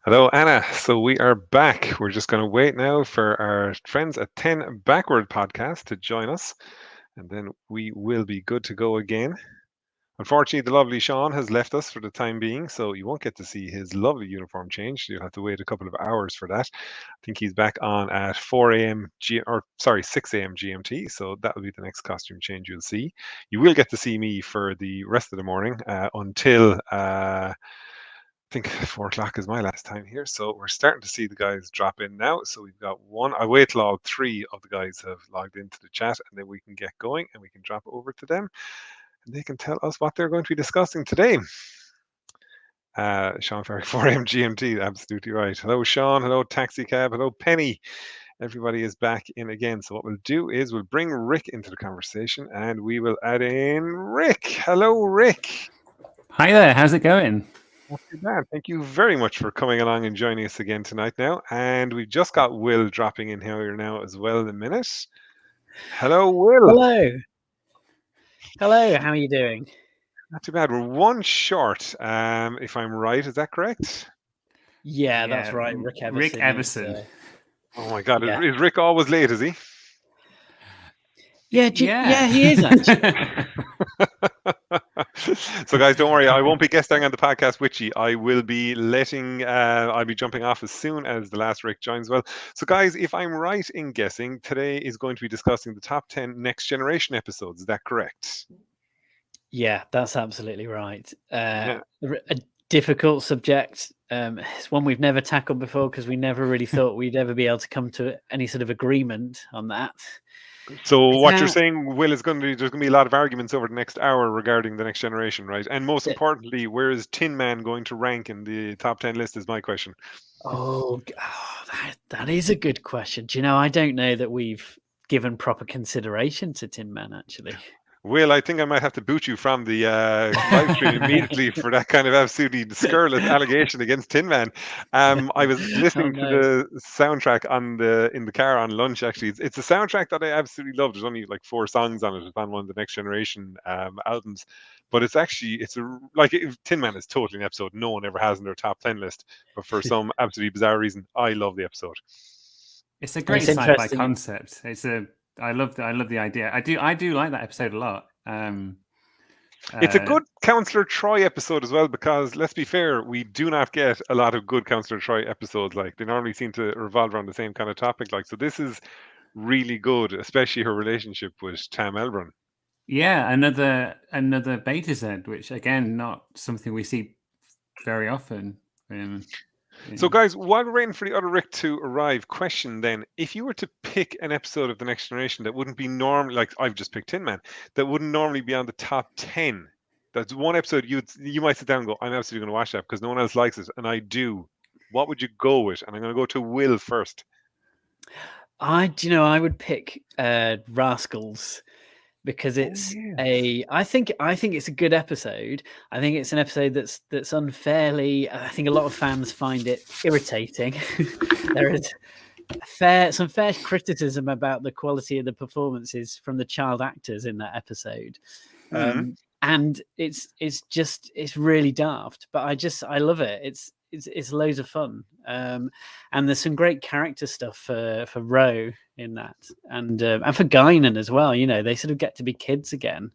Hello, Anna. So we are back. We're just going to wait now for our friends at 10 Backward podcast to join us, and then we will be good to go again. Unfortunately, the lovely Sean has left us for the time being, so you won't get to see his lovely uniform change. You'll have to wait a couple of hours for that. I think he's back on at 4 a.m. or sorry, 6 a.m. GMT, so that will be the next costume change you'll see. You will get to see me for the rest of the morning until I think 4 o'clock is my last time here. So we're starting to see the guys drop in now. So we've got one. I wait till all three of the guys have logged into the chat, and then we can get going and we can drop over to them and they can tell us what they're going to be discussing today. Sean Ferry, 4am GMT, absolutely right. Hello, Sean. Hello, Taxi Cab. Hello, Penny. Everybody is back in again. So what we'll do is we'll bring Rick into the conversation and we will add in Rick. Hello, Rick. Hi there. How's it going? Not too bad. Thank you very much for coming along and joining us again tonight now. And we've just got Will dropping in here now as well in a minute. Hello, Will. Hello, how are you doing? Not too bad. We're one short, if I'm right. Is that correct? Yeah, that's right. Rick Everson. Rick Everson. Oh my God. Yeah. Is Rick always late, is he? Yeah, he is actually. So guys, don't worry, I won't be guesting on the podcast with you. I will be I'll be jumping off as soon as the last Rick joins. Well, so guys, if I'm right in guessing, today is going to be discussing the top 10 Next Generation episodes. Is that correct? Yeah, that's absolutely right. A difficult subject. It's one we've never tackled before because we never really thought we'd ever be able to come to any sort of agreement on that. So what you're saying, Will, is there's going to be a lot of arguments over the next hour regarding the Next Generation, right? And most importantly, where is Tin Man going to rank in the top 10 list is my question. That is a good question. Do you know, I don't know that we've given proper consideration to Tin Man, actually. Will, I think I might have to boot you from the live stream immediately for that kind of absolutely scurrilous allegation against Tin Man. I was listening to the soundtrack in the car on lunch. Actually, it's a soundtrack that I absolutely love. There's only like 4 songs on it. It's on one of the Next Generation albums, but Tin Man is totally an episode no one ever has in their top 10 list. But for some absolutely bizarre reason, I love the episode. It's a great sci-fi concept. I love the idea. I do like that episode a lot. It's a good Counselor Troy episode as well, because let's be fair, we do not get a lot of good Counselor Troy episodes. Like, they normally seem to revolve around the same kind of topic. Like, so this is really good, especially her relationship with Tam Elbrun. Yeah, another Beta Z, which again, not something we see very often. So guys, while we're waiting for the other Rick to arrive, question then, if you were to pick an episode of The Next Generation that wouldn't be normal, like I've just picked Tin Man, that wouldn't normally be on the top 10, that's one episode you might sit down and go, I'm absolutely going to watch that because no one else likes it, and I do. What would you go with? And I'm going to go to Will first. I would pick Rascals. Because it's I think it's a good episode. I think it's an episode that's unfairly. I think a lot of fans find it irritating. There is some fair criticism about the quality of the performances from the child actors in that episode, and it's really daft. But I love it. It's loads of fun, and there's some great character stuff for Ro in that, and for Guinan as well. You know, they sort of get to be kids again.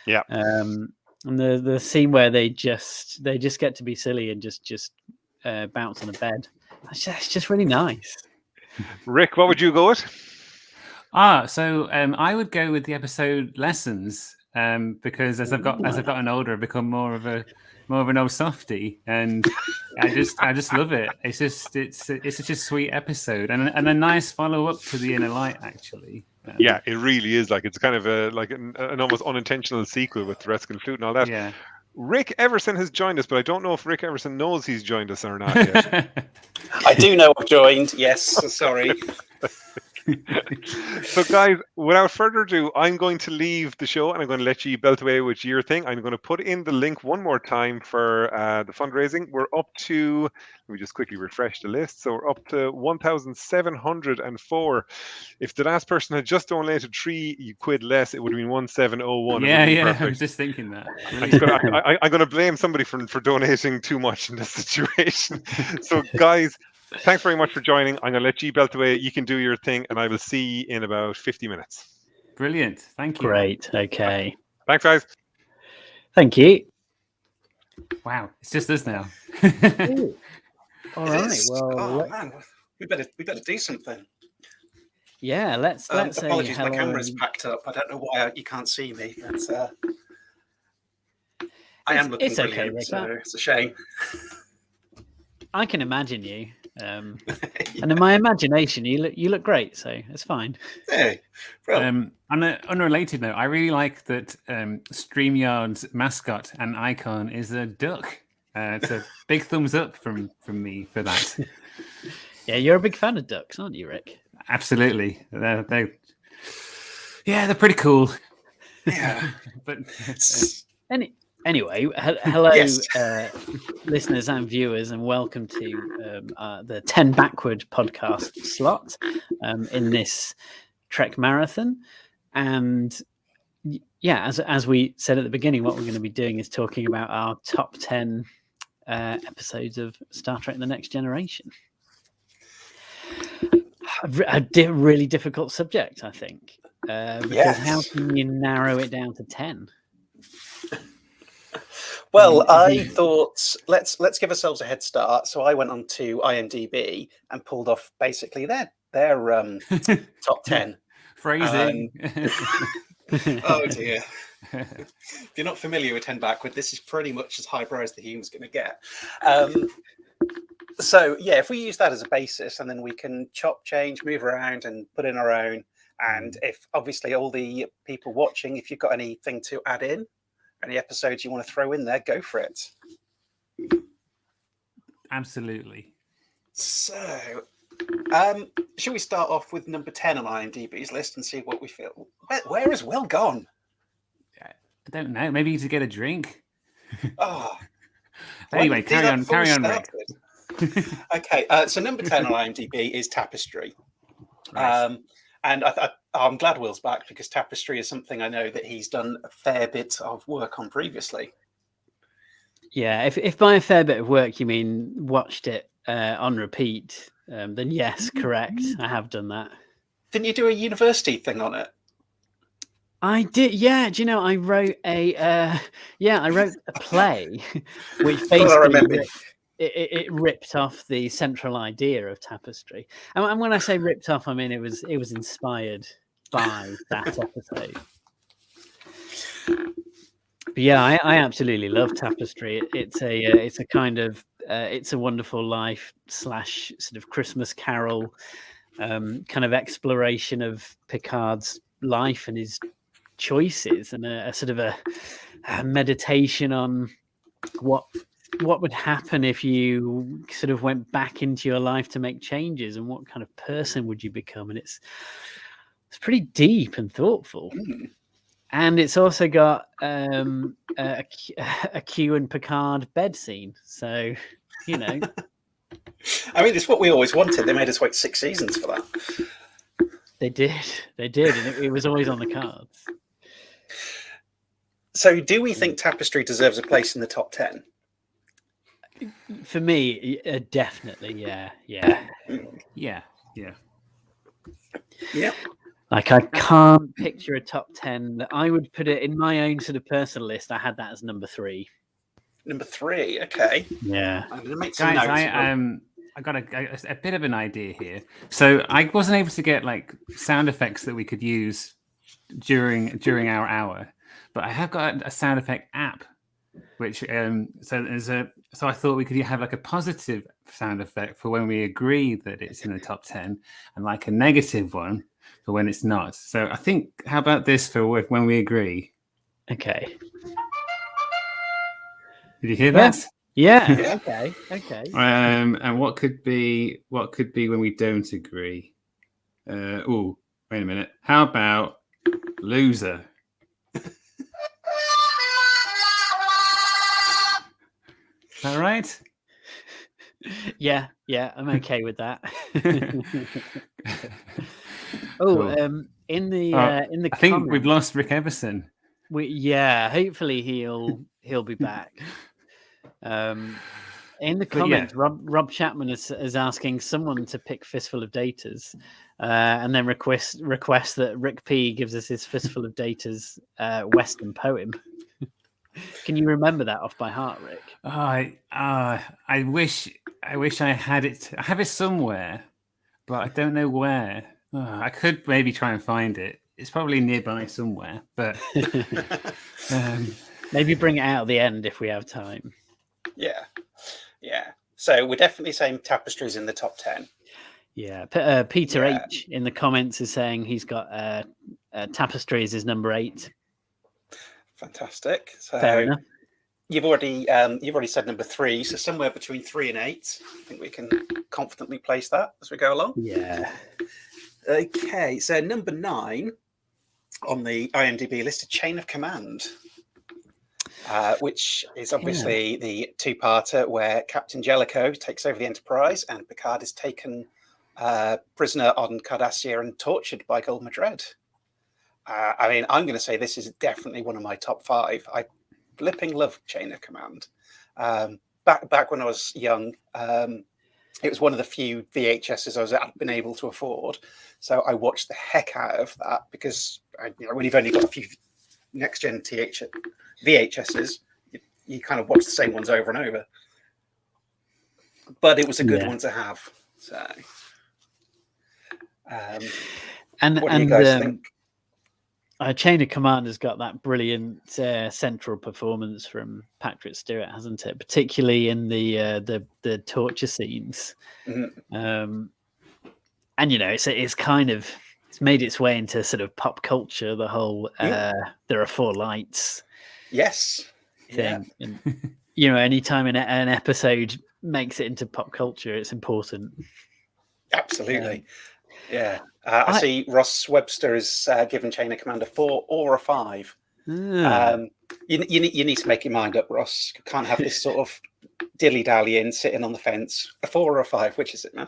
Yeah. And the scene where they just get to be silly and just bounce on the bed. It's just really nice. Rick, what would you go with? So I would go with the episode Lessons, because as I've gotten older, I've become more of an old softie, and I just love it. It's such a sweet episode and a nice follow up to The Inner Light, actually. Yeah, it really is. Like, it's kind of an almost unintentional sequel with the Rescue Flute and all that. Yeah. Rick Everson has joined us, but I don't know if Rick Everson knows he's joined us or not yet. I do know I've joined. Yes, sorry. So, guys, without further ado, I'm going to leave the show and I'm going to let you belt away with your thing. I'm going to put in the link one more time for the fundraising. We're up to, let me just quickly refresh the list. So, we're up to 1,704. If the last person had just donated £3 less, it would have been 1,701. It would have been I was perfect. just thinking that. I'm going to blame somebody for donating too much in this situation. So, guys, thanks very much for joining. I'm going to let you belt away. You can do your thing, and I will see you in about 50 minutes. Brilliant. Thank you. Great. Okay. Thanks, guys. Thank you. Wow. It's just us now. Ooh. All It right. is. Well, Oh man, we better do something. yeah. Let's say Apologies, my hello camera's and- packed up. I don't know why you can't see me. But, I am looking it's okay, brilliant, Rick. so it's a shame. I can imagine you, and in my imagination, you look great. So it's fine. Hey, bro. On an unrelated note, I really like that StreamYard's mascot and icon is a duck. It's a big thumbs up from me for that. Yeah, you're a big fan of ducks, aren't you, Rick? Absolutely. They're pretty cool. Yeah. But Anyway, hello, Yes. listeners and viewers, and welcome to the 10 Backward podcast slot in this Trek marathon. And yeah, as we said at the beginning, what we're going to be doing is talking about our top 10 episodes of Star Trek: The Next Generation. A really difficult subject, I think, because Yes. how can you narrow it down to 10? Well, I thought let's give ourselves a head start. So I went on to IMDb and pulled off basically their top 10. phrasing. Oh dear. If you're not familiar with 10 Backward, this is pretty much as highbrow as the human's going to get. So yeah, if we use that as a basis, and then we can chop, change, move around, and put in our own. And if obviously all the people watching, if you've got anything to add in, any episodes you want to throw in there, go for it. Absolutely. So, should we start off with number 10 on IMDb's list and see what we feel? Where is Will gone? I don't know. Maybe to get a drink. Oh, Anyway, carry on, Rick. Okay, so number 10 on IMDb is Tapestry. Right. And I'm glad Will's back, because Tapestry is something I know that he's done a fair bit of work on previously. Yeah, if by a fair bit of work you mean watched it on repeat, then yes, correct. I have done that. Didn't you do a university thing on it? I did. Yeah, do you know I wrote I wrote a play, which basically it ripped off the central idea of Tapestry. And when I say ripped off, I mean it was inspired by that episode. But yeah, I absolutely love Tapestry. It's a kind of It's a Wonderful Life / sort of Christmas Carol kind of exploration of Picard's life and his choices, and a sort of a meditation on what would happen if you sort of went back into your life to make changes, and what kind of person would you become. And it's pretty deep and thoughtful. And it's also got a Q and Picard bed scene. So, you know. I mean, it's what we always wanted. They made us wait 6 seasons for that. They did. And it was always on the cards. So do we think Tapestry deserves a place in the top 10? For me, definitely, yeah. Yeah. Like, I can't picture a top 10. I would put it in my own sort of personal list. I had that as number 3. Number 3, okay. Yeah. I'm going to make some Guys, notes. I got a bit of an idea here. So I wasn't able to get like sound effects that we could use during our hour, but I have got a sound effect app, which so I thought we could have like a positive sound effect for when we agree that it's in the top 10, and like a negative one for when it's not. So I think, how about this for when we agree? Okay. Did you hear that? Yeah. Okay. And what could be when we don't agree? Oh, wait a minute. How about Loser? Is that right? Yeah, I'm okay with that. Cool. In the I think we've comments, lost Rick Everson. hopefully he'll be back. In the But yeah. comments, Rob Chapman is asking someone to pick Fistful of Datas, and then request that Rick P gives us his Fistful of Datas Western poem. Can you remember that off by heart, Rick? I wish I had it. I have it somewhere, but I don't know where. I could maybe try and find it. It's probably nearby somewhere, but maybe bring it out at the end if we have time. Yeah. So we're definitely saying Tapestry's in the top 10. Yeah. Peter H in the comments is saying he's got Tapestries is number 8. Fantastic. So fair enough. You've already said number 3, so somewhere between 3 and 8. I think we can confidently place that as we go along. Yeah. Okay, so number 9 on the IMDb list, Chain of Command, which is obviously the 2-parter where Captain Jellicoe takes over the Enterprise and Picard is taken prisoner on Cardassia and tortured by Gul Madred. I mean, I'm going to say this is definitely one of my top 5. I flipping love Chain of Command. Back when I was young, it was one of the few VHSs I'd been able to afford. So I watched the heck out of that because when you've only got a few next-gen VHSs, you kind of watch the same ones over and over. But it was a good one to have. So, what do you guys think? Chain of Command has got that brilliant central performance from Patrick Stewart, hasn't it? Particularly in the torture scenes. Mm-hmm. And it's made its way into sort of pop culture. The whole there are 4 lights. Yes. Thing. Yeah. And, anytime an episode makes it into pop culture, it's important. Absolutely. Yeah. I see Ross Webster is given Chain of Command a 4 or a 5. You need to make your mind up, Ross. You can't have this sort of dilly-dallying, sitting on the fence. A 4 or a 5, which is it, man?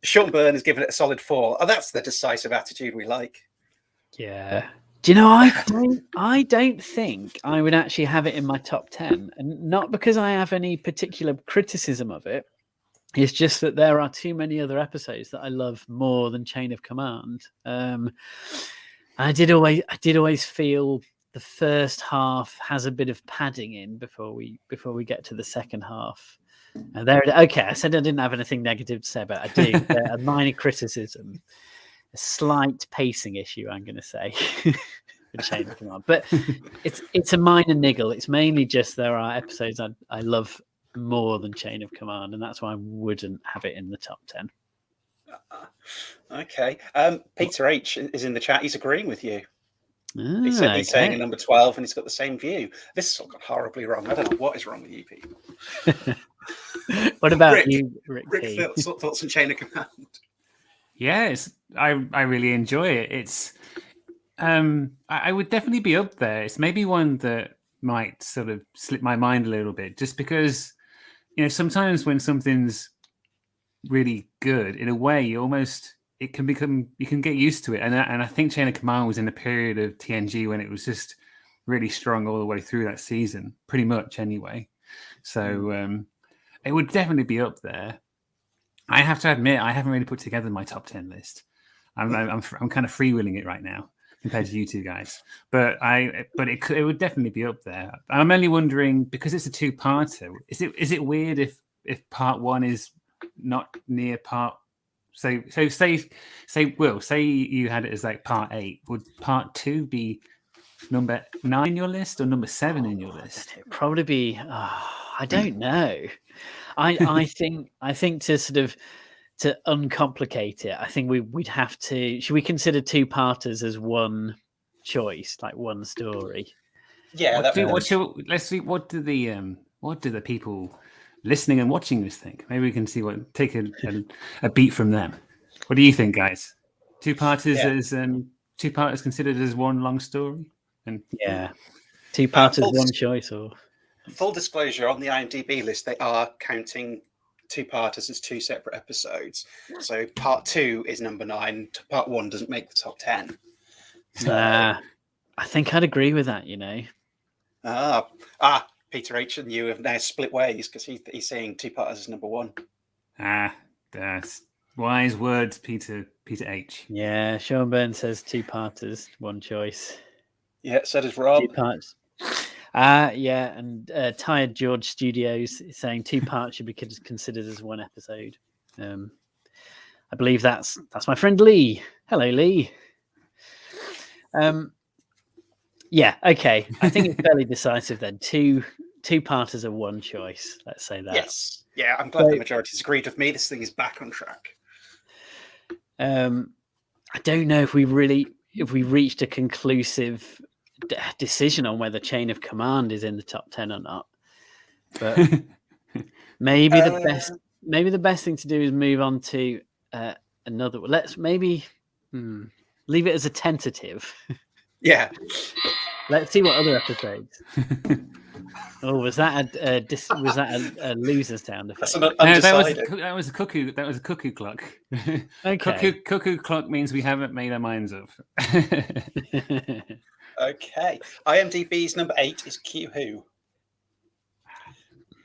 Sean Byrne has given it a solid 4. Oh, that's the decisive attitude we like. Yeah. Do you know, I don't think I would actually have it in my top 10. And not because I have any particular criticism of it. It's just that there are too many other episodes that I love more than Chain of Command. I did always feel the first half has a bit of padding in before we get to the second half. And okay, I said I didn't have anything negative to say, but I do. A minor criticism, a slight pacing issue, I'm going to say, for Chain of Command. But it's a minor niggle. It's mainly just there are episodes I love more than Chain of Command, and that's why I wouldn't have it in the top 10. Okay. Peter H is in the chat. He's agreeing with you. He's saying at number 12, and he's got the same view. This has all got horribly wrong. I don't know what is wrong with you people. What about you, Rick? Thoughts on Chain of Command? Yeah, I really enjoy it. It's I would definitely be up there. It's maybe one that might sort of slip my mind a little bit, just because sometimes when something's really good, in a way, you can get used to it. And I think Chain of Command was in a period of TNG when it was just really strong all the way through that season, pretty much anyway. So it would definitely be up there. I have to admit, I haven't really put together my top 10 list. I'm kind of freewheeling it right now compared to you two guys, but it would definitely be up there. I'm only wondering, because it's a 2-parter. Is it weird if part 1 is not near part? So say Will, say you had it as like part 8. Would part 2 be number 9 in your list or number 7 in your list? It'd probably be. I don't know. I think to sort of to uncomplicate it, I think we'd have to. Should we consider 2-parters as one choice, like one story? Yeah. Let's see. What do the people listening and watching this think? Maybe we can take a beat from them. What do you think, guys? Two-parters Yeah. as two-parters considered as one long story? And Yeah. Two-parters, full one dis- choice, or Full disclosure, on the IMDb list, they are counting two-parters as two separate episodes. So part 2 is number 9. Part 1 doesn't make the top 10. So, I think I'd agree with that. Peter H and you have now split ways because he's saying two-parters is number 1. That's wise words, Peter H. Yeah, Sean Byrne says two-parters, one choice. Yeah, so does Rob. Two parts. Yeah, and Tired George Studios is saying two parts should be considered as one episode. I believe that's my friend Lee. Hello, Lee. Yeah, okay. I think it's fairly decisive then. Two parters are one choice. Let's say that. Yes. Yeah, I'm glad the majority's agreed with me. This thing is back on track. I don't know if we reached a conclusive decision on whether Chain of Command is in the top 10 or not. But maybe the best thing to do is move on to another. Let's maybe leave it as a tentative. Yeah. Let's see what other episodes. Oh, was that a loser sound effect? No, that was a cuckoo. That was a cuckoo clock. Okay. Cuckoo clock means we haven't made our minds up. Okay. IMDb's number 8 is Q Who,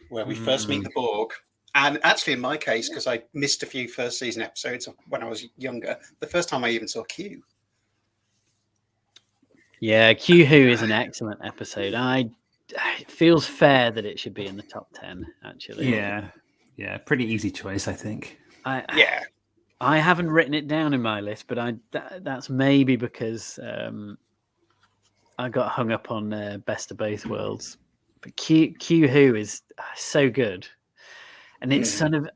where we first meet the Borg. And actually, in my case, because I missed a few first season episodes when I was younger, the first time I even saw Q. Yeah, Q Who is an excellent episode. It feels fair that it should be in the top 10, actually. Yeah, pretty easy choice, I think. I haven't written it down in my list, but that's maybe because I got hung up on Best of Both Worlds. But Q Who is so good, and it's sort of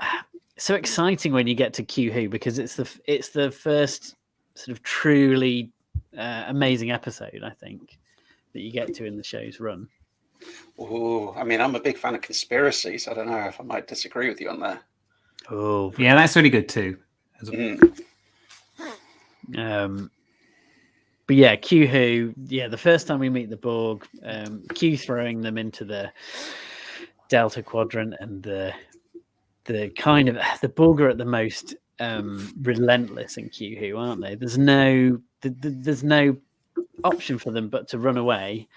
so exciting when you get to Q Who because it's the first sort of truly amazing episode, I think, that you get to in the show's run. Oh, I mean, I'm a big fan of conspiracies. I don't know if I might disagree with you on that. Oh, yeah, that's really good too. But yeah, Q Who. Yeah, the first time we meet the Borg, Q throwing them into the Delta Quadrant, and the kind of the Borg are at the most relentless in Q Who, aren't they? There's no option for them but to run away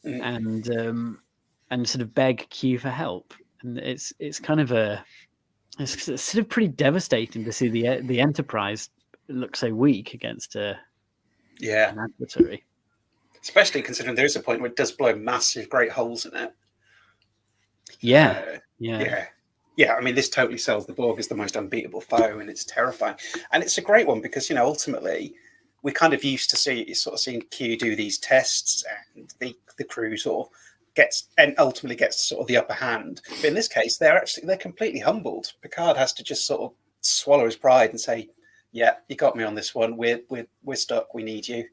and sort of beg Q for help, and it's kind of it's sort of pretty devastating to see the Enterprise look so weak against an adversary. Especially considering there is a point where it does blow massive, great holes in it. Yeah. I mean, this totally sells the Borg as the most unbeatable foe, and it's terrifying. And it's a great one because, ultimately, we kind of used to seeing Q do these tests, and the crew sort of ultimately gets sort of the upper hand. But in this case, they're completely humbled. Picard has to just sort of swallow his pride and say, "Yeah, you got me on this one. We're stuck. We need you."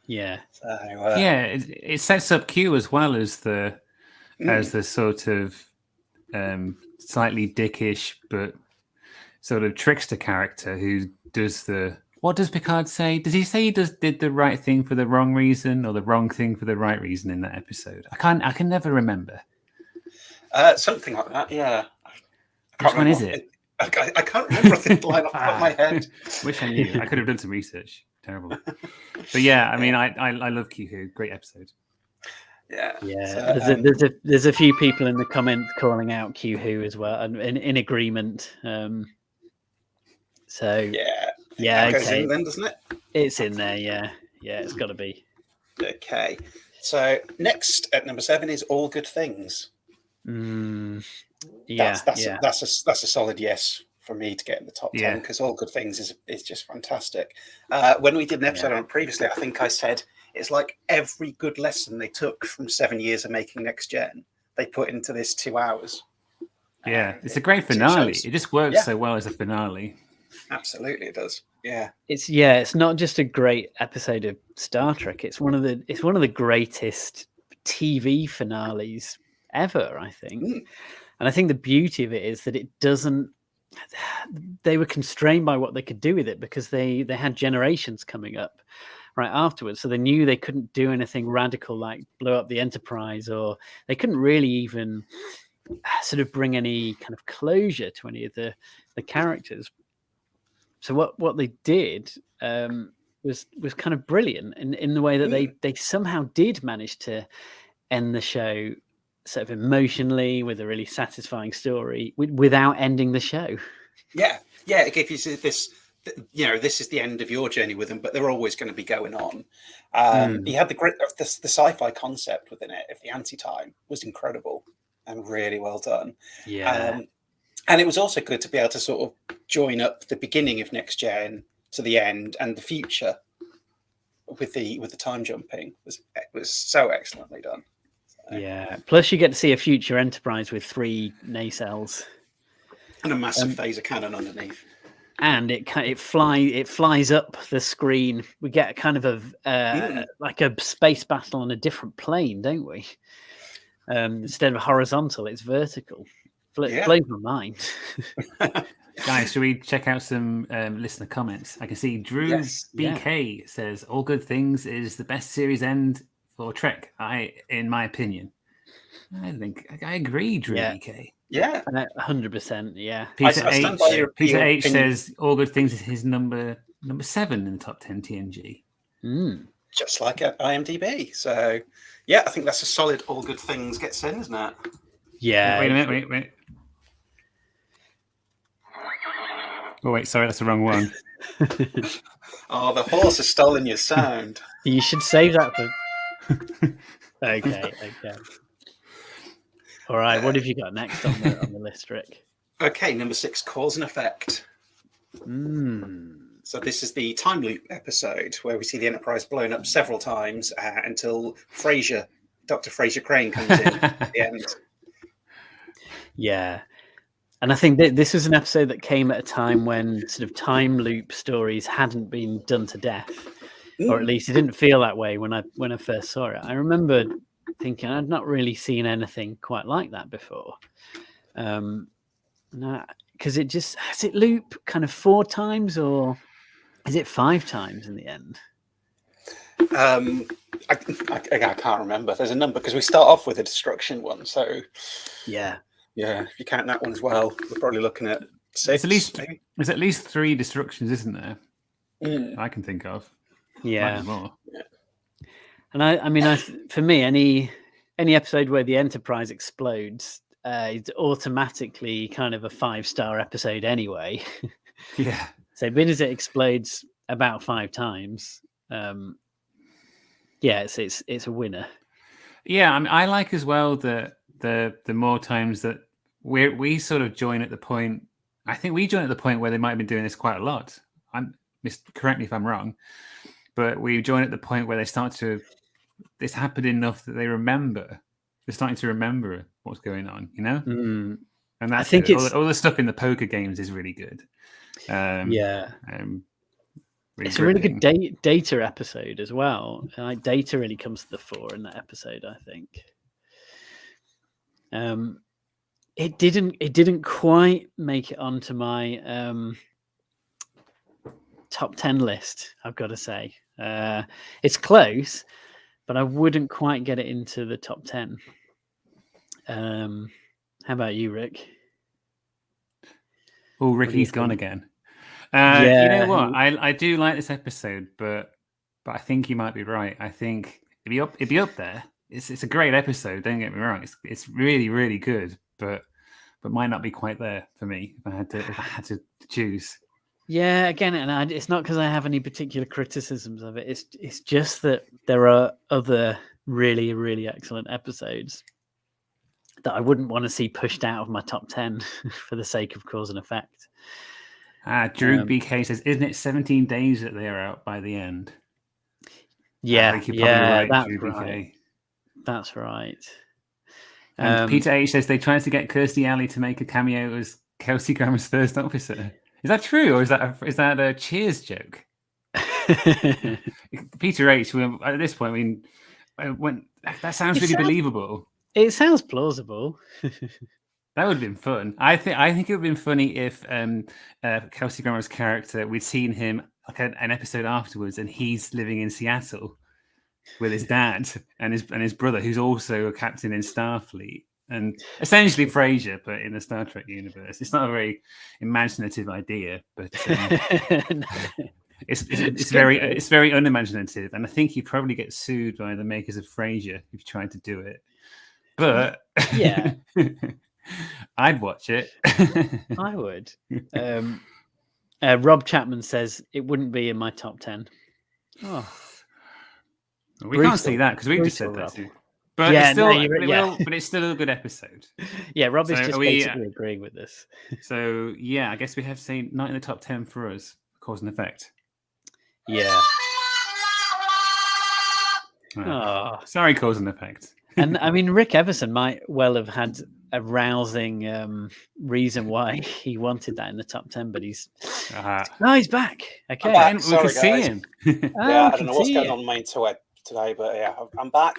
Yeah. So, it sets up Q as well as the sort of slightly dickish but sort of trickster character who does the. What does Picard say? Does he say he did the right thing for the wrong reason or the wrong thing for the right reason in that episode? I can never remember. Something like that. Yeah. Which one is it? I can't remember the line off the top of my head. Wish I knew. I could have done some research. Terrible. But yeah, I mean, I love Q Who. Great episode. Yeah. So, there's a few people in the comments calling out Q Who as well, and in agreement. So yeah, it goes okay. in then, doesn't it? It's in there. Yeah, it's got to be. Okay. So next at number 7 is All Good Things. Yeah, that's a solid yes for me to get in the top 10 because All Good Things is just fantastic. When we did an episode on it previously, I think I said it's like every good lesson they took from 7 years of making Next Gen, they put into this 2 hours. Yeah, it's a great finale. It just works so well as a finale. Absolutely, it does. Yeah, it's not just a great episode of Star Trek. It's one of the greatest TV finales ever, I think. And I think the beauty of it is that it doesn't they were constrained by what they could do with it because they had generations coming up right afterwards, so they knew they couldn't do anything radical like blow up the Enterprise, or they couldn't really even sort of bring any kind of closure to any of the characters. So what they did was kind of brilliant in the way that they somehow did manage to end the show sort of emotionally with a really satisfying story without ending the show. Yeah, it gave you this, this is the end of your journey with them, but they're always going to be going on. You had the sci-fi concept within it of the anti-time was incredible and really well done. Yeah. And it was also good to be able to sort of join up the beginning of Next Gen to the end and the future with the time jumping. It was so excellently done. So. Yeah. Plus, you get to see a future Enterprise with 3 nacelles and a massive phaser cannon underneath. And it flies up the screen. We get kind of like a space battle on a different plane, don't we? Instead of horizontal, it's vertical. Blows my mind. Guys, should we check out some listener comments? I can see Drew BK says, "All Good Things is the best series end for Trek, in my opinion." I think I agree, Drew BK. Yeah, 100%. Yeah. Peter H says, "All Good Things is his number 7 in the top 10 TNG." Just like at IMDb. So, yeah, I think that's a solid All Good Things gets in, isn't it? Yeah. Wait a minute. Wait. Oh, wait, sorry, that's the wrong one. Oh, the horse has stolen your sound. You should save that for... Okay. All right, what have you got next on the list, Rick? Okay, number 6, Cause and Effect. So this is the time loop episode where we see the Enterprise blown up several times until Dr. Fraser Crane comes in at the end. Yeah. And I think this was an episode that came at a time when sort of time loop stories hadn't been done to death, or at least it didn't feel that way when I first saw it. I remember thinking I'd not really seen anything quite like that before. Because has it loop kind of 4 times, or is it 5 times in the end? I can't remember. There's a number because we start off with a destruction one. So yeah, if you count that one as well, we're probably looking at 6. There's at least 3 destructions, isn't there? I can think of. Yeah. More. And I mean, for me, any episode where the Enterprise explodes, it's automatically kind of a 5-star episode anyway. Yeah. So being as it explodes about 5 times, it's a winner. Yeah, I mean, I like as well that the more times that we sort of join at the point. I think we join at the point where they might have been doing this quite a lot. Correct me if I'm wrong, but we join at the point where they start to. This happened enough that they remember. They're starting to remember what's going on, you know. And that's, I think all the stuff in the poker games is really good. Really it's a really good data episode as well. Like data really comes to the fore in that episode, I think. It didn't quite make it onto my top 10 list, I've got to say. It's close, but I wouldn't quite get it into the top 10. How about you, Rick? Oh, Ricky's gone again. You know what? I do like this episode, but I think you might be right. I think it'd be up there. It's a great episode. Don't get me wrong. It's really, really good, but might not be quite there for me if I had to choose. Yeah, again, and it's not because I have any particular criticisms of it. It's just that there are other really, really excellent episodes that I wouldn't want to see pushed out of my top 10 for the sake of cause and effect. Drew BK says, "Isn't it 17 days that they are out by the end?" Yeah, Drew BK. Right. That's right. And Peter H says they tried to get Kirstie Alley to make a cameo as Kelsey Grammer's first officer. Is that true, or is that a Cheers joke? Peter H. At this point, I mean, that sounds really believable. It sounds plausible. That would have been fun. I think it would have been funny if Kelsey Grammer's character, we'd seen him like an episode afterwards, and he's living in Seattle with his dad and his brother, who's also a captain in Starfleet, and essentially Frasier, but in the Star Trek universe. It's not a very imaginative idea, but it's very unimaginative, and I think you'd probably get sued by the makers of Frasier if you tried to do it. But yeah. I'd watch it. I would. Rob Chapman says it wouldn't be in my top 10. Oh, we can't see that because we just said that. But yeah, it's still, no, but it's still a good episode. Yeah, Rob is So just basically agreeing with this. So yeah, I guess we have to say not in the top 10 for us. Cause and effect. Yeah. Oh, sorry, cause and effect. And I mean, Rick Everson might well have had a rousing reason why he wanted that in the top 10, but he's back. Okay, back. We Sorry, can see guys. him. Yeah, I don't know what's going on my interweb today, but yeah, I'm back.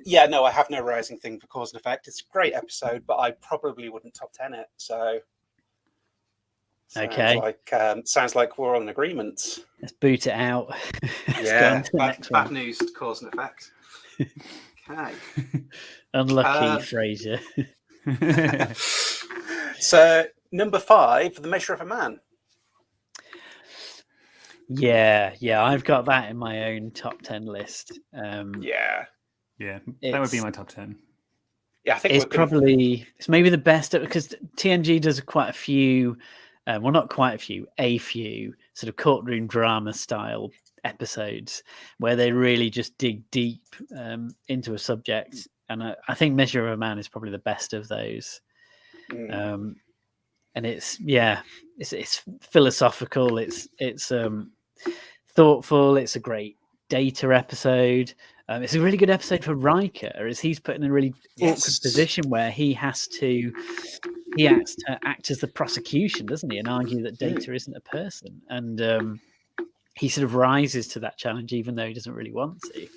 Yeah, no, I have no rising thing for cause and effect. It's a great episode, but I probably wouldn't top 10 it. So sounds like we're on agreement. Let's boot it out. Yeah, bad news to cause and effect. Okay. Unlucky, Frasier. So number 5, The Measure of a Man. Yeah, I've got that in my own top 10 list. Yeah, that would be my top 10. Yeah, I think it's maybe the best because TNG does quite a few, well, not quite a few sort of courtroom drama style episodes where they really just dig deep into a subject, and I think Measure of a Man is probably the best of those. And it's philosophical, it's thoughtful, it's a great data episode. It's a really good episode for Riker, as he's put in a really awkward position where he has to act as the prosecution, doesn't he, and argue that data isn't a person, and he sort of rises to that challenge even though he doesn't really want to. He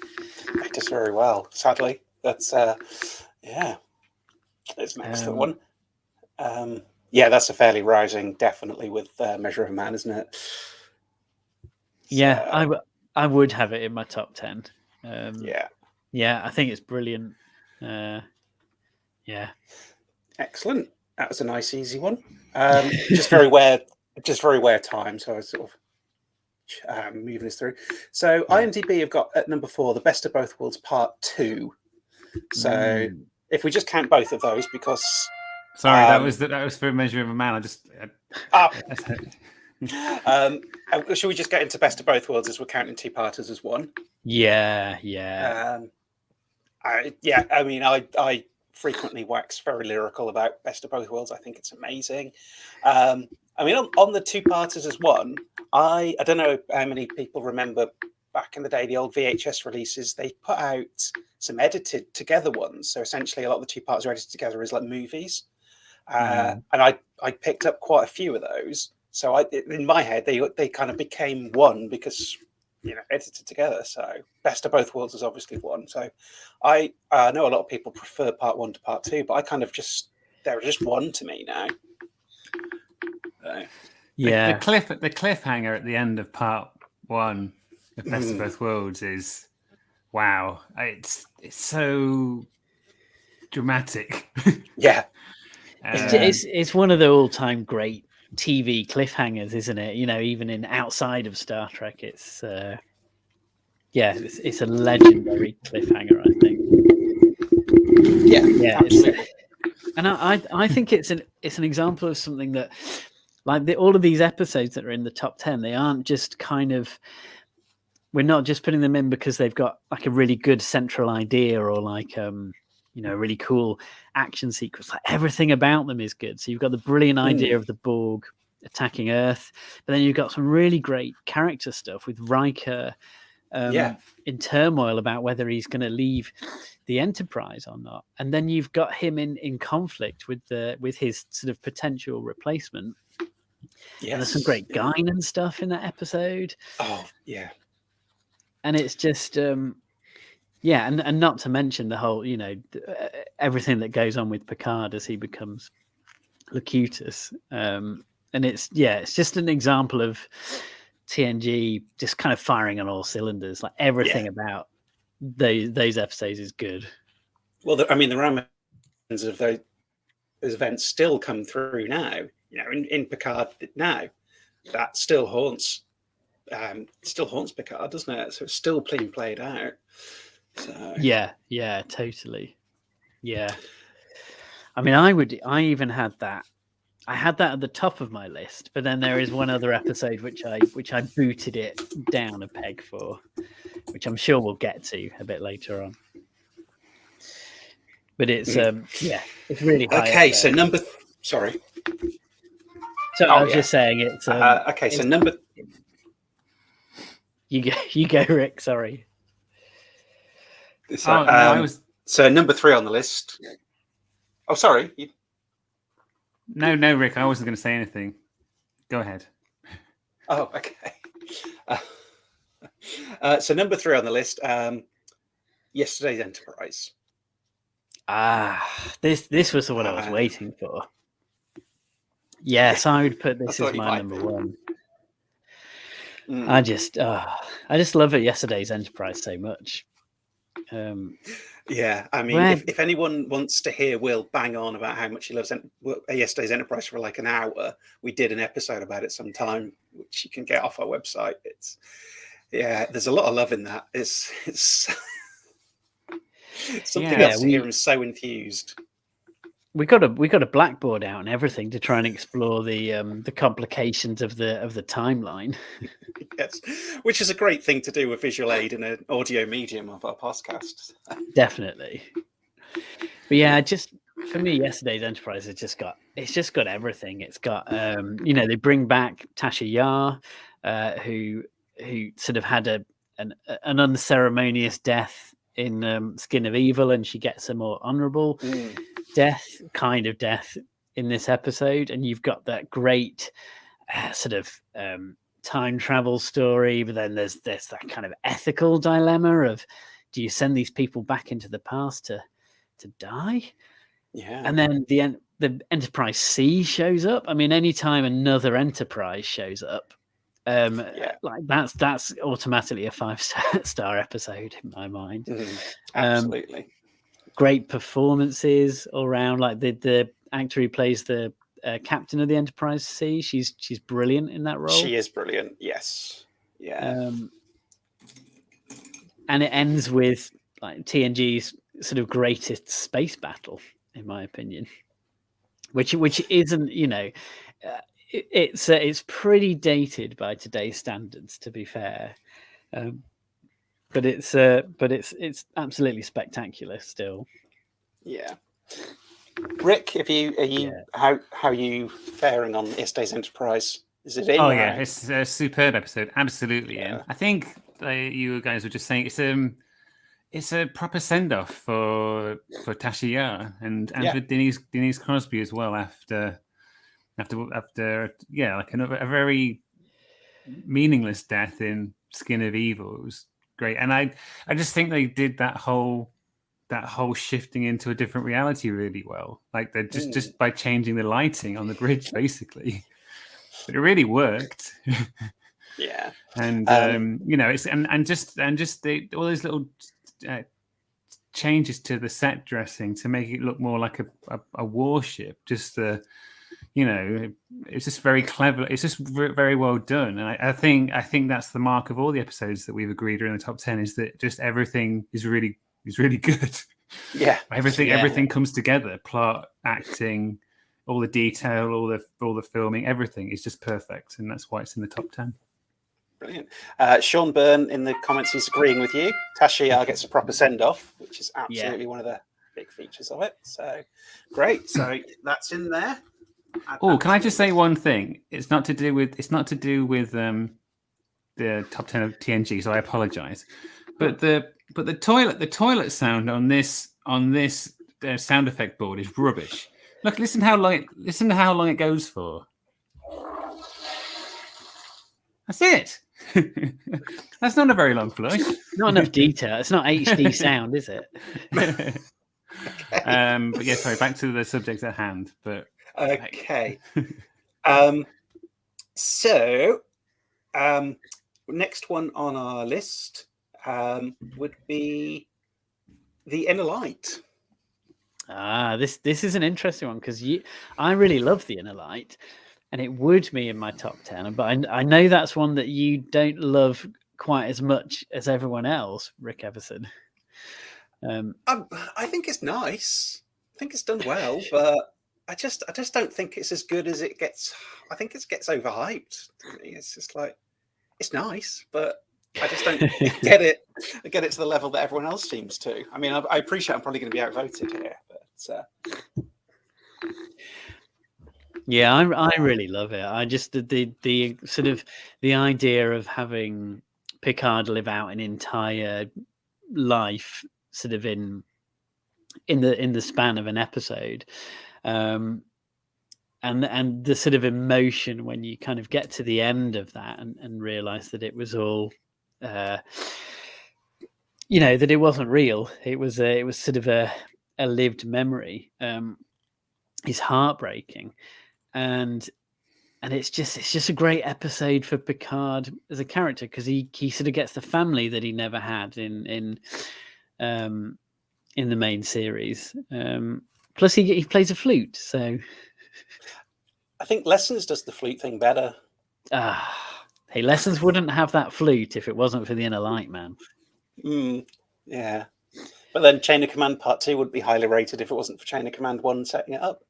does very well, sadly. That's it's an excellent one. That's a fairly rising, definitely, with Measure of a Man, isn't it? Yeah, I would have it in my top 10. I think it's brilliant. Excellent. That was a nice, easy one. Just very rare time. So I was sort of moving this through. So IMDb have got at number 4, The Best of Both Worlds Part 2. So if we just count both of those, because sorry, that was for Measure of a Man. Should we just get into Best of Both Worlds as we're counting two-parters as one? Yeah. I frequently wax very lyrical about Best of Both Worlds. I think it's amazing. On the two-parters as one, I don't know how many people remember back in the day, the old VHS releases, they put out some edited together ones. So essentially a lot of the two-parters are edited together as like movies. And I picked up quite a few of those. So in my head, they kind of became one because, edited together. So Best of Both Worlds is obviously one. So I know a lot of people prefer part 1 to part 2, but I kind of they're just one to me now. The cliffhanger at the end of part 1 of Best of Both Worlds is wow. It's so dramatic. Yeah. It's one of the all-time great TV cliffhangers, isn't it? Even in outside of Star Trek, it's a legendary cliffhanger, I think. Yeah, absolutely. And I think it's an example of something that, like all of these episodes that are in the top 10, they aren't just we're not just putting them in because they've got like a really good central idea or like a really cool action sequence. Like everything about them is good. So you've got the brilliant idea of the Borg attacking Earth, but then you've got some really great character stuff with Riker in turmoil about whether he's going to leave the Enterprise or not, and then you've got him in conflict with his sort of potential replacement. And there's some great Guinan stuff in that episode. Oh yeah. And it's just Yeah, and not to mention the whole, everything that goes on with Picard as he becomes Locutus. And it's just an example of TNG just kind of firing on all cylinders. Like everything about those episodes is good. Well, the remnants of those events still come through now. In Picard now, that still haunts Picard, doesn't it? So it's still being played out. So Yeah, totally. Yeah. I mean, I even had that. I had that at the top of my list, but then there is one other episode which I booted it down a peg for, which I'm sure we'll get to a bit later on. But it's it's really high. Okay, so sorry. So I was just saying it's okay. So number. You go, Rick. Sorry. So, so number 3 on the list. Oh, sorry. No, Rick. I wasn't going to say anything. Go ahead. Oh, okay. So number 3 on the list. Yesterday's Enterprise. This was the one I was waiting for. Yes, I would put this as my number 1. I just love it. Yesterday's Enterprise so much. Yeah, I mean, if anyone wants to hear Will bang on about how much he loves Yesterday's Enterprise for like an hour, we did an episode about it sometime, which you can get off our website. There's a lot of love in that. It's something else to hear him so enthused. We got a blackboard out and everything to try and explore the complications of the timeline. Yes, which is a great thing to do with visual aid in an audio medium of our podcast. Definitely. But yeah, just for me, Yesterday's Enterprise has just got everything. It's got they bring back Tasha Yar, who sort of had an unceremonious death in Skin of Evil, and she gets a more honorable death in this episode. And you've got that great sort of time travel story, but then there's that kind of ethical dilemma of, do you send these people back into the past to die? Yeah. And then the Enterprise C shows up. I mean, anytime another Enterprise shows up, like that's automatically a 5-star episode in my mind. Absolutely. Great performances all around. Like the actor who plays the captain of the Enterprise C, she's brilliant in that role. She is brilliant. Yes. Yeah. And it ends with like TNG's sort of greatest space battle, in my opinion, which isn't, it's pretty dated by today's standards, to be fair, but it's absolutely spectacular still. Yeah. Rick, how are you faring on Yesterday's Enterprise? Is it in? Oh yeah, it's a superb episode. Absolutely in. I think you guys were just saying it's a proper send off for Tasha Yar and for Denise Crosby as well after like a very meaningless death in Skin of Evil. It was great, and I just think they did that whole shifting into a different reality really well. Like they're just by changing the lighting on the bridge, basically. But it really worked. Yeah, and it's and just all those little changes to the set dressing to make it look more like a warship. Just it's just very clever. It's just very well done, and I think that's the mark of all the episodes that we've agreed are in the top 10, is that just everything is really good. Yeah, everything comes together. Plot, acting, all the detail, all the filming, everything is just perfect, and that's why it's in the top 10. Brilliant. Sean Byrne in the comments is agreeing with you. Tasha Yar gets a proper send off, which is absolutely one of the big features of it. So great. So that's in there. Oh, can I just say one thing? It's not to do with the top 10 of TNG, so I apologize. But the toilet sound on this sound effect board is rubbish. Look, listen to how long it goes for. That's it. That's not a very long flush. Not enough detail. It's not HD sound, is it? But yeah, sorry. Back to the subject at hand. But Okay. So, next one on our list would be The Inner Light. This is an interesting one because I really love The Inner Light, and it would be in my top 10. But I know that's one that you don't love quite as much as everyone else, Rick Everson. I think it's nice. I think it's done well, but I just don't think it's as good as it gets. I think it gets overhyped. It's just like, it's nice, but I just don't get it to the level that everyone else seems to. I mean, I appreciate I'm probably going to be outvoted here, but yeah, I really love it. I just the sort of the idea of having Picard live out an entire life sort of in the span of an episode, and the sort of emotion when you kind of get to the end of that and realize that it was all that it wasn't real. It was sort of a lived memory. Is heartbreaking, and it's just a great episode for Picard as a character because he sort of gets the family that he never had in the main series. Plus he plays a flute, so I think Lessons does the flute thing better. Hey, Lessons wouldn't have that flute if it wasn't for the Inner Light, man. Yeah, but then Chain of Command Part 2 would be highly rated if it wasn't for Chain of Command 1 setting it up.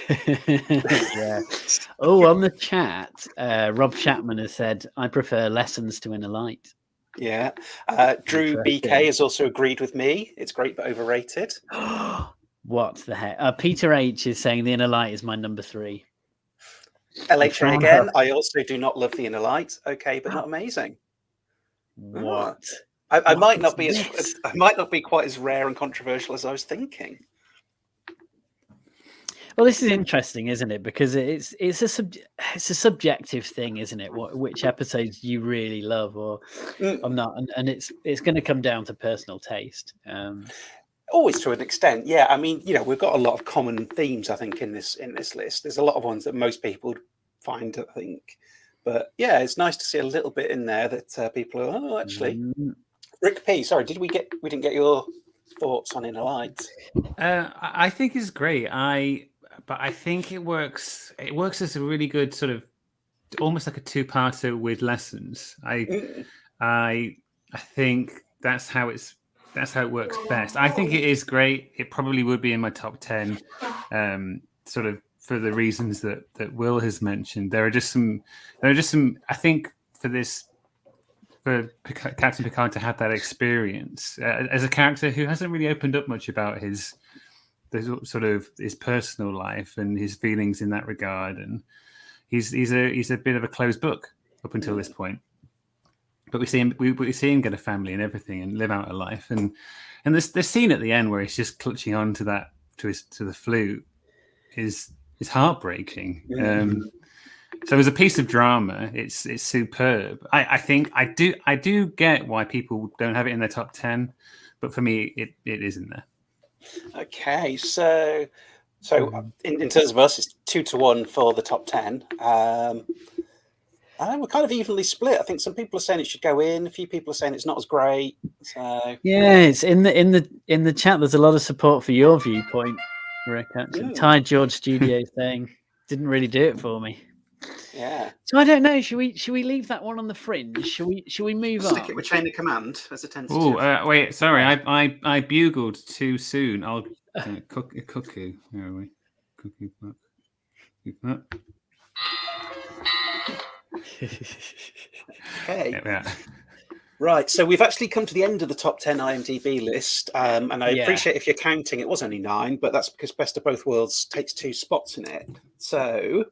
Yeah. Oh, on the chat, Rob Chapman has said, I prefer Lessons to Inner Light. Yeah. Drew BK has also agreed with me. It's great but overrated. What the heck? Peter H is saying the Inner Light is my number 3. LHA again. I also do not love the Inner Light. Okay, but not amazing. What? I might not be I might not be quite as rare and controversial as I was thinking. Well, this is interesting, isn't it? Because it's a subjective thing, isn't it? Which episodes you really love or not, and it's going to come down to personal taste. Always to an extent, yeah. I mean, we've got a lot of common themes, I think, in this list. There's a lot of ones that most people find, I think, but yeah, it's nice to see a little bit in there that people are actually. Rick P, sorry, we didn't get your thoughts on Inner Light? I think it's great. But I think it works. It works as a really good sort of, almost like a two-parter with Lessons. I think that's how it works best. I think it is great. It probably would be in my top 10, sort of for the reasons that Will has mentioned. There are just some. I think for Captain Picard to have that experience as a character who hasn't really opened up much about his personal life and his feelings in that regard, and he's a bit of a closed book up until this point. But we see him get a family and everything and live out a life, and the scene at the end where he's just clutching on to the flute is heartbreaking. So as a piece of drama, it's superb. I think I do get why people don't have it in their top 10, but for me it is in there. Okay, so in terms of us, it's 2-1 for the top 10. We're kind of evenly split. I think some people are saying it should go in. A few people are saying it's not as great. So yeah, it's in the chat. There's a lot of support for your viewpoint, Rick. Actually, Ty George Studio saying didn't really do it for me. Yeah. So I don't know. Should we leave that one on the fringe? Should we move on? Stick it with Chain of Command as a tentative. Oh, wait, sorry, I bugled too soon. I'll cuckoo. Where are we? Cuckoo buck. Okay. Yeah. Right, so we've actually come to the end of the top 10 IMDb list, and I appreciate if you're counting, it was only 9, but that's because Best of Both Worlds takes 2 spots in it. So,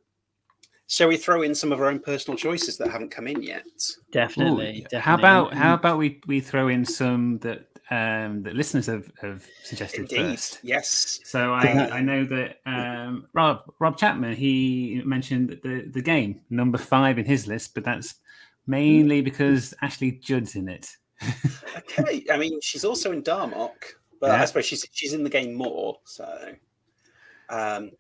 shall we throw in some of our own personal choices that haven't come in yet? Definitely. How about we throw in some that listeners have suggested? Indeed, first? yes. So I know that Rob Chapman, he mentioned the game number 5 in his list, but that's mainly because Ashley Judd's in it. Okay, I mean, she's also in Darmok, but Yeah. I suppose she's in the game more. So, but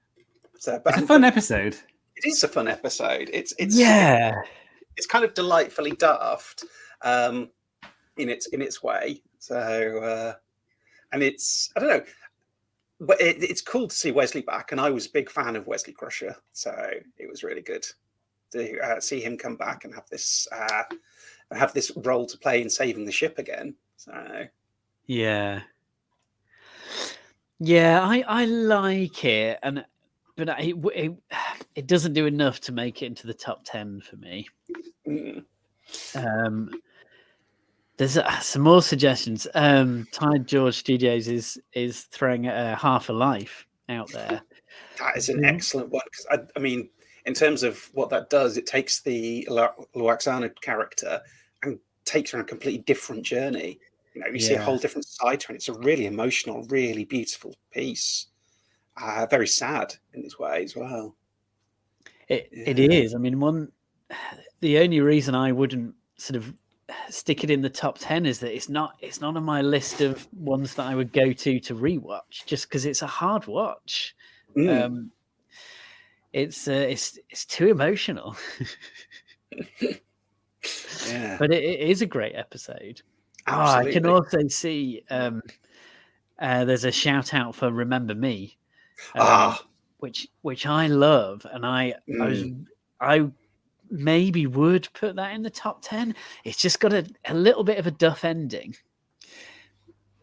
It's a fun episode. It is a fun episode. It's kind of delightfully daft, in its way. So, and it's, I don't know, but it's cool to see Wesley back, and I was a big fan of Wesley Crusher, so it was really good to see him come back and have this role to play in saving the ship again. So yeah, I like it, but it doesn't do enough to make it into the top 10 for me. There's some more suggestions. Tide George Studios is throwing Half a Life out there. That is an excellent one, because I mean, in terms of what that does, it takes the Luoxana character and takes her on a completely different journey. You know, you see a whole different side to her, and it's a really emotional, really beautiful piece. Very sad in this way as well. It is. I mean, the only reason I wouldn't sort of stick it in the top 10 is that it's not on my list of ones that I would go to rewatch, just because it's a hard watch. It's too emotional. But it is a great episode. I can also see there's a shout out for Remember Me, which I love, and I maybe would put that in the top 10. It's just got a little bit of a duff ending,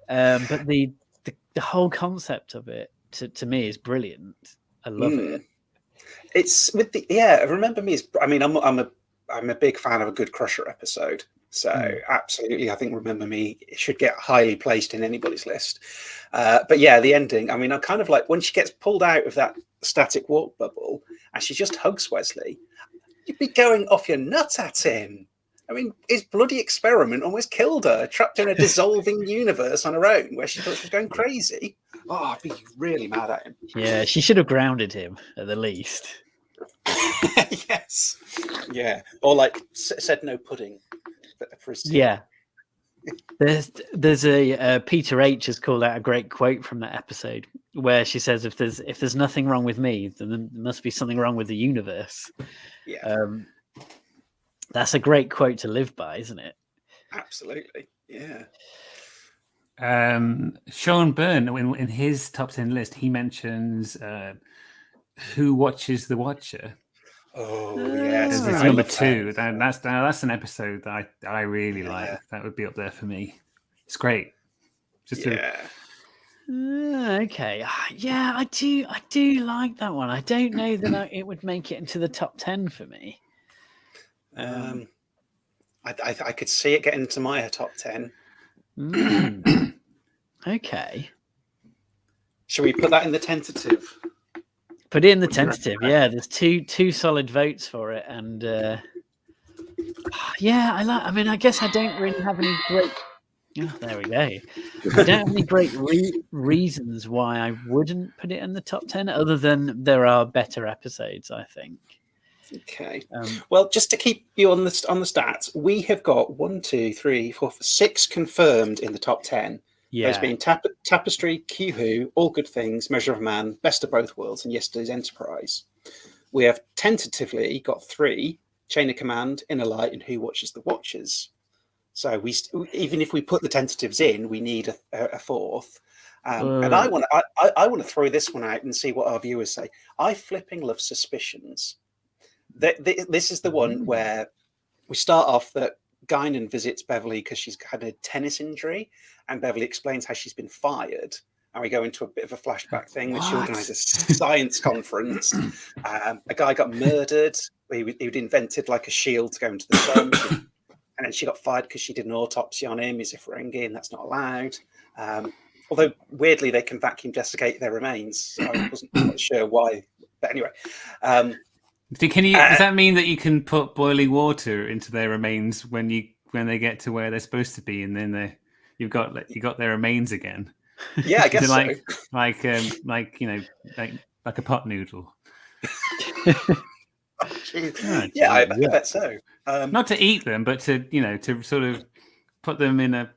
but the whole concept of it to me is brilliant. I love it. It's with Remember Me is, I mean, I'm a big fan of a good Crusher episode, so absolutely I think Remember Me should get highly placed in anybody's list. But yeah, the ending, I mean, I'm kind of like, when she gets pulled out of that static warp bubble and she just hugs Wesley, you'd be going off your nuts at him. I mean, his bloody experiment almost killed her, trapped in a dissolving universe on her own where she thought she was going crazy. I'd be really mad at him. Yeah, she should have grounded him at the least. Yes. Yeah. Or like said no pudding for his tea. Yeah. There's a Peter H has called out a great quote from that episode where she says, if there's nothing wrong with me, then there must be something wrong with the universe. Yeah. That's a great quote to live by, isn't it? Absolutely. Yeah. Sean Byrne, in his top 10 list, he mentions Who Watches the Watcher. Oh yes, it's number 2. That's an episode that I really like. That would be up there for me. It's great. Okay. Yeah, I do like that one. I don't know that it would make it into the top 10 for me. I could see it getting into my top 10. Okay. Shall we put that in the tentative? Put it in the tentative. Yeah, there's two solid votes for it, and I mean, I guess I don't really have any great. Oh, there we go. I don't have any great reasons why I wouldn't put it in the top 10, other than there are better episodes, I think. Okay. Well, just to keep you on the stats, we have got 6 confirmed in the top 10. Yeah. Those being Tapestry, Q-Who, All Good Things, Measure of Man, Best of Both Worlds, and Yesterday's Enterprise. We have tentatively got 3: Chain of Command, Inner Light, and Who Watches the Watchers. So even if we put the tentatives in, we need a 4th. And I want to throw this one out and see what our viewers say. I flipping love Suspicions. This is the one where we start off that Guinan visits Beverly because she's had a tennis injury, and Beverly explains how she's been fired. And we go into a bit of a flashback thing where she organised a science conference. A guy got murdered. He'd invented like a shield to go into the sun. And then she got fired because she did an autopsy on him. He's a Ferengi, and that's not allowed. Although, weirdly, they can vacuum dessicate their remains. So I wasn't quite sure why. But anyway. Does that mean that you can put boiling water into their remains when they get to where they're supposed to be, and then you got their remains again? Yeah, I guess like, so. like a pot noodle. I bet so. Not to eat them, but to to sort of put them in a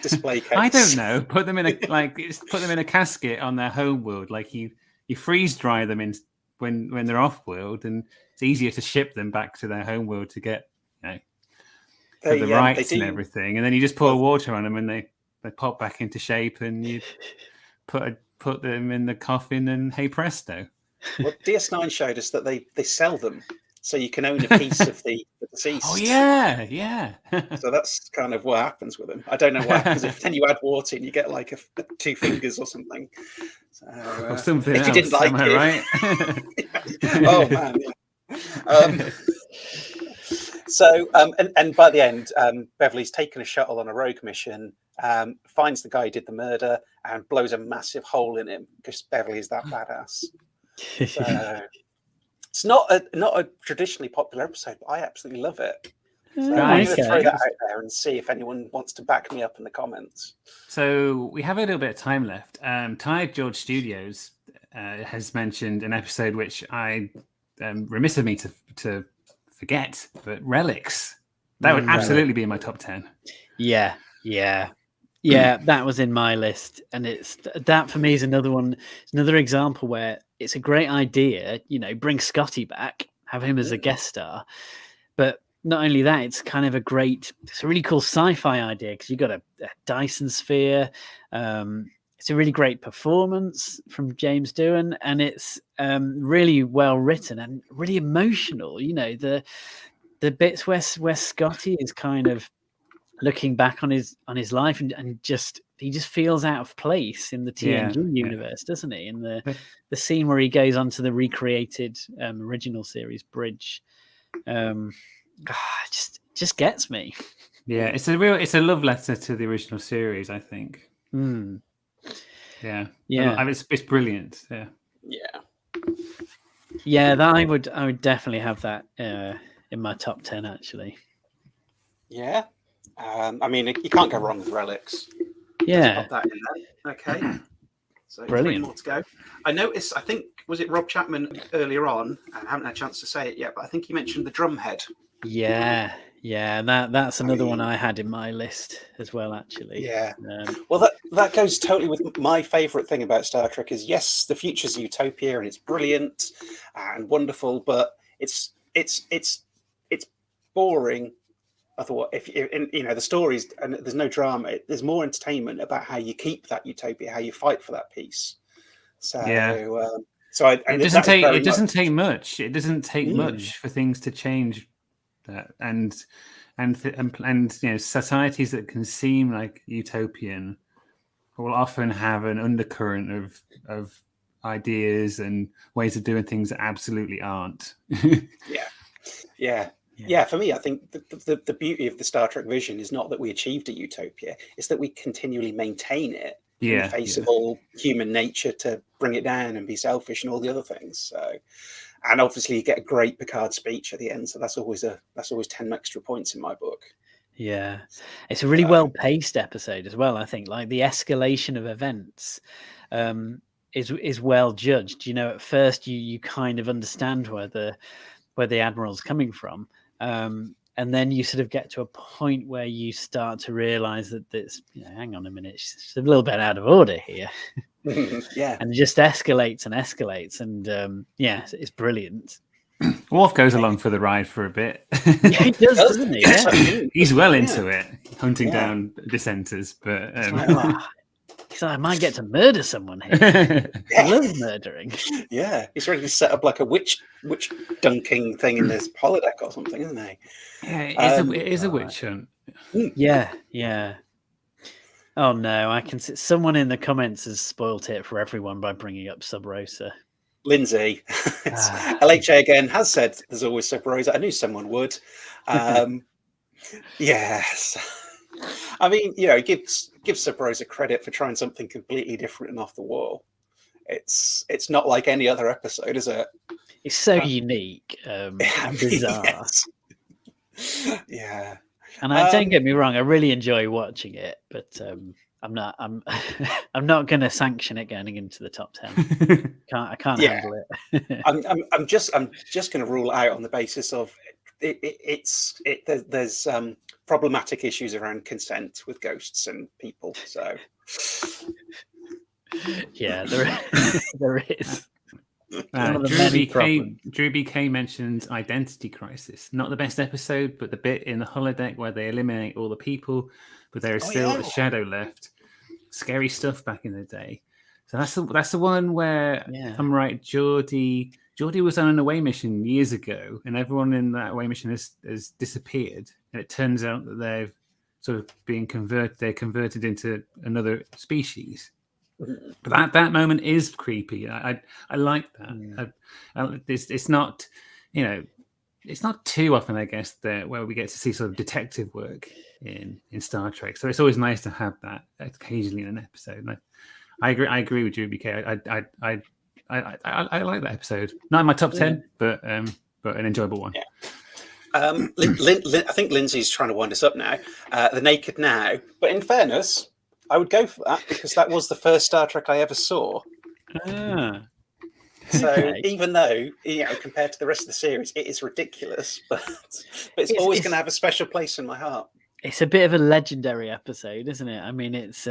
Display case. I don't know. Put them in put them in a casket on their home world. Like you freeze dry them in when they're off world, and it's easier to ship them back to their home world to get for the rights and everything. And then you just pour water on them, and they pop back into shape, and you put them in the coffin, and hey presto. Well, DS9 showed us that they sell them, so you can own a piece of the deceased. Oh yeah. So that's kind of what happens with them. I don't know what happens if then you add water and you get like a 2 fingers or something. So, or something if else, you didn't like it, right? Oh man. Yeah. So and by the end, Beverly's taken a shuttle on a rogue mission, finds the guy who did the murder, and blows a massive hole in him because Beverly is that badass. So, it's not a traditionally popular episode, but I absolutely love it. So I'm going to throw that out there and see if anyone wants to back me up in the comments. So we have a little bit of time left. Tired George Studios has mentioned an episode which I remiss of me to forget, but Relics. That would absolutely be in my top 10. Yeah, that was in my list, and that for me is another one. It's another example where it's a great idea. Bring Scotty back, have him as a guest star, but not only that, it's kind of it's a really cool sci-fi idea because you've got a Dyson sphere. It's a really great performance from James Doohan, and it's really well written and really emotional. The bits where Scotty is kind of looking back on his life and he just feels out of place in the TNG universe, doesn't he? In the scene where he goes onto the recreated original series bridge, just gets me. Yeah, it's a love letter to the original series, I think. Yeah. It's brilliant. Yeah, that I would definitely have that in my top 10 actually. Yeah. I mean, you can't go wrong with Relics. Yeah. Pop that in there. Okay. So Brilliant. 3 more to go. I noticed, I think, was it Rob Chapman earlier on? I haven't had a chance to say it yet, but I think he mentioned the drumhead. Yeah. That's another one I had in my list as well, actually. Yeah. Well, that goes totally with my favourite thing about Star Trek is, yes, the future's a utopia and it's brilliant and wonderful, but it's boring. I thought if the stories and there's no drama, there's more entertainment about how you keep that utopia, how you fight for that peace. So it doesn't take much. It doesn't take much for things to change that, and societies that can seem like utopian will often have an undercurrent of ideas and ways of doing things that absolutely aren't. Yeah, for me, I think the beauty of the Star Trek vision is not that we achieved a utopia, it's that we continually maintain it in the face of all human nature to bring it down and be selfish and all the other things. So, and obviously you get a great Picard speech at the end, so that's always 10 extra points in my book. Yeah, it's a really well-paced episode as well. I think, like the escalation of events is well judged. At first you kind of understand where the Admiral's coming from. And then you sort of get to a point where you start to realize that it's, hang on a minute, it's a little bit out of order here. And it just escalates and escalates. And it's brilliant. Wolf goes along for the ride for a bit. Yeah, he does, doesn't he? Yeah. He's well into it, hunting down dissenters. But he's like, I might get to murder someone here. I love murdering. Yeah, he's ready to set up like a witch dunking thing in this holodeck or something, isn't he? Yeah, it is a witch hunt. Yeah. Oh no, I can see someone in the comments has spoilt it for everyone by bringing up Sub Rosa. Lindsay, LHA again has said there's always Sub Rosa. I knew someone would. Yes. I mean, give Sub Rosa credit for trying something completely different and off the wall. It's not like any other episode, is it? It's so unique and bizarre. Yes. Yeah. And don't get me wrong, I really enjoy watching it, but I'm not going to sanction it going into the top 10. I can't handle it. I'm just going to rule it out on the basis of there's problematic issues around consent with ghosts and people. So Yeah, there is. One of the Drew many BK problems. Drew BK mentions Identity Crisis. Not the best episode, but the bit in the holodeck where they eliminate all the people, but there is still a shadow left. Scary stuff back in the day. So that's the one where, if I'm right, Geordie was on an away mission years ago, and everyone in that away mission has disappeared. And it turns out that they've sort of been converted. They're converted into another species. But that moment is creepy. I like that. It's not, it's not too often, I guess, that where we get to see sort of detective work in Star Trek. So it's always nice to have that occasionally in an episode. And I agree with you, BK. I like that episode. Not in my top 10, but an enjoyable one. Yeah. I think Lindsay's trying to wind us up now. The Naked Now, but in fairness, I would go for that because that was the first Star Trek I ever saw. So even though, compared to the rest of the series, it is ridiculous, but it's always going to have a special place in my heart. It's a bit of a legendary episode, isn't it? I mean, it's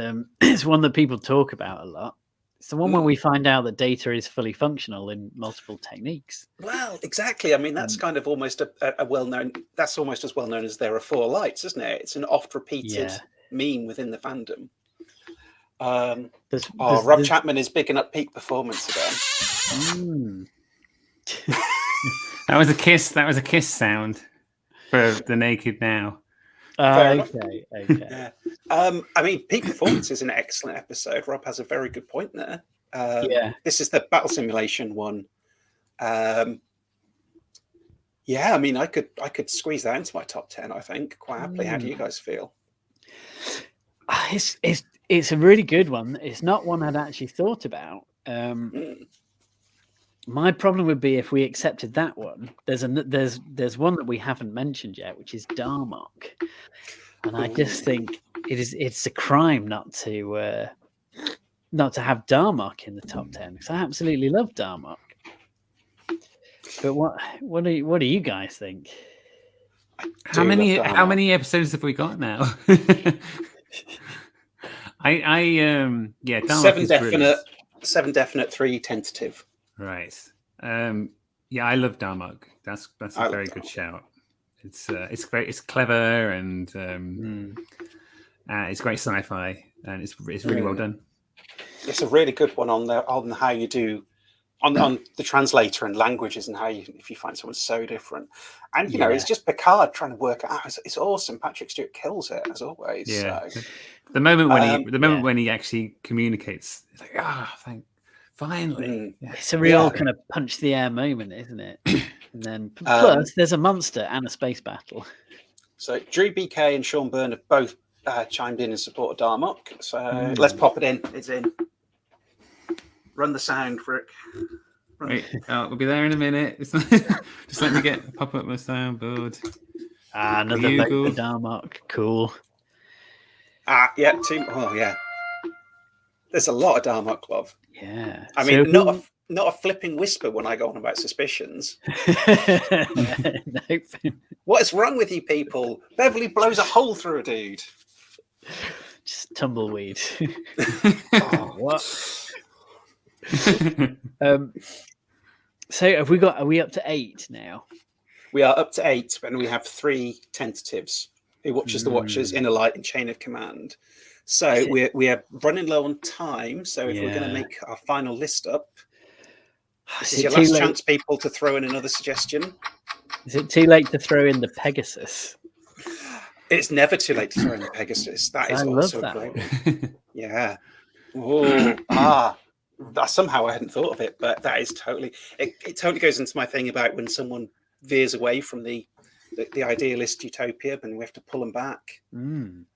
one that people talk about a lot. It's the one when we find out that Data is fully functional in multiple techniques. Well, exactly. I mean, that's kind of almost a well-known. That's almost as well known as There Are Four Lights, isn't it? It's an oft-repeated meme within the fandom. Rob Chapman is bigging up peak performance again. That was a kiss. That was a kiss sound for the Naked Now. Okay. Yeah. I mean, peak performance is an excellent episode. Rob has a very good point there. This is the battle simulation one. I mean, I could squeeze that into my top 10. I think quite happily. How do you guys feel? It's a really good one. It's not one I'd actually thought about. My problem would be if we accepted that one. There's one that we haven't mentioned yet, which is Darmok, and I just think it's a crime not to have Darmok in the top 10 because I absolutely love Darmok. But what do you guys think? How many episodes have we got now? Darmok 7 definite, 3 tentative. Right. I love Darmok. That's a very good shout. It's great. It's clever and it's great sci-fi and it's really well done. It's a really good one on how you do on the translator and languages and how if you find someone so different and it's just Picard trying to work it out. It's awesome. Patrick Stewart kills it as always. Yeah. So. The moment when he actually communicates, it's like finally. It's a real kind of punch the air moment, isn't it? And then plus there's a monster and a space battle. So Drew BK and Sean Byrne have both chimed in support of Darmok. So let's pop it in. It's in. Run the sound, Rick. Wait, we'll be there in a minute. Just let me pop up my soundboard. Another vote for Darmok. Cool. There's a lot of Darmok love. Yeah. I mean, not a flipping whisper when I go on about suspicions. Nope. What is wrong with you people? Beverly blows a hole through a dude. Just tumbleweed. What? So are we up to 8 now? We are up to 8 and we have 3 tentatives. Who watches the Watchers, Inner Light and Chain of Command. So we are running low on time. So if we're going to make our final list up, this is your last chance, people, to throw in another suggestion. Is it too late to throw in the Pegasus? It's never too late to throw in the Pegasus. That is also a great one. Yeah. Somehow I hadn't thought of it, but that is totally. It totally goes into my thing about when someone veers away from the idealist utopia, and we have to pull them back. And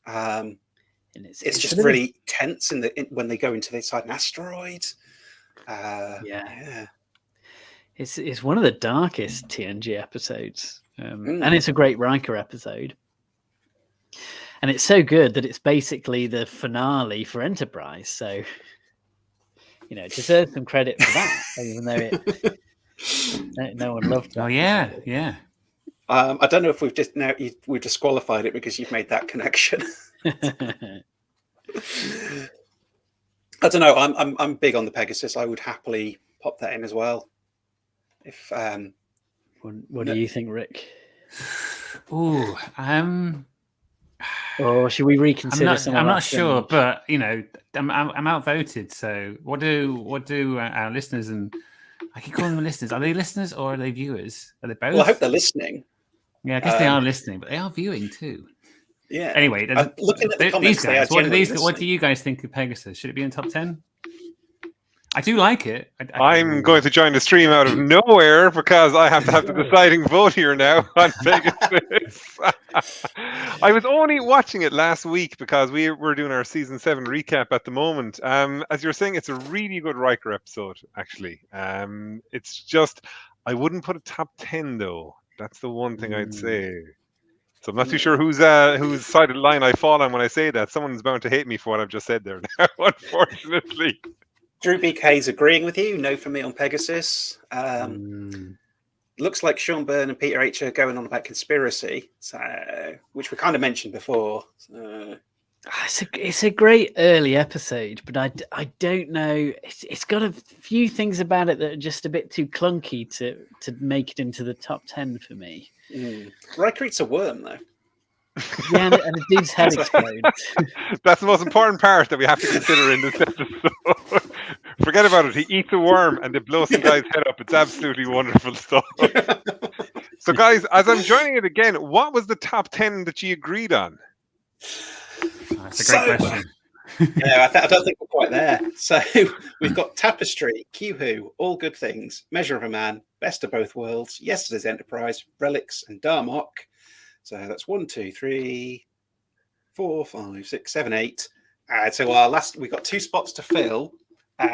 it's just really tense when they go into inside an asteroid. It's one of the darkest TNG episodes, and it's a great Riker episode. And it's so good that it's basically the finale for Enterprise. So, it deserves some credit for that, even though no one loved it. Oh yeah. I don't know if we've disqualified it because you've made that connection. I don't know. I'm big on the Pegasus. I would happily pop that in as well. If What do you think, Rick? Ooh, Or should we reconsider I'm not sure, but I'm outvoted. So what do our listeners, and I keep calling them listeners? Are they listeners or are they viewers? Are they both? Well, I hope they're listening. Yeah, I guess they are listening, but they are viewing too. Yeah. Anyway, looking at the comments, these guys. what What do you guys think of Pegasus? Should it be in the top 10? I do like it. I'm going to join the stream out of nowhere because I have to have the deciding vote here now on Pegasus. I was only watching it last week because we're doing our season 7 recap at the moment. As you're saying, it's a really good Riker episode, actually. It's just, I wouldn't put a top 10 though. That's the one thing I'd say. So I'm not too sure whose side of the line I fall on when I say that. Someone's bound to hate me for what I've just said there now, unfortunately. Drew BK's agreeing with you. No for me on Pegasus. Looks like Sean Byrne and Peter H are going on about conspiracy, which we kind of mentioned before. It's a great early episode, but I don't know. It's got a few things about it that are just a bit too clunky to make it into the top 10 for me. Riker eats a worm, though. Yeah, and a dude's head explodes. That's the most important part that we have to consider in this episode. Forget about it. He eats a worm and it blows some guy's head up. It's absolutely wonderful stuff. So, guys, as I'm joining it again, what was the top 10 that you agreed on? That's a great question. Yeah, I don't think we're quite there. So we've got Tapestry, Q-Who, All Good Things, Measure of a Man, Best of Both Worlds, Yesterday's Enterprise, Relics, and Darmok. So that's 1, 2, 3, 4, 5, 6, 7, 8. So we've got 2 spots to fill.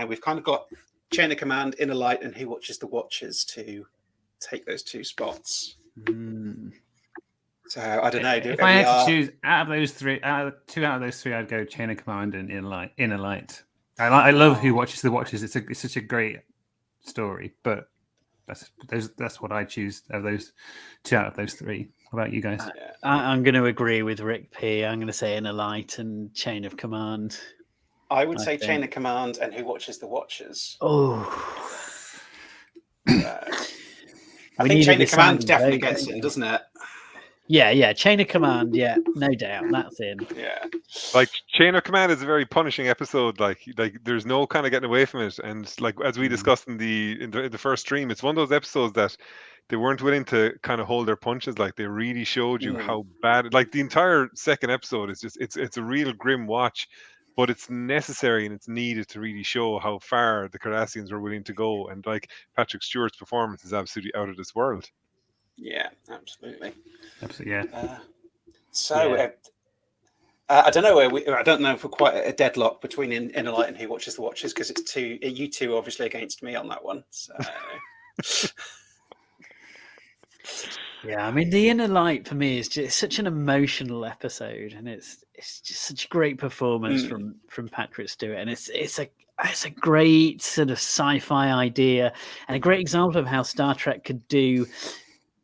We've kind of got Chain of Command, Inner Light, and Who Watches the Watchers to take those 2 spots. So I don't know. If I had to choose out of those 2 out of those 3, I'd go Chain of Command and Inner Light. I love Who Watches the Watchers. It's such a great story, but that's what I choose of those 2 out of those 3. What about you guys? I'm going to agree with Rick P. I'm going to say Inner Light and Chain of Command. I would say Chain of Command and Who Watches the Watchers. Oh. I think Chain of Command definitely gets in, doesn't it? Yeah. Chain of Command, yeah, no doubt. That's in. Yeah. Like, Chain of Command is a very punishing episode. Like there's no kind of getting away from it. And like as we discussed in the first stream, it's one of those episodes that they weren't willing to kind of hold their punches. Like, they really showed you how bad. Like, the entire second episode is just it's a real grim watch, but it's necessary and it's needed to really show how far the Cardassians were willing to go. And like, Patrick Stewart's performance is absolutely out of this world. Yeah, absolutely. Absolutely, yeah. I don't know I don't know if we're quite at a deadlock between Inner Light and Who Watches the Watchers, because it's you two obviously against me on that one. So. Yeah, I mean, the Inner Light for me is just such an emotional episode, and it's just such a great performance from Patrick Stewart, and it's a great sort of sci-fi idea and a great example of how Star Trek could do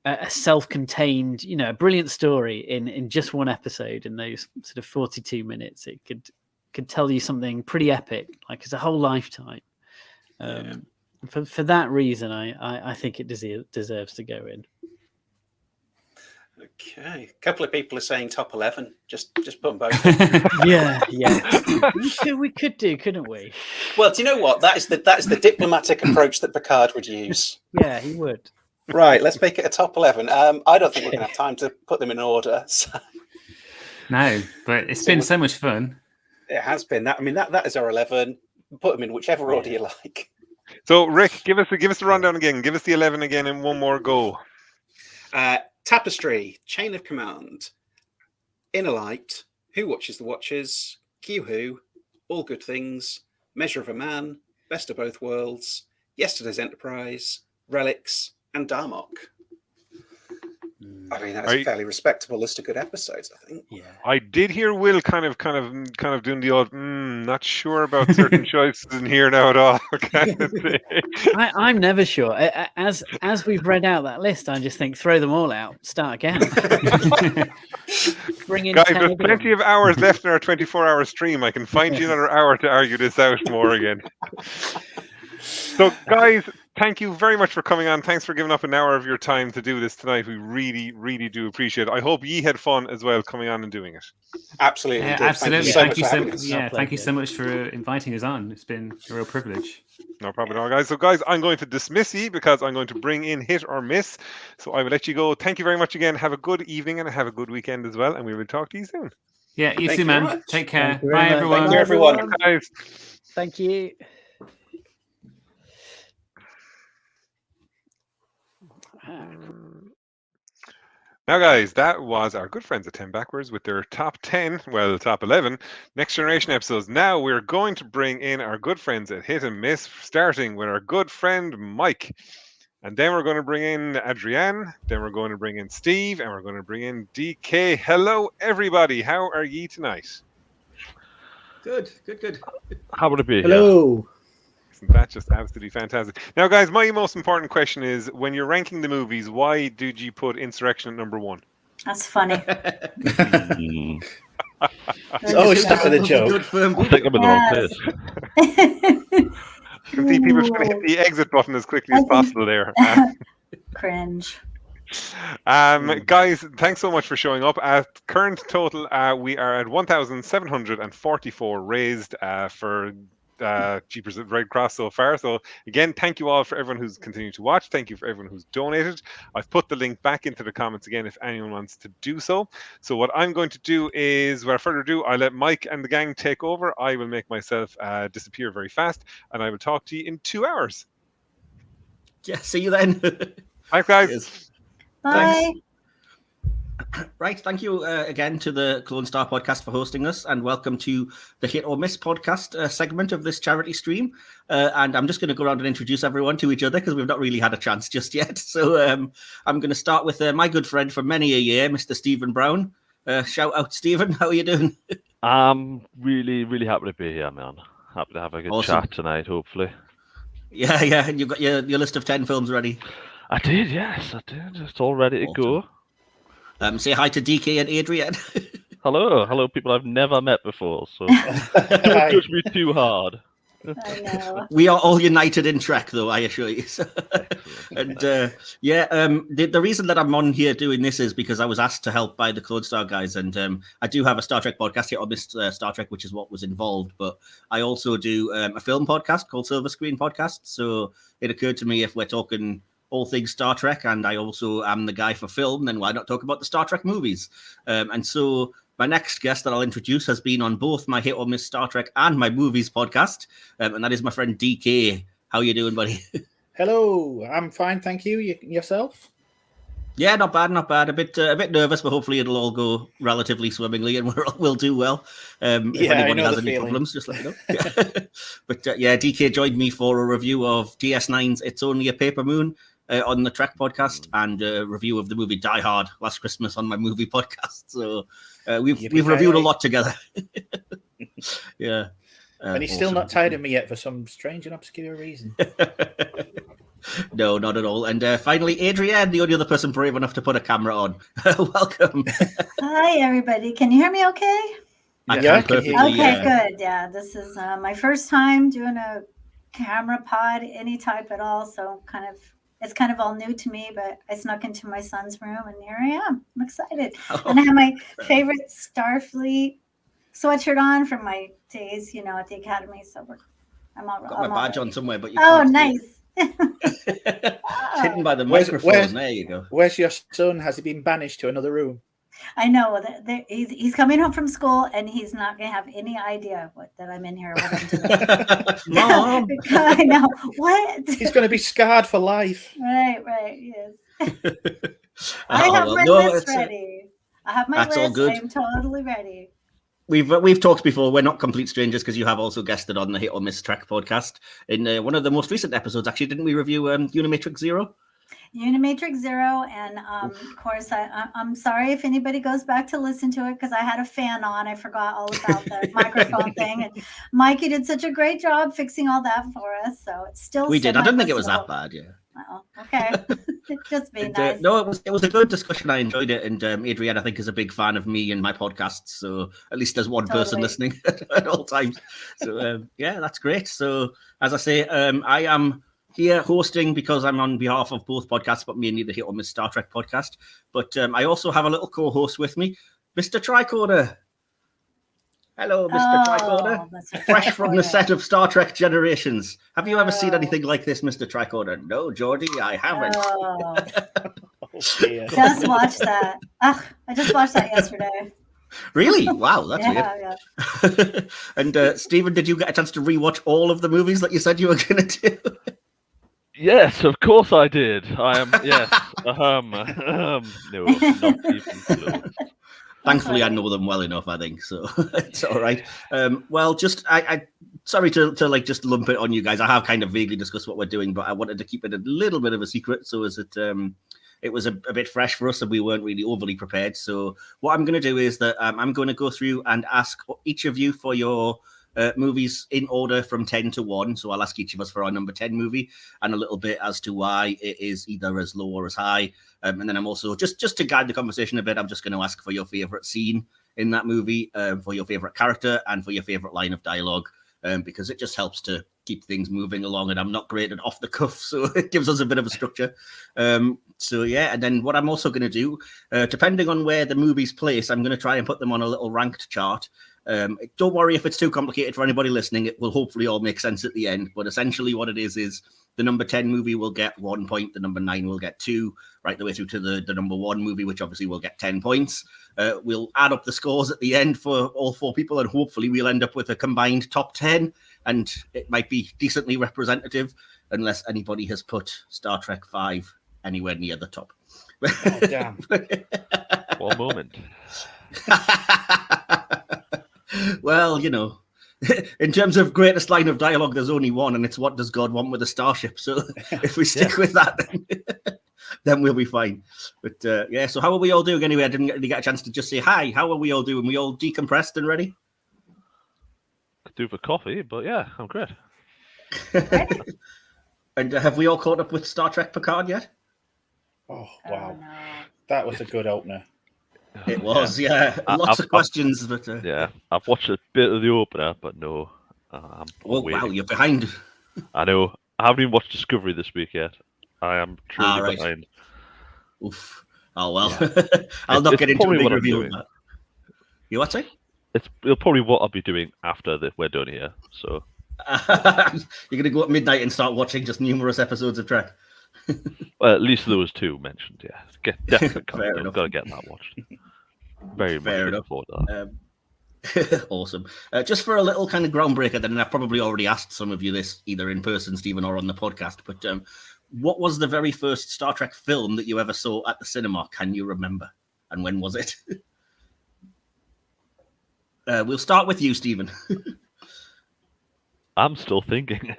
a self-contained, a brilliant story in just one episode. In those sort of 42 minutes, it could tell you something pretty epic, like it's a whole lifetime. For that reason, I think it deserves to go in. Okay, a couple of people are saying top 11. Just put them both in. yeah. We could do, couldn't we? Well, do you know what? That is the diplomatic approach that Picard would use. Yeah, he would. Right, let's make it a top 11. I don't think we're going to have time to put them in order. So. No, but it's been so much fun. It has been. That is our 11. Put them in whichever order you like. So, Rick, give us the rundown again. Give us the 11 again in one more go. Tapestry, Chain of Command, Inner Light, Who Watches the Watchers, Q-Who, All Good Things, Measure of a Man, Best of Both Worlds, Yesterday's Enterprise, Relics, and Darmok. I mean, that's a fairly respectable list of good episodes, I think. Yeah. I did hear Will kind of doing the old, not sure about certain choices in here now at all kind of thing. I'm never sure. As we've read out that list, I just think throw them all out, start again. Bring in Guys, 10 there's plenty of hours left in our 24-hour stream. I can find you another hour to argue this out more again. So, guys, thank you very much for coming on. Thanks for giving up an hour of your time to do this tonight. We really, really do appreciate it. I hope ye had fun as well coming on and doing it. Absolutely. Yeah, did. absolutely. Thank you so much. Thank you so much for inviting us on. It's been a real privilege. No problem at all, guys. So, guys, I'm going to dismiss ye because I'm going to bring in Hit or Miss. So I will let you go. Thank you very much again. Have a good evening and have a good weekend as well. And we will talk to you soon. Yeah, you Thank too, you man. very much. Take care. Thank you very Bye, much. everyone. Thank you, everyone. Guys. Thank you. Now, guys, that was our good friends at 10 Backwards with their top 10, well, top 11 Next Generation episodes. Now we're going to bring in our good friends at Hit and Miss, starting with our good friend Mike. And then we're going to bring in Adrienne, then we're going to bring in Steve, and we're going to bring in DK. Hello, everybody. How are ye tonight? Good. How would it be? Hello. Isn't that just absolutely fantastic? Now, guys, my most important question is, when you're ranking the movies, why did you put Insurrection at number 1? That's funny. It's always start with a joke. Good firm. I think I'm in the wrong place. I can see people trying to hit the exit button as quickly as possible there. Cringe. Guys, thanks so much for showing up. At current total, we are at 1,744 raised for Jeepers at Red Cross so far. So again, thank you all for everyone who's continued to watch. Thank you for everyone who's donated. I've put the link back into the comments again if anyone wants to do so. So what I'm going to do is, without further ado, I let Mike and the gang take over. I will make myself disappear very fast, and I will talk to you in 2 hours. Yeah, see you then. Thanks, guys. Cheers. Bye. Thanks. Right, thank you again to the Clone Star podcast for hosting us, and welcome to the Hit or Miss podcast segment of this charity stream. And I'm just going to go around and introduce everyone to each other because we've not really had a chance just yet. So I'm going to start with my good friend for many a year, Mr. Stephen Brown. Shout out, Stephen. How are you doing? I'm really, really happy to be here, man. Happy to have a good Awesome. chat tonight, hopefully. Yeah, and you've got your list of 10 films ready. I did, yes, I did. It's all ready to go. Say hi to DK and Adrienne. Hello, people I've never met before, so don't judge me too hard. I know. We are all united in Trek, though, I assure you. And the reason that I'm on here doing this is because I was asked to help by the Clone Star guys, and I do have a Star Trek podcast here on this Star Trek, which is what was involved, but I also do a film podcast called Silver Screen Podcast. So it occurred to me, if we're talking all things Star Trek, and I also am the guy for film, then why not talk about the Star Trek movies? And so my next guest that I'll introduce has been on both my Hit or Miss Star Trek and my movies podcast, and that is my friend DK. How you doing, buddy? Hello, I'm fine, thank you. Yourself? Yeah, not bad. A bit nervous, but hopefully it'll all go relatively swimmingly, and we'll do well. If anybody has any problems, just let me know. But DK joined me for a review of DS9's "It's Only a Paper Moon" on the Trek podcast, and a review of the movie Die Hard last Christmas on my movie podcast. So we've reviewed a lot together. Yeah. And he's still not tired of me yet for some strange and obscure reason. No, not at all. And finally, Adrienne, the only other person brave enough to put a camera on. Welcome. Hi, everybody. Can you hear me okay? I Yeah, can perfectly. Okay, good. Yeah, this is my first time doing a camera pod, any type at all. So it's kind of all new to me, but I snuck into my son's room and here I am. I'm excited. And I have my favorite Starfleet sweatshirt on from my days, at the academy. So I'm all got my badge on somewhere, but you oh, can't nice. It's hidden by the microphone. There you go. Where's your son? Has he been banished to another room? I know he's coming home from school and he's not going to have any idea that I'm in here with him today. Mom, I know what He's going to be scarred for life. Right. Yes. I have my list ready. I have my that's all list. good. I am totally ready. We've talked before. We're not complete strangers because you have also guested on the Hit or Miss Trek podcast in one of the most recent episodes. Actually, didn't we review Unimatrix Zero? Unimatrix Zero, and of course, I'm sorry if anybody goes back to listen to it because I had a fan on. I forgot all about the microphone thing, and Mikey did such a great job fixing all that for us. So it's still We did. I don't think it was that bad. Yeah. Oh, okay. Just being nice. No, it was a good discussion. I enjoyed it, and Adrienne, I think, is a big fan of me and my podcasts. So at least there's one person listening at all times. So yeah, that's great. So as I say, I am here hosting because I'm on behalf of both podcasts, but mainly the Hit or Miss Star Trek podcast. But I also have a little co-host with me, Mr. Tricorder. Hello, Mr. Tricorder. Fresh from the set of Star Trek Generations. Have you ever seen anything like this, Mr. Tricorder? No, Geordie, I haven't. Oh, just watched that. Ugh, I just watched that yesterday. Really? Wow, that's weird. Yeah. And Stephen, did you get a chance to rewatch all of the movies that you said you were going to do? Yes, of course I did. I am. Yes. No, not even close. Thankfully, I know them well enough, I think, so it's all right. Well, just I sorry to like just lump it on you guys. I have kind of vaguely discussed what we're doing, but I wanted to keep it a little bit of a secret, so as it was a bit fresh for us, and we weren't really overly prepared. So what I'm going to do is that I'm going to go through and ask each of you for your movies in order from 10 to 1. So I'll ask each of us for our number 10 movie and a little bit as to why it is either as low or as high. And then I'm also, just to guide the conversation a bit, I'm just going to ask for your favorite scene in that movie, for your favorite character, and for your favorite line of dialogue, because it just helps to keep things moving along. And I'm not great at off the cuff, so it gives us a bit of a structure. So yeah, and then what I'm also going to do, depending on where the movie's placed, I'm going to try and put them on a little ranked chart. Don't worry if it's too complicated for anybody listening. It will hopefully all make sense at the end. But essentially what it is the number 10 movie will get 1 point, the number 9 will get 2, right the way through to the number 1 movie, which obviously will get 10 points. We'll add up the scores at the end for all 4 people, and hopefully we'll end up with a combined top 10, and it might be decently representative, unless anybody has put Star Trek 5 anywhere near the top. Oh, damn. One moment. Well, you know, in terms of greatest line of dialogue, there's only one, and it's what does God want with a starship? So if we stick with that, then we'll be fine. But yeah, so how are we all doing anyway? I didn't really get a chance to just say hi. How are we all doing? We all decompressed and ready? Could do for coffee, but yeah, I'm great. And have we all caught up with Star Trek Picard yet? Oh, wow. Oh, no. That was a good opener. It was, yeah. Lots of questions, but yeah, I've watched a bit of the opener, but no. I'm waiting. Wow, you're behind. I know. I haven't even watched Discovery this week yet. I am truly behind. Oof. Oh well. Yeah. I'll not get into a big review of that. You what say? It'll probably what I'll be doing after we're done here. So you're gonna go at midnight and start watching just numerous episodes of Trek. Well, at least there was 2 mentioned. Yeah, definitely. Fair enough. Got to get that watched. Very Fair much enough. Forward to that. Awesome. Just for a little kind of groundbreaker, then, and I've probably already asked some of you this either in person, Stephen, or on the podcast. But what was the very first Star Trek film that you ever saw at the cinema? Can you remember? And when was it? We'll start with you, Stephen. I'm still thinking.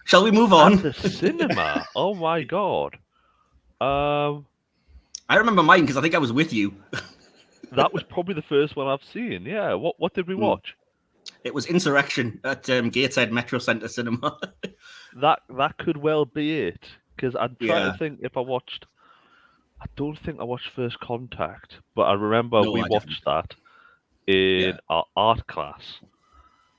Shall we move on? At the cinema. Oh my god. I remember mine because I think I was with you. That was probably the first one I've seen. Yeah. What did we watch? It was Insurrection at Gateshead Metro Centre Cinema. That could well be it. Because I'm trying to think if I watched. I don't think I watched First Contact, but I remember we watched that in our art class.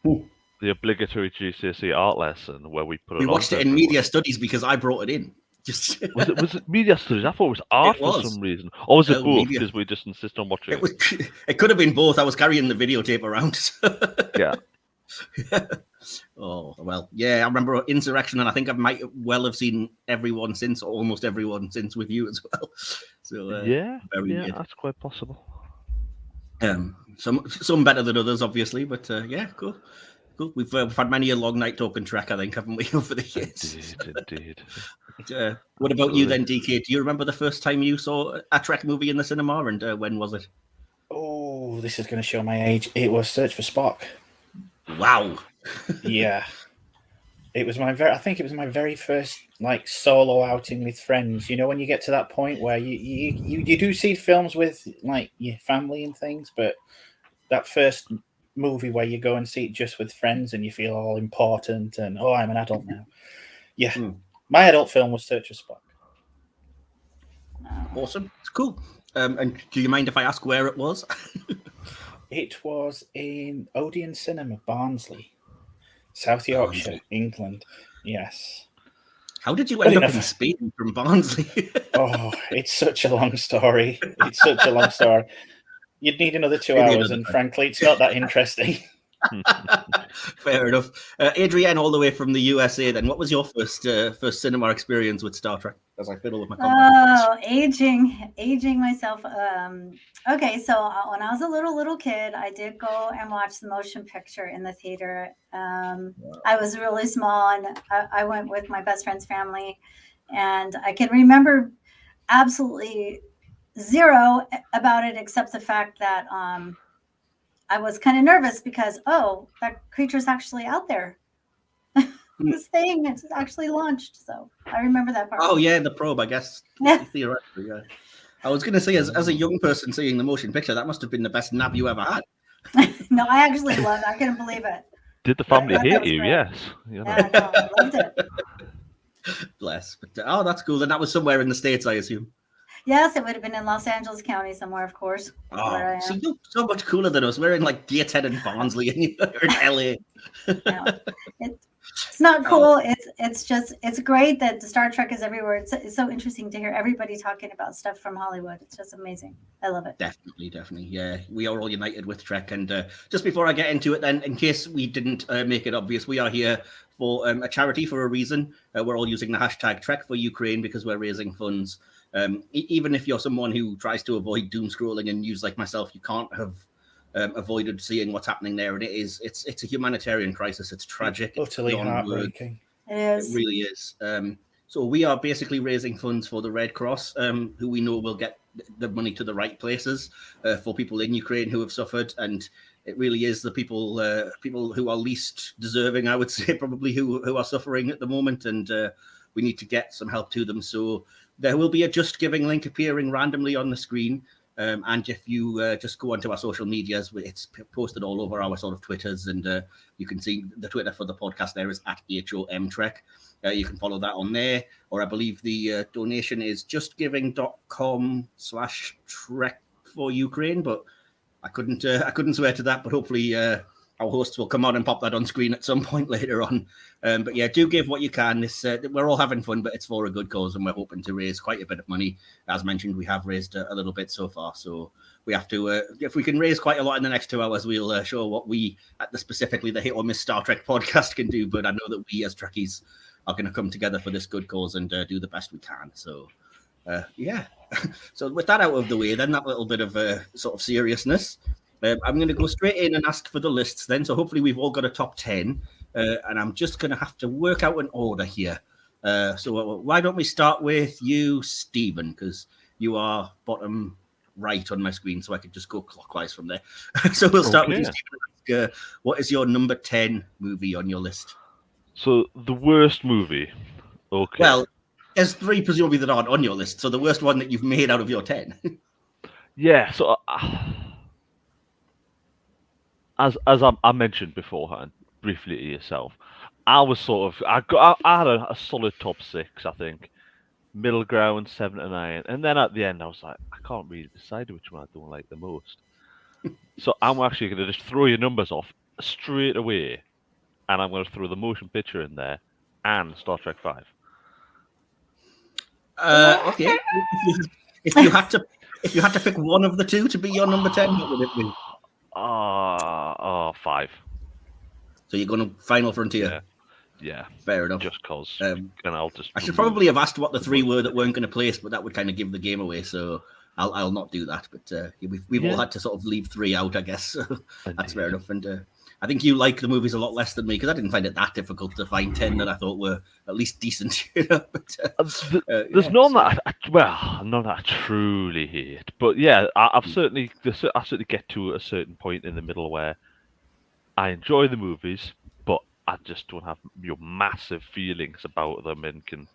Ooh. The obligatory GCSE art lesson where we put it. We watched it in media studies because I brought it in. Just was it media studies? I thought it was art for some reason. Or was it both? Because we just insist on watching it. It could have been both. I was carrying the videotape around. Yeah. Oh well, yeah. I remember Insurrection, and I think I might well have seen everyone since, or almost everyone since, with you as well. So yeah, that's quite possible. Some better than others, obviously, but yeah, cool. We've had many a long night talking Trek, I think, haven't we, over the years? Indeed. What about you then, DK? Do you remember the first time you saw a Trek movie in the cinema, and when was it? Oh, this is going to show my age. It was Search for Spock. Wow. Yeah. It was I think it was my very first like solo outing with friends. You know, when you get to that point where you do see films with like your family and things, but that first movie where you go and see it just with friends and you feel all important and I'm an adult now. Yeah, my adult film was Search for Spock. Awesome, it's cool. And do you mind if I ask where it was? It was in Odeon Cinema, Barnsley, South Yorkshire, England. Yes. How did you end up in Spain from Barnsley? It's such a long story. You'd need another 2 hours, and frankly, it's not that interesting. Fair enough. Adrienne, all the way from the USA, then, what was your first cinema experience with Star Trek? As I fiddle with my aging myself. Okay, so when I was a little kid, I did go and watch the motion picture in the theater. I was really small, and I went with my best friend's family, and I can remember absolutely zero about it, except the fact that I was kind of nervous because that creature's actually out there. This thing is actually launched, so I remember that part. Oh yeah, the probe, I guess. Yeah. Theoretically, yeah. I was going to say, as a young person seeing the motion picture, that must have been the best nap you ever had. No, I actually loved it. I couldn't believe it. Did the family hate you? Yes. Yeah, no, I loved it. Bless. But that's cool. And that was somewhere in the States, I assume. Yes, it would have been in Los Angeles County somewhere, of course. Oh, so you're so much cooler than us. We're in like Gateshead and Barnsley, and you're in LA. No, it's not cool. It's great that the Star Trek is everywhere. It's so interesting to hear everybody talking about stuff from Hollywood. It's just amazing. I love it. Definitely. Yeah, we are all united with Trek. And just before I get into it, then, in case we didn't make it obvious, we are here for a charity for a reason. We're all using the hashtag Trek for Ukraine because we're raising funds. Even if you're someone who tries to avoid doom scrolling and news like myself, you can't have avoided seeing what's happening there. And it's a humanitarian crisis. It's tragic. It's utterly heartbreaking. It is. It really is. So we are basically raising funds for the Red Cross, who we know will get the money to the right places for people in Ukraine who have suffered. And it really is the people who are least deserving, I would say, probably who are suffering at the moment. And we need to get some help to them. So there will be a Just Giving link appearing randomly on the screen. And if you just go onto our social medias, it's posted all over our sort of Twitters, and you can see the Twitter for the podcast there is @HOMTrek. You can follow that on there, or I believe the donation is justgiving.com/Trek for Ukraine, but I couldn't swear to that, but hopefully our hosts will come on and pop that on screen at some point later on. But yeah, do give what you can. We're all having fun, but it's for a good cause, and we're hoping to raise quite a bit of money. As mentioned, we have raised a little bit so far, so we have to. If we can raise quite a lot in the next 2 hours, we'll show what we specifically the Hit or Miss Star Trek podcast can do. But I know that we as Trekkies are going to come together for this good cause and do the best we can. So yeah. So with that out of the way, then that little bit of sort of seriousness. I'm going to go straight in and ask for the lists then. So hopefully we've all got a top 10. And I'm just going to have to work out an order here. So why don't we start with you, Stephen, because you are bottom right on my screen, so I could just go clockwise from there. So we'll start with you, Stephen. What is your number 10 movie on your list? So the worst movie. Okay. Well, there's 3 presumably that aren't on your list. So the worst one that you've made out of your 10. Yeah. So as I mentioned beforehand, briefly to yourself, I was sort of I had a solid top 6, I think, middle ground 7 to 9, and then at the end I was like, I can't really decide which one I don't like the most. So I'm actually going to just throw your numbers off straight away, and I'm going to throw the motion picture in there and Star Trek 5. Okay. If you had to pick one of the 2 to be your number 10, what would it be? 5. So you're going to Final Frontier? Yeah. Fair enough. Just cause. I should probably have asked what the 3 were that weren't going to place, but that would kind of give the game away. So I'll not do that. But we've all had to sort of leave 3 out, I guess. So that's fair enough. And I think you like the movies a lot less than me, because I didn't find it that difficult to find 10 that I thought were at least decent. But, there's none that I truly hate, but yeah, I certainly get to a certain point in the middle where I enjoy the movies, but I just don't have massive feelings about them and can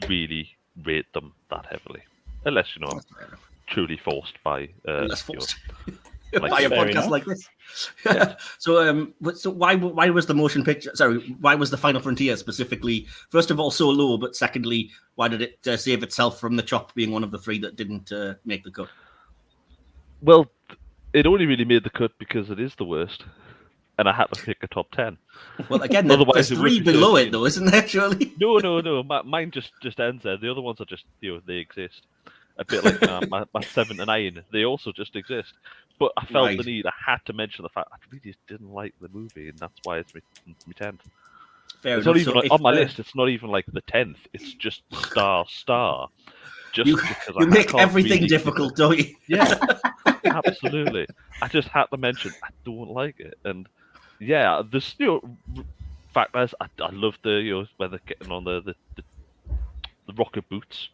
really rate them that heavily, unless I'm truly forced by Unless forced. Like by a fair podcast enough. like this. Yeah. So why was the motion picture? Sorry, why was the Final Frontier specifically? First of all, so low, but secondly, why did it save itself from the chop being one of the three that didn't make the cut? Well, it only really made the cut because it is the worst, and I had to pick a top 10. Well, again, Otherwise there's it would three be below 13. it, though, isn't there? Surely. No. Mine just ends there. The other ones are just they exist. A bit like my 7 to 9. They also just exist. But I felt the need. I had to mention the fact I really didn't like the movie, and that's why it's my 10th. Fair It's enough. not even So like, if, on my list. It's not even like the 10th. It's just star. Just you, because you I make can't everything really... difficult, don't you? Yeah, absolutely. I just had to mention I don't like it, and yeah, this fact is I love the when they're getting on the rocket boots.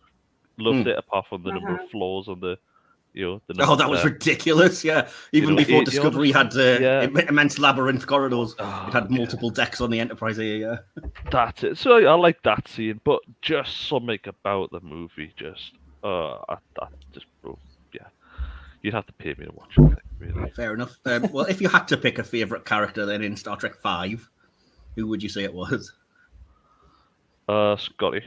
Loved it, apart from the number of flaws on the the Oh, that was ridiculous! Yeah, even before Discovery had immense labyrinth corridors, it had multiple decks on the Enterprise here. Yeah, that's it. So I like that scene, but just something about the movie, just you'd have to pay me to watch it. Really, fair enough. Well, if you had to pick a favorite character then in Star Trek V, who would you say it was? Scotty.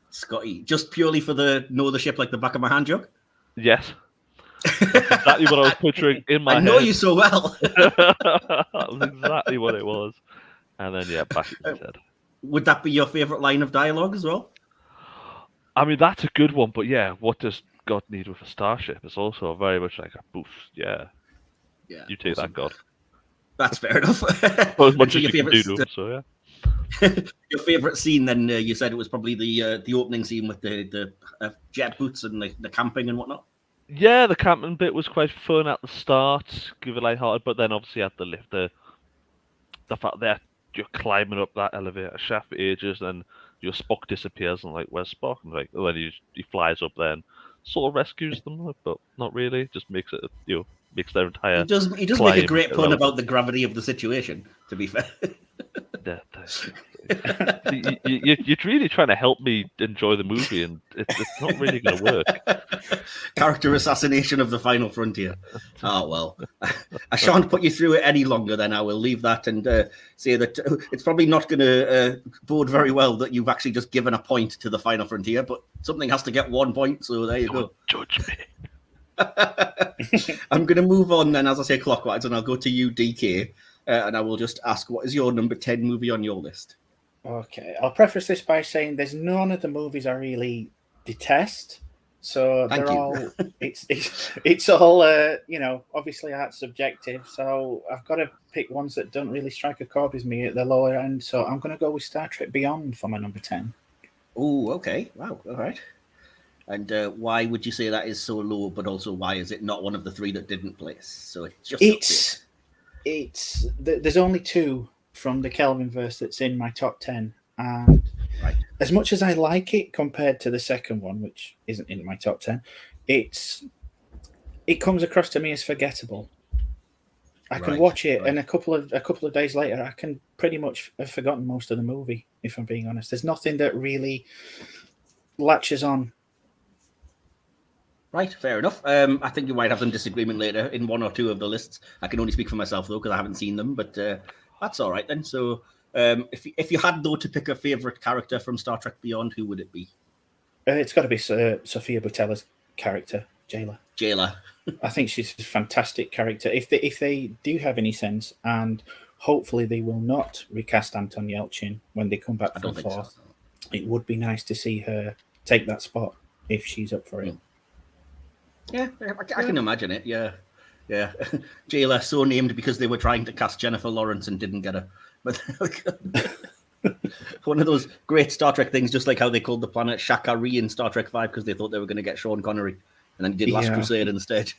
Scotty, just purely for the know the ship like the back of my hand joke? Yes. That's exactly what I was picturing in my head. I know you so well. That was exactly what it was. And then, back in his head. Would that be your favourite line of dialogue as well? I mean, that's a good one, but what does God need with a starship? It's also very much like a boof. Yeah. You take that, God. That's fair enough. Well, as much as you can do, so yeah. Your favourite scene, then you said it was probably the opening scene with the jet boots and the camping and whatnot. Yeah, the camping bit was quite fun at the start, give it lighthearted, but then obviously at the lift, the fact that you're climbing up that elevator shaft for ages, and your Spock disappears, and like, where's Spock? And like, then he flies up there and sort of rescues them, but not really. Just makes it makes their entire. He does make a great pun about the gravity of the situation. To be fair. You're really trying to help me enjoy the movie, and it's not really going to work. Character assassination of the Final Frontier. Oh, well. I shan't put you through it any longer, then. I will leave that and say that it's probably not going to bode very well that you've actually just given a point to the Final Frontier, but something has to get 1 point, so there you go. Judge me. I'm going to move on then, as I say, clockwise, and I'll go to you, DK. And I will just ask, what is your number 10 movie on your list? Okay, I'll preface this by saying there's none of the movies I really detest. So Thank they're you. all it's all obviously art subjective. So I've got to pick ones that don't really strike a chord with me at the lower end. So I'm going to go with Star Trek Beyond for my number 10. Oh, okay, wow, all right. And why would you say that is so low? But also, why is it not one of the three that didn't place? So there's only 2 from the Kelvin verse that's in my top 10, and as much as I like it compared to the second one, which isn't in my top 10, it comes across to me as forgettable. I can watch it, and a couple of days later, I can pretty much have forgotten most of the movie. If I'm being honest, there's nothing that really latches on. Right, fair enough. I think you might have some disagreement later in 1 or 2 of the lists. I can only speak for myself, though, because I haven't seen them, but that's all right then. So if you had, though, to pick a favourite character from Star Trek Beyond, who would it be? It's got to be Sophia Boutella's character, Jayla. I think she's a fantastic character. If they do have any sense, and hopefully they will not recast Anton Yelchin when they come back from Forth, it would be nice to see her take that spot if she's up for it. Yeah, I can imagine it. Yeah. Jayla, so named because they were trying to cast Jennifer Lawrence and didn't get her. But one of those great Star Trek things, just like how they called the planet Shakari in Star Trek V because they thought they were going to get Sean Connery, and then did Last Crusade instead.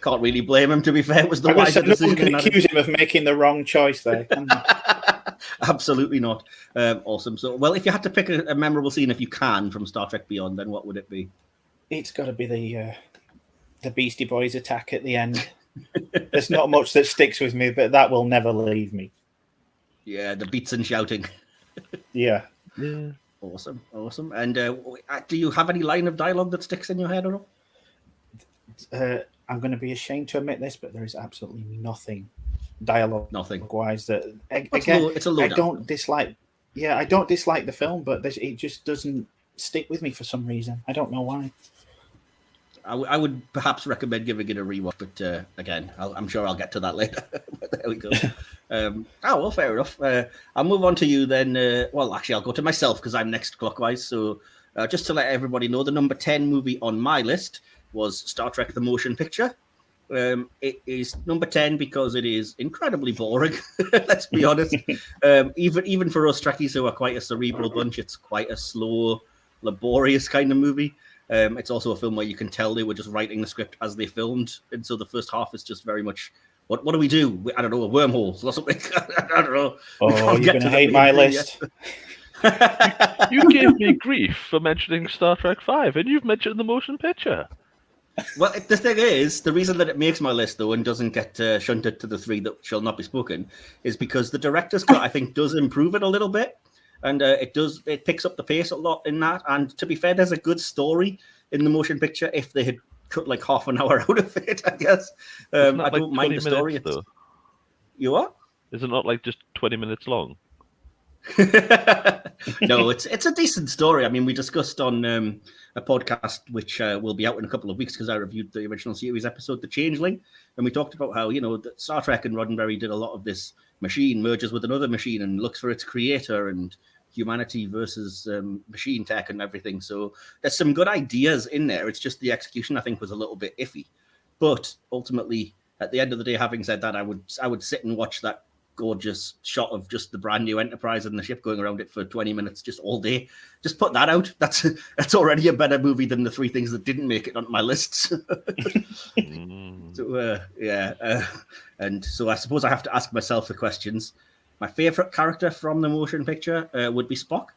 Can't really blame him. To be fair, it was the wiser decision. No one can accuse him of making the wrong choice there. Absolutely not. Awesome. So, well, if you had to pick a memorable scene, if you can, from Star Trek Beyond, then what would it be? It's got to be the Beastie Boys attack at the end. There's not much that sticks with me, but that will never leave me. Yeah, the beats and shouting. Yeah. Yeah. Awesome. And do you have any line of dialogue that sticks in your head or not? I'm going to be ashamed to admit this, but there is absolutely nothing dialogue-wise that. It's a low I don't dislike. Yeah, I don't dislike the film, but it just doesn't stick with me for some reason. I don't know why. I would perhaps recommend giving it a rewatch, but again, I'm sure I'll get to that later. But there we go. Well, fair enough. I'll move on to you then. Well, actually, I'll go to myself because I'm next clockwise. So just to let everybody know, the number 10 movie on my list was Star Trek: The Motion Picture. It is number 10 because it is incredibly boring. Let's be honest. Even for us Trekkies who are quite a cerebral bunch, it's quite a slow, laborious kind of movie. It's also a film where you can tell they were just writing the script as they filmed, and so the first half is just very much what do we do? I don't know, wormholes or something. I don't know. Oh, you're gonna hate my list. You gave me grief for mentioning Star Trek 5, and you've mentioned the motion picture. Well, the thing is, the reason that it makes my list, though, and doesn't get shunted to the 3 that shall not be spoken, is because the director's cut, I think, does improve it a little bit. And it picks up the pace a lot in that. And to be fair, there's a good story in the motion picture if they had cut like half an hour out of it, I guess. I don't mind the story. Though. You what? Is it not like just 20 minutes long? No, it's a decent story. I mean, we discussed on a podcast which will be out in a couple of weeks because I reviewed the original series episode, The Changeling, and we talked about how that Star Trek and Roddenberry did a lot of this machine merges with another machine and looks for its creator and humanity versus machine tech and everything. So there's some good ideas in there. It's just the execution I think was a little bit iffy. But ultimately, at the end of the day, having said that, I would sit and watch that gorgeous shot of just the brand new Enterprise and the ship going around it for 20 minutes just all day. Just put that out. That's already a better movie than the 3 things that didn't make it on my list. And so I suppose I have to ask myself the questions. My favorite character from the motion picture would be Spock,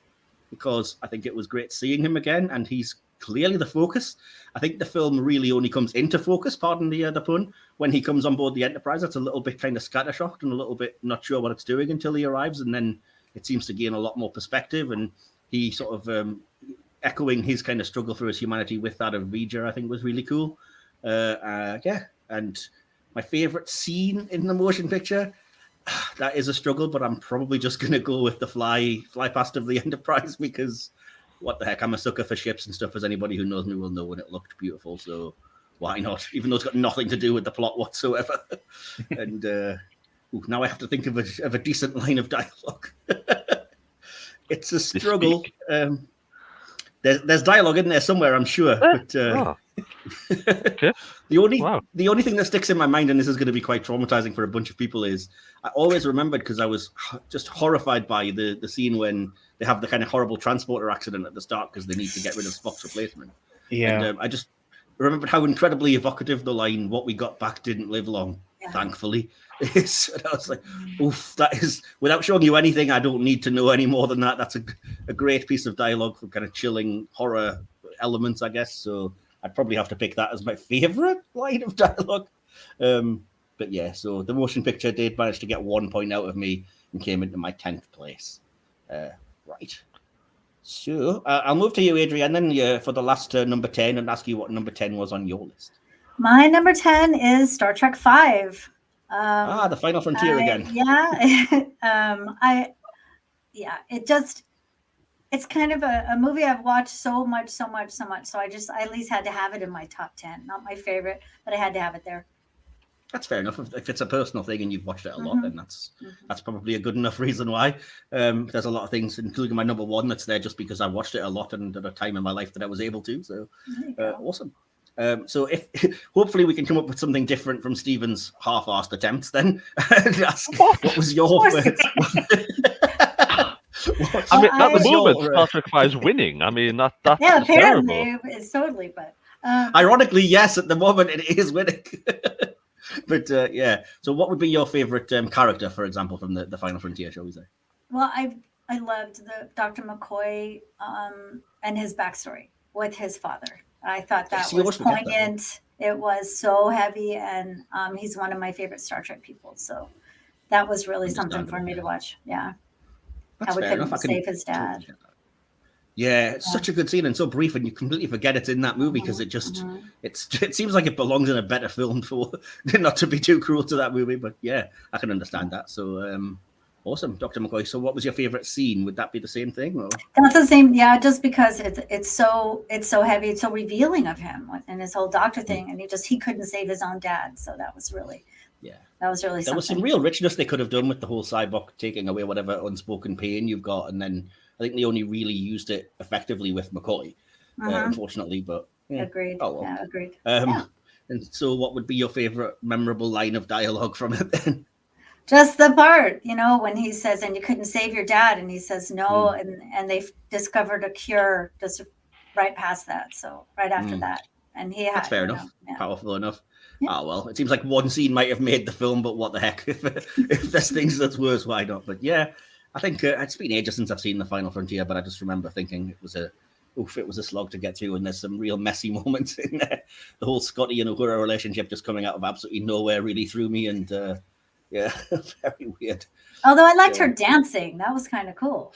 because I think it was great seeing him again, and he's clearly the focus. I think the film really only comes into focus, pardon the pun, when he comes on board the Enterprise. It's a little bit kind of scattershot and a little bit not sure what it's doing until he arrives, and then it seems to gain a lot more perspective, and he sort of echoing his kind of struggle for his humanity with that of V'Ger, I think was really cool. And my favorite scene in the motion picture, that is a struggle, but I'm probably just going to go with the fly past of the Enterprise, because what the heck, I'm a sucker for ships and stuff, as anybody who knows me will know, and it looked beautiful, so why not? Even though it's got nothing to do with the plot whatsoever. And now I have to think of a decent line of dialogue. It's a struggle. There's dialogue in there somewhere, I'm sure. But Okay. the only thing that sticks in my mind, and this is going to be quite traumatizing for a bunch of people, is I always remembered, because I was just horrified by the scene when they have the kind of horrible transporter accident at the start because they need to get rid of Spock's replacement. Yeah. And I just remembered how incredibly evocative the line "What we got back didn't live long," thankfully, is. And I was like, oof, that is, without showing you anything, I don't need to know any more than that. That's a great piece of dialogue for kind of chilling horror elements, I guess. So I'd probably have to pick that as my favorite line of dialogue. But yeah, so the motion picture did manage to get 1 point out of me and came into my 10th place. Right. So I'll move to you, Adrienne, then for the last number 10, and ask you what number 10 was on your list. My number 10 is Star Trek 5. The Final Frontier again. Yeah. It's kind of a movie I've watched so much. So I at least had to have it in my top 10. Not my favorite, but I had to have it there. That's fair enough. If it's a personal thing and you've watched it a lot, then that's probably a good enough reason why. There's a lot of things, including my number 1, that's there just because I watched it a lot and at a time in my life that I was able to. So awesome. So if hopefully we can come up with something different from Stephen's half-assed attempts then. And ask, what was your favorite? I mean, at the moment, Star Trek 5 is winning. I mean, that's apparently terrible. It's totally, but ironically, yes, at the moment it is winning. But so what would be your favorite character, for example, from the Final Frontier, shall we say? Well, I loved the Dr. McCoy and his backstory with his father. I thought that was poignant It was so heavy, and he's one of my favorite Star Trek people. So that was really something for me to watch. Yeah. That's How we fair couldn't enough. save his dad. Yeah, it's such a good scene and so brief, and you completely forget it's in that movie because it just it seems like it belongs in a better film for not to be too cruel to that movie. But yeah, I can understand that. So awesome, Dr. McCoy. So what was your favorite scene? Would that be the same thing? Or? That's the same. Yeah, just because it's so heavy, it's so revealing of him and his whole doctor thing, and he couldn't save his own dad. So that was really there something. was some real richness they could have done with the whole cyborg taking away whatever unspoken pain you've got, and then I think they only really used it effectively with McCoy, unfortunately. But yeah. Agreed. Oh, well. Yeah, agreed. And so, what would be your favorite memorable line of dialogue from it then? Just the part, when he says, "And you couldn't save your dad," and he says, "No," and they've discovered a cure just right past that. So right after that, and that's fair enough. Yeah. Powerful enough. Yeah. Oh well, it seems like one scene might have made the film, but what the heck? If there's things that's worse, why not? But yeah. I think it's been ages since I've seen The Final Frontier, but I just remember thinking it was a slog to get through, and there's some real messy moments in there. The whole Scotty and Uhura relationship just coming out of absolutely nowhere really threw me, and yeah, very weird. Although I liked her dancing, that was kind of cool.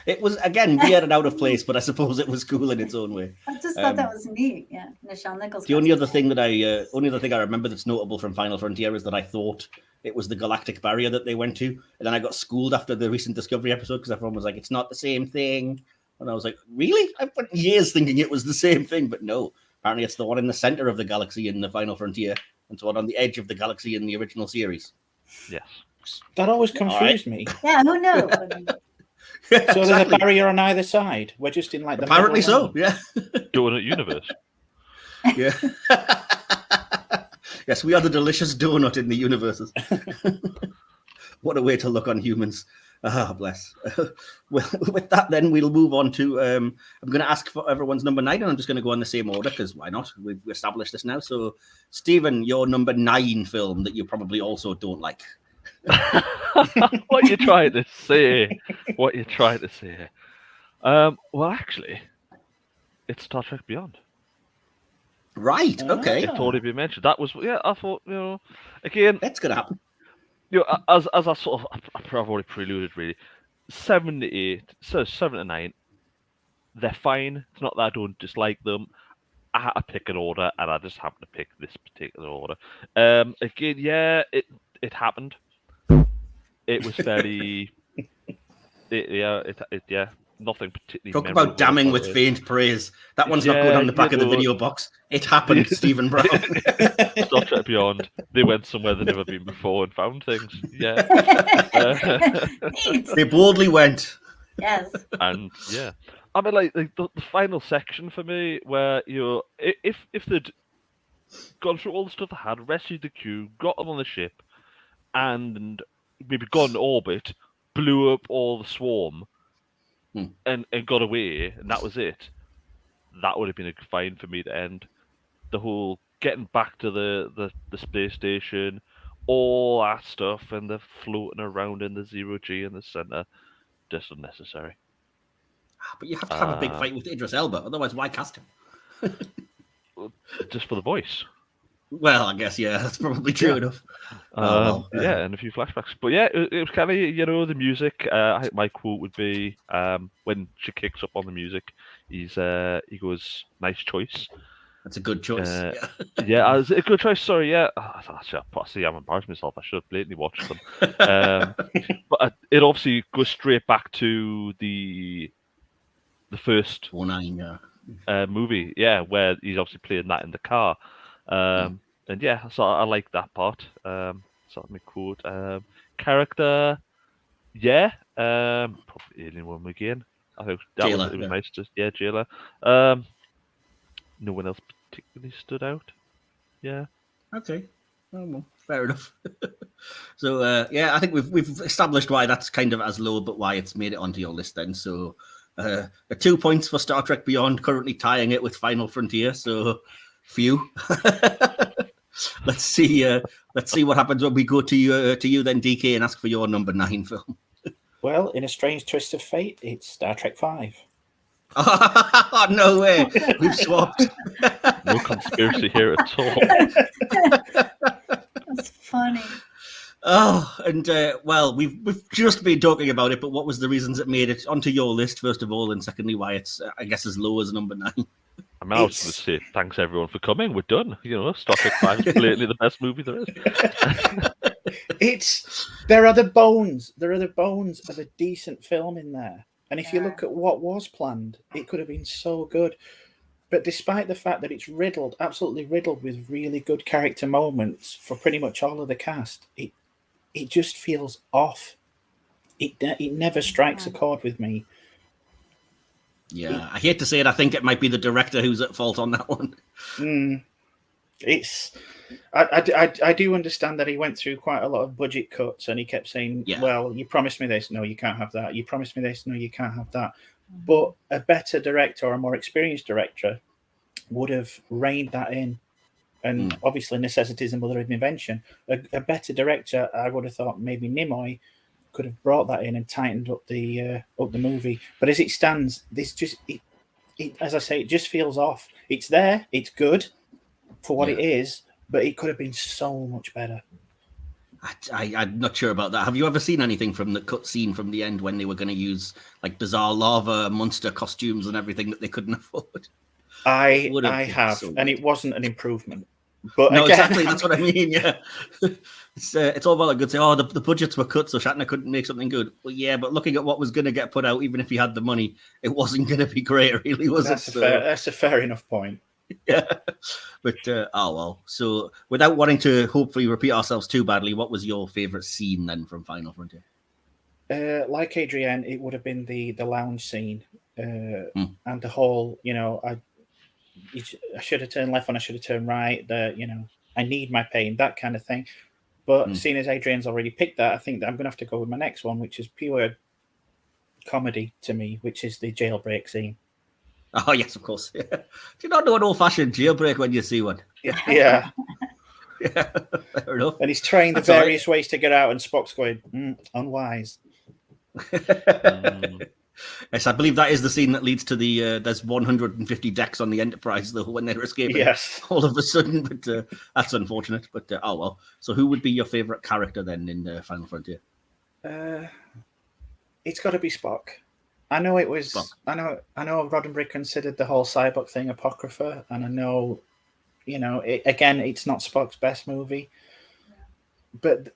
It was, again, weird and out of place, but I suppose it was cool in its own way. I just thought that was neat. Yeah, Nichelle Nichols. The only other thing I remember that's notable from Final Frontier is that I thought it was the galactic barrier that they went to, and then I got schooled after the recent Discovery episode because everyone was like, "It's not the same thing," and I was like, "Really?" I spent years thinking it was the same thing, but no. Apparently, it's the one in the center of the galaxy in the Final Frontier, and the one on the edge of the galaxy in the original series. Yes, that always confused me. Yeah, who knows? Yeah, so there's a barrier on either side. We're just in like the apparently so. Yeah, donut universe. Yeah. Yes, we are the delicious donut in the universes. What a way to look on humans. Ah, bless. Well, with that, then we'll move on to. I'm going to ask for everyone's number 9, and I'm just going to go in the same order because why not? We've established this now. So, Stephen, your number 9 film that you probably also don't like. What you trying to say? What you trying to say? Well, actually, it's Star Trek Beyond. Right. Okay. It's already been mentioned. That was I thought again. That's gonna happen. As I sort of I've already preluded really. 7 to 8, so 7 to 9. They're fine. It's not that I don't dislike them. I had to pick an order, and I just happened to pick this particular order. Again, yeah, it happened. It was fairly, nothing particularly. Talk about damning with faint praise. That one's not going on the back of the video box. It happened, Stephen Brown. Star Trek Beyond. They went somewhere they've never been before and found things. Yeah. They boldly went. Yes. And yeah, I mean, like the final section for me, where if they'd gone through all the stuff they had, rescued the crew, got them on the ship, and maybe gone in orbit, blew up all the swarm, and got away, and that was it. That would have been fine for me to end. The whole getting back to the space station, all that stuff, and the floating around in the 0G in the center, just unnecessary. But you have to have a big fight with Idris Elba, otherwise why cast him? Just for the voice. Well, I guess, yeah, that's probably true enough. Yeah, and a few flashbacks. But yeah, it was kind of, the music. I think my quote would be, when she kicks up on the music, he goes, "Nice choice." That's a good choice. Yeah, it's a good choice. Sorry, yeah. I'm embarrassed myself. I should have blatantly watched them. But it obviously goes straight back to the first 9 movie, yeah, where he's obviously playing that in the car. And yeah, so I like that part. So let me quote character. Yeah, probably Alien Woman again. I think that was nice. Just Jayla. No one else particularly stood out. Yeah. Okay. Oh, well, fair enough. So yeah, I think we've established why that's kind of as low, but why it's made it onto your list then. So 2 points for Star Trek Beyond, currently tying it with Final Frontier. So few. Let's see what happens when we go to you then, DK, and ask for your number 9 film. Well, in a strange twist of fate, it's Star Trek 5. Oh, no way. We've swapped. No conspiracy here at all. That's funny. Oh, and well, we've just been talking about it, but what was the reasons it made it onto your list, first of all, and secondly, why it's, I guess, as low as number 9? I mean, I was going to say thanks everyone for coming. We're done. Star Trek 5 is blatantly the best movie there is. There are the bones of a decent film in there, and if you look at what was planned, it could have been so good. But despite the fact that it's absolutely riddled with really good character moments for pretty much all of the cast, it just feels off. It never strikes a chord with me. Yeah, I hate to say it. I think it might be the director who's at fault on that one. I do understand that he went through quite a lot of budget cuts, and he kept saying, well, you promised me this. No, you can't have that. You promised me this. No, you can't have that. But a better director or a more experienced director would have reined that in. And obviously necessity is the mother of invention. A better director, I would have thought maybe Nimoy could have brought that in and tightened up the movie. But as it stands, this just as I say, it just feels off. It's there, it's good for what it is, but it could have been so much better. I'm not sure about that. Have you ever seen anything from the cut scene from the end when they were going to use like bizarre lava monster costumes and everything that they couldn't afford? I have, and it wasn't an improvement. But no, again, exactly. That's what I mean. Yeah, it's all well and good. Say, oh, the budgets were cut, so Shatner couldn't make something good. Well, yeah, but looking at what was going to get put out, even if he had the money, it wasn't going to be great, really, was it? That's a fair enough point. Yeah, but oh well. So, without wanting to hopefully repeat ourselves too badly, what was your favorite scene then from Final Frontier? Like Adrienne, it would have been the lounge scene and the whole, I should have turned left when I should have turned right. I need my pain, that kind of thing. But seeing as Adrian's already picked that, I think that I'm going to have to go with my next one, which is pure comedy to me, which is the jailbreak scene. Oh, yes, of course. Yeah. Do you not know an old-fashioned jailbreak when you see one? Yeah. Yeah, fair enough. And he's trying the various ways to get out, and Spock's going, unwise. Yes, I believe that is the scene that leads to the there's 150 decks on the Enterprise, though, when they're escaping. Yes. All of a sudden, but that's unfortunate. But oh well. So who would be your favourite character then in Final Frontier? It's got to be Spock. I know it was. Spock. I know Roddenberry considered the whole Cyborg thing apocrypha, and I know, again, it's not Spock's best movie. But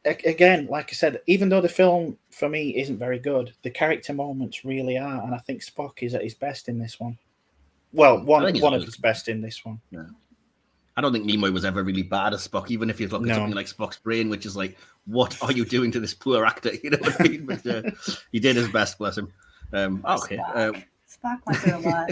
again, like I said, even though the film for me isn't very good, the character moments really are, and I think Spock is at his best in this one. Well, one of his best in this one. Yeah. I don't think Nimoy was ever really bad as Spock, even if you look at something like Spock's Brain, which is like, what are you doing to this poor actor? You know what I mean? But he did his best, bless him. Okay. Spock went through a lot.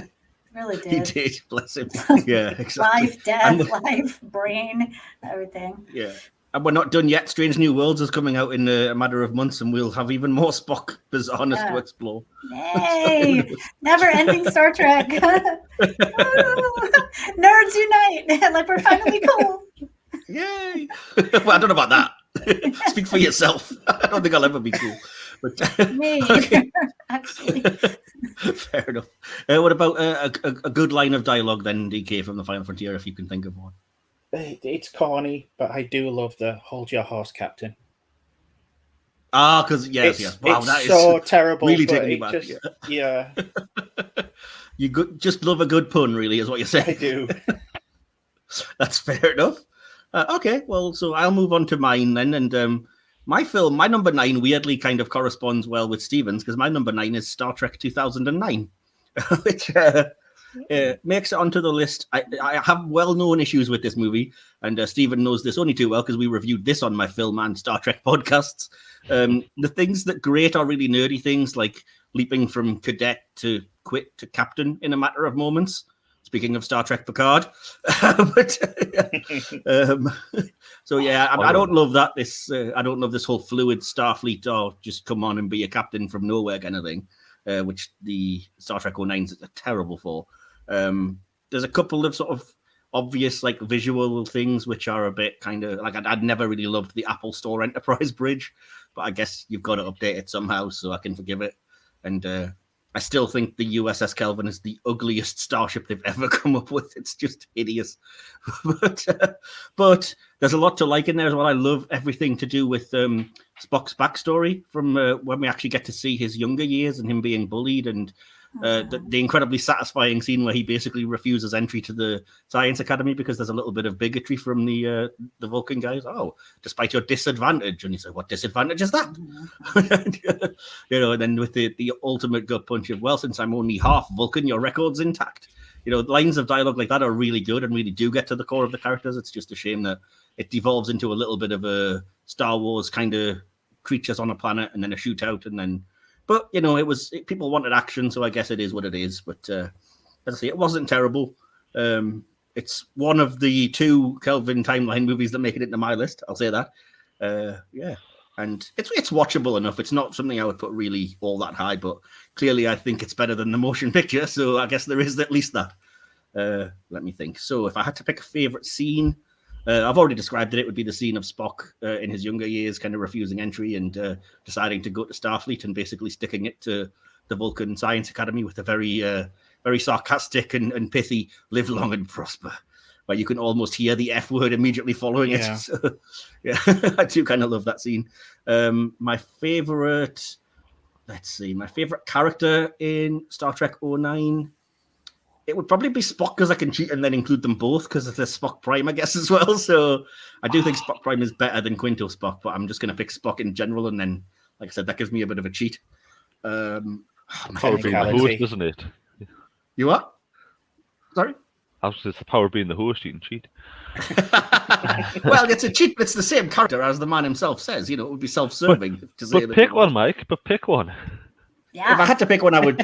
Really did. He did, bless him. Yeah, exactly. Life, death, life, brain, everything. Yeah. And we're not done yet. Strange New Worlds is coming out in a matter of months, and we'll have even more Spock bizarreness to explore. Yay! Never-ending Star Trek. Nerds unite! Like we're finally cool. Yay! Well, I don't know about that. Speak for yourself. I don't think I'll ever be cool. But me, actually. Fair enough. What about a good line of dialogue then, DK, from the Final Frontier, if you can think of one? It's corny, but I do love the "Hold your horse, Captain." Ah, because yes. Wow, it's that so is terrible. Really taking me back. Yeah. You just love a good pun, really, is what you're saying. I do. That's fair enough. Okay, well, so I'll move on to mine then, and my number 9 weirdly kind of corresponds well with Stephen's, because my number 9 is Star Trek 2009, which makes it onto the list. I have well-known issues with this movie, and Stephen knows this only too well because we reviewed this on my film and Star Trek podcasts. The things that grate are really nerdy things, like leaping from cadet to quit to captain in a matter of moments. Speaking of Star Trek Picard. So yeah, I don't love that. I don't love this whole fluid Starfleet or just come on and be a captain from nowhere kind of thing, which the Star Trek 09 is terrible for. There's a couple of sort of obvious like visual things which are a bit kind of like I'd never really loved the Apple Store Enterprise bridge, but I guess you've got to update it somehow, so I can forgive it. And I still think the USS Kelvin is the ugliest starship they've ever come up with. It's just hideous. But there's a lot to like in there as well. I love everything to do with Spock's backstory from when we actually get to see his younger years and him being bullied, and the incredibly satisfying scene where he basically refuses entry to the Science Academy because there's a little bit of bigotry from the Vulcan guys. Oh, despite your disadvantage. And he said, what disadvantage is that? And then with the ultimate gut punch of, well, since I'm only half Vulcan, your record's intact. Lines of dialogue like that are really good and really do get to the core of the characters. It's just a shame that it devolves into a little bit of a Star Wars kind of creatures on a planet and then a shootout and then. But people wanted action, so I guess it is what it is. But as I say, it wasn't terrible. It's one of the 2 Kelvin timeline movies that make it into my list. I'll say that. And it's watchable enough. It's not something I would put really all that high, but clearly I think it's better than the motion picture. So I guess there is at least that. Let me think. So if I had to pick a favorite scene. I've already described it. It would be the scene of Spock in his younger years, kind of refusing entry and deciding to go to Starfleet and basically sticking it to the Vulcan Science Academy with a very sarcastic and pithy "live long and prosper," where you can almost hear the F word immediately following it. Yeah. So, I do kind of love that scene. My favorite character in Star Trek 09. It would probably be Spock because I can cheat and then include them both because of the Spock Prime, I guess, as well. So I do think Spock Prime is better than Quinto Spock, but I'm just going to pick Spock in general. And then, like I said, that gives me a bit of a cheat. Power being the host, isn't it? You what? Sorry? I was just the power being the host, you can cheat. Well, it's a cheat, but it's the same character as the man himself says. It would be self-serving. But pick one, Mike. But pick one. Yeah. If I had to pick one, I would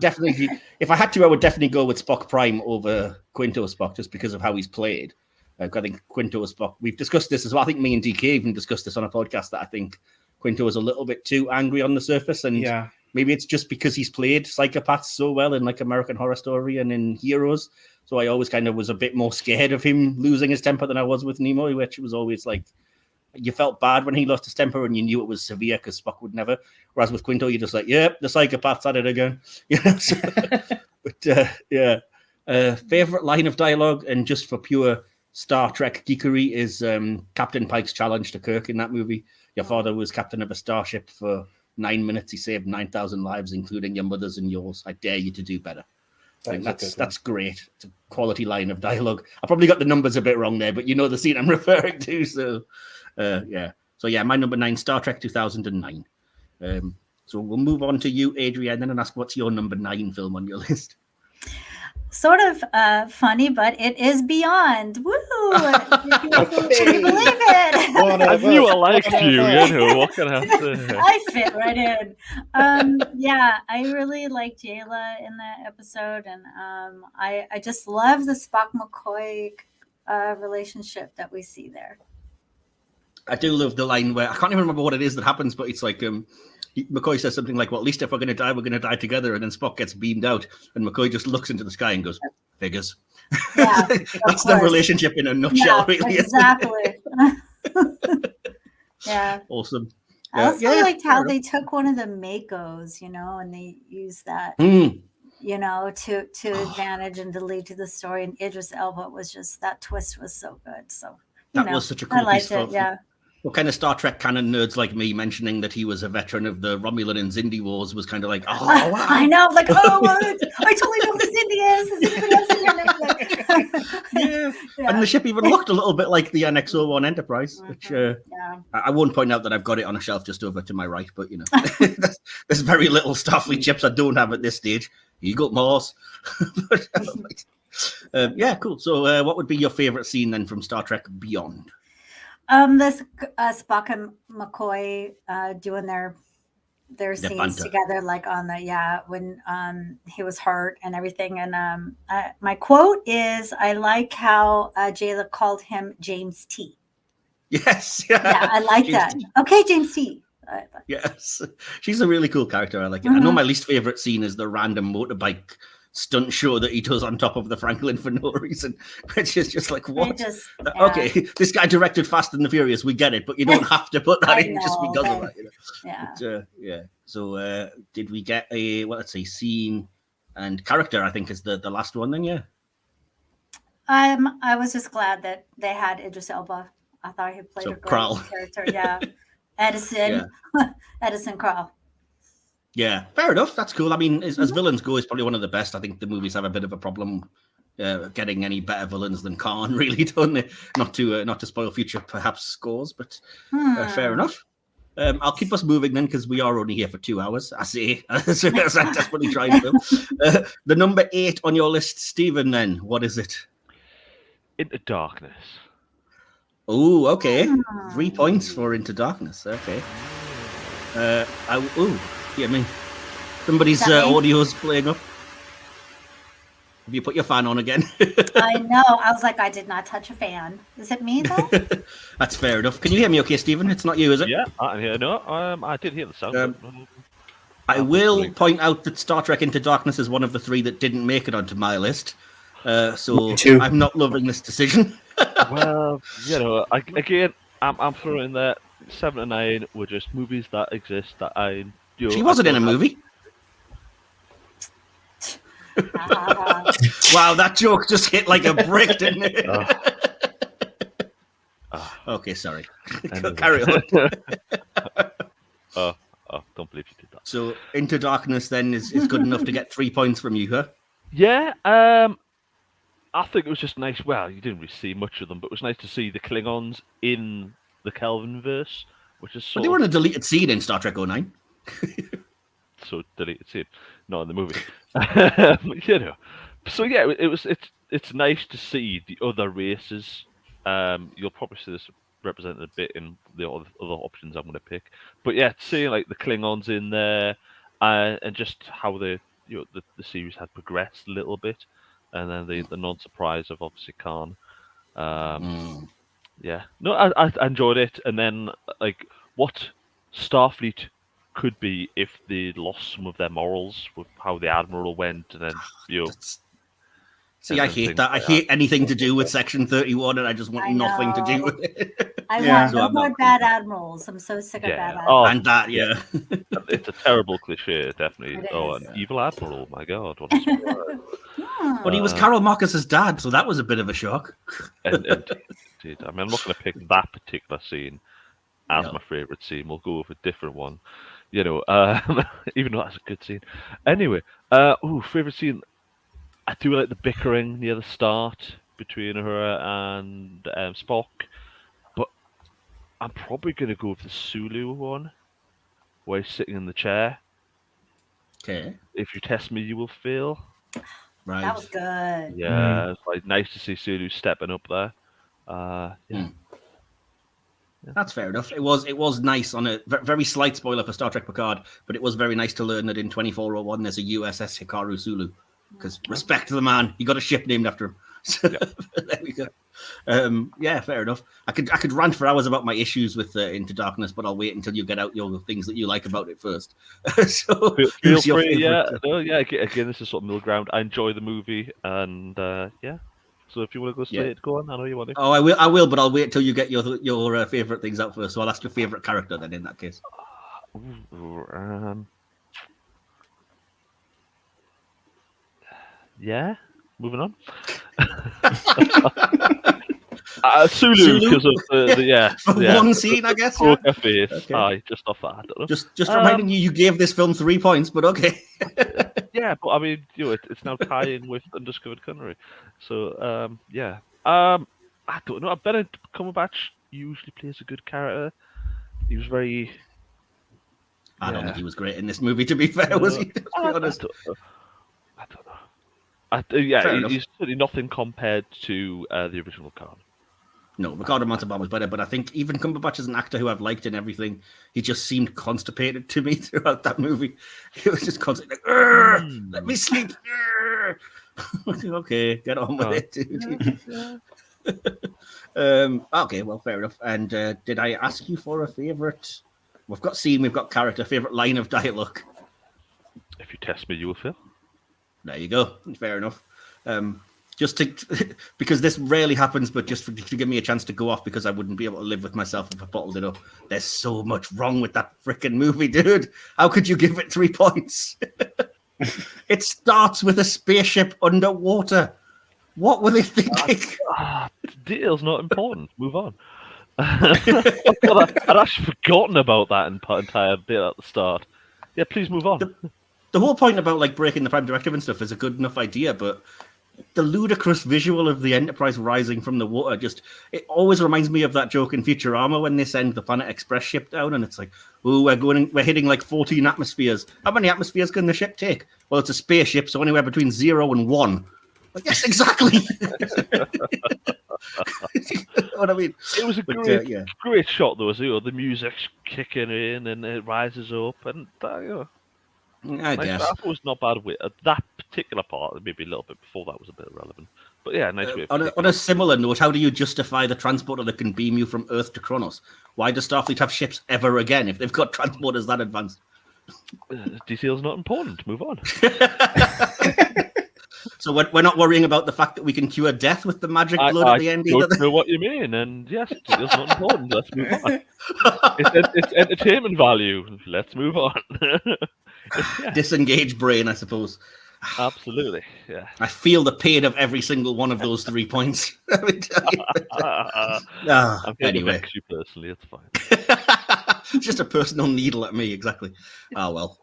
definitely. If I had to, I would definitely go with Spock Prime over Quinto Spock, just because of how he's played. I think Quinto Spock. We've discussed this as well. I think me and DK even discussed this on a podcast that I think Quinto is a little bit too angry on the surface, and maybe it's just because he's played psychopaths so well in like American Horror Story and in Heroes. So I always kind of was a bit more scared of him losing his temper than I was with Nimoy, which was always like. You felt bad when he lost his temper and you knew it was severe because Spock would never. Whereas with Quinto, you're just like, yep, the psychopath's at it again. Favorite line of dialogue, and just for pure Star Trek geekery, is Captain Pike's challenge to Kirk in that movie. Your father was captain of a starship for 9 minutes. He saved 9,000 lives, including your mother's and yours. I dare you to do better. That's great. It's a quality line of dialogue. I probably got the numbers a bit wrong there, but you know the scene I'm referring to. So my number 9, Star Trek 2009. So we'll move on to you, Adrienne, then, and ask what's your number 9 film on your list. Sort of funny, but it is Beyond. Woo! Can you believe it? I knew I liked you. What can I say? I fit right in. I really like Jayla in that episode, and I just love the Spock McCoy relationship that we see there. I do love the line where I can't even remember what it is that happens, but it's like McCoy says something like, well, at least if we're going to die together. And then Spock gets beamed out and McCoy just looks into the sky and goes, figures. Yeah, that's the relationship in a nutshell, really. Exactly. Yeah. Awesome. I also liked how they took one of the Makos, and they used that, to advantage and to lead to the story. And Idris Elba was just, that twist was so good. So that was such a cool piece of What kind of Star Trek canon nerds like me mentioning that he was a veteran of the Romulan and Xindi Wars was kind of like, oh, wow. I know, like, I totally know who Xindi is. And the ship even looked a little bit like the NX-01 Enterprise, which I won't point out that I've got it on a shelf just over to my right, but there's very little Starfleet ships I don't have at this stage. Eagle, Mars. Cool. So what would be your favorite scene then from Star Trek Beyond? This Spock and McCoy doing their scenes banter together, like on the when he was hurt and everything. And my quote is, "I like how Jayla called him James T." Yes, I like that. T. Okay, James T. Yes, she's a really cool character. I like it. I know my least favorite scene is the random motorbike stunt show that he does on top of the Franklin for no reason, which is just like, what? Yeah. Okay, this guy directed Fast and the Furious, we get it, but you don't have to put that in just because of that. Yeah. But, yeah. So did we get a, well, let's say scene and character, I think is the last one then, yeah. I was just glad that they had Idris Elba. I thought he played a great character. Yeah. Edison. Yeah. Edison Krall. Yeah, fair enough. That's cool. I mean, as villains go, it's probably one of the best. I think the movies have a bit of a problem getting any better villains than Khan, really, don't they? Not to spoil future perhaps scores, but fair enough. I'll keep us moving then, because we are only here for 2 hours. I see. As I desperately try to film. The number 8 on your list, Stephen. Then what is it? Into Darkness. Oh, okay. 3 points for Into Darkness. Okay. Yeah, I mean, somebody's audio's playing up. Have you put your fan on again? I know. I was like, I did not touch a fan. Is it me though? That's fair enough. Can you hear me okay, Stephen? It's not you, is it? Yeah, I can hear. No, I did hear the sound. I will point out that Star Trek Into Darkness is one of the 3 that didn't make it onto my list. So I'm not loving this decision. Well, again, I'm throwing in there 7 and 9 were just movies that exist that I. She wasn't in a movie. Wow, that joke just hit like a brick, didn't it? Okay, sorry. Anyway. Carry on. Don't believe you did that. So, Into Darkness then is good enough to get 3 points from you, huh? Yeah, I think it was just nice. Well, you didn't really see much of them, but it was nice to see the Klingons in the Kelvinverse, which is But they were in a deleted scene in Star Trek 09. So deleted scene, not in the movie. So yeah, it's nice to see the other races. You'll probably see this represented a bit in the other options I'm going to pick. But yeah, seeing like the Klingons in there, and just how the series had progressed a little bit, and then the non-surprise of obviously Khan. Yeah, no, I enjoyed it, and then like what Starfleet could be if they lost some of their morals with how the Admiral went, and then See, I hate that. I hate anything to do with Section 31, and I just want nothing to do with it. I want no more bad admirals. I'm so sick of bad admirals. Oh, and that, yeah. It's a terrible cliche, definitely. An evil admiral, my God. What a But he was Carol Marcus's dad, so that was a bit of a shock. Indeed. I mean, I'm not going to pick that particular scene as my favourite scene. We'll go with a different one. Even though that's a good scene. Anyway, favourite scene. I do like the bickering near the start between her and Spock, but I'm probably going to go with the Sulu one, where he's sitting in the chair. Okay. If you test me, you will fail. Right. That was good. Yeah, it's like nice to see Sulu stepping up there. Yeah. That's fair enough. It was nice on a very slight spoiler for Star Trek Picard, but it was very nice to learn that in 2401 there's a USS Hikaru Sulu. Because respect to the man, he got a ship named after him. So there we go. Yeah, fair enough. I could rant for hours about my issues with Into Darkness, but I'll wait until you get out your things that you like about it first. So feel free. Yeah, again, this is sort of middle ground. I enjoy the movie, and yeah. So if you want to go straight, go on. I know you want to. Oh, I will, but I'll wait until you get your favorite things out first. So I'll ask your favorite character then. In that case. Yeah, moving on. Sulu, because of the one scene, I guess. Her face. Okay. Aye, just off that. I don't know. Just reminding you gave this film 3 points, but okay. Yeah, but I mean, it's now tying with Undiscovered Country, so yeah. I don't know. Benedict Cumberbatch usually plays a good character. He was very. I don't think he was great in this movie. To be fair, was he? To be honest. I don't know. He's certainly nothing compared to the original Khan. No, Ricardo Montalban was better, but I think even Cumberbatch is an actor who I've liked in everything. He just seemed constipated to me throughout that movie. He was just constantly like, let me sleep. Okay, get on with it, dude. Okay, well, fair enough. And did I ask you for a favourite? We've got scene, we've got character, favourite line of dialogue. If you test me, you will fail. There you go. Fair enough. Just to, because this rarely happens, but just to give me a chance to go off, because I wouldn't be able to live with myself if I bottled it up. There's so much wrong with that freaking movie, dude. How could you give it 3 points? It starts with a spaceship underwater. What were they thinking? Detail's not important. Move on. I'd actually forgotten about that entire bit at the start. Yeah, please move on. The whole point about like breaking the Prime Directive and stuff is a good enough idea, but the ludicrous visual of the Enterprise rising from the water it always reminds me of that joke in Futurama when they send the Planet Express ship down and it's like, oh, we're hitting like 14 atmospheres. How many atmospheres can the ship take? Well, it's a spaceship, so anywhere between 0 and 1. Like, yes, exactly. What I mean, it was a great shot though. The music's kicking in and it rises up, and I guess that was not bad. That particular part, maybe a little bit before that was a bit irrelevant, but yeah, nice way. On a similar note, how do you justify the transporter that can beam you from Earth to Kronos? Why does Starfleet have ships ever again if they've got transporters that advanced? Detail's not important. Move on. So we're not worrying about the fact that we can cure death with the magic blood at the end either? I don't know what you mean, and yes, detail's not important. Let's move on. It's entertainment value. Let's move on. Disengaged brain, I suppose. Absolutely, yeah. I feel the pain of every single one of those 3 points. I'm going to vex you personally. It's fine. Just a personal needle at me, exactly. Well,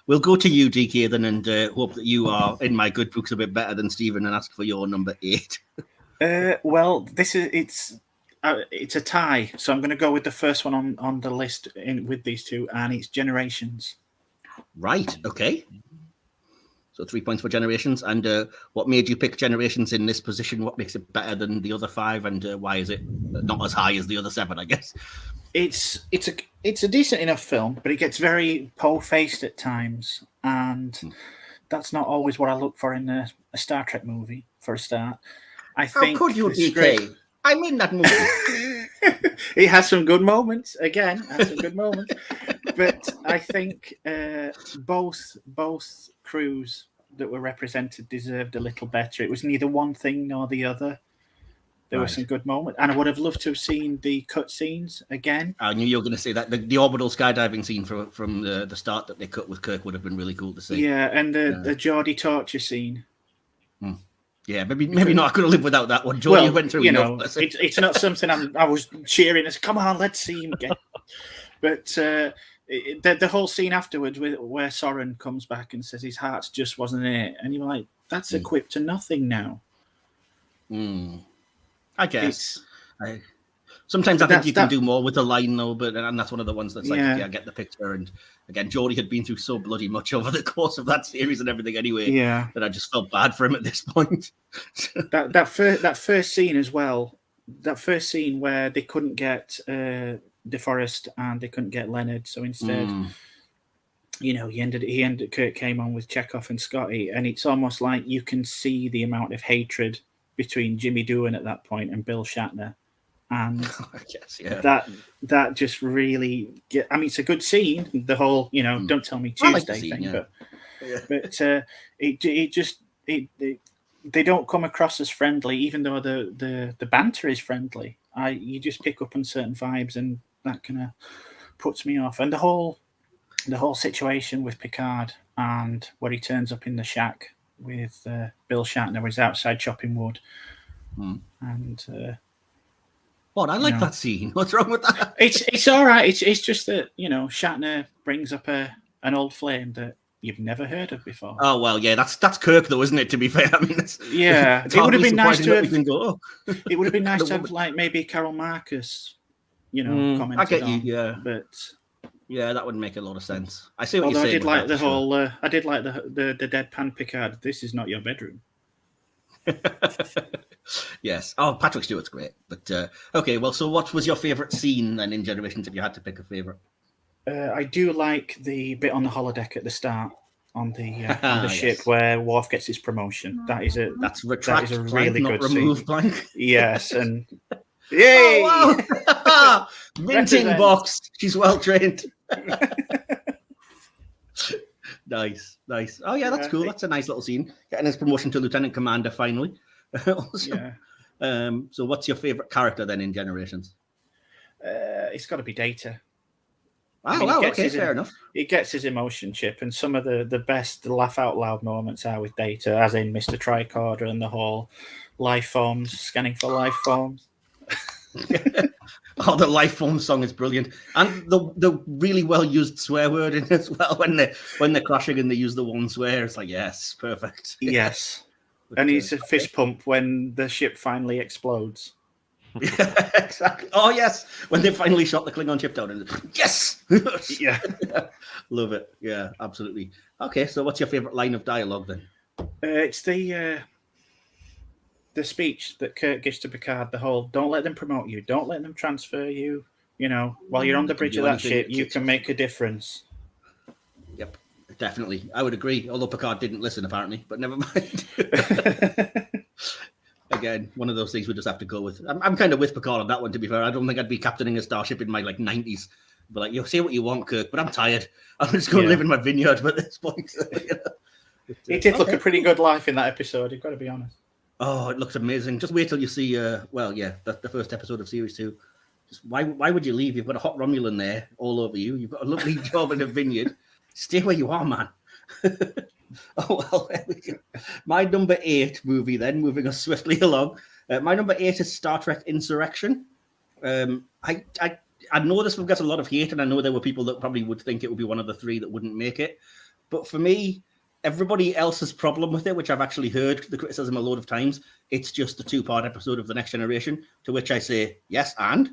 we'll go to you, DK, then, and hope that you are in my good books a bit better than Stephen, and ask for your number 8. Well, it's a tie, so I'm going to go with the first one on the list with these two, and it's Generations. Right. Okay. So 3 points for Generations. And what made you pick Generations in this position? What makes it better than the other 5? And why is it not as high as the other 7, I guess? It's a decent enough film, but it gets very po-faced at times. And that's not always what I look for in a Star Trek movie, for a start. I think how could you, DK? I'm in that movie. It has some good moments. Again, has some good moments. But I think both crews that were represented deserved a little better. It was neither one thing nor the other. There were some good moments, and I would have loved to have seen the cutscenes again. I knew you were going to say that the orbital skydiving scene from the start that they cut with Kirk would have been really cool to see. Yeah, and the Geordie torture scene. Yeah, maybe not. I could have lived without that one. Geordie went through. It's not something I was cheering as. Come on, let's see him again. But the whole scene afterwards, where Soren comes back and says his heart just wasn't it, and you're like, that's equipped to nothing now. I guess. Sometimes I think you can do more with the line, though, and that's one of the ones that's like, I get the picture. And again, Geordie had been through so bloody much over the course of that series and everything anyway, that I just felt bad for him at this point. that first scene as well, that first scene where they couldn't get DeForest and they couldn't get Leonard, so instead, Kirk came on with Chekhov and Scotty, and it's almost like you can see the amount of hatred between Jimmy Doohan at that point and Bill Shatner. And that just really it's a good scene, the whole don't tell me Tuesday thing, but they don't come across as friendly, even though the banter is friendly. You just pick up on certain vibes, and that kind of puts me off. And the whole situation with Picard and where he turns up in the shack with Bill Shatner, where he's outside chopping wood, and I like that scene. What's wrong with that? It's all right. It's just that Shatner brings up an old flame that you've never heard of before. Oh well, yeah, that's Kirk though, isn't it? To be fair, I mean, it would have been nice to have. It would have been nice to have like maybe Carol Marcus, commented I get you, on, yeah, but yeah, that would make a lot of sense. I see what Although you're saying. I did like the deadpan Picard. This is not your bedroom. Yes. Oh, Patrick Stewart's great. But okay, well, so what was your favourite scene then in Generations if you had to pick a favourite? I do like the bit on the holodeck at the start on the ship where Worf gets his promotion. That's a really good scene. Blank. Yes, and yay! Oh, wow. Minting box. She's well trained. Nice. Oh yeah, that's cool. That's a nice little scene. Getting his promotion to Lieutenant Commander finally. Awesome. Yeah. So what's your favorite character then in Generations? It's got to be Data. Okay, fair enough. He gets his emotion chip, and some of the best laugh out loud moments are with Data, as in Mr. Tricorder and the whole life forms, scanning for life forms. The life form song is brilliant, and the really well used swear word in it as well. When they're crashing and they use the one swear, it's like, yes, perfect. Yes, and he's a fist pump when the ship finally explodes. Yeah, exactly. Oh yes, when they finally shot the Klingon ship down, and yes, yeah, love it. Yeah, absolutely. Okay, so what's your favorite line of dialogue then? It's the speech that Kirk gives to Picard. The whole "Don't let them promote you. Don't let them transfer you. You know, while you're on the bridge of that ship, you can make a difference." Yep, definitely. I would agree. Although Picard didn't listen apparently, but never mind. Again, one of those things we just have to go with. I'm kind of with Picard on that one, to be fair. I don't think I'd be captaining a starship in my 90s. But like, you say what you want, Kirk, but I'm tired. I'm just going to live in my vineyard at this point. He did look a pretty good life in that episode, you've got to be honest. Oh, it looks amazing. Just wait till you see, the first episode of Series 2. Just why would you leave? You've got a hot Romulan there all over you. You've got a lovely job in a vineyard. Stay where you are, man. Oh, well, there we go. My number 8 movie then, moving us swiftly along. My number 8 is Star Trek Insurrection. I know this will get a lot of hate, and I know there were people that probably would think it would be one of the 3 that wouldn't make it. But for me, everybody else's problem with it, which I've actually heard the criticism a load of times, it's just a 2-part episode of The Next Generation, to which I say, yes, and?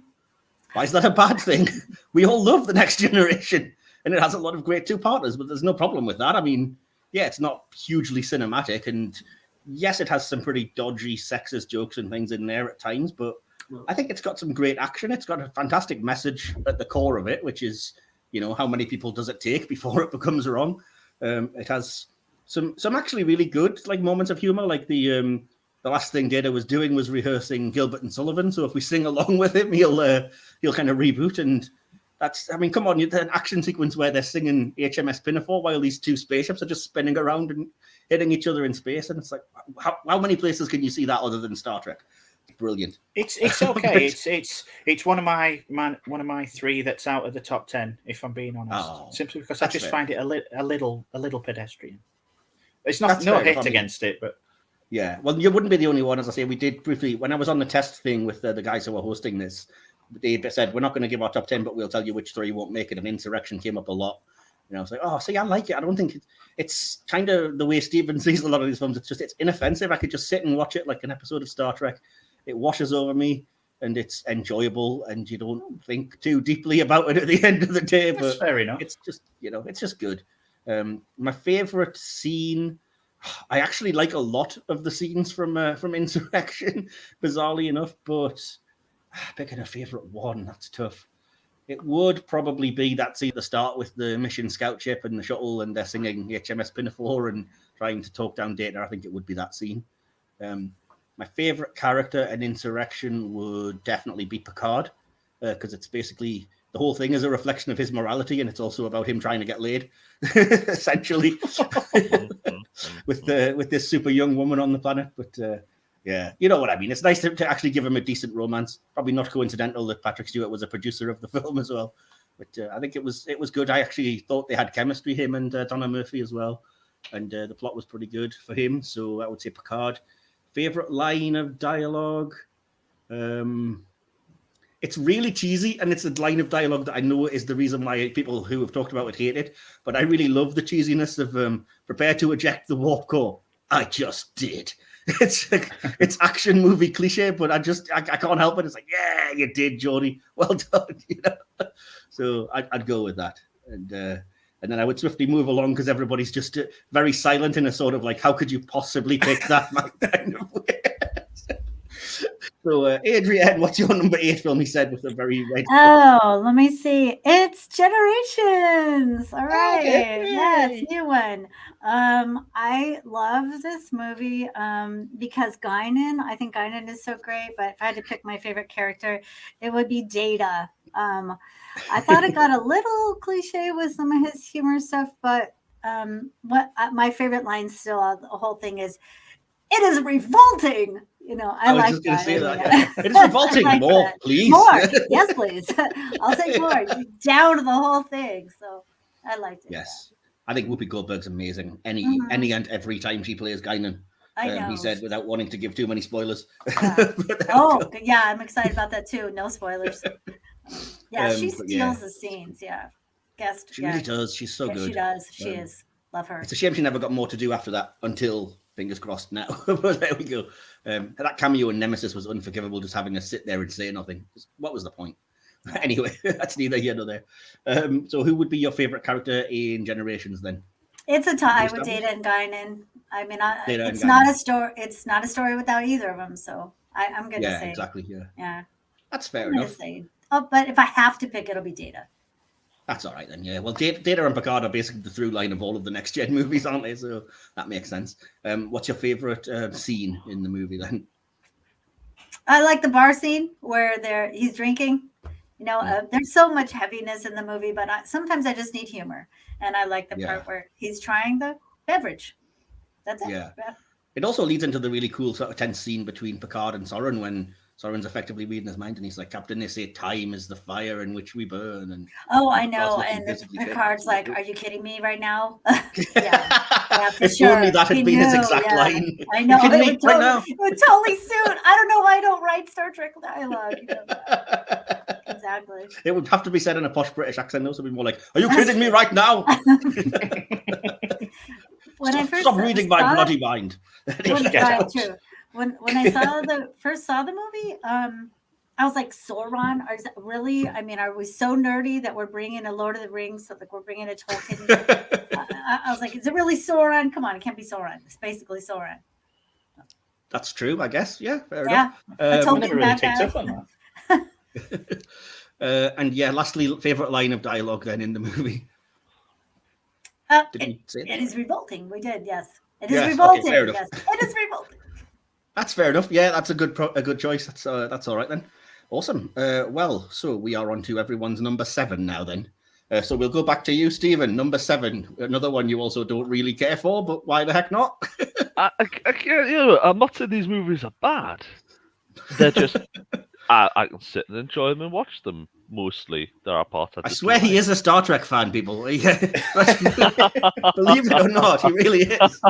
Why is that a bad thing? We all love The Next Generation, and it has a lot of great 2-parters, but there's no problem with that. I mean, yeah, it's not hugely cinematic, and yes, it has some pretty dodgy sexist jokes and things in there at times, but I think it's got some great action. It's got a fantastic message at the core of it, which is, how many people does it take before it becomes wrong? It has some actually really good moments of humor, like the last thing Data was doing was rehearsing Gilbert and Sullivan. So if we sing along with him, he'll kind of reboot. And come on, an action sequence where they're singing HMS Pinafore while these 2 spaceships are just spinning around and hitting each other in space. And it's like, how many places can you see that other than Star Trek? It's brilliant. It's okay. it's one of my 3 that's out of the top 10, if I'm being honest. Simply because I just find it a little pedestrian. It's not hate against it, but yeah. Well, you wouldn't be the only one, as I say. We did briefly when I was on the test thing with the guys who were hosting this. They said we're not going to give our top 10, but we'll tell you which 3 won't make it. And Insurrection came up a lot. I was like, oh, see, I like it. I don't think it's kind of the way Steven sees a lot of these films. It's inoffensive. I could just sit and watch it like an episode of Star Trek. It washes over me, and it's enjoyable, and you don't think too deeply about it at the end of the day. That's fair enough. It's just, it's just good. My favorite scene, I actually like a lot of the scenes from Insurrection, bizarrely enough, but picking a favorite one, that's tough. It would probably be that scene at the start with the mission scout ship and the shuttle, and they're singing HMS Pinafore and trying to talk down Data. I think it would be that scene. My favorite character in Insurrection would definitely be Picard, because it's basically the whole thing is a reflection of his morality, and it's also about him trying to get laid, essentially, with this super young woman on the planet. But yeah, you know what I mean. It's nice to actually give him a decent romance. Probably not coincidental that Patrick Stewart was a producer of the film as well. But I think it was good. I actually thought they had chemistry, him and Donna Murphy as well, and the plot was pretty good for him. So I would say Picard. Favorite line of dialogue? It's really cheesy, and it's a line of dialogue that I know is the reason why people who have talked about it hate it. But I really love the cheesiness of prepare to eject the warp core. I just did. It's action movie cliche, but I can't help it. It's like, yeah, you did, Jodie. Well done. So I'd go with that, and then I would swiftly move along because everybody's just very silent in a sort of like, how could you possibly pick that kind of way? So, Adrienne, what's your number 8 film? He said with a very red. Oh, let me see. It's Generations. All right. Okay. Yeah, it's a new one. I love this movie because Guinan, I think Guinan is so great, but if I had to pick my favorite character, it would be Data. I thought it got a little cliche with some of his humor stuff, but what my favorite line still the whole thing is, "It is revolting." You know, I was like just going to that. say I that. mean, Yeah. It is revolting. I like More, that. please. More, yes, please. I'll take more. Down to the whole thing. So I liked it. Yes, I think Whoopi Goldberg's amazing. Any Mhm. and every time she plays Guinan. I know. He said without wanting to give too many spoilers. Yeah. But there we Oh, go. yeah, I'm excited about that too. No spoilers. Yeah, she but steals the scenes. Yeah. Guest. She Yeah. really does. She's so Yeah, good. she does. She is. Love her. It's a shame she never got more to do after that until, fingers crossed, now. But there we go. That cameo in Nemesis was unforgivable, just having her sit there and say nothing. What was the point? Anyway, that's neither here nor there. So who would be your favorite character in Generations then? It's a tie with established? Data and Guinan. I mean, Data and it's not Guinan. a story. It's not a story without either of them. So I'm going to Yeah, say, exactly. Yeah, yeah, that's fair I'm going to enough. say. Oh, but if I have to pick, it'll be Data. That's all right then. Yeah. Well, Data and Picard are basically the through line of all of the next gen movies, aren't they? So that makes sense. What's your favorite scene in the movie then? I like the bar scene where he's drinking. You know, there's so much heaviness in the movie, but sometimes I just need humor, and I like the part where he's trying the beverage. That's it. Yeah. It also leads into the really cool sort of tense scene between Picard and Soren when Soren's effectively reading his mind, and he's like, "Captain, they say time is the fire in which we burn." And oh, I know. Picard's And visibly Picard's fit. like, "Are you kidding me right now?" yeah, for if sure. only that had been his exact line. I know. You kidding me It would right now? it would totally suit. I don't know why I don't write Star Trek dialogue. You know that. Exactly. It would have to be said in a posh British accent, though, so it'd be more like, "Are you kidding me right now?" Stop reading my bloody mind. True. When I first saw the movie, I was like, Sauron? Is that really? I mean, are we so nerdy that we're bringing a Lord of the Rings? So like we're bringing a Tolkien. I was like, is it really Sauron? Come on, it can't be Sauron. It's basically Sauron. That's true, I guess. Yeah, fair enough. I never really picked up on that. And yeah, lastly, favorite line of dialogue then in the movie. It is revolting. We did, yes. It is revolting. Okay, fair enough. Yes, it is revolting. That's fair enough. Yeah, that's a good choice. That's all right then. Awesome. Well, so we are on to everyone's number 7 now then. So we'll go back to you, Stephen. Number 7, another one you also don't really care for, but why the heck not? I'm not saying these movies are bad. They're just I can sit and enjoy them and watch them. Mostly, there are parts. I swear he is a Star Trek fan, people. Believe it or not, he really is.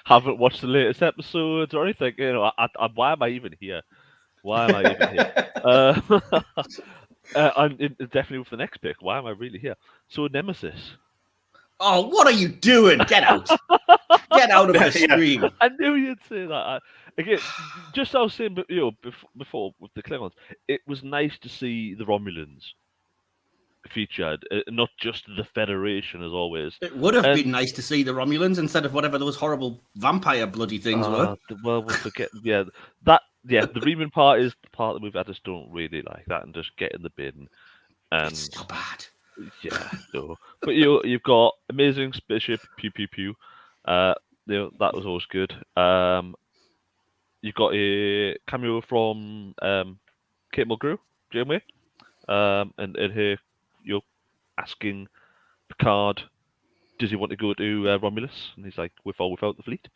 Haven't watched the latest episodes or anything. You know, why am I even here? Why am I even here? And definitely with the next pick. Why am I really here? So Nemesis. Oh, what are you doing? Get out! Get out of the screen! I knew you'd say that. Again, just as I was saying, before with the Klingons, it was nice to see the Romulans featured, not just the Federation as always. It would have been nice to see the Romulans instead of whatever those horrible vampire bloody things were. Well, we'll forget. The Riemann part is the part that I just don't really like that, and just get in the bin. And it's still bad. Yeah, no. But you've got amazing spaceship, pew pew pew. That was always good. You've got a cameo from Kate Mulgrew, Janeway, and her you're asking Picard, does he want to go to Romulus? And he's like, with or without the fleet.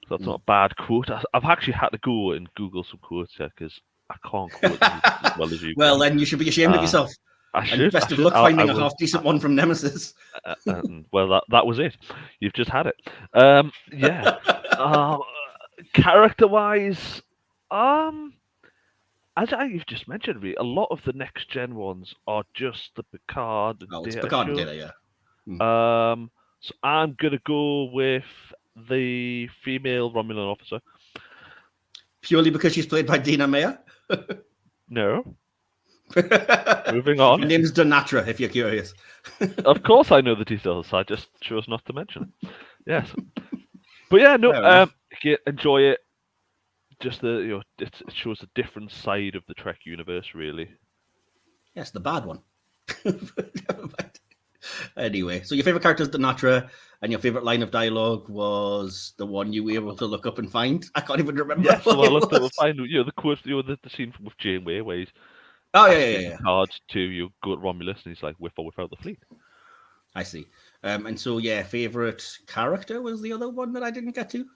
So that's not a bad quote. I've actually had to go and Google some quotes here because I can't quote them as well as you. Well, then you should be ashamed of yourself. I should. Best of luck finding a half decent one from Nemesis. Well, that was it. You've just had it. Yeah. Character-wise, as you've just mentioned, really, a lot of the next gen ones are just the Picard and Data. Data Picard and show. Data, yeah. So I'm gonna go with the female Romulan officer. Purely because she's played by Dina Meyer? No. Moving on. Her name's Donatra, if you're curious. Of course I know the details. I just chose not to mention it. Yes. But yeah, no, enjoy it. Just it shows a different side of the Trek universe, really. Yes, the bad one. Anyway, so your favorite character is Donatra, and your favorite line of dialogue was the one you were able to look up and find. I can't even remember. Yeah, so I looked up and find the quote, the scene with Janeway where he's yeah. Cards to you go to Romulus, and he's like, with or without the fleet. I see. And so, yeah, favorite character was the other one that I didn't get to.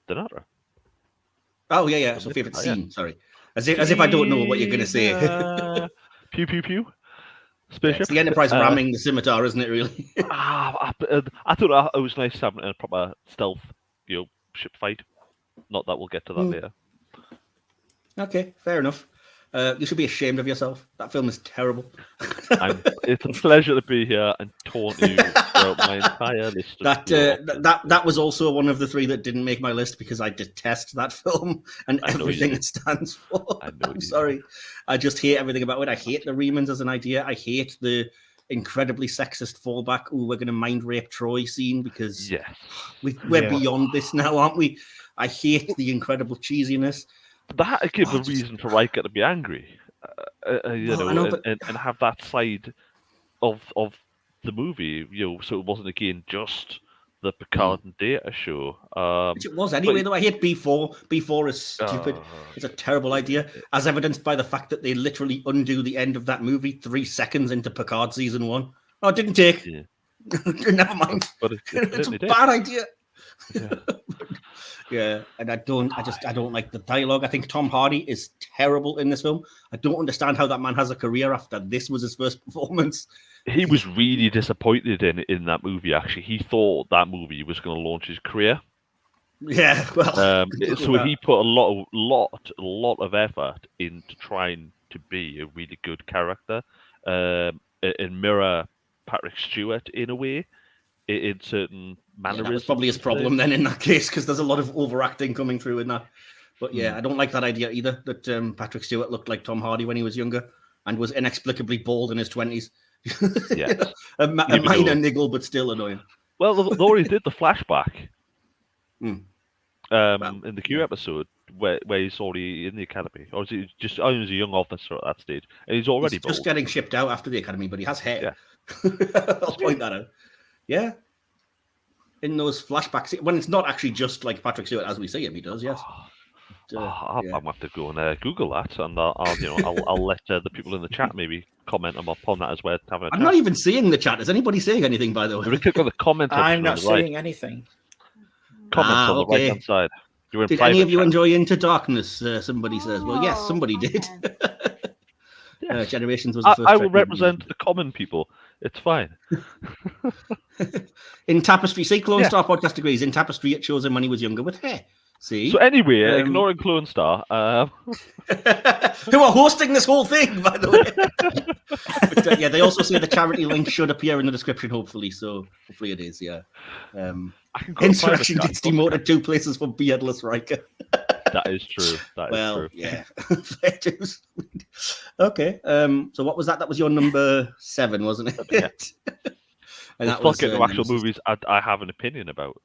Donata. Oh, yeah. So favorite scene. Sorry, as if I don't know what you're going to say. Pew pew pew. Yeah, Spaceship. it's the Enterprise ramming the scimitar, isn't it? Really. I thought it was nice having a proper stealth, ship fight. Not that we'll get to that later. Okay, fair enough. You should be ashamed of yourself. That film is terrible. It's a pleasure to be here and taunt you throughout my entire list. That was also one of the three that didn't make my list because I detest that film and everything it stands for. I'm sorry. I just hate everything about it. I hate the Remans as an idea. I hate the incredibly sexist fallback. Oh, we're going to mind rape Troy scene because we're beyond this now, aren't we? I hate the incredible cheesiness. That gives a reason for Riker to be angry, and have that side of the movie, so it wasn't again just the Picard and Data show. Which it was anyway, though. I hate B4. B4 is stupid. It's a terrible idea, as evidenced by the fact that they literally undo the end of that movie 3 seconds into Picard season 1. Oh, it didn't take. Yeah. Never mind. But it's a bad idea. Yeah, and I don't like the dialogue. I think Tom Hardy is terrible in this film. I don't understand how that man has a career after this was his first performance. He was really disappointed in that movie. Actually, he thought that movie was going to launch his career. Yeah, well, so he put a lot of effort into trying to be a really good character, and mirror Patrick Stewart in a way. In certain mannerisms. That was probably his problem then in that case, because there's a lot of overacting coming through in that. But yeah, I don't like that idea either, that Patrick Stewart looked like Tom Hardy when he was younger and was inexplicably bald in his 20s. Yeah. a minor niggle, but still annoying. Well, they already did the flashback in the Q episode where he's already in the academy. Or is he just, he was a young officer at that stage, and he's already bald. Just getting shipped out after the academy, but he has hair. Yeah. I'll point that out. Yeah. In those flashbacks, when it's not actually just like Patrick Stewart as we see him, he does, yes. I'll have to go and Google that, and I'll let the people in the chat maybe comment upon that as we're having a chat. I'm not even seeing the chat. Is anybody saying anything, by the way? Click on the comment. I'm not seeing anything. Comments on the right hand side. Did any of you enjoy Into Darkness? Somebody says. Well, yes, somebody did. Yes. Generations was the first. I will represent the common people. It's fine. In Tapestry, see, Clone Star podcast agrees. In Tapestry, it shows him when he was younger with hair. See. So anyway, ignoring Clone Star, who are hosting this whole thing, by the way. But, yeah, they also say the charity link should appear in the description. Hopefully, so hopefully it is. Yeah. Insurrection gets demoted 2 places for beardless Riker. That is true. That is true. Yeah. Fair dues. Okay. So what was that? That was your number 7, wasn't it? Yeah. And let's not get into actual movies I have an opinion about.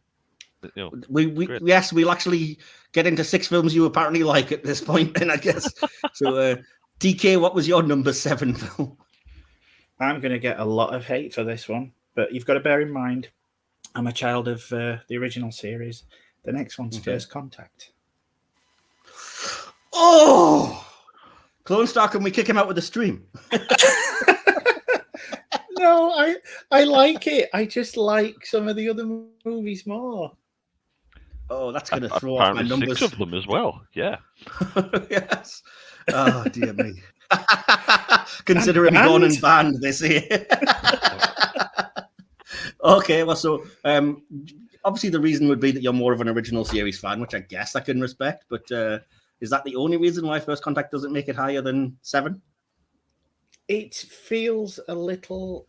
We'll actually get into 6 films you apparently like at this point, then I guess. So, DK, what was your number 7 film? I'm going to get a lot of hate for this one, but you've got to bear in mind, I'm a child of the original series. The next one's First Contact. Oh, Clone Star, can we kick him out with a stream? No, I like it. I just like some of the other movies more. Oh, that's going to throw off my numbers. 6 of them as well. Yeah. Yes. Oh, dear me. Consider him gone and banned this year. Okay, well, so obviously the reason would be that you're more of an original series fan, which I guess I can respect, but is that the only reason why First Contact doesn't make it higher than 7? It feels a little...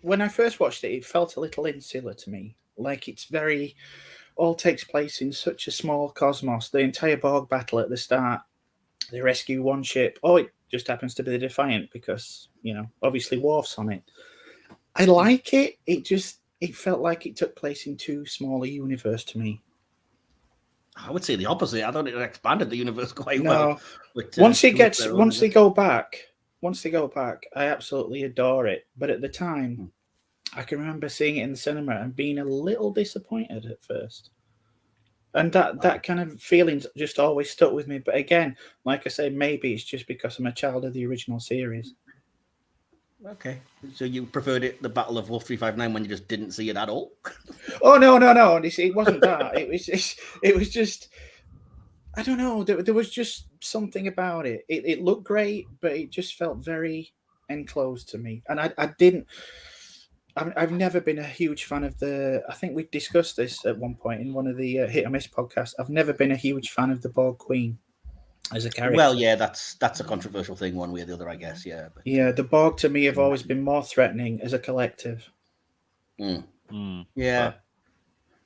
when I first watched it, it felt a little insular to me. Like it's very... all takes place in such a small cosmos. The entire Borg battle at the start, they rescue one ship. Oh, it just happens to be the Defiant because, obviously Worf's on it. I like it. It felt like it took place in too small a universe to me. I would say the opposite. I thought it expanded the universe quite well. But, once they go back, I absolutely adore it. But at the time, I can remember seeing it in the cinema and being a little disappointed at first. And that kind of feeling just always stuck with me. But again, like I say, maybe it's just because I'm a child of the original series. Okay, so you preferred it, the Battle of Wolf 359, when you just didn't see it at all? Oh no! It wasn't that. It was just, I don't know. There was just something about it. It looked great, but it just felt very enclosed to me. And I didn't. I've never been a huge fan of the. I think we discussed this at one point in one of the Hit or Miss podcasts. I've never been a huge fan of the Borg Queen as a character. Well, yeah, that's a controversial thing, one way or the other, I guess. Yeah. But, yeah, the Borg to me have always been more threatening as a collective. Yeah.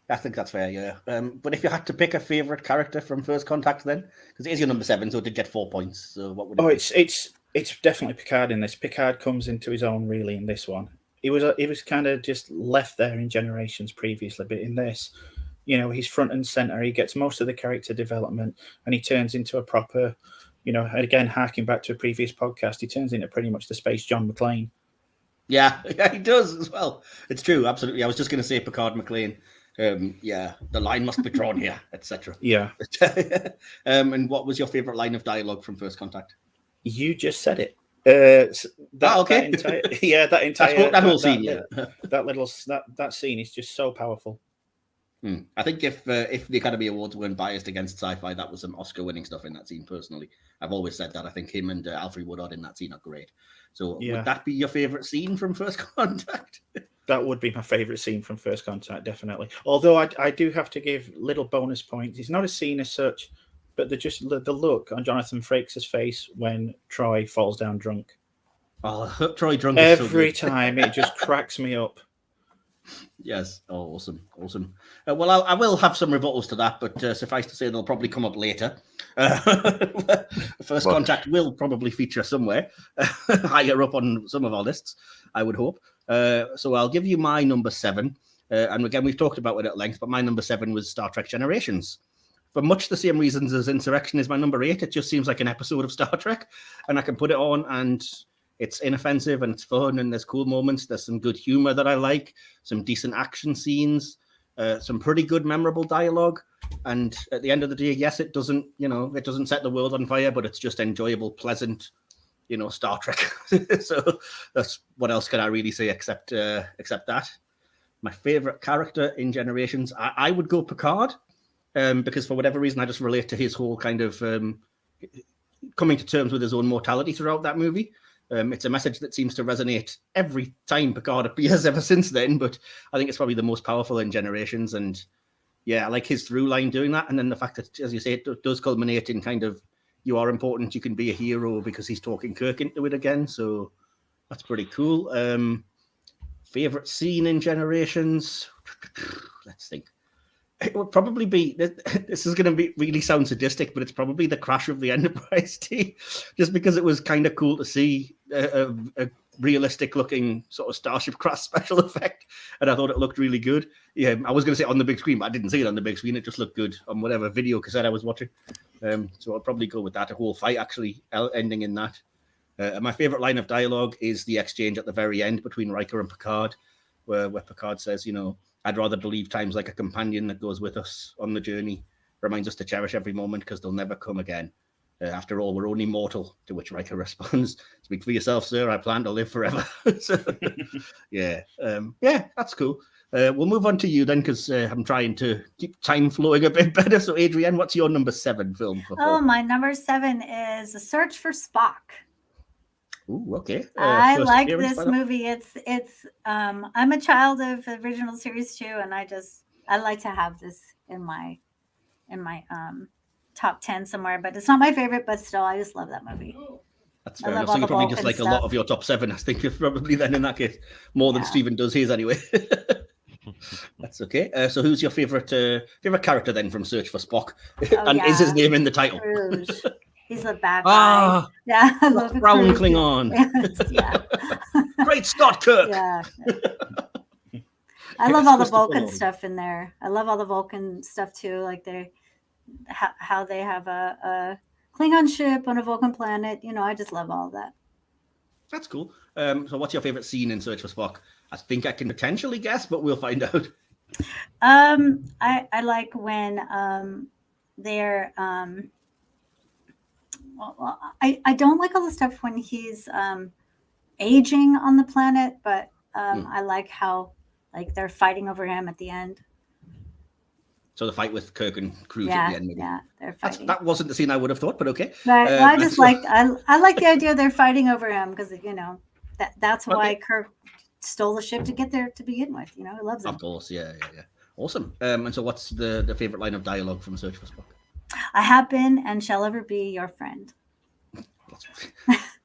I think that's fair, yeah. But if you had to pick a favourite character from First Contact, then, because it is your number 7, so it did get 4 points. So what would it be? It's definitely Picard in this. Picard comes into his own really in this one. He was kind of just left there in Generations previously, but in this, he's front and center. He gets most of the character development, and he turns into a proper, again harking back to a previous podcast, he turns into pretty much the space John McClane. Yeah, he does as well. It's true, absolutely. I was just going to say Picard McClane. The line must be drawn here, etc. Yeah. And what was your favourite line of dialogue from First Contact? You just said it. That whole scene. That scene is just so powerful. I think if the Academy Awards weren't biased against sci-fi, that was some Oscar-winning stuff in that scene. Personally, I've always said that. I think him and Alfred Woodard in that scene are great. So, would that be your favourite scene from First Contact? That would be my favourite scene from First Contact, definitely. Although I do have to give little bonus points. It's not a scene as such, but the look on Jonathan Frakes' face when Troy falls down drunk. Oh, Troy drunk every time. It just cracks me up. Yes. Oh, awesome. Well, I will have some rebuttals to that, but suffice to say they'll probably come up later. First Contact will probably feature somewhere higher up on some of our lists, I would hope. So I'll give you my number 7. And again, we've talked about it at length, but my number 7 was Star Trek Generations. For much the same reasons as Insurrection is my number 8. It just seems like an episode of Star Trek, and I can put it on and it's inoffensive and it's fun and there's cool moments. There's some good humor that I like, some decent action scenes, some pretty good memorable dialogue. And at the end of the day, yes, it doesn't set the world on fire, but it's just enjoyable, pleasant, Star Trek. So that's what else can I really say except that. My favorite character in Generations, I would go Picard, because for whatever reason, I just relate to his whole kind of coming to terms with his own mortality throughout that movie. It's a message that seems to resonate every time Picard appears ever since then, but I think it's probably the most powerful in Generations. And yeah, I like his through line doing that. And then the fact that, as you say, it does culminate in kind of, you are important, you can be a hero, because he's talking Kirk into it again. So that's pretty cool. Favorite scene in Generations? Let's think. It would probably be, this is going to really sound sadistic, but it's probably the crash of the Enterprise D, just because it was kind of cool to see a realistic looking sort of Starship crash special effect. And I thought it looked really good. Yeah, I was going to say on the big screen, but I didn't see it on the big screen. It just looked good on whatever video cassette I was watching. So I'll probably go with that. A whole fight actually ending in that. My favorite line of dialogue is the exchange at the very end between Riker and Picard, where Picard says, I'd rather believe time's like a companion that goes with us on the journey, reminds us to cherish every moment because they'll never come again. After all, we're only mortal, to which Riker responds, speak for yourself, sir, I plan to live forever. So, yeah, that's cool. We'll move on to you then, because I'm trying to keep time flowing a bit better. So, Adrienne, what's your number 7 film? My number 7 is A Search for Spock. Ooh, okay. I like this movie. It's I'm a child of the original series too, and I like to have this in my top 10 somewhere, but it's not my favorite, but still I just love that movie. That's fair enough. So you probably just like stuff. A lot of your top 7, I think, probably then in that case, more than Stephen does his anyway. That's okay. So who's your favorite character then from Search for Spock? Is his name in the title? Rouge. He's a bad guy. Yeah, I love Brown Klingon. Yes, yeah. Great Scott Kirk. Yeah. I love all the Vulcan stuff in there. I love all the Vulcan stuff too, like how they have a Klingon ship on a Vulcan planet. I just love all of that. That's cool. So what's your favorite scene in Search for Spock? I think I can potentially guess, but we'll find out. I like when they're I don't like all the stuff when he's aging on the planet, but I like how like they're fighting over him at the end. So the fight with Kirk and Cruz Yeah, at the end, maybe. yeah, they're fighting. That wasn't the scene I would have thought, but okay. But I just like I like the idea they're fighting over him because that's why Kirk stole the ship to get there to begin with. He loves him. Of course, yeah. Awesome. And so, what's the favorite line of dialogue from Search for Spock? I have been and shall ever be your friend.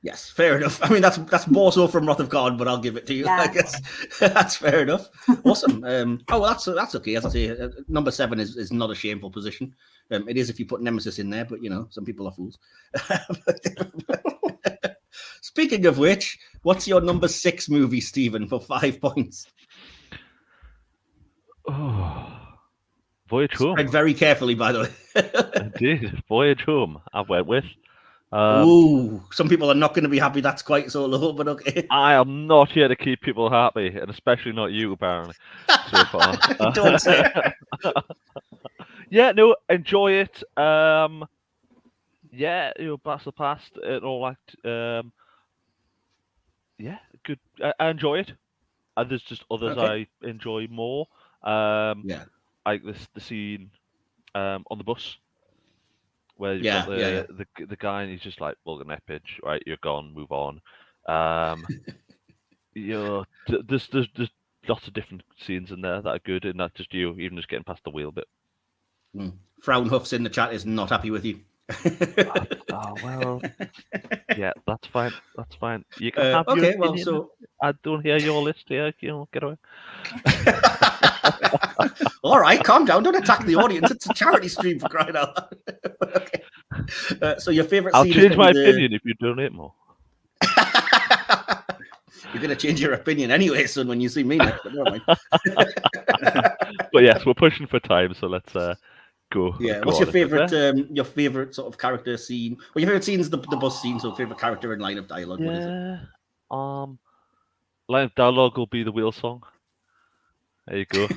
Yes, fair enough. I mean, that's more so from Wrath of Khan, but I'll give it to you. Yeah. I guess that's fair enough. Awesome. That's okay. As I say, number 7 is not a shameful position. It is if you put Nemesis in there, but some people are fools. Speaking of which, what's your number 6 movie, Stephen, for 5 points? Oh, Voyage Home. Read very carefully, by the way. Indeed, Voyage Home. I went with. Ooh, some people are not going to be happy that's quite so low, but okay. I am not here to keep people happy, and especially not you, apparently, so far. Don't say it. Yeah, no, enjoy it. Yeah, Blast the Past and all that. Yeah, good. I enjoy it. And there's just others I enjoy more. Yeah. Like the scene on the bus. Where you've got the guy and he's just like, well, an epic, right? You're gone, move on. There's lots of different scenes in there that are good, and not just you, even just getting past the wheel bit. Fraunhofer's in the chat is not happy with you. Well, yeah, that's fine. That's fine. You can have your opinion. So I don't hear your list here. Get away. All right, calm down. Don't attack the audience. It's a charity stream, for crying out loud. Okay. So your favorite I'll scene change my opinion if you donate more. You're going to change your opinion anyway, son, when you see me next. But never mind. But yes, we're pushing for time, so let's go. Yeah. What's your favorite sort of character scene? Well, your favorite scene is the bus scene. So favorite character and line of dialogue. What is it? Line of dialogue will be the wheel song. There you go.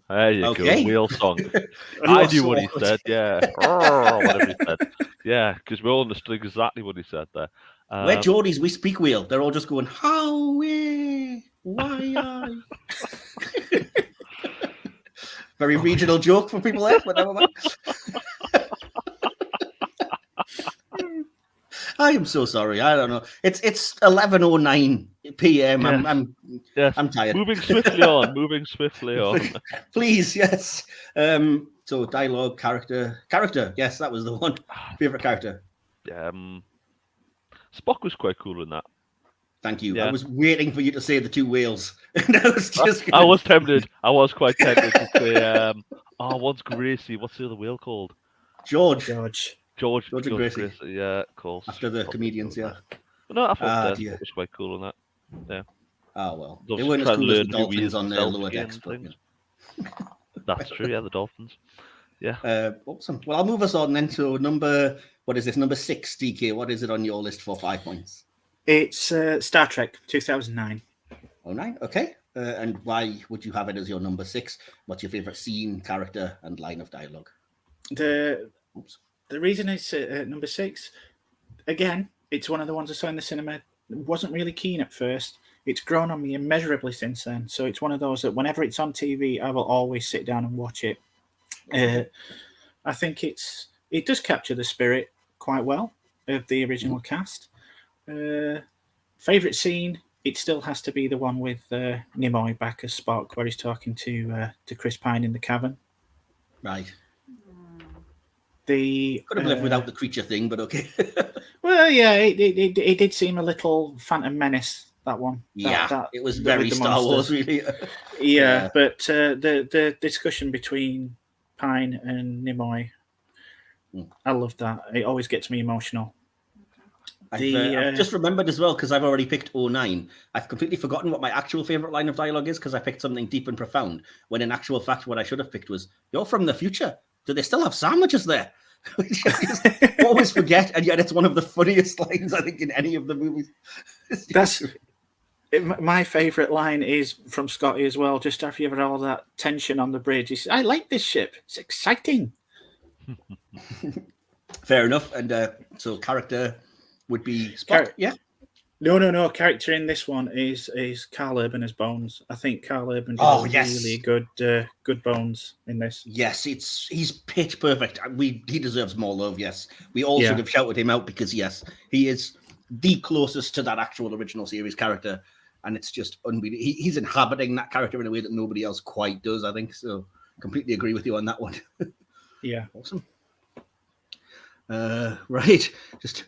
There you go. Wheel song. I knew what he said. Yeah. Whatever he said. Yeah, because we all understood exactly what he said there. We're Geordies. We speak wheel. They're all just going, how, why, Very regional joke for people there, but never mind. I am so sorry. I don't know. It's 11:09 p.m. Yeah. I'm tired. Moving swiftly on. Please, yes. So dialogue, character. Yes, that was the one. Favorite character. Spock was quite cool in that. Thank you. Yeah. I was waiting for you to say the 2 whales. I was tempted. I was quite tempted to say, what's Gracie? What's the other whale called? George and Gracie. Yeah, cool. After the comedians, yeah. But no, I thought that was quite cool in that. Yeah. Oh, well. They weren't as cool as the dolphins on their lower decks. That's true, yeah, the dolphins. Yeah. Awesome. Well, I'll move us on then to number 6, DK. What is it on your list for 5 points? It's Star Trek 2009. 09, okay. And why would you have it as your number 6? What's your favorite scene, character, and line of dialogue? The reason it's number 6, again, it's one of the ones I saw in the cinema. Wasn't really keen at first. It's grown on me immeasurably since then. So it's one of those that whenever it's on TV, I will always sit down and watch it. I think it does capture the spirit quite well of the original cast. Favorite scene, it still has to be the one with Nimoy back as Spock, where he's talking to Chris Pine in the cavern. Right. Could have lived without the creature thing, but okay. Well, yeah, it did seem a little Phantom Menace, that one. It was very Star Wars, really. Yeah, but the discussion between Pine and Nimoy, I love that. It always gets me emotional. I've just remembered as well, because I've already picked 09. I've completely forgotten what my actual favourite line of dialogue is, because I picked something deep and profound, when in actual fact what I should have picked was, "You're from the future. Do they still have sandwiches there?" Which I always forget, and yet it's one of the funniest lines, I think, in any of the movies. My favourite line is from Scotty as well, just after you've had all that tension on the bridge. He says, "I like this ship. It's exciting." Fair enough. And so character would be Spock, yeah? No. Character in this one is Carl Urban as Bones. I think Carl Urban did really good Bones in this. Yes, he's pitch perfect. He deserves more love. Yes, we all should have shouted him out because yes, he is the closest to that actual original series character, and it's just unbelievable. He's inhabiting that character in a way that nobody else quite does. I think so. Completely agree with you on that one. Yeah, awesome. Right,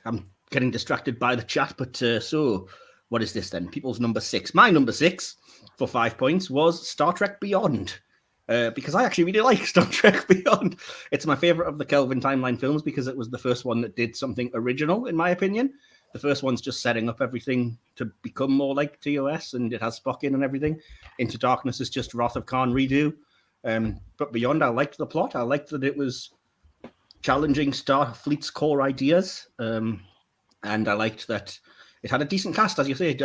I'm getting distracted by the chat, but so what is this then? People's number 6. My number 6 for 5 points was Star Trek Beyond, because I actually really like Star Trek Beyond. It's my favorite of the Kelvin timeline films because it was the first one that did something original, in my opinion. The first one's just setting up everything to become more like TOS, and it has Spock in and everything. Into Darkness is just Wrath of Khan redo. But Beyond, I liked the plot. I liked that it was challenging Starfleet's core ideas. And I liked that it had a decent cast, as you say.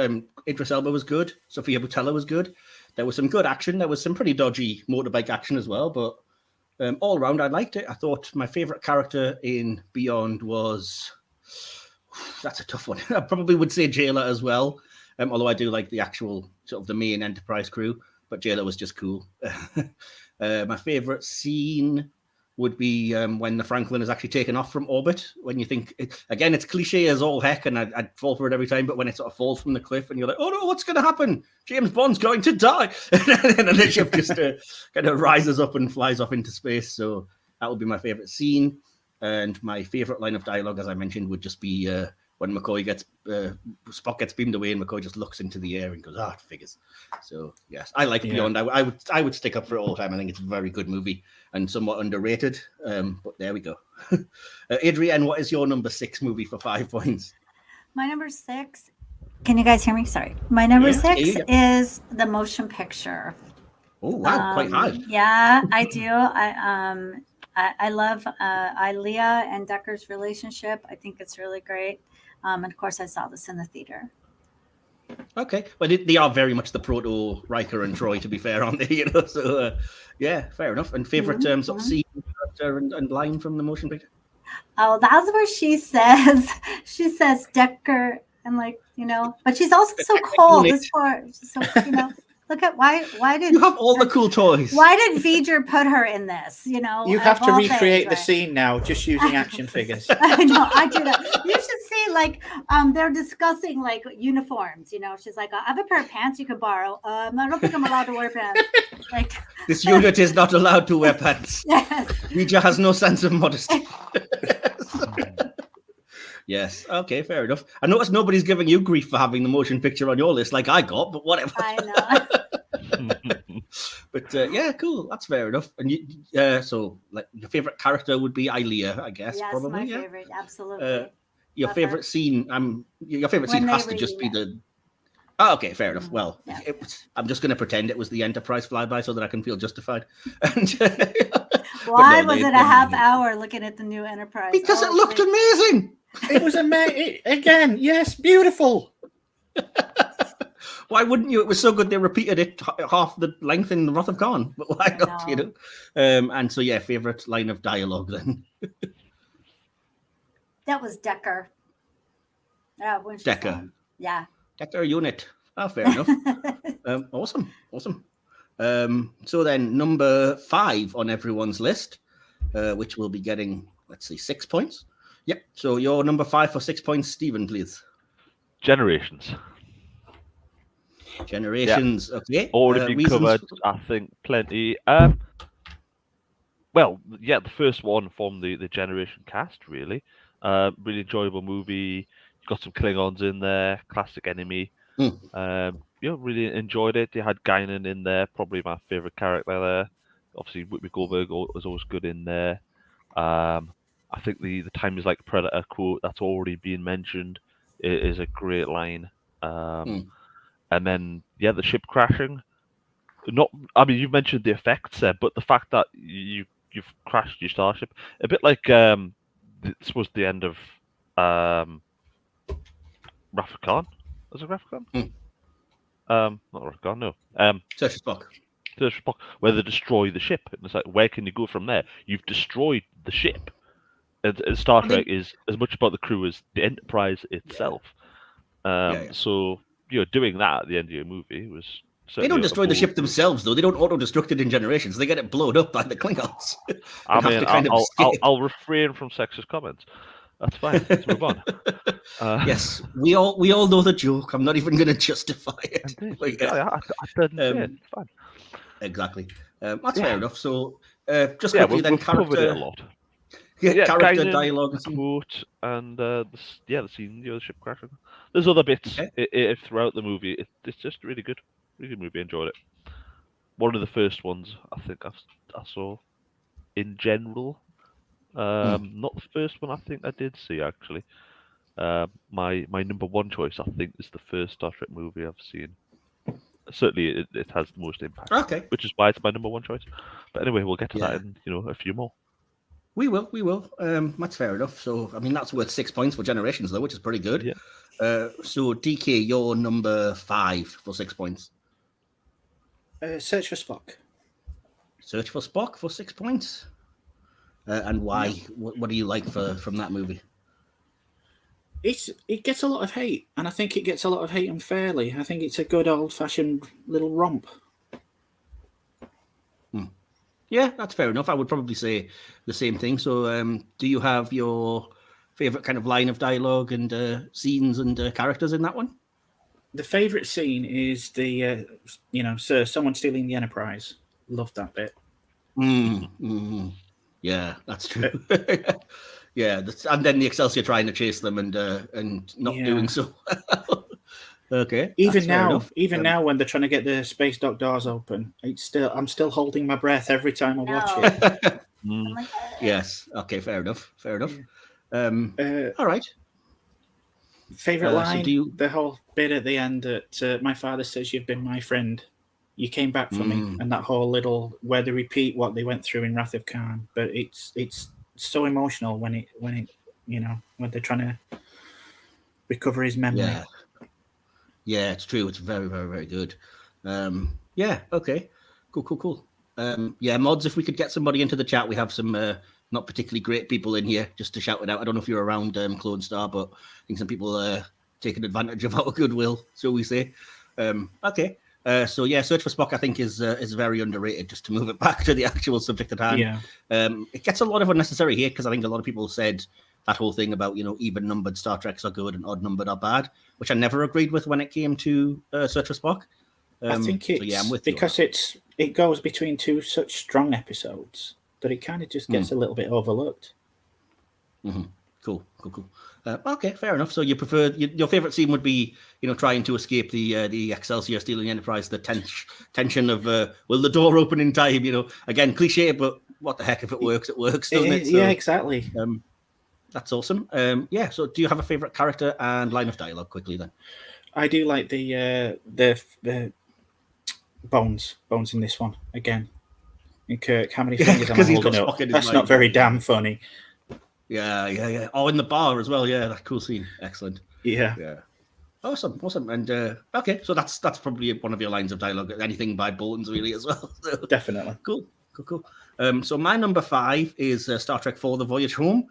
Idris Elba was good. Sofia Boutella was good. There was some good action. There was some pretty dodgy motorbike action as well. But all around, I liked it. I thought my favorite character in Beyond was... That's a tough one. I probably would say Jayla as well. Although I do like the actual sort of the main Enterprise crew. But Jayla was just cool. My favorite scene would be when the Franklin is actually taken off from orbit. When you think, again, it's cliche as all heck, and I'd fall for it every time, but when it sort of falls from the cliff and you're like, oh no, what's going to happen? James Bond's going to die. And then the ship just kind of rises up and flies off into space. So that would be my favorite scene. And my favorite line of dialogue, as I mentioned, would just be when Spock gets beamed away and McCoy just looks into the air and goes, it figures. So yes, I like Beyond. I would stick up for it all the time. I think it's a very good movie and somewhat underrated. But there we go. Adrienne, what is your number 6 movie for 5 points? My number 6. Can you guys hear me? Sorry. My number 6 is the motion picture. Oh wow, quite high. Yeah, I do. I love Ilea and Decker's relationship. I think it's really great. And of course, I saw this in the theater. Okay, well, they are very much the proto Riker and Troy, to be fair, aren't they? So yeah, fair enough. And favorite sort of scene, character, and line from the motion picture? Oh, that's where she says Decker, and but she's also so cold. This part, so Look at why did you have all the cool toys? Why did V'ger put her in this? You have to recreate the scene now, just using action figures. I know, I do that. You should see they're discussing uniforms. She's like, I have a pair of pants you could borrow. I don't think I'm allowed to wear pants. This unit is not allowed to wear pants. Yes. V'ger has no sense of modesty. Yes. Okay. Fair enough. I notice nobody's giving you grief for having the motion picture on your list, like I got, but whatever. I know. But yeah, cool. That's fair enough. And so your favorite character would be Ilea, I guess. Yes, probably. My favorite, absolutely. Your favorite scene. Your favorite scene has to just be the. Oh, okay, fair enough. Well, I'm just going to pretend it was the Enterprise flyby so that I can feel justified. Why was it a half hour looking at the new Enterprise? Because it looked amazing. It was amazing. Again, yes, beautiful. Why wouldn't you? It was so good they repeated it half the length in Wrath of Khan. But why not? And so yeah, favorite line of dialogue then. That was Decker. Decker. Yeah. Decker unit. Oh, fair enough. Awesome. So then number 5 on everyone's list, which will be getting, 6 points. Yep. So your number 5 for 6 points, Stephen, please. Generations. Yeah. Okay. Already been covered, I think, plenty. Well, yeah, the first one from the Generation cast, really. Really enjoyable movie. Got some Klingons in there, classic enemy. Really enjoyed it. You had Guinan in there, probably my favorite character there. Obviously, Whoopi Goldberg was always good in there. I think the time is like Predator quote that's already been mentioned is a great line. And then, the ship crashing. You've mentioned the effects there, but the fact that you've crashed your starship, a bit like this was the end of Wrath of Khan. Was it Wrath of Khan? Not Wrath of Khan, no. Search for Spock, where they destroy the ship. And it's like, where can you go from there? You've destroyed the ship. And Star Trek is as much about the crew as the Enterprise itself. So doing that at the end of your movie was. They don't destroy the ship themselves, though. They don't auto-destruct it in Generations. They get it blown up by the Klingons. I'll refrain from sexist comments. That's fine. Let's move on. Yes, we all know the joke. I'm not even going to justify it. I didn't say it. It's fine. Exactly. That's fair enough. So, just quickly then, we've covered it a lot. Character Guiding, dialogue, the quote, and the scene, the ship crashing. There's other bits throughout the movie. It's just really good movie. Enjoyed it. One of the first ones I think I saw in general. Not the first one I think I did see actually. My number one choice I think is the first Star Trek movie I've seen. Certainly it has the most impact. Okay. Which is why it's my number one choice. But anyway, we'll get to that in a few more. We will. That's fair enough. So, I mean, that's worth 6 points for Generations, though, which is pretty good. Yeah. So, DK, you're number 5 for 6 points. Search for Spock. Search for Spock for 6 points. And why? Yeah. What do you like from that movie? It gets a lot of hate, and I think it gets a lot of hate unfairly. I think it's a good old-fashioned little romp. Yeah, that's fair enough. I would probably say the same thing. So, do you have your favorite kind of line of dialogue and scenes and characters in that one? The favorite scene is the, sir, someone stealing the Enterprise. Love that bit. Yeah, that's true. Yeah, and then the Excelsior trying to chase them and not doing so well. Okay. Even now, when they're trying to get the space dock doors open, I'm still holding my breath every time I watch it. Yes. Okay. Fair enough. All right. Favorite line? So the whole bit at the end that my father says, "You've been my friend. You came back for me," and that whole little where they repeat what they went through in Wrath of Khan. But it's so emotional when they're trying to recover his memory. Yeah, it's true. It's very, very, very good. Yeah, okay. Cool. Mods, if we could get somebody into the chat, we have some not particularly great people in here just to shout it out. I don't know if you're around Clone Star, but I think some people taking advantage of our goodwill, so we say. Okay. Search for Spock, I think, is very underrated, just to move it back to the actual subject at hand. Yeah. It gets a lot of unnecessary hate because I think a lot of people said that whole thing about, even-numbered Star Treks are good and odd-numbered are bad, which I never agreed with when it came to Search for Spock. I think I'm with because it goes between two such strong episodes that it kind of just gets a little bit overlooked. Mm-hmm. Cool. Okay, fair enough. So you prefer your favorite scene would be, trying to escape the Excelsior stealing the Enterprise, the tension of will the door open in time? Again, cliche, but what the heck, if it works, doesn't it? So, yeah, exactly. That's awesome. So do you have a favorite character and line of dialogue quickly then? I do like the Bones in this one again. And Kirk, how many fingers am I holding up? That's not very damn funny. Yeah. Oh, in the bar as well. Yeah, that cool scene. Excellent. Yeah. Awesome. And okay, so that's probably one of your lines of dialogue. Anything by Bones really as well. So, definitely. Cool. So my number 5 is Star Trek IV: The Voyage Home.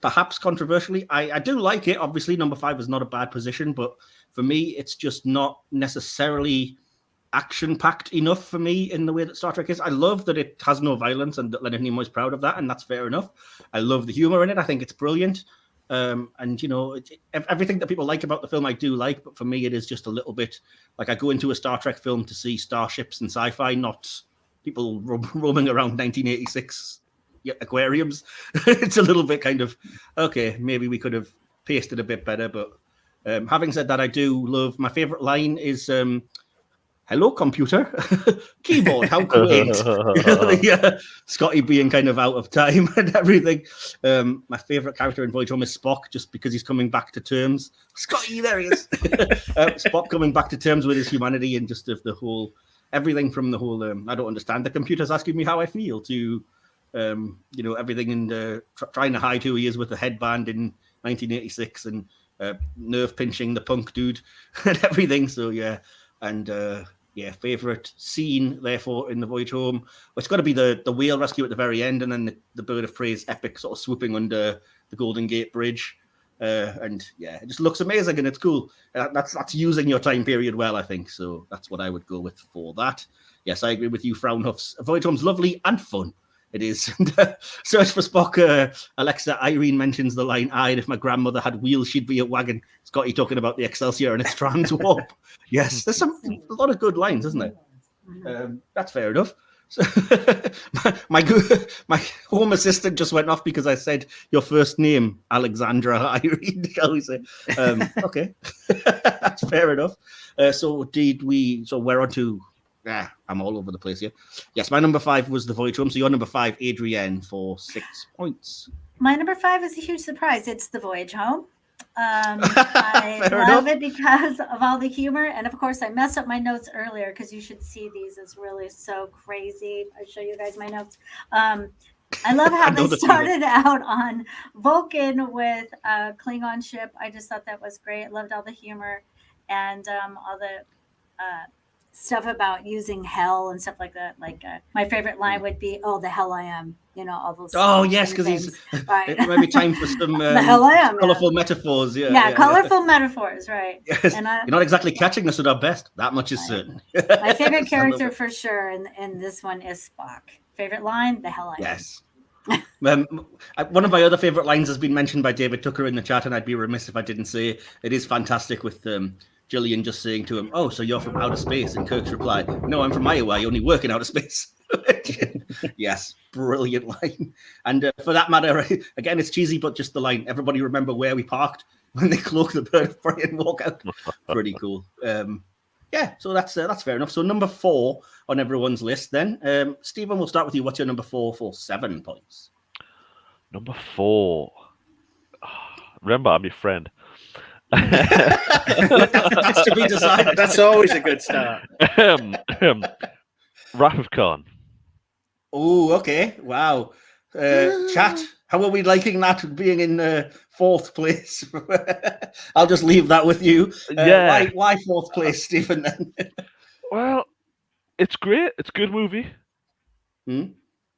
Perhaps controversially, I do like it. Obviously, number 5 is not a bad position, but for me, it's just not necessarily action-packed enough for me in the way that Star Trek is. I love that it has no violence and that Leonard Nimoy's proud of that, and that's fair enough. I love the humor in it. I think it's brilliant. Everything that people like about the film, I do like, but for me, it is just a little bit like I go into a Star Trek film to see starships and sci-fi, not people roaming around 1986 aquariums. It's a little bit kind of, okay, maybe we could have paced it a bit better, but having said that, I do love, my favorite line is, hello, computer. Keyboard, how quaint. Scotty being kind of out of time and everything. My favorite character in Voyage Home is Spock, just because he's coming back to terms. Scotty, there he is. Spock coming back to terms with his humanity and just of the whole, everything from the whole, I don't understand, the computer's asking me how I feel, to everything, and trying to hide who he is with the headband in 1986 and nerve pinching the punk dude and everything. So favorite scene therefore in The Voyage Home, it's got to be the whale rescue at the very end, and then the Bird of Prey's epic sort of swooping under the Golden Gate Bridge. And yeah, it just looks amazing and it's cool. That's using your time period well, I think. So that's what I would go with for that. Yes, I agree with you, Fraunhoff's Voyage Home's lovely and fun. It is. Search for Spock. Alexa, Irene mentions the line, and if my grandmother had wheels, she'd be a wagon. Scotty talking about the Excelsior and its trans warp. Yes, there's a lot of good lines, isn't there? That's fair enough. So, my home assistant just went off because I said your first name, Alexandra Irene, shall we say? Okay, that's fair enough. So we're on to. I'm all over the place here. Yes, my number 5 was The Voyage Home. So your number 5, Adrienne, for 6 points. My number 5 is a huge surprise. It's The Voyage Home. I love it because of all the humor. And of course, I messed up my notes earlier because you should see these. It's really so crazy. I'll show you guys my notes. I love how they started out on Vulcan with a Klingon ship. I just thought that was great. I loved all the humor and all the stuff about using hell and stuff like that. Like my favorite line would be, "Oh, the hell I am." All those. Oh yes, because he's right. It might be time for some the hell I am, colorful metaphors. Yeah, colorful metaphors, right? Yes. And you're not exactly catching us at our best. That much is certain. My favorite character for sure in this one is Spock. Favorite line, "The hell I am." Yes. One of my other favorite lines has been mentioned by David Tucker in the chat, and I'd be remiss if I didn't say it is fantastic with Gillian just saying to him, "Oh, so you're from outer space?" And Kirk's reply, "No, I'm from Iowa. I only work in outer space." Yes, brilliant line. And for that matter, again, it's cheesy, but just the line, "Everybody remember where we parked," when they cloak the bird of prey and walk out. Pretty cool. Yeah, so that's fair enough. So number 4 on everyone's list then. Stephen, we'll start with you. What's your number 4 for 7 points? Number 4. Remember, I'm your friend. That's to be decided. That's always a good start. Wrath of Khan. Oh, okay. Wow. Chat, how are we liking that being in 4th place? I'll just leave that with you. Why 4th place, Stephen, then? Well, it's great. It's a good movie.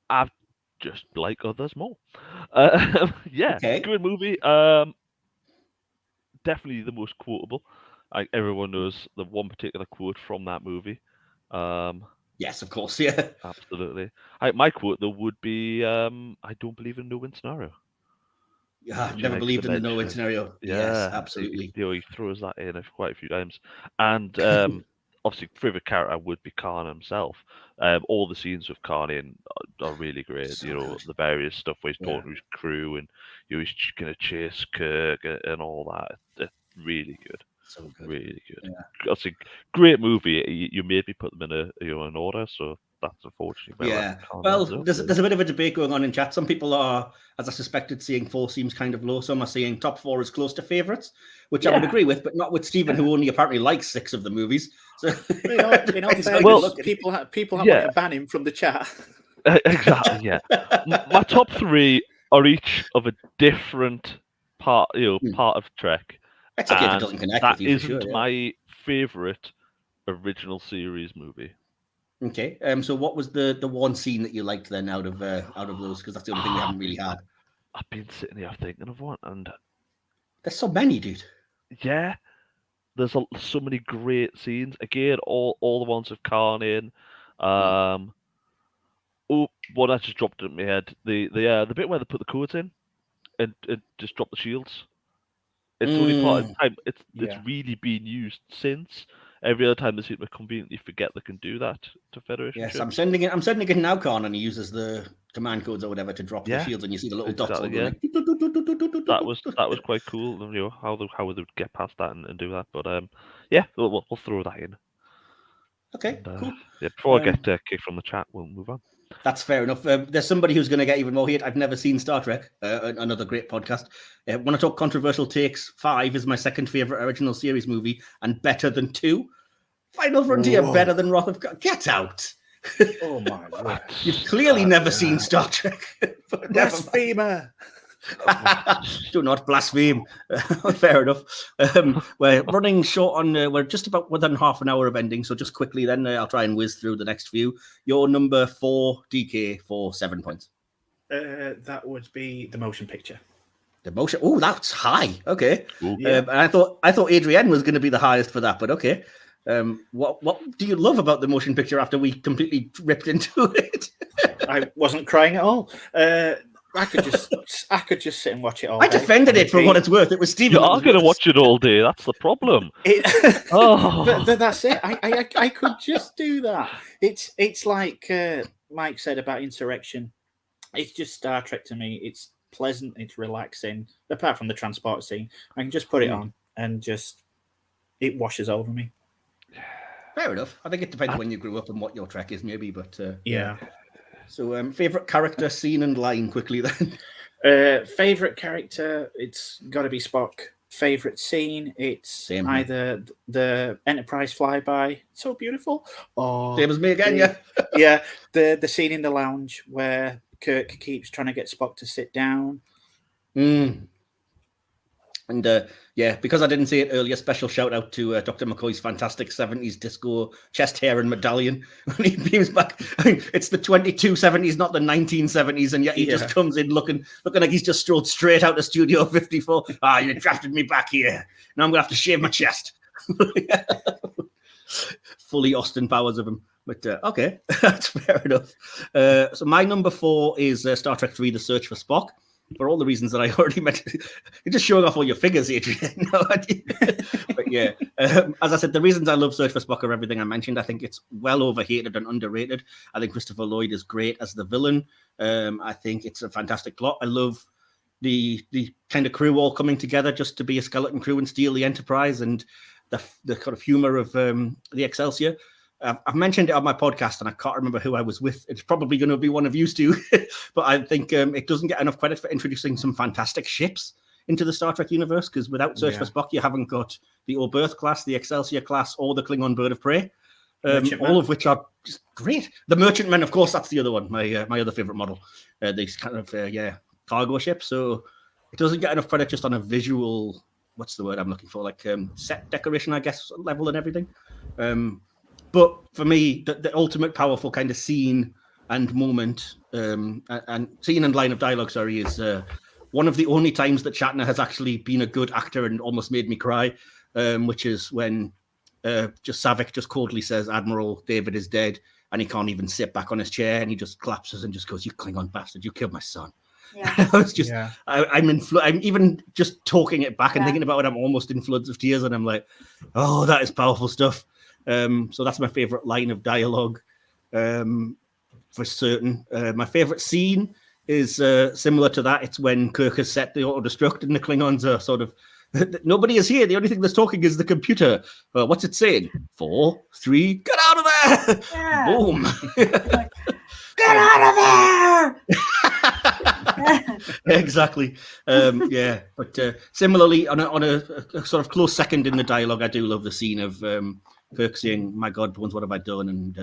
I've just like others more. Good movie. Definitely the most quotable. Everyone knows the one particular quote from that movie. Yes, of course, yeah. Absolutely. My quote, though, would be, I don't believe in no-win scenario. Yeah, I've never believed in the no-win scenario. Yeah, yes, absolutely. He throws that in quite a few times. And obviously, favourite character would be Khan himself. All the scenes with Khan in are really great. So the various stuff where he's talking to his crew and he's going to chase Kirk and all that. It's really good. So good. Really good. Yeah. That's a great movie. You made me put them in an order, so that's unfortunate. Yeah. Well, there's a bit of a debate going on in chat. Some people are, as I suspected, seeing 4 seems kind of low. Some are saying top 4 is close to favourites, which I would agree with, but not with Stephen, who only apparently likes 6 of the movies. So people have to ban him from the chat. Exactly. Yeah. My top 3 are each of a different part of Trek. That's okay if it doesn't connect with you. That isn't my favourite original series movie. Okay. So what was the one scene that you liked then out of those? Because that's the only thing we haven't really had. I've been sitting here thinking of one, and there's so many, dude. Yeah. There's so many great scenes. Again, all the ones with Khan in. One that just dropped in my head. The bit where they put the codes in and just drop the shields. It's only part of time. It's really been used since. Every other time they seem to conveniently forget they can do that to Federation. Yes, ships. I'm sending it now, Khan, and he uses the command codes or whatever to drop the shields, and you see the little dots. Yeah. That was quite cool. How they would get past that and do that. But we'll throw that in. Okay, cool. Yeah, before I get kicked from the chat, we'll move on. That's fair enough. There's somebody who's going to get even more hate. I've never seen Star Trek, another great podcast. When I talk controversial takes, 5 is my second favorite original series movie and better than 2. Final Frontier better than Wrath of Khan. Get out. Oh my God. You've clearly never seen Star Trek. Blasphemer. Do not blaspheme. Fair enough. We're running short on. We're just about within half an hour of ending, so just quickly then I'll try and whiz through the next few. Your number 4, DK, for 7 points. That would be the motion picture. The motion. Oh, that's high. Okay. Yeah. And I thought Adrienne was going to be the highest for that, but okay. What do you love about the motion picture after we completely ripped into it? I wasn't crying at all. I could just sit and watch it all. I defended it for what it's worth. It was Stephen. You are going to watch it all day. That's the problem. But that's it. I could just do that. It's like Mike said about Insurrection. It's just Star Trek to me. It's pleasant. It's relaxing. Apart from the transport scene, I can just put it on and just it washes over me. Fair enough. I think it depends when you grew up and what your Trek is, maybe. But yeah. So, favorite character, scene, and line quickly then. Favorite character, it's got to be Spock. Favorite scene, it's either the Enterprise flyby, so beautiful, or same as me again, yeah. Yeah, the scene in the lounge where Kirk keeps trying to get Spock to sit down. And yeah, because I didn't say it earlier, special shout out to Dr. McCoy's fantastic 70s disco chest hair and medallion when he beams back. I mean, it's the 2270s, not the 1970s, and yet he just comes in looking like he's just strode straight out of Studio 54. You drafted me back here. Now I'm going to have to shave my chest. Fully Austin Powers of him. But okay, that's fair enough. So my number 4 is Star Trek 3, The Search for Spock. For all the reasons that I already mentioned. You're just showing off all your figures, Adrian. But yeah, as I said, the reasons I love Search for Spock are everything I mentioned. I think it's well overhated and underrated. I think Christopher Lloyd is great as the villain. I think it's a fantastic plot. I love the kind of crew all coming together just to be a skeleton crew and steal the Enterprise, and the kind of humor of the Excelsior. I've mentioned it on my podcast, and I can't remember who I was with. It's probably going to be one of you two, but I think it doesn't get enough credit for introducing some fantastic ships into the Star Trek universe, because without Search for Spock, you haven't got the Oberth class, the Excelsior class, or the Klingon Bird of Prey, all of which are just great. The Merchantmen, of course, that's the other one, my other favorite model. These kind of, cargo ships. So it doesn't get enough credit just on a visual, what's the word I'm looking for, like set decoration, I guess, level and everything. But for me, the ultimate powerful kind of scene and moment, and scene and line of dialogue, is one of the only times that Shatner has actually been a good actor and almost made me cry, which is when Savick just coldly says, "Admiral David is dead," and he can't even sit back on his chair, and he just collapses and just goes, "You Klingon bastard, you killed my son." Yeah. I was just, I'm even just talking it back and thinking about it, I'm almost in floods of tears, and I'm like, oh, that is powerful stuff. So that's my favorite line of dialogue, for certain. My favorite scene is similar to that. It's when Kirk has set the auto-destruct and the Klingons are sort of, nobody is here. The only thing that's talking is the computer. What's it saying? 4, 3, get out of there! Yeah. Boom. Get out of there! Exactly. But similarly, on a sort of close second in the dialogue, I do love the scene of Kirk saying, "My God, Bones, what have I done?" And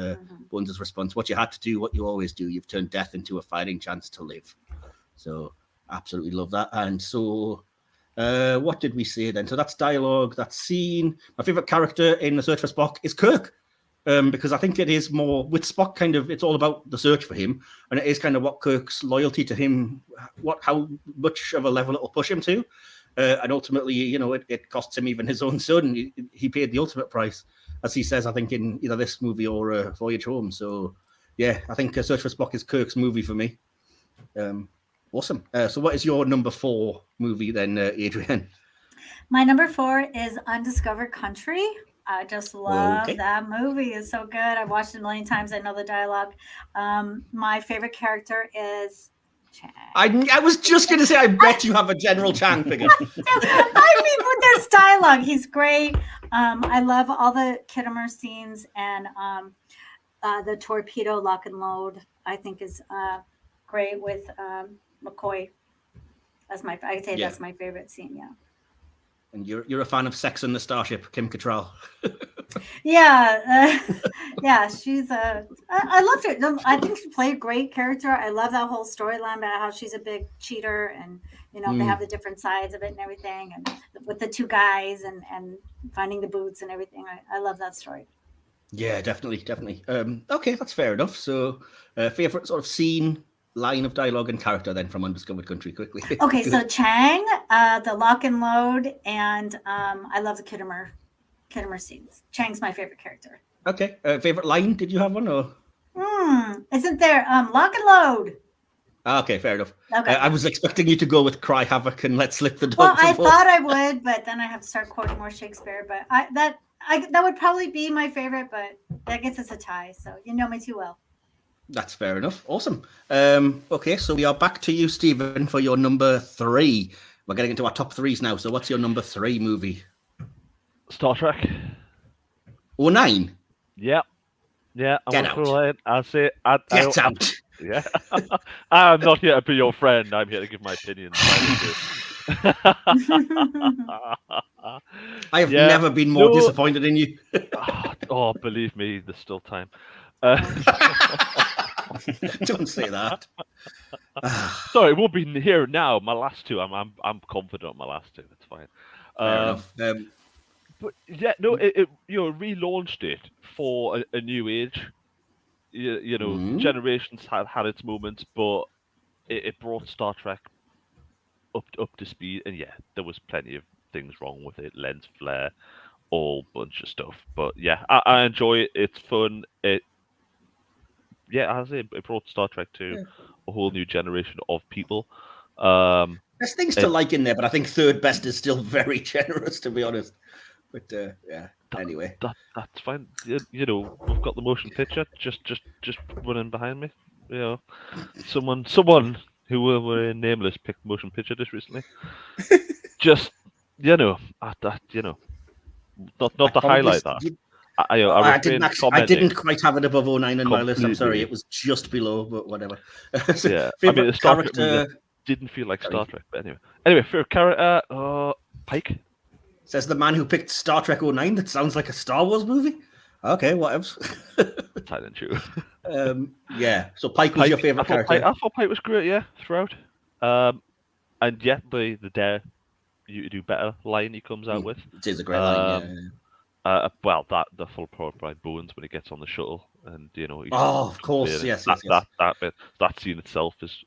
Bones' response, "What you had to do, what you always do. You've turned death into a fighting chance to live." So absolutely love that. And so what did we say then? So that's dialogue, that's scene. My favorite character in The Search for Spock is Kirk. Because I think it is more with Spock, kind of, it's all about the search for him, and it is kind of what Kirk's loyalty to him, how much of a level it will push him to, and ultimately, it costs him even his own son. He paid the ultimate price, as he says, I think, in either this movie or Voyage Home. So, yeah, I think Search for Spock is Kirk's movie for me. Awesome. So, what is your number 4 movie then, Adrienne? My number 4 is Undiscovered Country. I just love that movie. It's so good. I've watched it a million times. I know the dialogue. My favorite character is Chang. I was just going to say, I bet you have a General Chang figure. I mean, when there's dialogue, he's great. I love all the Kittimer scenes, and the torpedo lock and load, I think, is great with McCoy. That's my favorite scene. Yeah. And you're a fan of Sex and the Starship, Kim Cattrall. Yeah, she's I loved her. I think she played a great character. I love that whole storyline about how she's a big cheater, and they have the different sides of it and everything, and with the 2 guys and finding the boots and everything. I love that story. Yeah, definitely. Okay, that's fair enough. So, favorite sort of scene line of dialogue and character then from Undiscovered Country quickly. Okay, so Chang, the lock and load, and I love the Kittimer scenes. Chang's my favorite character. Okay, favorite line? Did you have one or? Isn't there lock and load? Okay, fair enough. Okay. I was expecting you to go with "Cry Havoc" and "Let Slip the Dogs." Well, I thought I would, but then I have to start quoting more Shakespeare. But that would probably be my favorite, but I guess it's a tie. So you know me too well. That's fair enough. Awesome. Okay, so we are back to you, Stephen, for your number 3. We're getting into our top 3s now. So what's your number 3 movie? Star Trek. 09? Yeah. Yeah, Get out. I'll say Get out. Yeah. I'm not here to be your friend. I'm here to give my opinion. I have never been more disappointed in you. Oh, believe me, there's still time. Don't say that. Sorry, it won't be here now. My last 2, I'm confident on my last 2. It's fine. Fair enough. But yeah, no, it relaunched it for a new age. You know, Generations had its moments, but it brought Star Trek up to speed. And yeah, there was plenty of things wrong with it, lens flare, all bunch of stuff. But yeah, I enjoy it. It's fun. As I say, it brought Star Trek to a whole new generation of people. There's things to like in there, but I think third best is still very generous, to be honest. But anyway, that's fine. You know, we've got the motion picture just running behind me. You know, someone who were nameless picked motion picture just recently. Just not to highlight that. I didn't quite have it above 09 in my list. I'm sorry, it was just below, but whatever. So yeah, I mean, the Star Trek didn't feel like Star Trek, but anyway, favorite character, Pike. Says the man who picked Star Trek 09. That sounds like a Star Wars movie. Okay, whatever. Silent true. Yeah. So Pike was your favorite character. I thought Pike was great. Yeah, throughout. And yeah, the dare you do better line he comes out with. It is a great line. Well, the full powered by Bones when he gets on the shuttle, and you know. Of course, yes. That scene itself is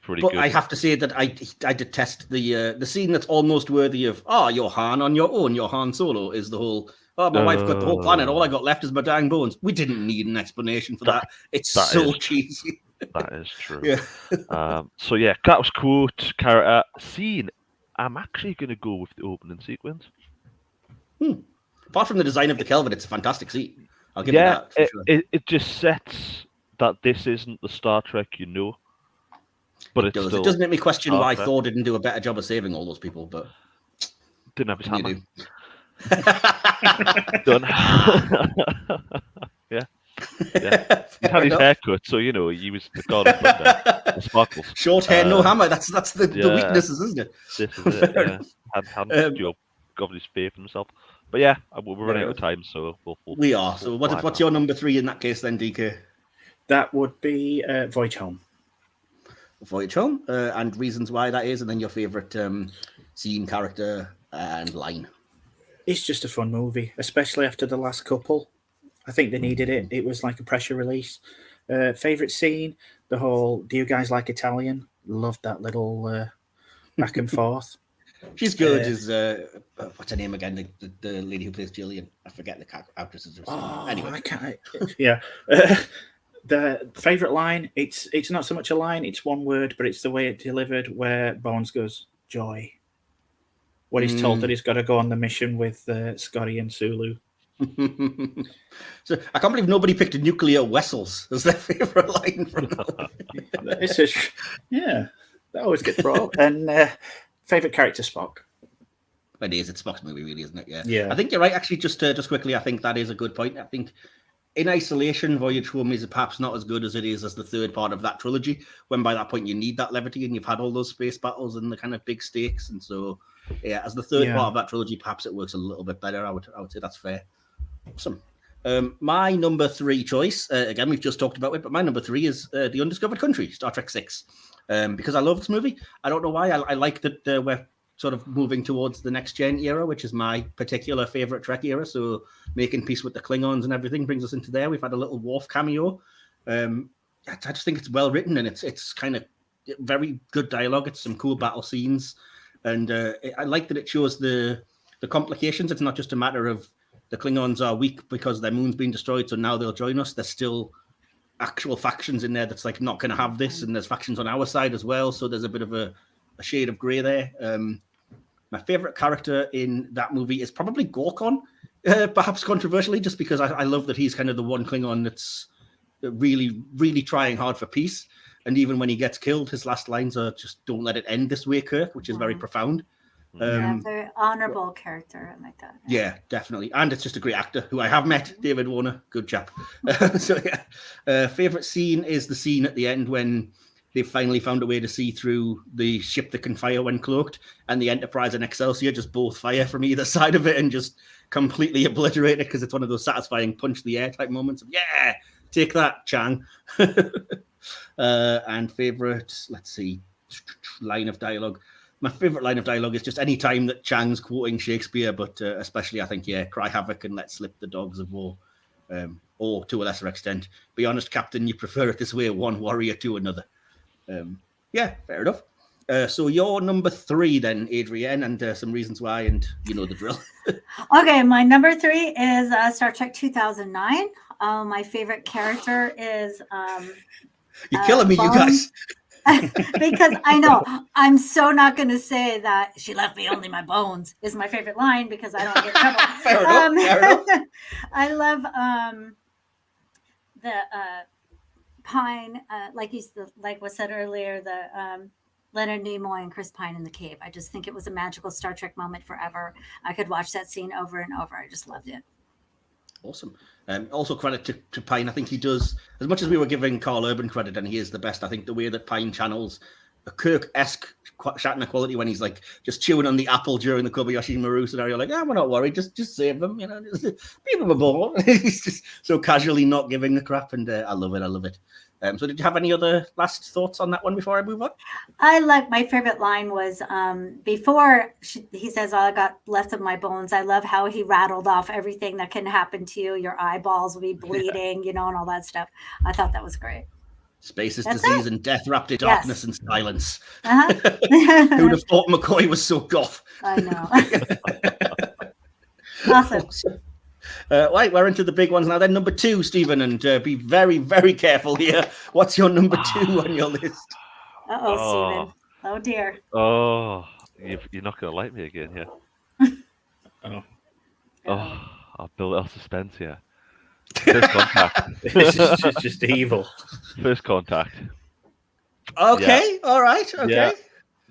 pretty good. But I have to say that I detest the scene that's almost worthy of you're Han on your own, you're Han Solo, is the whole my wife got the whole planet, all I got left is my dying bones. We didn't need an explanation for that. It's so cheesy. That is true. Yeah. So yeah, that was cool. Character scene. I'm actually gonna go with the opening sequence. Apart from the design of the Kelvin, it's a fantastic scene. I'll give you that. For sure. It just sets that this isn't the Star Trek you know. But it does make me question why Thor didn't do a better job of saving all those people, but didn't have his hammer. Done. Yeah. He had his haircut, so you know he was the god of thunder, the sparkles. Short hair, no hammer. That's the weaknesses, isn't it? This is it. Yeah. Hadn't got his faith in himself. But yeah, we're running out of time, so we are. So what's your number 3 in that case then, DK? That would be Voyage Home. Voyage Home, and reasons why that is, and then your favorite scene, character, and line. It's just a fun movie, especially after the last couple. I think they needed it. It was like a pressure release. Favorite scene, the whole "Do you guys like Italian?" Loved that little back and forth. She's good. What's her name again? The lady who plays Jillian. I forget the actress's. Anyway, I can't. Yeah. The favorite line, it's not so much a line, it's one word, but it's the way it's delivered, where Bones goes, joy. When he's told that he's got to go on the mission with Scotty and Sulu. So I can't believe nobody picked nuclear vessels as their favorite line from that. That always gets brought up. And favorite character, Spock. It is. It's Spock's movie, really, isn't it? Yeah. I think you're right. Actually, just quickly, I think that is a good point. I think in isolation, Voyage Home is perhaps not as good as it is as the third part of that trilogy, when by that point you need that levity and you've had all those space battles and the kind of big stakes. And so, yeah, as the third part of that trilogy, perhaps it works a little bit better. I would say that's fair. Awesome. My number 3 choice, again, we've just talked about it, but my number 3 is The Undiscovered Country, Star Trek 6. Because I love this movie. I don't know why. I like that we're sort of moving towards the next gen era, which is my particular favorite Trek era. So making peace with the Klingons and everything brings us into there. We've had a little Worf cameo. I just think it's well written, and it's kind of very good dialogue. It's some cool battle scenes, and I like that it shows the complications. It's not just a matter of the Klingons are weak because their moon's been destroyed, so now they'll join us. There's still actual factions in there that's like not going to have this, and there's factions on our side as well. So there's a bit of a shade of grey there. My favorite character in that movie is probably Gorkon, perhaps controversially, just because I love that he's kind of the one Klingon that's really, really trying hard for peace. And even when he gets killed, his last lines are just "Don't let it end this way, Kirk," which is very profound. Very honorable character. I like that. Yeah, definitely. And it's just a great actor who I have met, David Warner. Good chap. So, yeah. Favorite scene is the scene at the end when they've finally found a way to see through the ship that can fire when cloaked, and the Enterprise and Excelsior just both fire from either side of it and just completely obliterate it, because it's one of those satisfying punch the air type moments of, yeah, take that, Chang. And favorite, let's see, line of dialogue. My favorite line of dialogue is just any time that Chang's quoting Shakespeare, but especially I think, yeah, cry havoc and let slip the dogs of war. Or to a lesser extent, be honest, Captain, you prefer it this way, one warrior to another. Yeah, fair enough. So you're number 3 then, Adrienne, and some reasons why, and you know the drill. Okay, my number 3 is Star Trek 2009. My favorite character is You're killing me, you guys. because I know I'm so not going to say that she left me only my bones is my favorite line, because I don't get trouble. Fair enough. I love the Pine, like was said earlier, the Leonard Nimoy and Chris Pine in the cave. I just think it was a magical Star Trek moment forever. I could watch that scene over and over. I just loved it. Awesome. Also credit to Pine. I think he does, as much as we were giving Carl Urban credit, and he is the best, I think the way that Pine channels a Kirk-esque Shatner quality when he's like just chewing on the apple during the Kobayashi Maru scenario, like, we're not worried, just save them, you know, people were born. He's just so casually not giving a crap, and I love it. So did you have any other last thoughts on that one before I move on? My favorite line was before he says, all I got left of my bones. I love how he rattled off everything that can happen to you. Your eyeballs will be bleeding, you know, and all that stuff. I thought that was great. Space is disease and death wrapped in darkness and silence. Uh-huh. Who'd have thought McCoy was so goth? I know. Awesome. Right, we're into the big ones now. Then number 2, Stephen, and be very, very careful here. What's your number 2 on your list? Stephen. Oh dear. Oh, you're not going to like me again here. I'll build up suspense here. First Contact. This is just evil. First Contact. Okay, all right, okay. Yeah.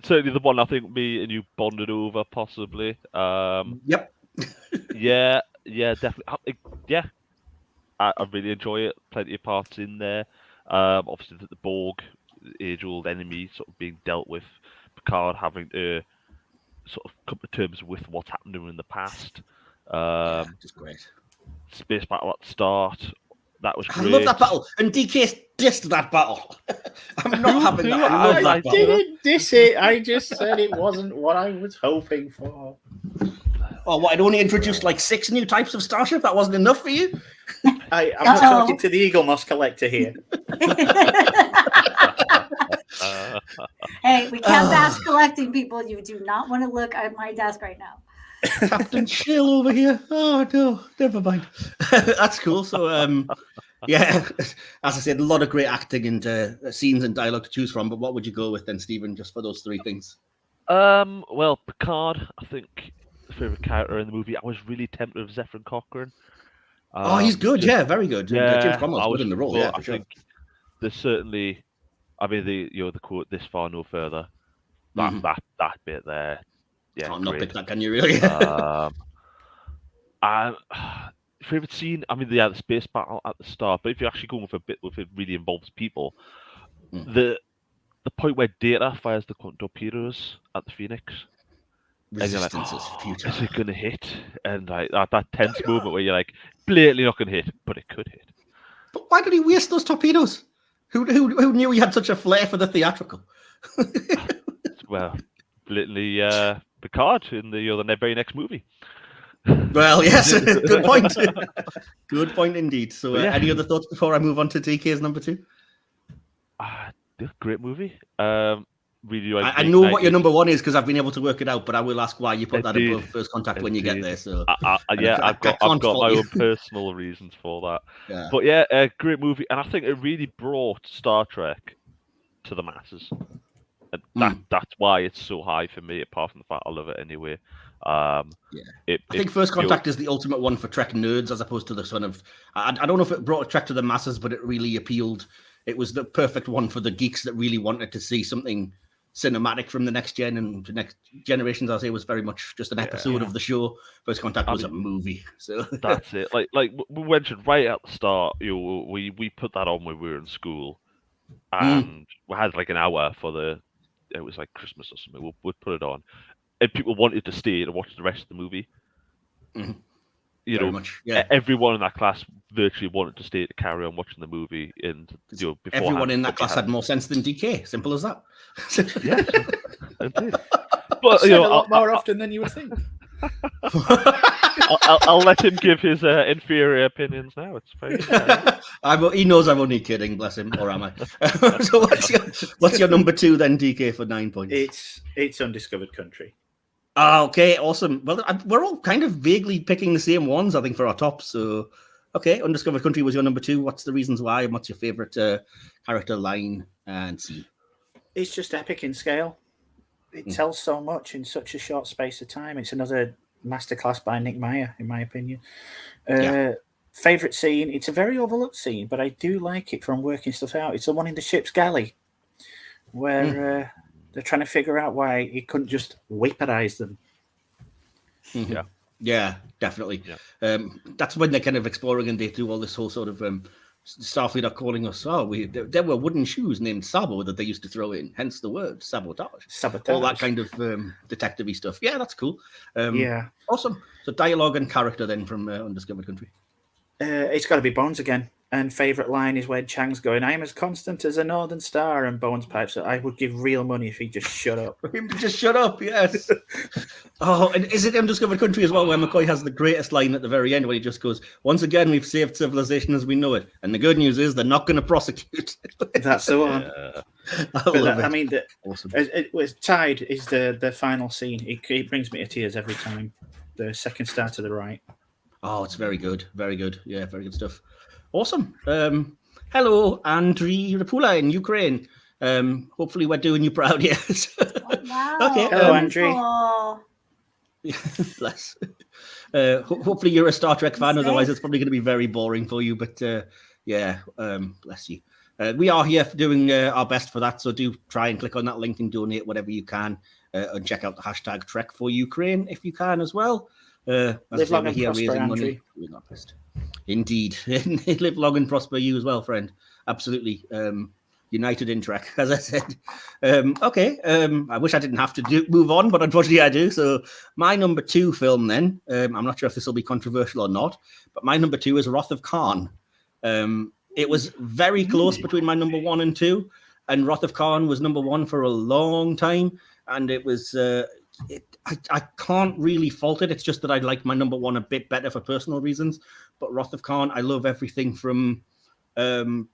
Certainly the one I think me and you bonded over, possibly. Yep. Yeah, definitely. Yeah, I really enjoy it. Plenty of parts in there. Obviously, the Borg, age-old enemy, sort of being dealt with. Picard having to sort of come to terms with what's happened to him in the past. Just great. Space battle at the start. That was great. I love that battle, and DK dissed that battle. I'm not having that. I love that battle. Didn't diss it. I just said it wasn't what I was hoping for. Oh, what? I'd only introduced like 6 new types of starship. That wasn't enough for you? I'm not talking to the Eagle Moss collector here. Hey, we can't bash collecting, people. You do not want to look at my desk right now. Captain Chill over here. Oh no, never mind. That's cool. So yeah, as I said, a lot of great acting and scenes and dialogue to choose from. But what would you go with then, Stephen, just for those 3 things? Well, Picard, I think favorite character in the movie. I was really tempted with Zephyr Cochrane. He's good. Yeah, very good. Yeah, James Cromwell's good in the role. Yeah, for sure. I think there's certainly, I mean, the quote "this far, no further." That bit there. Yeah, can't not pick that, can you really? Favorite scene? I mean, the space battle at the start. But if you're actually going with a bit with it really involves people, the point where Data fires the torpedoes at the Phoenix. Resistance is futile. Is it going to hit? And like that tense moment where you're like, blatantly not going to hit, but it could hit. But why did he waste those torpedoes? Who knew he had such a flair for the theatrical? Well, blatantly Picard in the very next movie. Well, yes, good point. Good point indeed. So, any other thoughts before I move on to DK's number 2? Great movie. Really, I know what your number one is because I've been able to work it out, but I will ask why you put that Indeed. above First Contact when you get there. So I've got my own personal reasons for that. Yeah. But yeah, a great movie, and I think it really brought Star Trek to the masses. And that's why it's so high for me. Apart from the fact I love it anyway. I think First Contact is the ultimate one for Trek nerds, as opposed to the sort of. I don't know if it brought Trek to the masses, but it really appealed. It was the perfect one for the geeks that really wanted to see something cinematic from the next gen and the next generations. I say was very much just an episode of the show. First Contact was a movie, so that's it. Like we mentioned right at the start, we put that on when we were in school, and we had like an hour for it was like Christmas or something. We'd put it on, and people wanted to stay to watch the rest of the movie. You know, everyone in that class virtually wanted to stay to carry on watching the movie, and before everyone in that class had more sense than DK. Simple as that. Yes, indeed. But a lot more often than you would think. I'll let him give his inferior opinions now. It's very. He knows I'm only kidding, bless him, or am I? So what's your number two then, DK, for 9 points? It's Undiscovered Country. Okay, awesome. Well, we're all kind of vaguely picking the same ones, I think, for our tops. So, okay, Undiscovered Country was your number two. What's the reasons why? And what's your favorite character line and scene? It's just epic in scale. It tells so much in such a short space of time. It's another masterclass by Nick Meyer, in my opinion. Favorite scene? It's a very overlooked scene, but I do like it from working stuff out. It's the one in the ship's galley where they're trying to figure out why he couldn't just vaporize them. Yeah, definitely. That's when they're kind of exploring and they do all this whole sort of Starfleet are calling us. There were wooden shoes named Sabo that they used to throw in, hence the word sabotage. All that kind of detective-y stuff. Yeah, that's cool. Awesome. So dialogue and character then from Undiscovered Country. It's got to be Bones again. And favourite line is when Chang's going, "I am as constant as a northern star," and Bones pipes, "I would give real money if he just shut up." Just shut up, yes. And is it Undiscovered Country as well, where McCoy has the greatest line at the very end, where he just goes, "Once again, we've saved civilization as we know it. And the good news is they're not going to prosecute." That's the one. I mean, awesome. It was tied is the final scene. It brings me to tears every time. The second star to the right. Oh, it's very good. Very good. Yeah, very good stuff. Awesome. Hello, Andriy Rapula in Ukraine. Hopefully we're doing you proud, yes. Wow. Okay. Hello, Andriy. Bless. Hopefully you're a Star Trek fan, otherwise it's probably going to be very boring for you, but bless you. We are here doing our best for that, so do try and click on that link and donate whatever you can, and check out the hashtag Trek for Ukraine if you can as well. Live long and prosper, Andrew. Indeed. Live long and prosper you as well, friend. Absolutely. United in Trek, as I said. Okay. I wish I didn't have to move on, but unfortunately I do. So my number two film then, I'm not sure if this will be controversial or not, but my number two is Wrath of Khan. It was very close between my number one and two, and Wrath of Khan was number one for a long time, and it was... I can't really fault it. It's just that I like my number one a bit better for personal reasons. But Wrath of Khan, I love everything from, the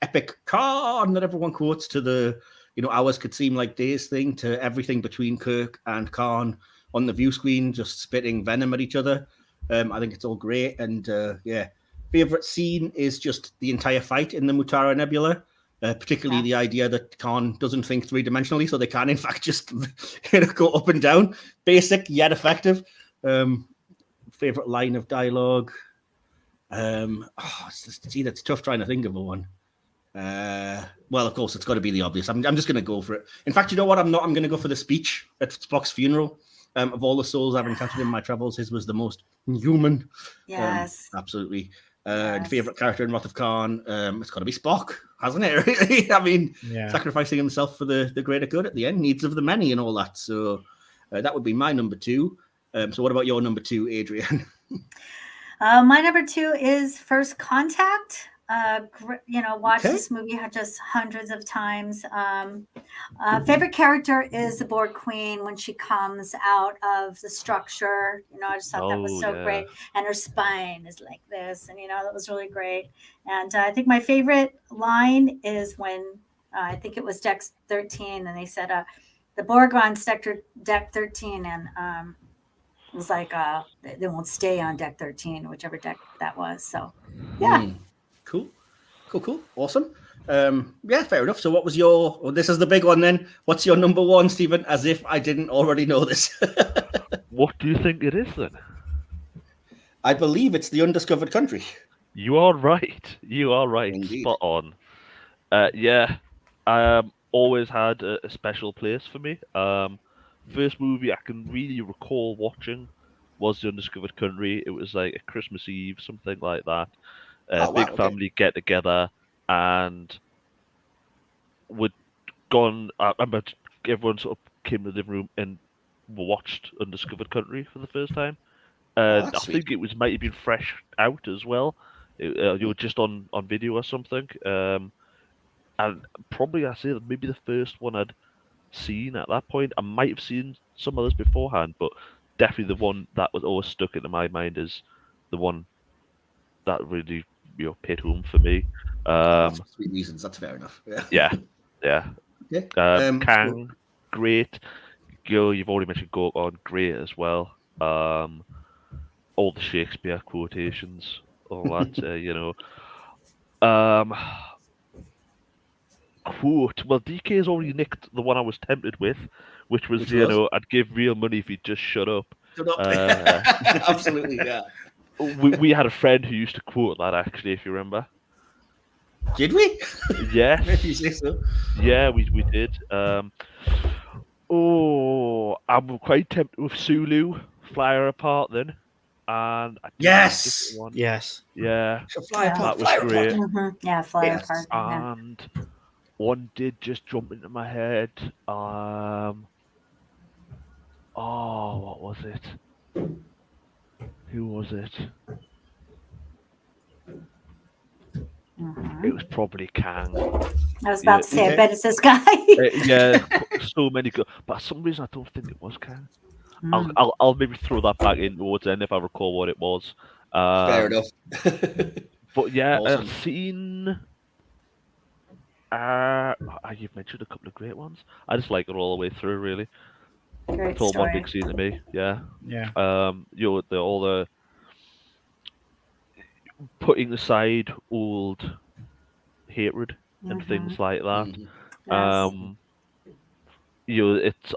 epic Khan that everyone quotes to the, hours could seem like days thing, to everything between Kirk and Khan on the view screen, just spitting venom at each other. I think it's all great. And favorite scene is just the entire fight in the Mutara Nebula. Particularly the idea that Khan doesn't think three-dimensionally, so they can, in fact, just go up and down. Basic, yet effective. Favorite line of dialogue? That's tough trying to think of one. Well, of course, it's got to be the obvious. I'm just going to go for it. In fact, you know what? I'm not. I'm going to go for the speech at Spock's funeral. Of all the souls I've encountered in my travels, his was the most human. Yes. Absolutely. Favorite character in Wrath of Khan, it's got to be Spock, hasn't it? Really, I mean, sacrificing himself for the greater good at the end, needs of the many, and all that. So that would be my number two. So what about your number two, Adrian? My number two is First Contact. Watched this movie just hundreds of times. Favorite character is the Borg Queen when she comes out of the structure. I just thought that was so great. And her spine is like this. And, that was really great. And I think my favorite line is when I think it was Deck 13. And they said the Borg on Deck 13. And it was like they won't stay on Deck 13, whichever deck that was. So, yeah. Cool. Awesome. Yeah, fair enough. So what was this is the big one then. What's your number one, Stephen? As if I didn't already know this. What do you think it is then? I believe it's The Undiscovered Country. You are right. Indeed. Spot on. Always had a special place for me. First movie I can really recall watching was The Undiscovered Country. It was like a Christmas Eve, something like that. Big family get together, and we'd gone. I remember everyone sort of came to the living room and watched Undiscovered Country for the first time. I think it might have been fresh out as well. You were just on video or something. And probably I say that maybe the first one I'd seen at that point. I might have seen some others beforehand, but definitely the one that was always stuck into my mind is the one that really hit home for me. For sweet reasons, that's fair enough. Yeah. Okay. Kang, great. You've already mentioned Gorgon, great as well. All the Shakespeare quotations, all that, quote. Well, DK has already nicked the one I was tempted with, which was, I'd give real money if he'd just shut up. Absolutely, yeah. We had a friend who used to quote that, actually, if you remember. Did we? Yes. If you say so. Yeah, we did. I'm quite tempted with Sulu, Fly Her Apart then. And yes. Yeah. Fly Apart. That was great. Mm-hmm. Yeah, Fly Apart. And one did just jump into my head. What was it? Who was it? Mm-hmm. It was probably Kang. I was about to say, I bet it's this guy. So many good. But for some reason, I don't think it was Kang. I'll maybe throw that back in towards the end if I recall what it was. Fair enough. But yeah, awesome. Scene. You've mentioned a couple of great ones. I just like it all the way through, really. Great it's all story. one big scene to me. Yeah. Yeah. All the putting aside old hatred and things like that. Yes. It's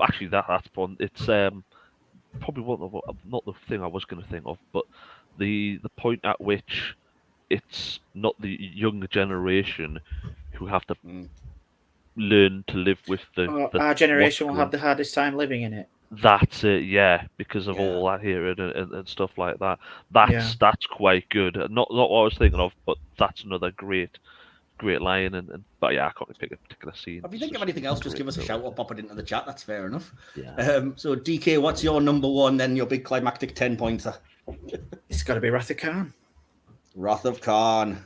actually that's fun. It's probably not the thing I was going to think of, but the point at which it's not the younger generation who have to learn to live with our generation will have the hardest time living in it. That's it, yeah, because of all that hatred and stuff like that. That's quite good. Not what I was thinking of, but that's another great line. But yeah, I can't pick a particular scene. If you think of anything else, just give us a shout or pop it into the chat. That's fair enough. Yeah. So DK, what's your number one? Then your big climactic 10-pointer. It's got to be Wrath of Khan. Wrath of Khan.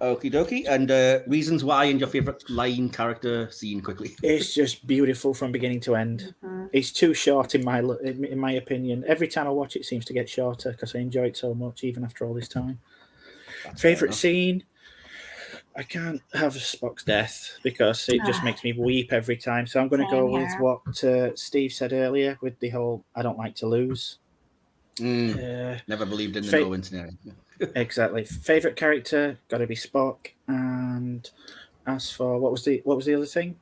Okie dokie. And reasons why and your favorite line, character, scene, quickly. It's just beautiful from beginning to end. It's too short in my opinion. Every time I watch it, seems to get shorter because I enjoy it so much, even after all this time. Favorite scene. I can't have Spock's death because it just makes me weep every time. So I'm going to go with what Steve said earlier with the whole I don't like to lose. Never believed in the no-win scenario. Exactly. Favorite character got to be Spock. And as for what was the other thing?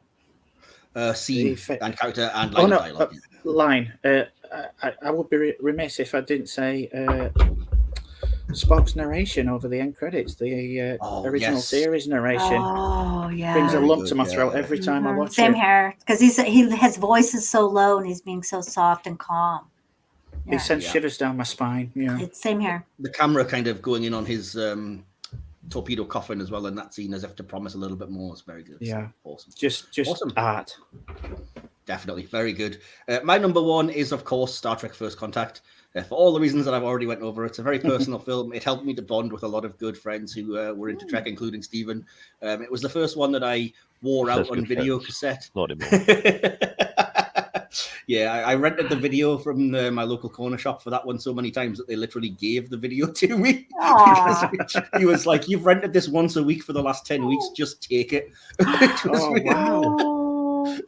Scene and character and line of dialogue. Line. I would be remiss if I didn't say Spock's narration over the end credits. The original series narration. Oh yeah. Brings a lump to my throat every time I watch it. Same here, because his voice is so low and he's being so soft and calm. Yeah. It sends shivers down my spine. Yeah. It's same here. The camera kind of going in on his torpedo coffin as well in that scene as if to promise a little bit more. It's very good. Yeah. Awesome. Just awesome. Art. Definitely. Very good. My number one is, of course, Star Trek First Contact. for all the reasons that I've already went over. It's a very personal film. It helped me to bond with a lot of good friends who were into Trek, including Stephen. It was the first one that I wore out on video cassette. Not anymore. Yeah, I rented the video from my local corner shop for that one so many times that they literally gave the video to me. Because he was like, "You've rented this once a week for the last 10 weeks, just take it."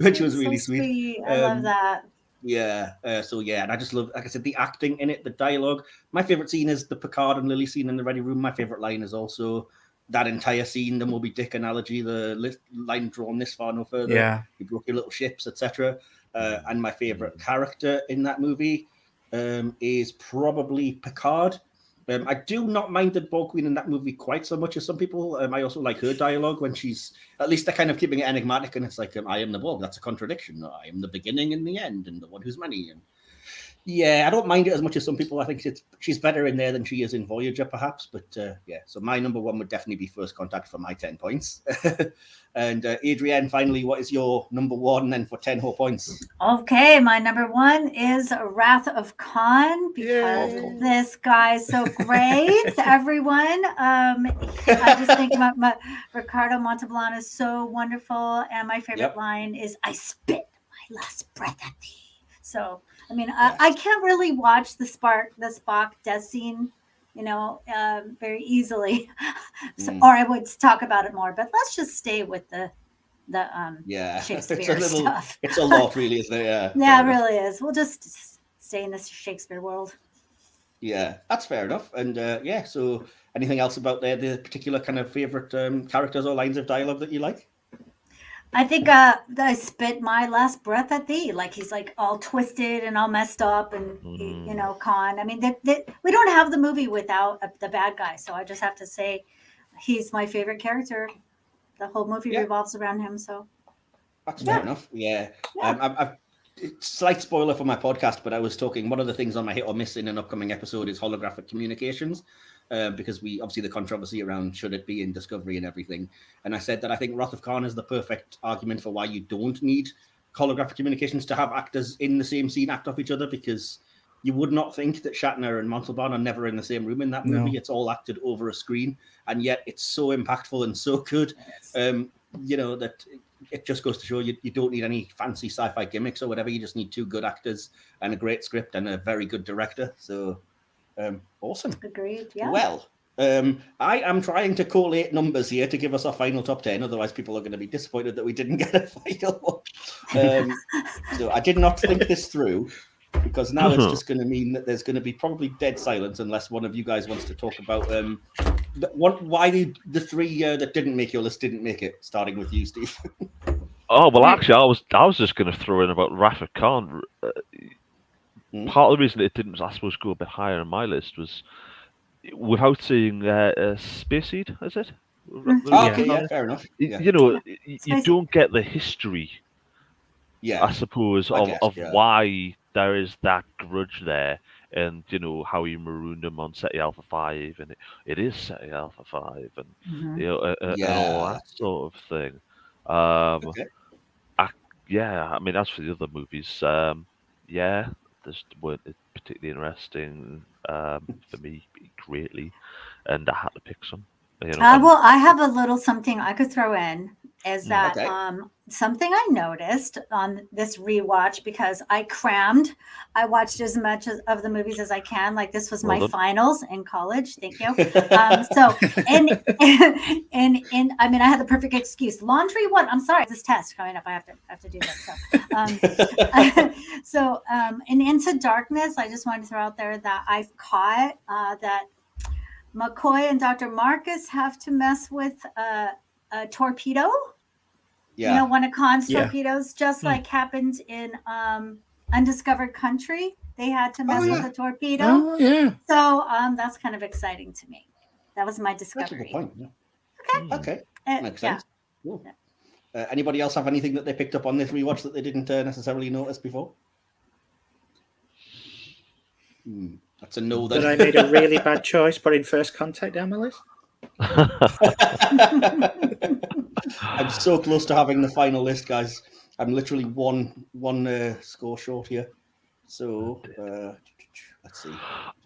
Which was really sweet. I love that. Yeah, and I just love, like I said, the acting in it, the dialogue. My favorite scene is the Picard and Lily scene in the Ready Room. My favorite line is also that entire scene, the Moby Dick analogy, the line drawn this far, no further. Yeah. You broke your little ships, etc. And my favorite character in that movie is probably Picard. I do not mind the Borg Queen in that movie quite so much as some people. I also like her dialogue when she's, at least they're kind of keeping it enigmatic, and it's like, I am the Borg. That's a contradiction. I am the beginning and the end, and the one who's many. And yeah, I don't mind it as much as some people. I think she's better in there than she is in Voyager, perhaps. But yeah, so my number one would definitely be First Contact for my 10 points. And Adrienne, finally, what is your number one then for 10 whole points? Okay, my number one is Wrath of Khan, because this guy is so great. Everyone, I just think Ricardo Montalban is so wonderful, and my favorite line is, "I spit my last breath at thee." So, I mean, I can't really watch the Spock death scene, very easily, or I would talk about it more. But let's just stay with the Shakespeare stuff. It's a lot, really, isn't it? Yeah, yeah, it really is. We'll just stay in this Shakespeare world. Yeah, that's fair enough. And yeah, so anything else about the particular kind of favorite characters or lines of dialogue that you like? I think I spit my last breath at thee. Like, he's like all twisted and all messed up, and Khan. I mean, we don't have the movie without the bad guy, so I just have to say he's my favorite character. The whole movie revolves around him. So that's fair enough. Yeah. Slight spoiler for my podcast, but I was talking, one of the things on my hit or miss in an upcoming episode is holographic communications. Because we obviously the controversy around should it be in Discovery and everything. And I said that I think Wrath of Khan is the perfect argument for why you don't need holographic communications to have actors in the same scene act off each other, because you would not think that Shatner and Montalban are never in the same room in that movie. No. It's all acted over a screen, and yet it's so impactful and so good. That it just goes to show you don't need any fancy sci-fi gimmicks or whatever. You just need two good actors and a great script and a very good director. So awesome. Agreed. Yeah. Well, I am trying to collate numbers here to give us our final top 10. Otherwise, people are going to be disappointed that we didn't get a final one. So I did not think this through, because now it's just going to mean that there's going to be probably dead silence unless one of you guys wants to talk about why the three that didn't make your list didn't make it. Starting with you, Steve. Oh well, actually, I was just going to throw in about Wrath of Khan. Part of the reason it didn't, I suppose, go a bit higher on my list was without seeing Space Seed, is it? Okay, yeah, fair enough. Yeah. You don't get the history, I suppose, of why there is that grudge there, and how you marooned him on SETI Alpha 5, and it is SETI Alpha 5, and and all that sort of thing. I mean, as for the other movies, this weren't particularly interesting for me greatly, and I had to pick some. Well, I have a little something I could throw in. Is that something I noticed on this rewatch, because I watched as much of the movies as I can. Like, this was my finals in college. Thank you. So and I mean, I had the perfect excuse. Laundry. What? I'm sorry. This test coming up. I have to do this. So in Into Darkness, I just wanted to throw out there that I've caught that McCoy and Dr. Marcus have to mess with a torpedo. One of Khan's torpedoes, just like happened in Undiscovered Country. They had to mess with a torpedo. Oh, yeah. So that's kind of exciting to me. That was my discovery. That's a good point. Okay. Makes sense. Cool. Anybody else have anything that they picked up on this rewatch that they didn't necessarily notice before? That's a no. That I made a really bad choice putting First Contact down my list. I'm so close to having the final list, guys. I'm literally one score short here. So Let's see.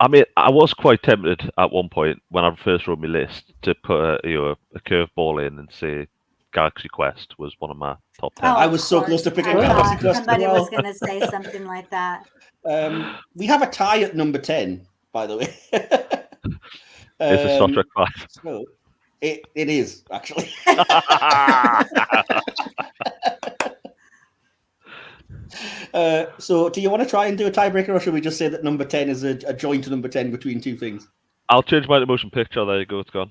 I mean, I was quite tempted at one point when I first wrote my list to put a curveball in and say Galaxy Quest was one of my top 10. Oh, I of was so course. close to picking I Galaxy thought Quest as somebody well. was going to say something like that. We have a tie at number 10, by the way. It's a Star Trek 5. So it is, actually. So do you want to try and do a tiebreaker, or should we just say that number 10 is a joint number 10 between two things? I'll change mine to motion picture. There you go. It's gone.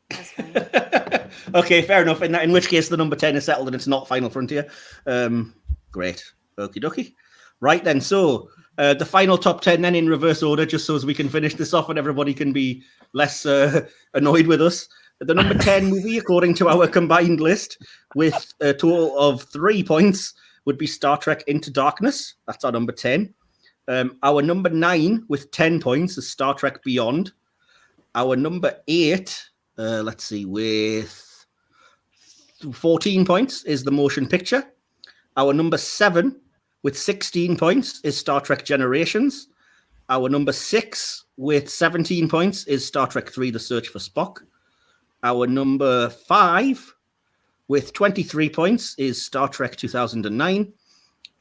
That's fine. Okay, fair enough. In which case, the number 10 is settled and it's not Final Frontier. Great. Okie dokie. Right then, so the final top 10 then in reverse order, just so as we can finish this off and everybody can be less annoyed with us. The number 10 movie, according to our combined list, with a total of 3 points, would be Star Trek Into Darkness. That's our number 10. Our number 9 with 10 points is Star Trek Beyond. Our number 8, let's see, with 14 points is The Motion Picture. Our number 7 with 16 points is Star Trek Generations. Our number 6 with 17 points is Star Trek 3, The Search for Spock. Our number 5 with 23 points is Star Trek 2009.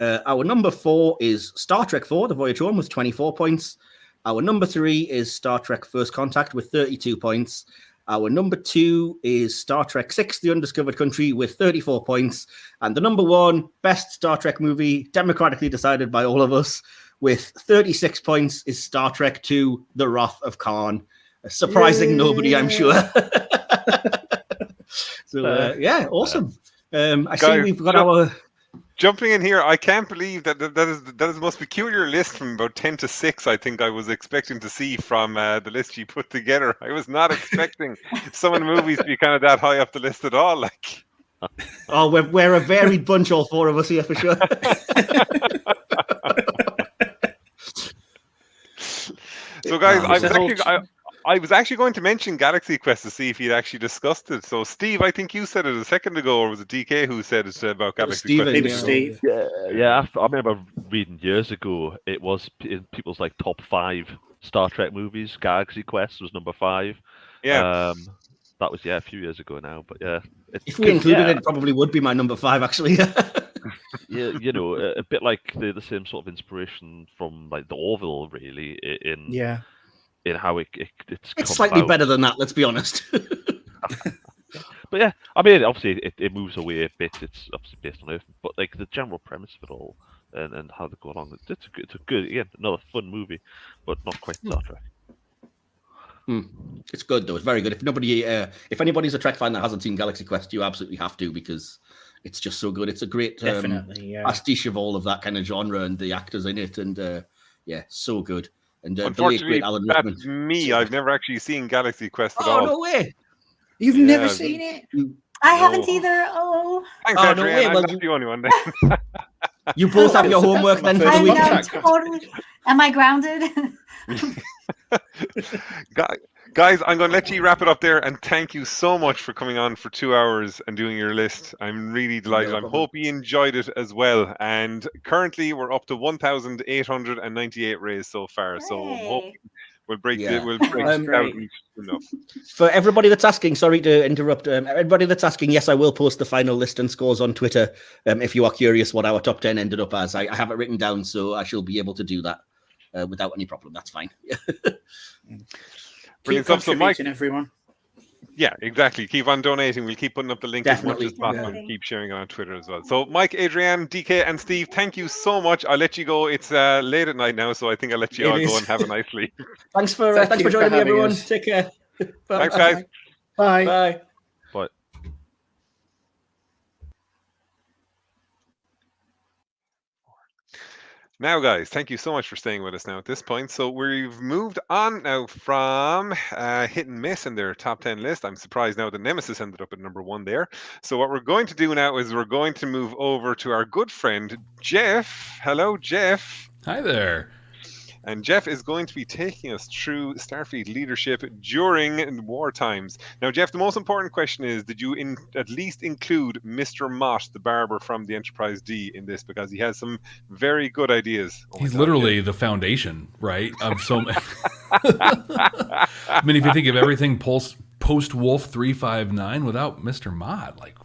Our number 4 is Star Trek 4, The Voyage Home, with 24 points. Our number 3 is Star Trek First Contact with 32 points. Our number 2 is Star Trek 6, The Undiscovered Country, with 34 points. And the number 1 best Star Trek movie, democratically decided by all of us, with 36 points, is Star Trek 2, The Wrath of Khan. Surprising nobody, I'm sure. So, yeah, awesome. I see we've got our... Jumping in here, I can't believe that is the most peculiar list from about 10 to 6. I think I was expecting to see from the list you put together. I was not expecting some of the movies to be kind of that high up the list at all. Like, oh, we're a varied bunch, all four of us here for sure. So, guys, I was actually going to mention Galaxy Quest to see if you'd actually discussed it. So, Steve, I think you said it a second ago, or was it DK who said it about Galaxy Quest? It was Steve. Yeah. I remember reading years ago. It was in people's like top 5 Star Trek movies. Galaxy Quest was number 5. Yeah. That was a few years ago now. But yeah, if we included it, probably would be my number 5 actually. Yeah, you know, a bit like the same sort of inspiration from like the Orville, really. In how it's slightly better than that, let's be honest. But yeah, I mean, obviously it moves away a bit. It's obviously based on Earth, but like the general premise of it all and how they go along, it's a good, again, another fun movie, but not quite Star Trek. It's good though. It's very good. If anybody's a Trek fan that hasn't seen Galaxy Quest, you absolutely have to, because it's just so good. It's a great pastiche of all of that kind of genre and the actors in it, and so good. And unfortunately, that's me. I've never actually seen Galaxy Quest at all. Oh, no way. You've never seen it? I haven't either. Oh. Thanks, Adrian. I'm not the only one then. You both have your homework then for the week. I know, totally. Am I grounded? Guys, I'm going to let you wrap it up there, and thank you so much for coming on for 2 hours and doing your list. I'm really delighted. I hope you enjoyed it as well. And currently, we're up to 1,898 raised so far. Yay. So hopefully we'll break out enough. For everybody that's asking, sorry to interrupt. Everybody that's asking, yes, I will post the final list and scores on Twitter. If you are curious what our top 10 ended up as, I have it written down, so I shall be able to do that without any problem. That's fine. Keep contributing, everyone. Yeah, exactly. Keep on donating. We'll keep putting up the link Definitely. as much as possible and keep sharing it on Twitter as well. So, Mike, Adrienne, DK, and Steve, thank you so much. I'll let you go. It's late at night now, so I think I'll let you all go and have a nice sleep. Thanks for joining me, everyone. Take care. Thanks, guys. Bye. Bye. Bye. Now, guys, thank you so much for staying with us now at this point. So we've moved on now from hit and miss in their top 10 list. I'm surprised now that Nemesis ended up at number 1 there. So what we're going to do now is we're going to move over to our good friend, Jeff. Hello, Jeff. Hi there. And Jeff is going to be taking us through Starfleet leadership during war times. Now, Jeff, the most important question is, did you at least include Mr. Mott, the barber from the Enterprise D, in this? Because he has some very good ideas. He's literally the foundation, right? Of so many. I mean, if you think of everything post Wolf 359 without Mr. Mott, like,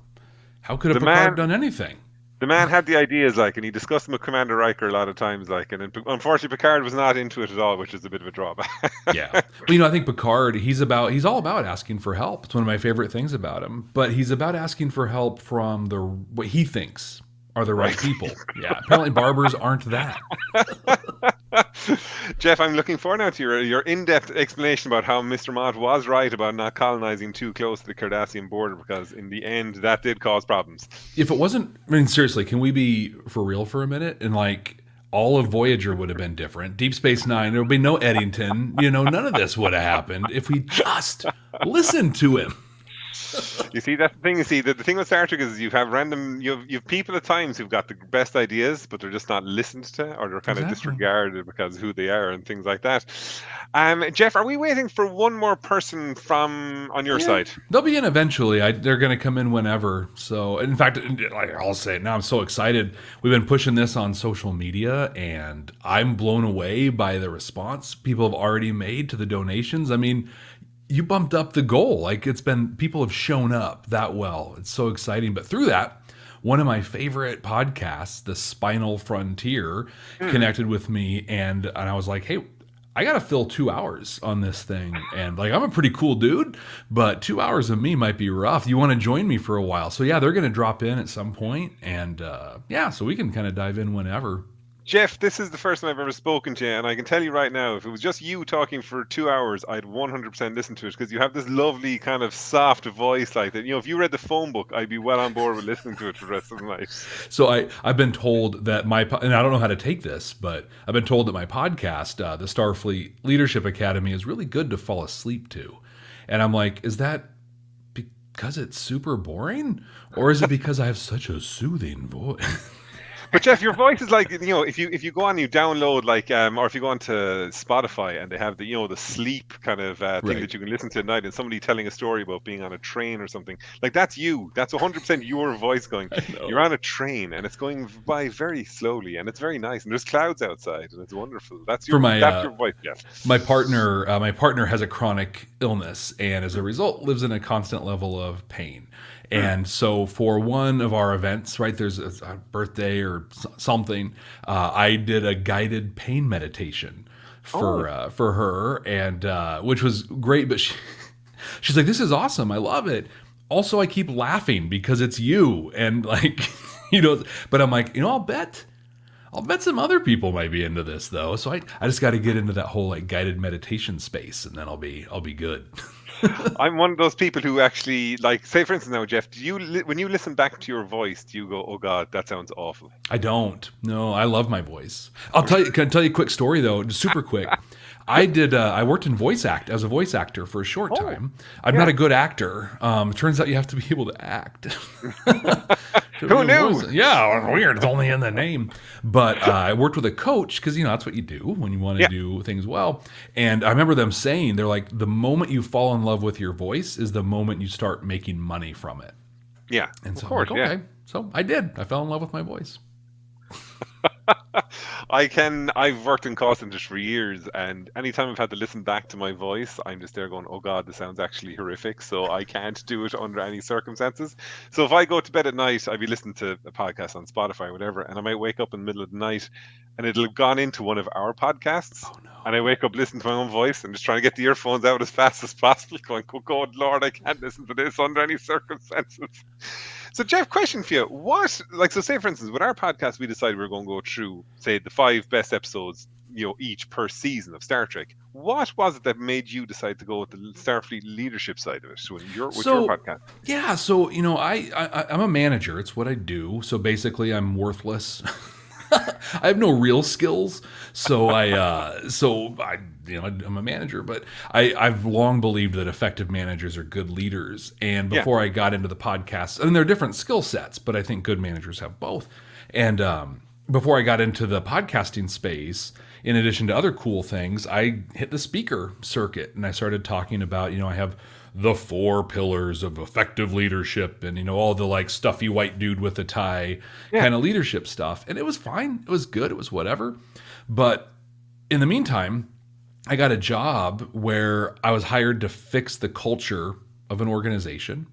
how could a Picard done anything? The man had the ideas, like, and he discussed them with Commander Riker a lot of times, like, and unfortunately Picard was not into it at all, which is a bit of a drawback. Yeah, well, I think Picard, he's all about asking for help. It's one of my favorite things about him. But he's about asking for help from what he thinks are the right people. Yeah, apparently barbers aren't that. Jeff, I'm looking forward now to your in-depth explanation about how Mr. Mott was right about not colonizing too close to the Cardassian border, because in the end, that did cause problems. If it wasn't, I mean, seriously, can we be for real for a minute? And like, all of Voyager would have been different. Deep Space Nine, there would be no Eddington. None of this would have happened if we just listened to him. You see, that's the thing. You see, the thing with Star Trek is you have people at times who've got the best ideas, but they're just not listened to, or they're kind of disregarded because of who they are and things like that. Jeff, are we waiting for one more person on your side? They'll be in eventually. They're going to come in whenever. So, in fact, I'll say it now. I'm so excited. We've been pushing this on social media, and I'm blown away by the response people have already made to the donations. I mean, you bumped up the goal. Like, people have shown up that well. It's so exciting. But through that, one of my favorite podcasts, The Spinal Frontier, connected with me, and I was like, hey, I got to fill 2 hours on this thing. And like, I'm a pretty cool dude, but 2 hours of me might be rough. You want to join me for a while? So yeah, they're going to drop in at some point, and so we can kind of dive in whenever. Jeff, this is the first time I've ever spoken to you, and I can tell you right now, if it was just you talking for 2 hours, I'd 100% listen to it, because you have this lovely kind of soft voice like that. If you read the phone book, I'd be well on board with listening to it for the rest of the night. So I've been told that and I don't know how to take this, but I've been told that my podcast, the Starfleet Leadership Academy, is really good to fall asleep to. And I'm like, is that because it's super boring? Or is it because I have such a soothing voice? But Jeff, your voice is like, if you go on and you download, like, or if you go onto Spotify and they have the sleep kind of thing that you can listen to at night, and somebody telling a story about being on a train or something, like, that's you. That's 100% your voice going. You're on a train and it's going by very slowly and it's very nice, and there's clouds outside and it's wonderful. That's your voice, Jeff. My partner has a chronic illness, and as a result lives in a constant level of pain. And so for one of our events, right, there's a birthday or something, I did a guided pain meditation for her, and which was great. But she's like, this is awesome. I love it. Also, I keep laughing because it's you. And like, but I'm like, I'll bet some other people might be into this though. So I just got to get into that whole like guided meditation space, and then I'll be good. I'm one of those people who actually, like, say for instance now, Jeff, when you listen back to your voice, do you go, oh God, that sounds awful? I don't. No, I love my voice. Can I tell you a quick story though? Just super quick. I worked in as a voice actor for a short time. I'm not a good actor. Turns out you have to be able to act. Who knew? Yeah, weird. It's only in the name. But I worked with a coach because, that's what you do when you want to do things well. And I remember them saying, they're like, the moment you fall in love with your voice is the moment you start making money from it. Yeah, and so of course, okay. So I did. I fell in love with my voice. I've worked in call centers for years, and anytime I've had to listen back to my voice, I'm just there going, oh God, this sounds actually horrific, so I can't do it under any circumstances. So if I go to bed at night, I'd be listening to a podcast on Spotify or whatever, and I might wake up in the middle of the night and it'll have gone into one of our podcasts. Oh, no. And I wake up listening to my own voice and just trying to get the earphones out as fast as possible, going, oh God, Lord, I can't listen to this under any circumstances. So Jeff, question for you. Say for instance, with our podcast, we decided we were going to go through, say, the 5 best episodes, each per season of Star Trek. What was it that made you decide to go with the Starfleet leadership side of it with your podcast? Yeah, so, I'm a manager. It's what I do. So basically I'm worthless. I have no real skills, so I'm a manager, but I've long believed that effective managers are good leaders. And before I got into the podcast, and there are different skill sets, but I think good managers have both. And before I got into the podcasting space, in addition to other cool things, I hit the speaker circuit and I started talking about, I have the 4 pillars of effective leadership and, all the like stuffy white dude with a tie kind of leadership stuff. And it was fine. It was good. It was whatever. But in the meantime, I got a job where I was hired to fix the culture of an organization.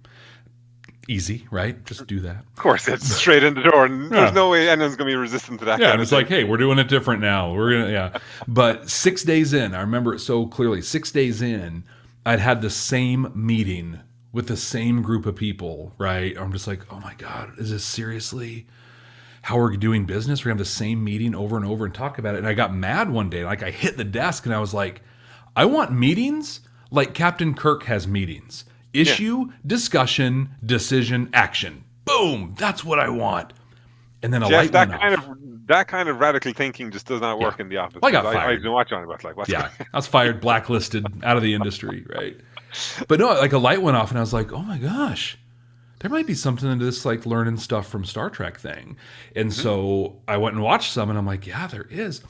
Easy, right? Just do that. Of course, it's straight in the door, and there's no way anyone's going to be resistant to that. Yeah, and it's like, hey, we're doing it different now. We're gonna, But 6 days in, I remember it so clearly. 6 days in, I'd had the same meeting with the same group of people. Right? I'm just like, oh my god, is this seriously how we're doing business? We're gonna have the same meeting over and over and talk about it. And I got mad one day, like I hit the desk, and I was like, I want meetings like Captain Kirk has meetings. Issue, discussion, decision, action. Boom! That's what I want. And then a light went off. That kind of radical thinking just does not work in the office. I got fired. I didn't watch on about like, what's I was fired, blacklisted, out of the industry, right? But no, like a light went off, and I was like, oh my gosh, there might be something to this like learning stuff from Star Trek thing. And so I went and watched some, and I'm like, yeah, there is.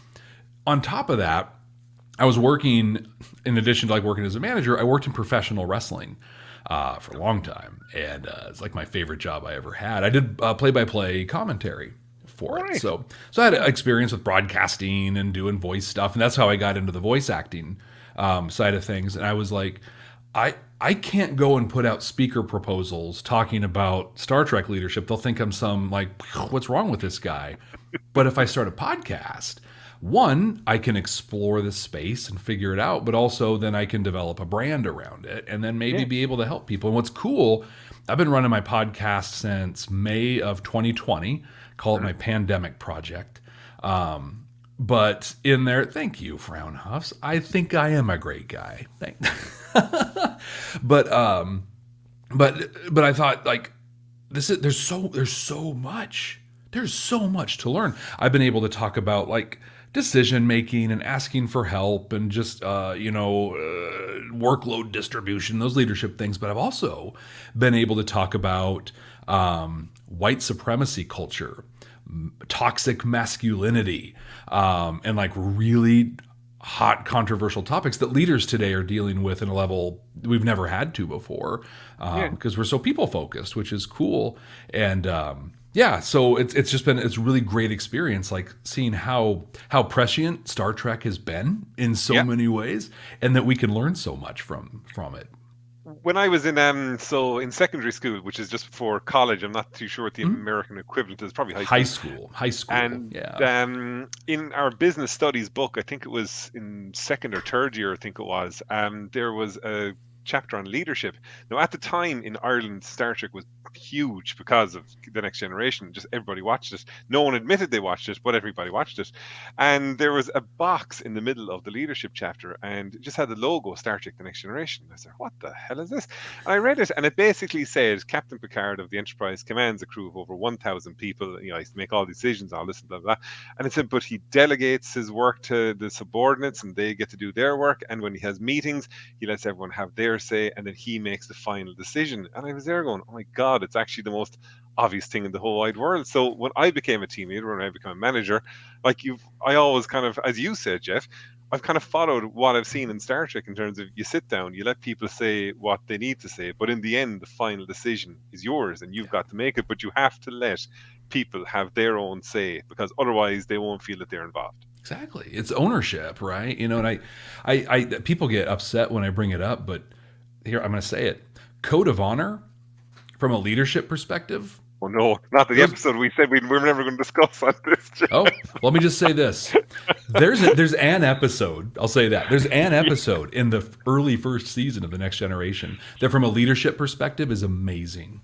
On top of that, I was working, in addition to like working as a manager, I worked in professional wrestling for a long time, and it's like my favorite job I ever had. I did play-by-play commentary for it, so I had experience with broadcasting and doing voice stuff, and that's how I got into the voice acting side of things. And I was like, I can't go and put out speaker proposals talking about Star Trek leadership. They'll think I'm some like, what's wrong with this guy? But if I start a podcast, one, I can explore the space and figure it out, but also then I can develop a brand around it and then maybe be able to help people. And what's cool, I've been running my podcast since May of 2020, call it my pandemic project. But in there, thank you, Frown Huffs. I think I am a great guy. But I thought like there's so much to learn. I've been able to talk about like decision making and asking for help and just workload distribution, those leadership things. But I've also been able to talk about white supremacy culture, toxic masculinity, and like really hot controversial topics that leaders today are dealing with in a level we've never had to before, because we're so people focused, which is cool. And so it's really great experience, like seeing how prescient Star Trek has been in so many ways, and that we can learn so much from it. When I was in secondary school, which is just before college, I'm not too sure what the American equivalent is, probably high school. High school. And in our business studies book, I think it was in second or third year, I think it was, there was a chapter on leadership. Now, at the time in Ireland, Star Trek was huge because of The Next Generation. Just everybody watched it. No one admitted they watched it, but everybody watched it. And there was a box in the middle of the leadership chapter, and it just had the logo Star Trek The Next Generation. I said, what the hell is this? And I read it, and it basically said Captain Picard of the Enterprise commands a crew of over 1,000 people. He has to make all decisions, all this and blah, blah, blah. And it said, but he delegates his work to the subordinates, and they get to do their work. And when he has meetings, he lets everyone have their say, and then he makes the final decision. And I was there going, oh my God, it's actually the most obvious thing in the whole wide world. So when I became a team leader, when I became a manager, I always kind of, as you said, Jeff, I've kind of followed what I've seen in Star Trek in terms of you sit down, you let people say what they need to say, but in the end, the final decision is yours and you've got to make it, but you have to let people have their own say, because otherwise they won't feel that they're involved. Exactly. It's ownership, right? And I people get upset when I bring it up, but here, I'm going to say it. Code of honor, from a leadership perspective. Oh, no, not the episode we said we're never going to discuss on this. Oh, let me just say this. There's an episode, I'll say that. There's an episode in the early first season of The Next Generation that from a leadership perspective is amazing.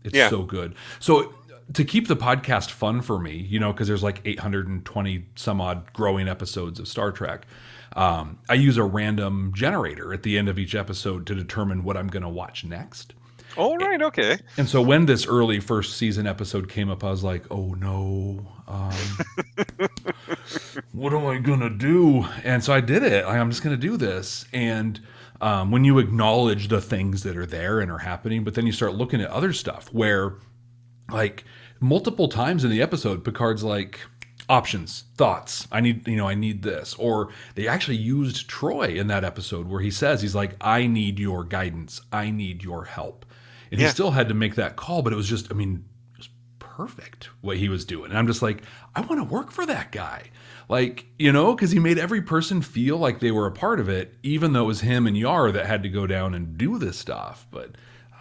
It's so good. So to keep the podcast fun for me, because there's like 820 some odd growing episodes of Star Trek, I use a random generator at the end of each episode to determine what I'm going to watch next. Oh, right. Okay. And so when this early first season episode came up, I was like, oh no, what am I going to do? And so I did it. I'm just going to do this. And when you acknowledge the things that are there and are happening, but then you start looking at other stuff where like multiple times in the episode, Picard's like, options, thoughts. I need this. Or they actually used Troy in that episode where he says, he's like, I need your guidance. I need your help. And he still had to make that call, but it was just, it was perfect what he was doing. And I'm just like, I want to work for that guy. Like, because he made every person feel like they were a part of it, even though it was him and Yar that had to go down and do this stuff. But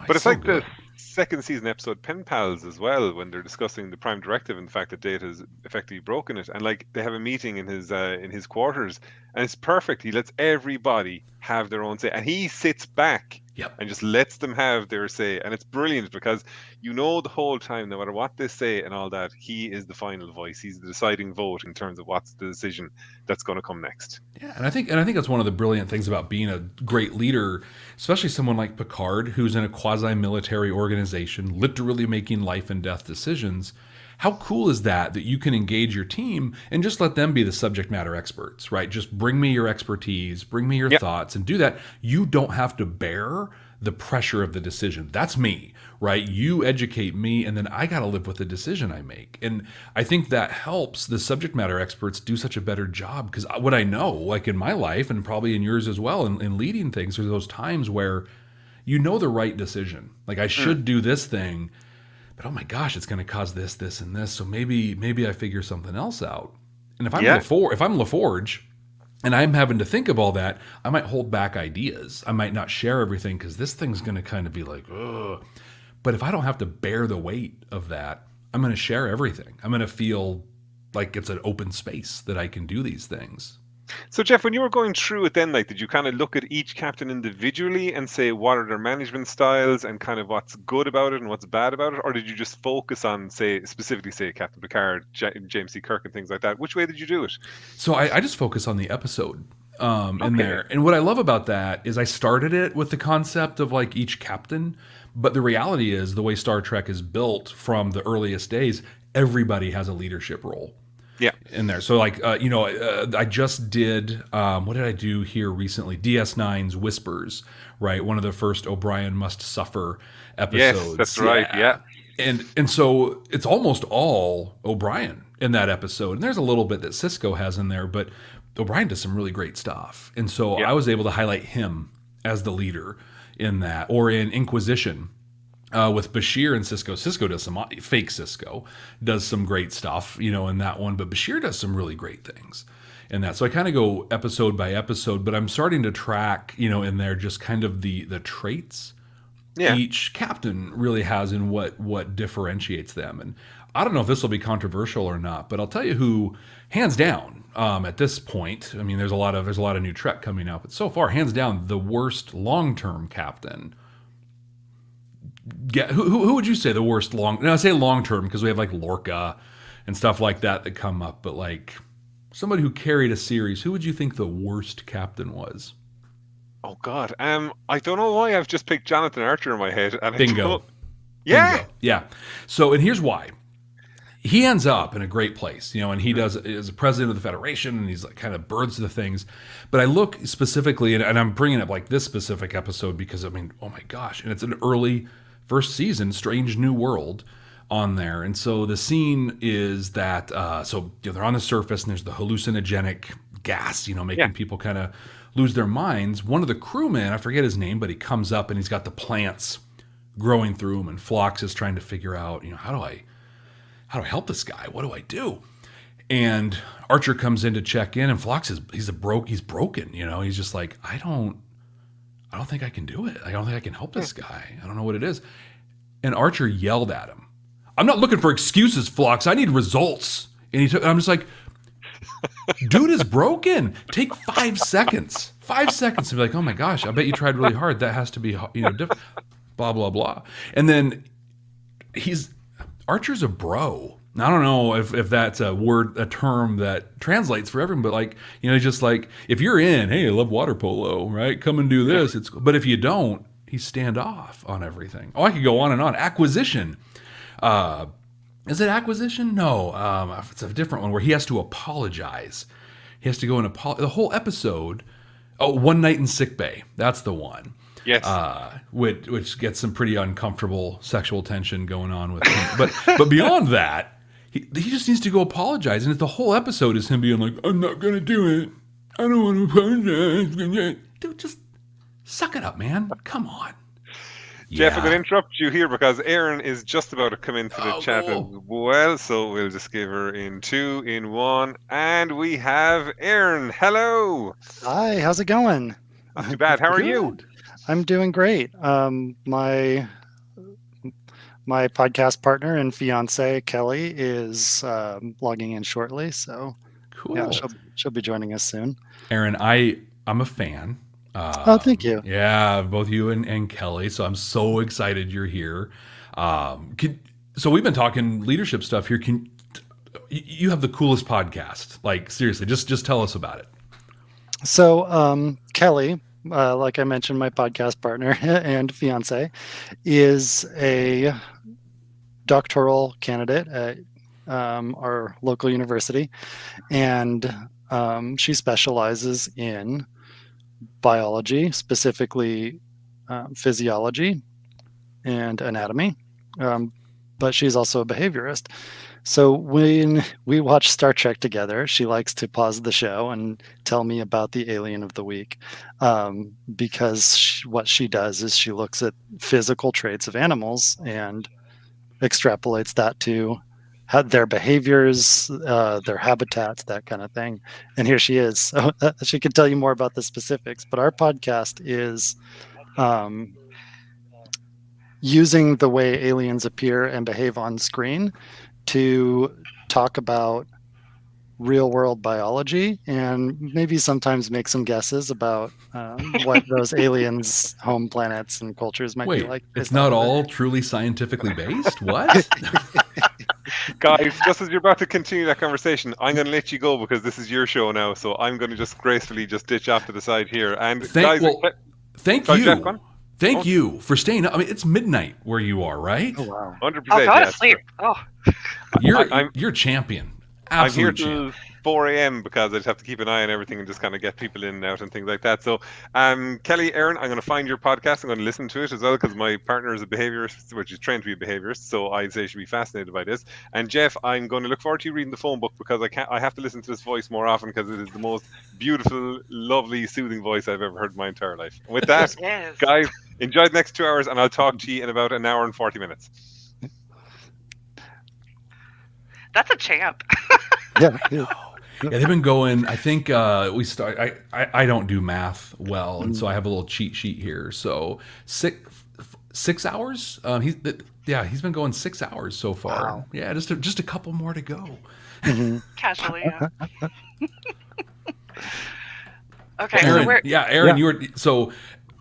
it's so like good. The second season episode Pen Pals as well, when they're discussing the Prime Directive and the fact that Data's effectively broken it, and like they have a meeting in his quarters, and it's perfect. He lets everybody have their own say, and he sits back and just lets them have their say, and it's brilliant because the whole time, no matter what they say and all that, he is the final voice. He's the deciding vote in terms of what's the decision that's going to come next. Yeah, and I think that's one of the brilliant things about being a great leader, especially someone like Picard, who's in a quasi-military organization, literally making life and death decisions. How cool is that you can engage your team and just let them be the subject matter experts, right? Just bring me your expertise, bring me your thoughts, and do that. You don't have to bear the pressure of the decision. That's me, right? You educate me, and then I got to live with the decision I make. And I think that helps the subject matter experts do such a better job, because what I know, like in my life and probably in yours as well, in leading things, there's those times where the right decision. Like I should do this thing, but oh my gosh, it's going to cause this, this, and this. So maybe I figure something else out. And if I'm LaForge, and I'm having to think of all that, I might hold back ideas. I might not share everything because this thing's going to kind of be like, ugh. But if I don't have to bear the weight of that, I'm going to share everything. I'm going to feel like it's an open space that I can do these things. So Jeff, when you were going through it then, like, did you kind of look at each captain individually and say what are their management styles and kind of what's good about it and what's bad about it? Or did you just focus on, specifically Captain Picard, James C. Kirk and things like that? Which way did you do it? So I just focus on the episode in there. And what I love about that is I started it with the concept of like each captain, but the reality is the way Star Trek is built from the earliest days, everybody has a leadership role. Yeah, in there. So like, I just did, what did I do here recently? DS9's Whispers, right? One of the first O'Brien Must Suffer episodes. Yes, that's right. Yeah. And so it's almost all O'Brien in that episode. And there's a little bit that Cisco has in there, but O'Brien does some really great stuff. And so I was able to highlight him as the leader in that. Or in Inquisition, with Bashir and Cisco. Cisco does some fake Cisco does some great stuff, in that one, but Bashir does some really great things in that. So I kind of go episode by episode, but I'm starting to track, in there just kind of the traits each captain really has and what differentiates them. And I don't know if this will be controversial or not, but I'll tell you who, hands down, at this point, I mean, there's a lot of new Trek coming out, but so far, hands down, the worst long-term captain. Yeah, who would you say the worst I say long term because we have like Lorca and stuff like that come up, but like somebody who carried a series, who would you think the worst captain was? Oh God, I don't know why I've just picked Jonathan Archer in my head. And Bingo. Yeah. Yeah. So, and here's why. He ends up in a great place, and he does as a president of the Federation, and he's like kind of births the things. But I look specifically, and I'm bringing up like this specific episode because I mean, oh my gosh, and it's an early first season, Strange New World on there. And so the scene is that, they're on the surface and there's the hallucinogenic gas, making people kind of lose their minds. One of the crewmen, I forget his name, but he comes up and he's got the plants growing through him. And Phlox is trying to figure out, how do I help this guy? What do I do? And Archer comes in to check in, and Phlox he's broken, he's just like, I don't think I can do it. I don't think I can help this guy. I don't know what it is. And Archer yelled at him, I'm not looking for excuses, Phlox. I need results. And I'm just like, dude is broken. Take 5 seconds. 5 seconds to be like, oh my gosh, I bet you tried really hard. That has to be, different. Blah, blah, blah. And then Archer's a bro. I don't know if that's a term that translates for everyone, but like, just like, if you're in, hey, I love water polo, right? Come and do this. But if you don't, he's standoff on everything. Oh, I could go on and on. Acquisition. Is it Acquisition? No, it's a different one where he has to apologize. He has to go and apologize. The whole episode. Oh, One Night in Sickbay. That's the one. Yes. Which gets some pretty uncomfortable sexual tension going on with him. But beyond that, he just needs to go apologize. And if the whole episode is him being like, I'm not going to do it. I don't want to apologize. Dude, just suck it up, man. Come on. Jeff, I'm going to interrupt you here because Erin is just about to come into the chat as well. So we'll just give her in 2, in 1. And we have Erin. Hello. Hi, how's it going? Not too bad. How are you? I'm doing great. My podcast partner and fiance Kelly is logging in shortly, so cool. Yeah, she'll be joining us soon. Erin, I'm a fan. Oh, thank you. Yeah, both you and Kelly. So I'm so excited you're here. So we've been talking leadership stuff here. You have the coolest podcast? Like seriously, just tell us about it. So Kelly, like I mentioned, my podcast partner and fiance, is a doctoral candidate at our local university, and she specializes in biology, specifically physiology and anatomy, but she's also a behaviorist. So when we watch Star Trek together, she likes to pause the show and tell me about the alien of the week, because what she does is she looks at physical traits of animals and extrapolates that to their behaviors, their habitats, that kind of thing. And here she is. So she can tell you more about the specifics. But our podcast is using the way aliens appear and behave on screen to talk about real world biology and maybe sometimes make some guesses about what those aliens' home planets and cultures might be like. It's not all truly scientifically based? What? Guys, just as you're about to continue that conversation, I'm going to let you go because this is your show now. So I'm going to just gracefully just ditch off to the side here. And thank Sorry, you. Jeff, Thank you for staying up. I mean, it's midnight where you are, right? Oh, wow. 100%. I'll go to sleep. Oh. You're champion. Absolute I'm here till 4 a.m. because I just have to keep an eye on everything and just kind of get people in and out and things like that. So, Kelly, Erin, I'm going to find your podcast. I'm going to listen to it as well because my partner is a behaviorist, which is trained to be a behaviorist. So I'd say she'd be fascinated by this. And Jeff, I'm going to look forward to you reading the phone book because I have to listen to this voice more often because it is the most beautiful, lovely, soothing voice I've ever heard in my entire life. And with that, Yes. guys, enjoy the next 2 hours and I'll talk to you in about an hour and 40 minutes. That's a champ. Yeah. Yeah, they've been going. I think we start. I don't do math well, and so I have a little cheat sheet here. So 6 hours. He's been going 6 hours so far. Wow. Yeah, just a couple more to go. Mm-hmm. Casually, yeah. Okay, Erin, so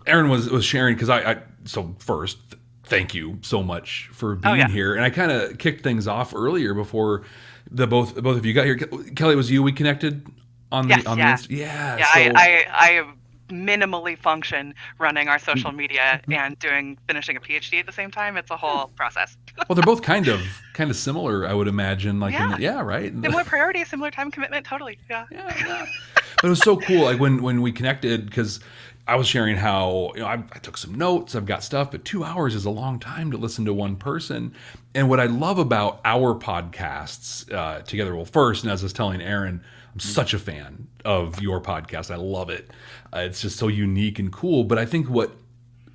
Erin, Erin was sharing because so first. Thank you so much for being here. And I kind of kicked things off earlier before both of you got here. Kelly, it was you we connected on the Yeah, I minimally function running our social media and finishing a PhD at the same time. It's a whole process. Well, they're both kind of similar, I would imagine. Like, right. Similar priority, similar time commitment, totally. Yeah. But it was so cool. Like when we connected, because I was sharing how I took some notes, I've got stuff, but 2 hours is a long time to listen to one person. And what I love about our podcasts together, well, first, and as I was telling Erin, I'm such a fan of your podcast. I love it. It's just so unique and cool. But I think what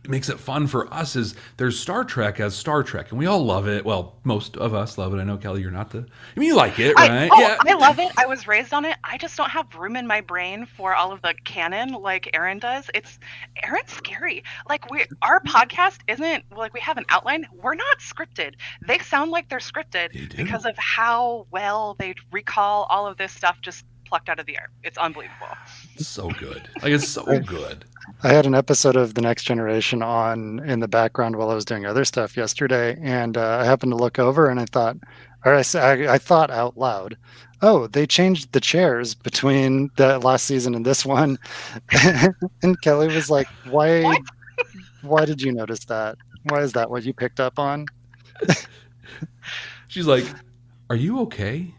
makes it fun for us is there's Star Trek as Star Trek, and we all love it. Well, most of us love it. I know, Kelly, you're not you like it, right? I love it. I was raised on it. I just don't have room in my brain for all of the canon like Erin does. Erin's scary. Like our podcast isn't like we have an outline. We're not scripted. They sound like they're scripted because of how well they recall all of this stuff just plucked out of the air. It's unbelievable. It's so good. Like it's so good. I had an episode of The Next Generation on in the background while I was doing other stuff yesterday, and I happened to look over and I thought out loud, oh, they changed the chairs between the last season and this one. And Kelly was like, why did you notice that? Why is that what you picked up on? She's like, are you okay?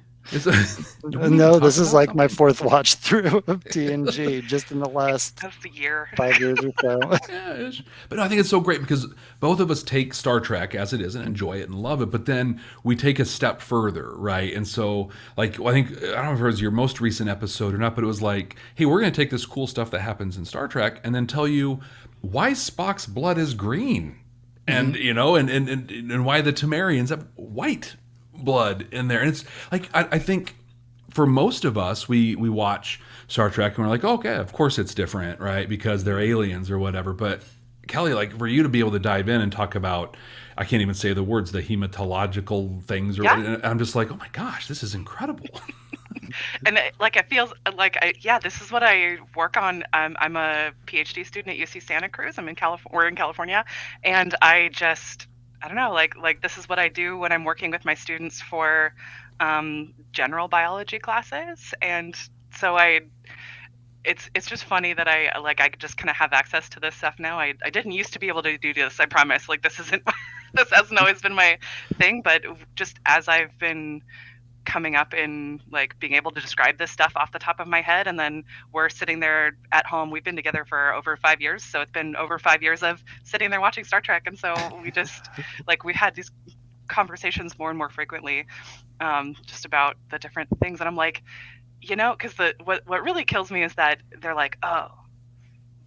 No, this is like my fourth watch through of TNG just in the last That's the year. 5 years or so. Yeah, but no, I think it's so great because both of us take Star Trek as it is and enjoy it and love it, but then we take a step further, right? And so, like, I don't know if it was your most recent episode or not, but it was like, hey, we're going to take this cool stuff that happens in Star Trek and then tell you why Spock's blood is green, and and why the Temerians have white blood in there. And it's like, I think for most of us, we watch Star Trek and we're like, okay, of course it's different, right? Because they're aliens or whatever. But Kelly, like, for you to be able to dive in and talk about, I can't even say the words, the hematological things, or I'm just like, oh my gosh, this is incredible. And it feels like this is what I work on. I'm a PhD student at UC Santa Cruz. We're in California, and I don't know, like this is what I do when I'm working with my students for general biology classes. And so it's just funny that I just kind of have access to this stuff now. I didn't used to be able to do this, I promise. Like, this hasn't always been my thing, but just as I've been coming up in like being able to describe this stuff off the top of my head, and then we're sitting there at home. We've been together for over 5 years, so it's been over 5 years of sitting there watching Star Trek, and so we just we had these conversations more and more frequently, just about the different things. And I'm like, because what really kills me is that they're like, oh,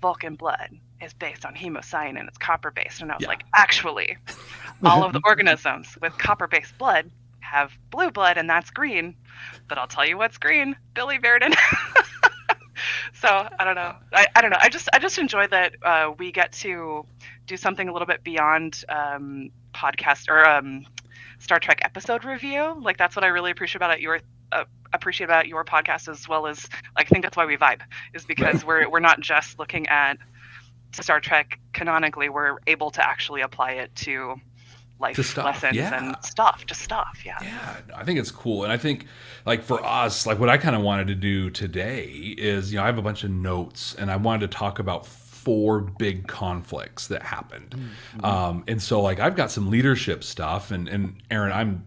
Vulcan blood is based on hemocyanin and it's copper based, and I was like, actually, all of the organisms with copper based blood have blue blood, and that's green. But I'll tell you what's green, Billy Verdon. So I don't know. I don't know. I just enjoy that we get to do something a little bit beyond podcast or Star Trek episode review. Like, that's what I really appreciate about your podcast, as well as I think that's why we vibe, is because we're not just looking at Star Trek canonically. We're able to actually apply it to life lessons and stuff. Yeah, I think it's cool. And I think, like, for us, like, what I kind of wanted to do today is, I have a bunch of notes, and I wanted to talk about 4 big conflicts that happened. And so, like, I've got some leadership stuff, and Aaron, I'm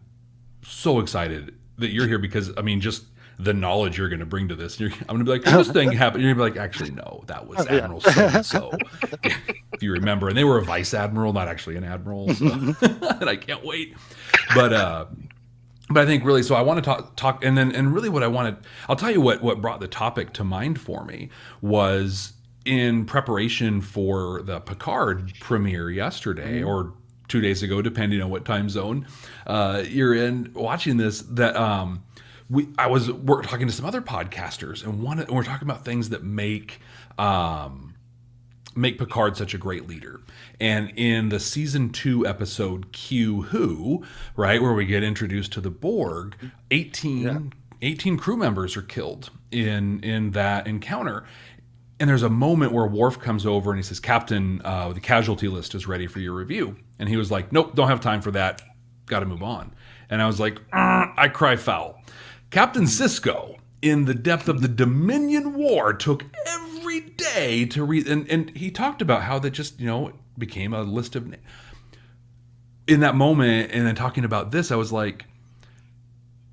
so excited that you're here, because just the knowledge you're going to bring to this. I'm going to be like, this thing happened. You're going to be like, actually, no, that was Admiral so-and-so, if you remember. And they were a vice admiral, not actually an admiral. So. And I can't wait. But I think really, so I want to talk, and really what I wanted, I'll tell you what brought the topic to mind for me was in preparation for the Picard premiere yesterday, or 2 days ago, depending on what time zone you're in, watching this, that we're talking to some other podcasters, and we're talking about things that make Picard such a great leader. And in the season 2 episode Q Who, right, where we get introduced to the Borg, 18 crew members are killed in that encounter. And there's a moment where Worf comes over and he says, Captain, the casualty list is ready for your review. And he was like, nope, don't have time for that. Got to move on. And I was like, I cry foul. Captain Sisko, in the depth of the Dominion War, took every day to read. And he talked about how that just, became a list of. In that moment, and then talking about this, I was like,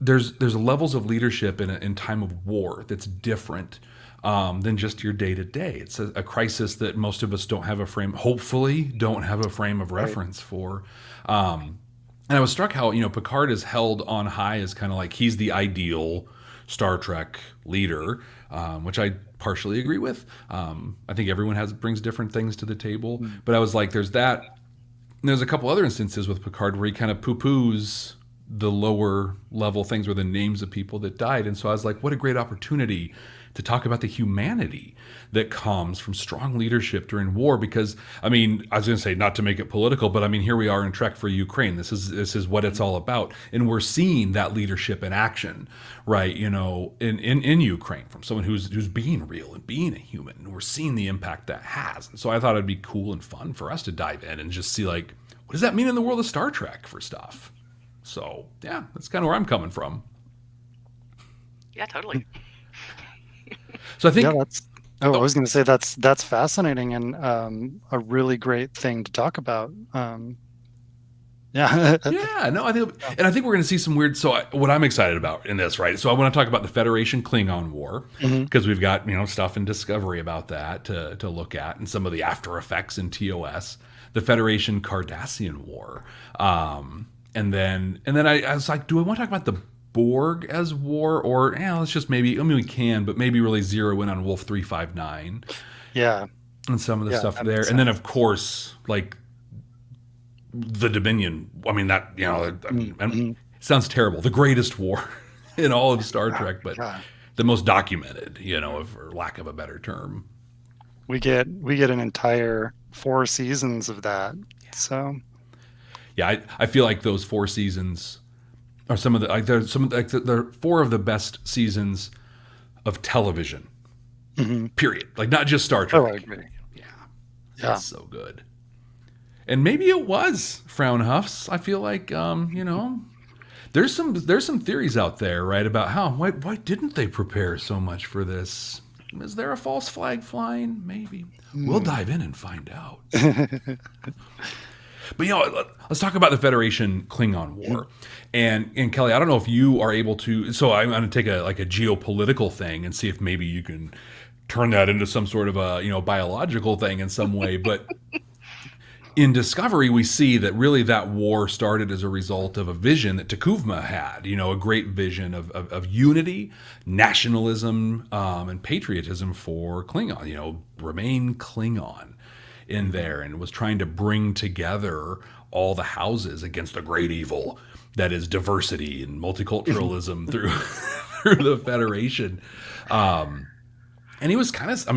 there's levels of leadership in time of war that's different than just your day to day. It's a crisis that most of us hopefully don't have a frame of reference for. And I was struck how, Picard is held on high as kind of like he's the ideal Star Trek leader, which I partially agree with. I think everyone brings different things to the table. But I was like, there's that. And there's a couple other instances with Picard where he kind of poo-poos the lower level things, or the names of people that died. And so I was like, what a great opportunity to talk about the humanity that comes from strong leadership during war. Because, I was going to say, not to make it political, but here we are in Trek for Ukraine. This is what it's all about. And we're seeing that leadership in action, right? In Ukraine, from someone who's being real and being a human. And we're seeing the impact that has. And so I thought it'd be cool and fun for us to dive in and just see, like, what does that mean in the world of Star Trek for stuff? So, yeah, that's kind of where I'm coming from. Yeah, totally. So I think I was going to say that's fascinating and a really great thing to talk about. Yeah. Yeah, no, I think we're going to see some weird. So, what I'm excited about in this, right? So, I want to talk about the Federation Klingon War because we've got stuff in Discovery about that to look at, and some of the after effects in TOS. The Federation Cardassian War, and then I was like, do I want to talk about the Borg as war, or let's just maybe? I mean, we can, but maybe really zero in on Wolf 359. Yeah, and some of the stuff there, and then of course like the Dominion. I mean that it sounds terrible. The greatest war in all of Star Trek, but the most documented, for lack of a better term. We get an entire 4 seasons of that. So yeah, I feel like those 4 seasons are some of the they're 4 of the best seasons of television. Period. Like not just Star Trek. Oh, I agree. Yeah. That's so good. And maybe it was Fraunhofer's. I feel like there's some theories out there, right, about why didn't they prepare so much for this? Is there a false flag flying? Maybe. We'll dive in and find out. But let's talk about the Federation Klingon War. And Kelly, I don't know if you are able to. So I'm going to take a geopolitical thing and see if maybe you can turn that into some sort of a biological thing in some way. But in Discovery, we see that really that war started as a result of a vision that T'Kuvma had. A great vision of unity, nationalism, and patriotism for Klingon. Remain Klingon in there, and was trying to bring together all the houses against the great evil that is diversity and multiculturalism through the Federation. And he was kind of,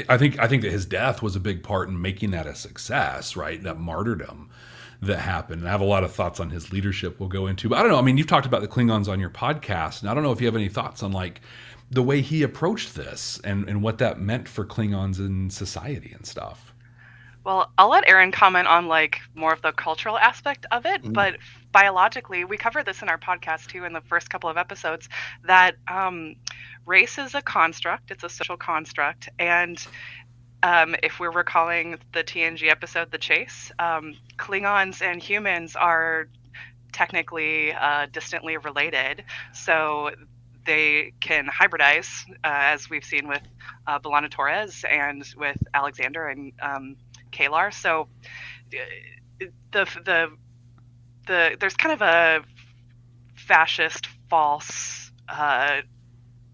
I think that his death was a big part in making that a success, right? That martyrdom that happened. And I have a lot of thoughts on his leadership we'll go into. But I don't know. You've talked about the Klingons on your podcast, and I don't know if you have any thoughts on like the way he approached this and what that meant for Klingons in society and stuff. Well, I'll let Aaron comment on like more of the cultural aspect of it, but biologically, we cover this in our podcast too in the first couple of episodes, that race is a construct, it's a social construct, and if we're recalling the TNG episode, The Chase, Klingons and humans are technically distantly related, so they can hybridize, as we've seen with B'Elanna Torres and with Alexander and Kalar. So the there's kind of a fascist false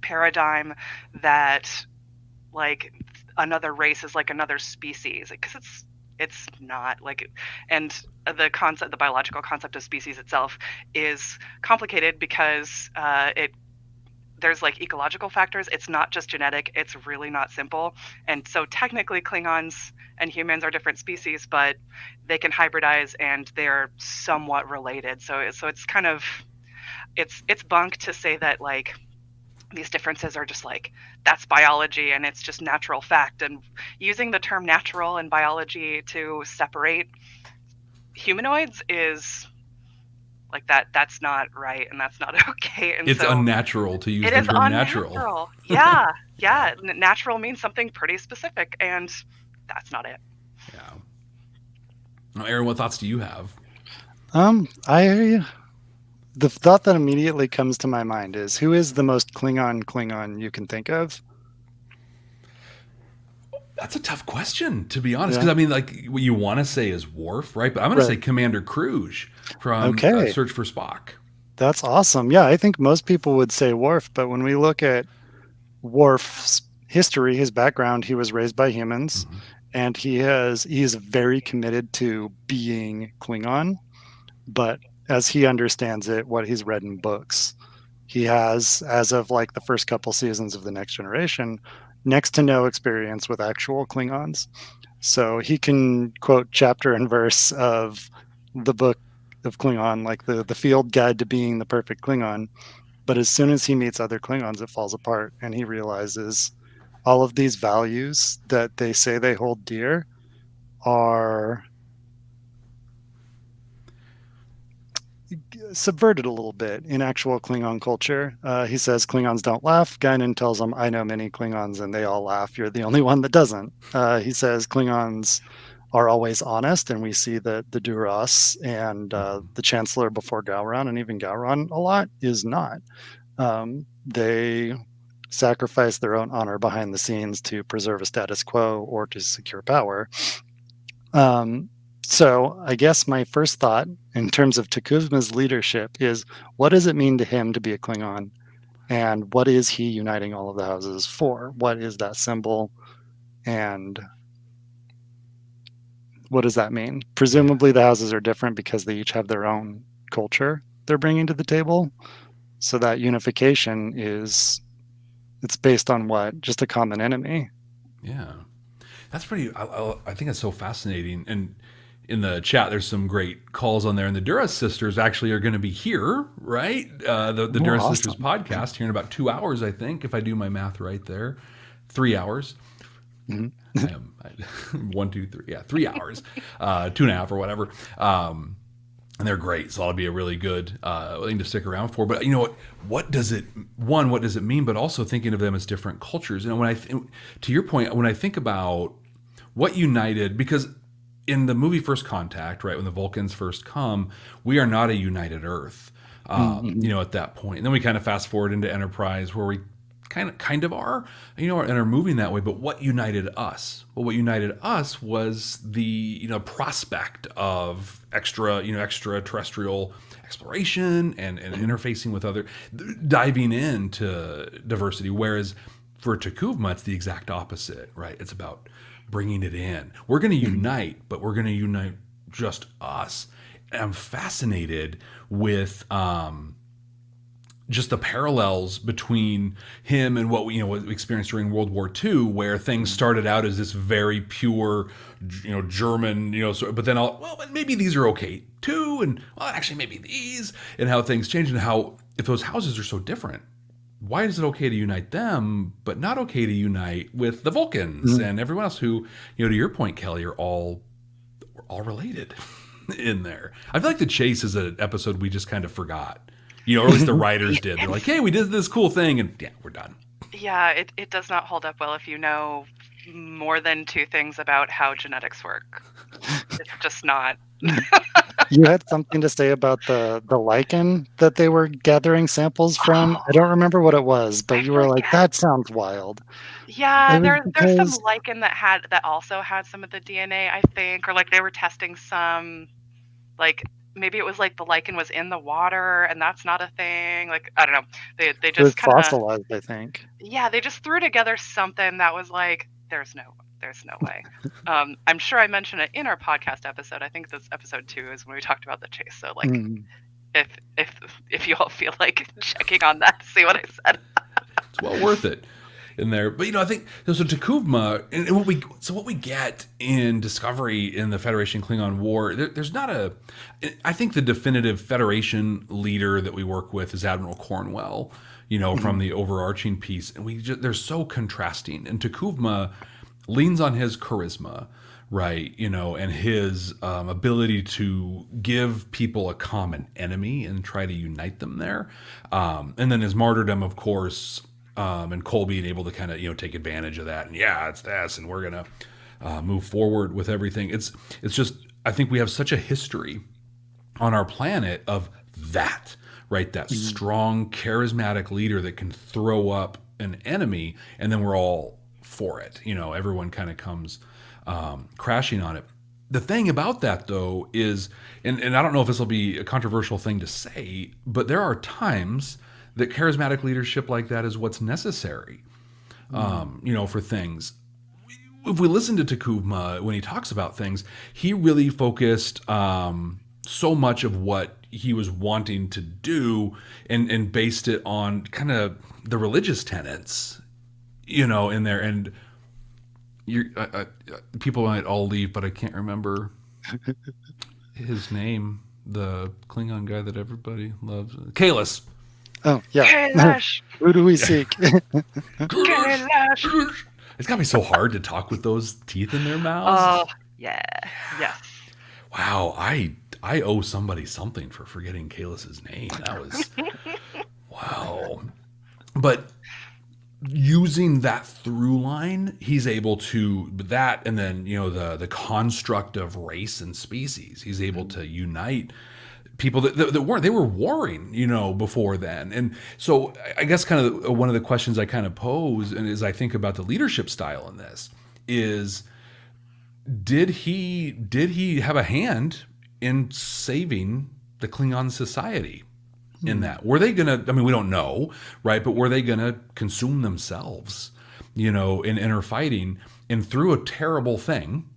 paradigm that like another race is like another species, because it's not like, and the biological concept of species itself is complicated because there's like ecological factors. It's not just genetic. It's really not simple. And so technically Klingons and humans are different species, but they can hybridize and they're somewhat related. So it's kind of, it's bunk to say that like these differences are just like, that's biology and it's just natural fact. And using the term natural and biology to separate humanoids is like that's not right, and that's not okay. And it's so unnatural to use the term natural. Yeah. Natural means something pretty specific, and that's not it. Yeah. Now, Aaron, what thoughts do you have? The thought that immediately comes to my mind is, who is the most Klingon you can think of? That's a tough question, to be honest, because like what you want to say is Worf, right? But I'm going to say Commander Kruge from Search for Spock. That's awesome. Yeah, I think most people would say Worf, but when we look at Worf's history, his background, he was raised by humans, and he is very committed to being Klingon, but as he understands it, what he's read in books, he has, as of like the first couple seasons of The Next Generation, next to no experience with actual Klingons. So he can quote chapter and verse of the book of Klingon, like the field guide to being the perfect Klingon. But as soon as he meets other Klingons, it falls apart, and he realizes all of these values that they say they hold dear are subverted a little bit in actual Klingon culture. He says Klingons don't laugh. Guinan tells him, I know many Klingons and they all laugh. You're the only one that doesn't. He says Klingons are always honest, and we see that the Duras and the Chancellor before Gowron, and even Gowron a lot, is not. They sacrifice their own honor behind the scenes to preserve a status quo or to secure power. So I guess my first thought in terms of Takuvma's leadership is, what does it mean to him to be a Klingon? And what is he uniting all of the houses for? What is that symbol? And what does that mean? Presumably the houses are different because they each have their own culture they're bringing to the table. So that unification it's based on what? Just a common enemy. Yeah. That's pretty, I think it's so fascinating. And in the chat, there's some great calls on there. And the Duras sisters actually are going to be here, right? The Duras Sisters podcast here in about 2 hours, I think, if I do my math right there. 3 hours. Mm-hmm. 1, 2, 3. Yeah, 3 hours. 2.5 or whatever. And they're great. So that'll be a really good thing to stick around for. But you know what does it mean? But also thinking of them as different cultures. And when to your point, when I think about what united, because in the movie First Contact, right, when the Vulcans first come, we are not a united Earth, at that point. And then we kind of fast forward into Enterprise, where we kind of are, and are moving that way. But what united us? Well, what united us was the prospect of extraterrestrial exploration and interfacing with other, diving into diversity. Whereas for Takuvma, it's the exact opposite, right? It's about bringing it in. We're going to unite, but we're going to unite just us. And I'm fascinated with just the parallels between him and what we experienced during World War II, where things started out as this very pure, German, but then maybe these are okay too, and actually maybe these, and how things change, and how if those houses are so different, why is it okay to unite them, but not okay to unite with the Vulcans and everyone else who, to your point, Kelly, we're all related in there. I feel like The Chase is an episode we just kind of forgot, or at least the writers did. They're like, hey, we did this cool thing, and yeah, we're done. Yeah, it does not hold up well if you know more than 2 things about how genetics work. It's just not. You had something to say about the lichen that they were gathering samples from. I don't remember what it was, but you were like, that sounds wild. Yeah, there's some lichen that also had some of the DNA, I think, or like they were testing some, like maybe it was like the lichen was in the water and that's not a thing. Like, I don't know. They just kind of fossilized, I think. Yeah, they just threw together something that was like, there's no way. I'm sure I mentioned it in our podcast episode. I think this episode 2 is when we talked about The Chase. So like, if you all feel like checking on that, see what I said. It's well worth it in there. But I think so. Takuvma, and what we get in Discovery in the Federation Klingon War, there's not I think the definitive Federation leader that we work with is Admiral Cornwell. From the overarching piece, and they're so contrasting. And Takuvma leans on his charisma, right? And his ability to give people a common enemy and try to unite them there. And then his martyrdom, of course, and Cole being able to kind of take advantage of that. And yeah, it's this, and we're gonna move forward with everything. It's just, I think we have such a history on our planet of that. Right, that strong, charismatic leader that can throw up an enemy, and then we're all for it. Everyone kind of comes crashing on it. The thing about that, though, is, and I don't know if this will be a controversial thing to say, but there are times that charismatic leadership like that is what's necessary, for things. If we listen to Takuvma when he talks about things, he really focused so much of what he was wanting to do and based it on kind of the religious tenets, in there. And people might all leave, but I can't remember his name. The Klingon guy that everybody loves, Kalis. Oh yeah. Kailash. Who do we seek? Kailash. It's gotta be so hard to talk with those teeth in their mouths. Oh yeah. Yes. Wow, I owe somebody something for forgetting Kalis's name. That was wow. But using that through line, he's able to that, and then the construct of race and species. He's able to unite people that weren't, they were warring, before then. And so I guess kind of one of the questions I kind of pose, and as I think about the leadership style in this, is did he have a hand in saving the Klingon society? In that, were they gonna? I mean, we don't know, right? But were they gonna consume themselves, in inner fighting? And through a terrible thing,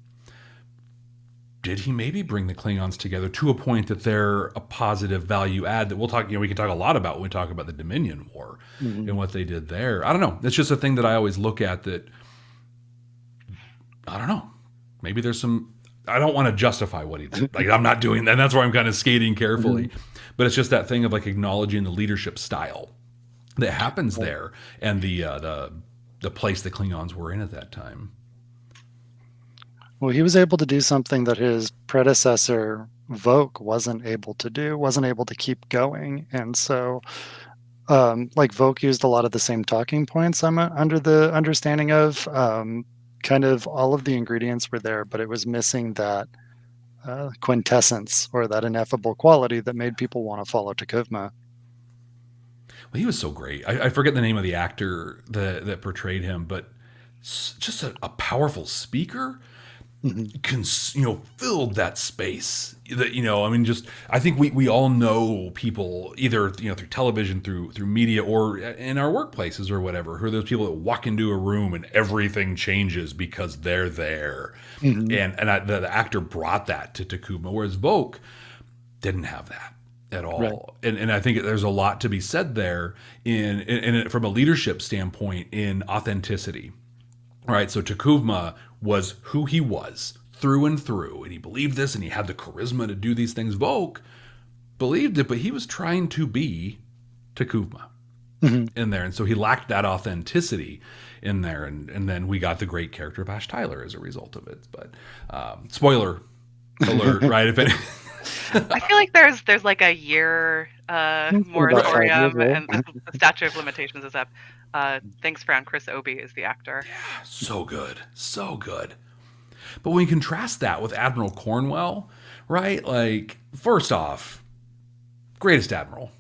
did he maybe bring the Klingons together to a point that they're a positive value add that we'll talk? We can talk a lot about when we talk about the Dominion War and what they did there. I don't know. It's just a thing that I always look at. That I don't know. Maybe there's some. I don't want to justify what he did. Like I'm not doing that. And that's why I'm kind of skating carefully. But it's just that thing of like acknowledging the leadership style that happens there, and the place the Klingons were in at that time. Well, he was able to do something that his predecessor Voke wasn't able to do, wasn't able to keep going, and so like Voke used a lot of the same talking points. I'm under the understanding of kind of all of the ingredients were there, but it was missing that quintessence or that ineffable quality that made people want to follow T'Kuvma. Well, he was so great. I forget the name of the actor that portrayed him, but just a powerful speaker. Filled that space. That I mean, just I think we all know people either through television, through media, or in our workplaces or whatever, who are those people that walk into a room and everything changes because they're there. And the actor brought that to T'Kuvma, whereas Voke didn't have that at all. Right. And I think there's a lot to be said there in from a leadership standpoint in authenticity. All right, so T'Kuvma was who he was through and through, and he believed this, and he had the charisma to do these things. Voke believed it, but he was trying to be T'Kuvma in there, and so he lacked that authenticity in there, and then we got the great character of Ash Tyler as a result of it. But spoiler alert, right? If any. I feel like there's like a year moratorium, and the statute of limitations is up. Thanks, Fran. Chris Obi is the actor. Yeah, so good. But when you contrast that with Admiral Cornwell, right? Like, first off, greatest admiral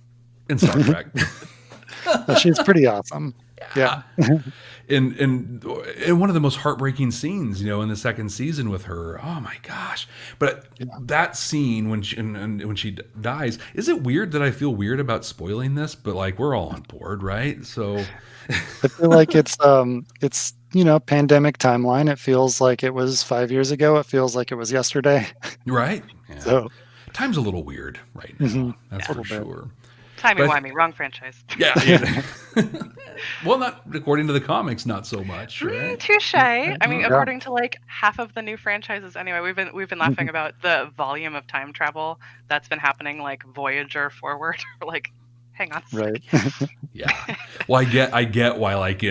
in Star Trek. She's pretty awesome. Yeah. And one of the most heartbreaking scenes, in the second season with her. Oh my gosh! But that scene when she dies, is it weird that I feel weird about spoiling this? But like we're all on board, right? So I feel like it's pandemic timeline. It feels like it was 5 years ago. It feels like it was yesterday. Right. Yeah. So time's a little weird right now. That's for sure. Timey-wimey, wrong franchise. Yeah. Well, not according to the comics, not so much. Right? Touche. I mean, according to like half of the new franchises. Anyway, we've been laughing about the volume of time travel that's been happening, like Voyager forward. Like, hang on. Right. Yeah. Well, I get why. Like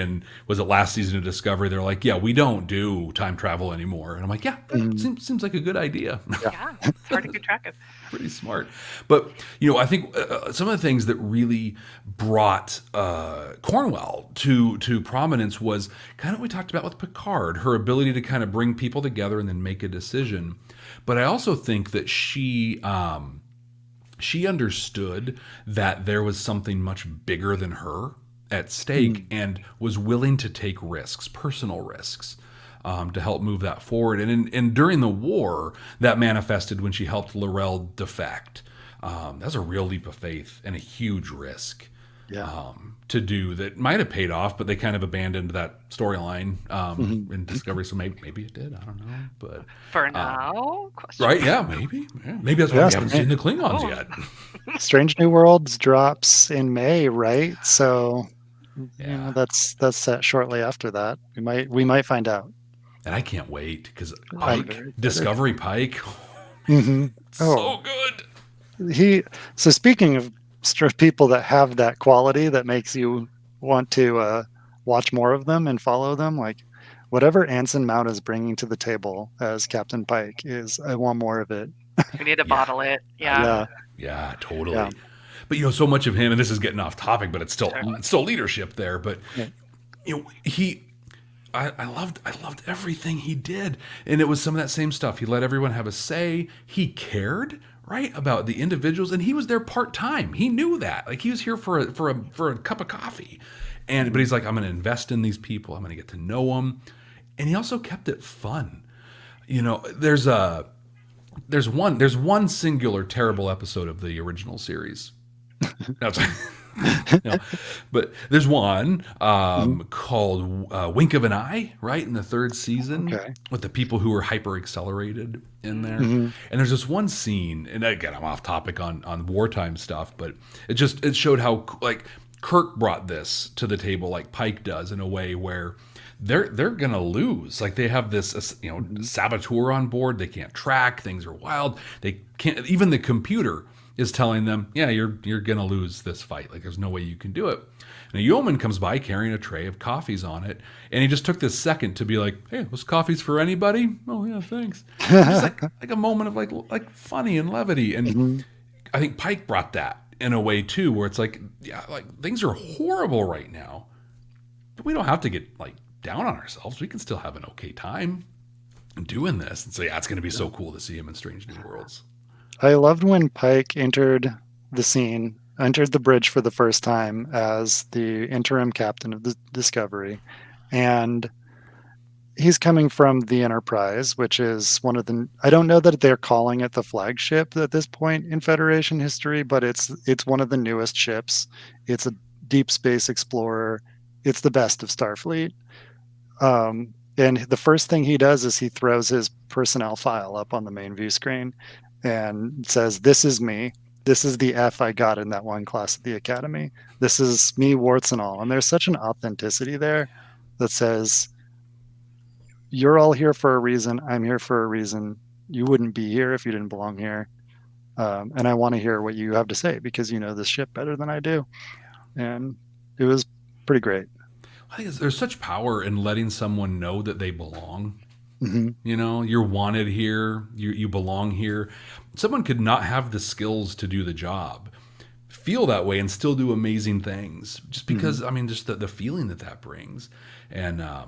was it last season of Discovery? They're like, yeah, we don't do time travel anymore, and I'm like, yeah, that seems like a good idea. Yeah, it's hard to keep track of. Pretty smart. But I think some of the things that really brought Cornwell to prominence was kind of what we talked about with Picard, her ability to kind of bring people together and then make a decision. But I also think that she understood that there was something much bigger than her at stake and was willing to take risks, personal risks, to help move that forward. And during the war, that manifested when she helped L'Rell defect. That's a real leap of faith and a huge risk to do that might have paid off, but they kind of abandoned that storyline in Discovery. So maybe it did. I don't know. But for now, right? Yeah, maybe. Yeah. Maybe that's why we haven't seen the Klingons yet. Strange New Worlds drops in May, right? So that's set shortly after that. We might find out. And I can't wait because Discovery Pike, so good. So speaking of people that have that quality that makes you want to watch more of them and follow them, like whatever Anson Mount is bringing to the table as Captain Pike I want more of it. We need to bottle it. Yeah, totally. Yeah. But so much of him, and this is getting off topic, but it's still leadership there. But I loved everything he did, and it was some of that same stuff. He let everyone have a say. He cared, right, about the individuals, and he was there part time. He knew that, like he was here for a cup of coffee, but he's like, I'm going to invest in these people. I'm going to get to know them, and he also kept it fun. There's one singular terrible episode of the original series. No, but there's one called Wink of an Eye, right, in the third season, with the people who were hyper accelerated in there. And there's this one scene, and again, I'm off topic on wartime stuff, but it showed how like Kirk brought this to the table, like Pike does, in a way where they're gonna lose. Like they have this saboteur on board. They can't track. Things are wild. They can't. Even the computer is telling them, yeah, you're gonna lose this fight. Like there's no way you can do it. And a yeoman comes by carrying a tray of coffees on it, and he just took this second to be like, hey, those coffees for anybody? Oh yeah, thanks. Just like a moment of like funny and levity. And I think Pike brought that in a way too, where it's like, yeah, like things are horrible right now, but we don't have to get like down on ourselves. We can still have an okay time doing this. And so yeah, it's gonna be so cool to see him in Strange New Worlds. I loved when Pike entered the bridge for the first time as the interim captain of the Discovery. And he's coming from the Enterprise, which is one of the, I don't know that they're calling it the flagship at this point in Federation history, but it's one of the newest ships. It's a deep space explorer. It's the best of Starfleet. And the first thing he does is he throws his personnel file up on the main view screen and says, this is me. This is the F I got in that one class at the Academy. This is me, warts and all. And there's such an authenticity there that says, you're all here for a reason. I'm here for a reason. You wouldn't be here if you didn't belong here. And I want to hear what you have to say because you know this ship better than I do. And it was pretty great. I think there's such power in letting someone know that they belong. You're wanted here. You belong here. Someone could not have the skills to do the job, feel that way, and still do amazing things. Just because, I mean, just the feeling that brings. And I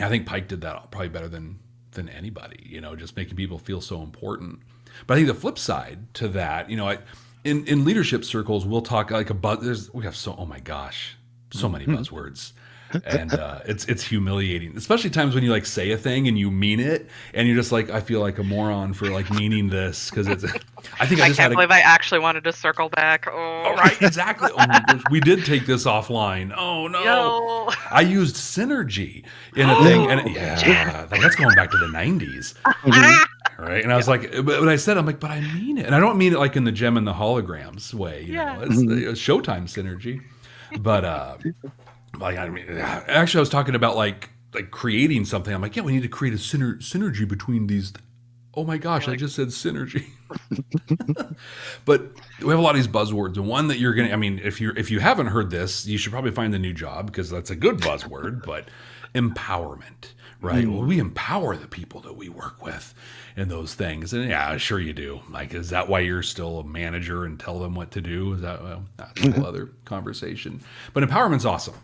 think Pike did that probably better than anybody. Just making people feel so important. But I think the flip side to that, in leadership circles, we'll talk like we have so many buzzwords. And it's humiliating, especially times when you like say a thing and you mean it, and you're just like, I feel like a moron for like meaning this because it's. I can't believe I actually wanted to circle back. Oh, right, exactly. We did take this offline. Oh no, I used synergy in a thing, and that's going back to the '90s. Right, and I was like, but I said, I'm like, but I mean it, and I don't mean it like in the Gem and the Holograms way. It's Showtime synergy, but. Actually, I was talking about like creating something. I'm like, yeah, we need to create a synergy between these. Oh my gosh, I just said synergy. But we have a lot of these buzzwords, and one that you're gonna. I mean, if you haven't heard this, you should probably find a new job because that's a good buzzword. But empowerment, right? Well, we empower the people that we work with, and those things. And yeah, sure you do. Like, is that why you're still a manager and tell them what to do? Is that that's a whole other conversation? But empowerment's awesome.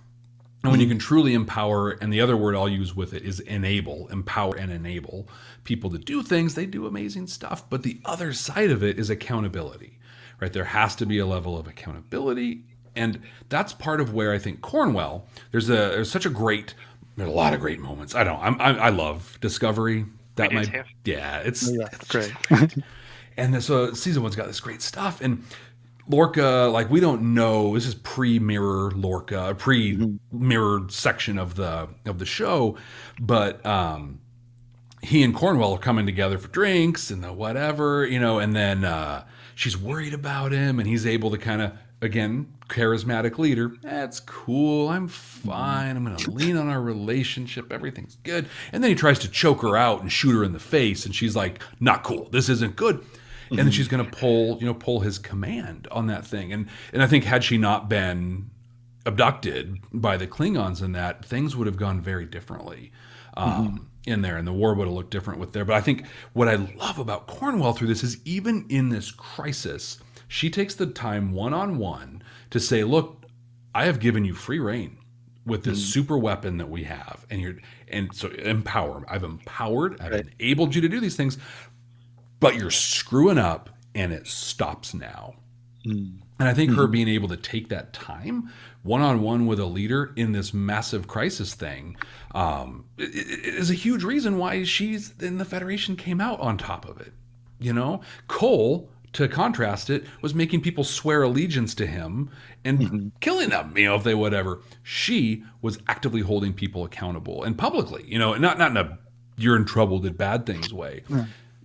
And when you can truly empower, and the other word I'll use with it is empower and enable people to do things, they do amazing stuff. But the other side of it is accountability, right? There has to be a level of accountability. And that's part of where I think Cornwell, there's a lot of great moments. I love Discovery. It's great. And so season one's got this great stuff. And Lorca, like we don't know. This is pre-mirror Lorca, pre-mirror section of the show, but he and Cornwell are coming together for drinks and the whatever, and then she's worried about him, and he's able to kind of, again, charismatic leader. That's cool. I'm fine. I'm going to lean on our relationship. Everything's good. And then he tries to choke her out and shoot her in the face, and she's like, not cool. This isn't good. And then she's going to pull his command on that thing. And I think had she not been abducted by the Klingons in that, things would have gone very differently in there. And the war would have looked different with there. But I think what I love about Cornwell through this is even in this crisis, she takes the time one-on-one to say, look, I have given you free reign. with this super weapon that we have, and so empower. I've empowered, I've enabled you to do these things, but you're screwing up, and it stops now. And I think her being able to take that time one-on-one with a leader in this massive crisis thing is a huge reason why she's in the Federation came out on top of it. You know, Cole, to contrast it, was making people swear allegiance to him and killing them, you know, if they whatever. She was actively holding people accountable and publicly, you know, not in a you're in trouble, did bad things way,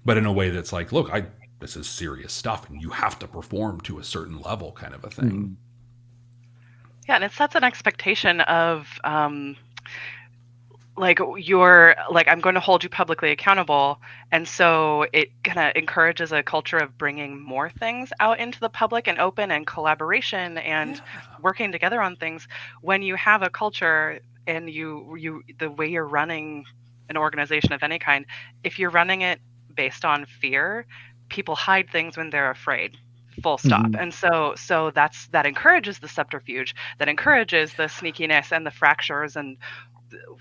but in a way that's like, look, this is serious stuff and you have to perform to a certain level kind of a thing. Yeah, and it sets an expectation of like you're like, I'm going to hold you publicly accountable. And so it kind of encourages a culture of bringing more things out into the public and open and collaboration and working together on things. When you have a culture and you the way you're running an organization of any kind, if you're running it based on fear, people hide things when they're afraid. Full stop. And so that encourages the subterfuge, that encourages the sneakiness and the fractures and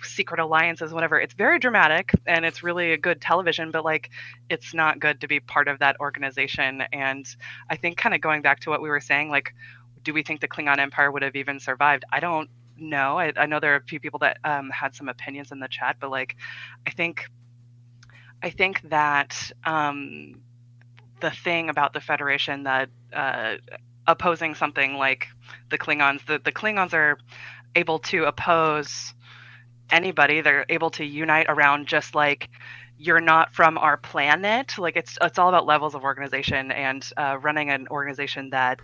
secret alliances, whatever. It's very dramatic and it's really a good television, but like it's not good to be part of that organization. And I think kind of going back to what we were saying, like, do we think the Klingon Empire would have even survived? I don't know. I know there are a few people that had some opinions in the chat, but like I think that the thing about the Federation that opposing something like the Klingons, the Klingons are able to oppose anybody. They're able to unite around just like, you're not from our planet. Like it's all about levels of organization and running an organization that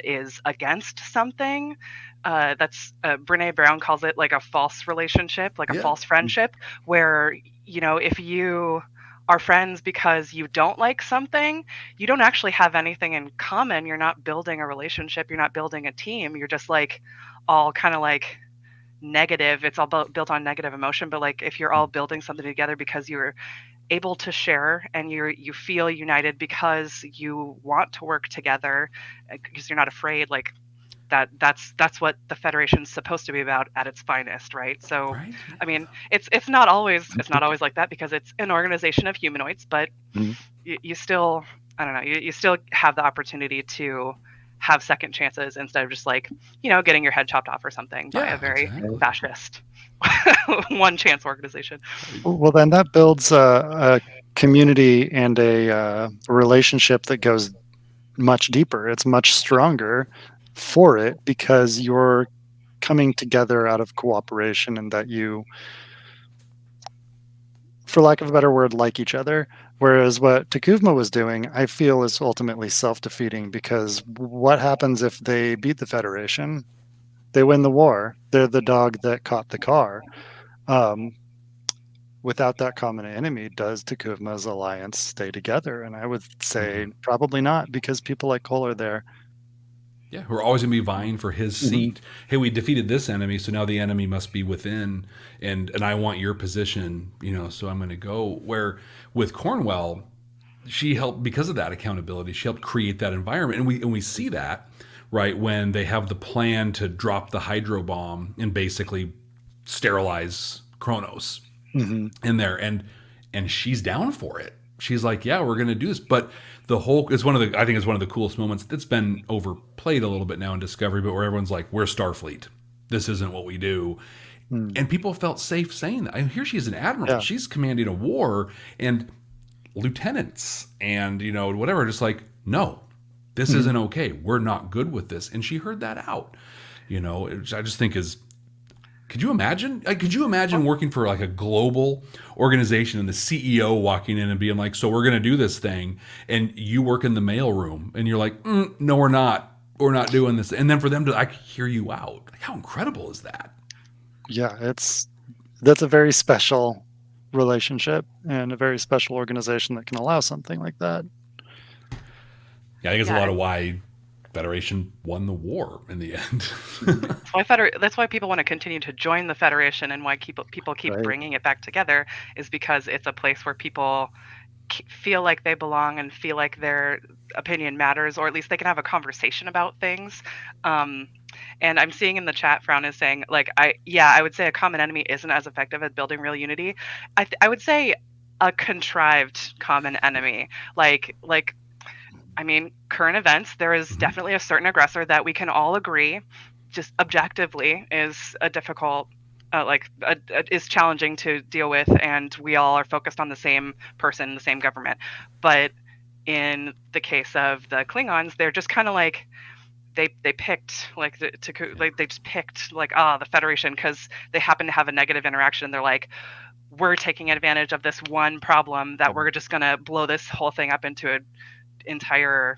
is against something. That's Brene Brown calls it like a false relationship, like a false friendship, where, you know, if you are friends because you don't like something, you don't actually have anything in common. You're not building a relationship. You're not building a team. You're just like all kind of like negative. It's all built on negative emotion. But like if you're all building something together because you're able to share and you feel united because you want to work together because you're not afraid, like that's what the Federation's supposed to be about at its finest, right? So I mean it's not always like that because it's an organization of humanoids, but you still, I don't know, you still have the opportunity to have second chances instead of just like, you know, getting your head chopped off or something by a very fascist one chance organization. Well, then that builds a community and a relationship that goes much deeper. It's much stronger for it because you're coming together out of cooperation and that you, for lack of a better word, like each other. Whereas what Takuvma was doing, I feel, is ultimately self-defeating, because what happens if they beat the Federation? They win the war. They're the dog that caught the car. Without that common enemy, does Takuvma's alliance stay together? And I would say probably not, because people like Cole are there. Yeah, who are always going to be vying for his seat. Hey, we defeated this enemy, so now the enemy must be within, and I want your position, you know, so I'm going to go. Where with Cornwell, she helped, because of that accountability, she helped create that environment, and we see that, right, when they have the plan to drop the hydro bomb and basically sterilize Kronos in there, and she's down for it. She's like, yeah, we're going to do this. But the whole, I think it's one of the coolest moments that's been overplayed a little bit now in Discovery, but where everyone's like, we're Starfleet. This isn't what we do. And people felt safe saying that. I mean, here she is an admiral. Yeah. She's commanding a war, and lieutenants and, you know, whatever, just like, no, this isn't okay. We're not good with this. And she heard that out, you know, which I just think is, could you imagine? Could you imagine working for like a global organization and the CEO walking in and being like, so we're going to do this thing, and you work in the mail room and you're like, no, we're not doing this. And then for them to hear you out, like, how incredible is that? Yeah, that's a very special relationship and a very special organization that can allow something like that. Yeah, I think it's a lot of why Federation won the war in the end. That's why people want to continue to join the Federation, and why people keep bringing it back together, is because it's a place where people feel like they belong and feel like their opinion matters, or at least they can have a conversation about things. And I'm seeing in the chat, Frown is saying, like, I would say a common enemy isn't as effective at building real unity. I would say a contrived common enemy, like I mean, current events, there is definitely a certain aggressor that we can all agree, just objectively, is a difficult, is challenging to deal with, and we all are focused on the same person, the same government. But in the case of the Klingons, they're just kind of like, they picked they just picked the Federation because they happen to have a negative interaction. They're like, we're taking advantage of this one problem that we're just gonna blow this whole thing up into an entire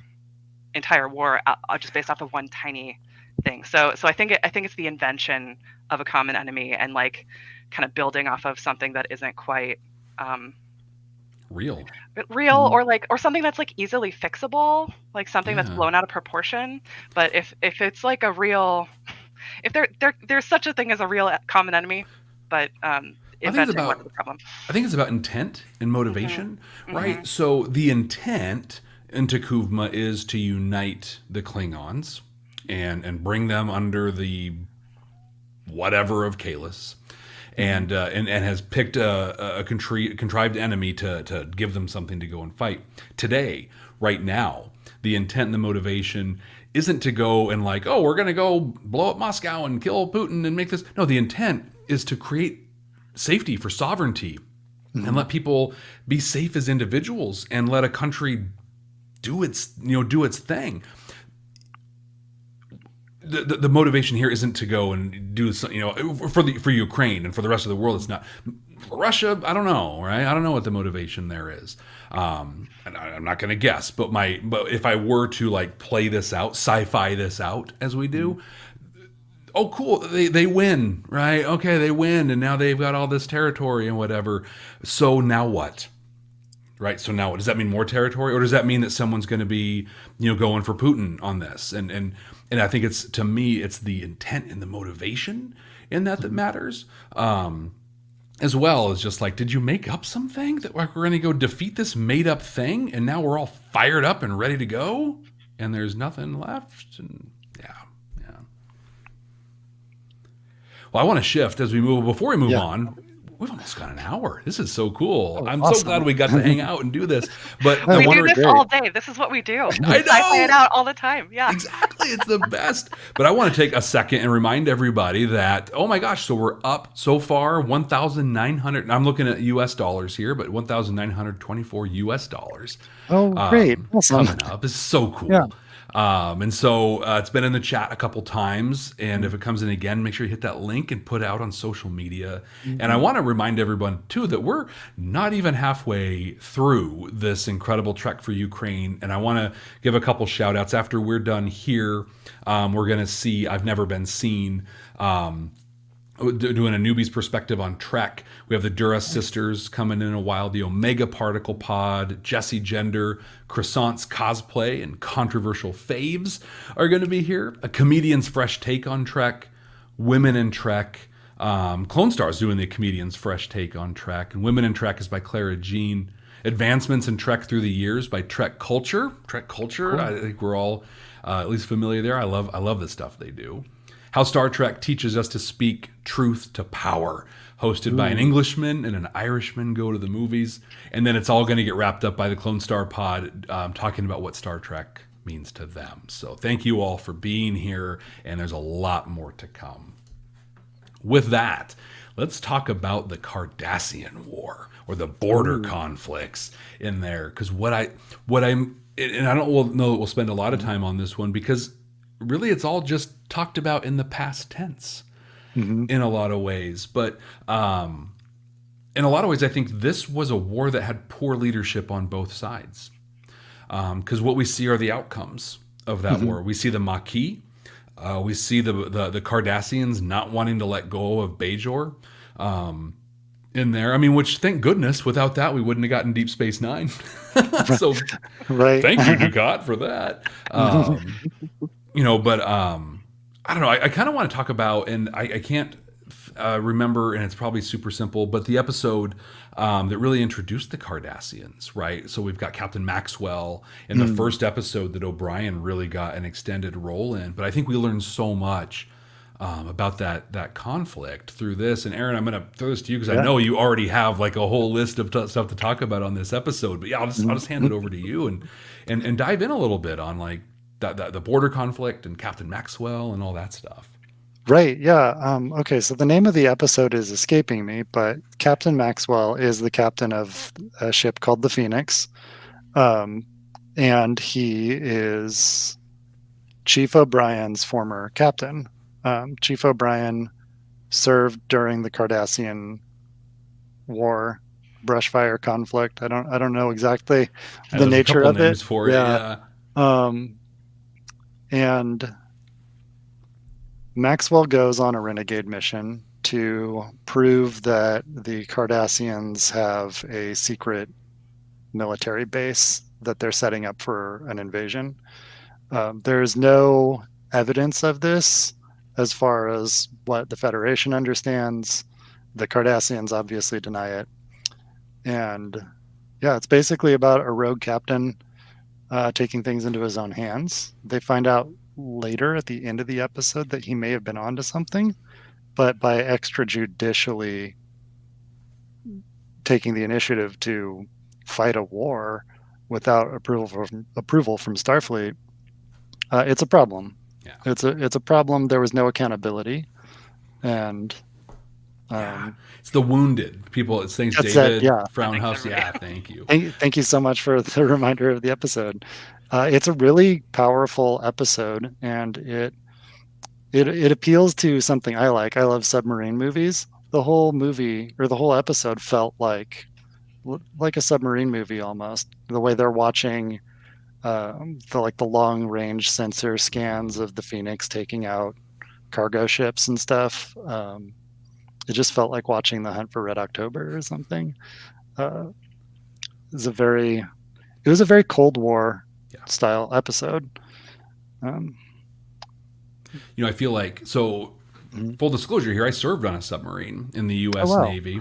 war just based off of one tiny thing. So I think it's the invention of a common enemy and like kind of building off of something that isn't quite real or something that's like easily fixable, like something that's blown out of proportion. But if it's like a real, if there's such a thing as a real common enemy, but inventing what's the problem. I think it's about intent and motivation, right? So the intent in Takuvma is to unite the Klingons and bring them under the whatever of Kalis. And has picked a contrived enemy to give them something to go and fight. Today, right now, the intent and the motivation isn't to go and like, oh, we're going to go blow up Moscow and kill Putin and make this. No, the intent is to create safety for sovereignty and let people be safe as individuals and let a country do its thing. The motivation here isn't to go and do something, for Ukraine and for the rest of the world. It's not. For Russia, I don't know, right? I don't know what the motivation there is, and I'm not going to guess. But if I were to like play this out, sci-fi this out as we do, oh, cool, they win, right? Okay, they win, and now they've got all this territory and whatever. So now what? Right. So now what? Does that mean more territory, or does that mean that someone's going to be, going for Putin on this? And I think it's the intent and the motivation in that matters, as well as just like, did you make up something that we're going to go defeat this made up thing, and now we're all fired up and ready to go, and there's nothing left, and yeah. Well, I want to shift as we move. Before we move on, we've almost got an hour. This is so cool. I'm awesome. So glad we got to hang out and do this. But we do this all day. This is what we do. I know. I play it out all the time. Yeah, exactly. It's the best. But I want to take a second and remind everybody that, oh my gosh, so we're up so far 1,900. I'm looking at US dollars here, but 1,924 US dollars. Oh, great. Awesome. Coming up. This is so cool. Yeah. And so it's been in the chat a couple times, and if it comes in again, make sure you hit that link and put it out on social media. And I want to remind everyone too that we're not even halfway through this incredible trek for Ukraine, and I want to give a couple shout outs. After we're done here, we're going to see I've Never Been Seen, doing a newbie's perspective on Trek. We have the Duras sisters coming in a while, the Omega Particle Pod, Jesse Gender, Croissant's Cosplay, and Controversial Faves are going to be here. A comedian's fresh take on Trek, Women in Trek. Clone Star's doing the comedian's fresh take on Trek, and Women in Trek is by Clara Jean. Advancements in Trek Through the Years by Trek Culture. Trek Culture, cool. I think we're all at least familiar there. I love the stuff they do. How Star Trek Teaches Us to Speak Truth to Power, hosted by an Englishman and an Irishman go to the movies. And then it's all going to get wrapped up by the Clone Star Pod, talking about what Star Trek means to them. So thank you all for being here, and there's a lot more to come. With that, let's talk about the Cardassian War, or the border conflicts in there. Because and I don't know that we'll spend a lot of time on this one, because really it's all just talked about in the past tense in a lot of ways. But in a lot of ways, I think this was a war that had poor leadership on both sides. Because what we see are the outcomes of that war. We see the Maquis. We see the Cardassians not wanting to let go of Bajor in there. I mean, which, thank goodness, without that, we wouldn't have gotten Deep Space Nine. So thank you, Dukat, for that. But I don't know. I kind of want to talk about, and I can't remember, and it's probably super simple, but the episode that really introduced the Cardassians, right? So we've got Captain Maxwell in the first episode that O'Brien really got an extended role in. But I think we learned so much about that conflict through this. And Aaron, I'm going to throw this to you because I know you already have like a whole list of stuff to talk about on this episode. But yeah, I'll just hand it over to you and dive in a little bit on like the border conflict and Captain Maxwell and all that stuff. Right. Yeah. Okay. So the name of the episode is escaping me, but Captain Maxwell is the captain of a ship called the Phoenix. And he is Chief O'Brien's former captain. Chief O'Brien served during the Cardassian War, brushfire conflict. I don't know exactly the nature of it. For it. And Maxwell goes on a renegade mission to prove that the Cardassians have a secret military base that they're setting up for an invasion. There's no evidence of this as far as what the Federation understands. The Cardassians obviously deny it. And yeah, it's basically about a rogue captain taking things into his own hands. They find out later at the end of the episode that he may have been onto something, but by extrajudicially taking the initiative to fight a war without approval from Starfleet, it's a problem. Yeah. It's a problem. There was no accountability, and it's the wounded people. It's thanks David Frownhouse. Yeah, thank you. Thank you so much for the reminder of the episode. It's a really powerful episode, and it appeals to something I like. I love submarine movies. The whole movie or the whole episode felt like a submarine movie almost. The way they're watching the long range sensor scans of the Phoenix taking out cargo ships and stuff. It just felt like watching The Hunt for Red October or something. It was a very Cold War style episode. I feel like, so full disclosure here, I served on a submarine in the U.S. Navy.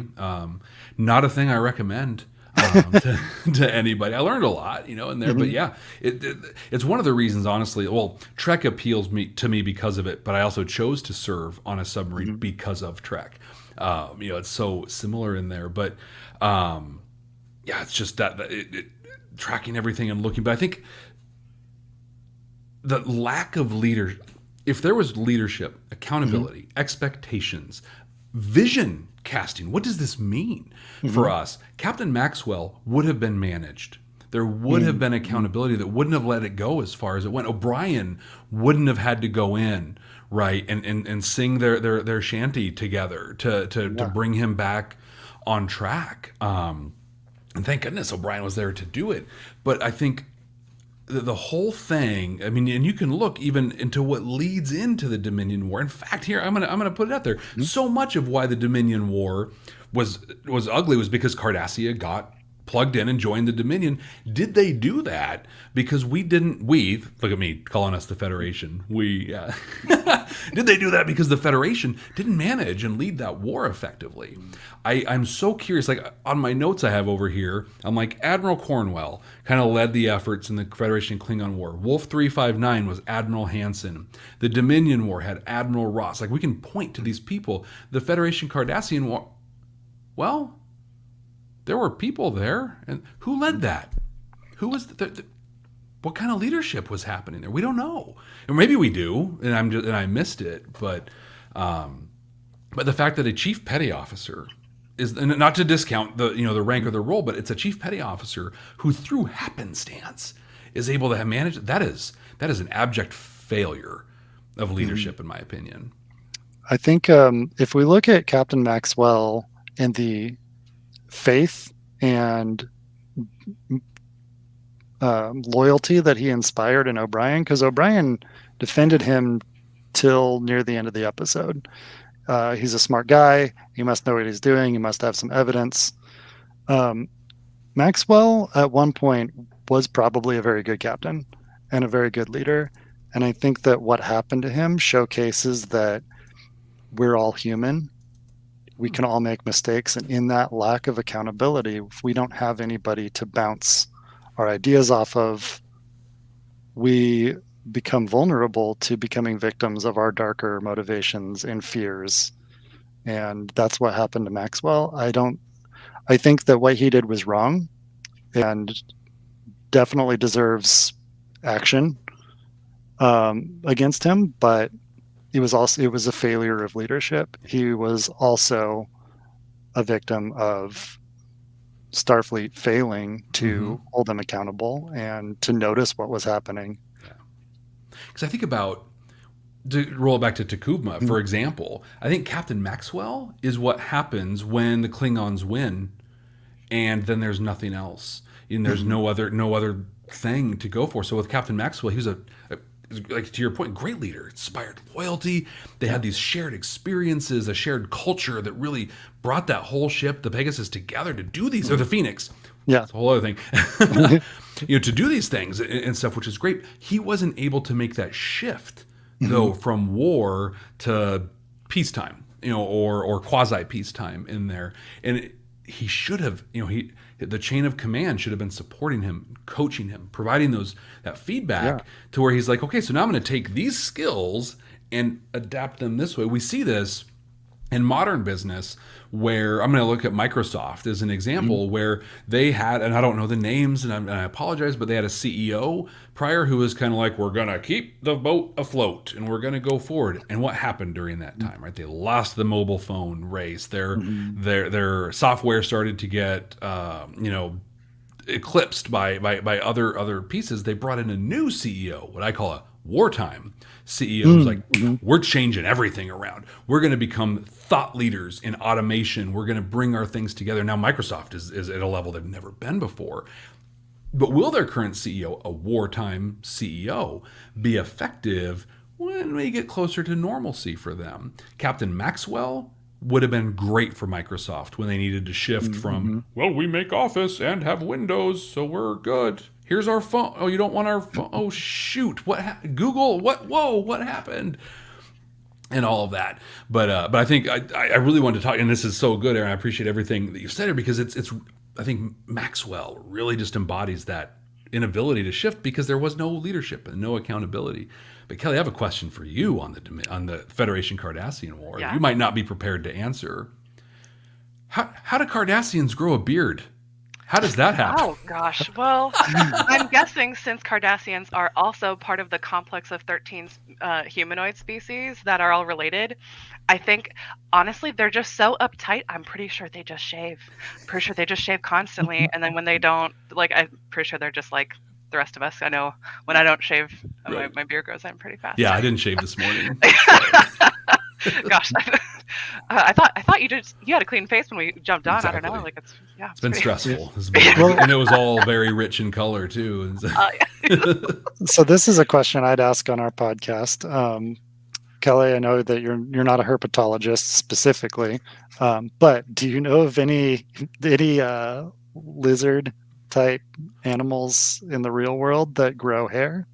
Not a thing I recommend to anybody. I learned a lot, in there, but yeah, it's one of the reasons, honestly. Well, Trek appeals to me because of it, but I also chose to serve on a submarine because of Trek. It's so similar in there, but it's just that tracking everything and looking. But I think the lack of leadership, if there was leadership, accountability, expectations, vision casting, what does this mean for us? Captain Maxwell would have been managed. There would have been accountability that wouldn't have let it go as far as it went. O'Brien wouldn't have had to go in, right, and sing their shanty together to bring him back on track. And thank goodness O'Brien was there to do it. But I think the whole thing, I mean, and you can look even into what leads into the Dominion War. In fact, here I'm gonna put it out there. So much of why the Dominion War was ugly was because Cardassia got plugged in and joined the Dominion. Did they do that because we look at me calling us the Federation, did they do that because the Federation didn't manage and lead that war effectively? I'm so curious. Like on my notes I have over here, I'm like, Admiral Cornwell kind of led the efforts in the Federation Klingon War. Wolf 359 was Admiral Hansen. The Dominion War had Admiral Ross. Like we can point to these people. The Federation Cardassian War, well, there were people there, and who led that? Who was what kind of leadership was happening there? We don't know, or maybe we do, and I missed it. But the fact that a chief petty officer is, and not to discount the rank or the role, but it's a chief petty officer who, through happenstance, is able to have managed. That is an abject failure of leadership, in my opinion. I think if we look at Captain Maxwell and the faith and loyalty that he inspired in O'Brien, because O'Brien defended him till near the end of the episode. He's a smart guy. He must know what he's doing. He must have some evidence. Maxwell at one point was probably a very good captain and a very good leader. And I think that what happened to him showcases that we're all human we can all make mistakes, and in that lack of accountability, if we don't have anybody to bounce our ideas off of, we become vulnerable to becoming victims of our darker motivations and fears. And that's what happened to Maxwell. I think that what he did was wrong and definitely deserves action against him, but it was a failure of leadership. He was also a victim of Starfleet failing to hold him accountable and to notice what was happening. Because I think about, to roll it back to Takubma, for example, I think Captain Maxwell is what happens when the Klingons win, and then there's nothing else, and there's no other thing to go for. So with Captain Maxwell, he was like, to your point, great leader, inspired loyalty. They had these shared experiences, a shared culture that really brought that whole ship, the Pegasus, together to do these, or the Phoenix. Yeah, it's a whole other thing. To do these things and stuff, which is great. He wasn't able to make that shift though from war to peacetime, or quasi peacetime in there, and he should have, the chain of command should have been supporting him, coaching him, providing that feedback to where he's like, okay, so now I'm going to take these skills and adapt them this way. We see this in modern business, where I'm going to look at Microsoft as an example, where they had, and I don't know the names, and I apologize, but they had a CEO prior who was kind of like, we're going to keep the boat afloat and we're going to go forward. And what happened during that time, right? They lost the mobile phone race. Their software started to get, eclipsed by other pieces. They brought in a new CEO, what I call a wartime CEO, who's like, we're changing everything around. We're going to become thought leaders in automation. We're going to bring our things together. Now Microsoft is at a level they've never been before. But will their current CEO, a wartime CEO, be effective when we get closer to normalcy for them? Captain Maxwell would have been great for Microsoft when they needed to shift from, well, we make Office and have Windows, so we're good. Here's our phone. Oh, you don't want our phone? Oh, shoot. Google, what? Whoa, what happened? And all of that. But I think I really wanted to talk, and this is so good, Aaron. I appreciate everything that you said here, because it's I think Maxwell really just embodies that inability to shift because there was no leadership and no accountability. But Kelly, I have a question for you on the Federation Cardassian War. Yeah. You might not be prepared to answer. How do Cardassians grow a beard? How does that happen? Oh, gosh. Well, I'm guessing since Cardassians are also part of the complex of 13 humanoid species that are all related, I think, honestly, they're just so uptight. I'm pretty sure they just shave. I'm pretty sure they just shave constantly. And then when they don't, I'm pretty sure they're just like the rest of us. I know when I don't shave, right, my beard grows in pretty fast. Yeah, I didn't shave this morning. Gosh, I thought you had a clean face when we jumped on. Exactly. I don't know, it's been stressful. And it was all very rich in color too. So this is a question I'd ask on our podcast. Kelly, I know that you're not a herpetologist specifically, but do you know of any lizard type animals in the real world that grow hair?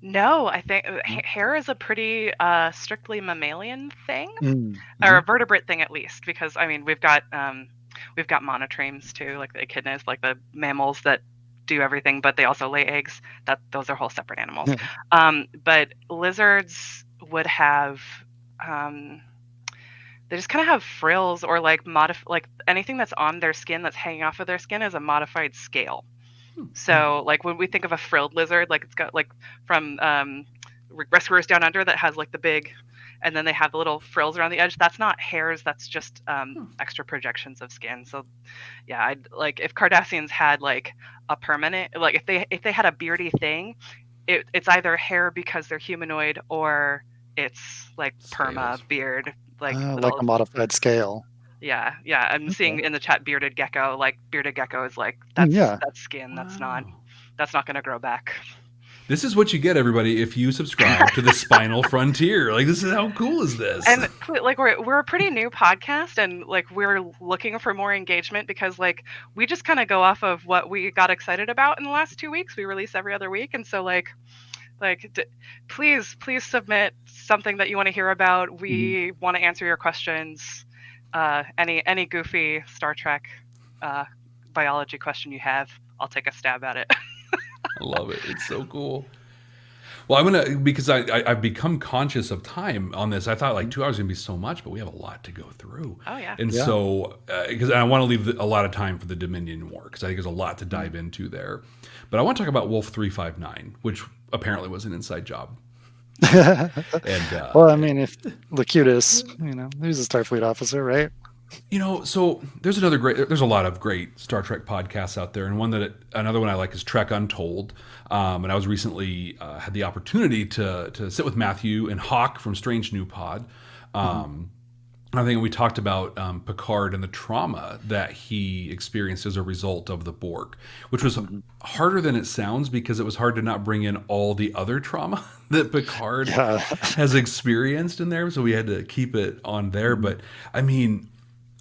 No, I think hair is a pretty strictly mammalian thing, or a vertebrate thing at least, because I mean we've got monotremes too, like the echidnas, like the mammals that do everything, but they also lay eggs. Those are whole separate animals. But lizards would have they just kind of have frills, or like anything that's on their skin that's hanging off of their skin is a modified scale. So like when we think of a frilled lizard, like it's got like from Rescuers Down Under that has like the big, and then they have the little frills around the edge. That's not hairs. That's just extra projections of skin. So yeah, I'd like if Cardassians had like a permanent, like if they had a beardy thing, it's either hair because they're humanoid, or it's like perma beard, like a modified scale. Yeah. I'm seeing in the chat bearded gecko. Like bearded gecko is like that's skin. That's not going to grow back. This is what you get, everybody, if you subscribe to the Spinal Frontier. Like, this is how cool is this? And like we're a pretty new podcast, and like we're looking for more engagement because like we just kind of go off of what we got excited about in the last 2 weeks. We release every other week, and so please submit something that you want to hear about. We want to answer your questions. Any goofy Star Trek biology question you have, I'll take a stab at it. I love it. It's so cool. Well, I'm gonna because I've become conscious of time on this. I thought like 2 hours is gonna be so much, but we have a lot to go through. Oh yeah. And so because I want to leave a lot of time for the Dominion War because I think there's a lot to dive into there. But I want to talk about Wolf 359, which apparently was an inside job. And well, I mean, if Locutus, he's a Starfleet officer, right? So there's a lot of great Star Trek podcasts out there, and another one I like is Trek Untold. And I was recently had the opportunity to sit with Matthew and Hawk from Strange New Pod. I think we talked about Picard and the trauma that he experienced as a result of the Borg, which was harder than it sounds because it was hard to not bring in all the other trauma that Picard has experienced in there. So we had to keep it on there. But I mean,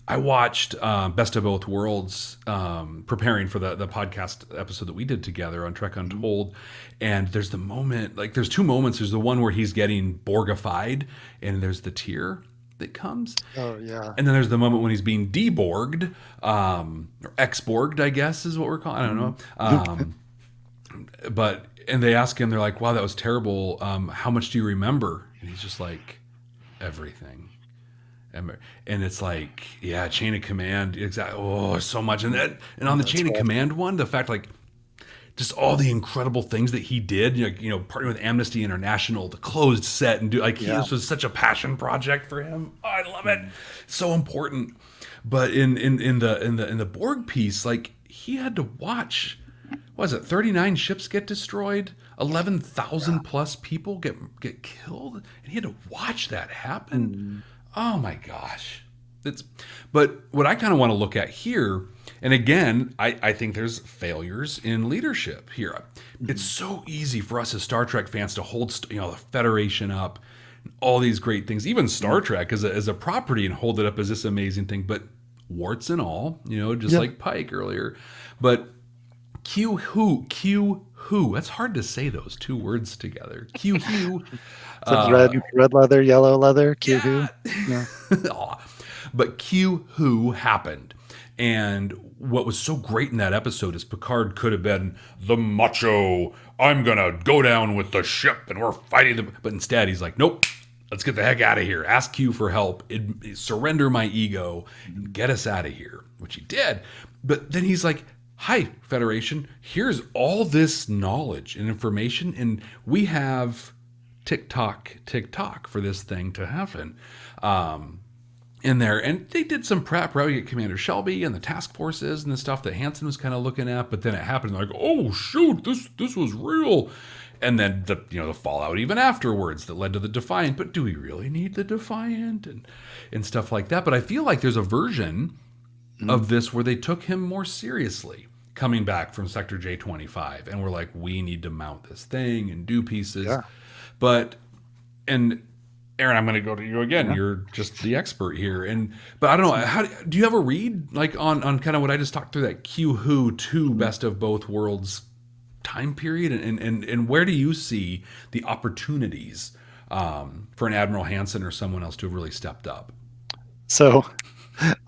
I watched Best of Both Worlds preparing for the podcast episode that we did together on Trek Untold. And there's the moment, there's two moments. There's the one where he's getting Borgified and there's the tear that comes. Oh, yeah. And then there's the moment when he's being deborged, or exborged, I guess is what we're calling. I don't know. And they ask him, they're like, wow, that was terrible. How much do you remember? And he's just like, everything. And it's like, yeah, chain of command. Exactly. Oh, so much. And on the chain of command one, the fact just all the incredible things that he did, partnering with Amnesty International, the closed set, and this was such a passion project for him. Oh, I love it. So important. But in the Borg piece, he had to watch, what was it, 39 ships get destroyed, 11,000 plus people get killed, and he had to watch that happen. Oh my gosh. But what I kind of want to look at here, and again, I think there's failures in leadership here. It's so easy for us as Star Trek fans to hold the Federation up, all these great things, even Star Trek as a property, and hold it up as this amazing thing. But warts and all, just like Pike earlier. But Q who? That's hard to say those two words together. Q who. Red leather, yellow leather. Q who. Yeah. But Q who happened. And what was so great in that episode is Picard could have been the macho, I'm going to go down with the ship and we're fighting them. But instead, he's like, nope, let's get the heck out of here. Ask Q for help. Surrender my ego and get us out of here, which he did. But then he's like, hi, Federation, here's all this knowledge and information, and we have tick tock for this thing to happen. In there, and they did some prep. Right, we get Commander Shelby and the task forces and the stuff that Hansen was kind of looking at, but then it happened. Like, oh shoot, this was real, and then the fallout even afterwards that led to the Defiant. But do we really need the Defiant and stuff like that? But I feel like there's a version of this where they took him more seriously, coming back from Sector J25, and we're like, we need to mount this thing and do pieces. Yeah. But Aaron, I'm going to go to you again. Yeah. You're just the expert here, but I don't know. How do you ever read on kind of what I just talked through, that Q who to Best of Both Worlds time period, and where do you see the opportunities for an Admiral Hansen or someone else to have really stepped up? So,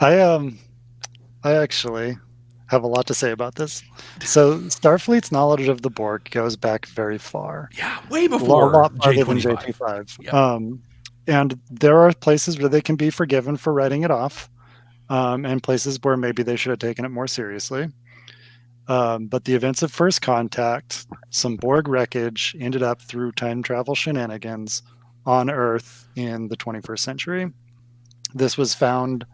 I actually have a lot to say about this. So Starfleet's knowledge of the Borg goes back very far. Yeah, way before a lot farther than J25. Yep. And there are places where they can be forgiven for writing it off, and places where maybe they should have taken it more seriously. But the events of First Contact, some Borg wreckage ended up through time travel shenanigans on Earth in the 21st century. This was found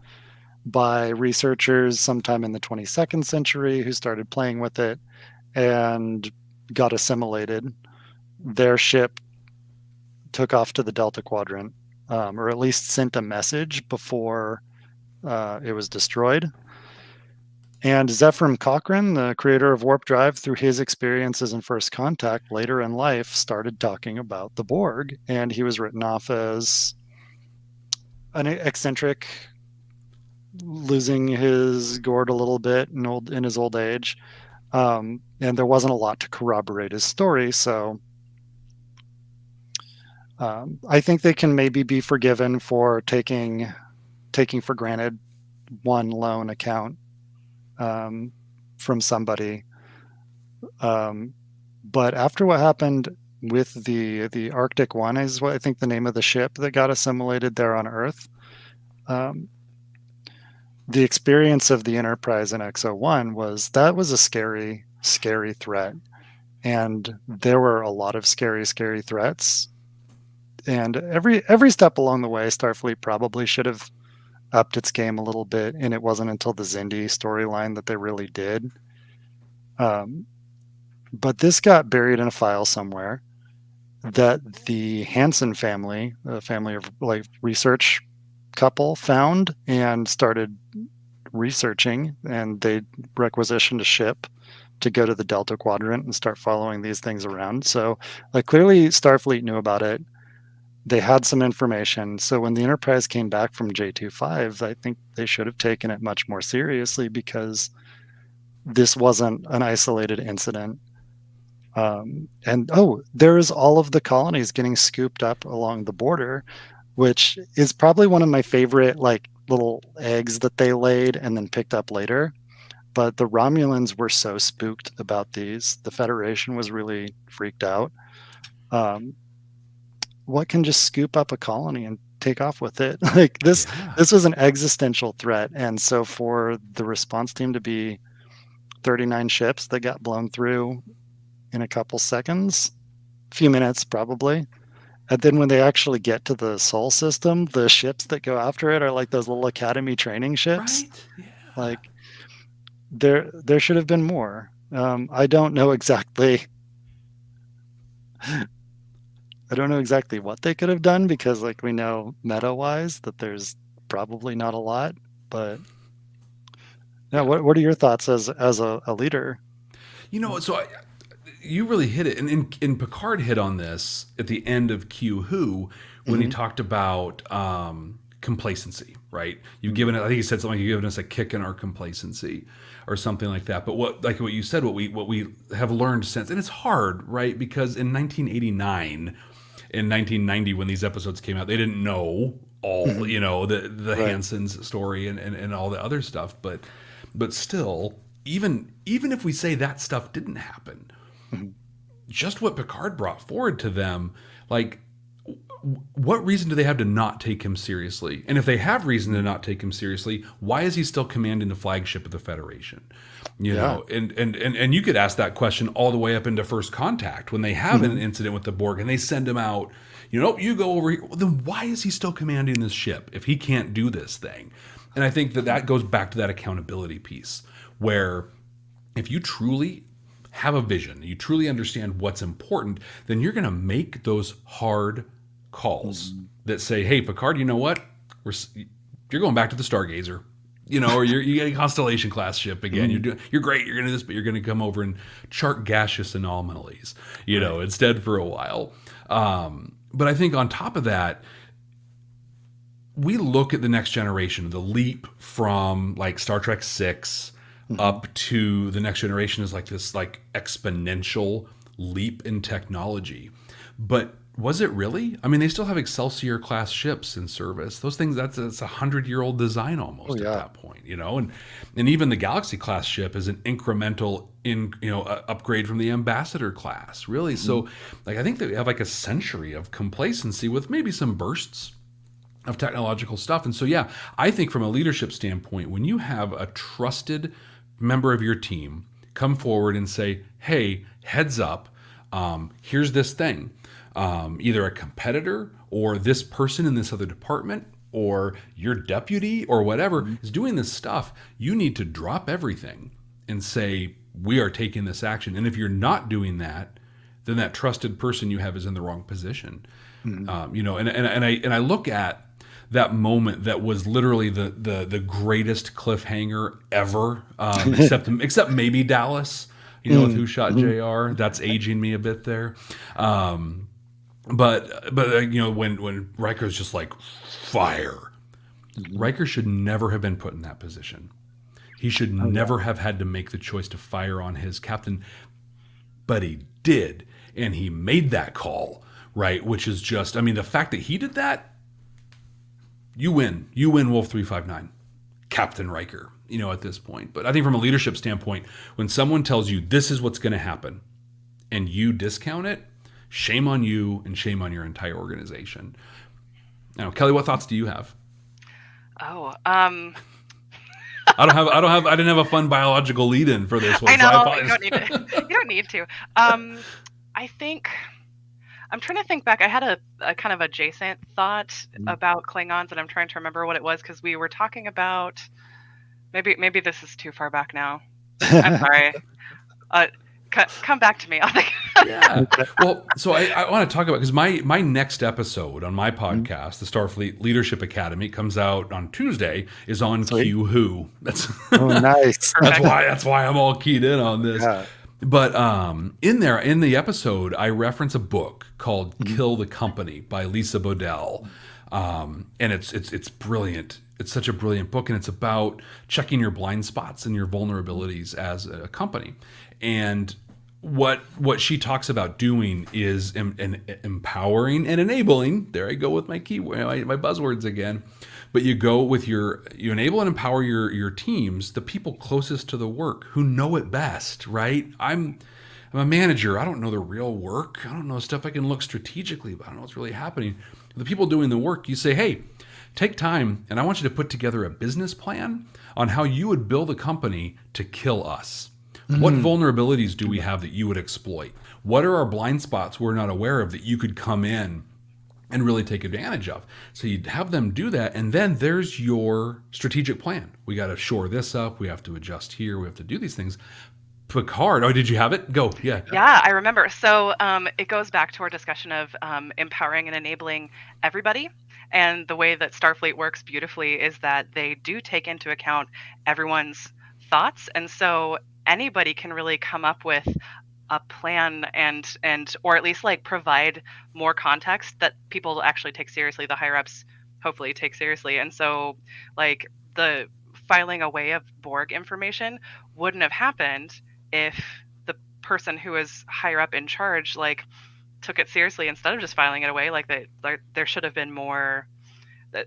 by researchers sometime in the 22nd century who started playing with it and got assimilated. Their ship took off to the Delta Quadrant, or at least sent a message before it was destroyed. And Zephram Cochrane, the creator of Warp Drive, through his experiences in First Contact later in life, started talking about the Borg, and he was written off as an eccentric, losing his gourd a little bit in his old age. And there wasn't a lot to corroborate his story, so I think they can maybe be forgiven for taking taking for granted one loan account from somebody. But after what happened with the Arctic One is what I think the name of the ship that got assimilated there on Earth. The experience of the Enterprise in X-01 was a scary, scary threat. And there were a lot of scary, scary threats. And every step along the way, Starfleet probably should have upped its game a little bit. And it wasn't until the Xindi storyline that they really did. But this got buried in a file somewhere that the Hansen family, a family of like research couple, found and started researching, and they requisitioned a ship to go to the Delta Quadrant and start following these things around. So like clearly Starfleet knew about it. They had some information. So when the Enterprise came back from J25, I think they should have taken it much more seriously, because this wasn't an isolated incident. And there's all of the colonies getting scooped up along the border, which is probably one of my favorite like little eggs that they laid and then picked up later. But the Romulans were so spooked about these. The Federation was really freaked out. What can just scoop up a colony and take off with it? Like this was an existential threat. And so for the response team to be 39 ships that got blown through in a couple seconds, a few minutes probably. And then when they actually get to the Sol system, the ships that go after it are like those little academy training ships. Right. Yeah. Like there should have been more. I don't know exactly what they could have done, because like we know meta wise that there's probably not a lot, but yeah, what are your thoughts as a leader? So you really hit it, and Picard hit on this at the end of Q Who when he talked about complacency, right? You've given it, I think he said something like, you've given us a kick in our complacency or something like that. But what you said, what we have learned since, and it's hard, right? Because in 1989, in 1990, when these episodes came out, they didn't know all, the right. Hanson's story and all the other stuff. But still, even if we say that stuff didn't happen, just what Picard brought forward to them, like, what reason do they have to not take him seriously? And if they have reason to not take him seriously, why is he still commanding the flagship of the Federation? You know, and you could ask that question all the way up into First Contact when they have an incident with the Borg and they send him out. You go over here. Well, then why is he still commanding this ship if he can't do this thing? And I think that goes back to that accountability piece, where if you truly have a vision, you truly understand what's important, then you're going to make those hard calls that say, hey, Picard, you know what? You're going back to the Stargazer, or you're getting Constellation class ship again. You're great. You're going to do this, but you're going to come over and chart gaseous anomalies, instead for a while. But I think on top of that, we look at the Next Generation, the leap from like Star Trek 6 up to the Next Generation is like this like exponential leap in technology. But was it really? I mean, they still have Excelsior class ships in service. Those things, that's a 100-year-old design almost at that point, and even the Galaxy class ship is an incremental upgrade from the Ambassador class, really. So like, I think that we have like a century of complacency with maybe some bursts of technological stuff. And so, yeah, I think from a leadership standpoint, when you have a trusted member of your team come forward and say, hey, heads up, here's this thing. Either a competitor or this person in this other department or your deputy or whatever is doing this stuff, you need to drop everything and say, we are taking this action. And if you're not doing that, then that trusted person you have is in the wrong position. And I look at that moment that was literally the greatest cliffhanger ever, except maybe Dallas, with Who Shot JR. That's aging me a bit there. But when Riker's just like, fire. Riker should never have been put in that position. He should never have had to make the choice to fire on his captain, but he did, and he made that call, right? Which is just, I mean, the fact that he did that, you win. You win, Wolf 359, Captain Riker. At this point. But I think from a leadership standpoint, when someone tells you this is what's going to happen, and you discount it, shame on you and shame on your entire organization. Now, Kelly, what thoughts do you have? Oh, I didn't have a fun biological lead-in for this one. I know. So you don't need to. You don't need to. I think I'm trying to think back. I had a kind of adjacent thought about Klingons, and I'm trying to remember what it was because we were talking about. Maybe this is too far back now. I'm sorry. Come back to me. Yeah. Well, so I want to talk about, because my next episode on my podcast, the Starfleet Leadership Academy, comes out on Tuesday, is on Q Who. That's nice. That's why I'm all keyed in on this. Yeah. But in the episode, I reference a book called Kill the Company by Lisa Bodell. And it's brilliant. It's such a brilliant book, and it's about checking your blind spots and your vulnerabilities as a company. And what she talks about doing is empowering and enabling. There I go with my buzzwords again. But you enable and empower your teams, the people closest to the work who know it best, right? I'm a manager. I don't know the real work. I don't know stuff. I can look strategically, but I don't know what's really happening. The people doing the work, you say, hey, take time, and I want you to put together a business plan on how you would build a company to kill us. Mm-hmm. What vulnerabilities do we have that you would exploit? What are our blind spots we're not aware of that you could come in and really take advantage of? So you'd have them do that, and then there's your strategic plan. We got to shore this up. We have to adjust here. We have to do these things. Picard. Oh, did you have it? Go. Yeah. Yeah, I remember. So it goes back to our discussion of empowering and enabling everybody. And the way that Starfleet works beautifully is that they do take into account everyone's thoughts. And so anybody can really come up with a plan and or at least like provide more context that people actually take seriously, the higher ups hopefully take seriously. And so like the filing away of Borg information wouldn't have happened if the person who was higher up in charge like took it seriously instead of just filing it away. Like there should have been more.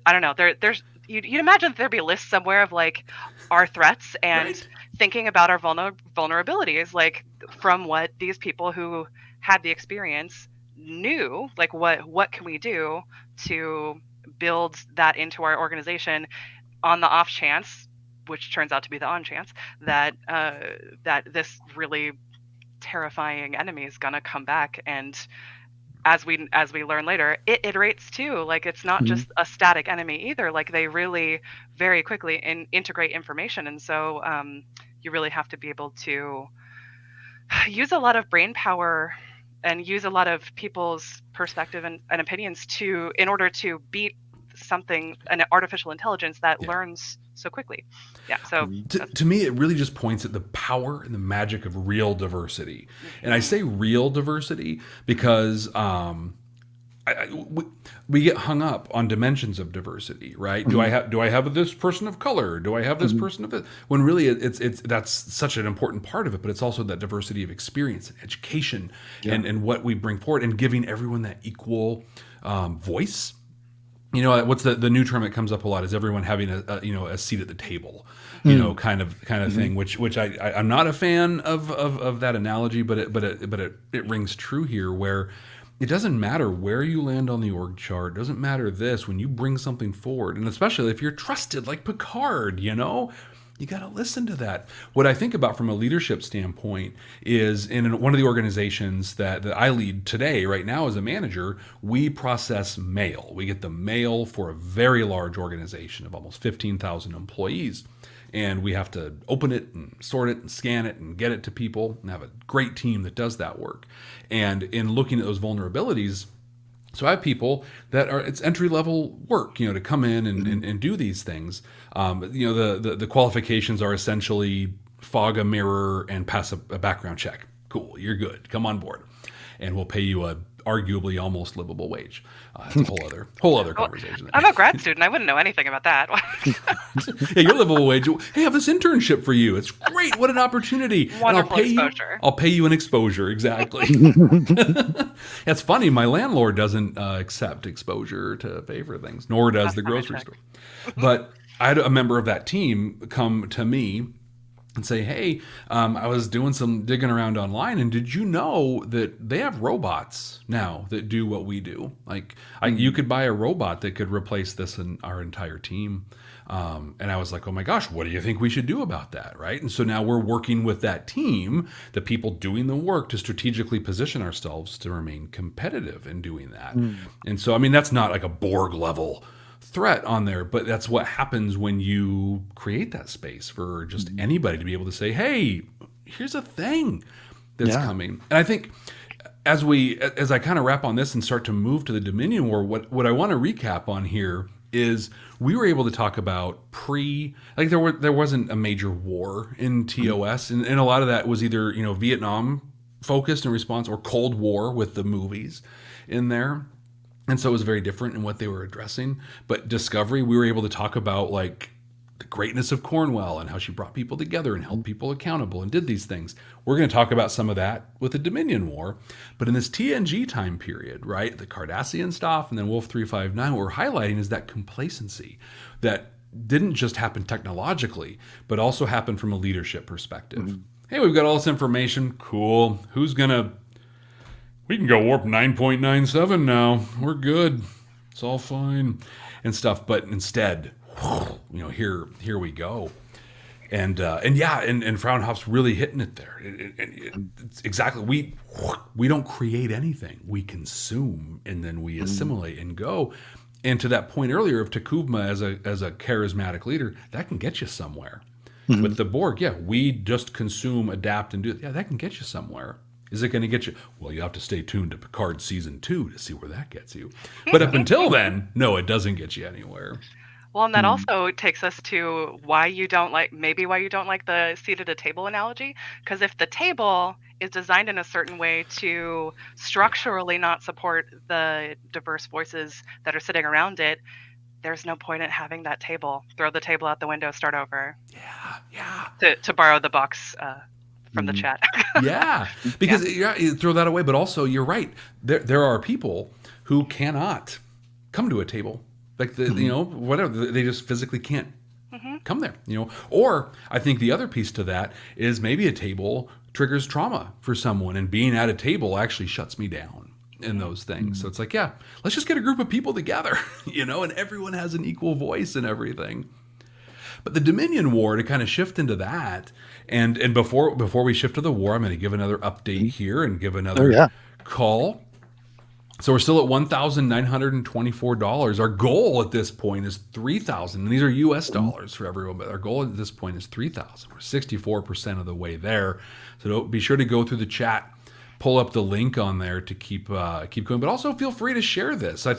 I don't know. There's you'd imagine that there'd be a list somewhere of like our threats and right. Thinking about our vulnerabilities, like from what these people who had the experience knew, like what can we do to build that into our organization on the off chance, which turns out to be the on chance, that that this really terrifying enemy is gonna come back. And as we learn later, it iterates too. Like it's not just a static enemy either. Like they really very quickly integrate information, and so you really have to be able to use a lot of brain power and use a lot of people's perspective and opinions in order to beat an artificial intelligence that learns so quickly. Yeah. So to me, it really just points at the power and the magic of real diversity. And I say real diversity because we get hung up on dimensions of diversity, right? Mm-hmm. Do I have this person of color? Do I have this person of it? When really it's that's such an important part of it, but it's also that diversity of experience and education and what we bring forward and giving everyone that equal voice. You know, what's the new term that comes up a lot is everyone having a seat at the table, kind of thing, which I'm not a fan of that analogy, but it rings true here, where it doesn't matter where you land on the org chart. It doesn't matter when you bring something forward, and especially if you're trusted like Picard, you got to listen to that. What I think about from a leadership standpoint is in one of the organizations that I lead today, right now as a manager, we process mail. We get the mail for a very large organization of almost 15,000 employees. And we have to open it and sort it and scan it and get it to people and have a great team that does that work. And in looking at those vulnerabilities, so I have people that it's entry-level work, to come in and do these things. The qualifications are essentially fog a mirror and pass a background check. Cool, you're good. Come on board. and we'll pay you a arguably almost livable wage. It's a whole other conversation. I'm a grad student. I wouldn't know anything about that. Yeah, your livable wage. Hey, I have this internship for you. It's great. What an opportunity. Wonderful exposure. I'll pay you an exposure. Exactly. That's funny. My landlord doesn't accept exposure to pay for things, nor does the grocery store. But I had a member of that team come to me and say, hey, I was doing some digging around online, and did you know that they have robots now that do what we do? Like, you could buy a robot that could replace this in our entire team. And I was like, oh my gosh, what do you think we should do about that, right? And so now we're working with that team, the people doing the work, to strategically position ourselves to remain competitive in doing that. And so, I mean, that's not like a Borg level threat on there, but that's what happens when you create that space for just anybody to be able to say, hey, here's a thing that's coming. And I think as I kind of wrap on this and start to move to the Dominion War, what I want to recap on here is we were able to talk about there wasn't a major war in TOS, and a lot of that was either Vietnam focused in response or Cold War with the movies in there. And so it was very different in what they were addressing. But Discovery, we were able to talk about like the greatness of Cornwell and how she brought people together and held people accountable and did these things. We're going to talk about some of that with the Dominion War. But in this TNG time period, right, the Cardassian stuff and then Wolf 359, what we're highlighting is that complacency that didn't just happen technologically, but also happened from a leadership perspective. Hey, we've got all this information. Cool. We can go warp 9.97 now. We're good. It's all fine and stuff. But instead, here we go. And Fraunhofer's really hitting it there. It's exactly, we don't create anything. We consume and then we assimilate and go. And to that point earlier of Takuvma as a charismatic leader, that can get you somewhere. With the Borg, we just consume, adapt, and do it. Yeah, that can get you somewhere. Is it going to get you? Well, you have to stay tuned to Picard Season 2 to see where that gets you. But up until then, no, it doesn't get you anywhere. Well, and that also takes us to why you don't like the seat at a table analogy. Because if the table is designed in a certain way to structurally not support the diverse voices that are sitting around it, there's no point in having that table. Throw the table out the window, start over. Yeah. To borrow the box from the chat. Because you throw that away, but also you're right. There are people who cannot come to a table, like whatever, they just physically can't come there. Or I think the other piece to that is maybe a table triggers trauma for someone, and being at a table actually shuts me down in those things. So it's like, let's just get a group of people together, and everyone has an equal voice and everything. But the Dominion War, to kind of shift into that, and before we shift to the war, I'm going to give another update here and give another call. So we're still at $1,924. Our goal at this point is $3,000. And these are US dollars for everyone, but our goal at this point is $3,000. We're 64% of the way there. So be sure to go through the chat, pull up the link on there to keep going, but also feel free to share this. I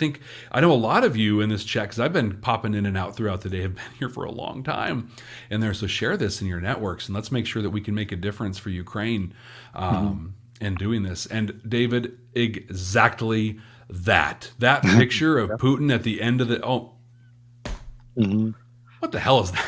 know a lot of you in this chat, because I've been popping in and out throughout the day, have been here for a long time in there. So share this in your networks, and let's make sure that we can make a difference for Ukraine in doing this. And David, exactly that picture of Putin at the end of the what the hell is that?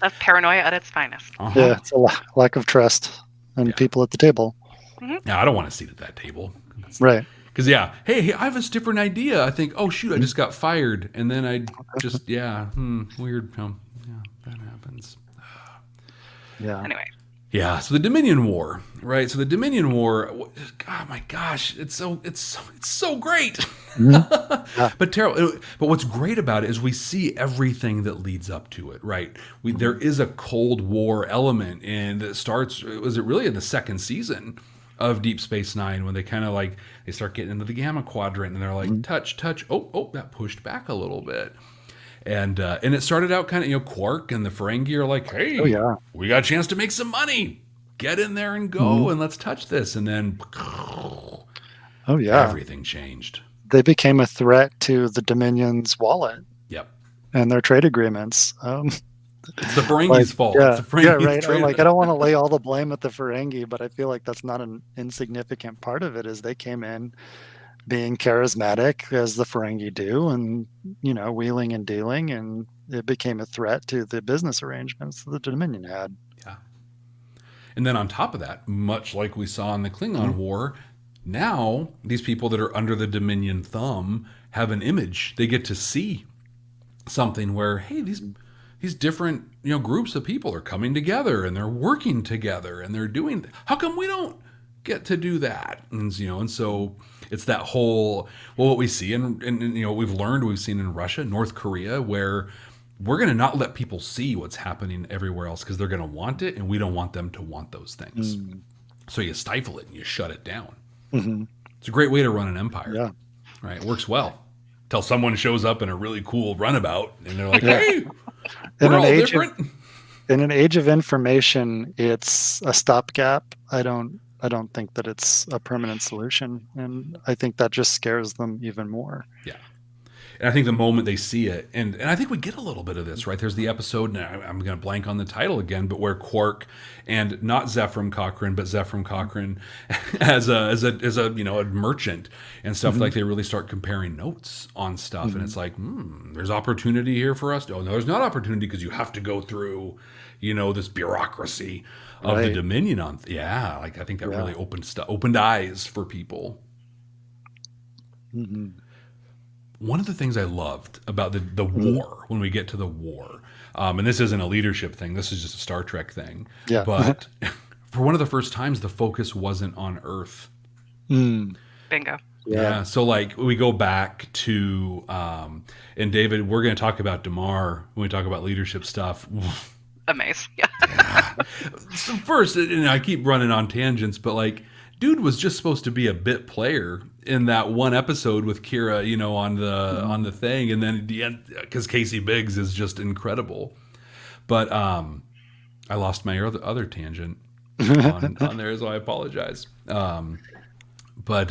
That's paranoia at its finest. Yeah, it's a lack of trust and people at the table. Yeah, I don't want to sit at that table. Right. Because, hey, I have this different idea. I think, oh, shoot, I just got fired. And then I just, weird. That happens. Yeah. Anyway. Yeah, so the Dominion War, right? So the Dominion War, oh my gosh, it's so great. But what's great about it is we see everything that leads up to it, right? There is a Cold War element, and it starts, was it really in the second season of Deep Space Nine, when they kind of they start getting into the Gamma Quadrant, and they're like, touch, oh, that pushed back a little bit. And it started out kind of, Quark and the Ferengi are like, hey, we got a chance to make some money. Get in there and go, and let's touch this. And then, everything changed. They became a threat to the Dominion's wallet. Yep. And their trade agreements. It's the Ferengi's fault. Yeah, It's the Ferengi's right. traitor. Like, I don't want to lay all the blame at the Ferengi, but I feel like that's not an insignificant part of it. Is they came in being charismatic as the Ferengi do, and wheeling and dealing, and it became a threat to the business arrangements that the Dominion had. Yeah. And then on top of that, much like we saw in the Klingon War, now these people that are under the Dominion thumb have an image. They get to see something where, hey, these different groups of people are coming together and they're working together and they're doing. How come we don't get to do that? And so it's that whole what we see and we've seen in Russia, North Korea, where we're going to not let people see what's happening everywhere else because they're going to want it, and we don't want them to want those things. So you stifle it and you shut it down. It's a great way to run an empire. Yeah, right. It works well till someone shows up in a really cool runabout and they're like, "Hey, we're all different." In an age of information, it's a stopgap. I don't think that it's a permanent solution, and I think that just scares them even more. Yeah. And I think the moment they see it, and I think we get a little bit of this, right? There's the episode, and I'm going to blank on the title again, but where Quark and not Zephram Cochrane, but Zephram Cochrane as a merchant and stuff, like they really start comparing notes on stuff, and it's like, there's opportunity here for us. Oh no, there's not opportunity because you have to go through, this bureaucracy of the Dominion on. I think that really opened eyes for people. One of the things I loved about the war, when we get to the war, and this isn't a leadership thing, this is just a Star Trek thing, but for one of the first times, the focus wasn't on Earth. Bingo. Yeah. So we go back to, and David, we're going to talk about Damar when we talk about leadership stuff. Amazing. So first, and I keep running on tangents, but dude was just supposed to be a bit player in that one episode with Kira, on the thing, and then at the end, because Casey Biggs is just incredible. But I lost my other tangent on there, so I apologize. But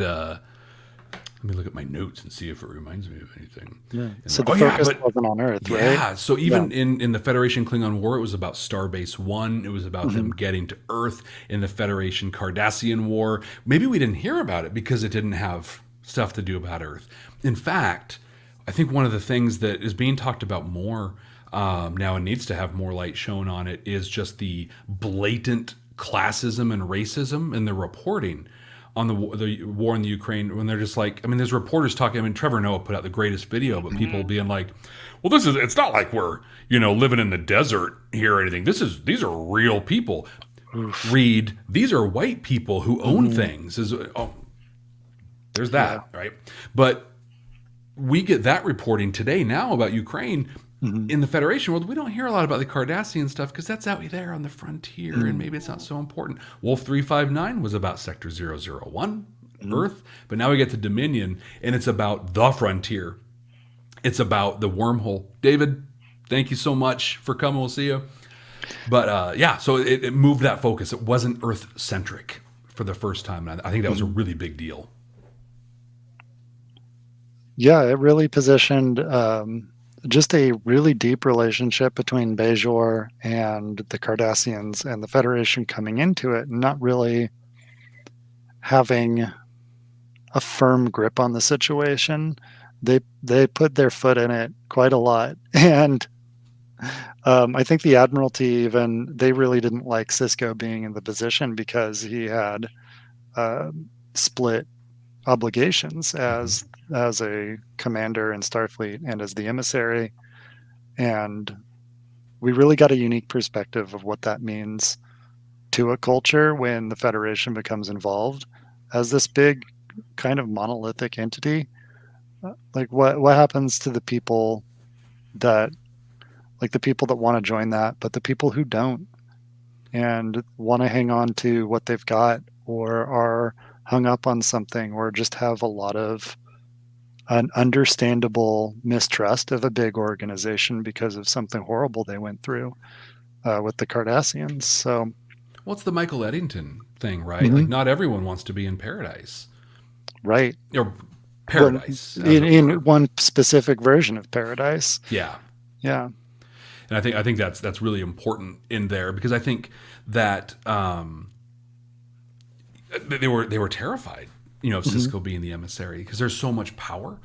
let me look at my notes and see if it reminds me of anything. Yeah. So the focus wasn't on Earth, right? Yeah. So even in the Federation Klingon War, it was about Starbase 1. It was about them getting to Earth. In the Federation Cardassian War, maybe we didn't hear about it because it didn't have stuff to do about Earth. In fact, I think one of the things that is being talked about more now and needs to have more light shown on it is just the blatant classism and racism in the reporting on the war in the Ukraine, when they're just there's reporters talking. Trevor Noah put out the greatest video, but people being like, well, it's not like we're, living in the desert here or anything. These are real people. Read, these are white people who own things. There's that, right? But we get that reporting today now about Ukraine. In the Federation world, we don't hear a lot about the Cardassian stuff because that's out there on the frontier, and maybe it's not so important. Wolf 359 was about Sector 001, Earth, but now we get to Dominion, and it's about the frontier. It's about the wormhole. David, thank you so much for coming. We'll see you. But so it moved that focus. It wasn't Earth-centric for the first time, and I think that was a really big deal. Yeah, it really positioned just a really deep relationship between Bajor and the Cardassians and the Federation coming into it, and not really having a firm grip on the situation. They put their foot in it quite a lot, and I think the Admiralty they really didn't like Sisko being in the position because he had split obligations as a commander in Starfleet and as the emissary, and we really got a unique perspective of what that means to a culture when the Federation becomes involved as this big kind of monolithic entity. What happens to the people that want to join that, but the people who don't and want to hang on to what they've got, or are hung up on something, or just have a lot of an understandable mistrust of a big organization because of something horrible they went through with the Cardassians. So, well, it's the Michael Eddington thing, right? Not everyone wants to be in paradise, right? Or paradise in one specific version of paradise. Yeah. Yeah. And I think that's really important in there, because I think that they were terrified, of Sisko being the emissary, because there's so much power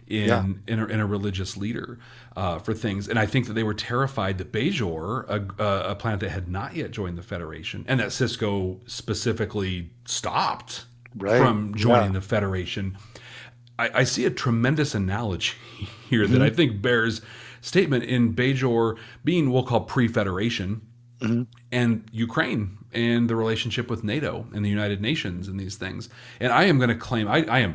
in a religious leader for things. And I think that they were terrified that Bajor, a planet that had not yet joined the Federation, and that Sisko specifically stopped from joining the Federation. I see a tremendous analogy here that I think bears statement in Bajor being, we'll call, pre-Federation, and Ukraine and the relationship with NATO and the United Nations and these things. And I am going to claim I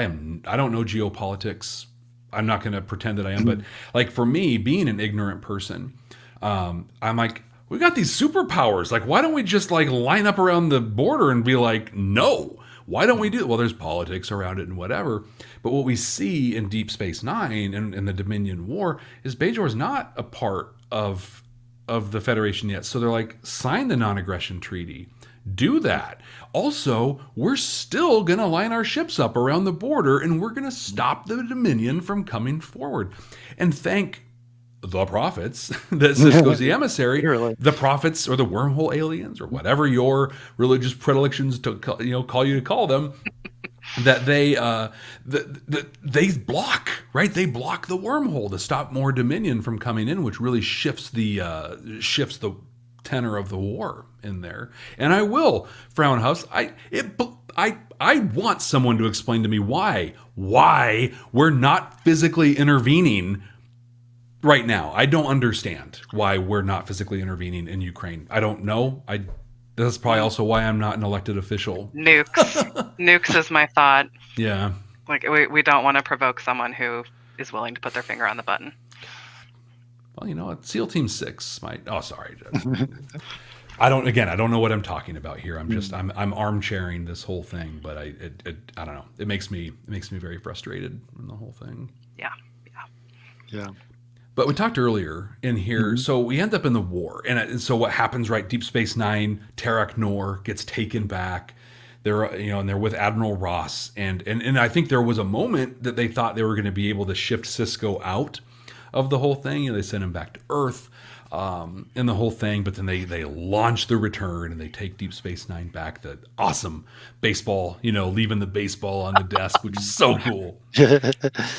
don't know geopolitics. I'm not going to pretend that I am, but like, for me, being an ignorant person, I'm like, we got these superpowers. Like, why don't we just like line up around the border and be like, no, why don't we do it? Well, there's politics around it and whatever. But what we see in Deep Space Nine and the Dominion War is Bajor is not a part of the Federation yet. So they're like, sign the non-aggression treaty. Do that. Also, we're still going to line our ships up around the border, and we're going to stop the Dominion from coming forward. And thank the prophets that Sisko's the emissary, the prophets, or the wormhole aliens, or whatever your religious predilections call you to call them, that they block, right? They block the wormhole to stop more Dominion from coming in, which really shifts the tenor of the war in there. And I will, Frauenhaus, I want someone to explain to me why we're not physically intervening right now. I don't understand why we're not physically intervening in Ukraine. I don't know. That's probably also why I'm not an elected official. Nukes is my thought. Yeah. Like, we don't want to provoke someone who is willing to put their finger on the button. Well, you know what? SEAL Team 6 might. Oh, sorry. I don't know what I'm talking about here. I'm armchairing this whole thing, but I don't know. It makes me very frustrated in the whole thing. Yeah. But we talked earlier in here, so we end up in the war, and so what happens, right? Deep Space Nine, Tarak Nor gets taken back. They're and they're with Admiral Ross, and I think there was a moment that they thought they were going to be able to shift Sisko out of the whole thing. They sent him back to Earth, in the whole thing, but then they launch the return and they take Deep Space Nine back. The awesome baseball, leaving the baseball on the desk, which is so cool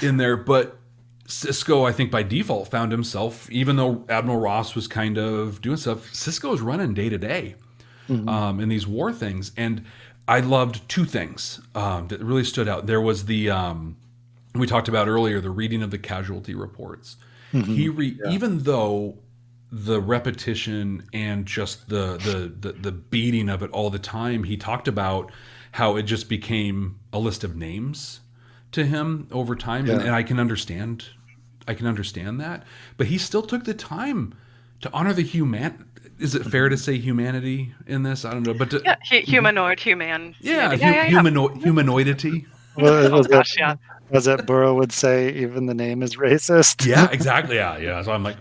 in there, but. Sisko, I think by default, found himself, even though Admiral Ross was kind of doing stuff, Sisko was running day to day in these war things. And I loved two things that really stood out. There was the, we talked about earlier, the reading of the casualty reports. Even though the repetition and just the beating of it all the time, he talked about how it just became a list of names to him over time, and I can understand that, but he still took the time to honor the is it fair to say humanity in this? I don't know, but human. Humanoidity. Was it Burrow would say even the name is racist? Yeah, exactly. Yeah. So I'm like,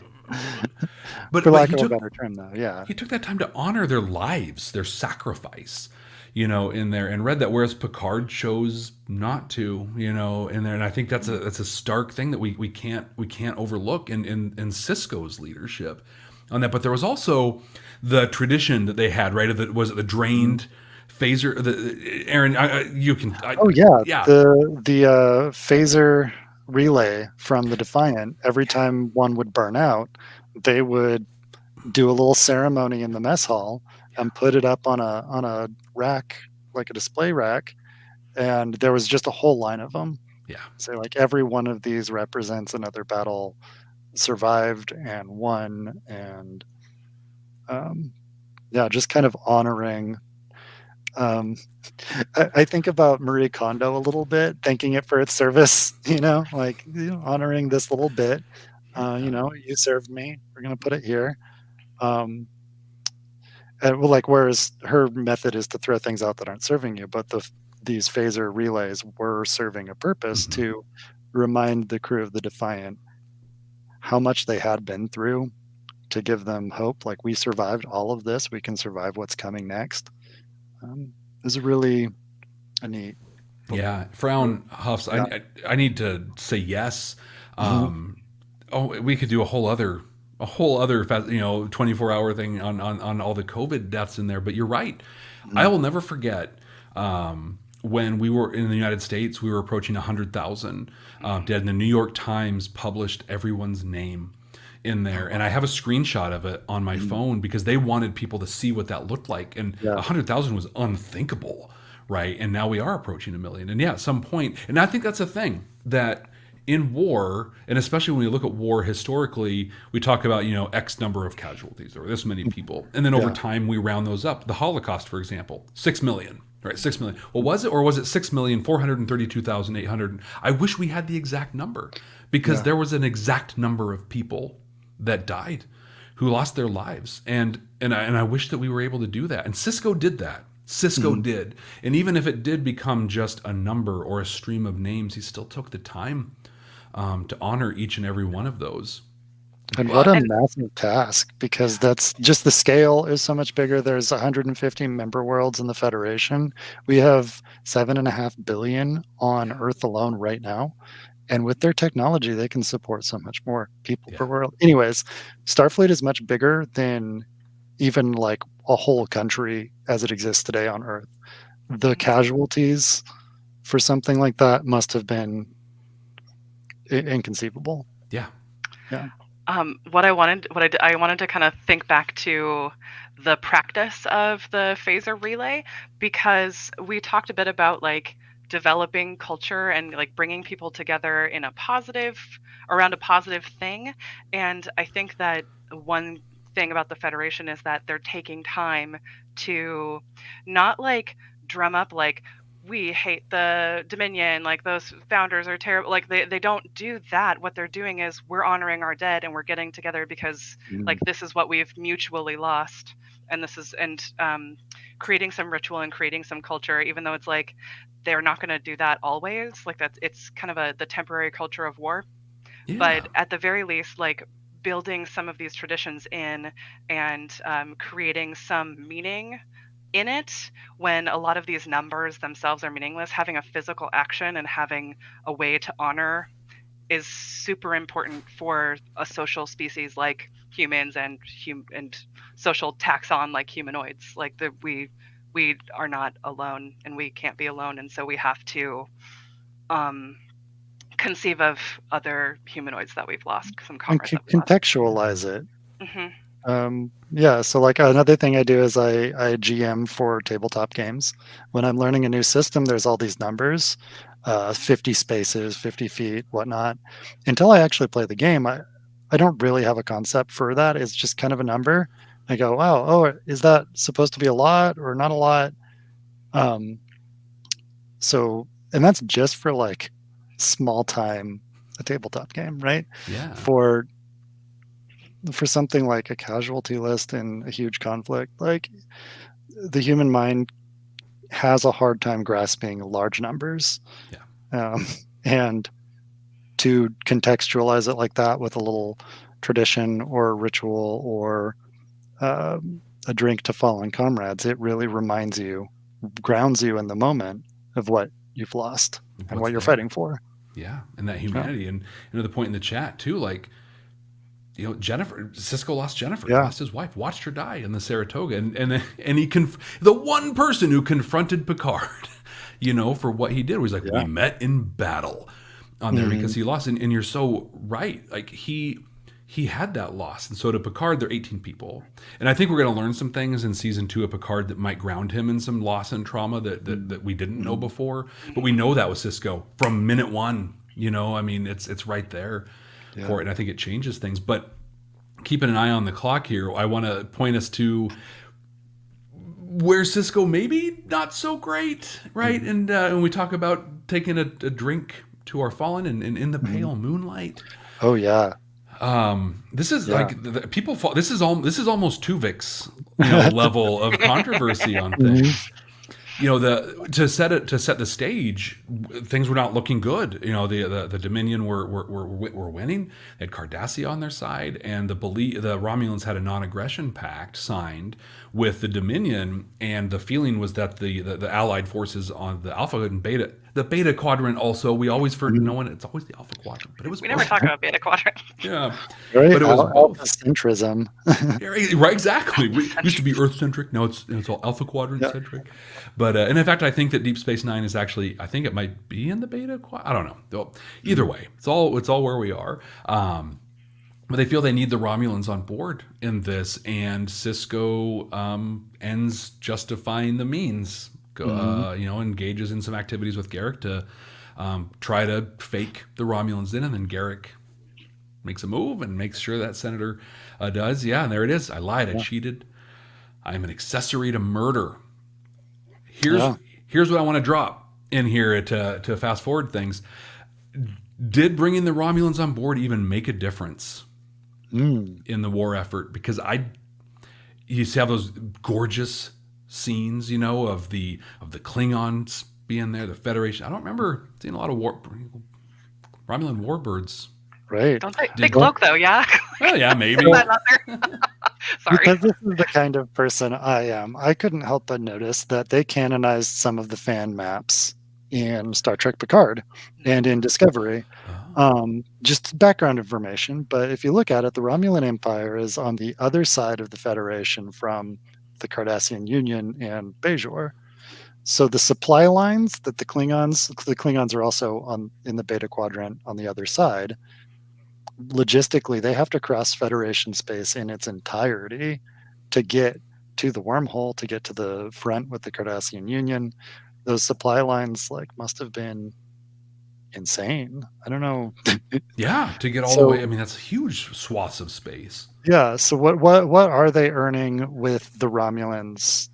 but for lack of a better term, though, yeah, he took that time to honor their lives, their sacrifice. In there, and read that, whereas Picard chose not to, in there, and I think that's a stark thing that we can't overlook in Sisko's leadership on that. But there was also the tradition that they had, right? Was it the drained phaser? Aaron, you can. The phaser relay from the Defiant. Every time one would burn out, they would do a little ceremony in the mess hall and put it up on a rack, like a display rack, and there was just a whole line of them. Yeah. So like every one of these represents another battle survived and won, and just kind of honoring. I think about Marie Kondo a little bit, thanking it for its service. Honoring this little bit. You served me. We're gonna put it here. Whereas her method is to throw things out that aren't serving you, but these phaser relays were serving a purpose to remind the crew of the Defiant how much they had been through, to give them hope. Like, we survived all of this, we can survive what's coming next. Is really a neat. Yeah, Frauenhaus, I need to say yes. We could do a whole a whole other 24-hour thing on all the COVID deaths in there. But you're right. I will never forget when we were in the United States, we were approaching 100,000 dead, and the New York Times published everyone's name in there, and I have a screenshot of it on my phone because they wanted people to see what that looked like, and 100,000 was unthinkable, right? And now we are approaching 1 million, and at some point, and I think that's a thing that in war, and especially when we look at war historically, we talk about X number of casualties or this many people, and then over time we round those up. The Holocaust, for example, 6 million. Right, 6 million. Well, was it, or was it 6,432,800? I wish we had the exact number, because there was an exact number of people that died, who lost their lives, and I wish that we were able to do that. And Cisco did that. Cisco did, and even if it did become just a number or a stream of names, he still took the time to honor each and every one of those. And what a massive task, because that's just the scale is so much bigger. There's 150 member worlds in the Federation. We have 7.5 billion on Earth alone right now. And with their technology, they can support so much more people per world. Anyways, Starfleet is much bigger than even like a whole country as it exists today on Earth. The casualties for something like that must have been inconceivable. Yeah. What I wanted to kind of think back to the practice of the phaser relay, because we talked a bit about like developing culture and like bringing people together in around a positive thing. And I think that one thing about the Federation is that they're taking time to not like drum up like, we hate the Dominion, like those founders are terrible. Like they don't do that. What they're doing is we're honoring our dead, and we're getting together because like this is what we've mutually lost, and creating some ritual and creating some culture, even though it's like they're not going to do that always. Like it's kind of the temporary culture of war. Yeah. But at the very least, like building some of these traditions in and creating some meaning in it, when a lot of these numbers themselves are meaningless, having a physical action and having a way to honor is super important for a social species like humans and social taxon like humanoids. Like we are not alone, and we can't be alone, and so we have to conceive of other humanoids that we've lost, some comrades that we've contextualize it. Mm-hmm. So like another thing I do is I GM for tabletop games. When I'm learning a new system, there's all these numbers, 50 spaces, 50 feet, whatnot. Until I actually play the game, I don't really have a concept for that. It's just kind of a number. I go, is that supposed to be a lot or not a lot? And that's just for like small time, a tabletop game, right? Yeah. For something like a casualty list in a huge conflict, like the human mind has a hard time grasping large numbers. Yeah. And to contextualize it like that with a little tradition or ritual or a drink to fallen comrades, it really grounds you in the moment of what you've lost and what you're fighting for. Yeah. And that humanity. And the point in the chat too, like, Cisco lost Jennifer, lost his wife, watched her die in the Saratoga, and he the one person who confronted Picard, for what he did was like, we met in battle on there because he lost, and you're so right, like he had that loss, and so to Picard, they're 18 people, and I think we're going to learn some things in season 2 of Picard that might ground him in some loss and trauma that we didn't know before, but we know that with Cisco from minute 1. I mean, it's right there. For it, and I think it changes things. But keeping an eye on the clock here, I want to point us to where Cisco maybe not so great, right? And when we talk about taking a drink to our fallen and in the pale moonlight. Oh yeah. This is like people fall. This is almost Tuvix level of controversy on things. to set the stage, things were not looking good. The Dominion were winning. They had Cardassia on their side, and the Romulans had a non-aggression pact signed with the Dominion, and the feeling was that the Allied forces on the Alpha and Beta quadrant also, we always it's always the Alpha quadrant, but it was we never talk about Beta quadrant. Yeah, right. But it was both. Alpha-centrism. Right, exactly. We used to be Earth-centric. Now it's all Alpha Quadrant-centric. But and in fact, I think that Deep Space Nine is actually, I think it might be in the Beta Quadrant. I don't know. Well, either way, it's all where we are. But they feel they need the Romulans on board in this, and Sisko ends justifying the means. Engages in some activities with Garrick to try to fake the Romulans in, and then Garrick makes a move and makes sure that Senator does. Yeah, and there it is. I lied. I cheated. I'm an accessory to murder. Here's what I want to drop in here to fast forward things. Did bringing the Romulans on board even make a difference in the war effort? Because you have those gorgeous scenes, of the Klingons being there, the Federation. I don't remember seeing a lot of Romulan warbirds. Right. Don't they cloak though? Yeah. Well, yeah, maybe. Sorry. Because this is the kind of person I am. I couldn't help but notice that they canonized some of the fan maps in Star Trek Picard and in Discovery. Just background information, but if you look at it, the Romulan Empire is on the other side of the Federation from the Cardassian Union and Bajor. So the supply lines that the Klingons are also in the Beta Quadrant on the other side. Logistically, they have to cross Federation space in its entirety to get to the wormhole, to get to the front with the Cardassian Union. Those supply lines must have been insane. I don't know. Yeah, to get all the way. I mean, that's huge swaths of space. Yeah. So what are they earning with the Romulans?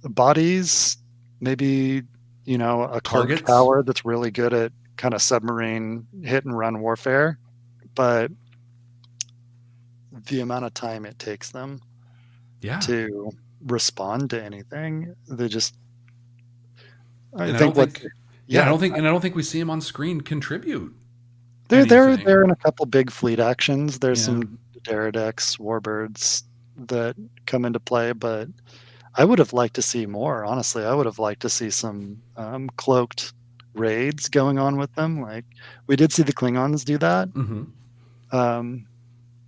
Bodies, maybe a cloaked tower that's really good at kind of submarine hit and run warfare, but the amount of time it takes them to respond to anything, they just. I don't think we see them on screen contribute. They're in a couple big fleet actions. There's some Derridex warbirds that come into play, but I would have liked to see more. Honestly, I would have liked to see some cloaked raids going on with them. Like we did see the Klingons do that,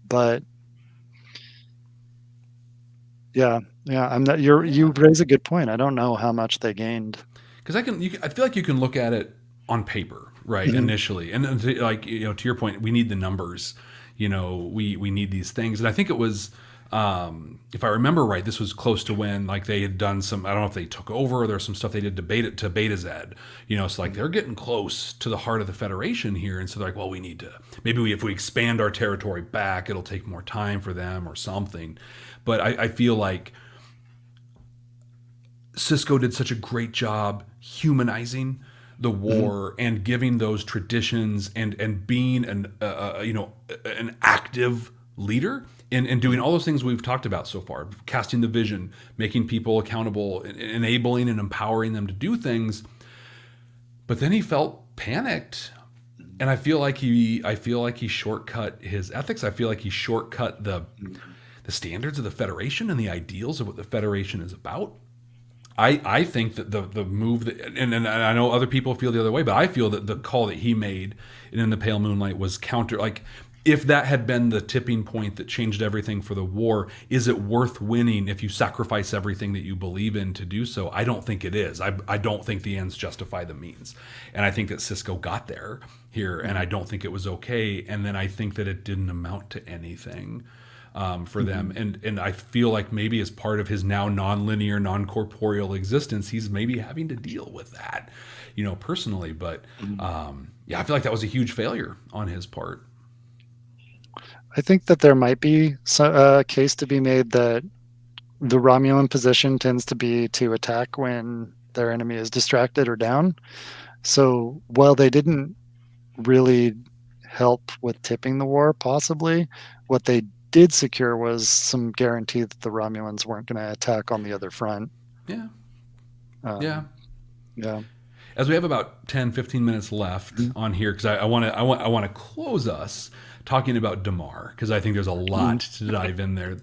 but I'm not. You raise a good point. I don't know how much they gained. Because I feel like you can look at it on paper, right? Initially, and to your point, we need the numbers. We need these things, and I think it was, if I remember right, this was close to when they had done some. I don't know if they took over, or there's some stuff they did to Beta Z. So they're getting close to the heart of the Federation here, and so they're like, well, we need to if we expand our territory back, it'll take more time for them or something. But I feel like Sisko did such a great job humanizing the war and giving those traditions and being an active leader and doing all those things we've talked about so far, casting the vision, making people accountable, enabling and empowering them to do things. But then he felt panicked, and I feel like he shortcut his ethics. I feel like he shortcut the standards of the Federation and the ideals of what the Federation is about. I think that the move that, and I know other people feel the other way, but I feel that the call that he made in the Pale Moonlight was counter. If that had been the tipping point that changed everything for the war, is it worth winning if you sacrifice everything that you believe in to do so? I don't think it is. I don't think the ends justify the means. And I think that Sisko got there here, and I don't think it was okay. And then I think that it didn't amount to anything for them. And I feel like maybe as part of his now non-linear, non-corporeal existence, he's maybe having to deal with that, personally. But I feel like that was a huge failure on his part. I think that there might be a case to be made that the Romulan position tends to be to attack when their enemy is distracted or down. So while they didn't really help with tipping the war, possibly, what they did secure was some guarantee that the Romulans weren't going to attack on the other front. Yeah. Yeah. As we have about 10, 15 minutes left on here, because I want to close us talking about Damar, because I think there's a lot to dive in there.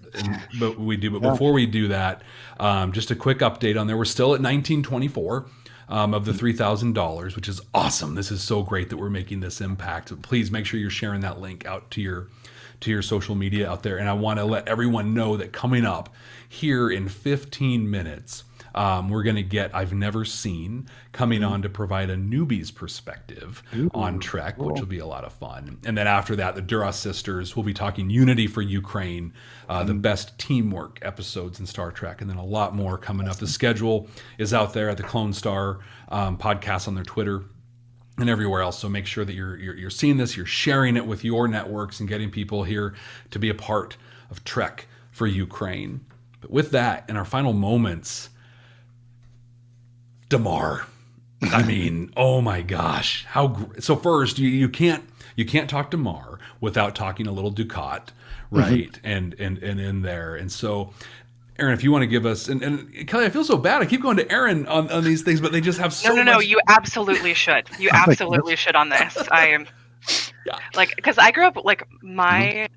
But before we do that, just a quick update on there. We're still at 1924 of the $3,000, which is awesome. This is so great that we're making this impact. Please make sure you're sharing that link out to your social media out there. And I want to let everyone know that coming up here in 15 minutes, we're going to get I've Never Seen coming on to provide a newbie's perspective on Trek, which will be a lot of fun. And then after that, the Duras sisters will be talking Unity for Ukraine, the best teamwork episodes in Star Trek, and then a lot more coming up. The schedule is out there at the Clone Star podcast on their Twitter and everywhere else. So make sure that you're seeing this, you're sharing it with your networks and getting people here to be a part of Trek for Ukraine. But with that, in our final moments, Damar. I mean, oh my gosh. So first, you can't talk Damar without talking a little Dukat, right? And in there. And so, Aaron, if you want to give us, and Kelly, I feel so bad. I keep going to Aaron on these things, but they just have so much. No, you absolutely should. You absolutely should on this. I am like, because I grew up like my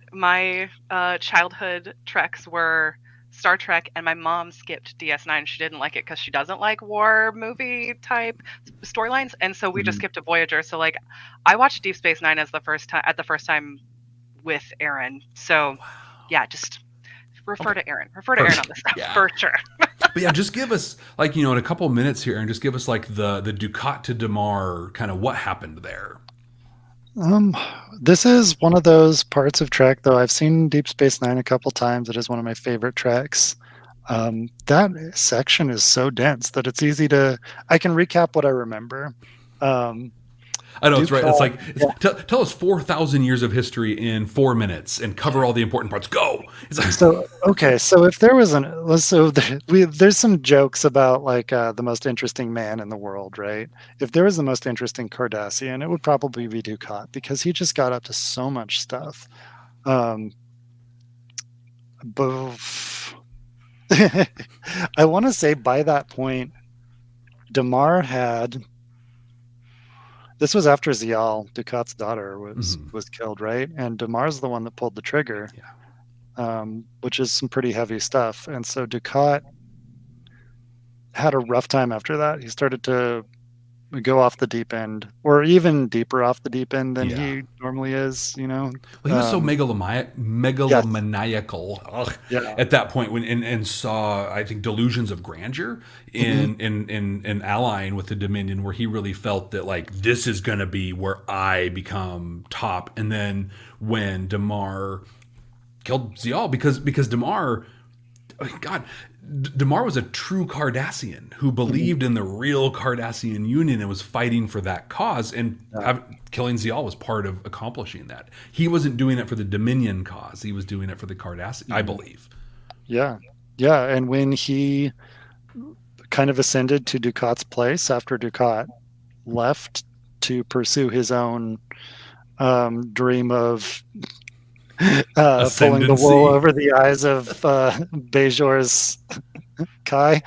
childhood Treks were Star Trek, and my mom skipped DS9. She didn't like it because she doesn't like war movie type storylines, and so we just skipped to Voyager. So like, I watched Deep Space Nine at the first time with Aaron. So yeah, just refer to Aaron. Refer to Aaron on this stuff for sure. But yeah, just give us like, in a couple of minutes here, and just give us like the Dukat to Damar kind of what happened there. This is one of those parts of Trek, though I've seen Deep Space Nine a couple times. It is one of my favorite treks. That section is so dense that it's easy to. I can recap what I remember. I know, it's right. It's like, tell us 4,000 years of history in 4 minutes and cover all the important parts. Go. It's like, so if there was there's some jokes about like the most interesting man in the world, right? If there was the most interesting Cardassian, it would probably be Dukat, because he just got up to so much stuff. I want to say by that point, Damar had. This was after Zial, Dukat's daughter, was killed, right? And Damar's the one that pulled the trigger, which is some pretty heavy stuff. And so Dukat had a rough time after that. He started to go off the deep end, or even deeper off the deep end than he normally is, Well, he was so megalomaniacal at that point and saw, I think, delusions of grandeur in allying with the Dominion, where he really felt that like, this is going to be where I become top. And then when Damar killed Zial, because Damar, Damar was a true Cardassian who believed in the real Cardassian Union and was fighting for that cause, and killing Zial was part of accomplishing that. He wasn't doing it for the Dominion cause. He was doing it for the Cardassian, I believe. Yeah. And when he kind of ascended to Dukat's place after Dukat left to pursue his own dream of pulling the wool over the eyes of Bajor's Kai.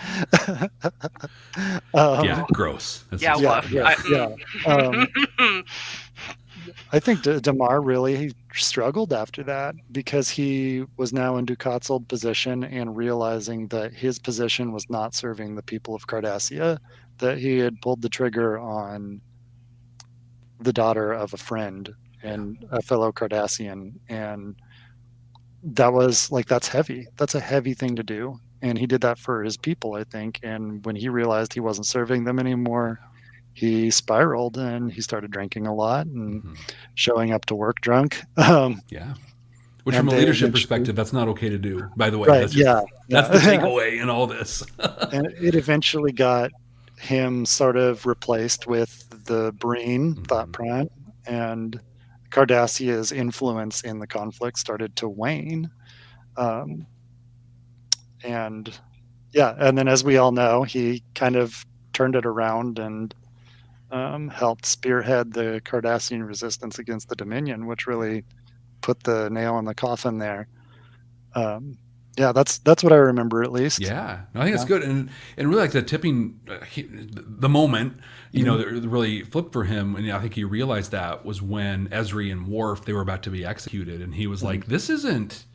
Gross. I think Damar really struggled after that, because he was now in Dukat's old position and realizing that his position was not serving the people of Cardassia, that he had pulled the trigger on the daughter of a friend and a fellow Cardassian, and that was like, that's heavy. That's a heavy thing to do, and he did that for his people, I think. And when he realized he wasn't serving them anymore, he spiraled and he started drinking a lot and showing up to work drunk. Which, from a leadership perspective, that's not okay to do, by the way. Right, that's the takeaway in all this. And it eventually got him sort of replaced with the Breen Thought Prime, and Cardassia's influence in the conflict started to wane. And then, as we all know, he kind of turned it around and helped spearhead the Cardassian resistance against the Dominion, which really put the nail in the coffin there. Yeah, that's what I remember at least. Yeah, I think it's good, and really like the tipping, the moment that really flipped for him, and I think he realized that was when Ezri and Worf, they were about to be executed, and he was like, this isn't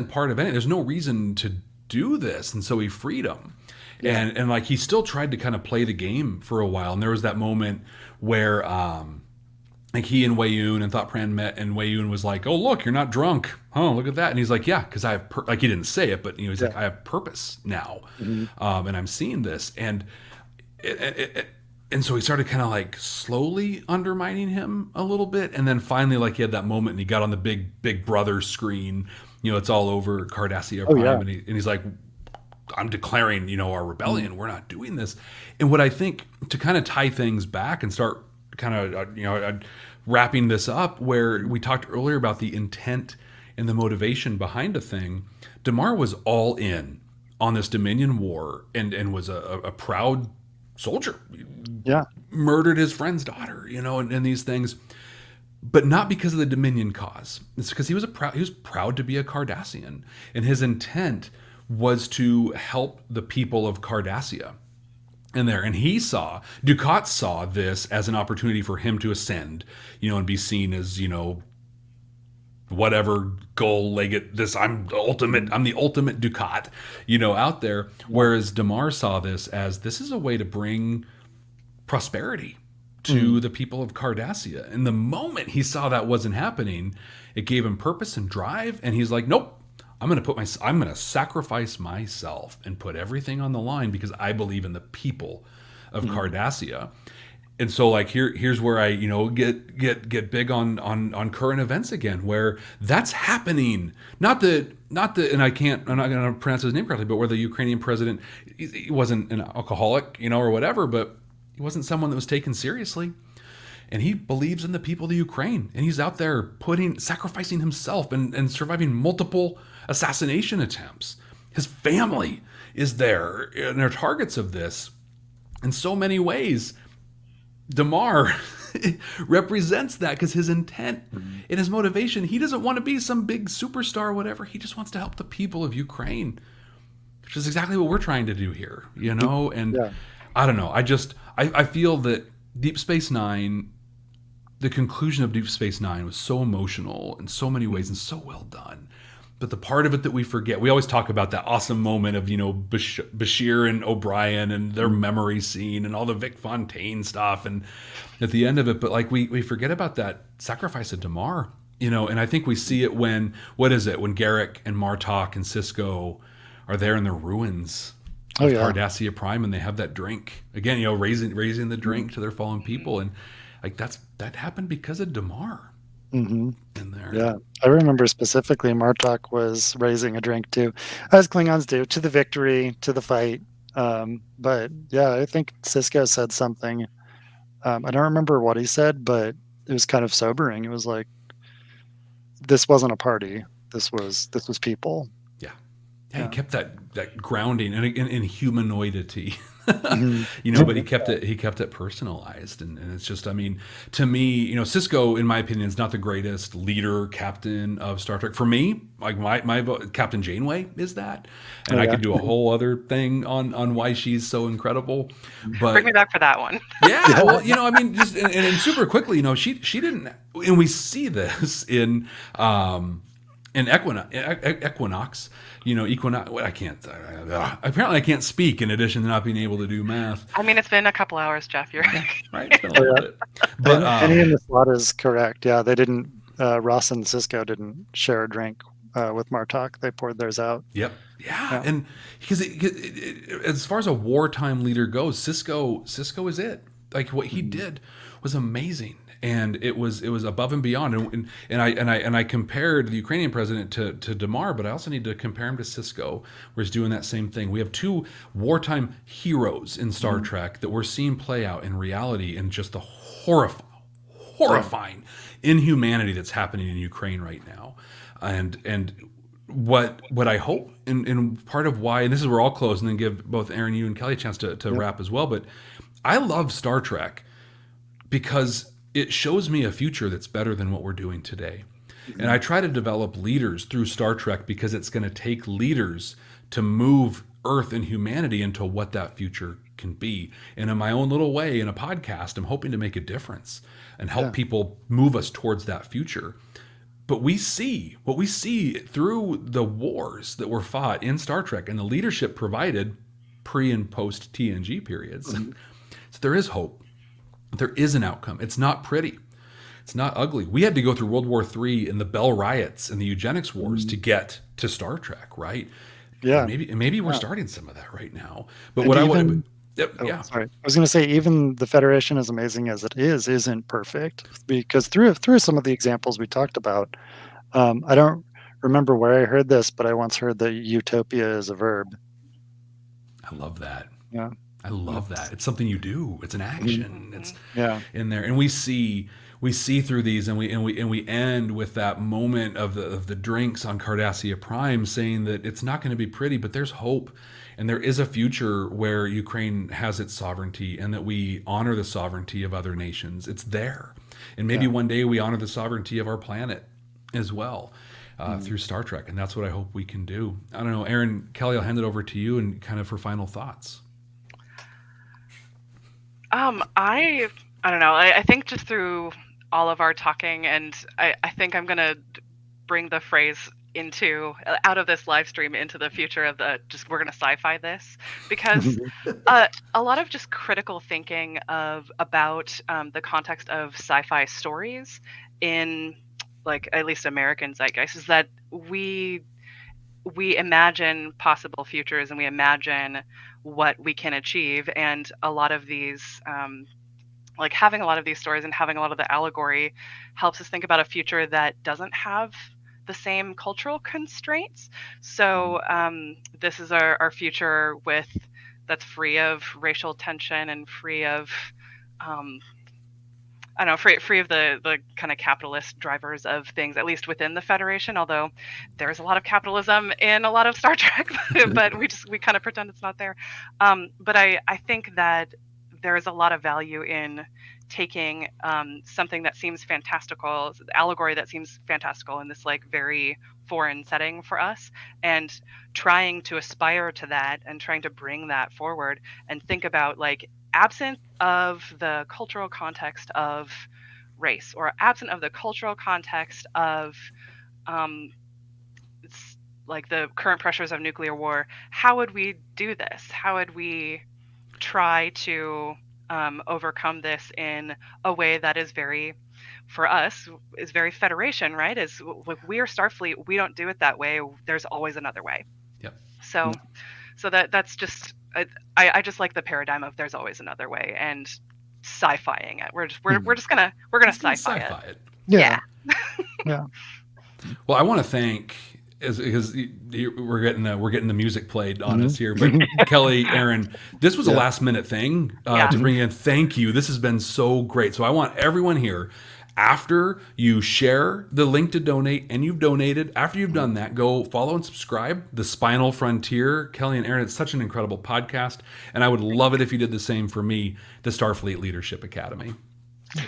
part of anything. There's no reason to do this, and so he freed him. Yeah. And like he still tried to kind of play the game for a while, and there was that moment where like he and Wei-Yun and Thought Pran met, and Wei-Yun was like, "Oh, look, you're not drunk. Oh, look at that." And he's like, "Yeah, because I have like he didn't say it, but he's like, I have purpose now, and I'm seeing this." And and so he started kind of like slowly undermining him a little bit, and then finally, like he had that moment, and he got on the big brother screen. It's all over Cardassia Prime, and he's like, I'm declaring, our rebellion. We're not doing this. And what I think, to kind of tie things back and start kind of, wrapping this up, where we talked earlier about the intent and the motivation behind a thing, Damar was all in on this Dominion war and was a proud soldier. Yeah. Murdered his friend's daughter, and these things. But not because of the Dominion cause. It's because he was proud to be a Cardassian. And his intent was to help the people of Cardassia in there. And Dukat saw this as an opportunity for him to ascend, and be seen as, whatever goal-legged, I'm the ultimate Dukat, out there. Whereas Damar saw this is a way to bring prosperity to the people of Cardassia. And the moment he saw that wasn't happening, it gave him purpose and drive. And he's like, nope, I'm going to sacrifice myself and put everything on the line because I believe in the people of Cardassia. And so like here's where I get big on current events again, where that's happening. Not the and I'm not going to pronounce his name correctly, but where the Ukrainian president, he wasn't an alcoholic, or whatever, but he wasn't someone that was taken seriously. And he believes in the people of the Ukraine, and he's out there sacrificing himself and surviving multiple assassination attempts. His family is there, and they're targets of this. In so many ways, Damar represents that, because his intent and his motivation, he doesn't want to be some big superstar or whatever. He just wants to help the people of Ukraine, which is exactly what we're trying to do here, And I don't know. I feel that Deep Space Nine, the conclusion of Deep Space Nine was so emotional in so many ways and so well done. But the part of it that we forget, we always talk about that awesome moment of, Bashir and O'Brien and their memory scene and all the Vic Fontaine stuff and at the end of it. But like we forget about that sacrifice of Damar, and I think we see it when Garrick and Martok and Sisko are there in the ruins of Cardassia Prime, and they have that drink again, raising the drink to their fallen people, and like that happened because of Damar in there. Yeah, I remember specifically Martok was raising a drink too, as Klingons do, to the victory, to the fight. But yeah, I think Sisko said something. I don't remember what he said, but it was kind of sobering. It was like, this wasn't a party. This was people. Yeah, he kept that grounding and in humanoidity, but he kept it personalized, and it's just, I mean, to me, Sisko, in my opinion, is not the greatest leader captain of Star Trek. For me, like my vote, Captain Janeway is that, and I could do a whole other thing on why she's so incredible. But bring me back for that one. Yeah, well, I mean, just and super quickly, she didn't, and we see this in Equinox. I can't. Apparently, I can't speak. In addition to not being able to do math. I mean, it's been a couple hours, Jeff. You're right. It's been a little bit. But any in the slot is correct. Yeah, they didn't. Ross and Sisko didn't share a drink with Martok. They poured theirs out. Yep. Yeah. And because as far as a wartime leader goes, Sisko is it. Like what he did was amazing. And it was above and beyond, and I compared the Ukrainian president to Damar, but I also need to compare him to Sisko, where he's doing that same thing. We have two wartime heroes in Star Trek that we're seeing play out in reality, and just the horrifying inhumanity that's happening in Ukraine right now, and what I hope, and part of why, and this is where I'll close, and then give both Aaron, you, and Kelly a chance to wrap as well. But I love Star Trek because it shows me a future that's better than what we're doing today. And I try to develop leaders through Star Trek because it's going to take leaders to move Earth and humanity into what that future can be. And in my own little way, in a podcast, I'm hoping to make a difference and help people move us towards that future. But we see what we see through the wars that were fought in Star Trek and the leadership provided pre and post TNG periods. So there is hope. There is an outcome. It's not pretty. It's not ugly. We had to go through World War III and the Bell riots and the eugenics wars to get to Star Trek, right? Yeah. And maybe we're starting some of that right now. But And what even, sorry. I was going to say, even the Federation, as amazing as it is, isn't perfect, because through some of the examples we talked about, I don't remember where I heard this, but I once heard that utopia is a verb. I love that. Yeah. I love that. It's something you do. It's an action. It's in there. And we see through these, and we end with that moment of the drinks on Cardassia Prime, saying that it's not going to be pretty, but there's hope, and there is a future where Ukraine has its sovereignty, and that we honor the sovereignty of other nations. It's there, and maybe one day we honor the sovereignty of our planet as well. Through Star Trek, and that's what I hope we can do. I don't know, Aaron, Kelly, I'll hand it over to you and kind of for final thoughts. I don't know. I think just through all of our talking, and I think I'm gonna bring the phrase out of this live stream into the future of we're gonna sci-fi this, because a lot of just critical thinking about the context of sci-fi stories in, like, at least American zeitgeist, is that we imagine possible futures and we imagine what we can achieve, and a lot of these like having a lot of these stories and having a lot of the allegory helps us think about a future that doesn't have the same cultural constraints. So this is our future that's free of racial tension and free of free of the kind of capitalist drivers of things, at least within the Federation, although there's a lot of capitalism in a lot of Star Trek, but we kind of pretend it's not there. But I think that there is a lot of value in taking something that seems fantastical, allegory that seems fantastical in this like very foreign setting for us, and trying to aspire to that and trying to bring that forward and think about, like, absent of the cultural context of race, or absent of the cultural context of like the current pressures of nuclear war, how would we do this? How would we try to overcome this in a way that is very, for us, is very Federation, right? Is like, we are Starfleet, we don't do it that way. There's always another way. Yep. So that's just, I just like the paradigm of there's always another way, and sci-fiing it. We're gonna sci-fi it. Yeah. Well, I want to thank, because we're getting the music played on us here, but Kelly, Aaron, this was a last minute thing to bring in. Thank you. This has been so great. So I want everyone here, after you share the link to donate and you've donated, after you've done that, go follow and subscribe The Spinal Frontier. Kelly and Aaron, it's such an incredible podcast, and I would love it if you did the same for me, the Starfleet Leadership Academy.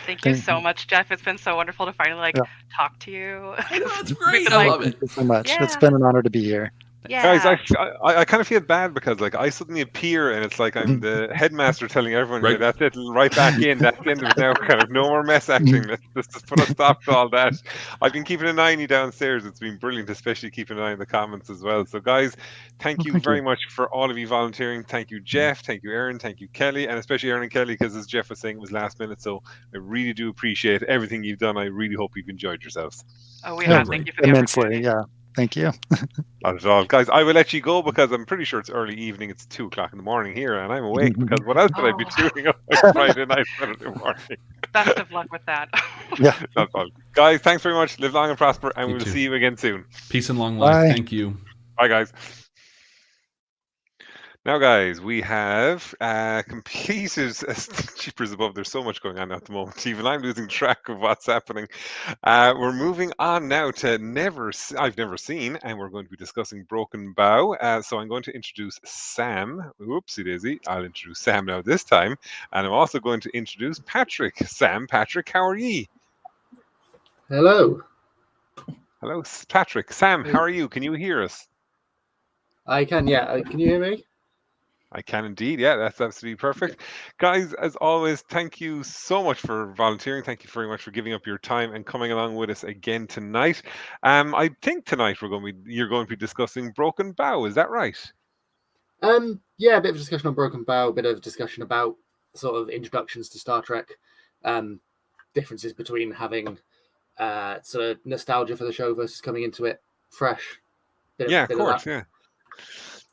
Thank you so much, Jeff. It's been so wonderful to finally talk to you. It's great. I love it. Thank you so much. It's been an honor to be here. Guys, I kind of feel bad because, like, I suddenly appear and it's like I'm the headmaster telling everyone, Right. that's it, right back in. That's the end of it now. Kind of no more mess acting. Let's just put a stop to all that. I've been keeping an eye on you downstairs. It's been brilliant, especially keeping an eye on the comments as well. So, guys, thank you very much for all of you volunteering. Thank you, Jeff. Thank you, Aaron. Thank you, Kelly, and especially Aaron and Kelly, because as Jeff was saying, it was last minute. So I really do appreciate everything you've done. I really hope you've enjoyed yourselves. Oh, we have. Thank you for the immensely. Yeah. Thank you. Not at all. Guys, I will let you go because I'm pretty sure it's early evening. It's 2:00 in the morning here, and I'm awake because what else would I be doing on a Friday night, Saturday morning? Best of luck with that. Yeah. Not at all. Guys, thanks very much. Live long and prosper, and You we'll too. see you again soon. Peace and long life. Bye. Thank you. Bye, guys. Now, guys, we have completed Jeepers above. There's so much going on at the moment. Even I'm losing track of what's happening. We're moving on now to I've Never Seen, and we're going to be discussing Broken Bow. So I'm going to introduce Sam. Oopsie daisy. I'll introduce Sam now this time. And I'm also going to introduce Patrick. Sam, Patrick, how are ye? Hello. Hello, Patrick. Sam, how are you? Can you hear us? I can, yeah. Can you hear me? I can indeed. Yeah, that's absolutely perfect. Guys, as always, thank you so much for volunteering. Thank you very much for giving up your time and coming along with us again tonight. I think tonight you're going to be discussing Broken Bow. Is that right? Yeah, a bit of a discussion on Broken Bow, a bit of discussion about sort of introductions to Star Trek, differences between having sort of nostalgia for the show versus coming into it fresh. Yeah, of course. Yeah.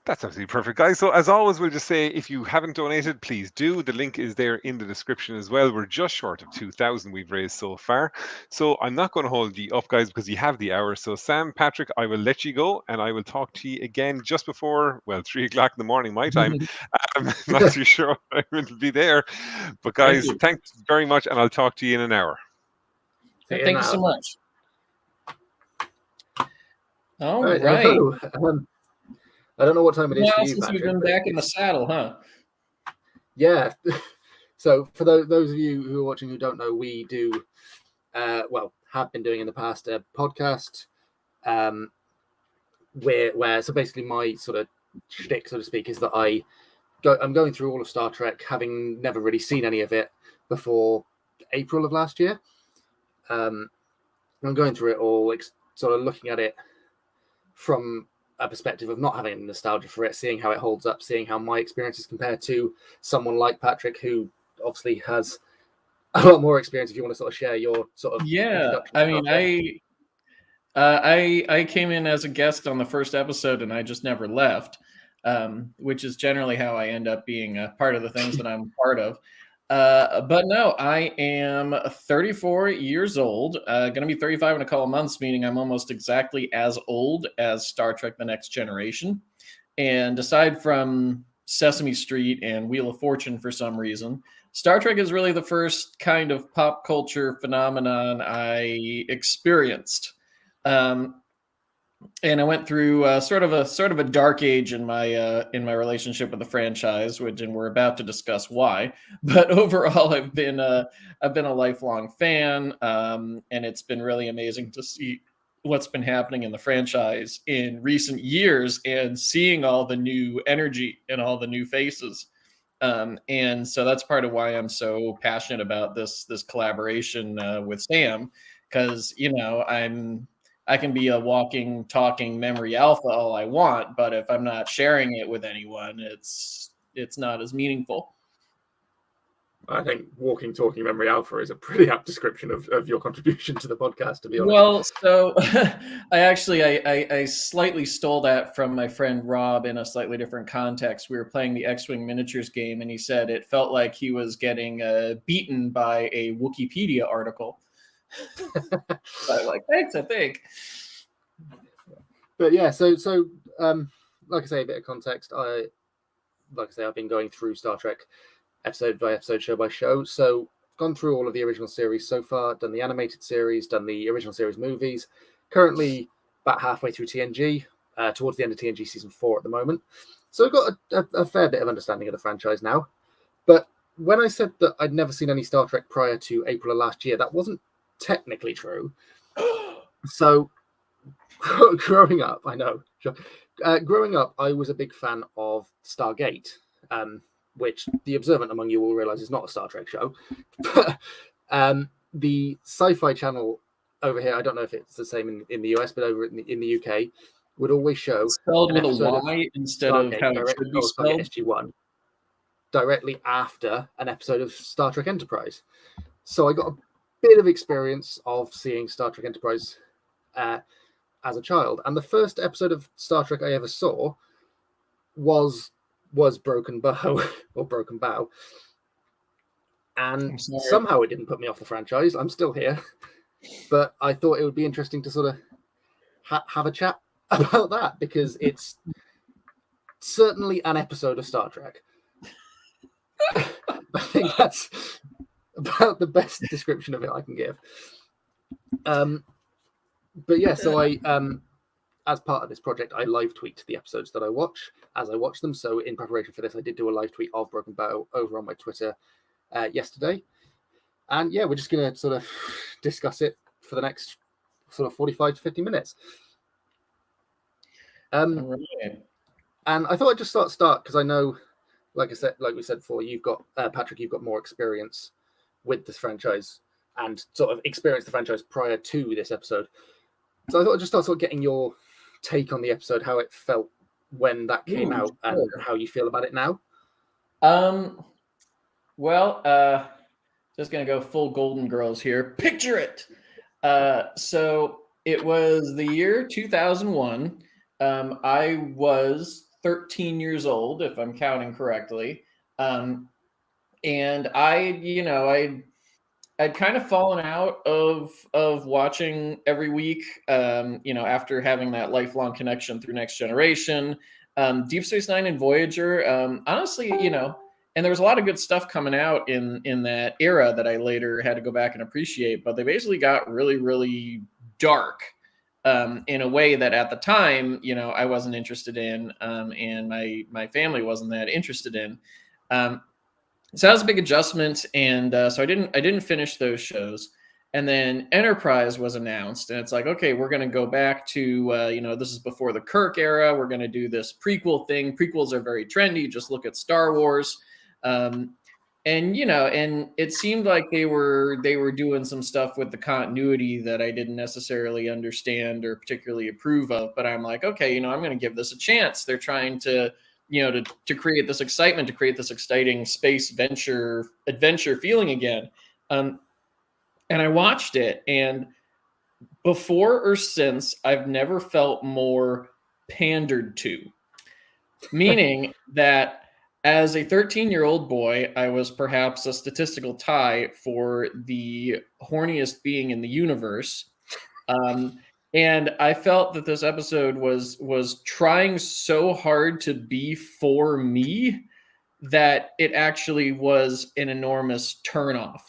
That's absolutely perfect, guys. So as always, we'll just say if you haven't donated, please do. The link is there in the description as well. We're just short of 2,000 we've raised so far. So I'm not going to hold you up, guys, because you have the hour. So Sam, Patrick, I will let you go, and I will talk to you again just before, 3 o'clock in the morning, my time. I'm not too sure I will be there. But guys, thanks very much, and I'll talk to you in an hour. Thank you so much. All right. I don't know what time it is for you, since Patrick, we've been back in the saddle, huh? Yeah. So for those of you who are watching who don't know, we do, have been doing in the past a podcast, where so basically my sort of shtick, so to speak, is that I'm going through all of Star Trek, having never really seen any of it before April of last year. I'm going through it all, sort of looking at it from a perspective of not having nostalgia for it, seeing how it holds up, seeing how my experiences compare to someone like Patrick, who obviously has a lot more experience. If you want to sort of share your sort of I mean, I came in as a guest on the first episode, and I just never left, which is generally how I end up being a part of the things that I'm part of. But no, I am 34 years old, going to be 35 in a couple of months, meaning I'm almost exactly as old as Star Trek The Next Generation. And aside from Sesame Street and Wheel of Fortune, for some reason, Star Trek is really the first kind of pop culture phenomenon I experienced. And I went through sort of a dark age in my relationship with the franchise, and we're about to discuss why. But overall, I've been a lifelong fan, and it's been really amazing to see what's been happening in the franchise in recent years, and seeing all the new energy and all the new faces. And so that's part of why I'm so passionate about this collaboration with Sam, because I can be a walking, talking memory alpha all I want, but if I'm not sharing it with anyone, it's not as meaningful. I think walking, talking memory alpha is a pretty apt description of your contribution to the podcast, to be honest. Well, so I slightly stole that from my friend Rob in a slightly different context. We were playing the X-Wing miniatures game, and he said it felt like he was getting beaten by a Wikipedia article. I'm like, thanks, I think. But yeah, so like I say, a bit of context. I've been going through Star Trek episode by episode, show by show. So gone through all of the original series so far, done the animated series, done the original series movies. Currently about halfway through TNG, towards the end of TNG season 4 at the moment. So I've got a fair bit of understanding of the franchise now. But when I said that I'd never seen any Star Trek prior to April of last year, that wasn't technically true. So growing up, growing up, I was a big fan of Stargate, which the observant among you will realize is not a Star Trek show. But the Sci-Fi Channel over here, I don't know if it's the same in the US, but over in the UK, would always show spelled with a Y instead of how it should be spelled. SG-1 directly after an episode of Star Trek Enterprise. So I got a bit of experience of seeing Star Trek Enterprise as a child, and the first episode of Star Trek I ever saw was Broken Bow or Broken Bow, and somehow it didn't put me off the franchise. I'm still here, but I thought it would be interesting to sort of have a chat about that, because it's certainly an episode of Star Trek. I think that's about the best description of it I can give. But yeah, so I, as part of this project, I live tweet the episodes that I watch as I watch them. So in preparation for this, I did do a live tweet of Broken Bow over on my Twitter yesterday. And yeah, we're just going to sort of discuss it for the next sort of 45 to 50 minutes. And I thought I'd just start because I know, like we said before, you've got Patrick, you've got more experience with this franchise and sort of experienced the franchise prior to this episode. So I thought I'd just start sort of getting your take on the episode, how it felt when that came out, and how you feel about it now. Well, just gonna go full Golden Girls here. Picture it. So it was the year 2001. I was 13 years old, if I'm counting correctly. And I'd kind of fallen out of watching every week, after having that lifelong connection through Next Generation, Deep Space Nine and Voyager. Honestly, and there was a lot of good stuff coming out in that era that I later had to go back and appreciate, but they basically got really, really dark in a way that at the time, I wasn't interested in, and my family wasn't that interested in. So that was a big adjustment, and so I didn't finish those shows. And then Enterprise was announced, and it's like, okay, we're going to go back to this is before the Kirk era. We're going to do this prequel thing. Prequels are very trendy. Just look at Star Wars, and it seemed like they were doing some stuff with the continuity that I didn't necessarily understand or particularly approve of. But I'm like, okay, I'm going to give this a chance. They're trying to to create this excitement, to create this exciting space adventure feeling again. And I watched it, and before or since, I've never felt more pandered to. Meaning that as a 13-year-old boy, I was perhaps a statistical tie for the horniest being in the universe. And I felt that this episode was trying so hard to be for me that it actually was an enormous turnoff.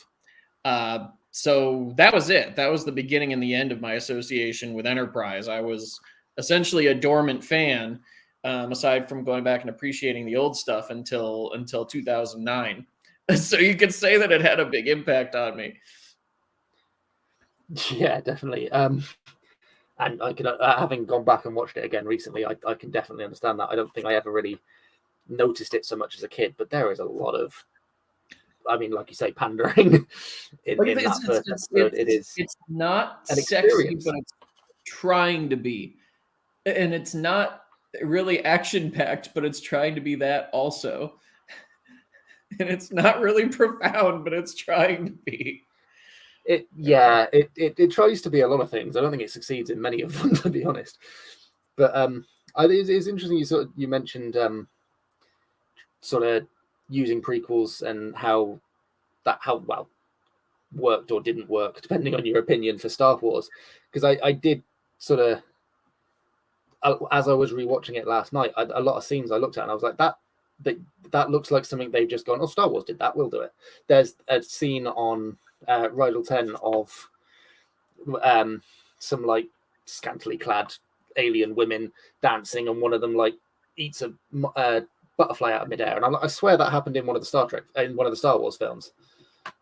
So that was it. That was the beginning and the end of my association with Enterprise. I was essentially a dormant fan, aside from going back and appreciating the old stuff until 2009. So you could say that it had a big impact on me. Yeah, definitely. And I can, having gone back and watched it again recently, I can definitely understand that. I don't think I ever really noticed it so much as a kid, but there is a lot of, like you say, pandering in that first episode. It's not sexy, but it's trying to be. And it's not really action-packed, but it's trying to be that also. And it's not really profound, but it's trying to be. It tries to be a lot of things. I don't think it succeeds in many of them, to be honest. But it's interesting you mentioned sort of using prequels and how well worked or didn't work, depending on your opinion, for Star Wars. Because I did sort of, as I was rewatching it last night, a lot of scenes I looked at and I was like, that looks like something they've just gone, oh, Star Wars did that, we'll do it. There's a scene on Rydal 10 of some like scantily clad alien women dancing, and one of them like eats a butterfly out of midair, and I swear that happened in one of the Star Wars films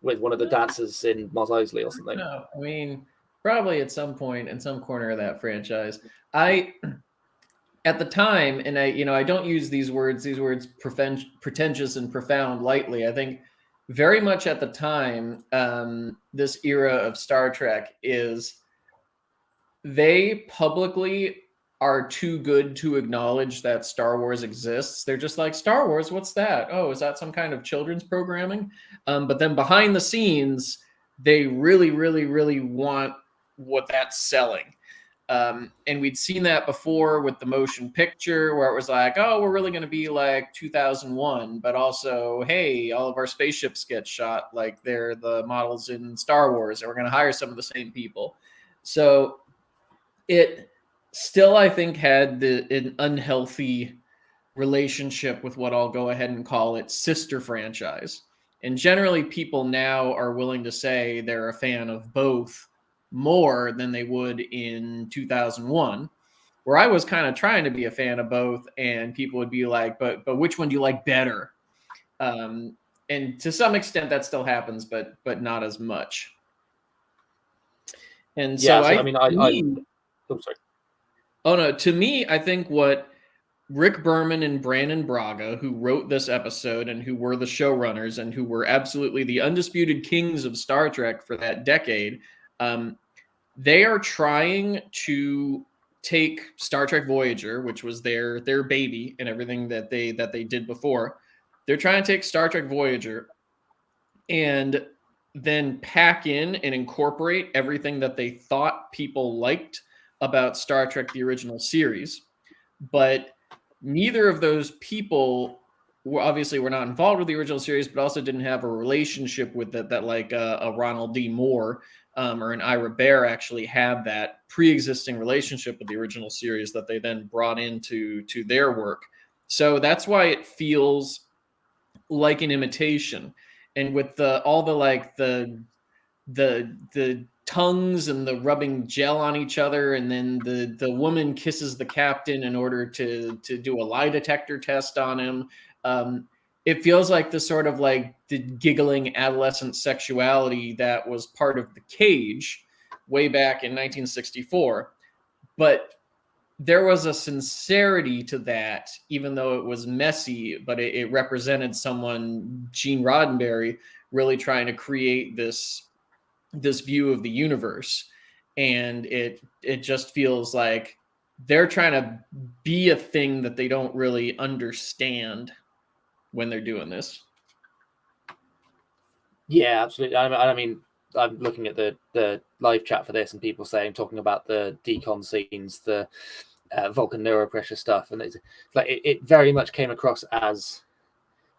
with one of the dancers in Mos Eisley or something. No, I mean, probably at some point in some corner of that franchise. At the time, and I don't use these words pretentious and profound lightly. I think very much at the time, this era of Star Trek is they publicly are too good to acknowledge that Star Wars exists. They're just like, Star Wars, what's that? Oh, is that some kind of children's programming? But then behind the scenes, they really, really, really want what that's selling. And we'd seen that before with the motion picture, where it was like, oh, we're really going to be like 2001, but also, hey, all of our spaceships get shot like they're the models in Star Wars, and we're going to hire some of the same people. So it still, I think, had an unhealthy relationship with what I'll go ahead and call its sister franchise. And generally, people now are willing to say they're a fan of both more than they would in 2001, where I was kind of trying to be a fan of both, and people would be like, but which one do you like better? And to some extent that still happens, but not as much. And Yeah, so so, I mean, I oh, sorry. Oh no, to me, I think what Rick Berman and Brannon Braga, who wrote this episode and who were the showrunners and who were absolutely the undisputed kings of Star Trek for that decade, they are trying to take Star Trek Voyager, which was their baby and everything that they did before. They're trying to take Star Trek Voyager and then pack in and incorporate everything that they thought people liked about Star Trek the original series. But neither of those people were not involved with the original series, but also didn't have a relationship with it that like a Ronald D. Moore or an Ira Bear actually had that pre-existing relationship with the original series that they then brought into their work. So that's why it feels like an imitation. And with all the tongues and the rubbing gel on each other, and then the woman kisses the captain in order to do a lie detector test on him. It feels like the sort of like the giggling adolescent sexuality that was part of The Cage way back in 1964. But there was a sincerity to that, even though it was messy, but it represented someone, Gene Roddenberry, really trying to create this view of the universe. And it just feels like they're trying to be a thing that they don't really understand when they're doing this. Yeah, absolutely. I mean, I'm looking at the live chat for this, and people talking about the decon scenes, the Vulcan neuropressure stuff, and it's like it very much came across as,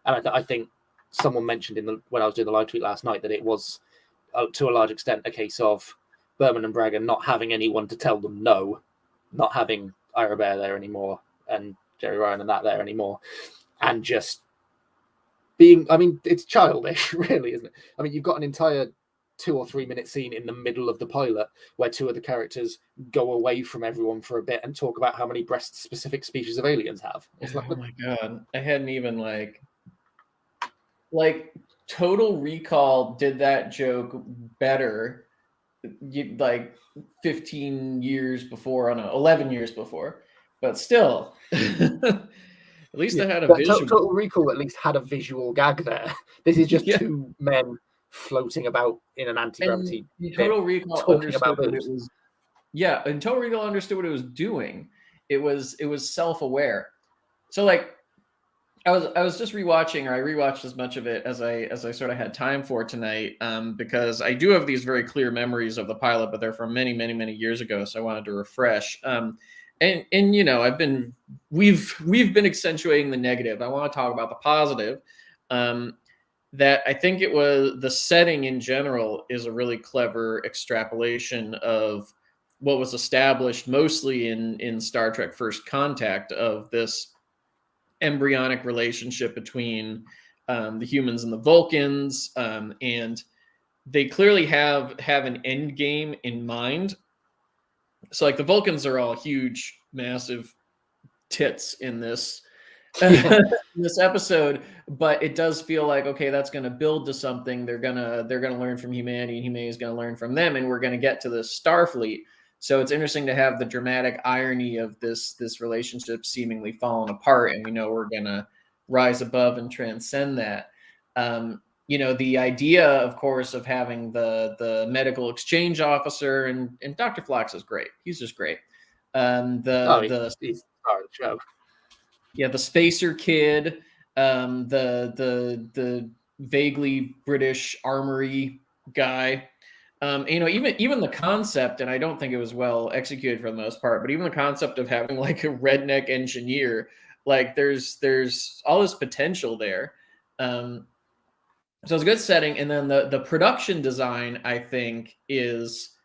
and I think someone mentioned when I was doing the live tweet last night that it was to a large extent a case of Berman and Braga not having anyone to tell them no, not having Ira Bear there anymore and Jerry Ryan and that there anymore, and just being, I mean, it's childish, really, isn't it? I mean, you've got an entire 2 or 3 minute scene in the middle of the pilot where two of the characters go away from everyone for a bit and talk about how many breast-specific species of aliens have. It's like, oh my god, I hadn't even like Total Recall did that joke better, like 15 years before, 11 years before, but still. At least they had a visual. Total Recall at least had a visual gag there. This is just two men floating about in an anti-gravity. Total Recall understood what it was. Yeah, and Total Recall understood what it was doing. It was self-aware. So like I was just rewatching, or I rewatched as much of it as I sort of had time for tonight, because I do have these very clear memories of the pilot, but they're from many, many, many years ago, so I wanted to refresh. And you know, we've been accentuating the negative. I want to talk about the positive. That I think it was the setting in general is a really clever extrapolation of what was established mostly in Star Trek First Contact, of this embryonic relationship between the humans and the Vulcans, and they clearly have an end game in mind. So like the Vulcans are all huge, massive tits in this this episode, but it does feel like, okay, that's going to build to something. They're gonna learn from humanity, and humanity is going to learn from them, and we're going to get to this Starfleet. So it's interesting to have the dramatic irony of this relationship seemingly falling apart, and we know we're going to rise above and transcend that. You know, the idea, of course, of having the medical exchange officer, and Dr. Phlox is great. He's just great. He's the star of the show. Yeah, the spacer kid, the vaguely British armory guy. You know, even the concept, and I don't think it was well executed for the most part, but even the concept of having like a redneck engineer, like there's all this potential there. So it's a good setting, and then the production design, I think, is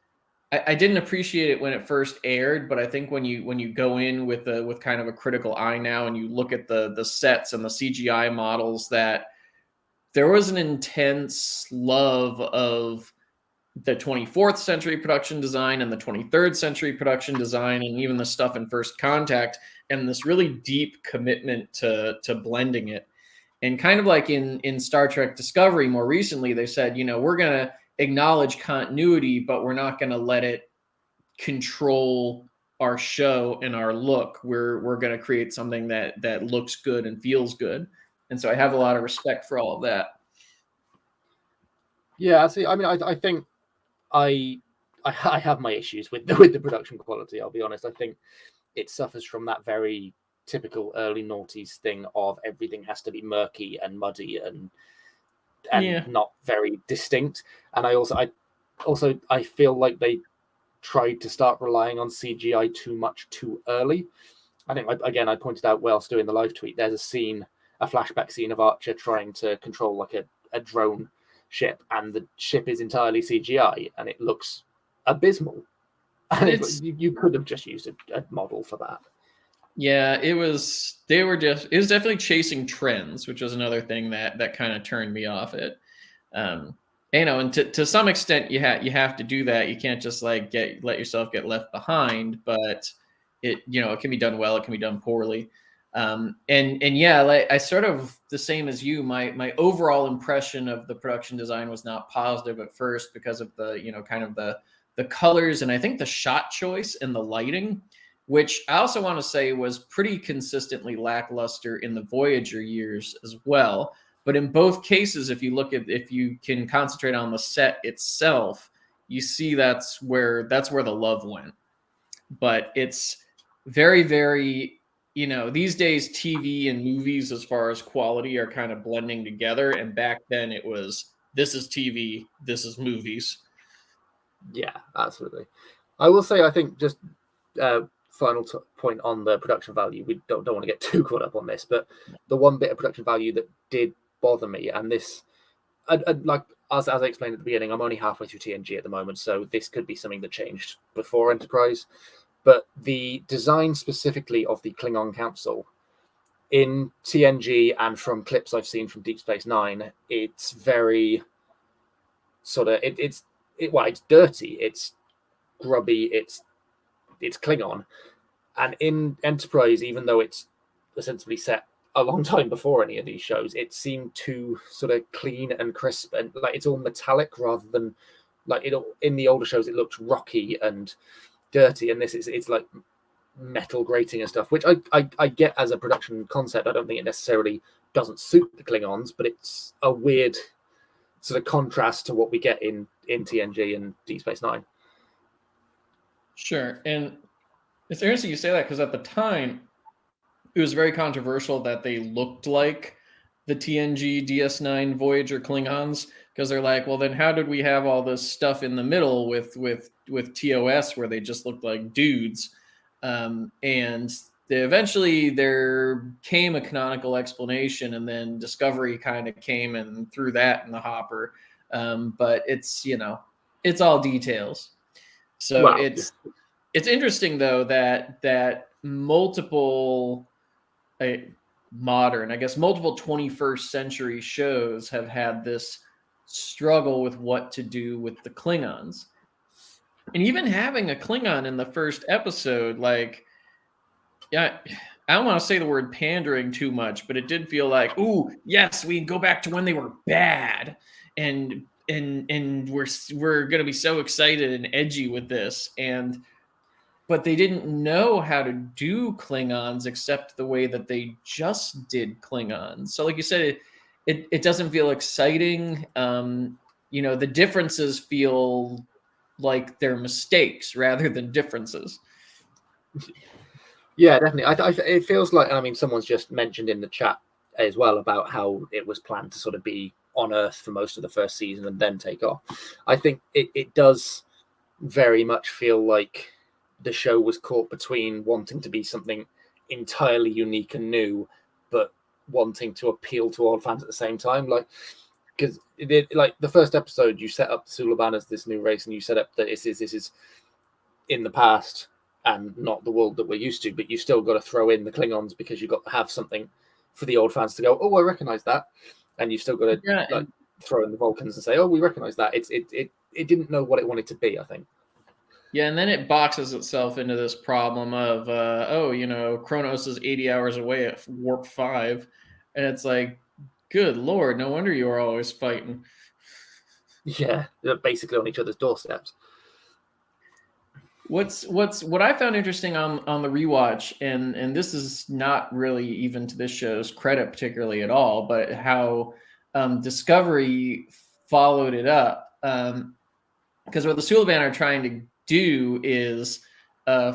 I didn't appreciate it when it first aired, but I think when you go in with kind of a critical eye now, and you look at the sets and the CGI models, that there was an intense love of the 24th century production design and the 23rd century production design, and even the stuff in First Contact, and this really deep commitment to blending it. And kind of like in Star Trek Discovery more recently, they said, you know, we're going to acknowledge continuity, but we're not going to let it control our show and our look. We're going to create something that looks good and feels good. And so I have a lot of respect for all of that. Yeah, see, I mean, I think I have my issues with the production quality. I'll be honest. I think it suffers from that very typical early noughties thing of everything has to be murky and muddy and not very distinct. And I feel like they tried to start relying on CGI too much too early. I think I pointed out whilst doing the live tweet, there's a flashback scene of Archer trying to control like a drone ship, and the ship is entirely CGI and it looks abysmal. And you could have just used a model for that. Yeah, it was definitely chasing trends, which was another thing that kind of turned me off it. And to some extent you have to do that. You can't just like let yourself get left behind, but it can be done well, it can be done poorly. And yeah, like I sort of the same as you, my overall impression of the production design was not positive at first because of the, kind of the colors, and I think the shot choice and the lighting, which I also want to say was pretty consistently lackluster in the Voyager years as well. But in both cases, if you can concentrate on the set itself, you see that's where the love went. But it's very, very, these days TV and movies as far as quality are kind of blending together. And back then it was, this is TV, this is movies. Yeah, absolutely. I will say, I think just final point on the production value. We don't want to get too caught up on this, but the one bit of production value that did bother me, and this, like as I explained at the beginning, I'm only halfway through TNG at the moment, so this could be something that changed before Enterprise. But the design specifically of the Klingon Council in TNG and from clips I've seen from Deep Space Nine, it's very sort of it's dirty, it's grubby, it's Klingon. And in Enterprise, even though it's essentially set a long time before any of these shows, it seemed too sort of clean and crisp, and like it's all metallic rather than like in the older shows it looked rocky and dirty, and it's like metal grating and stuff, which I get as a production concept. I don't think it necessarily doesn't suit the Klingons, but it's a weird sort of contrast to what we get in TNG and Deep Space Nine. Sure. And it's interesting you say that, because at the time it was very controversial that they looked like the TNG DS9 Voyager Klingons, because they're like, well, then how did we have all this stuff in the middle with TOS where they just looked like dudes? And eventually there came a canonical explanation, and then Discovery kind of came and threw that in the hopper. But it's all details. So wow. It's interesting though that multiple multiple 21st century shows have had this struggle with what to do with the Klingons. And even having a Klingon in the first episode, like, yeah, I don't want to say the word pandering too much, but it did feel like, ooh, yes, we can go back to when they were bad, and we're going to be so excited and edgy with this. But they didn't know how to do Klingons except the way that they just did Klingons. So like you said, it doesn't feel exciting. The differences feel like they're mistakes rather than differences. Yeah, definitely. It feels like, I mean, someone's just mentioned in the chat as well about how it was planned to sort of be on Earth for most of the first season and then take off. I think it does very much feel like the show was caught between wanting to be something entirely unique and new, but wanting to appeal to old fans at the same time. Like, because like the first episode, you set up Suliban as this new race, and you set up that this is in the past and not the world that we're used to, but you still got to throw in the Klingons because you've got to have something for the old fans to go, oh, I recognize that. And you've still got to throw in the Vulcans and say, oh, we recognize that. It didn't know what it wanted to be, I think. Yeah, and then it boxes itself into this problem of, Kronos is 80 hours away at warp 5. And it's like, good Lord, no wonder you were always fighting. Yeah, they're basically on each other's doorsteps. What I found interesting on the rewatch, and this is not really even to this show's credit particularly at all, but how Discovery followed it up. Because what the Suliban are trying to do is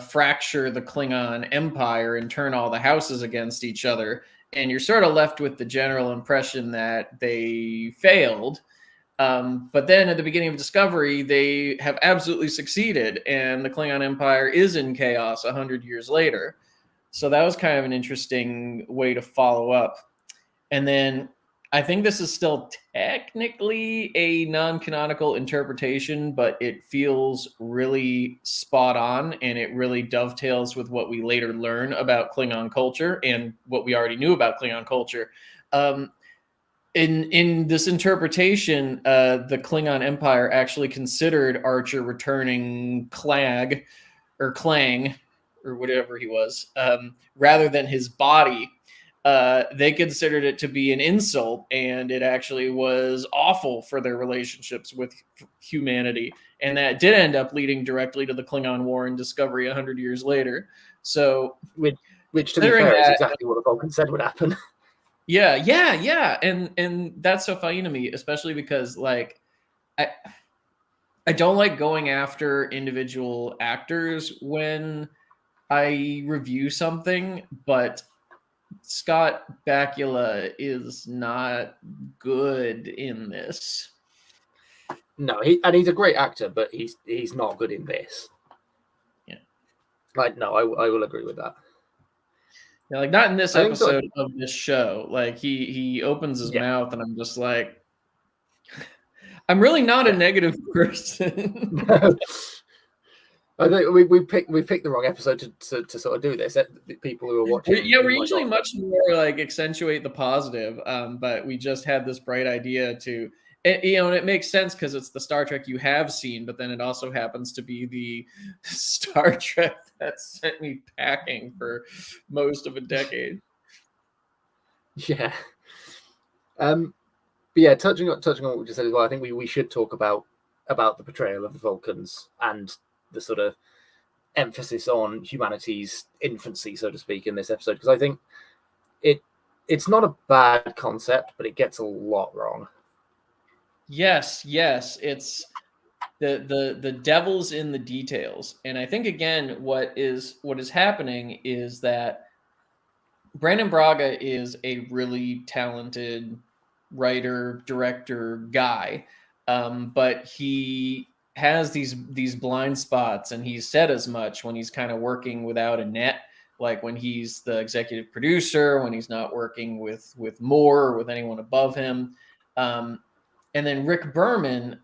fracture the Klingon Empire and turn all the houses against each other, and you're sort of left with the general impression that they failed. But then at the beginning of Discovery, they have absolutely succeeded, and the Klingon Empire is in chaos 100 years later. So that was kind of an interesting way to follow up. And then I think this is still technically a non-canonical interpretation, but it feels really spot on, and it really dovetails with what we later learn about Klingon culture and what we already knew about Klingon culture. In this interpretation, the Klingon Empire actually considered Archer returning Clang or whatever he was, rather than his body. They considered it to be an insult, and it actually was awful for their relationships with humanity. And that did end up leading directly to the Klingon War and Discovery 100 years later. So, which to be fair, is exactly what the Vulcan said would happen. Yeah, and that's so funny to me, especially because like I don't like going after individual actors when I review something, but Scott Bakula is not good in this. No, he's a great actor, but he's not good in this. Yeah, like no, I will agree with that. Yeah, like not in this episode of this show. Like he opens his mouth, and I'm just like, I'm really not a negative person. I think we picked the wrong episode to sort of do this. People who are watching, we're usually much more like accentuate the positive, but we just had this bright idea to. And it makes sense because it's the Star Trek you have seen, but then it also happens to be the Star Trek that sent me packing for most of a decade. Yeah. But yeah, touching on what we just said as well, I think we should talk about the portrayal of the Vulcans and the sort of emphasis on humanity's infancy, so to speak, in this episode, because I think it's not a bad concept, but it gets a lot wrong. Yes, it's the devil's in the details. And I think again what is happening is that Brandon Braga is a really talented writer, director guy. But he has these blind spots, and he's said as much when he's kind of working without a net, like when he's the executive producer, when he's not working with Moore or with anyone above him. And then Rick Berman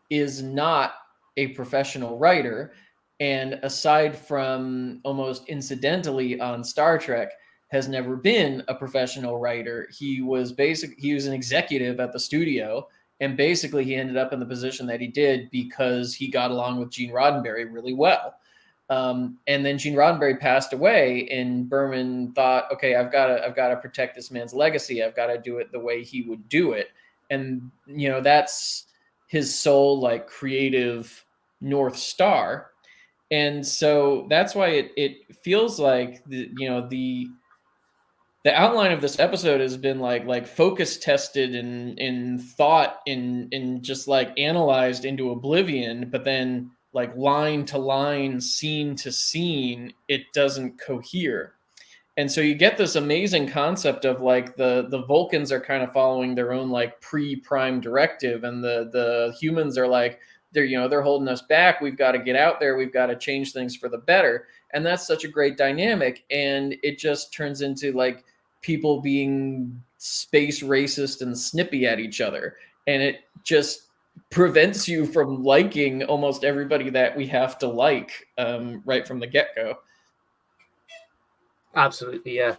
is not a professional writer. And aside from almost incidentally on Star Trek, has never been a professional writer. He was an executive at the studio. And basically he ended up in the position that he did because he got along with Gene Roddenberry really well. And then Gene Roddenberry passed away, and Berman thought, okay, I've got to protect this man's legacy. I've got to do it the way he would do it. And, that's his sole like creative North Star. And so that's why it feels like the outline of this episode has been like focus tested and thought and just like analyzed into oblivion, but then like line to line, scene to scene, it doesn't cohere. And so you get this amazing concept of like the Vulcans are kind of following their own like pre-prime directive, and the humans are like, they're holding us back. We've got to get out there. We've got to change things for the better. And that's such a great dynamic. And it just turns into like people being space racist and snippy at each other. And it just prevents you from liking almost everybody that we have to like right from the get-go. Absolutely, yeah.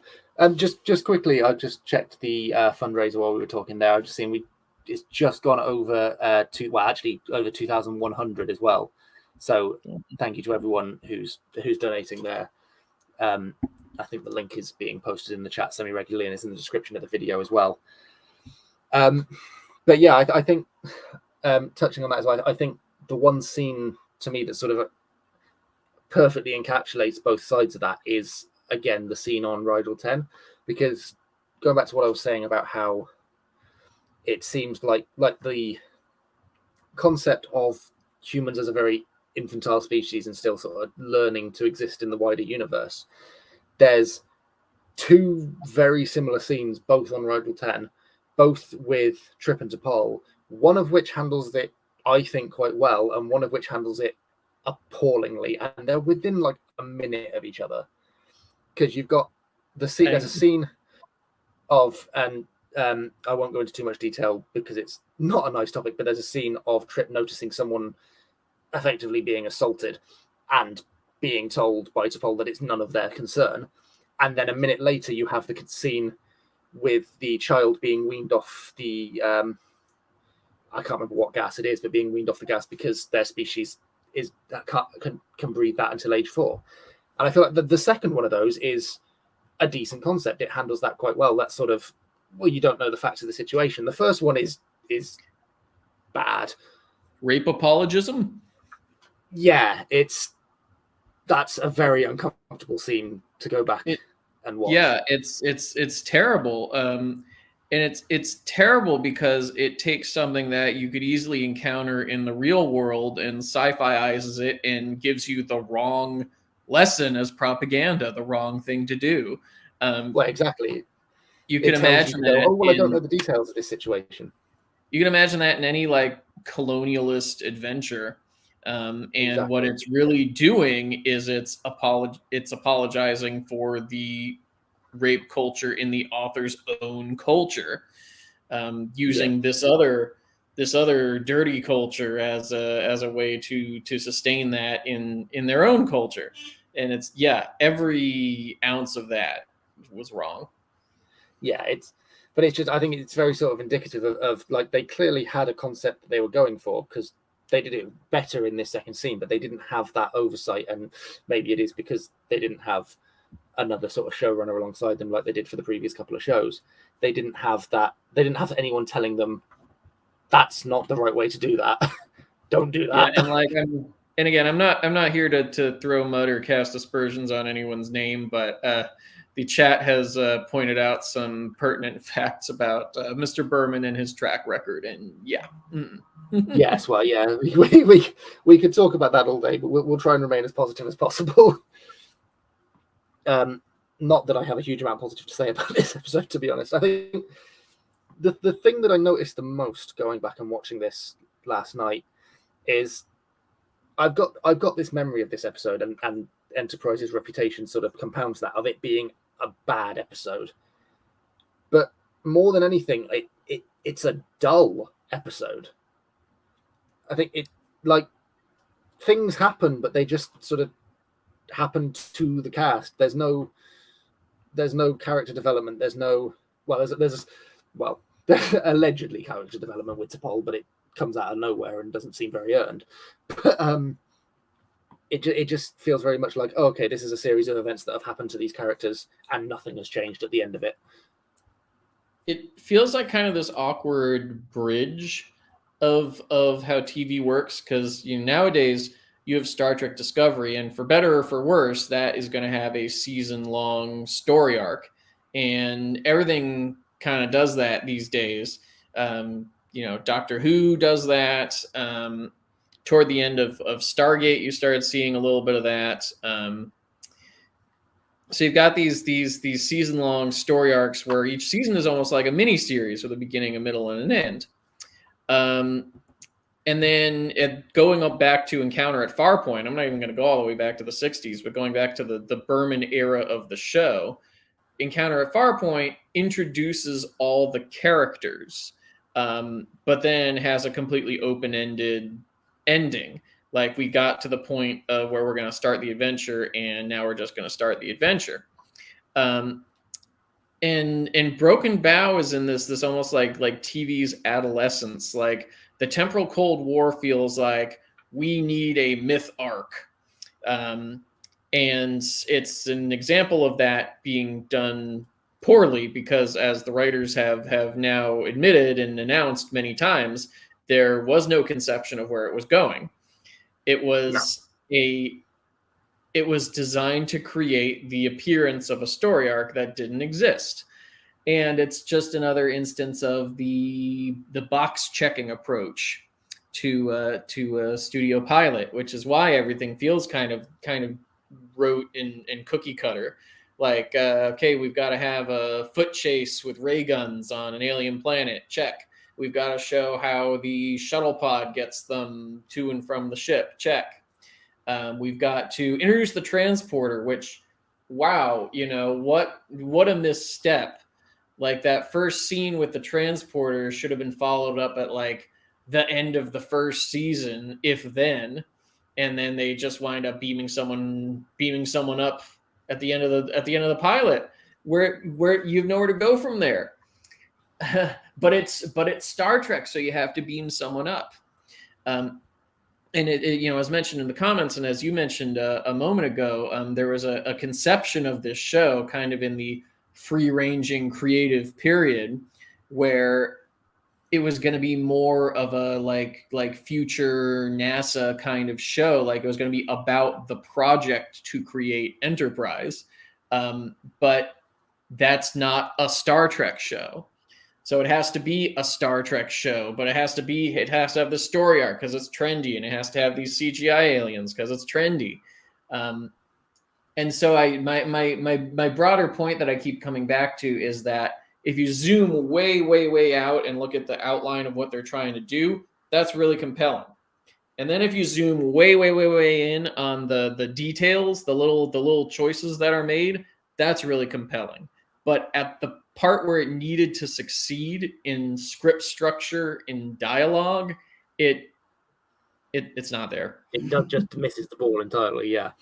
Just quickly, I just checked the fundraiser while we were talking there. I've just seen it's just gone over over 2,100 as well. So thank you to everyone who's donating there. I think the link is being posted in the chat semi-regularly, and it's in the description of the video as well. But but yeah, I think touching on that as well, I think the one scene to me that sort of perfectly encapsulates both sides of that is, again, the scene on Rigel 10, because going back to what I was saying about how it seems like the concept of humans as a very infantile species and still sort of learning to exist in the wider universe. There's two very similar scenes, both on Rigel 10, both with Trip and T'Pol, one of which handles it, I think, quite well, and one of which handles it appallingly, and they're within like a minute of each other. Because you've got the scene, there's a scene of, and I won't go into too much detail because it's not a nice topic, but there's a scene of Trip noticing someone effectively being assaulted and being told by T'Pol that it's none of their concern. And then a minute later, you have the scene with the child being weaned off the, I can't remember what gas it is, but being weaned off the gas because their species can breathe that until age 4. And I feel like the second one of those is a decent concept. It handles that quite well. That sort of, well, you don't know the facts of the situation. The first one is bad. Rape apologism? Yeah, that's a very uncomfortable scene to go back and watch. Yeah, it's terrible. And it's terrible because it takes something that you could easily encounter in the real world and sci-fiizes it and gives you the wrong lesson as propaganda, the wrong thing to do. Well, exactly. You can imagine that. Oh, well, I don't know the details of this situation. You can imagine that in any like colonialist adventure. And Exactly. what it's really doing is it's apologizing for the rape culture in the author's own culture, using this other dirty culture as a way to sustain that in their own culture. And it's every ounce of that was wrong. Yeah, but it's just, I think it's very sort of indicative of like they clearly had a concept that they were going for, because they did it better in this second scene, but they didn't have that oversight. And maybe it is because they didn't have another sort of showrunner alongside them like they did for the previous couple of shows. They didn't have that. They didn't have anyone telling them that's not the right way to do that. Don't do that. Yeah, and again, I'm not here to throw mud or cast aspersions on anyone's name, but the chat has pointed out some pertinent facts about Mr. Berman and his track record, and Yes, well, yeah, we could talk about that all day, but we'll try and remain as positive as possible. Not that I have a huge amount positive to say about this episode, to be honest. I think the thing that I noticed the most going back and watching this last night is I've got this memory of this episode, and Enterprise's reputation sort of compounds that, of it being a bad episode. But more than anything, it's a dull episode. I think it, like, things happen, but they just sort of happen to the cast. There's no character development. There's allegedly character development with T'Pol, but it comes out of nowhere and doesn't seem very earned. But it just feels very much like, oh, okay, this is a series of events that have happened to these characters and nothing has changed at the end of it. It feels like kind of this awkward bridge of how TV works, because nowadays you have Star Trek Discovery, and for better or for worse, that is going to have a season-long story arc, and everything kind of does that these days. Doctor Who does that. Toward the end of Stargate, you started seeing a little bit of that. So you've got these season-long story arcs where each season is almost like a mini-series with a beginning, a middle, and an end. And then going up back to Encounter at Farpoint, I'm not even going to go all the way back to the 60s, but going back to the Berman era of the show, Encounter at Farpoint introduces all the characters, but then has a completely open-ended ending. Like, we got to the point of where we're going to start the adventure, and now we're just going to start the adventure. And Broken Bow is in this almost like TV's adolescence. Like, the temporal Cold War feels like we need a myth arc. And it's an example of that being done poorly, because as the writers have now admitted and announced many times, there was no conception of where it was going. It was it was designed to create the appearance of a story arc that didn't exist. And it's just another instance of the box checking approach to a studio pilot, which is why everything feels kind of rote and cookie cutter. Like, okay, we've got to have a foot chase with ray guns on an alien planet. Check. We've got to show how the shuttle pod gets them to and from the ship. Check. We've got to introduce the transporter, which, wow, what a misstep. Like, that first scene with the transporter should have been followed up at like the end of the first season, if then, and then they just wind up beaming someone up at the end of the pilot, where you have nowhere to go from there. but it's Star Trek, so you have to beam someone up. And it as mentioned in the comments, and as you mentioned a moment ago, there was a conception of this show kind of in the free-ranging creative period where it was going to be more of a like future NASA kind of show. Like, it was going to be about the project to create Enterprise. But that's not a Star Trek show. So it has to be a Star Trek show, but it has to have the story arc because it's trendy, and it has to have these CGI aliens because it's trendy. And so my broader point that I keep coming back to is that if you zoom way, way, way out and look at the outline of what they're trying to do, that's really compelling. And then if you zoom way, way, way, way in on the details, the little choices that are made, that's really compelling. But at the part where it needed to succeed in script structure, in dialogue, it's not there. It just misses the ball entirely, yeah.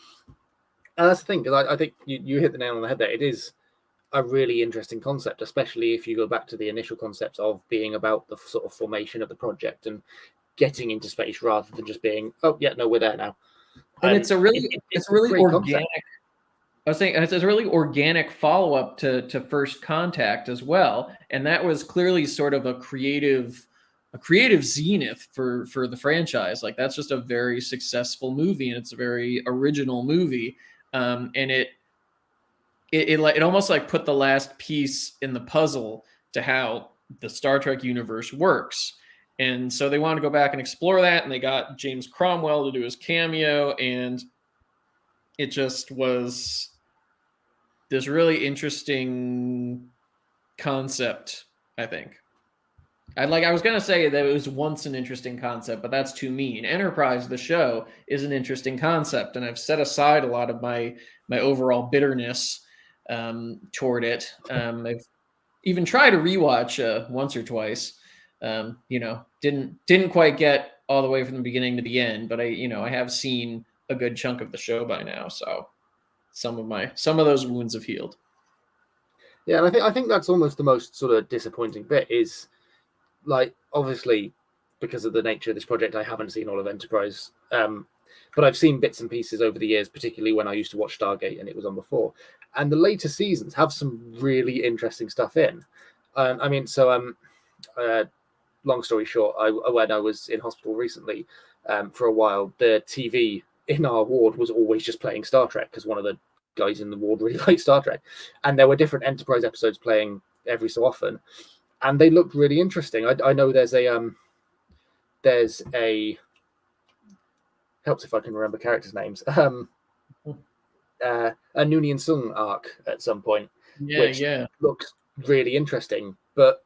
And that's the thing, because I think you hit the nail on the head there. It is a really interesting concept, especially if you go back to the initial concept of being about the sort of formation of the project and getting into space rather than just being, oh yeah, no, we're there now. And it's a really organic concept. I was saying it's a really organic follow-up to First Contact as well, and that was clearly sort of a creative zenith for the franchise. Like, that's just a very successful movie, and it's a very original movie, and it almost like put the last piece in the puzzle to how the Star Trek universe works. And so they wanted to go back and explore that, and they got James Cromwell to do his cameo, and it just was this really interesting concept, I think. I was going to say that it was once an interesting concept, but that's too mean. Enterprise, the show, is an interesting concept, and I've set aside a lot of my overall bitterness toward it. I've even tried to rewatch once or twice. Didn't quite get all the way from the beginning to the end, but I have seen a good chunk of the show by now, so some of those wounds have healed. Yeah, and I think that's almost the most sort of disappointing bit is, like, obviously because of the nature of this project, I haven't seen all of Enterprise, but I've seen bits and pieces over the years, particularly when I used to watch Stargate and it was on before. And the later seasons have some really interesting stuff in. Long story short, when I was in hospital recently, for a while, the TV in our ward was always just playing Star Trek because one of the guys in the ward really liked Star Trek, and there were different Enterprise episodes playing every so often, and they looked really interesting. I know there's a helps if I can remember characters' names. A Noonien Sung arc at some point, which looks really interesting, but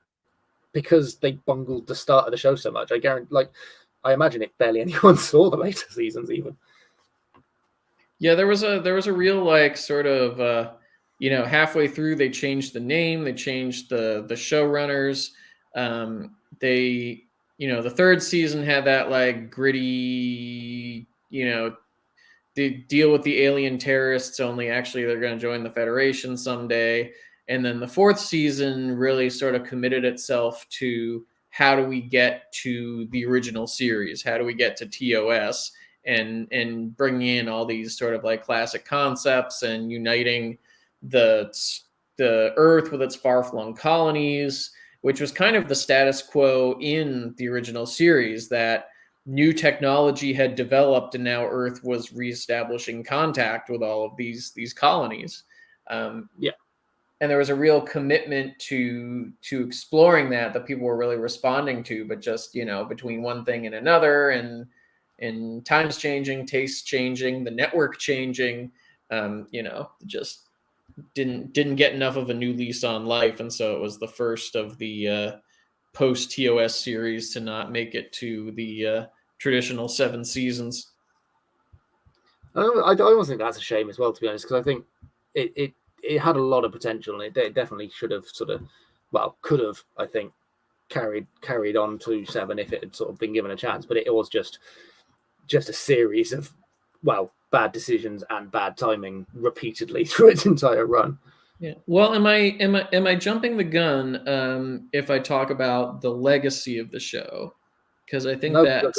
because they bungled the start of the show so much, I imagine it barely anyone saw the later seasons even. Yeah, there was a real sort of halfway through they changed the name, they changed the showrunners. The third season had that gritty, they deal with the alien terrorists, only actually they're going to join the Federation someday. And then the fourth season really sort of committed itself to how do we get to the original series? How do we get to TOS and bringing in all these sort of classic concepts and uniting the the Earth with its far-flung colonies, which was kind of the status quo in the original series, that new technology had developed and now Earth was reestablishing contact with all of these colonies. Yeah. And there was a real commitment to exploring that people were really responding to, but just, between one thing and another, and times changing, tastes changing, the network changing, just didn't get enough of a new lease on life. And so it was the first of the post TOS series to not make it to the traditional 7 seasons. I almost think that's a shame as well, to be honest, because I think it had a lot of potential, and it definitely should have could have, I think, carried on to 7 if it had sort of been given a chance. But it was just a series of bad decisions and bad timing repeatedly through its entire run. Yeah. Well, am I jumping the gun if I talk about the legacy of the show? Because I think go ahead.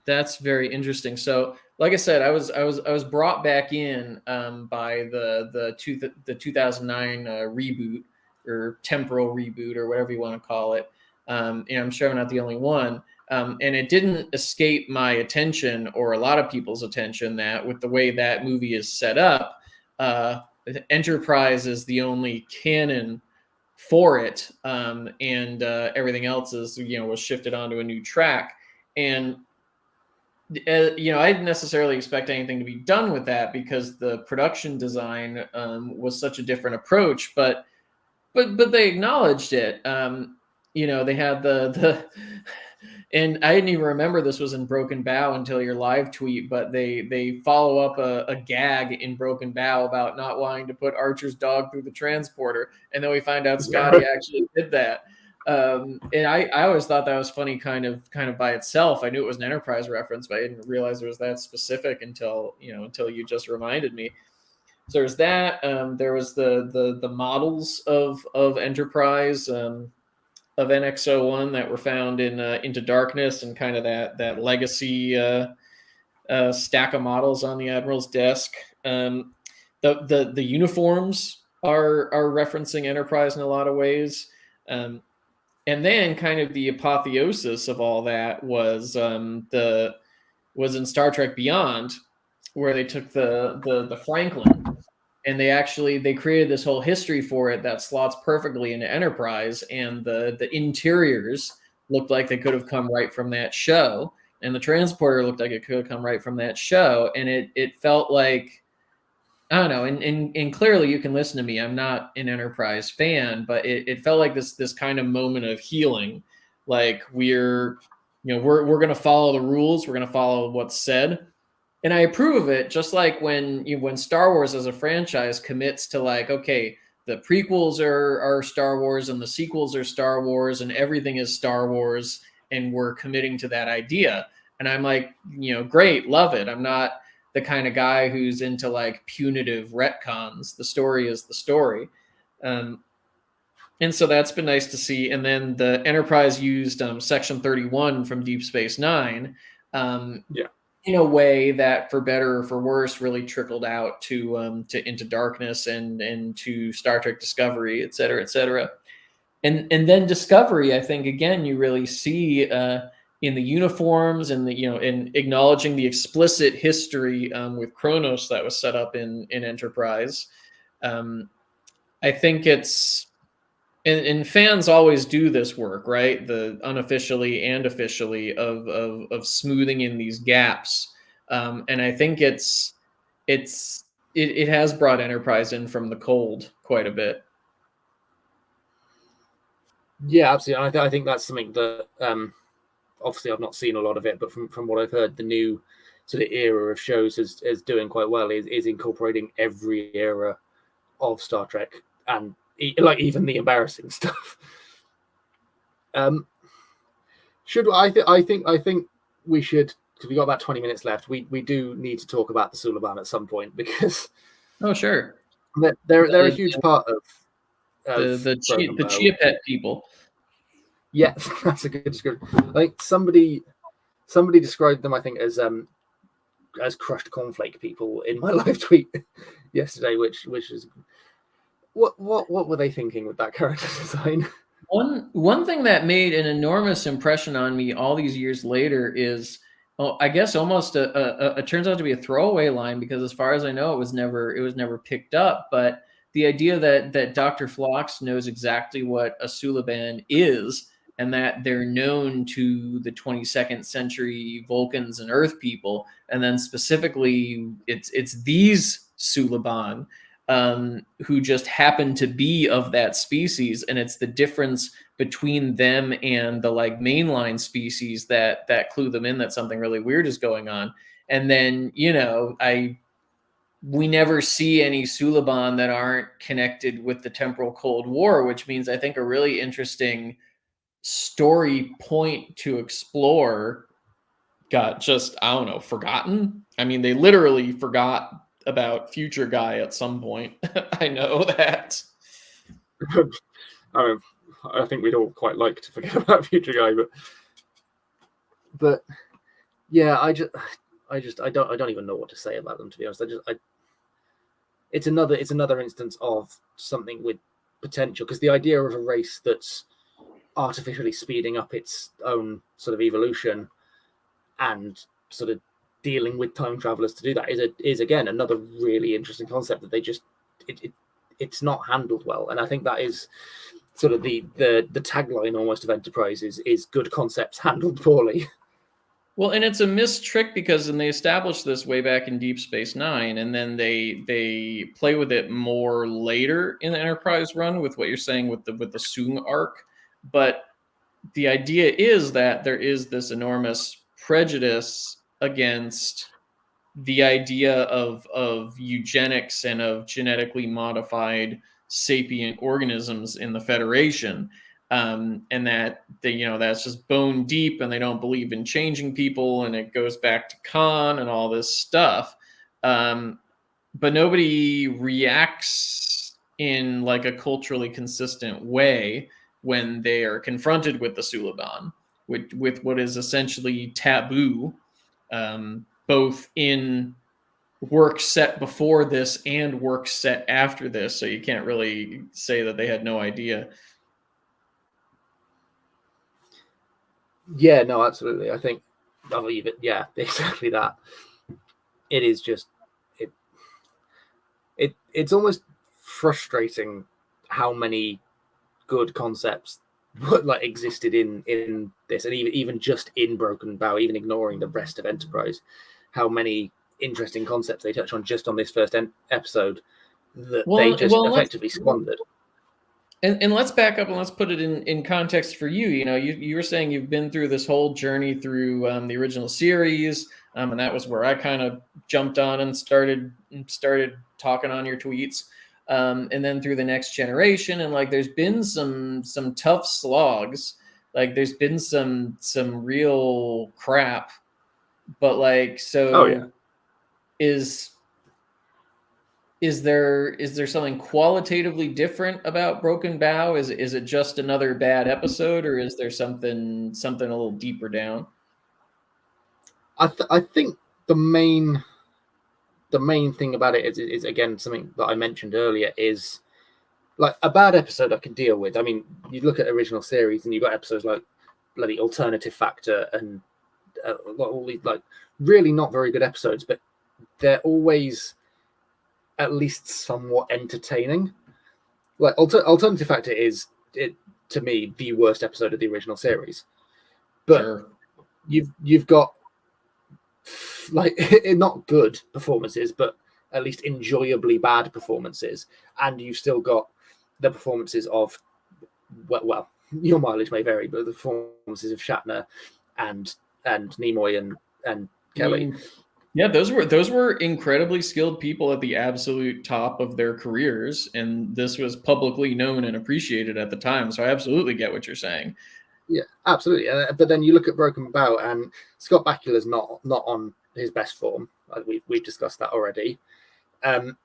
That's very interesting. So, like I said, I was brought back in by the 2009 reboot, or temporal reboot, or whatever you want to call it. And I'm sure I'm not the only one. And it didn't escape my attention, or a lot of people's attention, that with the way that movie is set up, Enterprise is the only canon for it, and everything else is was shifted onto a new track. And I didn't necessarily expect anything to be done with that, because the production design was such a different approach, but they acknowledged it. They had the and I didn't even remember this was in Broken Bow until your live tweet, but they follow up a gag in Broken Bow about not wanting to put Archer's dog through the transporter, and then we find out Scotty actually did that. And I always thought that was funny, kind of by itself. I knew it was an Enterprise reference, but I didn't realize it was that specific until you just reminded me. So there's that. There was the models of Enterprise, of NX-01 that were found in Into Darkness, and kind of that legacy stack of models on the Admiral's desk. The uniforms are referencing Enterprise in a lot of ways. And then kind of the apotheosis of all that was in Star Trek Beyond, where they took the Franklin, and they created this whole history for it that slots perfectly into Enterprise, and the interiors looked like they could have come right from that show, and the transporter looked like it could have come right from that show, and it felt like, I don't know, and clearly you can listen to me, I'm not an Enterprise fan, but it felt like this kind of moment of healing, like we're going to follow the rules, we're going to follow what's said. And I approve of it, just like when Star Wars as a franchise commits to, like, okay, the prequels are Star Wars and the sequels are Star Wars and everything is Star Wars, and we're committing to that idea. And I'm like, great, love it. I'm not the kind of guy who's into like punitive retcons. The story is the story. And so that's been nice to see. And then the Enterprise used Section 31 from Deep Space Nine. In a way that, for better or for worse, really trickled out to Into Darkness and to Star Trek Discovery, et cetera, et cetera. And then Discovery, I think, again, you really see in the uniforms and in acknowledging the explicit history with Kronos that was set up in Enterprise. I think it's, and fans always do this work, right? The unofficially and officially of smoothing in these gaps. And I think it has brought Enterprise in from the cold quite a bit. Yeah, absolutely. I think that's something that obviously I've not seen a lot of it, but from what I've heard, the new sort of era of shows is doing quite well. Is incorporating every era of Star Trek, and like even the embarrassing stuff. I think we should, because we've got about 20 minutes left. We do need to talk about the Suliban at some point, because sure, they're a huge part of the Chia Pet people. Yeah, that's a good description. Like somebody described them, I think, as crushed cornflake people in my live tweet yesterday, which is What were they thinking with that character design? One thing that made an enormous impression on me all these years later is, I guess almost it turns out to be a throwaway line, because as far as I know, it was never picked up. But the idea that Dr. Phlox knows exactly what a Suliban is, and that they're known to the 22nd century Vulcans and Earth people, and then specifically it's these Suliban who just happen to be of that species, and it's the difference between them and the like mainline species that clue them in that something really weird is going on. And then we never see any Suliban that aren't connected with the temporal Cold War, which means I think a really interesting story point to explore got just, I don't know, forgotten. I mean, they literally forgot about Future Guy at some point. I know that. I think we'd all quite like to forget about Future Guy, but yeah, I don't even know what to say about them, to be honest. It's another instance of something with potential, because the idea of a race that's artificially speeding up its own sort of evolution and sort of dealing with time travelers to do that is again another really interesting concept that they just it's not handled well. And I think that is sort of the tagline almost of Enterprise is good concepts handled poorly. Well, and it's a missed trick, because then they established this way back in Deep Space Nine, and then they play with it more later in the Enterprise run with what you're saying with the Soong arc. But the idea is that there is this enormous prejudice against the idea of eugenics and of genetically modified sapient organisms in the Federation, and that that's just bone deep, and they don't believe in changing people, and it goes back to Khan and all this stuff, but nobody reacts in like a culturally consistent way when they are confronted with the Suliban, with what is essentially taboo, both in work set before this and work set after this. So you can't really say that they had no idea. Yeah, no, absolutely. I think I'll leave it. Yeah, exactly that. It is just it's almost frustrating how many good concepts like existed in this, and even just in Broken Bow, even ignoring the rest of Enterprise, how many interesting concepts they touch on just on this first episode that they just effectively squandered. And let's back up and let's put it in context for you. You were saying you've been through this whole journey through the original series, and that was where I kind of jumped on and started talking on your tweets, and then through the Next Generation, and like there's been some tough slogs, like there's been some real crap, but like so. Is there something qualitatively different about Broken Bow? Is it just another bad episode, or is there something a little deeper down? I think the main thing about it is again something that I mentioned earlier, is like a bad episode I can deal with. I mean, you look at original series and you've got episodes like bloody Alternative Factor and all these like really not very good episodes, but they're always at least somewhat entertaining. Like Alternative Factor is, to me, the worst episode of the original series. But sure. You've got like not good performances, but at least enjoyably bad performances, and you've still got the performances of well, your mileage may vary, but the performances of Shatner and Nimoy and Kelly. Yeah, those were incredibly skilled people at the absolute top of their careers, and this was publicly known and appreciated at the time. So I absolutely get what you're saying. Yeah, absolutely. But then you look at Broken Bow, and Scott Bakula's not on his best form. We've discussed that already. John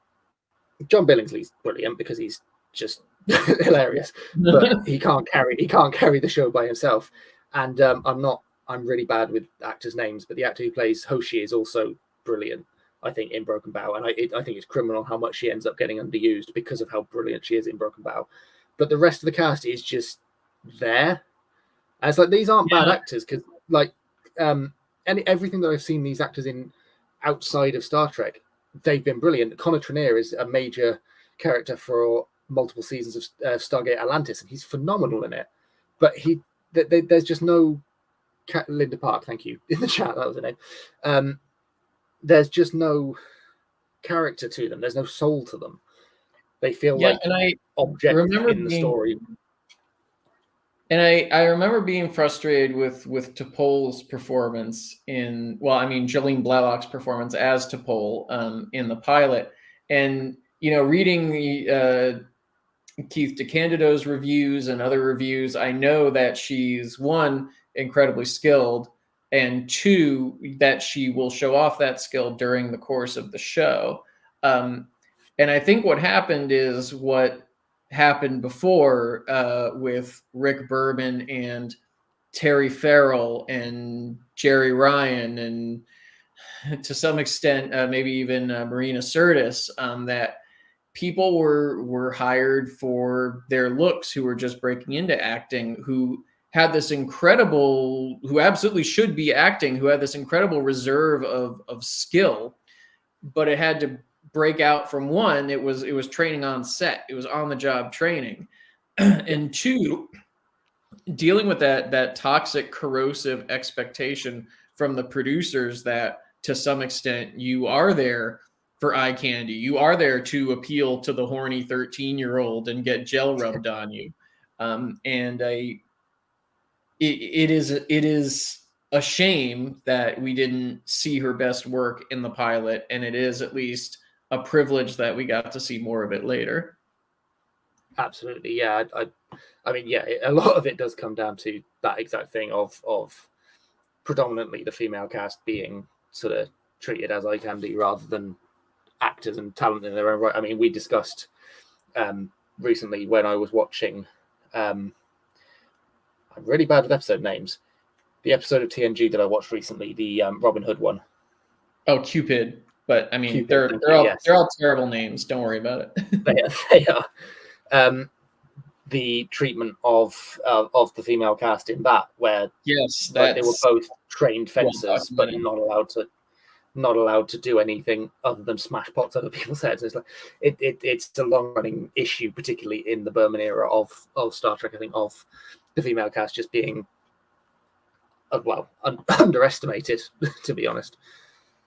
Billingsley's brilliant because he's just hilarious, but he can't carry the show by himself. And I'm really bad with actors' names, but the actor who plays Hoshi is also brilliant. I think, in Broken Bow, and I think it's criminal how much she ends up getting underused because of how brilliant she is in Broken Bow. But the rest of the cast is just there. And it's like, these aren't bad actors, because like everything that I've seen these actors in outside of Star Trek, they've been brilliant. Connor Trinneer is a major character for multiple seasons of Stargate Atlantis, and he's phenomenal in it. But there's just no Linda Park, thank you, in the chat, that was her name. There's just no character to them. There's no soul to them. They feel like objects in the story. And I remember being frustrated with T'Pol's performance in, Jolene Blalock's performance as T'Pol in the pilot. And, reading the Keith DeCandido's reviews and other reviews, I know that she's, one, incredibly skilled, and two, that she will show off that skill during the course of the show. And I think what happened is what happened before with Rick Berman and Terry Farrell and Jerry Ryan, and to some extent maybe even Marina Sirtis, that people were hired for their looks, who were just breaking into acting, who had this incredible, who absolutely should be acting, who had this incredible reserve of skill, but it had to break out from, one, it was training on set, it was on the job training, and two, dealing with that toxic, corrosive expectation from the producers that, to some extent, you are there for eye candy, you are there to appeal to the horny 13-year-old and get gel rubbed on you, and it is a shame that we didn't see her best work in the pilot, and it is at least a privilege that we got to see more of it later. Absolutely, yeah. I mean, yeah, a lot of it does come down to that exact thing of predominantly the female cast being sort of treated as eye candy rather than actors and talent in their own right. I mean, we discussed recently when I was watching. I'm really bad with episode names. The episode of TNG that I watched recently, the Robin Hood one. Oh, Cupid. But I mean, Cupid, they're all terrible names. Don't worry about it. They are. The treatment of the female cast in that, where they were both trained fencers, but not allowed to do anything other than smash pots over people's heads. It's like it's a long running issue, particularly in the Berman era of Star Trek. I think of the female cast just being underestimated, to be honest.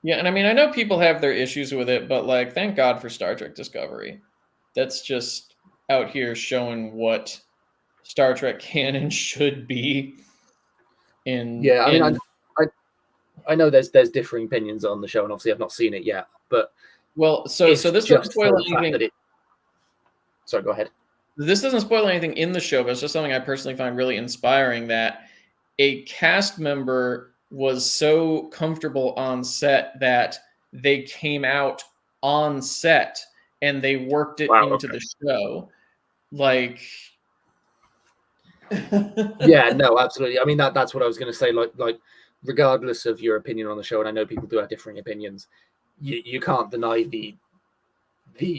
Yeah, and I mean, I know people have their issues with it, but like, thank God for Star Trek Discovery. That's just out here showing what Star Trek canon should be. I know there's differing opinions on the show, and obviously I've not seen it yet. But so this doesn't spoil anything. Sorry, go ahead. This doesn't spoil anything in the show, but it's just something I personally find really inspiring, that a cast member was so comfortable on set that they came out on set and they worked it into the show. Like, yeah, no, absolutely. I mean, that's what I was going to say. Like, regardless of your opinion on the show, and I know people do have differing opinions, you can't deny the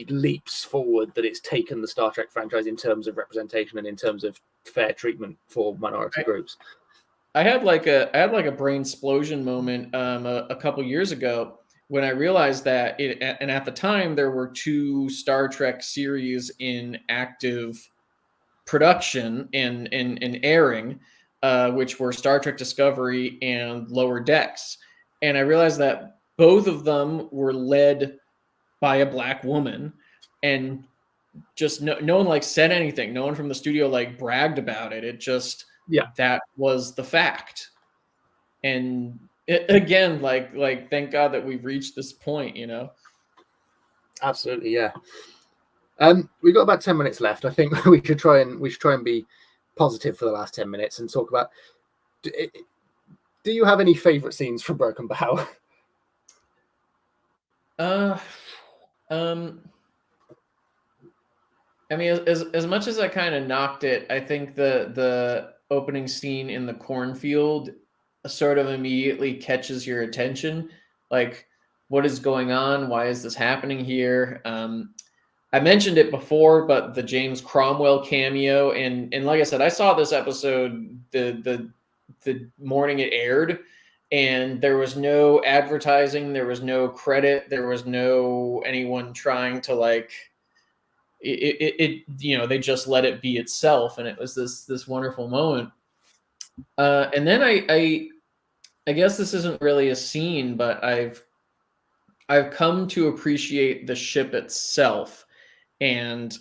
leaps forward that it's taken the Star Trek franchise in terms of representation and in terms of fair treatment for minority groups. I had like a brain explosion moment a couple years ago when I realized that and at the time there were 2 Star Trek series in active production and airing, which were Star Trek Discovery and Lower Decks, and I realized that both of them were led by a Black woman, and just no one like said anything. No one from the studio like bragged about it. It just that was the fact. And again, like thank God that we've reached this point, you know. Absolutely, yeah. We've got about 10 minutes left. I think we should try and be positive for the last 10 minutes and talk about. Do you have any favorite scenes from Broken Bow? I mean, as much as I kind of knocked it, I think the opening scene in the cornfield sort of immediately catches your attention. Like, what is going on? Why is this happening here? I mentioned it before, but the James Cromwell cameo, and like I said, I saw this episode the morning it aired, and there was no advertising, there was no credit, there was no anyone trying to like it you know, they just let it be itself, and it was this wonderful moment. And then I guess this isn't really a scene, but I've come to appreciate the ship itself. And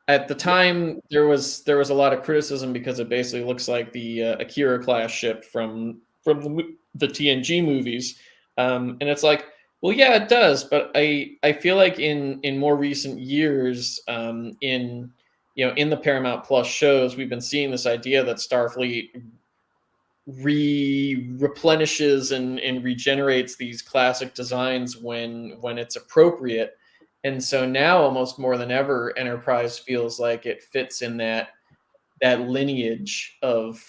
at the time, there was a lot of criticism because it basically looks like the Akira class ship from the TNG movies, and it's like, well, yeah, it does, but I feel like in more recent years, in the Paramount Plus shows, we've been seeing this idea that Starfleet replenishes and regenerates these classic designs when it's appropriate. And so now, almost more than ever, Enterprise feels like it fits in that lineage of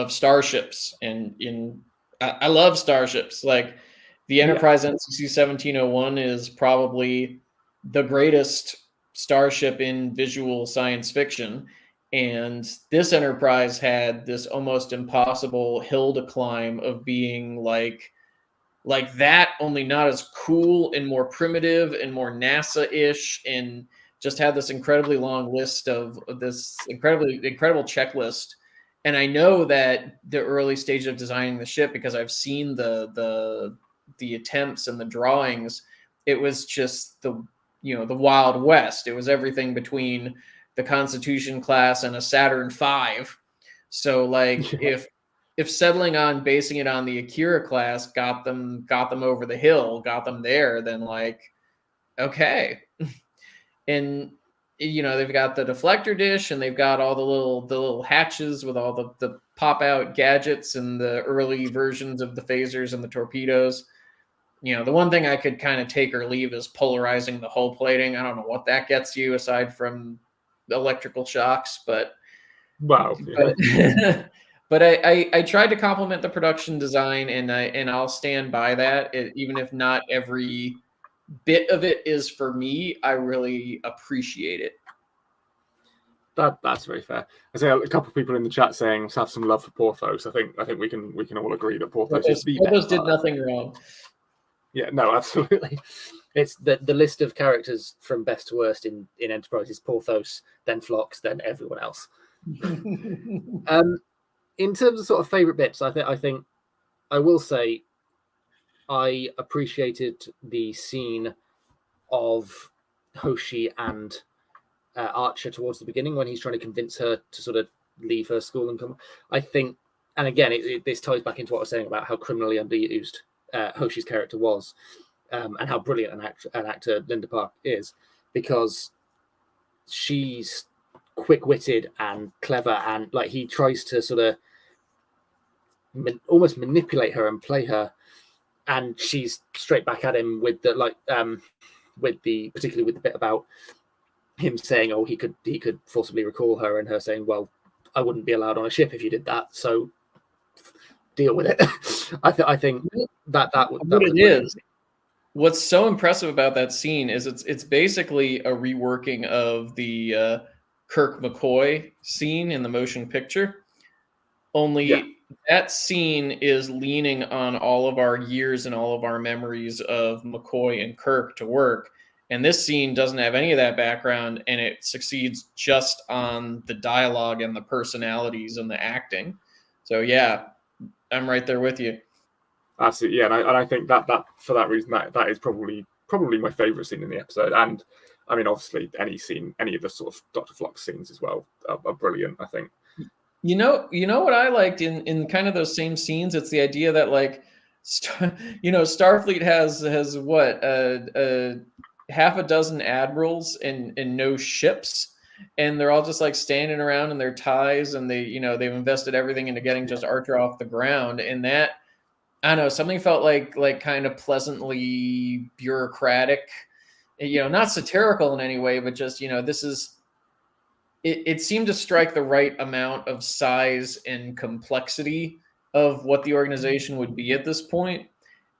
starships. And I love starships. Like the Enterprise NCC 1701 is probably the greatest starship in visual science fiction. And this Enterprise had this almost impossible hill to climb of being like that, only not as cool and more primitive and more NASA-ish, and just had this incredibly long list of this incredible checklist. And I know that the early stage of designing the ship, because I've seen the attempts and the drawings, it was just the Wild West. It was everything between the Constitution class and a Saturn V. So like if settling on basing it on the Akira class got them over the hill, got them there, then like, okay. And they've got the deflector dish, and they've got all the little hatches with all the pop out gadgets and the early versions of the phasers and the torpedoes. The one thing I could kind of take or leave is polarizing the hull plating. I don't know what that gets you aside from electrical shocks, but wow. But I tried to complement the production design, and I'll stand by that. Even if not every bit of it is for me, I really appreciate it. That's very fair. I see a couple of people in the chat saying let's have some love for Porthos. I think we can all agree that Porthos is the Porthos best did nothing wrong. Yeah, no, absolutely. It's the list of characters from best to worst in Enterprise is Porthos, then Phlox, then everyone else. In terms of sort of favorite bits, I think I will say I appreciated the scene of Hoshi and Archer towards the beginning when he's trying to convince her to sort of leave her school and come. I think, and again, this ties back into what I was saying about how criminally underused Hoshi's character was, and how brilliant an actor Linda Park is, because she's quick-witted and clever, and like he tries to sort of almost manipulate her and play her, and she's straight back at him with the particularly with the bit about him saying, oh, he could forcibly recall her, and her saying, well, I wouldn't be allowed on a ship if you did that, so deal with it. I think that is. What's so impressive about that scene is it's basically a reworking of the Kirk McCoy scene in the motion picture. Only that scene is leaning on all of our years and all of our memories of McCoy and Kirk to work. And this scene doesn't have any of that background, and it succeeds just on the dialogue and the personalities and the acting. So yeah, I'm right there with you. Absolutely, yeah, and I think that for that reason that is probably my favorite scene in the episode. And I mean, obviously, any of the sort of Dr. Phlox scenes as well are brilliant, I think. You know what I liked in kind of those same scenes? It's the idea that like, Starfleet has what half a dozen admirals and no ships, and they're all just like standing around in their ties, and they've invested everything into getting just Archer off the ground, and that, I don't know, something felt like kind of pleasantly bureaucratic, not satirical in any way, but just this is. It seemed to strike the right amount of size and complexity of what the organization would be at this point.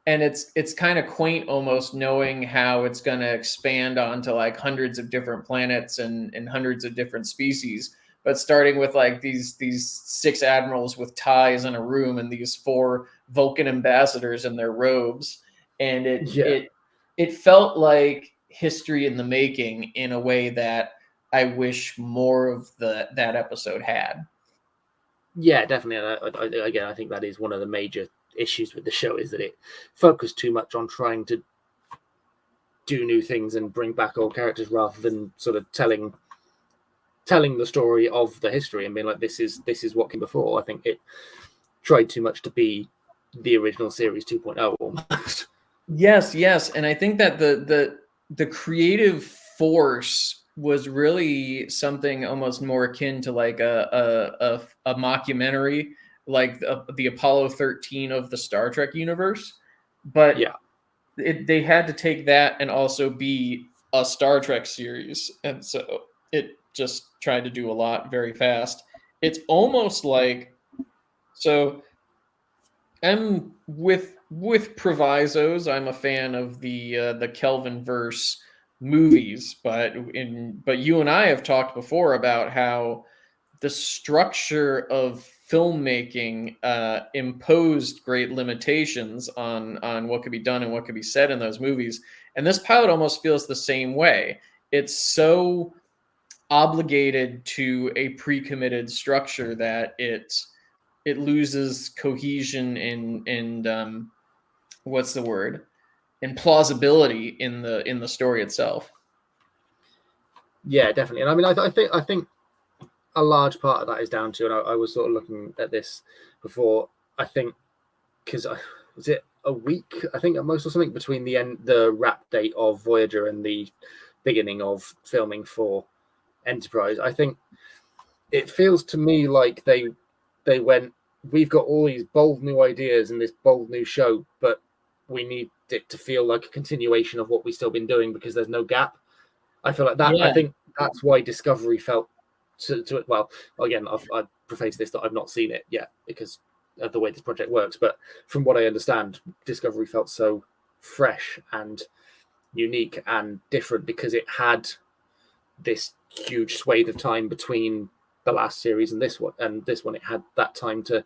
and it's kind of quaint almost, knowing how it's going to expand onto like hundreds of different planets and hundreds of different species, but starting with like these 6 admirals with ties in a room and these 4 Vulcan ambassadors in their robes, and it felt like history in the making in a way that I wish more of that episode had. Yeah, definitely. Again, I think that is one of the major issues with the show, is that it focused too much on trying to do new things and bring back old characters rather than sort of telling the story of the history and being like, this is what came before. I think it tried too much to be the original series 2.0 almost. Yes, and I think that the creative force was really something almost more akin to like a mockumentary, like the Apollo 13 of the Star Trek universe. But they had to take that and also be a Star Trek series, and so it just tried to do a lot very fast. It's almost like, so I'm with provisos. I'm a fan of the Kelvin verse movies, but you and I have talked before about how the structure of filmmaking imposed great limitations on what could be done and what could be said in those movies. And this pilot almost feels the same way. It's so obligated to a pre-committed structure that it loses cohesion and what's the word? And plausibility in the story itself. Yeah, definitely. And I mean, I think a large part of that is down to, and I was sort of looking at this before, I think, because was it a week, I think at most, or something, between the wrap date of Voyager and the beginning of filming for Enterprise. I think it feels to me like they went, we've got all these bold new ideas and this bold new show, but we need it to feel like a continuation of what we've still been doing because there's no gap. I feel like that. Yeah. I think that's why Discovery felt to it. Well, again, I've prefaced this that I've not seen it yet because of the way this project works. But from what I understand, Discovery felt so fresh and unique and different because it had this huge swathe of time between the last series and this one. And this one, it had that time to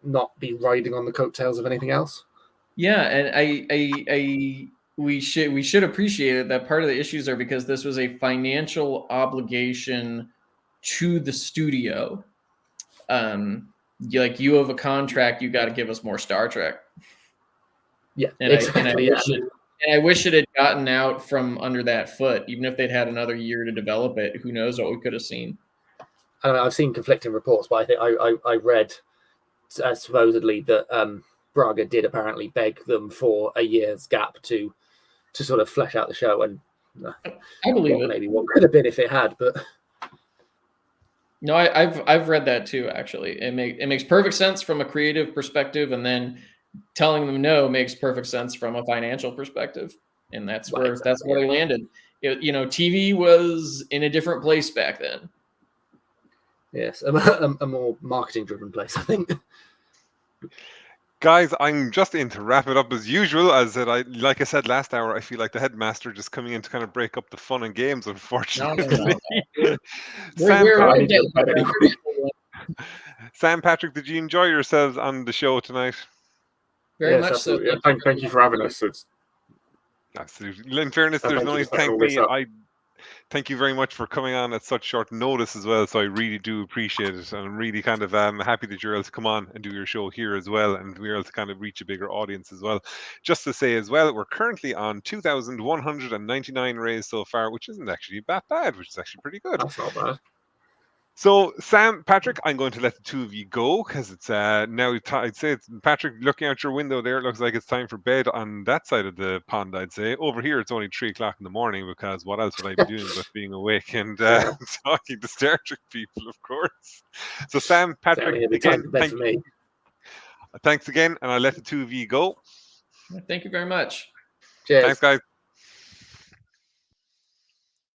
not be riding on the coattails of anything else. Yeah, and we should appreciate it that part of the issues are because this was a financial obligation to the studio. Like, you have a contract, you got to give us more Star Trek. Yeah, and exactly. I wish it had gotten out from under that foot. Even if they'd had another year to develop it, who knows what we could have seen. I don't know, I've seen conflicting reports, but I think I read supposedly that Braga did apparently beg them for a year's gap to sort of flesh out the show, and I believe it. Maybe what could have been if it had, but no, I've read that too. Actually, it makes perfect sense from a creative perspective, and then telling them no makes perfect sense from a financial perspective, and that's where they landed. TV was in a different place back then. Yes, a more marketing-driven place, I think. Guys, I'm just in to wrap it up as usual. As like I said last hour, I feel like the headmaster just coming in to kind of break up the fun and games, unfortunately. No. Sam, Patrick, did you enjoy yourselves on the show tonight? Very much so. Yeah, thank you for having us. Absolutely. In fairness, there's no need to thank me. Thank you very much for coming on at such short notice as well. So I really do appreciate it. And I'm really kind of happy that you're able to come on and do your show here as well. And we're able to kind of reach a bigger audience as well. Just to say as well, we're currently on 2,199 raised so far, which isn't actually that bad, which is actually pretty good. That's not bad. So, Sam, Patrick, I'm going to let the two of you go because it's now, I'd say, it's Patrick, looking out your window there, it looks like it's time for bed on that side of the pond, I'd say. Over here, it's only 3 o'clock in the morning because what else would I be doing but being awake and talking to Star Trek people, of course. So, Sam, Patrick, again, thanks again, and I'll let the two of you go. Thank you very much. Cheers. Thanks, guys.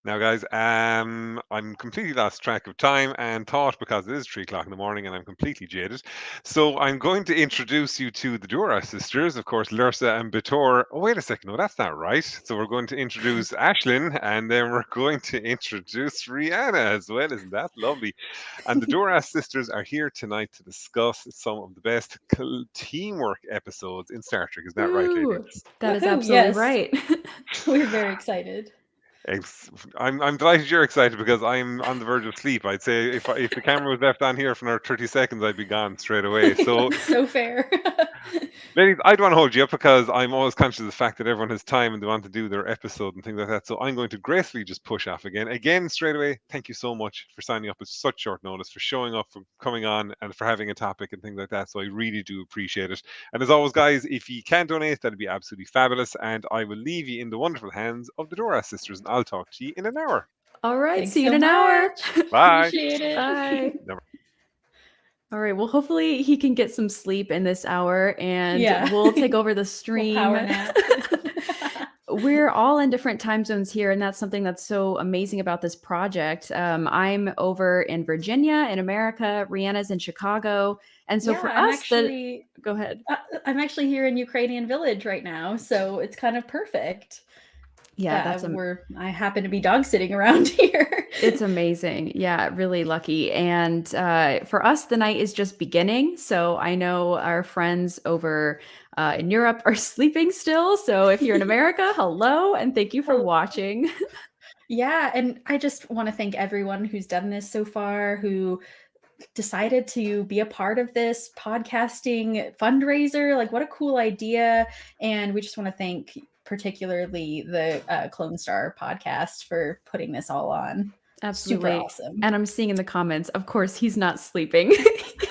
Now, guys, I'm completely lost track of time and thought because it is 3 o'clock in the morning and I'm completely jaded. So I'm going to introduce you to the Duras sisters, of course, Lursa and Bitor. Oh, wait a second. No, that's not right. So we're going to introduce Ashlyn and then we're going to introduce Rihanna as well. Isn't that lovely? And the Duras sisters are here tonight to discuss some of the best teamwork episodes in Star Trek. Is that right, Woo! ladies? That is Woohoo, absolutely yes. right. We're very excited. I'm delighted you're excited because I'm on the verge of sleep. I'd say if the camera was left on here for another 30 seconds, I'd be gone straight away. So, So fair. ladies, I don't want to hold you up because I'm always conscious of the fact that everyone has time and they want to do their episode and things like that. So I'm going to gracefully just push off again. Again, straight away, thank you so much for signing up at such short notice, for showing up, for coming on, and for having a topic and things like that. So I really do appreciate it. And as always, guys, if you can donate, that'd be absolutely fabulous. And I will leave you in the wonderful hands of the Dora sisters, and I'll talk to you in an hour. All right. Thanks See you so in an hour. much. Bye. Appreciate it. Bye. Never. All right. Well, hopefully he can get some sleep in this hour and Yeah. we'll take over the stream. Power nap. We're all in different time zones here, and that's something that's so amazing about this project. I'm over in Virginia, in America. Rihanna's in Chicago, and so Yeah, for I'm us, actually go ahead. I'm actually here in Ukrainian Village right now, so it's kind of perfect. Yeah, that's I happen to be dog sitting around here. It's amazing. Yeah, really lucky. And for us, the night is just beginning. So I know our friends over in Europe are sleeping still. So if you're in America, hello, and thank you for watching. Yeah, and I just want to thank everyone who's done this so far, who decided to be a part of this podcasting fundraiser. Like, what a cool idea. And we just want to thank particularly the Clone Star podcast for putting this all on. Absolutely. Super awesome. And I'm seeing in the comments, of course, he's not sleeping.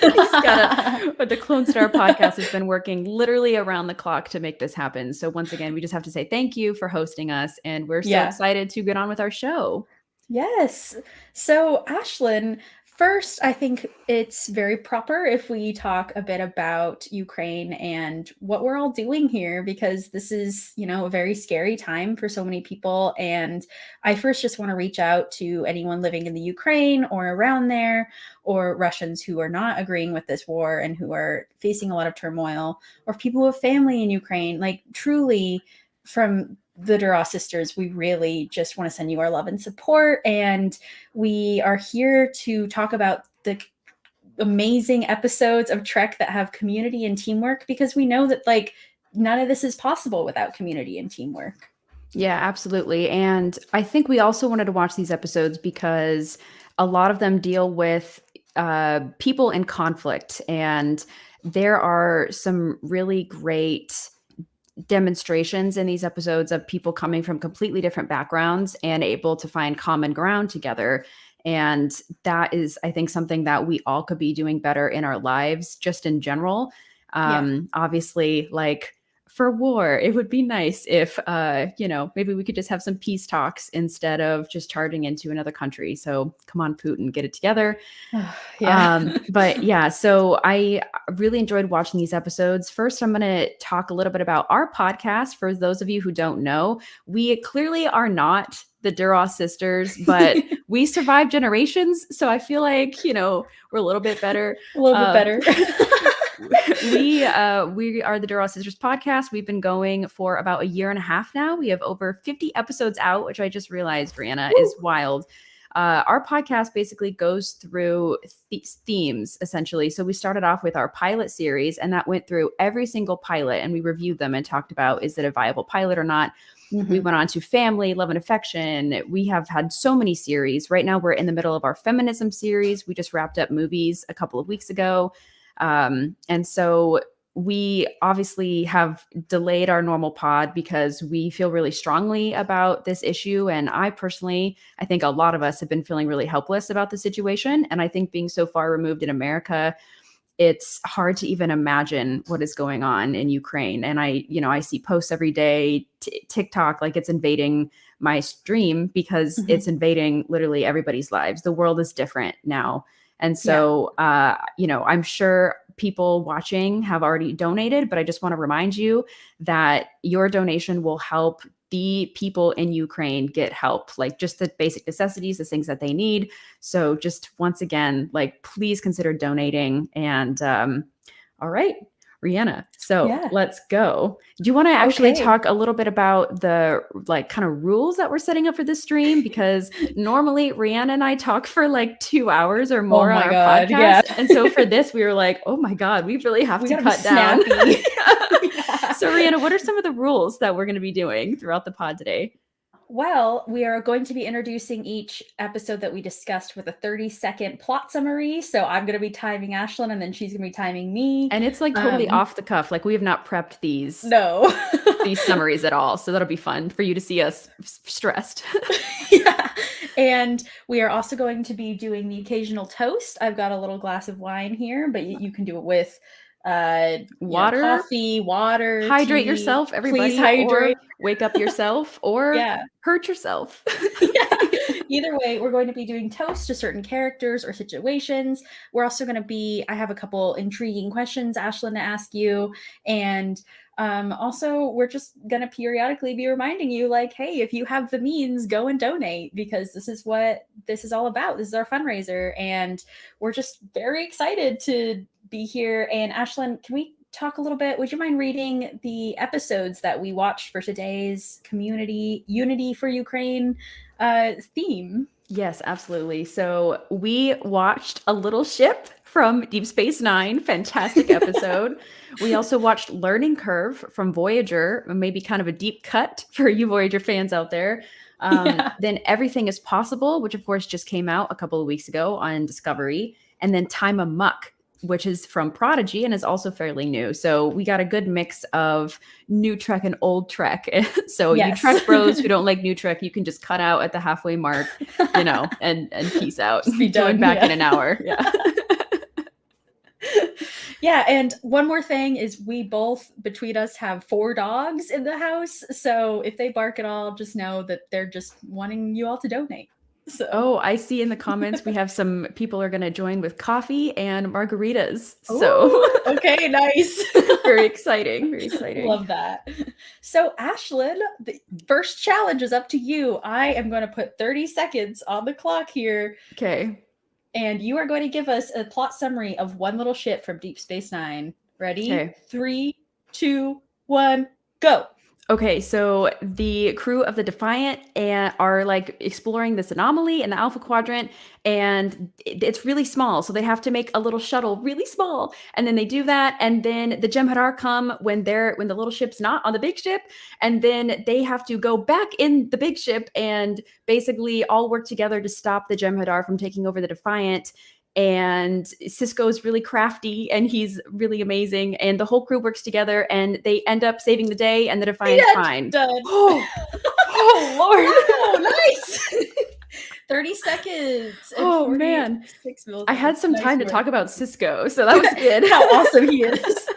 The Clone Star podcast has been working literally around the clock to make this happen. So once again, we just have to say thank you for hosting us. And we're so excited to get on with our show. Yes. So, Ashlyn, first, I think it's very proper if we talk a bit about Ukraine and what we're all doing here, because this is, a very scary time for so many people. And I first just want to reach out to anyone living in the Ukraine or around there, or Russians who are not agreeing with this war and who are facing a lot of turmoil, or people who have family in Ukraine. Like, truly, from the Duras sisters, we really just want to send you our love and support. And we are here to talk about the amazing episodes of Trek that have community and teamwork, because we know that none of this is possible without community and teamwork. Yeah, absolutely. And I think we also wanted to watch these episodes because a lot of them deal with people in conflict. And there are some really great demonstrations in these episodes of people coming from completely different backgrounds and able to find common ground together. And that is, I think, something that we all could be doing better in our lives, just in general. Obviously, for war, it would be nice if, maybe we could just have some peace talks instead of just charging into another country. So come on, Putin, get it together. But yeah, so I really enjoyed watching these episodes. First, I'm going to talk a little bit about our podcast. For those of you who don't know, we clearly are not the Duras sisters, but we survived generations. So I feel like, we're a little bit better. A little bit better. We are the Duras Sisters podcast. We've been going for about 1.5 years now. We have over 50 episodes out, which I just realized, Brianna, is wild. Our podcast basically goes through themes, essentially. So we started off with our pilot series, and that went through every single pilot, and we reviewed them and talked about, is it a viable pilot or not? We went on to family, love, and affection. We have had so many series. Right now, we're in the middle of our feminism series. We just wrapped up movies a couple of weeks ago. And so we obviously have delayed our normal pod because we feel really strongly about this issue. And I think a lot of us have been feeling really helpless about the situation. And I think being so far removed in America, it's hard to even imagine what is going on in Ukraine. And I see posts every day, TikTok, like it's invading my stream because it's invading literally everybody's lives. The world is different now. And so, I'm sure people watching have already donated, but I just want to remind you that your donation will help the people in Ukraine get help, like just the basic necessities, the things that they need. So just once again, like please consider donating. And all right, Rihanna. So let's go. Do you want to actually talk a little bit about the like kind of rules that we're setting up for this stream? Because normally Rihanna and I talk for like 2 hours or more on our podcast. Yeah. And so for this, we were like, oh my God, we really have to cut down. So Rihanna, what are some of the rules that we're going to be doing throughout the pod today? Well, we are going to be introducing each episode that we discussed with a 30-second plot summary. So I'm going to be timing Ashlyn, and then she's going to be timing me. And it's like totally off the cuff. Like we have not prepped these these summaries at all. So that'll be fun for you to see us stressed. Yeah. And we are also going to be doing the occasional toast. I've got a little glass of wine here, but you can do it with water, coffee, water, hydrate tea. Yourself, everybody. Please hydrate. Or wake up yourself or hurt yourself. Either way, we're going to be doing toast to certain characters or situations. We're also going to be, I have a couple intriguing questions, Ashlyn, to ask you. And also, we're just going to periodically be reminding you, like, hey, if you have the means, go and donate, because this is what this is all about. This is our fundraiser. And we're just very excited to be here. And Ashlyn, can we talk a little bit? Would you mind reading the episodes that we watched for today's Community Unity for Ukraine theme? Yes, absolutely. So we watched A Little Ship from Deep Space Nine. Fantastic episode. We also watched Learning Curve from Voyager, maybe kind of a deep cut for you Voyager fans out there. Then Everything is Possible, which of course just came out a couple of weeks ago on Discovery. And then Time Amuck, which is from Prodigy and is also fairly new. So we got a good mix of new Trek and old Trek. So you Trek bros who don't like new Trek, you can just cut out at the halfway mark, you know, and peace out. Be done, Join back in an hour. Yeah. Yeah, and one more thing is we both, between us, have 4 dogs in the house. So if they bark at all, just know that they're just wanting you all to donate. So. Oh, I see in the comments we have some people are going to join with coffee and margaritas. So ooh, okay, nice. Very exciting. Very exciting. Love that. So Ashlyn, the first challenge is up to you. I am going to put 30 seconds on the clock here. Okay. And you are going to give us a plot summary of One Little Ship from Deep Space Nine. Ready? Okay. 3, 2, 1, go. Okay, so the crew of the Defiant are like exploring this anomaly in the Alpha Quadrant, and it's really small. So they have to make a little shuttle really small, and then they do that, and then the Jem'Hadar come when the little ship's not on the big ship, and then they have to go back in the big ship and basically all work together to stop the Jem'Hadar from taking over the Defiant. And Cisco's really crafty and he's really amazing, and the whole crew works together and they end up saving the day, and the Defiant's fine. Done. Oh Lord. Oh, nice. 30 seconds. Oh man, minutes. I had some time to talk about Cisco, so that was good. How awesome he is.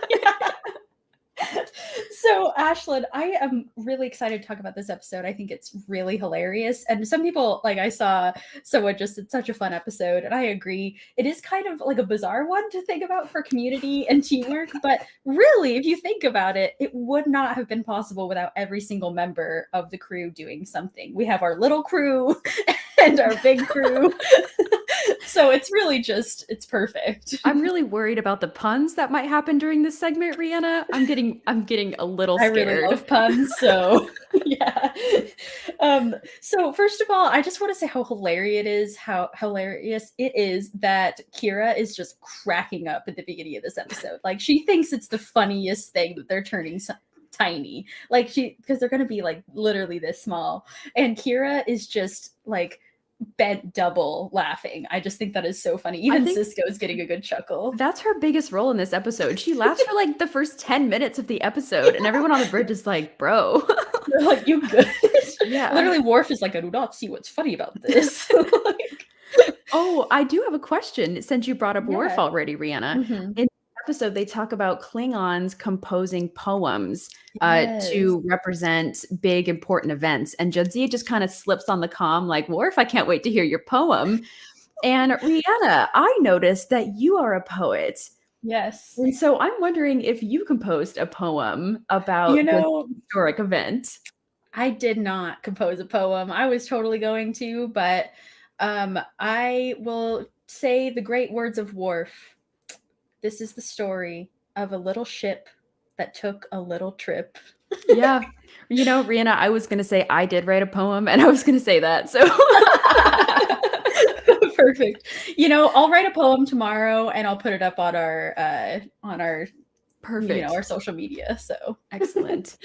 So Ashlyn, I am really excited to talk about this episode. I think it's really hilarious. And some people, like I saw someone just, it's such a fun episode. And I agree. It is kind of like a bizarre one to think about for community and teamwork. But really, if you think about it, it would not have been possible without every single member of the crew doing something. We have our little crew and our big crew. So it's really just, it's perfect. I'm really worried about the puns that might happen during this segment, Rihanna. I'm getting a little scared. I really love puns, so yeah. So first of all, I just want to say how hilarious it is that Kira is just cracking up at the beginning of this episode. Like she thinks it's the funniest thing that they're turning tiny. Like because they're going to be like literally this small. And Kira is just like bent double laughing. I just think that is so funny. Even Cisco's getting a good chuckle. That's her biggest role in this episode. She laughs for like the first 10 minutes of the episode, and everyone on the bridge is like, bro. They're like, you good? Yeah. Literally, Worf is like, I do not see what's funny about this. Oh, I do have a question since you brought up Worf already, Rihanna. Mm-hmm. In the episode, they talk about Klingons composing poems to represent big, important events. And Jadzia just kind of slips on the comm like, Worf, I can't wait to hear your poem. And Rihanna, I noticed that you are a poet. Yes. And so I'm wondering if you composed a poem about the historic event. I did not compose a poem. I was totally going to, but I will say the great words of Worf. This is the story of a little ship that took a little trip. Yeah. You know, Rihanna, I was going to say I did write a poem, and I was going to say that. So perfect. You know, I'll write a poem tomorrow and I'll put it up on our perfect, our social media. So excellent.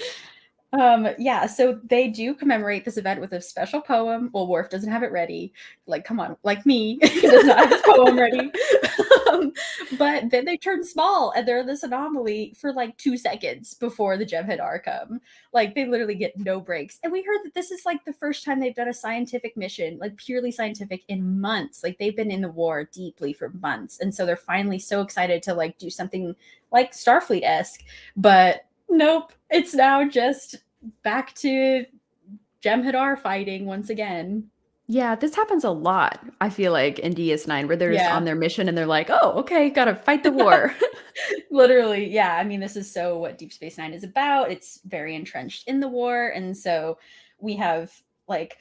Yeah, so they do commemorate this event with a special poem. Well, Worf doesn't have it ready. Like, come on, like me, he does not have his poem ready. But then they turn small and they're this anomaly for like 2 seconds before the Jem'Hadar come. Like, they literally get no breaks. And we heard that this is like the first time they've done a scientific mission, like purely scientific, in months. Like, they've been in the war deeply for months. And so they're finally so excited to like do something like Starfleet-esque. But nope, it's now just back to Jem'Hadar fighting once again. Yeah, this happens a lot, I feel like, in DS9, where they're just Yeah. on their mission and they're like, oh, okay, gotta fight the war. Literally, yeah. I mean, this is so what Deep Space Nine is about. It's very entrenched in the war. And so we have like,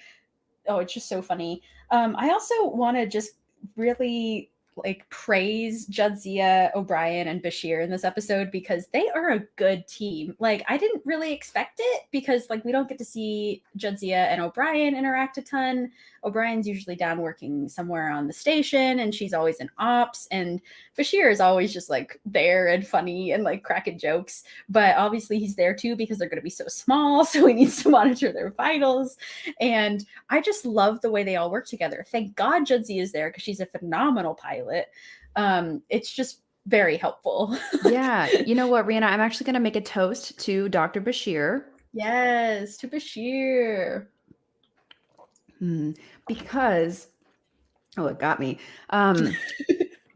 oh, it's just so funny. I also want to just really like praise Jadzia, O'Brien, and Bashir in this episode because they are a good team. Like, I didn't really expect it because like we don't get to see Jadzia and O'Brien interact a ton. O'Brien's usually down working somewhere on the station and she's always in ops, and Bashir is always just like there and funny and like cracking jokes. But obviously he's there too because they're going to be so small, so he needs to monitor their vitals. And I just love the way they all work together. Thank God Jadzia is there because she's a phenomenal pilot. It's just very helpful. Yeah. You know what, Rihanna? I'm actually going to make a toast to Dr. Bashir. Yes, to Bashir. Because, oh, it got me.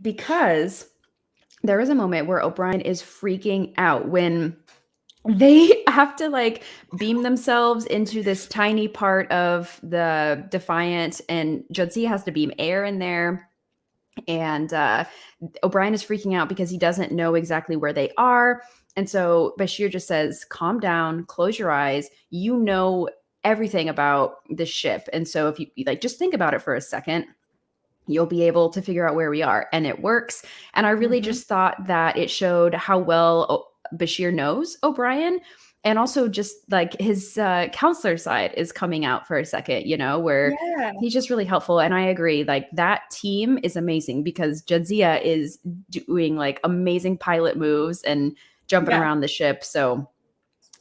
Because there is a moment where O'Brien is freaking out when they have to like beam themselves into this tiny part of the Defiant, and Jadzia has to beam air in there. And O'Brien is freaking out because he doesn't know exactly where they are. And so Bashir just says, calm down, close your eyes. You know everything about the ship. And so if you like, just think about it for a second, you'll be able to figure out where we are. And it works. And I really just thought that it showed how well Bashir knows O'Brien. And also just like his counselor side is coming out for a second, you know, where he's just really helpful. And I agree, like that team is amazing because Jadzia is doing like amazing pilot moves and jumping around the ship. So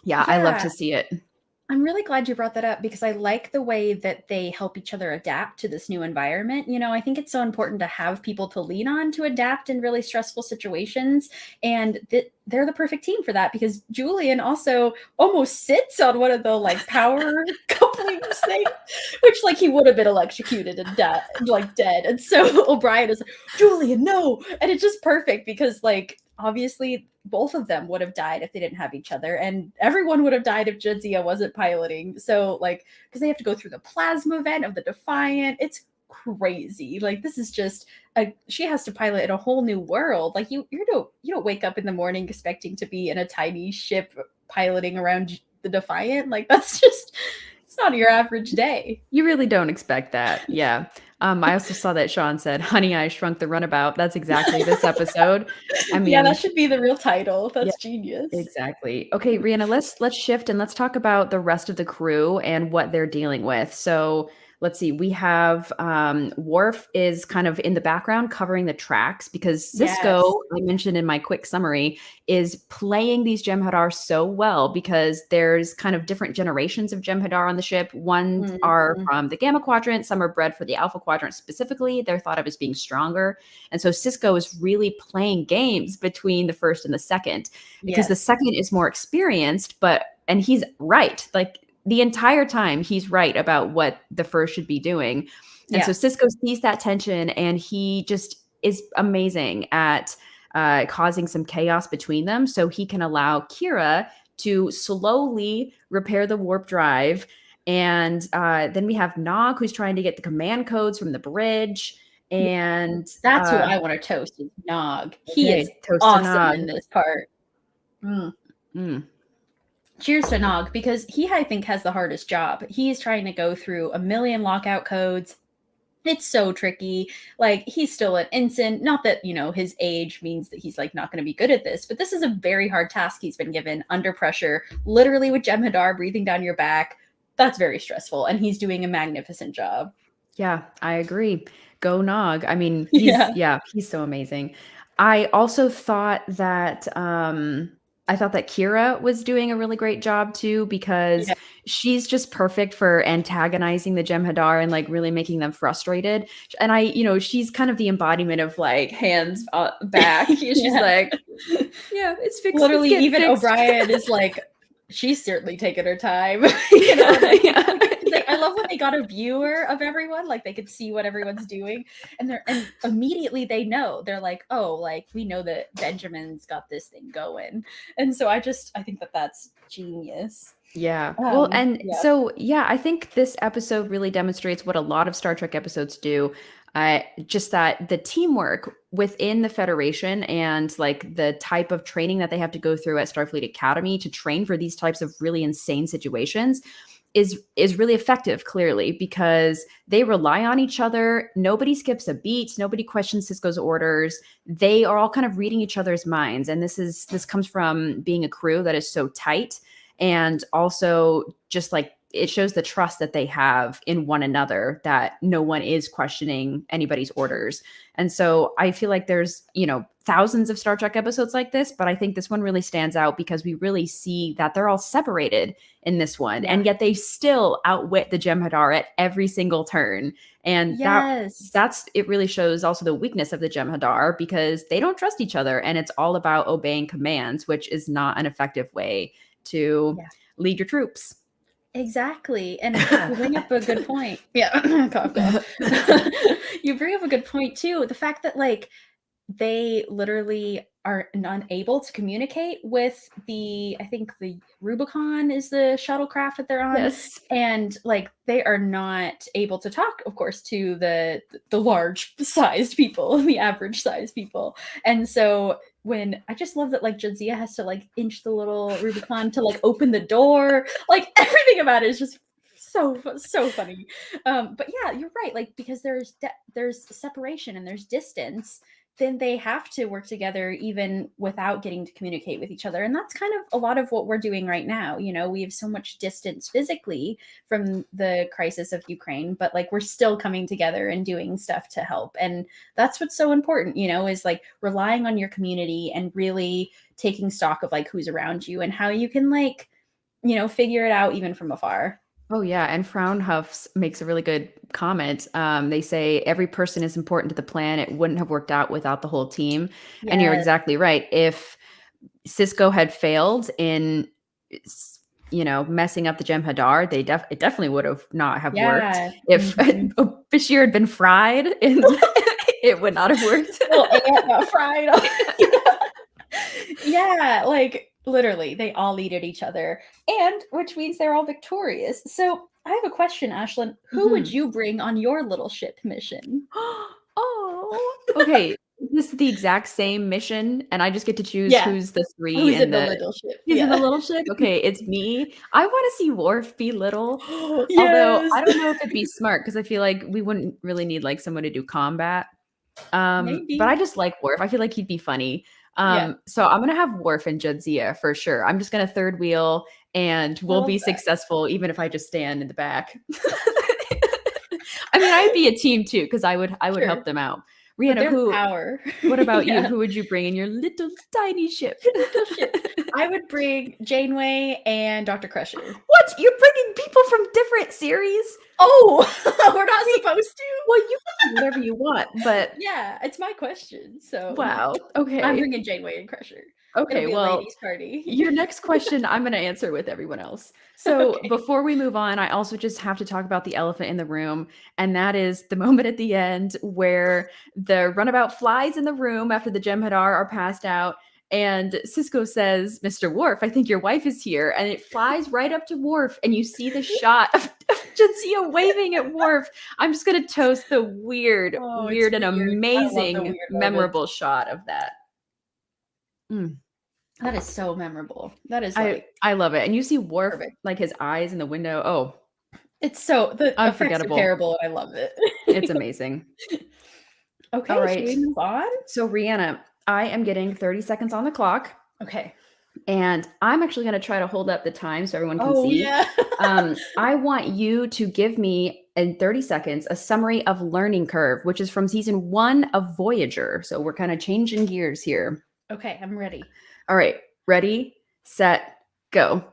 yeah, I love to see it. I'm really glad you brought that up because I like the way that they help each other adapt to this new environment. You know, I think it's so important to have people to lean on to adapt in really stressful situations. And they're the perfect team for that because Julian also almost sits on one of the like power couplings thing, which like he would have been electrocuted and dead. And so O'Brien is like, Julian, no. And it's just perfect because like, obviously both of them would have died if they didn't have each other, and everyone would have died if Jadzia wasn't piloting. So like, because they have to go through the plasma vent of the Defiant, it's crazy. Like, this is just she has to pilot in a whole new world. Like you don't wake up in the morning expecting to be in a tiny ship piloting around the Defiant. Like, that's just, it's not your average day. You really don't expect that. Yeah. I also saw that Sean said, Honey, I Shrunk the Runabout. That's exactly this episode. I mean, yeah, that should be the real title. That's genius. Exactly. Okay, Rihanna, let's shift and let's talk about the rest of the crew and what they're dealing with. So let's see. We have Worf is kind of in the background covering the tracks because Cisco, I mentioned in my quick summary, is playing these Jem'Hadar so well because there's kind of different generations of Jem'Hadar on the ship. One are from the Gamma Quadrant, some are bred for the Alpha Quadrant specifically. They're thought of as being stronger. And so Cisco is really playing games between the first and the second because the second is more experienced, and he's right. Like, the entire time he's right about what the first should be doing. And so Cisco sees that tension and he just is amazing at causing some chaos between them. So he can allow Kira to slowly repair the warp drive. And then we have Nog, who's trying to get the command codes from the bridge. And that's who I want to toast is Nog. He is awesome in this part. cheers to Nog, because he, I think, has the hardest job. He's trying to go through a million lockout codes. It's so tricky. Like, he's still an ensign. Not that, his age means that he's like not going to be good at this, but this is a very hard task he's been given under pressure, literally with Jem'Hadar breathing down your back. That's very stressful, and he's doing a magnificent job. Yeah, I agree. Go Nog. I mean, he's so amazing. I also thought that Kira was doing a really great job too, because she's just perfect for antagonizing the Jem'Hadar and like really making them frustrated. And she's kind of the embodiment of like hands back. She's like, yeah, it's fixed. Literally, it's even fixed. O'Brien is like, she's certainly taking her time. I love when they got a viewer of everyone, like they could see what everyone's doing, and immediately they know. They're like, oh, like we know that Benjamin's got this thing going, and so I think that's genius. Yeah. I think this episode really demonstrates what a lot of Star Trek episodes do. Just that the teamwork within the Federation and like the type of training that they have to go through at Starfleet Academy to train for these types of really insane situations is really effective, clearly, because they rely on each other. Nobody skips a beat. Nobody questions Sisko's orders. They are all kind of reading each other's minds. And this comes from being a crew that is so tight, and also just like it shows the trust that they have in one another, that no one is questioning anybody's orders. And so I feel like there's, thousands of Star Trek episodes like this, but I think this one really stands out because we really see that they're all separated in this one. And yet they still outwit the Jem'Hadar at every single turn. And it really shows also the weakness of the Jem'Hadar, because they don't trust each other, and it's all about obeying commands, which is not an effective way to lead your troops. Exactly. And you bring up a good point. Yeah. Cough. You bring up a good point too. The fact that like they literally are unable to communicate with I think the Rubicon is the shuttlecraft that they're on. Yes. And like they are not able to talk, of course, to the large sized people, the average sized people. And so I just love that like Jadzia has to like inch the little Rubicon to like open the door. Like everything about it is just so funny. But yeah, you're right. Like because there's separation and there's distance, then they have to work together even without getting to communicate with each other. And that's kind of a lot of what we're doing right now. We have so much distance physically from the crisis of Ukraine, but like we're still coming together and doing stuff to help. And that's what's so important, is like relying on your community and really taking stock of like who's around you and how you can like, figure it out even from afar. Oh, yeah. And Fraunhofer makes a really good comment. They say every person is important to the plan. It wouldn't have worked out without the whole team. Yes. And you're exactly right. If Sisko had failed in, messing up the Jem'Hadar, it definitely would have not have worked. If Bashir had been fried, it would not have worked. Well, Ant got fried. Yeah, like literally they all needed each other, and which means they're all victorious. So I have a question, Ashlyn. Who would you bring on your little ship mission? Okay, this is the exact same mission, and I just get to choose who's the three who's in the little ship. Who's in the little ship? Okay, it's me. I want to see Worf be little. Although I don't know if it'd be smart, because I feel like we wouldn't really need like someone to do combat. But I just like Worf. I feel like he'd be funny. So I'm gonna have Worf and Jadzia for sure. I'm just gonna third wheel, and we'll be successful even if I just stand in the back. I mean, I'd be a team too, because I would help them out. Rhianna, what about you? Who would you bring in your little tiny ship? I would bring Janeway and Dr. Crusher. What? You're bringing people from different series? Oh, we're not supposed to? Well, you can do whatever you want, but yeah, it's my question. So wow. Okay. I'm bringing Janeway and Crusher. Okay, well, ladies' party. Your next question I'm going to answer with everyone else. So before we move on, I also just have to talk about the elephant in the room, and that is the moment at the end where the runabout flies in the room after the Jem'Hadar are passed out, and Sisko says, "Mr. Worf, I think your wife is here," and it flies right up to Worf, and you see the shot of Jadzia waving at Worf. I'm just going to toast the weird and amazing, memorable shot of that. That is so memorable. That is I love it. And you see Worf, perfect. like his eyes in the window. Oh, it's so the effects are unforgettable. terrible, and I love it. It's amazing. Okay, All right. should we move on? So Rhianna, I am getting 30 seconds on the clock. Okay. And I'm actually going to try to hold up the time so everyone can see. Yeah. I want you to give me in 30 seconds a summary of Learning Curve, which is from season 1 of Voyager. So we're kind of changing gears here. Okay, I'm ready. All right. Ready, set, go.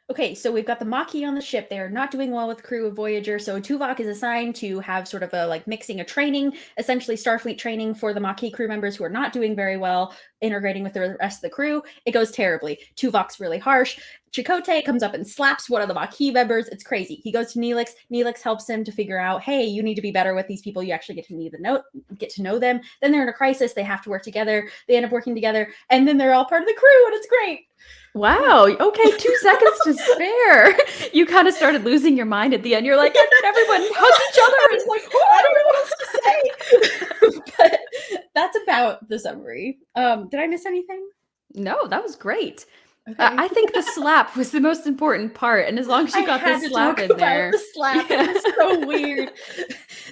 Okay, so we've got the Maquis on the ship. They are not doing well with the crew of Voyager. So Tuvok is assigned to have sort of a mixing a training, essentially Starfleet training for the Maquis crew members who are not doing very well, integrating with the rest of the crew. It goes terribly. Tuvok's really harsh. Chakotay comes up and slaps one of the Maquis members. It's crazy. He goes to Neelix. Neelix helps him to figure out, hey, you need to be better with these people. You actually get to know them. Then they're in a crisis. They have to work together. They end up working together, and then they're all part of the crew, and it's great. Wow. Okay, 2 seconds to spare. You kind of started losing your mind at the end. You're like, and then everyone hugs each other. It's like, I don't know what else to say. But that's about the summary. Did I miss anything? No, that was great. Okay. I think the slap was the most important part, and as long as you got the slap in there, the slap is so weird.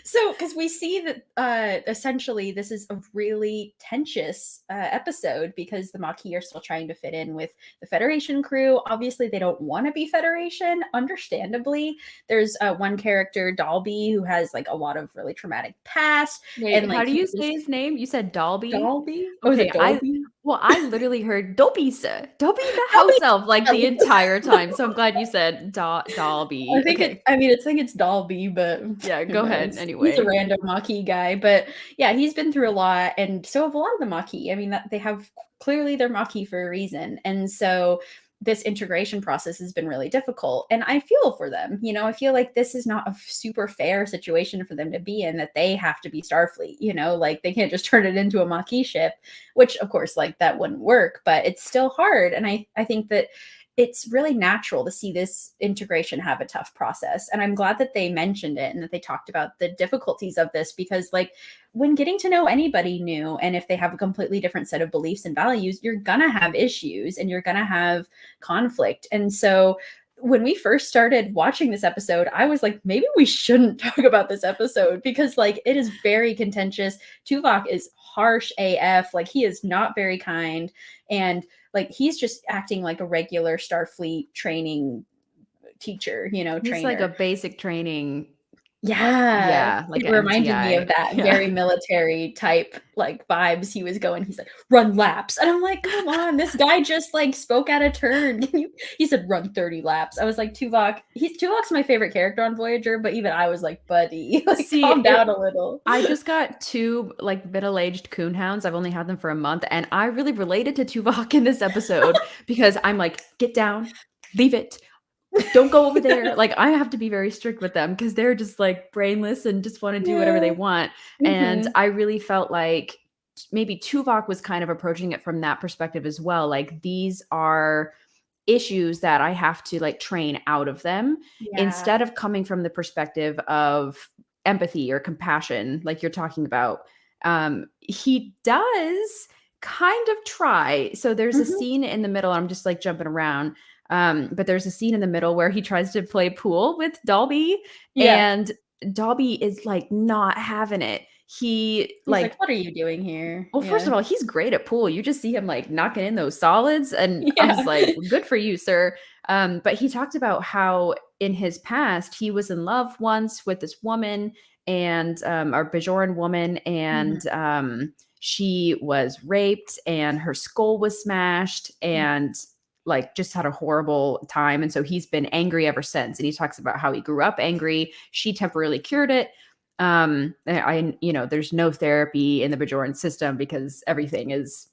So, because we see that essentially this is a really tensious episode because the Maquis are still trying to fit in with the Federation crew. Obviously, they don't want to be Federation. Understandably, there's one character, Dalby, who has a lot of really traumatic past. Wait, and how do you say his name? You said Dalby. Dalby. Okay, is it Dalby? I literally heard Dobby the house elf the entire time. So I'm glad you said Dalby. I think it's Dalby, but yeah, go ahead. Anyway, he's a random Maquis guy, but yeah, he's been through a lot, and so have a lot of the Maquis. I mean, that they have clearly they're Maquis for a reason, and so this integration process has been really difficult. And I feel for them. I feel like this is not a super fair situation for them to be in, that they have to be Starfleet. They can't just turn it into a Maquis ship, which of course, that wouldn't work, but it's still hard. And I think that it's really natural to see this integration have a tough process. And I'm glad that they mentioned it and that they talked about the difficulties of this, because when getting to know anybody new, and if they have a completely different set of beliefs and values, you're gonna have issues and you're gonna have conflict. And so when we first started watching this episode, I was like, maybe we shouldn't talk about this episode, because it is very contentious. Tuvok is harsh AF. He is not very kind. And he's just acting like a regular Starfleet training teacher, trainer. He's like a basic training. Yeah. It reminded me of that very military type vibes he was going. He's like, run laps. And I'm like, come on, this guy just spoke out of turn. He said run 30 laps. I was like, Tuvok's my favorite character on Voyager, but even I was like, buddy, calm down a little. I just got 2 middle-aged coonhounds. I've only had them for a month, and I really related to Tuvok in this episode because I'm like, get down, leave it. Don't go over there. I have to be very strict with them because they're just brainless and just want to do whatever they want. Mm-hmm. And I really felt like maybe Tuvok was kind of approaching it from that perspective as well. These are issues that I have to train out of them instead of coming from the perspective of empathy or compassion, like you're talking about. He does kind of try. So there's a scene in the middle. I'm just jumping around. But there's a scene in the middle where he tries to play pool with Dalby, and Dalby is not having it. He's like, what are you doing here? Well, first of all, he's great at pool. You just see him knocking in those solids, and I was like, good for you, sir. But he talked about how in his past he was in love once with this woman, and our Bajoran woman, and she was raped, and her skull was smashed, and just had a horrible time. And so he's been angry ever since. And he talks about how he grew up angry. She temporarily cured it. There's no therapy in the Bajoran system because everything is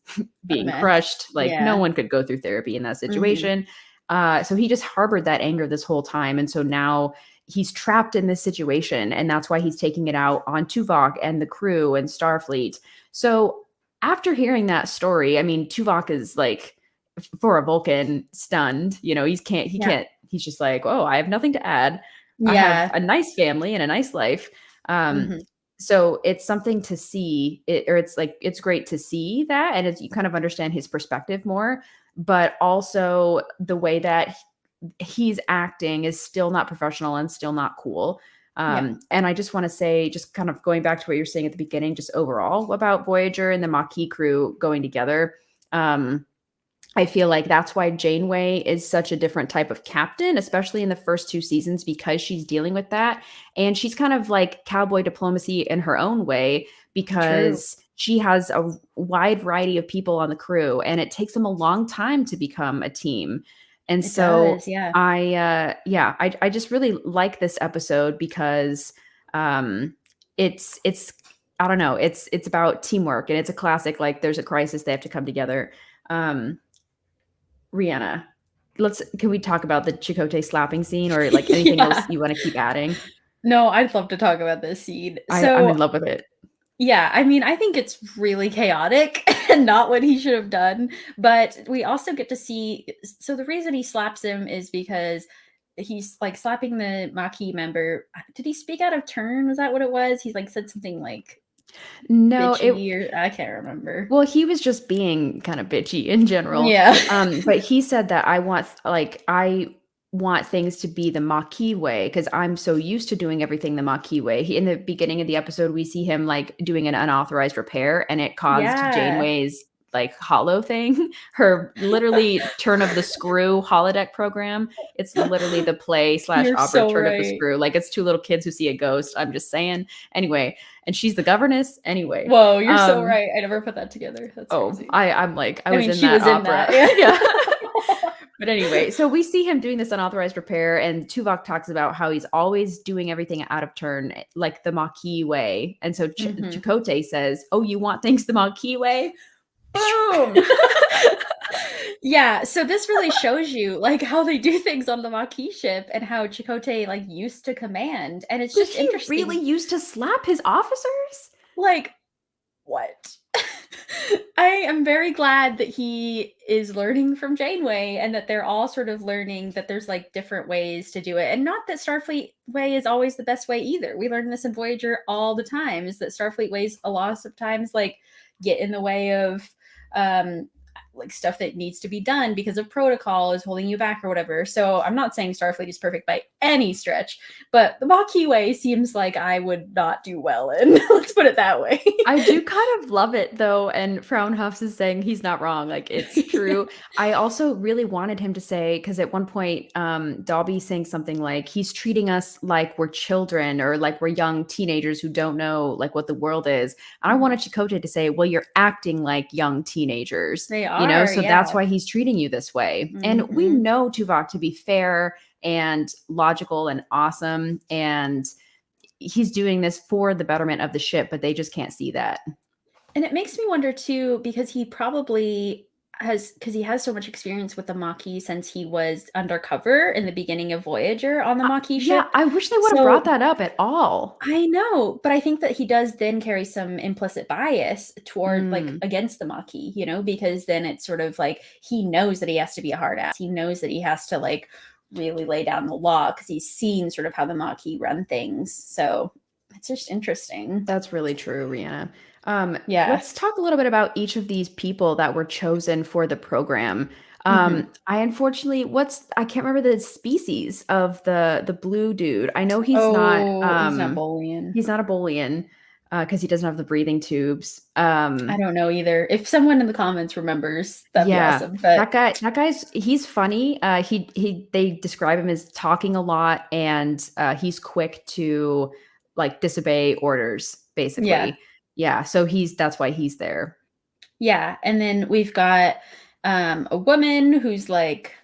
being crushed. No one could go through therapy in that situation. So he just harbored that anger this whole time. And so now he's trapped in this situation. And that's why he's taking it out on Tuvok and the crew and Starfleet. So after hearing that story, I mean, Tuvok is for a Vulcan, stunned. He can't. He's just oh, I have nothing to add. I have a nice family and a nice life. So it's something to see. It's great to see that, and you kind of understand his perspective more. but also the way that he's acting is still not professional and still not cool. And I just want to say, just kind of going back to what you're saying at the beginning, just overall about Voyager and the Maquis crew going together. I feel like that's why Janeway is such a different type of captain, especially in the first 2 seasons, because she's dealing with that. And she's kind of like cowboy diplomacy in her own way, because she has a wide variety of people on the crew, and it takes them a long time to become a team. And so I just really like this episode because it's I don't know, it's about teamwork, and it's a classic, like there's a crisis, they have to come together. Rihanna, can we talk about the Chakotay slapping scene, or like anything else you want to keep adding? No, I'd love to talk about this scene. I'm in love with it. Yeah, I mean, I think it's really chaotic and not what he should have done. But we also get to see. So the reason he slaps him is because he's like slapping the Maquis member. Did he speak out of turn? Was that what it was? He's like said something like, no, I can't remember. Well, he was just being kind of bitchy in general. Yeah. But he said that I want things to be the Maquis way, because I'm so used to doing everything the Maquis way. In the beginning of the episode, we see him like doing an unauthorized repair, and it caused Janeway's like hollow thing, her literally turn of the screw holodeck program. It's literally the play / opera turn of the screw. Like, it's 2 little kids who see a ghost. I'm just saying. Anyway, and she's the governess. Anyway. Whoa, you're so right. I never put that together. That's crazy. I'm like, I mean, she was in that. Yeah. But anyway, so we see him doing this unauthorized repair, and Tuvok talks about how he's always doing everything out of turn, like the Maquis way. And so Chakotay says, "Oh, you want things the Maquis way?" Boom. Yeah, so this really shows you like how they do things on the Maquis ship, and how Chakotay like used to command, and it's just interesting. Really used to slap his officers? Like, what? I am very glad that he is learning from Janeway, and that they're all sort of learning that there's like different ways to do it, and not that Starfleet way is always the best way either. We learn this in Voyager all the time, is that Starfleet ways a lot of times like get in the way of like stuff that needs to be done because of protocol is holding you back or whatever. So I'm not saying Starfleet is perfect by any stretch, but the Maquis way seems like I would not do well in. Let's put it that way. I do kind of love it though, and Fraunhofer is saying he's not wrong. Like, it's true. I also really wanted him to say, because at one point Dobby's saying something like he's treating us like we're children, or like we're young teenagers who don't know like what the world is. And I wanted Chakotay to say, well, you're acting like young teenagers. They are. So that's why he's treating you this way. And we know Tuvok to be fair and logical and awesome, and he's doing this for the betterment of the ship, but they just can't see that. And it makes me wonder too, because he probably has so much experience with the Maquis since he was undercover in the beginning of Voyager on the Maquis ship. Yeah, I wish they would have brought that up at all. I know, but I think that he does then carry some implicit bias toward like against the Maquis, because then it's sort of like he knows that he has to be a hard ass. He knows that he has to like really lay down the law because he's seen sort of how the Maquis run things. So it's just interesting. That's really true, Rihanna. Let's talk a little bit about each of these people that were chosen for the program. I unfortunately, I can't remember the species of the blue dude. I know he's not Bolian. He's not a Bolian because he doesn't have the breathing tubes. I don't know either. If someone in the comments remembers, that'd be awesome. But he's funny. They describe him as talking a lot, and he's quick to like disobey orders, basically. Yeah, so that's why he's there. Yeah, and then we've got a woman who's like,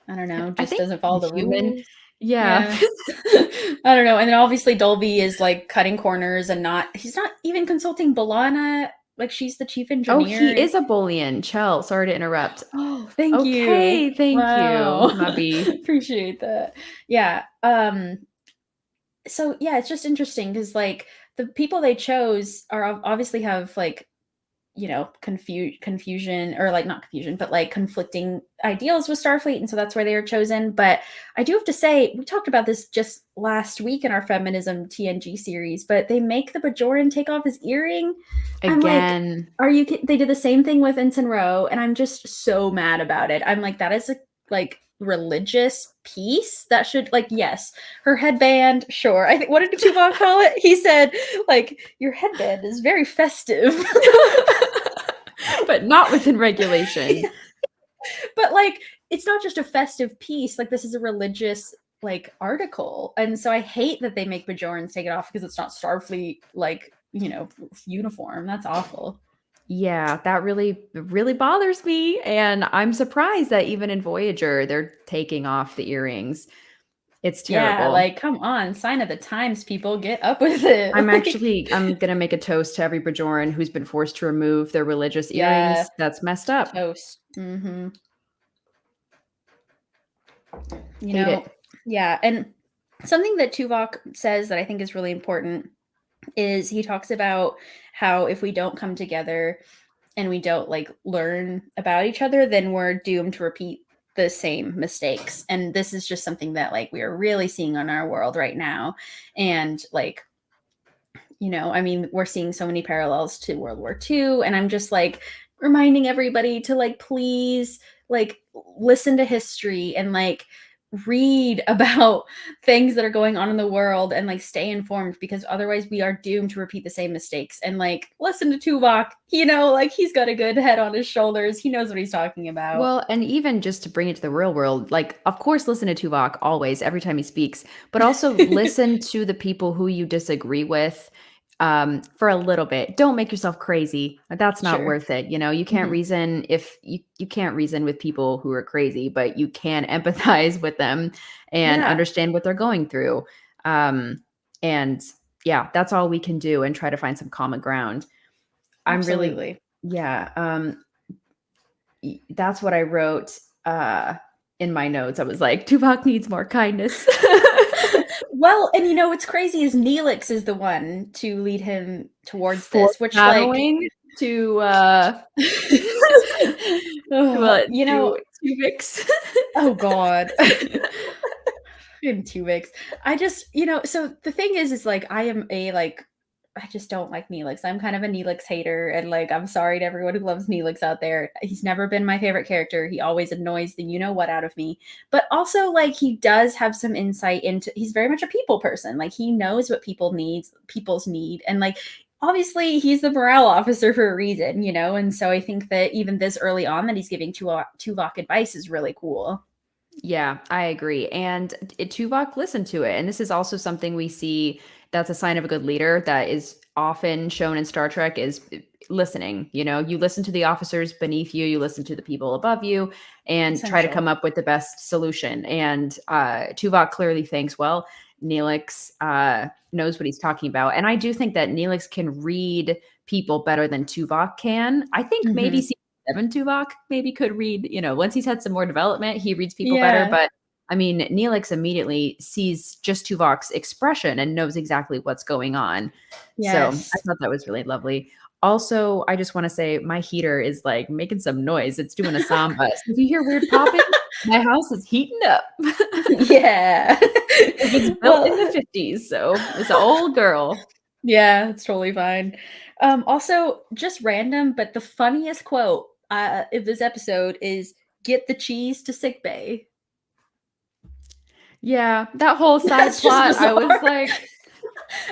I don't know, just doesn't follow the rules. Yeah. I don't know. And then obviously Dolby is like cutting corners and he's not even consulting B'Elanna. Like, she's the chief engineer. Oh, he is a Bolian. Chell, sorry to interrupt. Oh, thank you. Okay, thank you, Mubby. Appreciate that. Yeah. So yeah, it's just interesting because like the people they chose are obviously have like confusion, or like not confusion, but like conflicting ideals with Starfleet, and so that's why they were chosen. But I do have to say, we talked about this just last week in our feminism TNG series, but they make the Bajoran take off his earring again. I'm like, they did the same thing with Ensign Rowe, and I'm just so mad about it. I'm like, that is a like religious piece that should, like, yes, her headband, sure. I think, what did Tuvok call it? He said, like, your headband is very festive. But not within regulation. But like, it's not just a festive piece. Like, this is a religious like article, and so I hate that they make Bajorans take it off because it's not Starfleet like uniform. That's awful. Yeah, that really bothers me, and I'm surprised that even in Voyager they're taking off the earrings. It's terrible. Yeah, like, come on, sign of the times, people, get up with it. I'm gonna make a toast to every Bajoran who's been forced to remove their religious earrings. Yeah. That's messed up. Toast. Mm-hmm. Hate it. Yeah, and something that Tuvok says that I think is really important is he talks about how if we don't come together and we don't like learn about each other, then we're doomed to repeat the same mistakes. And this is just something that like we are really seeing on our world right now. And like, I mean, we're seeing so many parallels to World War II, and I'm just like reminding everybody to like, please, like, listen to history and like read about things that are going on in the world and like stay informed, because otherwise we are doomed to repeat the same mistakes. And like, listen to Tuvok, like he's got a good head on his shoulders. He knows what he's talking about. Well, and even just to bring it to the real world, like, of course, listen to Tuvok always, every time he speaks, but also listen to the people who you disagree with for a little bit. Don't make yourself crazy. That's not worth it. You can't reason if you can't reason with people who are crazy, but you can empathize with them and understand what they're going through. And yeah, that's all we can do, and try to find some common ground. Absolutely. That's what I wrote in my notes. I was like, Tuvok needs more kindness. Well, and what's crazy is Neelix is the one to lead him towards this, which like to Tuvix. Oh God. In Tuvix. I just, so the thing is like I just don't like Neelix. I'm kind of a Neelix hater, and like, I'm sorry to everyone who loves Neelix out there. He's never been my favorite character. He always annoys the you-know-what out of me. But also, like, he does have some insight into, he's very much a people person. Like, he knows what people's need. And like, obviously he's the morale officer for a reason, And so I think that even this early on that he's giving Tuvok advice is really cool. Yeah, I agree. And Tuvok listened to it. And this is also something we see that's a sign of a good leader that is often shown in Star Trek is listening. You listen to the officers beneath you, you listen to the people above you, and try to come up with the best solution. And Tuvok clearly thinks, well, Neelix knows what he's talking about. And I do think that Neelix can read people better than Tuvok can. I think maybe Season 7 Tuvok maybe could read, once he's had some more development, he reads people better. But I mean, Neelix immediately sees just Tuvok's expression and knows exactly what's going on. Yes. So I thought that was really lovely. Also, I just want to say my heater is like making some noise. It's doing a samba. So if you hear weird popping, my house is heating up. Yeah. It's built in the 50s, so it's an old girl. Yeah, it's totally fine. Also, just random, but the funniest quote of this episode is, "Get the cheese to sickbay." Yeah, that whole side plot, I was like,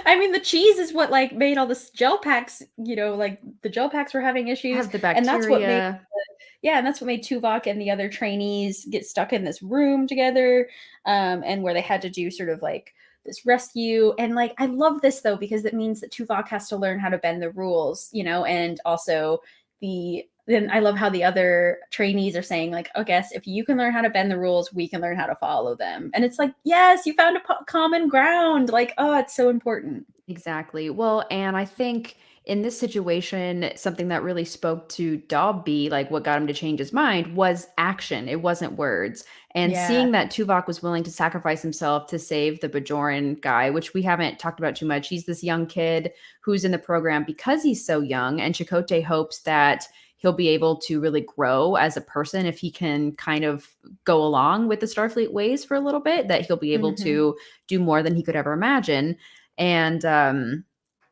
I mean, the cheese is what like made all this gel packs, like the gel packs were having issues. Has the bacteria. And that's what made and that's what made Tuvok and the other trainees get stuck in this room together, and where they had to do sort of like this rescue. And like, I love this though, because it means that Tuvok has to learn how to bend the rules, and also then I love how the other trainees are saying like, oh, guess if you can learn how to bend the rules, we can learn how to follow them. And it's like, yes, you found a common ground. Like, oh, it's so important. Exactly. Well, and I think in this situation, something that really spoke to Dobby, like what got him to change his mind, was action. It wasn't words. And seeing that Tuvok was willing to sacrifice himself to save the Bajoran guy, which we haven't talked about too much. He's this young kid who's in the program because he's so young. And Chakotay hopes that he'll be able to really grow as a person if he can kind of go along with the Starfleet ways for a little bit, that he'll be able to do more than he could ever imagine. And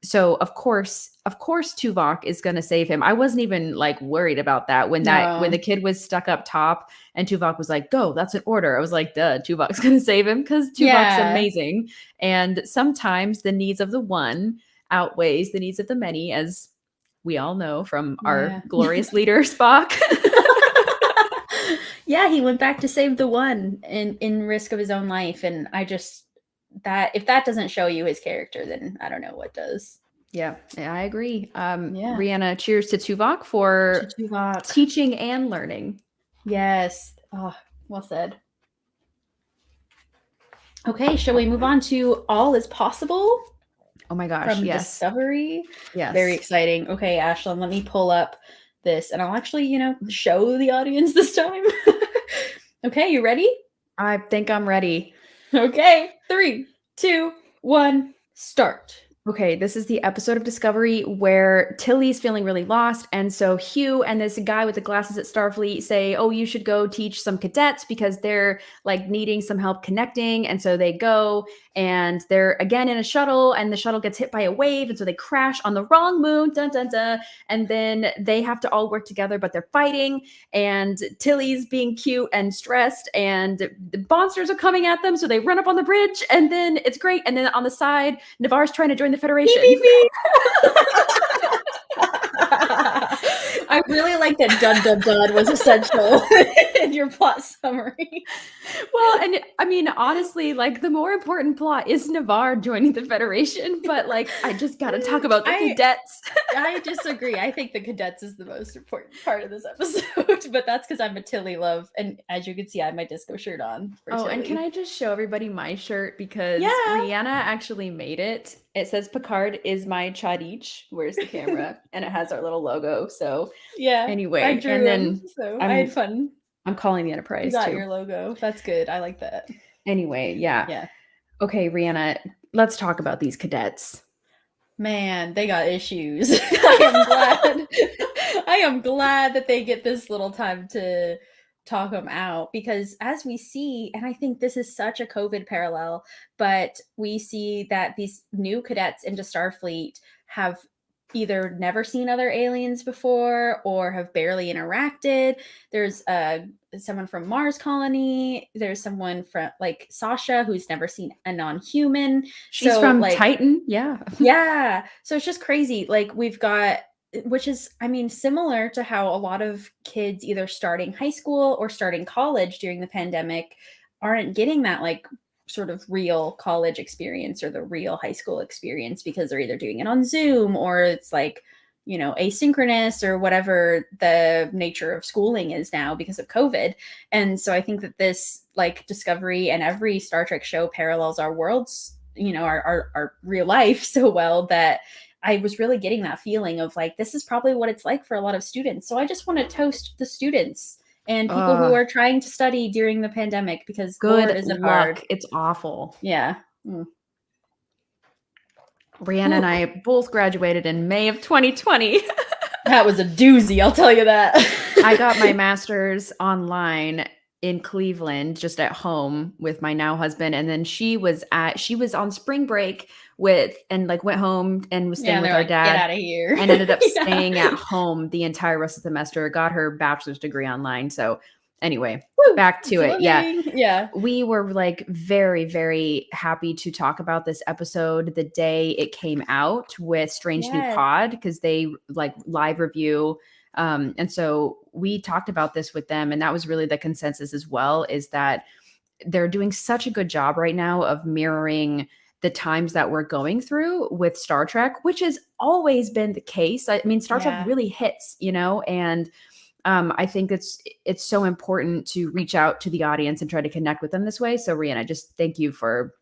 so of course Tuvok is going to save him. I wasn't even like worried about that when the kid was stuck up top and Tuvok was like, go, that's an order. I was like, duh, Tuvok's going to save him because Tuvok's amazing. And sometimes the needs of the one outweighs the needs of the many, as we all know from our glorious leader Spock. Yeah, he went back to save the one in risk of his own life. And I just, that if that doesn't show you his character, then I don't know what does. Yeah, I agree. Rhianna, cheers to Tuvok for teaching and learning. Yes. Oh, well said. Okay, shall we move on to All Is Possible? Oh my gosh, from yes. Discovery. Yes. Very exciting. Okay, Ashlyn, let me pull up this and I'll actually, show the audience this time. Okay, you ready? I think I'm ready. Okay, 3, 2, 1, start. Okay, this is the episode of Discovery where Tilly's feeling really lost. And so Hugh and this guy with the glasses at Starfleet say, oh, you should go teach some cadets because they're like needing some help connecting. And so they go and they're again in a shuttle and the shuttle gets hit by a wave. And so they crash on the wrong moon. Dun, dun, dun. And then they have to all work together, but they're fighting. And Tilly's being cute and stressed and the monsters are coming at them. So they run up on the bridge and then it's great. And then on the side, Navarre's trying to join the Federation. Beep, beep, beep. I really like that dun dun dun was essential in your plot summary. Well, and I mean, honestly, like the more important plot is Navarre joining the Federation, but like I just gotta talk about the cadets. I disagree. I think the cadets is the most important part of this episode, but that's because I'm a Tilly love, and as you can see, I have my disco shirt on. Tilly. And can I just show everybody my shirt because Rhianna actually made it. It says Picard is my Chadich. Where's the camera? And it has our little logo. So anyway, I drew and then so I had fun. I'm calling the Enterprise. You got too. your logo. That's good. I like that. Anyway, yeah. Okay, Rhianna, let's talk about these cadets. Man, they got issues. I am glad that they get this little time to talk them out, because as we see, and I think this is such a COVID parallel, but we see that these new cadets into Starfleet have either never seen other aliens before or have barely interacted. There's someone from Mars Colony. There's someone from like Sasha who's never seen a non-human. She's from Titan. Yeah. Yeah. So it's just crazy. Like we've got, which is, I mean, similar to how a lot of kids either starting high school or starting college during the pandemic aren't getting that like sort of real college experience or the real high school experience because they're either doing it on Zoom or it's like, asynchronous or whatever the nature of schooling is now because of COVID. And so I think that this like Discovery and every Star Trek show parallels our worlds, our real life so well that I was really getting that feeling of like, this is probably what it's like for a lot of students. So I just want to toast the students and people who are trying to study during the pandemic because good Lord, is it luck. hard. It's awful. Yeah. Rhianna and I both graduated in May of 2020. That was a doozy, I'll tell you that. I got my master's online in Cleveland, just at home with my now husband. And then she was on spring break went home and was staying with our dad. Get out of here. And ended up staying at home the entire rest of the semester, got her bachelor's degree online. So anyway, back to it. Yeah. We were like very, very happy to talk about this episode the day it came out with Strange New Pod, because they like live review. And so we talked about this with them, and that was really the consensus as well, is that they're doing such a good job right now of mirroring the times that we're going through with Star Trek, which has always been the case. I mean, Star Trek really hits, and I think it's so important to reach out to the audience and try to connect with them this way. So Rhianna, just thank you for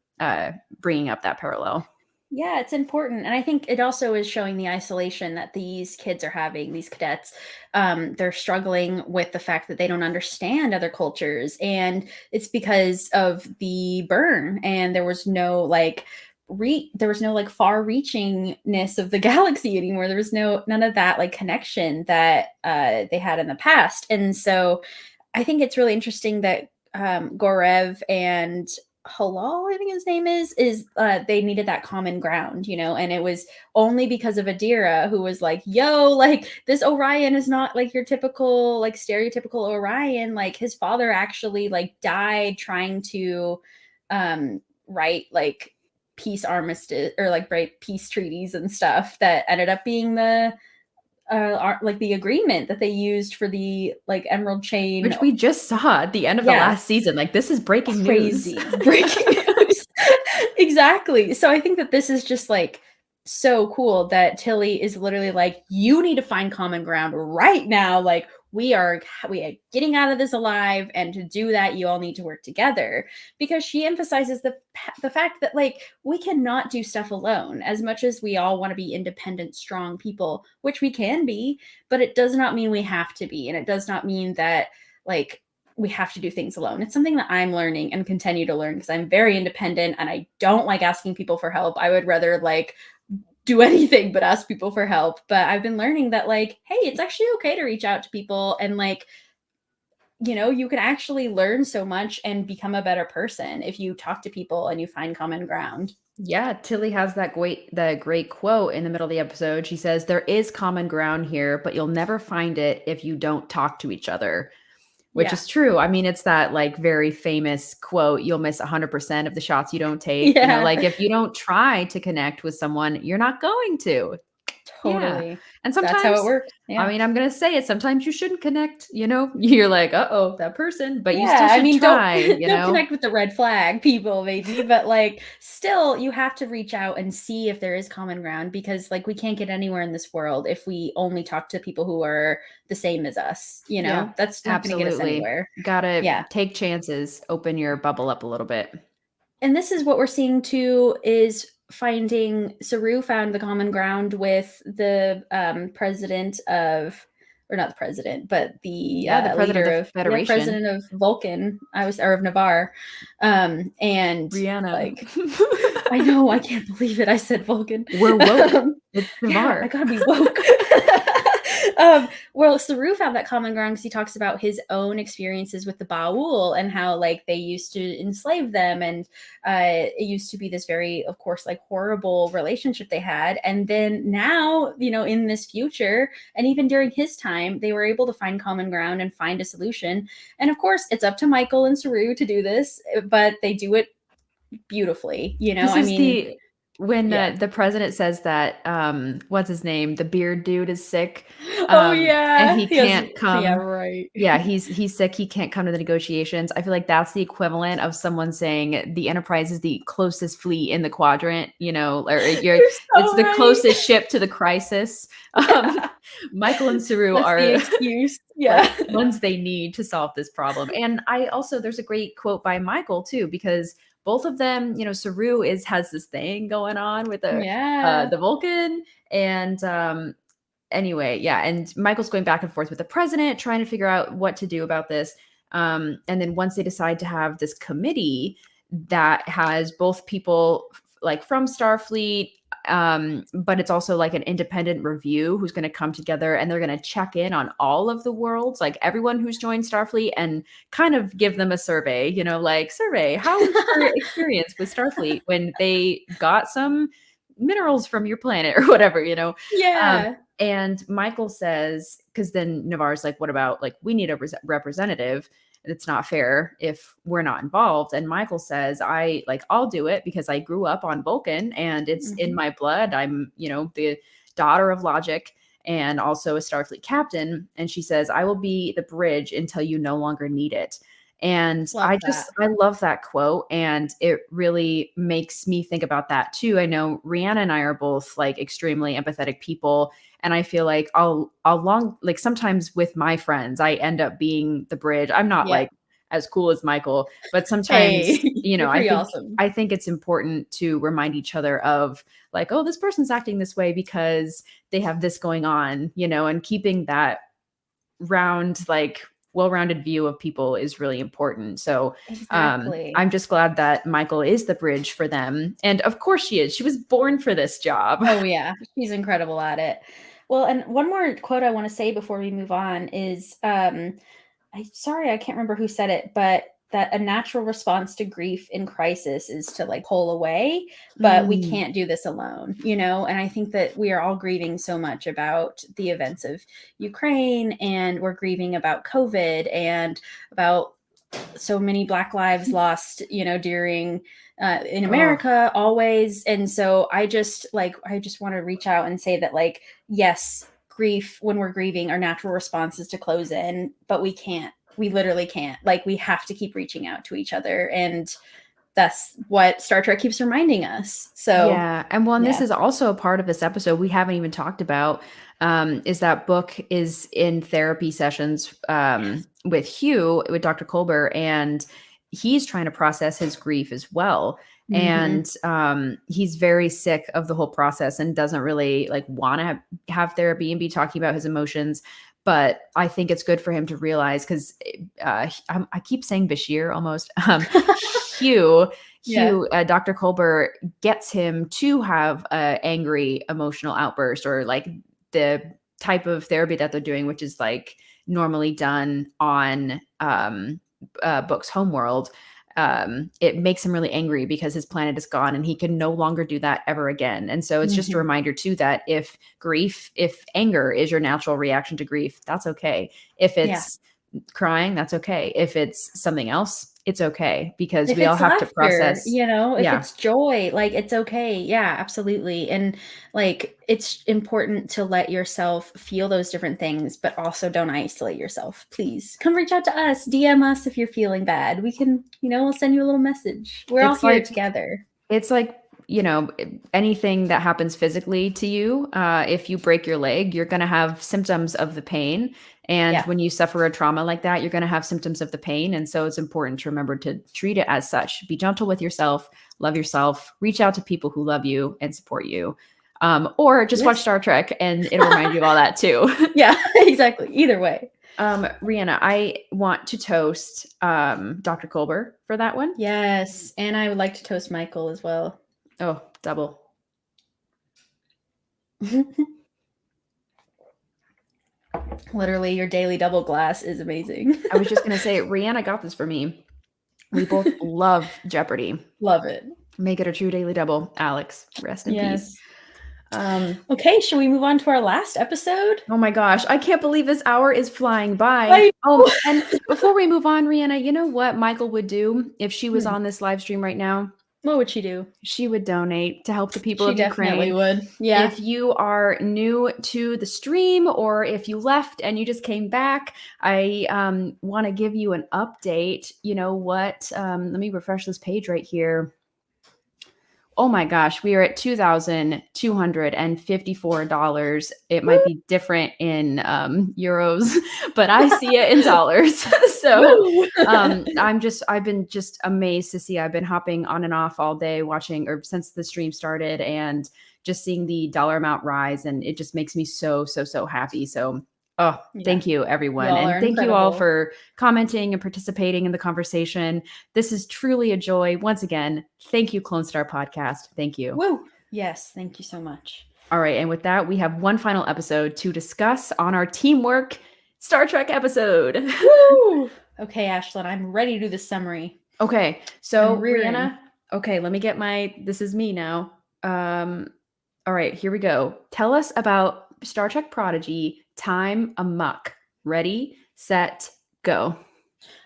bringing up that parallel. Yeah, it's important. And I think it also is showing the isolation that these kids are having, these cadets. They're struggling with the fact that they don't understand other cultures. And it's because of the burn. And there was no like far reachingness of the galaxy anymore. There was none of that like connection that they had in the past. And so I think it's really interesting that Gorev and Halal, I think his name is they needed that common ground, and it was only because of Adira, who was like, yo, like this Orion is not like your typical, like stereotypical Orion. Like his father actually like died trying to write like peace armistice or like write peace treaties and stuff that ended up being like the agreement that they used for the like Emerald Chain, which we just saw at the end of the last season. Like this is breaking news. Breaking news. Exactly. So I think that this is just like so cool that Tilly is literally like, you need to find common ground right now. Like we are getting out of this alive, and to do that you all need to work together, because she emphasizes the fact that like we cannot do stuff alone. As much as we all want to be independent, strong people, which we can be, but it does not mean we have to be, and it does not mean that like we have to do things alone. It's something that I'm learning and continue to learn, because I'm very independent and I don't like asking people for help. I would rather like do anything but ask people for help. But I've been learning that like, hey, it's actually okay to reach out to people, and like, you can actually learn so much and become a better person if you talk to people and you find common ground. Yeah, Tilly has that great quote in the middle of the episode. She says, "There is common ground here, but you'll never find it if you don't talk to each other." Which is true. I mean, it's that like very famous quote, you'll miss 100% of the shots you don't take. Yeah. Like if you don't try to connect with someone, you're not going to. Totally. Yeah. And sometimes that's how it works. Yeah. I mean, I'm going to say it. Sometimes you shouldn't connect, you're like, that person, but you still should try, don't connect with the red flag people maybe, but like still you have to reach out and see if there is common ground, because like we can't get anywhere in this world if we only talk to people who are the same as us, Yeah, that's not going to get us anywhere. Gotta take chances, open your bubble up a little bit. And this is what we're seeing too, is Saru found the common ground with the president of, or not the president, but the president leader of the Federation. president of Vulcan, or of Navarre, and Brianna. Like, I know, I can't believe it. I said Vulcan. We're woke. It's Navarre. I gotta be woke. Well, Saru found that common ground because he talks about his own experiences with the Ba'ul and how like they used to enslave them, and it used to be this very, of course, like horrible relationship they had. And then now, in this future, and even during his time, they were able to find common ground and find a solution. And of course, it's up to Michael and Saru to do this, but they do it beautifully. When the president says that, what's his name? The beard dude is sick. And he can't come. Yeah, right. Yeah, he's sick. He can't come to the negotiations. I feel like that's the equivalent of someone saying the Enterprise is the closest fleet in the quadrant, or it's the closest ship to the crisis. Michael and Saru that's are the excuse. Yeah. ones they need to solve this problem. And there's a great quote by Michael too, because both of them, Saru has this thing going on with the Vulcan, and anyway, and Michael's going back and forth with the president, trying to figure out what to do about this. And then once they decide to have this committee that has both people like from Starfleet, but it's also like an independent review who's going to come together, and they're going to check in on all of the worlds, like everyone who's joined Starfleet, and kind of give them a survey, survey, how was your experience with Starfleet when they got some minerals from your planet or whatever, Yeah. And Michael says, because then Navarre's like, what about like, we need a representative. It's not fair if we're not involved. And Michael says, I'll do it because I grew up on Vulcan and it's in my blood. I'm, the daughter of Logic and also a Starfleet captain. And she says, I will be the bridge until you no longer need it. And I love that quote. And it really makes me think about that too. I know Rihanna and I are both like extremely empathetic people. And I feel like sometimes with my friends, I end up being the bridge. I'm not like as cool as Michael, but sometimes, Hey, you know, you're pretty awesome. I think it's important to remind each other of like, oh, this person's acting this way because they have this going on, you know, and keeping that well-rounded view of people is really important. So Exactly. I'm just glad that Michael is the bridge for them. And of course she is. She was born for this job. Oh yeah, she's incredible at it. Well, and one more quote I want to say before we move on is I can't remember who said it, but that a natural response to grief in crisis is to like pull away, but we can't do this alone, you know? And I think that we are all grieving so much about the events of Ukraine, and we're grieving about COVID and about so many Black lives lost, you know, during in America always. And so I just want to reach out and say that, like, yes, grief, when we're grieving, our natural response is to close in, but we literally can't. Like, we have to keep reaching out to each other, and that's what Star Trek keeps reminding us. So yeah, and this is also a part of this episode we haven't even talked about. Is that Book is in therapy sessions with Hugh, with Dr. Colbert, and he's trying to process his grief as well. And he's very sick of the whole process and doesn't really like want to have therapy and be talking about his emotions. But I think it's good for him to realize, because I keep saying Bashir almost. Hugh, Dr. Colbert gets him to have an angry emotional outburst, or like the type of therapy that they're doing, which is like normally done on Book's homeworld. It makes him really angry because his planet is gone and he can no longer do that ever again. And so it's just a reminder too, that if anger is your natural reaction to grief, that's okay. If it's crying, that's okay. If it's something else, it's okay, because we all have to process, you know, if it's joy, like, it's okay. Yeah, absolutely. And like, it's important to let yourself feel those different things, but also don't isolate yourself. Please come reach out to us, DM us if you're feeling bad. We can, you know, we'll send you a little message. We're all here together. It's like, you know, anything that happens physically to you, if you break your leg, you're going to have symptoms of the pain. And when you suffer a trauma like that, you're going to have symptoms of the pain. And so it's important to remember to treat it as such. Be gentle with yourself, love yourself, reach out to people who love you and support you. Or just watch Star Trek and it'll remind you of all that too. Yeah, exactly. Either way. Rhianna, I want to toast Dr. Colbert for that one. Yes. And I would like to toast Michael as well. Oh, double. Literally, your daily double glass is amazing. I was just going to say, Rhianna got this for me. We both love Jeopardy. Love it. Make it a true daily double. Alex, rest in peace. Okay, should we move on to our last episode? Oh my gosh, I can't believe this hour is flying by. And before we move on, Rhianna, you know what Michael would do if she was on this live stream right now? What would she do? She would donate to help the people of Ukraine. She definitely would. Yeah. If you are new to the stream, or if you left and you just came back, I want to give you an update. You know what? Let me refresh this page right here. Oh my gosh, we are at $2,254. It might be different in euros, but I see it in dollars. So I've been just amazed to see. I've been hopping on and off all day watching, or since the stream started, and just seeing the dollar amount rise, and it just makes me so happy. So thank you, everyone. And thank you all for commenting and participating in the conversation. This is truly a joy. Once again, thank you, Clone Star Podcast. Thank you. Woo! Yes, thank you so much. All right. And with that, we have one final episode to discuss on our teamwork Star Trek episode. Woo! Okay, Ashlyn, I'm ready to do the summary. Okay. So, Rhianna, okay, let me get this is me now. All right, here we go. Tell us about Star Trek Prodigy, Time Amok. Ready, set, go.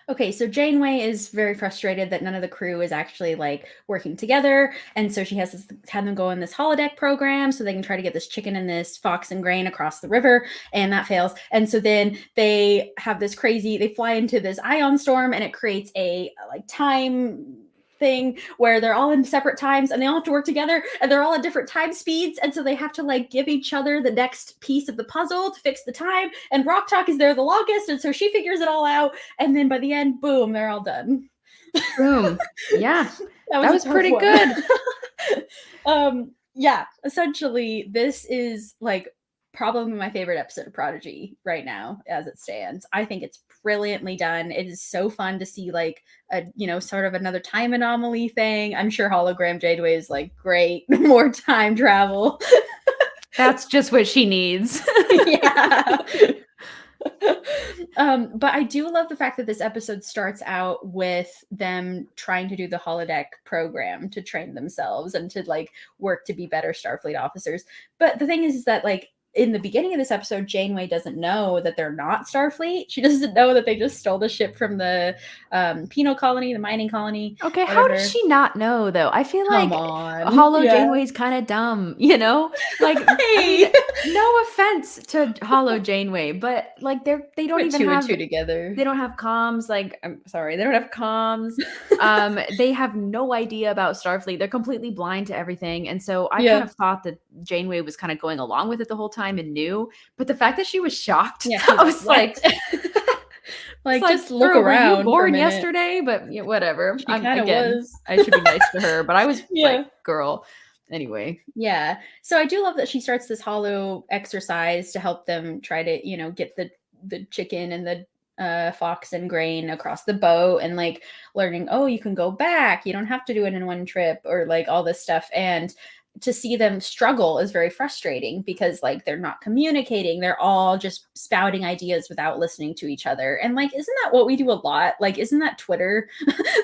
Okay, so Janeway is very frustrated that none of the crew is actually like working together, and so she has to have them go in this holodeck program so they can try to get this chicken and this fox and grain across the river, and that fails. And so then they have this they fly into this ion storm, and it creates a like time thing where they're all in separate times and they all have to work together and they're all at different time speeds. And so they have to like give each other the next piece of the puzzle to fix the time. And Rock Talk is there the longest. And so she figures it all out. And then by the end, boom, they're all done. Boom. Yeah. That was pretty good. good. Yeah, essentially this is like probably my favorite episode of Prodigy right now as it stands. I think it's brilliantly done. It is so fun to see like a, you know, sort of another time anomaly thing. I'm sure Hologram Jadeway is like great, more time travel. That's just what she needs. Yeah. But I do love the fact that this episode starts out with them trying to do the holodeck program to train themselves and to like work to be better Starfleet officers. But the thing is that like in the beginning of this episode, Janeway doesn't know that they're not Starfleet. She doesn't know that they just stole the ship from the penal colony, the mining colony. Okay, whatever. how does she not know though? I feel Come like on. Holo Yeah. Janeway's kind of dumb, you know? Like, I mean, no offense to Holo Janeway, but like they don't Put even two and have two together. They don't have comms. Like, I'm sorry, they don't have comms. They have no idea about Starfleet. They're completely blind to everything. And so I Yeah. kind of thought that Janeway was kind of going along with it the whole time and knew. But the fact that she was shocked, Yeah, I was like, like, it's just look "Girl, around. Were for you a born minute. yesterday? But yeah, whatever. She kinda Again, was. I should be nice to her, but I was Yeah. like, girl. Anyway. Yeah. So I do love that she starts this hollow exercise to help them try to, you know, get the chicken and the fox and grain across the boat and like learning, oh, you can go back. You don't have to do it in one trip or like all this stuff. And to see them struggle is very frustrating because like they're not communicating. They're all just spouting ideas without listening to each other. And like, isn't that what we do a lot? Like, isn't that Twitter?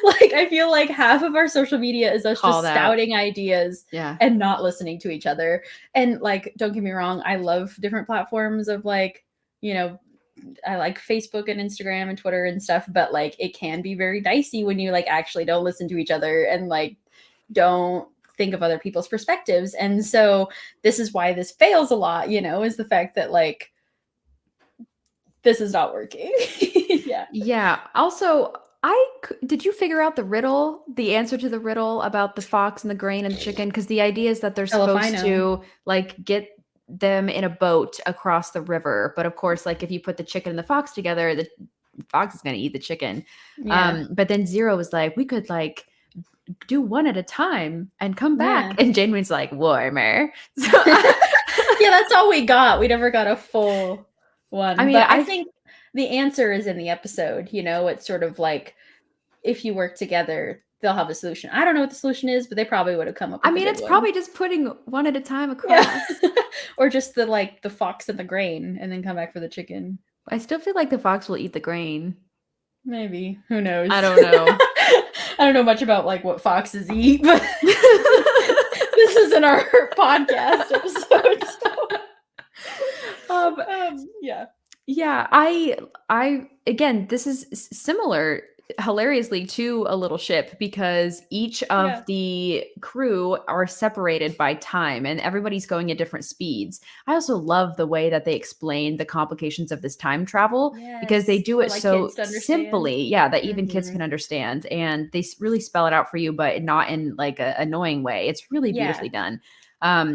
Like, I feel like half of our social media is us Call just that. spouting ideas Yeah. and not listening to each other. And like, don't get me wrong, I love different platforms of like, you know, I like Facebook and Instagram and Twitter and stuff, but like it can be very dicey when you like actually don't listen to each other and like don't think of other people's perspectives. And so this is why this fails a lot, you know, is the fact that like this is not working. Yeah. Yeah. Also, did you figure out the answer to the riddle about the fox and the grain and the chicken? Because the idea is that they're supposed Elefino. to like get them in a boat across the river. But of course, like if you put the chicken and the fox together, the fox is going to eat the chicken. Yeah. But then Zero was like, we could like do one at a time and come back. Yeah. And Janeway's like, warmer. So Yeah, that's all we got. We never got a full one. I mean, but I I- think the answer is in the episode. You know, it's sort of like if you work together, they'll have a solution. I don't know what the solution is, but they probably would have come up with I mean, a it's good one. probably just putting one at a time across. Yeah. Or just the fox and the grain and then come back for the chicken. I still feel like the fox will eat the grain. Maybe. Who knows? I don't know. I don't know much about like what foxes eat, but this isn't our podcast episode. So. Yeah. Yeah, I again, this is similar hilariously to A Little Ship because each of Yeah. the crew are separated by time and everybody's going at different speeds. I also love the way that they explain the complications of this time travel because they Yes, do for, it like, so kids to understand. simply, yeah, that even kids Mhm. can understand, and they really spell it out for you, but not in like a annoying way. It's really Yeah. beautifully done.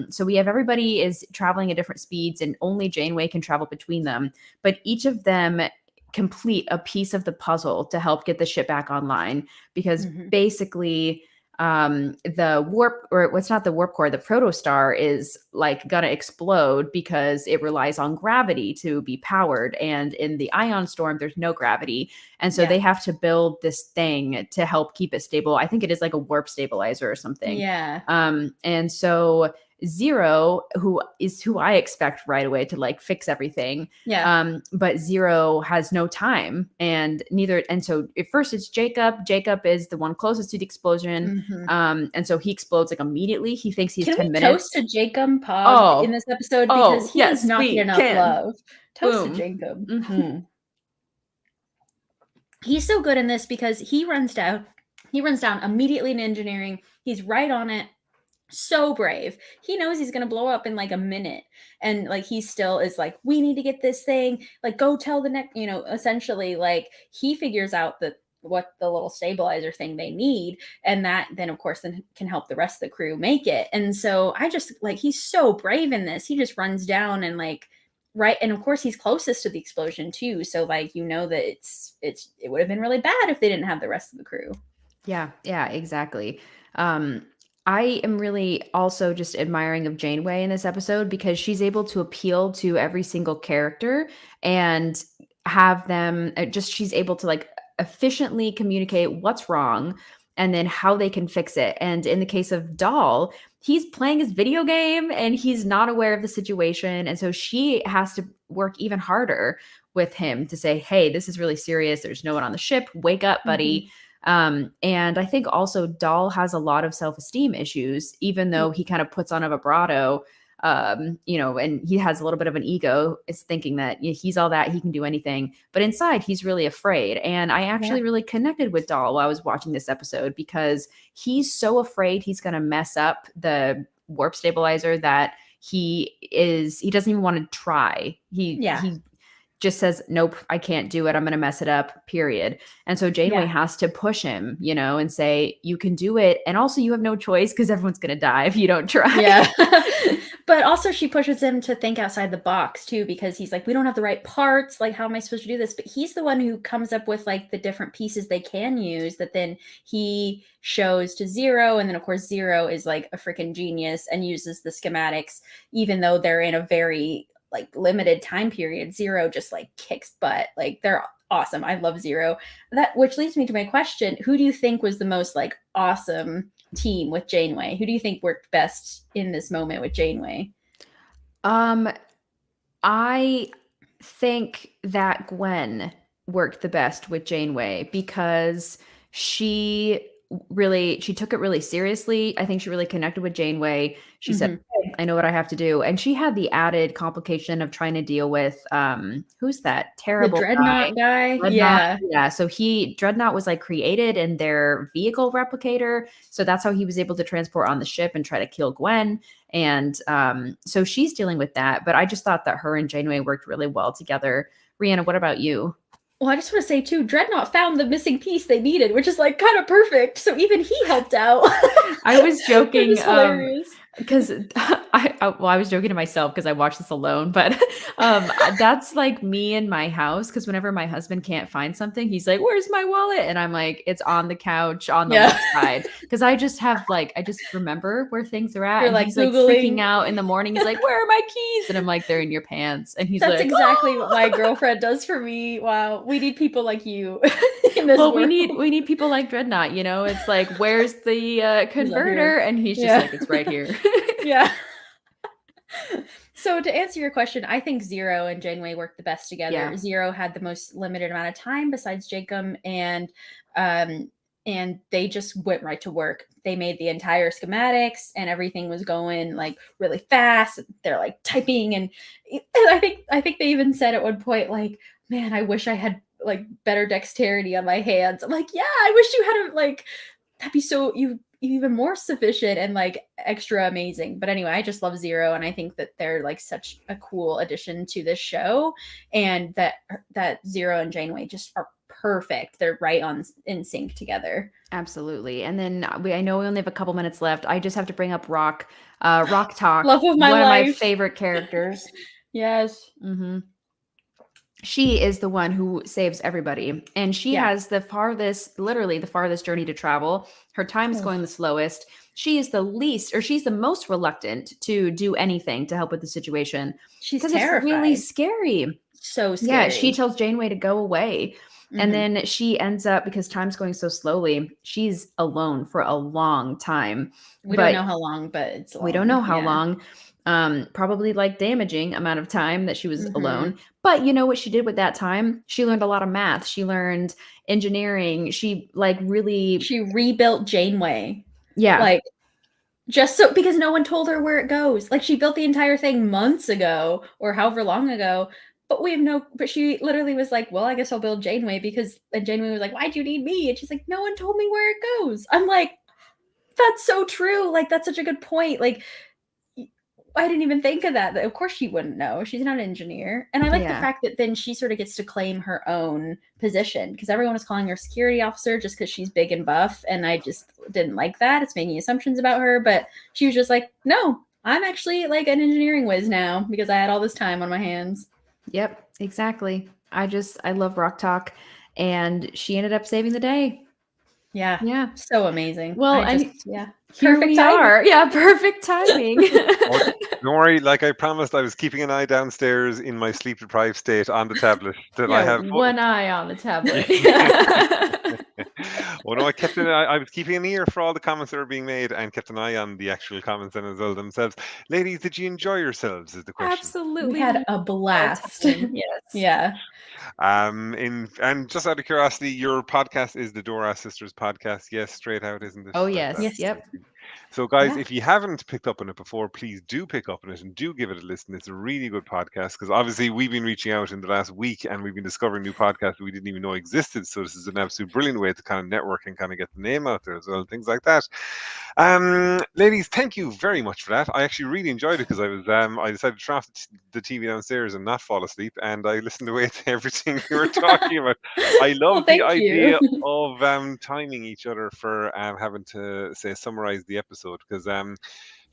So we have everybody is traveling at different speeds and only Janeway can travel between them, but each of them complete a piece of the puzzle to help get the ship back online because Mhm. basically the warp, or what's not the warp core, the protostar is like gonna explode because it relies on gravity to be powered, and in the ion storm there's no gravity, and so Yeah. they have to build this thing to help keep it stable. I think it is like a warp stabilizer or something. Yeah. And so Zero, who I expect right away to like fix everything. Yeah. But Zero has no time, and so at first it's Jacob. Jacob is the one closest to the explosion. Mhm. And so he explodes like immediately. He thinks he's Can 10 we minutes. toast to Jacob Oh. in this episode Oh, because he yes, does not we get enough can. love. Toast Boom. to Jacob. Mhm. He's so good in this because he runs down immediately in engineering. He's right on it. So brave. He knows he's going to blow up in like a minute. And like he still is like, we need to get this thing. Like, go tell the next, you know, essentially like he figures out that what the little stabilizer thing they need, and that then of course then can help the rest of the crew make it. And so I just like, he's so brave in this. He just runs down and like, right, and of course he's closest to the explosion too, so like, you know, that it would have been really bad if they didn't have the rest of the crew. Yeah, exactly. I am really also just admiring of Janeway in this episode because she's able to appeal to every single character and have them she's able to like efficiently communicate what's wrong and then how they can fix it. And in the case of Dahl, he's playing his video game and he's not aware of the situation. And so she has to work even harder with him to say, hey, this is really serious. There's no one on the ship. Wake up, buddy. And I think also Dahl has a lot of self-esteem issues, even though he kind of puts on a vibrato, you know, and he has a little bit of an ego, is thinking that he's all that, he can do anything. But inside, he's really afraid. And I actually really connected with Dahl while I was watching this episode because he's so afraid he's going to mess up the warp stabilizer that he doesn't even want to try. He just says, nope, I can't do it. I'm going to mess it up, period. And so Janeway has to push him, you know, and say, you can do it. And also you have no choice because everyone's going to die if you don't try. Yeah. But also she pushes him to think outside the box too, because he's like, we don't have the right parts. Like, how am I supposed to do this? But he's the one who comes up with like the different pieces they can use that then he shows to Zero. And then of course, Zero is like a freaking genius and uses the schematics, even though they're in a very like limited time period. Zero just like kicks butt. Like, they're awesome. I love Zero. Which leads me to my question. Who do you think was the most like awesome team with Janeway? Who do you think worked best in this moment with Janeway? I think that Gwen worked the best with Janeway because she took it really seriously. I think she really connected with Janeway. She said, hey, I know what I have to do. And she had the added complication of trying to deal with, who's that terrible the Dreadnought guy? Dreadnought. Yeah. So Dreadnought was like created in their vehicle replicator. So that's how he was able to transport on the ship and try to kill Gwen. And so she's dealing with that. But I just thought that her and Janeway worked really well together. Rhianna, what about you? Well, I just want to say too, Dreadnought found the missing piece they needed, which is like kind of perfect. So even he helped out. I was joking because I was joking to myself because I watched this alone, but that's like me in my house. Because whenever my husband can't find something, he's like, "Where's my wallet?" And I'm like, "It's on the couch on the left side." Because I just remember where things are at. You're and like he's Googling. like freaking out in the morning. He's like, "Where are my keys?" And I'm like, "They're in your pants." And he's that's like, exactly what my girlfriend does for me. Wow, we need people like you in this world. we need people like Dreadnought. You know, it's like, where's the converter? And he's just like, it's right here. Yeah. So to answer your question, I think Zero and Janeway worked the best together. Yeah. Zero had the most limited amount of time besides Jacob, and they just went right to work. They made the entire schematics and everything was going like really fast. They're like typing and I think they even said at one point like, man, I wish I had like better dexterity on my hands. I'm like, yeah, I wish you had like, that'd be so even more sufficient and like extra amazing. But anyway, I just love Zero, and I think that they're like such a cool addition to this show, and that Zero and Janeway just are perfect. They're right in sync together. Absolutely. And then I know we only have a couple minutes left. I just have to bring up Rock Talk. Love of my one life. of my favorite characters. Yes. Mm-hmm. She is the one who saves everybody. And she has literally the farthest journey to travel. Her time is going the slowest. She is she's the most reluctant to do anything to help with the situation. She's because terrified. It's really scary. So scary. Yeah, she tells Janeway to go away. And then she ends up, because time's going so slowly, she's alone for a long time. We don't know how long, but it's long. We don't know how long. Probably like damaging amount of time that she was alone. But you know what she did with that time? She learned a lot of math. She learned engineering. She rebuilt Janeway. Yeah. Like, just so, because no one told her where it goes. Like, she built the entire thing months ago or however long ago. But she literally was like, well, I guess I'll build Janeway and Janeway was like, why'd you need me? And she's like, no one told me where it goes. I'm like, that's so true. Like, that's such a good point. Like, I didn't even think of that. Of course she wouldn't know. She's not an engineer. And I like the Yeah. fact that then she sort of gets to claim her own position because everyone was calling her security officer just because she's big and buff. And I just didn't like that. It's making assumptions about her. But she was just like, no, I'm actually like an engineering whiz now because I had all this time on my hands. Yep, exactly. I love Rock Talk. And she ended up saving the day. Yeah. Yeah. So amazing. Well, yeah. Here Perfect we timing. are. Yeah, perfect timing. Oh, don't worry, like I promised, I was keeping an eye downstairs in my sleep-deprived state on the tablet that I have. One eye on the tablet. Oh no, I was keeping an ear for all the comments that were being made and kept an eye on the actual comments then as well themselves. Ladies, did you enjoy yourselves? Is the question. Absolutely. We had a blast. Yes. Yeah. And just out of curiosity, your podcast is the Duras Sisters podcast. Yes, straight out, isn't it? Oh yes. Yes. Yep. So, guys, Yeah. if you haven't picked up on it before, please do pick up on it and do give it a listen. It's a really good podcast because obviously we've been reaching out in the last week and we've been discovering new podcasts that we didn't even know existed. So this is an absolute brilliant way to kind of network and kind of get the name out there as well, and things like that. Ladies, thank you very much for that. I actually really enjoyed it because I decided to turn off the TV downstairs and not fall asleep, and I listened away to everything you were talking about. I love the thank you. idea of timing each other for having to say summarize the episode because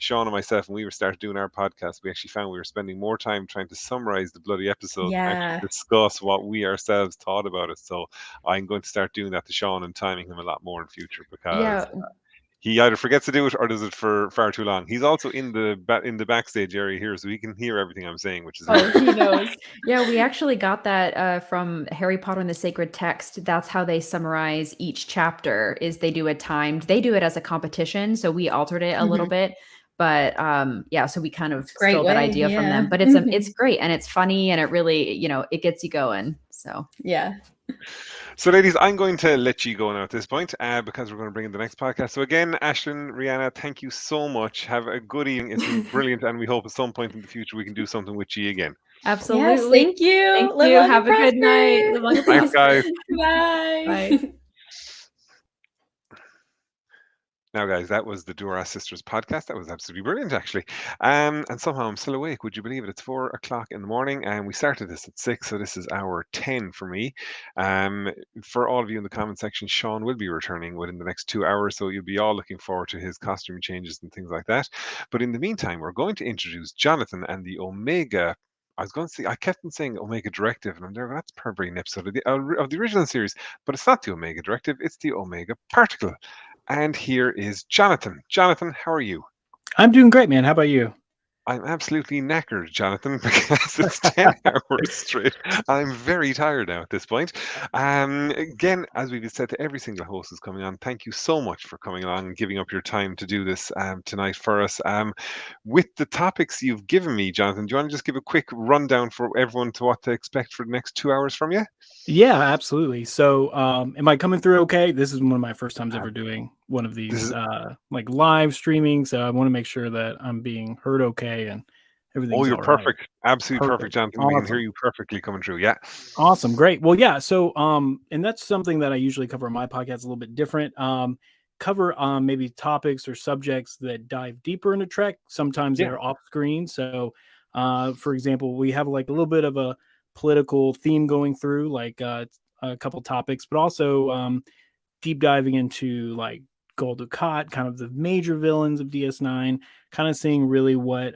Sean and myself, when we started doing our podcast, we actually found we were spending more time trying to summarize the bloody episode than Yeah. actually discuss what we ourselves thought about it. So I'm going to start doing that to Sean and timing him a lot more in future because Yeah. he either forgets to do it or does it for far too long. He's also in the backstage area here, so he can hear everything I'm saying, which is Oh, he knows. Yeah, we actually got that from Harry Potter and the Sacred Text. That's how they summarize each chapter. Is they do it as a competition. So we altered it a little bit, but yeah. So we kind of Great stole that way, idea from yeah. them. But it's great and it's funny and it really it gets you going. So Yeah. So, ladies, I'm going to let you go now at this point because we're going to bring in the next podcast. So, again, Ashlyn, Rihanna, thank you so much. Have a good evening. It's been brilliant, and we hope at some point in the future we can do something with you again. absolutely. Yes, thank you. Thank Live you. long and Have a good night. prosper. Live long and Thanks, prosper. guys. Bye. Bye. Now, guys, that was the Duras Sisters podcast. That was absolutely brilliant, actually. And somehow I'm still awake. Would you believe it? It's 4 o'clock in the morning, and we started this at 6, so this is hour 10 for me. For all of you in the comment section, Sean will be returning within the next 2 hours, so you'll be all looking forward to his costume changes and things like that. But in the meantime, we're going to introduce Jonathan and the Omega. I was going to say, I kept on saying Omega Directive, and I'm there. That's probably an episode of the original series, but it's not the Omega Directive. It's the Omega Particle. And here is Jonathan. Jonathan, how are you? I'm doing great, man. How about you? I'm absolutely knackered, Jonathan, because it's 10 hours straight. I'm very tired now at this point. Again, as we've said to every single host who's coming on, thank you so much for coming along and giving up your time to do this tonight for us. With the topics you've given me, Jonathan, do you want to just give a quick rundown for everyone to what to expect for the next 2 hours from you? Yeah, absolutely. So, am I coming through okay? This is one of my first times ever doing one of these like live streaming, so I want to make sure that I'm being heard okay and everything's Oh, you're all right. perfect. Absolutely perfect, Jonathan. We can hear you perfectly coming through. Yeah. Awesome. Great. Well, yeah. So, and that's something that I usually cover on my podcast, a little bit different. Cover maybe topics or subjects that dive deeper into Trek. Sometimes they're off screen. So, for example, we have like a little bit of a political theme going through, like a couple topics, but also deep diving into like Gul Dukat, kind of the major villains of DS9, kind of seeing really what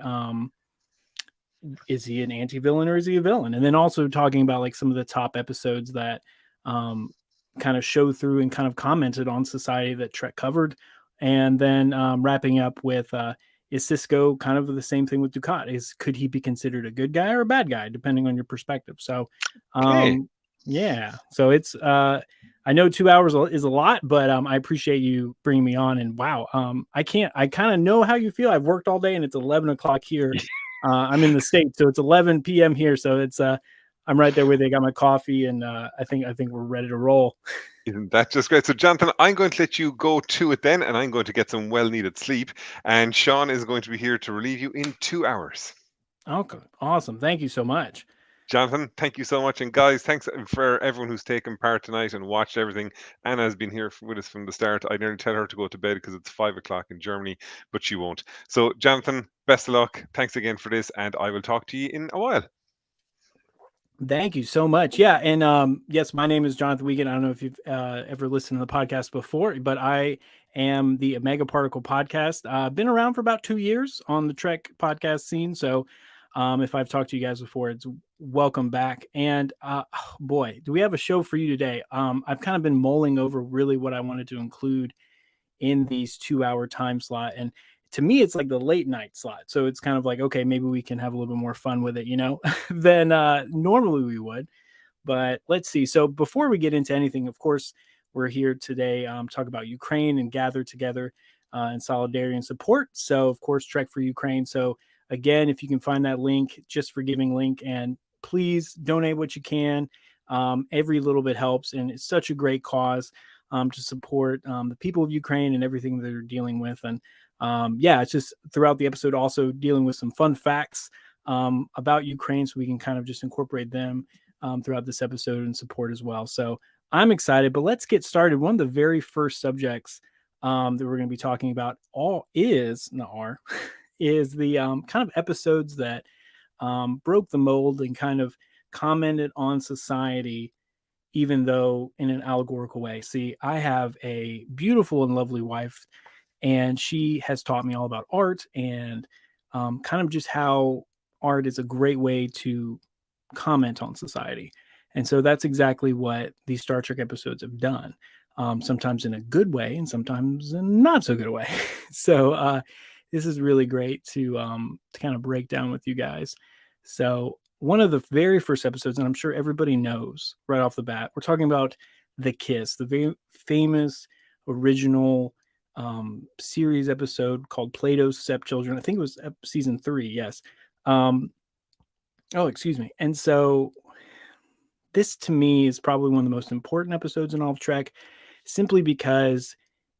is he an anti-villain or is he a villain? And then also talking about like some of the top episodes that kind of show through and kind of commented on society that Trek covered. And then wrapping up with is Cisco kind of the same thing with Dukat? Could he be considered a good guy or a bad guy, depending on your perspective? So, yeah. So it's I know 2 hours is a lot, but I appreciate you bringing me on. And wow, I kind of know how you feel. I've worked all day, and it's 11 o'clock here. I'm in the States, so it's 11 p.m. here. So it's I'm right there with you. I got my coffee, and I think we're ready to roll. Isn't that just great? So, Jonathan, I'm going to let you go to it then, and I'm going to get some well-needed sleep. And Sean is going to be here to relieve you in 2 hours. Okay, awesome. Thank you so much. Jonathan, thank you so much. And guys, thanks for everyone who's taken part tonight and watched everything. Anna has been here with us from the start. I nearly tell her to go to bed because it's 5 o'clock in Germany, but she won't. So, Jonathan, best of luck. Thanks again for this, and I will talk to you in a while. Thank you so much. Yeah, and yes, my name is Jonathan Wiegand. I don't know if you've ever listened to the podcast before, but I am the Omega Particle podcast. I've been around for about 2 years on the Trek podcast scene, so if I've talked to you guys before, it's welcome back. And boy, do we have a show for you today. I've kind of been mulling over really what I wanted to include in these 2-hour time slot. And to me, it's like the late night slot. So it's kind of like, okay, maybe we can have a little bit more fun with it, than normally we would. But let's see. So before we get into anything, of course, we're here today talk about Ukraine and gather together in solidarity and support. So, of course, Trek for Ukraine. So, again, if you can find that link, Just for Giving link, and please donate what you can. Every little bit helps, and it's such a great cause to support the people of Ukraine and everything they're dealing with. And it's just throughout the episode also dealing with some fun facts about Ukraine, so we can kind of just incorporate them throughout this episode and support as well. So I'm excited, but let's get started. One of the very first subjects that we're going to be talking about is the kind of episodes that broke the mold and kind of commented on society, even though in an allegorical way. See, I have a beautiful and lovely wife, and she has taught me all about art and kind of just how art is a great way to comment on society. And so that's exactly what these Star Trek episodes have done, sometimes in a good way and sometimes in not so good a way. So this is really great to kind of break down with you guys. So one of the very first episodes, and I'm sure everybody knows right off the bat, we're talking about The Kiss, the very famous original series episode called Plato's Stepchildren. I think it was season 3. Yes. Excuse me. And so this to me is probably one of the most important episodes in all of Trek, simply because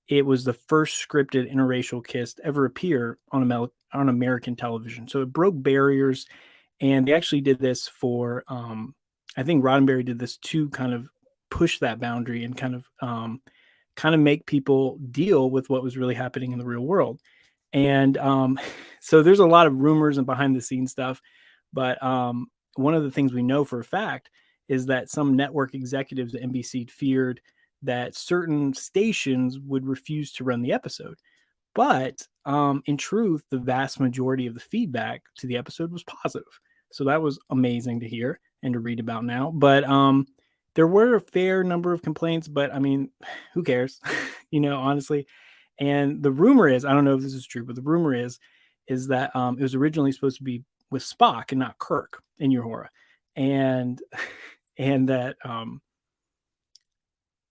it was the first scripted interracial kiss to ever appear on American television. So it broke barriers, and they actually did this for, I think Roddenberry did this to kind of push that boundary and kind of make people deal with what was really happening in the real world. And so there's a lot of rumors and behind the scenes stuff, but one of the things we know for a fact is that some network executives at NBC feared that certain stations would refuse to run the episode. But in truth, the vast majority of the feedback to the episode was positive. So that was amazing to hear and to read about now. But there were a fair number of complaints, but I mean, who cares, honestly. And the rumor is, I don't know if this is true, but the rumor is that it was originally supposed to be with Spock and not Kirk in Uhura. And that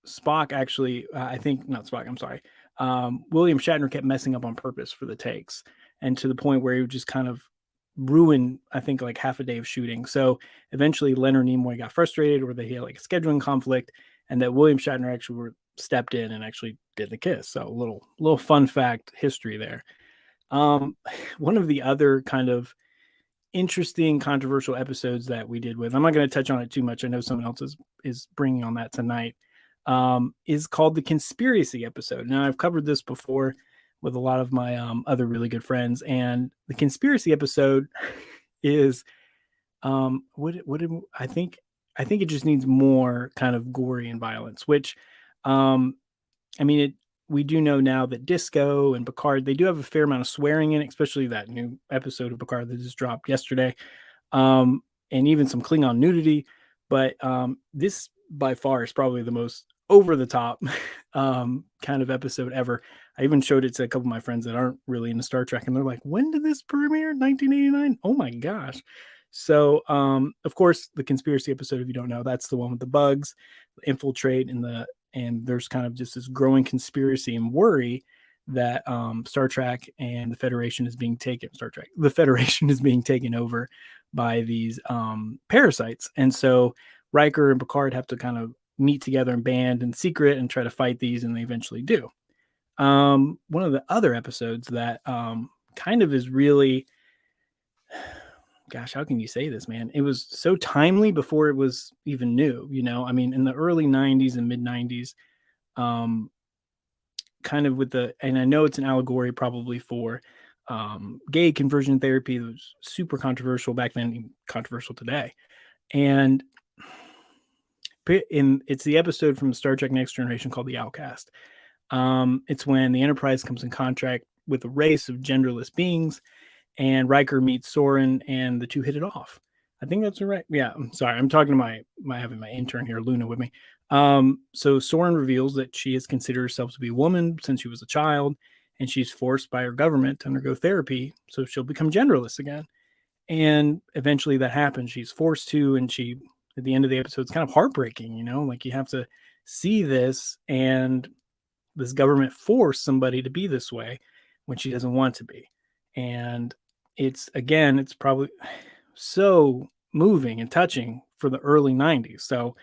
Spock actually, not Spock, I'm sorry. William Shatner kept messing up on purpose for the takes, and to the point where he would just kind of ruin, I think, like half a day of shooting. So eventually Leonard Nimoy got frustrated, or they had like a scheduling conflict, and that William Shatner actually stepped in and actually did the kiss. So a little fun fact history there. One of the other kind of interesting controversial episodes that we did with, I'm not going to touch on it too much, I know someone else is bringing on that tonight, is called the conspiracy episode. Now, I've covered this before with a lot of my other really good friends, and the conspiracy episode is I think it just needs more kind of gory and violence, which we do know now that Disco and Picard, they do have a fair amount of swearing in it, especially that new episode of Picard that just dropped yesterday, and even some Klingon nudity. But this by far is probably the most over the top kind of episode ever. I even showed it to a couple of my friends that aren't really into Star Trek, and they're like, when did this premiere? 1989? Oh my gosh. So, of course, the conspiracy episode, if you don't know, that's the one with the bugs, the infiltrate, and there's kind of just this growing conspiracy and worry that Star Trek and the Federation is being taken. The Federation is being taken over by these parasites, and so Riker and Picard have to kind of meet together in band in secret and try to fight these, and they eventually do. One of the other episodes that kind of is really gosh, how can you say this, man? It was so timely before it was even new, you know? I mean, in the early 90s and mid 90s, kind of with and I know it's an allegory probably for gay conversion therapy. That was super controversial back then, even controversial today. And it's the episode from Star Trek Next Generation called The Outcast. It's when the Enterprise comes in contact with a race of genderless beings, and Riker meets Soren, and the two hit it off. I think that's right. Yeah, I'm sorry. I'm talking to having my intern here, Luna, with me. So Soren reveals that she has considered herself to be a woman since she was a child, and she's forced by her government to undergo therapy so she'll become genderless again. And eventually that happens. She's forced to, and she, at the end of the episode, it's kind of heartbreaking, you know, like you have to see this, and this government forced somebody to be this way when she doesn't want to be. And it's probably so moving and touching for the early 90s. So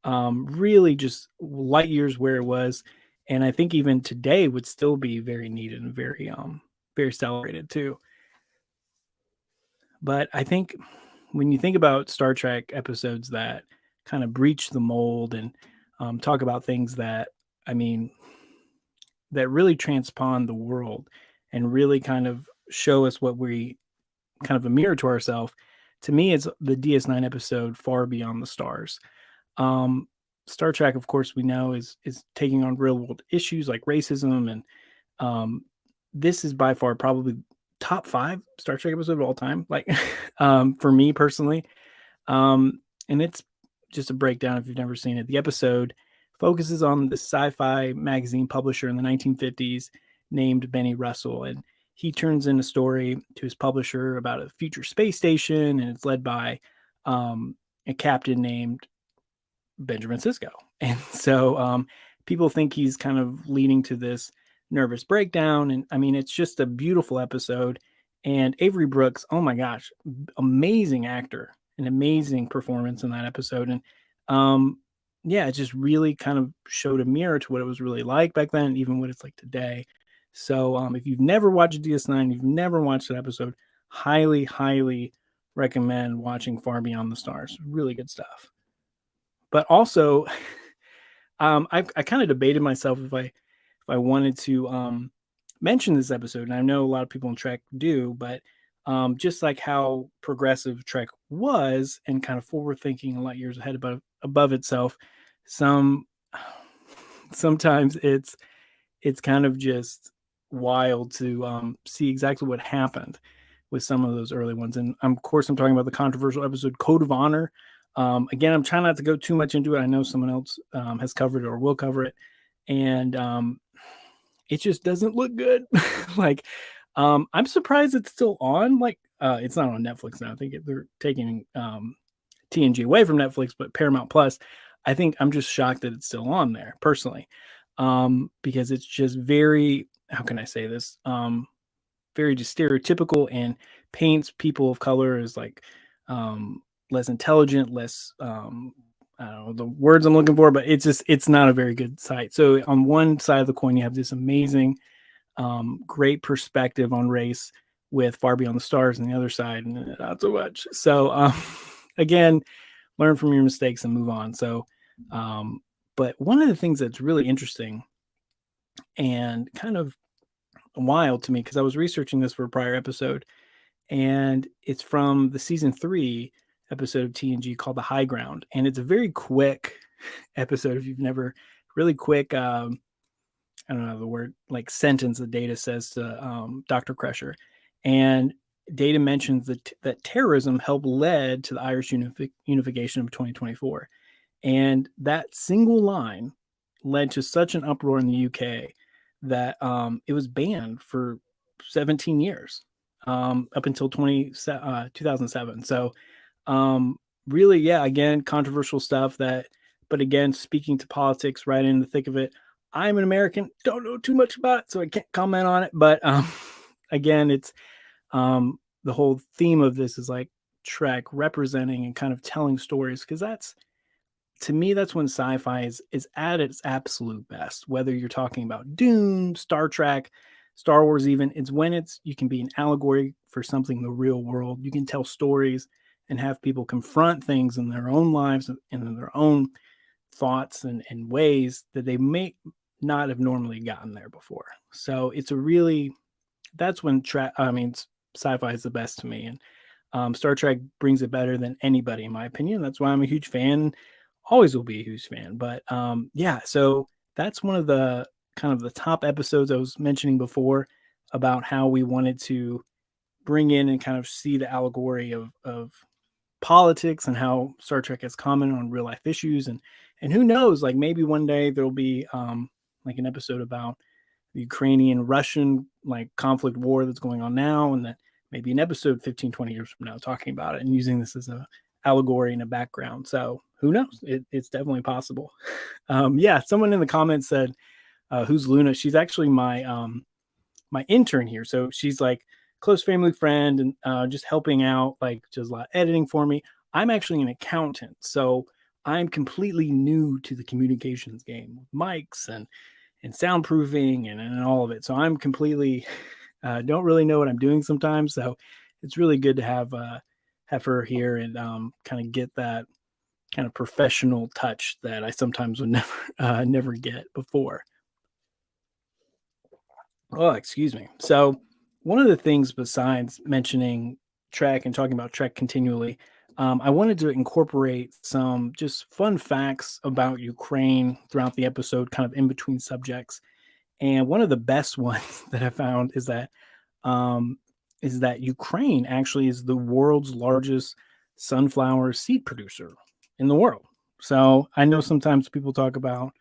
really just light years where it was. And I think even today would still be very needed and very celebrated too. But I think when you think about Star Trek episodes that kind of breach the mold and talk about things that, I mean, that really transpond the world and really kind of show us what we kind of a mirror to ourselves. To me, it's the DS9 episode Far Beyond the Stars. Star Trek, of course, we know is taking on real world issues like racism, and this is by far probably top 5 Star Trek episode of all time. Like for me personally, and it's just a breakdown if you've never seen it. The episode focuses on the sci-fi magazine publisher in the 1950s named Benny Russell, and he turns in a story to his publisher about a future space station, and it's led by a captain named Benjamin Sisko. And so people think he's kind of leading to this nervous breakdown. And I mean, it's just a beautiful episode. And Avery Brooks, oh my gosh, amazing actor, an amazing performance in that episode. And yeah, it just really kind of showed a mirror to what it was really like back then, even what it's like today. So if you've never watched DS9, you've never watched that episode, highly, highly recommend watching Far Beyond the Stars. Really good stuff. But also, I kind of debated myself if I wanted to mention this episode, and I know a lot of people in Trek do, but just like how progressive Trek was and kind of forward thinking a lot years ahead above itself, sometimes it's kind of just wild to see exactly what happened with some of those early ones. And of course, I'm talking about the controversial episode Code of Honor. Again, I'm trying not to go too much into it. I know someone else has covered it or will cover it, and it just doesn't look good. Like, I'm surprised it's still on. Like, it's not on Netflix now. I think they're taking TNG away from Netflix, but Paramount Plus. I think I'm just shocked that it's still on there personally, because it's just very, how can I say this? Very just stereotypical and paints people of color as like less intelligent, less I don't know the words I'm looking for, but it's not a very good site. So on one side of the coin, you have this amazing, great perspective on race with Far Beyond the Stars, and the other side, not so much. So again, learn from your mistakes and move on. So, but one of the things that's really interesting and kind of wild to me, because I was researching this for a prior episode, and it's from the season 3 episode of TNG called The High Ground. And it's a very quick episode. If you've never, really quick, I don't know the word, like sentence that Data says to Dr. Crusher. And Data mentions that terrorism helped led to the Irish unification of 2024. And that single line led to such an uproar in the UK that it was banned for 17 years, up until 2007. So really, yeah, again, controversial stuff but again, speaking to politics right in the thick of it. I'm an American, don't know too much about it, so I can't comment on it. But again, it's the whole theme of this is like Trek representing and kind of telling stories, because to me, that's when sci-fi is at its absolute best, whether you're talking about Dune, Star Trek, Star Wars, even, it's when you can be an allegory for something in the real world. You can tell stories and have people confront things in their own lives and in their own thoughts and ways that they may not have normally gotten there before. So it's that's when sci-fi is the best to me. And Star Trek brings it better than anybody, in my opinion. That's why I'm a huge fan. Always will be a huge fan. But so that's one of the kind of the top episodes I was mentioning before about how we wanted to bring in and kind of see the allegory of politics and how Star Trek has commented on real life issues. And who knows, like maybe one day there'll be like an episode about the Ukrainian Russian like conflict war that's going on now, and that maybe an episode 15, 20 years from now talking about it and using this as a allegory in a background. So who knows? It's definitely possible. Someone in the comments said, who's Luna? She's actually my my intern here. So she's like close family friend and just helping out, like just a lot of editing for me. I'm actually an accountant, so I'm completely new to the communications game with mics and soundproofing and all of it. So I'm completely don't really know what I'm doing sometimes. So it's really good to have her here and kind of get that kind of professional touch that I sometimes would never get before. Oh, excuse me. So one of the things besides mentioning Trek and talking about Trek continually, I wanted to incorporate some just fun facts about Ukraine throughout the episode, kind of in between subjects. And one of the best ones that I found is that Ukraine actually is the world's largest sunflower seed producer in the world. So I know sometimes people talk about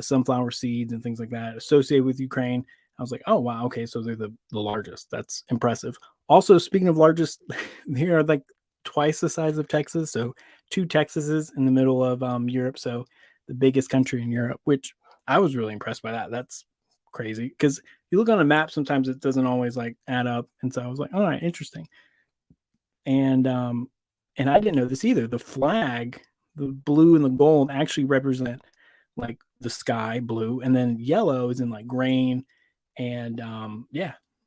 sunflower seeds and things like that associated with Ukraine. I was like, oh, wow. Okay. So they're the largest. That's impressive. Also, speaking of largest, they are like twice the size of Texas. So 2 Texases in the middle of Europe. So the biggest country in Europe, which I was really impressed by that. That's crazy because you look on a map, sometimes it doesn't always like add up. And so I was like, all right, interesting. And I didn't know this either. The flag, the blue and the gold actually represent like the sky blue, and then yellow is in like grain. And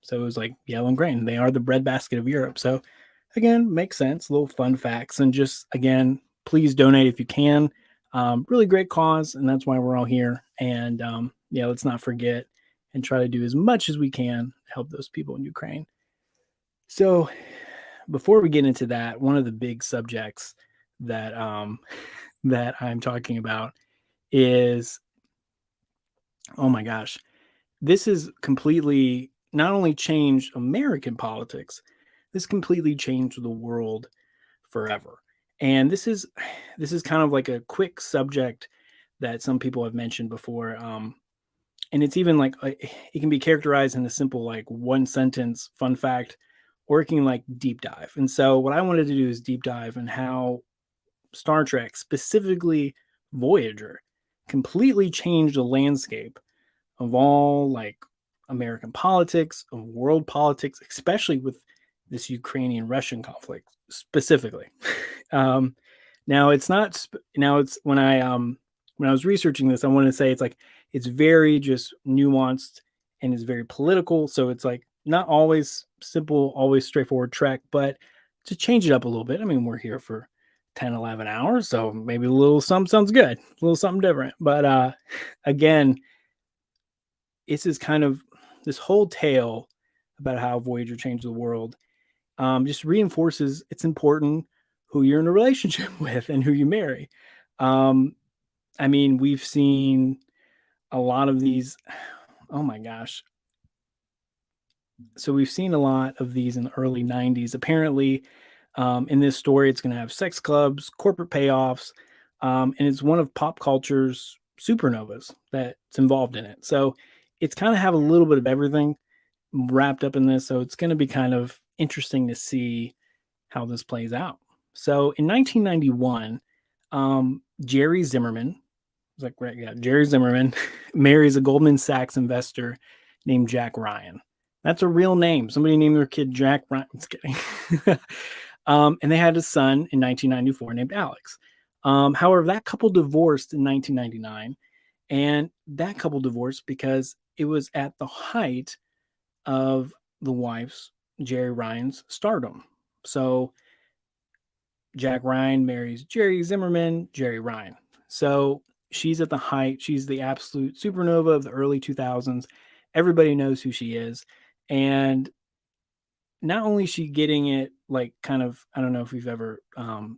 so it was like yellow and grain. They are the breadbasket of Europe. So again, makes sense. Little fun facts. And just again, please donate if you can. Really great cause, and that's why we're all here. And let's not forget and try to do as much as we can to help those people in Ukraine. So before we get into that, one of the big subjects that that I'm talking about is, oh my gosh, this has completely not only changed American politics, this completely changed the world forever. And this is kind of like a quick subject that some people have mentioned before. And it's even like it can be characterized in a simple like one sentence fun fact, or it can like deep dive. And so what I wanted to do is deep dive in how Star Trek, specifically Voyager, completely changed the landscape of all like American politics, of world politics, especially with this Ukrainian-Russian conflict specifically. Now it's not. Now it's when I was researching this, I wanted to say it's very just nuanced and it's very political. So it's like not always simple, always straightforward Trek, but to change it up a little bit. I mean, we're here for 10, 11 hours, so maybe a little something sounds good, a little something different. But again, this is kind of this whole tale about how Voyager changed the world. Just reinforces it's important who you're in a relationship with and who you marry. I mean, we've seen a lot of these. Oh my gosh. So we've seen a lot of these in the early 90s. Apparently, in this story, it's going to have sex clubs, corporate payoffs, and it's one of pop culture's supernovas that's involved in it. So it's kind of have a little bit of everything wrapped up in this. So it's going to be kind of interesting to see how this plays out. So in 1991, Jerry Zimmerman, Jerry Zimmerman marries a Goldman Sachs investor named Jack Ryan. That's a real name. Somebody named their kid Jack Ryan. Just kidding. And they had a son in 1994 named Alex. However, that couple divorced in 1999. And that couple divorced because it was at the height of the wife's, Jerry Ryan's, stardom. So Jack Ryan marries Jerry Zimmerman, Jerry Ryan. So she's at the height. She's the absolute supernova of the early 2000s. Everybody knows who she is. And not only is she getting it, like, kind of, I don't know if we've ever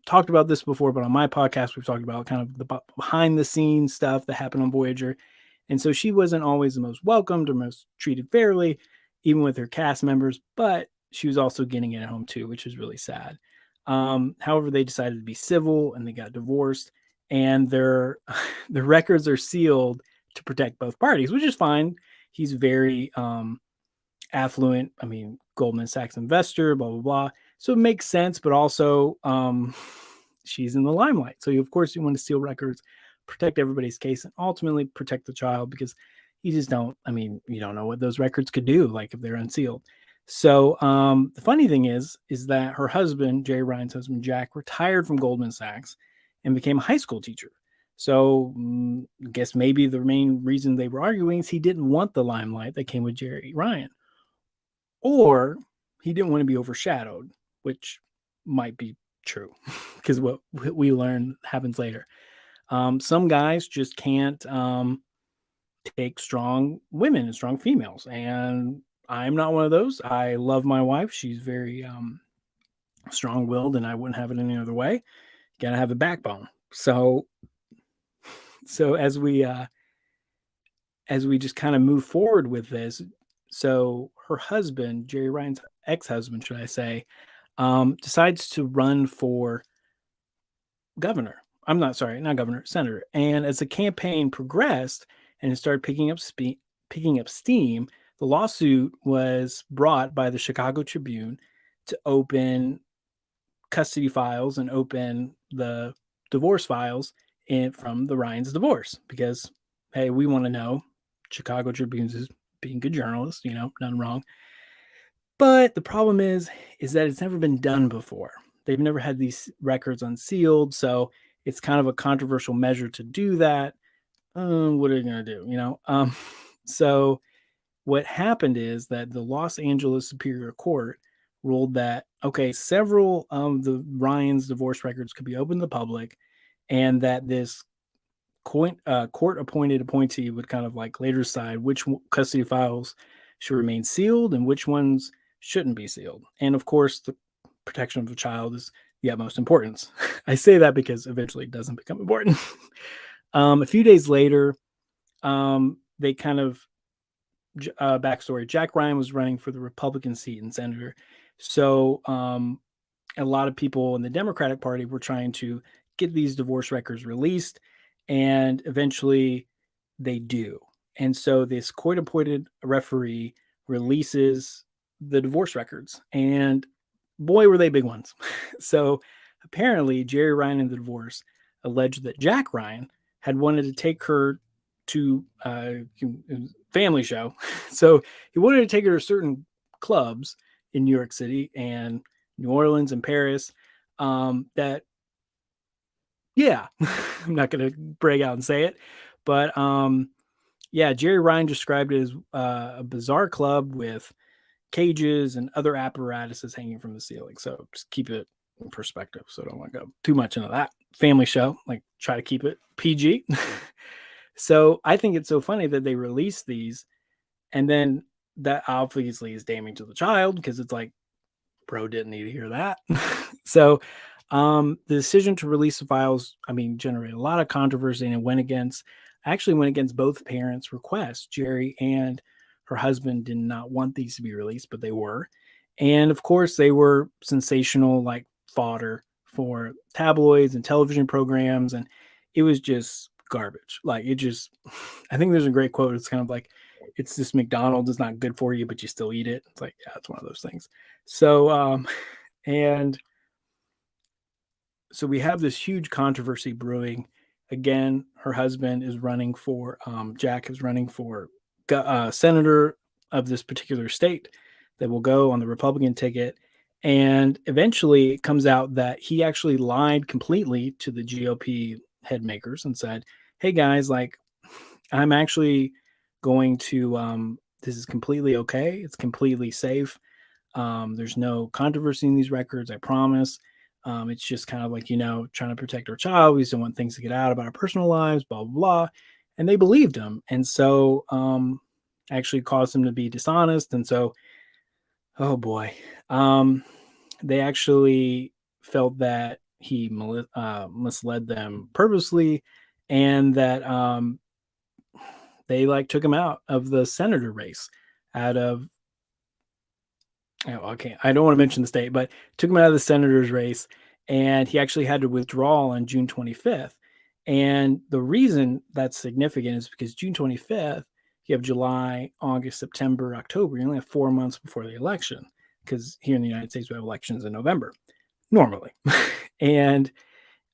talked about this before, but on my podcast, we've talked about kind of the behind the scenes stuff that happened on Voyager. And so she wasn't always the most welcomed or most treated fairly, even with her cast members, but she was also getting it at home too, which is really sad. However, they decided to be civil and they got divorced, and their records are sealed to protect both parties, which is fine. He's very affluent. I mean, Goldman Sachs investor, blah, blah, blah. So it makes sense, but also she's in the limelight. So of course you want to seal records, protect everybody's case, and ultimately protect the child, because you just don't, I mean, you don't know what those records could do, like if they're unsealed. So the funny thing is that her husband, Jerry Ryan's husband, Jack, retired from Goldman Sachs and became a high school teacher. So I guess maybe the main reason they were arguing is he didn't want the limelight that came with Jerry Ryan, or he didn't want to be overshadowed, which might be true, because what we learn happens later. Some guys just can't take strong women and strong females, and I'm not one of those. I love my wife. She's very strong-willed, and I wouldn't have it any other way. Gotta have a backbone. So as we just kind of move forward with this, so her husband, Jerry Ryan's ex-husband, should I say, decides to run for governor. I'm not sorry, not governor, senator. And as the campaign progressed and it started picking up steam, the lawsuit was brought by the Chicago Tribune to open custody files and open the divorce files from the Ryans' divorce, because, hey, we want to know. Chicago Tribune's is being good journalists, nothing wrong. But the problem is that it's never been done before. They've never had these records unsealed, so it's kind of a controversial measure to do that. What are you going to do, So what happened is that the Los Angeles Superior Court ruled that, okay, several of the Ryans' divorce records could be open to the public, and that this court-appointed appointee would kind of like later decide which custody files should remain sealed and which ones shouldn't be sealed. And of course, the protection of the child is the utmost importance. I say that because eventually it doesn't become important. A few days later, they kind of backstory. Jack Ryan was running for the Republican seat in senator. So a lot of people in the Democratic Party were trying to get these divorce records released, and eventually they do. And so this court-appointed referee releases the divorce records, and boy, were they big ones. So apparently Jerry Ryan in the divorce alleged that Jack Ryan had wanted to take her to a family show. So he wanted to take her to certain clubs in New York City and New Orleans and Paris that, yeah, I'm not going to brag out and say it, but yeah, Jerry Ryan described it as a bizarre club with cages and other apparatuses hanging from the ceiling. So just keep it in perspective. So I don't want to go too much into that. Family show, like, try to keep it PG. So I think it's so funny that they released these, and then that obviously is damning to the child, because it's like, bro didn't need to hear that. So the decision to release the files, generated a lot of controversy, and it actually went against both parents' requests. Jerry and her husband did not want these to be released, but they were. And of course, they were sensational, like, fodder for tabloids and television programs, and it was just garbage. Like, I think there's a great quote. It's kind of like, it's this McDonald's is not good for you, but you still eat it. It's like, yeah, it's one of those things. So, and so we have this huge controversy brewing. Again, her husband is running for, Jack is running for senator of this particular state that will go on the Republican ticket. And eventually it comes out that he actually lied completely to the GOP head makers and said, hey guys, like, I'm actually going to this is completely okay. It's completely safe. There's no controversy in these records, I promise. It's just kind of like, trying to protect our child. We just don't want things to get out about our personal lives, blah, blah, blah. And they believed him. And so actually caused him to be dishonest. And so, oh boy, they actually felt that he misled them purposely, and that they took him out of the senator race out of, I don't want to mention the state, but took him out of the senator's race, and he actually had to withdraw on June 25th. And the reason that's significant is because June 25th, you have July, August, September, October. You only have 4 months before the election, because here in the United States, we have elections in November, normally. And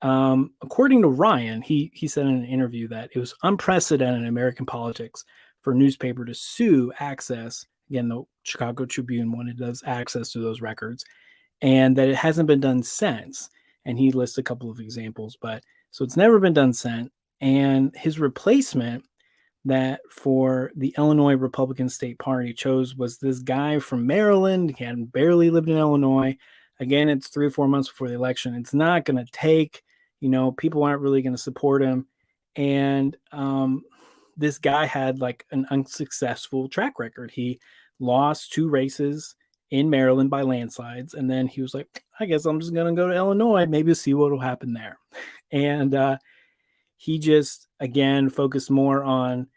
according to Ryan, he said in an interview that it was unprecedented in American politics for a newspaper to sue Access. Again, the Chicago Tribune wanted those access to those records, and that it hasn't been done since. And he lists a couple of examples, but so it's never been done since. And his replacement that for the Illinois Republican State Party chose was this guy from Maryland. He had barely lived in Illinois. Again, it's 3 or 4 months before the election. It's not going to take, people aren't really going to support him. And this guy had an unsuccessful track record. He lost 2 races in Maryland by landslides. And then he was like, I guess I'm just going to go to Illinois, maybe see what will happen there. And he just, again, focused more on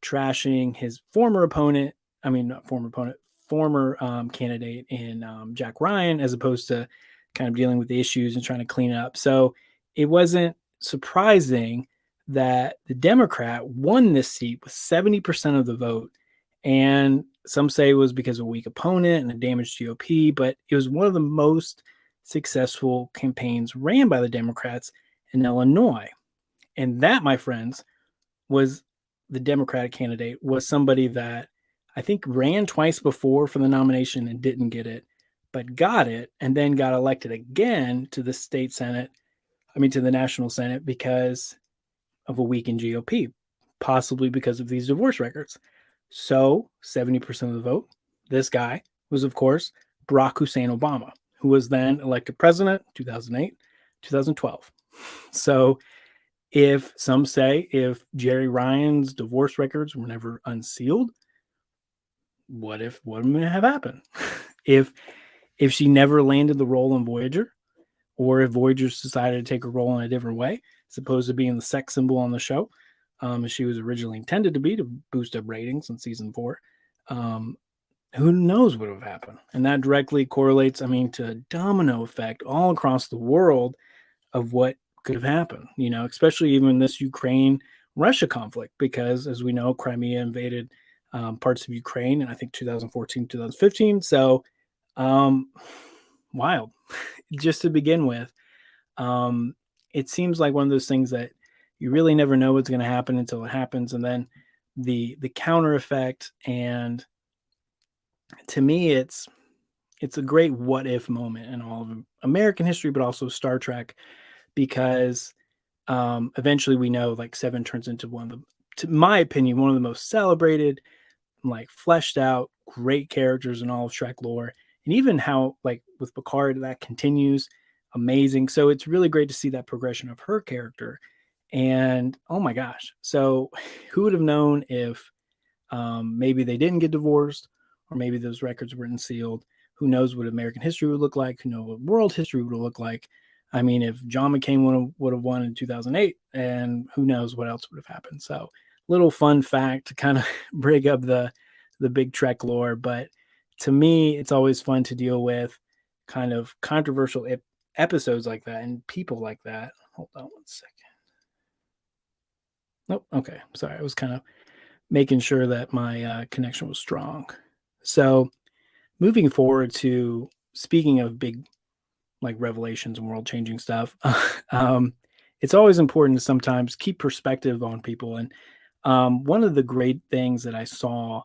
trashing his former candidate in Jack Ryan, as opposed to kind of dealing with the issues and trying to clean it up. So it wasn't surprising that the Democrat won this seat with 70% of the vote. And some say it was because of a weak opponent and a damaged GOP, but it was one of the most successful campaigns ran by the Democrats in Illinois. And that, my friends, was the Democratic candidate, was somebody that I think ran twice before for the nomination and didn't get it, but got it, and then got elected again to the to the National Senate because of a weakened GOP, possibly because of these divorce records. So 70% of the vote, this guy was, of course, Barack Hussein Obama, who was then elected president 2008, 2012. So if Jerry Ryan's divorce records were never unsealed, what would have happened? If she never landed the role in Voyager, or if Voyager's decided to take a role in a different way, as opposed to being the sex symbol on the show, as she was originally intended to be, to boost up ratings in season 4, who knows what would have happened? And that directly correlates, to a domino effect all across the world of what could have happened, especially even this Ukraine-Russia conflict, because as we know, Crimea invaded parts of Ukraine in, I think, 2014, 2015. So wild. Just to begin with, it seems like one of those things that you really never know what's going to happen until it happens. And then the counter effect. And to me, it's a great what if moment in all of American history, but also Star Trek, because eventually we know Seven turns into to my opinion, one of the most celebrated, fleshed out, great characters in all of Trek lore. And even how, with Picard, that continues, amazing. So it's really great to see that progression of her character. And oh my gosh, so who would have known if maybe they didn't get divorced, or maybe those records weren't sealed? Who knows what American history would look like? Who knows what world history would look like? If John McCain would have won in 2008, and who knows what else would have happened. So little fun fact to kind of bring up the big Trek lore. But to me, it's always fun to deal with kind of controversial episodes like that and people like that. Hold on 1 second. Nope. Okay. Sorry. I was kind of making sure that my connection was strong. So moving forward to, speaking of big revelations and world changing stuff, it's always important to sometimes keep perspective on people. And one of the great things that I saw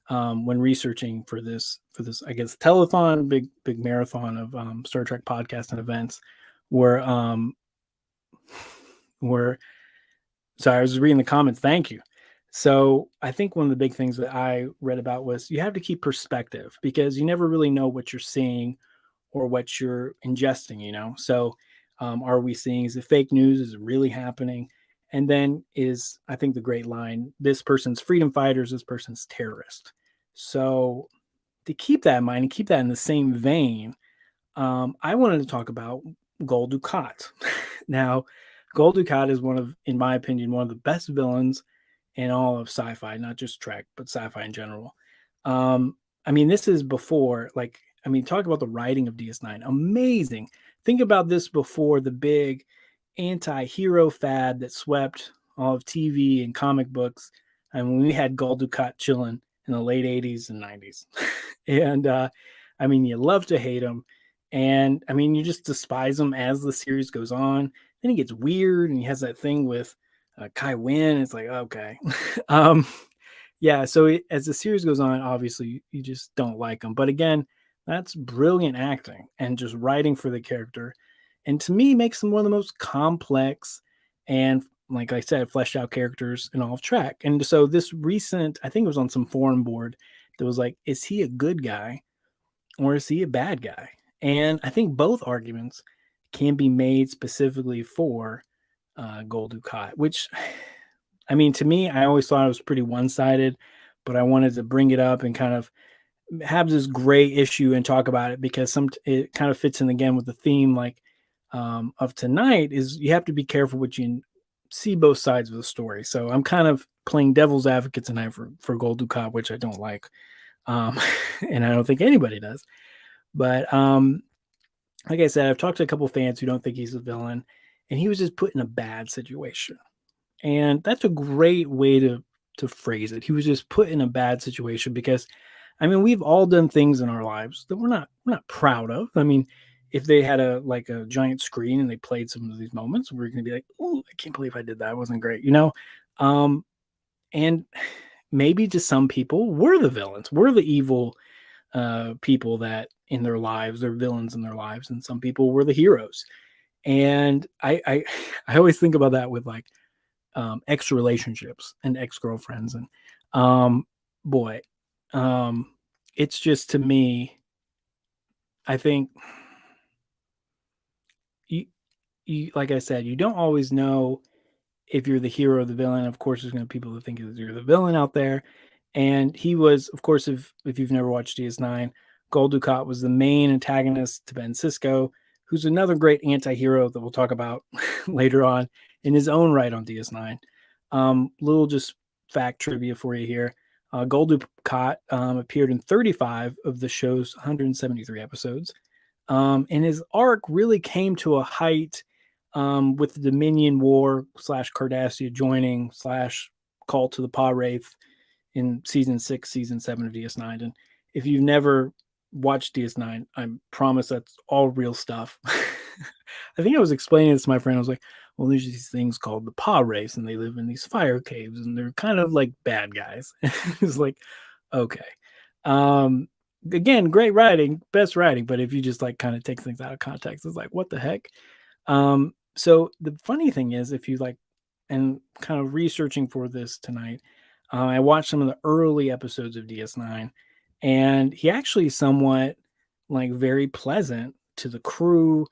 when researching for this, I guess, telethon, big marathon of Star Trek podcasts and events, were sorry, I was reading the comments. Thank you. So I think one of the big things that I read about was you have to keep perspective because you never really know what you're seeing or what you're ingesting, you know? So are we seeing, is it fake news? Is it really happening? And then is, I think the great line, this person's freedom fighters, this person's terrorist. So to keep that in mind and keep that in the same vein, I wanted to talk about Gul Dukat. Now, Gul Dukat is one of, in my opinion, one of the best villains in all of sci-fi, not just Trek, but sci-fi in general. I mean, this is before, like, I mean, talk about the writing of DS9. Amazing. Think about this before the big anti-hero fad that swept all of TV and comic books. And when we had Gul Dukat chilling in the late 80s and 90s. And I mean, you love to hate him. And I mean, you just despise him as the series goes on. Then he gets weird and he has that thing with Kai Wynn. It's like, okay. Yeah, so as the series goes on, obviously you just don't like him. But again, that's brilliant acting and just writing for the character. And to me, makes him one of the most complex and, like I said, fleshed out characters in all of Trek. And so this recent, I think it was on some forum board that was like, is he a good guy or is he a bad guy? And I think both arguments can be made specifically for Gul Dukat, which, I mean, to me, I always thought it was pretty one-sided, but I wanted to bring it up and kind of have this gray issue and talk about it because it kind of fits in again with the theme like of tonight is you have to be careful what you see both sides of the story. So I'm kind of playing devil's advocate tonight for Gul Dukat, which I don't like. And I don't think anybody does. But like I said, I've talked to a couple fans who don't think he's a villain, and he was just put in a bad situation. And that's a great way to phrase it. He was just put in a bad situation because, I mean, we've all done things in our lives that we're not proud of. I mean, if they had a giant screen and they played some of these moments, we're going to be like, oh, I can't believe I did that. It wasn't great, you know? And maybe to some people, we're the villains. We're the evil people that in their lives, they're villains in their lives. And some people were the heroes. And I always think about that with like ex relationships and ex girlfriends. And boy, it's just, to me, I think you like I said, you don't always know if you're the hero or the villain. Of course, there's going to be people that think you're the villain out there. And he was, of course, if you've never watched DS9, Gul Dukat was the main antagonist to Ben Sisko, who's another great anti-hero that we'll talk about later on in his own right on DS9. Little just fact trivia for you here. Gul Dukat appeared in 35 of the show's 173 episodes. And his arc really came to a height with the Dominion War / Cardassia joining / call to the Pa Wraith in season 6, season 7 of DS9. And if you've never watched DS9, I promise that's all real stuff. I think I was explaining this to my friend. I was like, well, there's these things called the Pa Wraiths, and they live in these fire caves, and they're kind of like bad guys. It's like, okay. Again, great writing, best writing, but if you just like kind of take things out of context, it's like, what the heck? So the funny thing is, if you like, and kind of researching for this tonight, I watched some of the early episodes of DS9, and he actually is somewhat like very pleasant to the crew,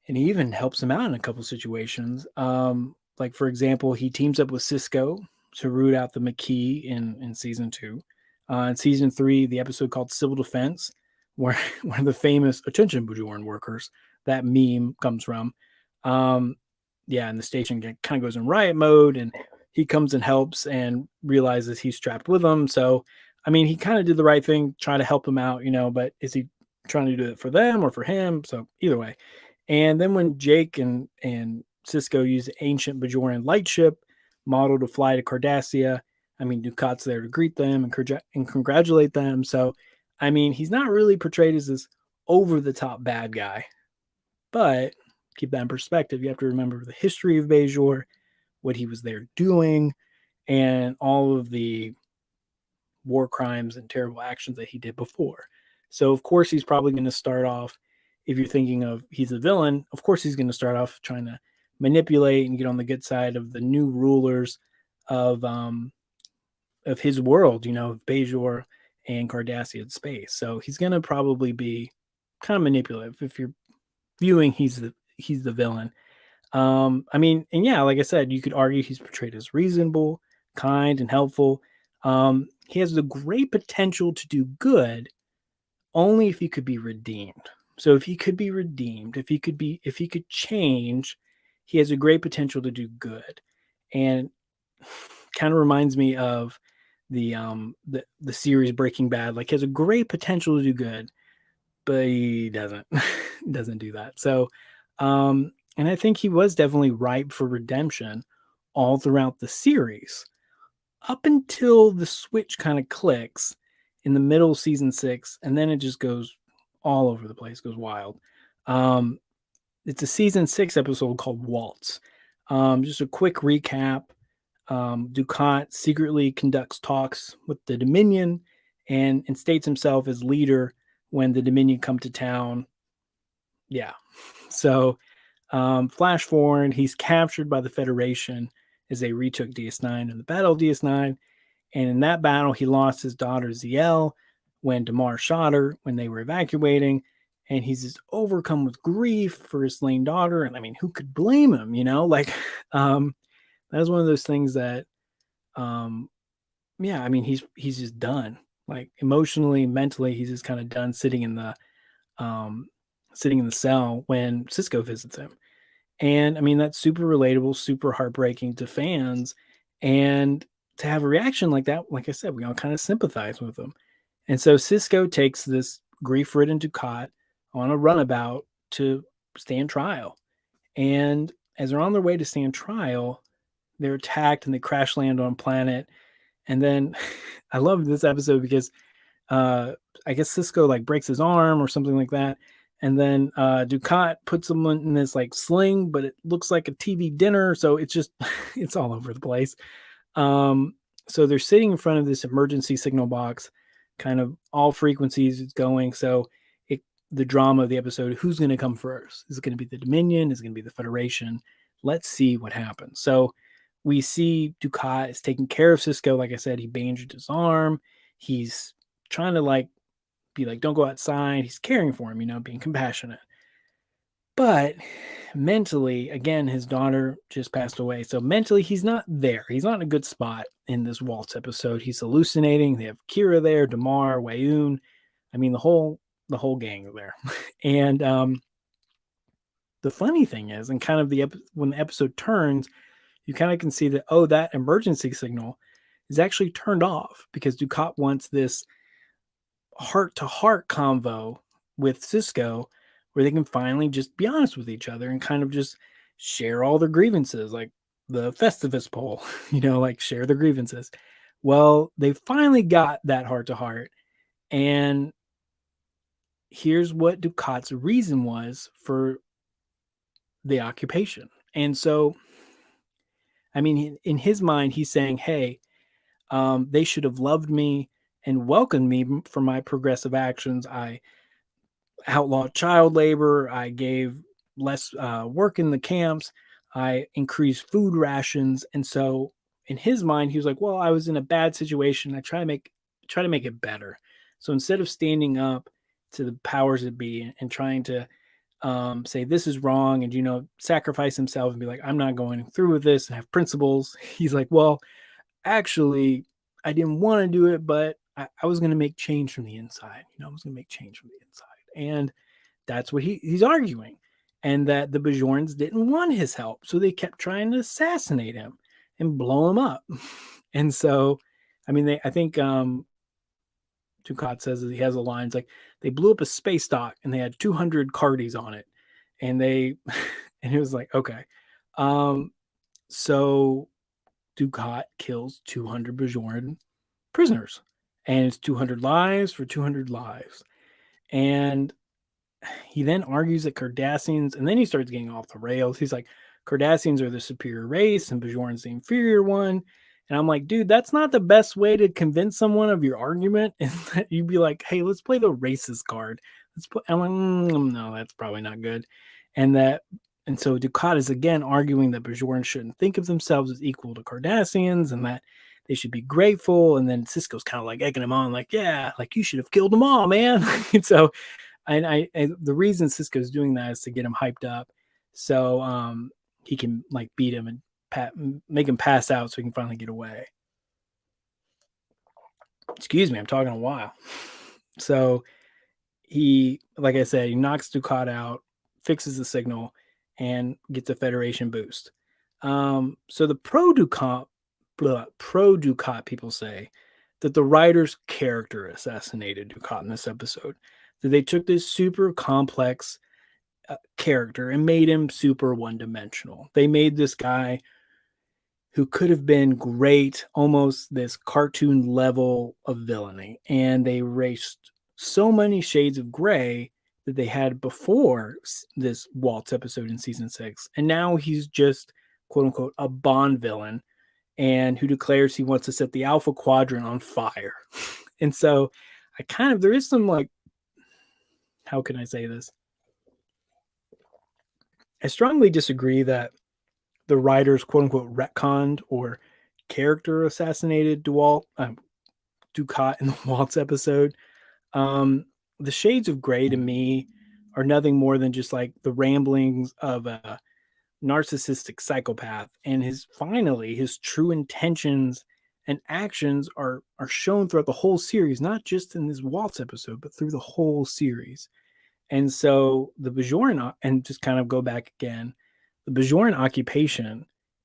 and he even helps him out in a couple situations. Like for example, he teams up with Sisko to root out the Maquis in season 2. In season 3, the episode called Civil Defense, where the famous attention Bajoran workers, that meme comes from. Yeah, and the station kind of goes in riot mode, and he comes and helps and realizes he's trapped with them. So, I mean, he kind of did the right thing, trying to help him out, you know, but is he trying to do it for them or for him? So either way. And then when Jake and Sisko use the ancient Bajoran lightship model to fly to Cardassia, I mean, Dukat's there to greet them and congratulate them. So, I mean, he's not really portrayed as this over-the-top bad guy. But keep that in perspective. You have to remember the history of Bajor, what he was there doing, and all of the war crimes and terrible actions that he did before. So, of course, he's probably going to start off, if you're thinking of he's a villain, of course he's going to start off trying to manipulate and get on the good side of the new rulers of his world, of Bajor and Cardassian space. So he's gonna probably be kind of manipulative if you're viewing he's the villain. I mean, and yeah, like I said, you could argue he's portrayed as reasonable, kind, and helpful. He has the great potential to do good only if he could be redeemed. So if he could be redeemed, if he could change, he has a great potential to do good. And kind of reminds me of the series Breaking Bad. Like, he has a great potential to do good, but he doesn't doesn't do that. So and I think he was definitely ripe for redemption all throughout the series, up until the switch kind of clicks in the middle of season 6, and then it just goes all over the place, goes wild. It's a season 6 episode called Waltz. Just a quick recap. Dukat secretly conducts talks with the Dominion and instates himself as leader when the Dominion come to town. Yeah. So flash forward, he's captured by the Federation as they retook DS9 in the Battle of DS9. And in that battle, he lost his daughter Ziel when Damar shot her when they were evacuating. And he's just overcome with grief for his slain daughter. And I mean, who could blame him? Like, that is one of those things that, yeah, I mean, he's just done. Like, emotionally, mentally, he's just kind of done sitting in the cell when Sisko visits him. And I mean, that's super relatable, super heartbreaking to fans. And to have a reaction like that, like I said, we all kind of sympathize with him. And so Sisko takes this grief-ridden Dukat on a runabout to stand trial. And as they're on their way to stand trial, they're attacked and they crash land on a planet. And then I love this episode because I guess Sisko like breaks his arm or something like that. And then Dukat puts him in this like sling, but it looks like a TV dinner. So it's just, it's all over the place. So they're sitting in front of this emergency signal box, kind of all frequencies is going. So the drama of the episode, who's going to come first? Is it going to be the Dominion? Is it going to be the Federation? Let's see what happens. So we see Dukat is taking care of Sisko. Like I said, he bandaged his arm. He's trying to be like, don't go outside. He's caring for him, being compassionate. But mentally, again, his daughter just passed away. So mentally, he's not there. He's not in a good spot in this Waltz episode. He's hallucinating. They have Kira there, Damar, Wayoon. I mean, the whole gang are there. And the funny thing is, and kind of when the episode turns, you kind of can see that, that emergency signal is actually turned off because Dukat wants this heart-to-heart convo with Sisko where they can finally just be honest with each other and kind of just share all their grievances, like the Festivus poll, like share their grievances. Well, they finally got that heart-to-heart, and here's what Dukat's reason was for the occupation. And so, I mean, in his mind, he's saying, hey, they should have loved me and welcomed me for my progressive actions. I outlawed child labor. I gave less work in the camps. I increased food rations. And so in his mind, he was like, well, I was in a bad situation. I try to make it better. So instead of standing up to the powers that be and trying to say this is wrong and, sacrifice himself and be like, I'm not going through with this and have principles. He's like, well, actually, I didn't want to do it, but I was going to make change from the inside. I was going to make change from the inside. And that's what he's arguing. And that the Bajorans didn't want his help. So they kept trying to assassinate him and blow him up. And so, I mean, I think Dukat says that he has a line. It's like, they blew up a space dock and they had 200 Cardis on it. And and it was like, okay. So Dukat kills 200 Bajoran prisoners. And it's 200 lives for 200 lives. And he then argues that Cardassians, and then he starts getting off the rails. He's like, Cardassians are the superior race and Bajoran's the inferior one. And I'm like, dude, that's not the best way to convince someone of your argument. And that you'd be like, hey, let's play the racist card. I'm like, no, that's probably not good. And that And so Dukat is again arguing that Bajorans shouldn't think of themselves as equal to Cardassians and that they should be grateful. And then Sisko's kind of like egging him on, like, yeah, like you should have killed them all, man. And so and the reason Sisko's doing that is to get him hyped up so he can like beat him and make him pass out so he can finally get away. Excuse me, I'm talking a while. So he, like I said, he knocks Dukat out, fixes the signal, and gets a Federation boost. So the pro Dukat people say that the writer's character assassinated Dukat in this episode. That they took this super complex character and made him super one-dimensional. They made this guy who could have been great, almost this cartoon level of villainy, and they erased so many shades of gray that they had before this Waltz episode in season 6. And now he's just, quote unquote, a Bond villain and who declares he wants to set the Alpha Quadrant on fire. And so there is some like, how can I say this? I strongly disagree that the writers, quote unquote, retconned or character assassinated Dukat in the Waltz episode. The shades of gray to me are nothing more than just like the ramblings of a narcissistic psychopath, and his true intentions and actions are shown throughout the whole series, not just in this Waltz episode, but through the whole series. And so the Bajoran, and just kind of go back again, the Bajoran occupation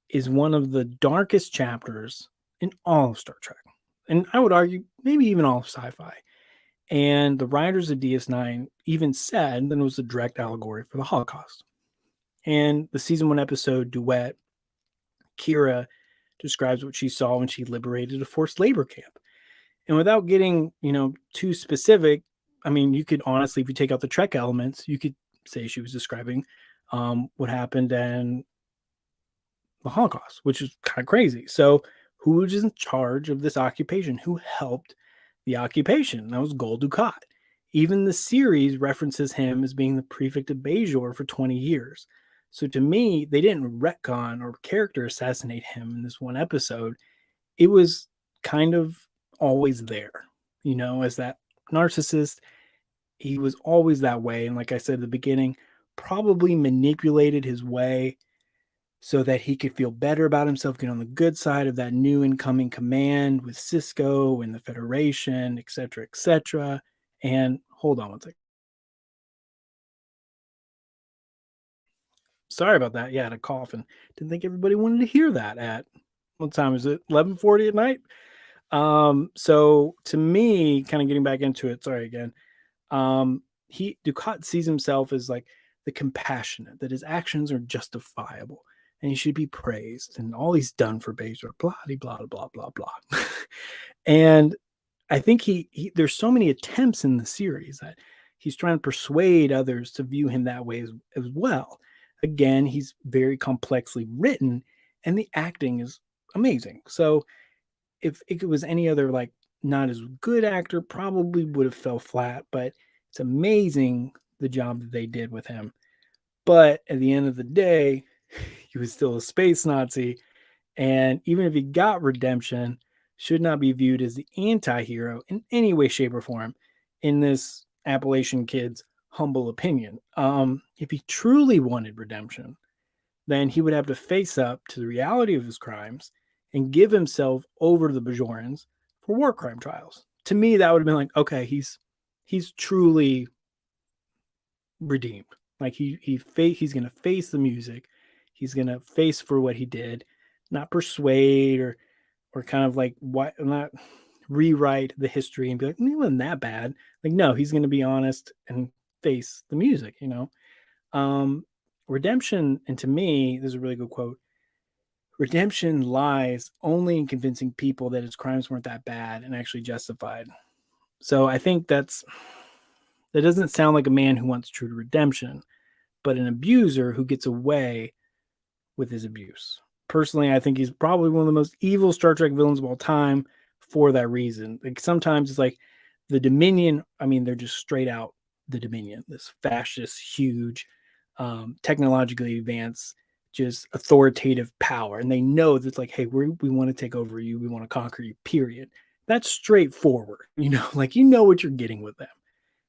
is one of the darkest chapters in all of Star Trek. And I would argue maybe even all of sci-fi. And the writers of DS9 even said that it was a direct allegory for the Holocaust. And the season 1 episode, Duet, Kira describes what she saw when she liberated a forced labor camp. And without getting, too specific, I mean, you could honestly, if you take out the Trek elements, you could say she was describing what happened in the Holocaust, which is kind of crazy. So who was in charge of this occupation? Who helped the occupation? That was Gul Dukat. Even the series references him as being the prefect of Bajor for 20 years. So to me, they didn't retcon or character assassinate him in this one episode. It was kind of always there, as that narcissist. He was always that way. And like I said at the beginning, probably manipulated his way so that he could feel better about himself, get on the good side of that new incoming command with Sisko and the Federation, et cetera, et cetera. And hold on one second. Sorry about that. Yeah, I had a cough and didn't think everybody wanted to hear that at, what time is it? 11:40 at night. So to me, kind of getting back into it, sorry again. Dukat sees himself as like the compassionate, that his actions are justifiable and he should be praised, and all he's done for Bajor, blah, blah, blah, blah, blah. And I think there's so many attempts in the series that he's trying to persuade others to view him that way as well. Again, he's very complexly written and the acting is amazing. So if it was any other like not as good actor, probably would have fell flat, but it's amazing the job that they did with him. But at the end of the day, he was still a space Nazi, and even if he got redemption, should not be viewed as the anti-hero in any way, shape, or form in this Appalachian kid's humble opinion. If he truly wanted redemption, then he would have to face up to the reality of his crimes and give himself over to the Bajorans for war crime trials. To me, that would have been like, okay, he's truly redeemed. Like he's going to face the music. He's going to face for what he did, not persuade or kind of like not rewrite the history and be like, it wasn't that bad. Like, no, he's going to be honest and face the music, redemption. And to me, this is a really good quote. Redemption lies only in convincing people that his crimes weren't that bad and actually justified. So I think that doesn't sound like a man who wants true redemption, but an abuser who gets away with his abuse. Personally, I think he's probably one of the most evil Star Trek villains of all time for that reason. Like sometimes it's like the Dominion. I mean, they're just straight out the Dominion, this fascist, huge technologically advanced, just authoritative power, and they know that's like, hey, we want to take over you, we want to conquer you, period. That's straightforward, like what you're getting with them,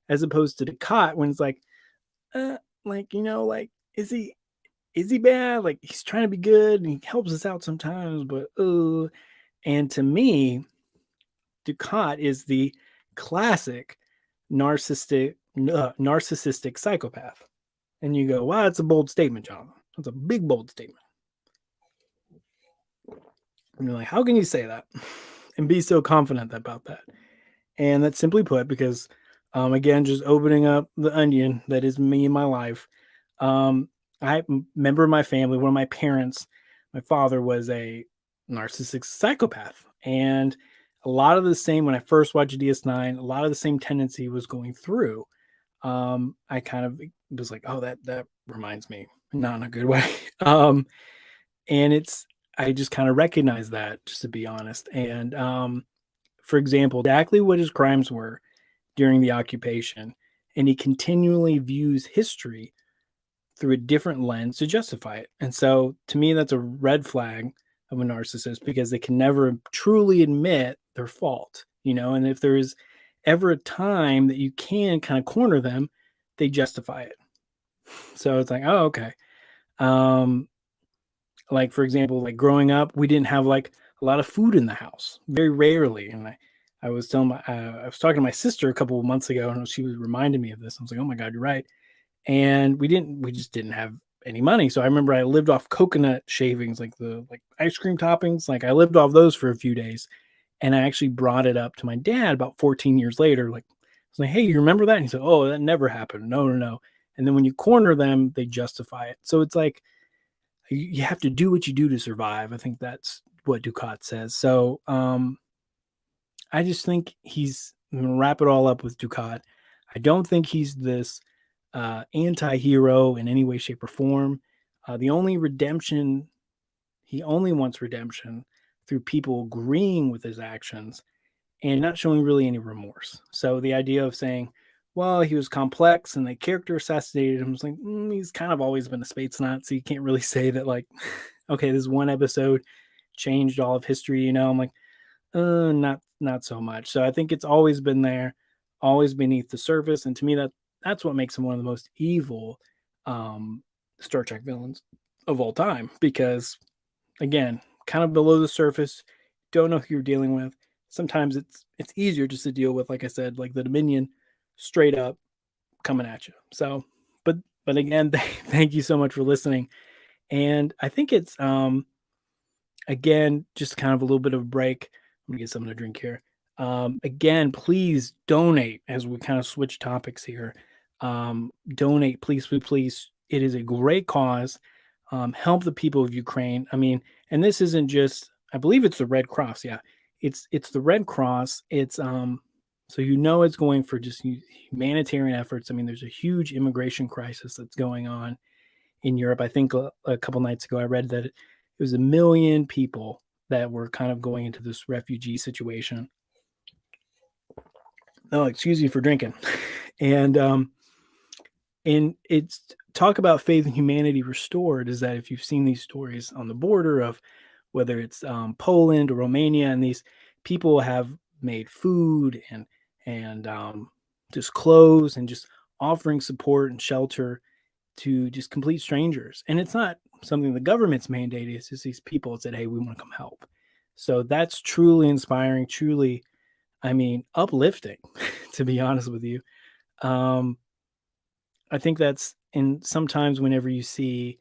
as opposed to Dukat when it's like, like is he bad? Like, he's trying to be good and he helps us out sometimes, but and to me, Dukat is the classic narcissistic psychopath. And you go, wow, that's a bold statement, Jonathan. That's a big, bold statement. And you're like, how can you say that and be so confident about that? And that's simply put, because, again, just opening up the onion that is me in my life. I member of my family, one of my parents, my father was a narcissistic psychopath. And a lot of the same, when I first watched DS9, a lot of the same tendency was going through. I kind of was like, oh, that reminds me, not in a good way. And I just kind of recognize that, just to be honest. And for example, exactly what his crimes were during the occupation, and he continually views history through a different lens to justify it. And so to me, that's a red flag of a narcissist, because they can never truly admit their fault, and if there is ever a time that you can kind of corner them, they justify it. So it's like, oh, okay. Like, for example, like growing up, we didn't have like a lot of food in the house, very rarely. And I was talking to my sister a couple of months ago, and she was reminding me of this. I was like, oh my God, you're right. And we just didn't have any money. So I remember I lived off coconut shavings, like the ice cream toppings. Like, I lived off those for a few days. And I actually brought it up to my dad about 14 years later. Like, I was like, hey, you remember that? And he said, oh, that never happened. No. And then when you corner them, they justify it. So it's like, you have to do what you do to survive. I think that's what Dukat says. So I just think I'm going to wrap it all up with Dukat. I don't think he's this anti-hero in any way, shape, or form. The only redemption, he only wants redemption through people agreeing with his actions and not showing really any remorse. So the idea of saying, well, he was complex and the character assassinated him, was like, he's kind of always been a space nut, so you can't really say that, like, okay, this one episode changed all of history, I'm like, not so much. So I think it's always been there, always beneath the surface, and to me that's what makes him one of the most evil Star Trek villains of all time, because, again, kind of below the surface, don't know who you're dealing with. Sometimes it's easier just to deal with, like I said, like the Dominion straight up coming at you. So, but again, thank you so much for listening. And I think it's, again, just kind of a little bit of a break. I'm gonna get something to drink here. Again, please donate as we kind of switch topics here. Donate, please. It is a great cause. Help the people of Ukraine. I mean, and this isn't just, I believe it's the Red Cross. Yeah, it's the Red Cross. It's so it's going for just humanitarian efforts. I mean, there's a huge immigration crisis that's going on in Europe. I think a couple nights ago I read that it was 1 million people that were kind of going into this refugee situation. Oh, excuse me for drinking. And it's talk about faith and humanity restored, is that if you've seen these stories on the border of whether it's Poland or Romania, and these people have made food and just clothes and just offering support and shelter to just complete strangers. And it's not something the government's mandated. It's just these people that said, hey, we want to come help. So that's truly inspiring, truly, I mean, uplifting, to be honest with you. I think that's, and sometimes whenever you see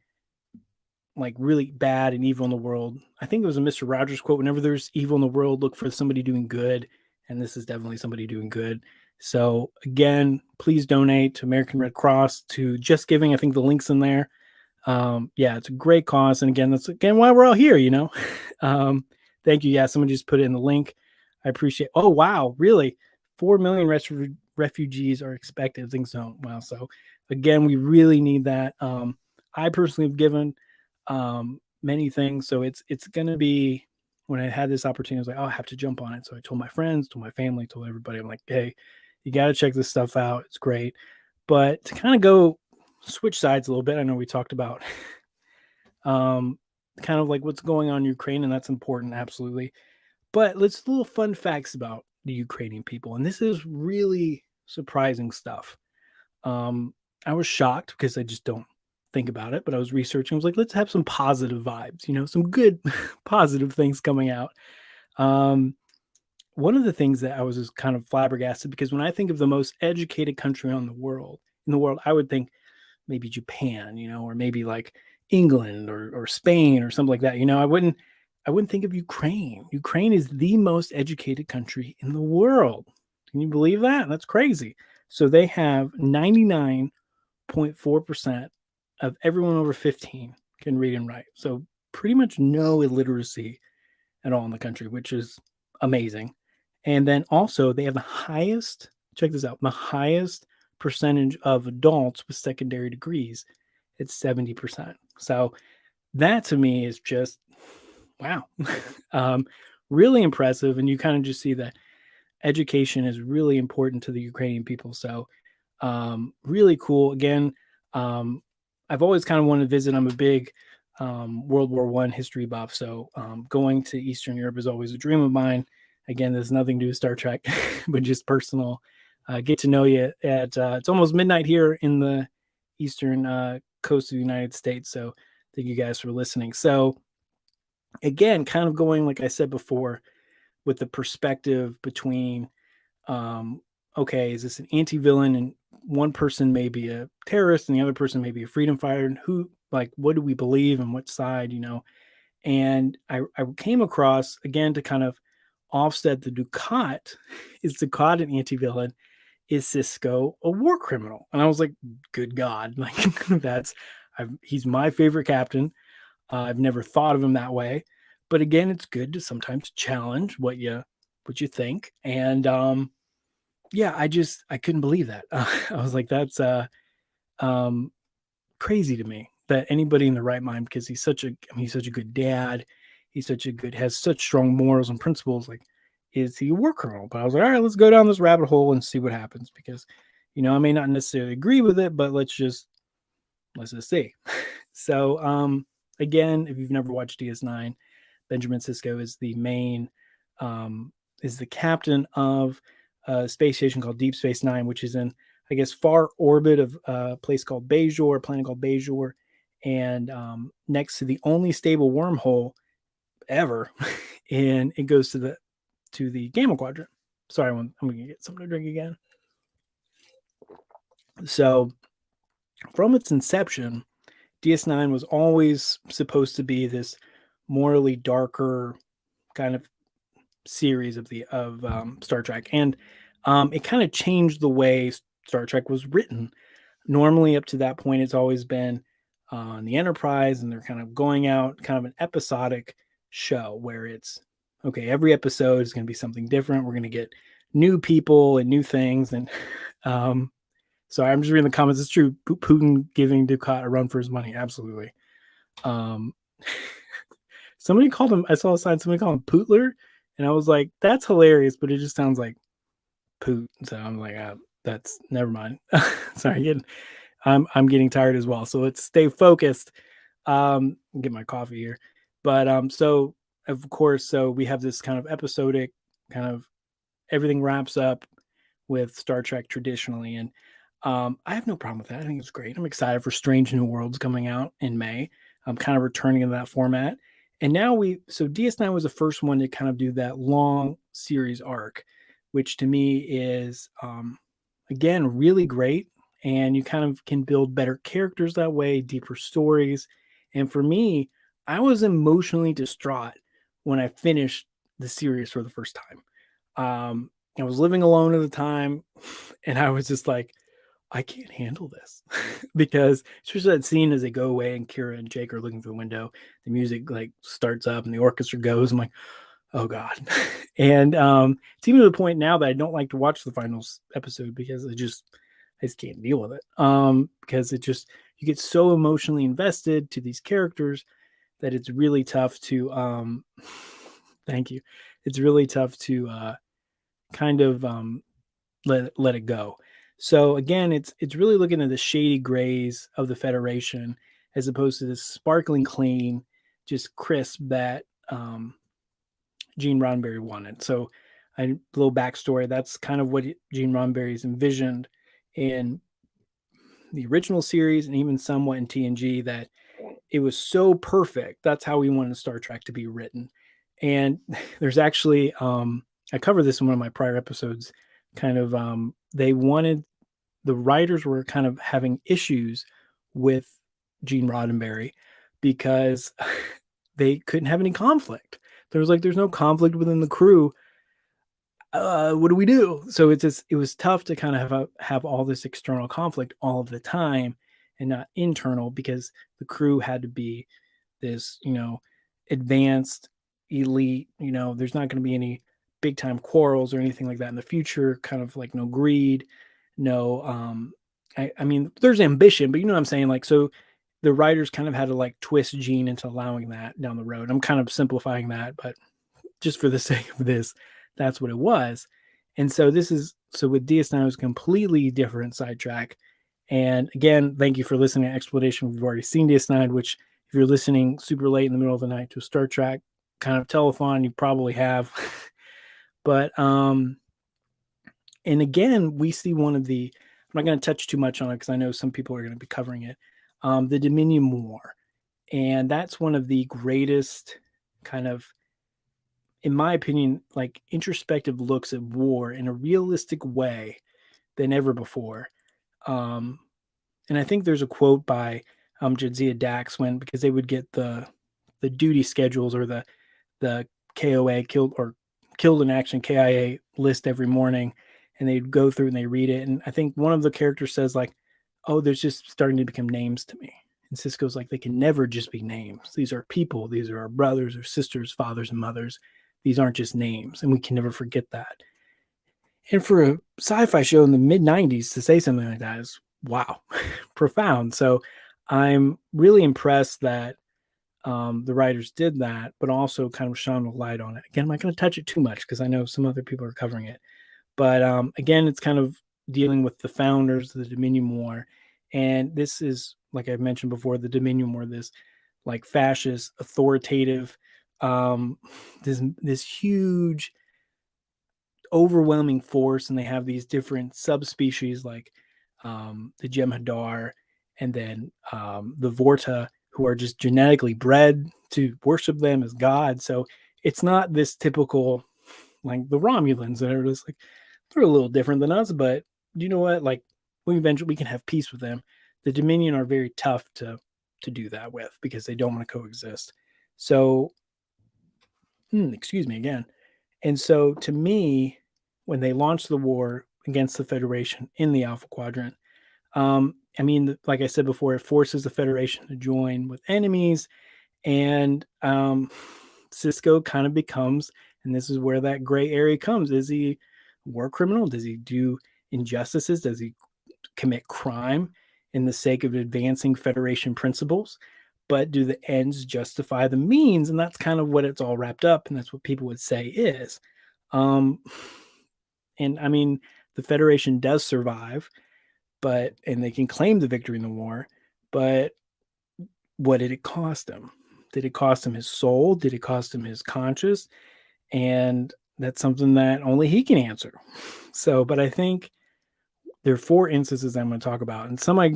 like really bad and evil in the world, I think it was a Mr. Rogers quote, whenever there's evil in the world, look for somebody doing good. And this is definitely somebody doing good. So again, please donate to American Red Cross, to Just Giving. I think the link's in there. Yeah, it's a great cause. And again, that's why we're all here, Thank you. Yeah, someone just put it in the link. I appreciate. Oh, wow. Really? 4 million refugees are expected. Things don't. Wow. So again, we really need that. I personally have given many things. So it's going to be, when I had this opportunity, I was like, oh, I have to jump on it. So I told my friends, told my family, told everybody, I'm like, hey, you got to check this stuff out. It's great. But to kind of go switch sides a little bit. I know we talked about kind of like what's going on in Ukraine, and that's important, absolutely. But let's little fun facts about the Ukrainian people, and this is really surprising stuff. I was shocked because I just don't think about it, but I was researching. I was like, let's have some positive vibes, some good positive things coming out. One of the things that I was just kind of flabbergasted, because when I think of the most educated country in the world, I would think maybe Japan, or maybe like England or Spain or something like that. I wouldn't think of Ukraine. Ukraine is the most educated country in the world. Can you believe that? That's crazy. So they have 99.4% of everyone over 15 can read and write. So pretty much no illiteracy at all in the country, which is amazing. And then also they have the highest, check this out, the highest percentage of adults with secondary degrees. It's 70%. So that to me is just, wow, really impressive. And you kind of just see that education is really important to the Ukrainian people. So really cool. Again, I've always kind of wanted to visit. I'm a big World War I history buff. So going to Eastern Europe is always a dream of mine. Again, there's nothing to do with Star Trek, but just personal. Get to know you at, it's almost midnight here in the Eastern coast of the United States. So thank you guys for listening. So again, kind of going, like I said before, with the perspective between, okay, is this an anti-villain, and one person may be a terrorist and the other person may be a freedom fighter, and what do we believe and what side, and I came across, again, to kind of offset the Dukat, is Dukat an anti-villain? Is Cisco a war criminal? And I was like, good God, like he's my favorite captain. I've never thought of him that way, but again, it's good to sometimes challenge what you think. And yeah, I couldn't believe that. I was like, that's crazy to me that anybody in the right mind, because he's such a good dad. He's has such strong morals and principles. Like, is he a war criminal? But I was like, all right, let's go down this rabbit hole and see what happens, because, I may not necessarily agree with it, but let's just see. So, again, if you've never watched DS9, Benjamin Sisko is the main, is the captain of a space station called Deep Space Nine, which is in, I guess, far orbit of a place called Bajor, a planet called Bajor, and next to the only stable wormhole ever, and it goes to the Gamma Quadrant. Sorry, I'm going to get something to drink again. So, from its inception, DS9 was always supposed to be this morally darker kind of series of Star Trek, and it kind of changed the way Star Trek was written. Normally, up to that point, it's always been on the Enterprise, and they're kind of going out, kind of an episodic show where it's, okay, every episode is going to be something different. We're going to get new people and new things. And sorry, I'm just reading the comments. It's true. Putin giving Dukat a run for his money. Absolutely. Somebody called him, I saw a sign, somebody called him Pootler. And I was like, that's hilarious, but it just sounds like poot. So I'm like, that's, never mind. Sorry, I'm getting tired as well. So let's stay focused. Get my coffee here. But so of course, so we have this kind of episodic, kind of everything wraps up with Star Trek traditionally. And I have no problem with that. I think it's great. I'm excited for Strange New Worlds coming out in May. I'm kind of returning to that format. And now so DS9 was the first one to kind of do that long series arc, which to me is, again, really great. And you kind of can build better characters that way, deeper stories. And for me, I was emotionally distraught when I finished the series for the first time. I was living alone at the time, and I was just like, I can't handle this. Because especially that scene as they go away and Kira and Jake are looking through the window, the music like starts up and the orchestra goes. I'm like, oh God. And it's even to the point now that I don't like to watch the final episode, because I just can't deal with it. Because you get so emotionally invested to these characters that it's really tough to thank you. It's really tough to kind of let it go. So again, it's really looking at the shady grays of the Federation as opposed to this sparkling clean, just crisp that Gene Roddenberry wanted. So a little backstory, that's kind of what Gene Roddenberry's envisioned in the original series and even somewhat in TNG, that it was so perfect. That's how we wanted Star Trek to be written. And there's actually, I covered this in one of my prior episodes, kind of, they wanted, the writers were kind of having issues with Gene Roddenberry because they couldn't have any conflict. There's no conflict within the crew. What do we do? So it was tough to kind of have all this external conflict all of the time and not internal, because the crew had to be this, advanced elite, there's not going to be any big time quarrels or anything like that in the future, kind of like no greed, no, I mean, there's ambition, but you know what I'm saying? Like, so the writers kind of had to like twist Gene into allowing that down the road. I'm kind of simplifying that, but just for the sake of this, that's what it was. And so with DS9, it was a completely different sidetrack. And again, thank you for listening to Explanation. We've already seen DS9, which if you're listening super late in the middle of the night to a Star Trek kind of telethon, you probably have. But, and again, we see one of the, I'm not going to touch too much on it because I know some people are going to be covering it, the Dominion War. And that's one of the greatest kind of, in my opinion, like introspective looks at war in a realistic way than ever before. And I think there's a quote by Jadzia Dax because they would get the duty schedules or the KOA killed in action KIA list every morning, and they'd go through and they read it. And I think one of the characters says like, "Oh, there's just starting to become names to me." And Cisco's like, "They can never just be names. These are people. These are our brothers or sisters, fathers and mothers. These aren't just names, and we can never forget that." And for a sci-fi show in the mid-90s to say something like that is, wow, profound. So I'm really impressed that the writers did that, but also kind of shone a light on it. Again, I'm not going to touch it too much because I know some other people are covering it. But again, it's kind of dealing with the founders of the Dominion War. And this is, like I mentioned before, the Dominion War, this like fascist, authoritative, this huge, overwhelming force. And they have these different subspecies like the Jem'Hadar and then the Vorta, who are just genetically bred to worship them as God. So it's not this typical, like the Romulans that are just like, they're a little different than us, but you know what? Like we can have peace with them. The Dominion are very tough to do that with because they don't want to coexist. So, excuse me again. And so to me, when they launched the war against the Federation in the Alpha Quadrant, I mean, like I said before, it forces the Federation to join with enemies, and Cisco kind of becomes, and this is where that gray area comes. Is he a war criminal? Does he do injustices? Does he commit crime in the sake of advancing Federation principles? But do the ends justify the means? And that's kind of what it's all wrapped up, and that's what people would say is. And I mean, the Federation does survive, and they can claim the victory in the war, but what did it cost him? Did it cost him his soul? Did it cost him his conscience? And that's something that only he can answer. So, but I think there are 4 instances I'm going to talk about, and some I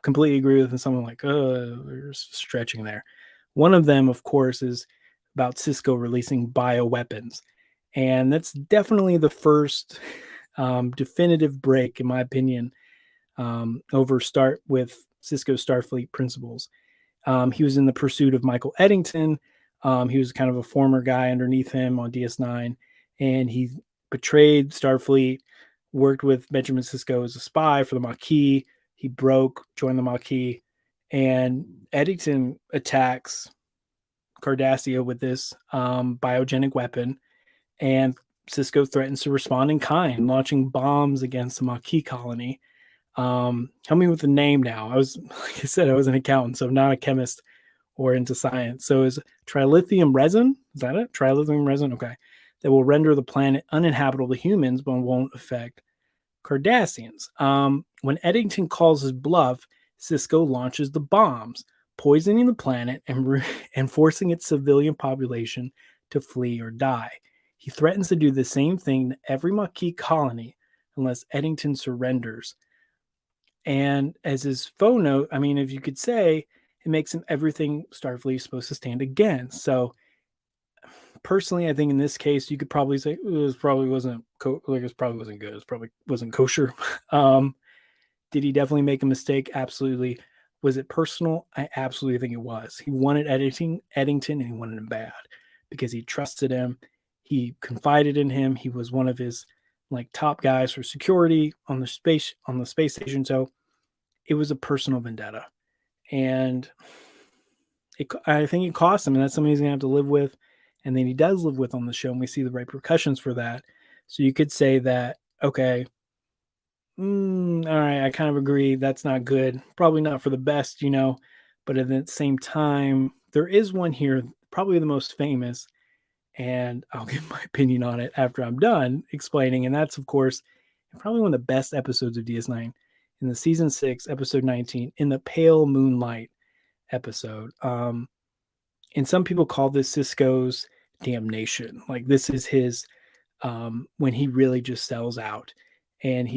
completely agree with, and some I'm like, there's stretching there. One of them, of course, is about Cisco releasing bioweapons. And that's definitely the first definitive break, in my opinion, over with Cisco's Starfleet principles. He was in the pursuit of Michael Eddington. He was kind of a former guy underneath him on DS9, and he betrayed Starfleet, worked with Benjamin Sisko as a spy for the Maquis. He joined the Maquis, and Eddington attacks Cardassia with this biogenic weapon, and Sisko threatens to respond in kind, launching bombs against the Maquis colony. Help me with the name now. Like I said, I was an accountant, so I'm not a chemist or into science. So is trilithium resin? Is that it? Trilithium resin? Okay. That will render the planet uninhabitable to humans, but won't affect Cardassians. When Eddington calls his bluff, Sisko launches the bombs, poisoning the planet and forcing its civilian population to flee or die. He threatens to do the same thing to every Maquis colony unless Eddington surrenders. And as his foe note, I mean, if you could say, it makes him everything Starfleet is supposed to stand against. So personally, I think in this case, you could probably say it probably wasn't good. It probably wasn't kosher. Did he definitely make a mistake? Absolutely. Was it personal? I absolutely think it was. He wanted Eddington, and he wanted him bad because he trusted him. He confided in him. He was one of his top guys for security on the space station. So it was a personal vendetta, and I think it cost him, and that's something he's gonna have to live with. And then he does live with on the show, and we see the repercussions for that. So you could say that, okay, all right, I kind of agree. That's not good. Probably not for the best, but at the same time, there is one here, probably the most famous, and I'll give my opinion on it after I'm done explaining. And that's, of course, probably one of the best episodes of DS9 in the season 6, episode 19, in the Pale Moonlight episode. And some people call this Sisko's damnation. Like, this is his when he really just sells out. And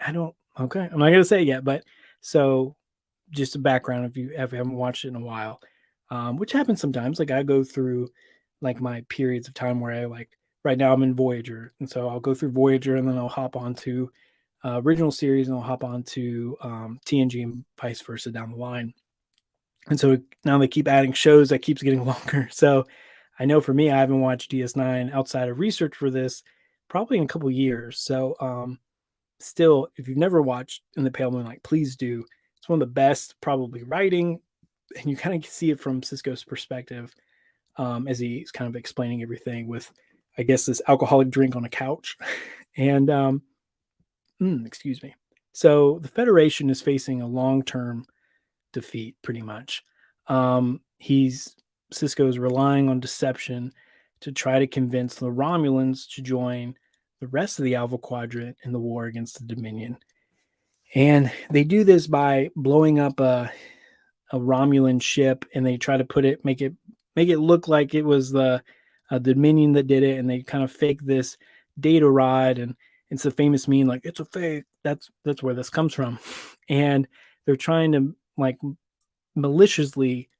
I'm not going to say it yet, but so just a background if you haven't watched it in a while, which happens sometimes. Like, I go through my periods of time where I right now I'm in Voyager. And so I'll go through Voyager and then I'll hop onto original series and I'll hop onto TNG and vice versa down the line. And so now they keep adding shows that keeps getting longer. So I know for me, I haven't watched DS9 outside of research for this probably in a couple of years. So still, if you've never watched In the Pale Moonlight, please do. It's one of the best probably writing, and you kind of see it from Sisko's perspective as he's kind of explaining everything with, I guess, this alcoholic drink on a couch. And excuse me. So the Federation is facing a long-term defeat, pretty much. Sisko is relying on deception to try to convince the Romulans to join the rest of the Alpha Quadrant in the war against the Dominion. And they do this by blowing up a Romulan ship, and they try to make it look like it was the Dominion that did it, and they kind of fake this data rod, and it's a famous meme, like, it's a fake. That's where this comes from. And they're trying to maliciously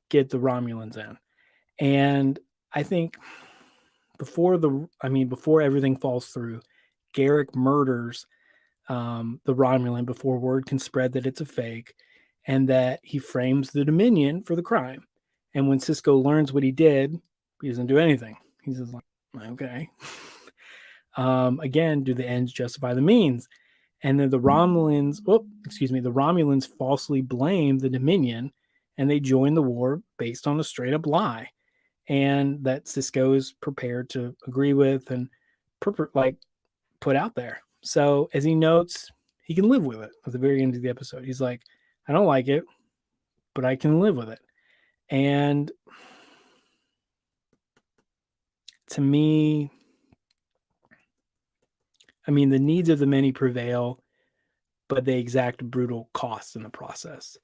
get the Romulans in. And I think before everything falls through, Garrick murders the Romulan before word can spread that it's a fake, and that he frames the Dominion for the crime. And when Sisko learns what he did, he doesn't do anything. He's just like, okay. Again, do the ends justify the means? And then the Romulans falsely blame the Dominion, and they join the war based on a straight up lie. And that Sisko is prepared to agree with and put out there. So as he notes, he can live with it at the very end of the episode. He's like, I don't like it, but I can live with it. And to me, the needs of the many prevail, but they exact brutal costs in the process.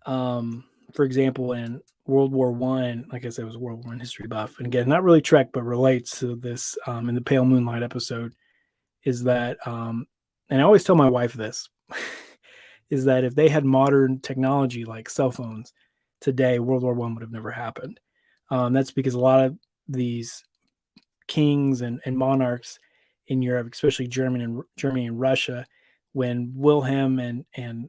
For example, in World War I, like I said, it was World War I history buff. And again, not really Trek, but relates to this in the Pale Moonlight episode, is that, and I always tell my wife this, is that if they had modern technology like cell phones today, World War I would have never happened. That's because a lot of these kings and monarchs in Europe, especially Germany and Russia, when Wilhelm and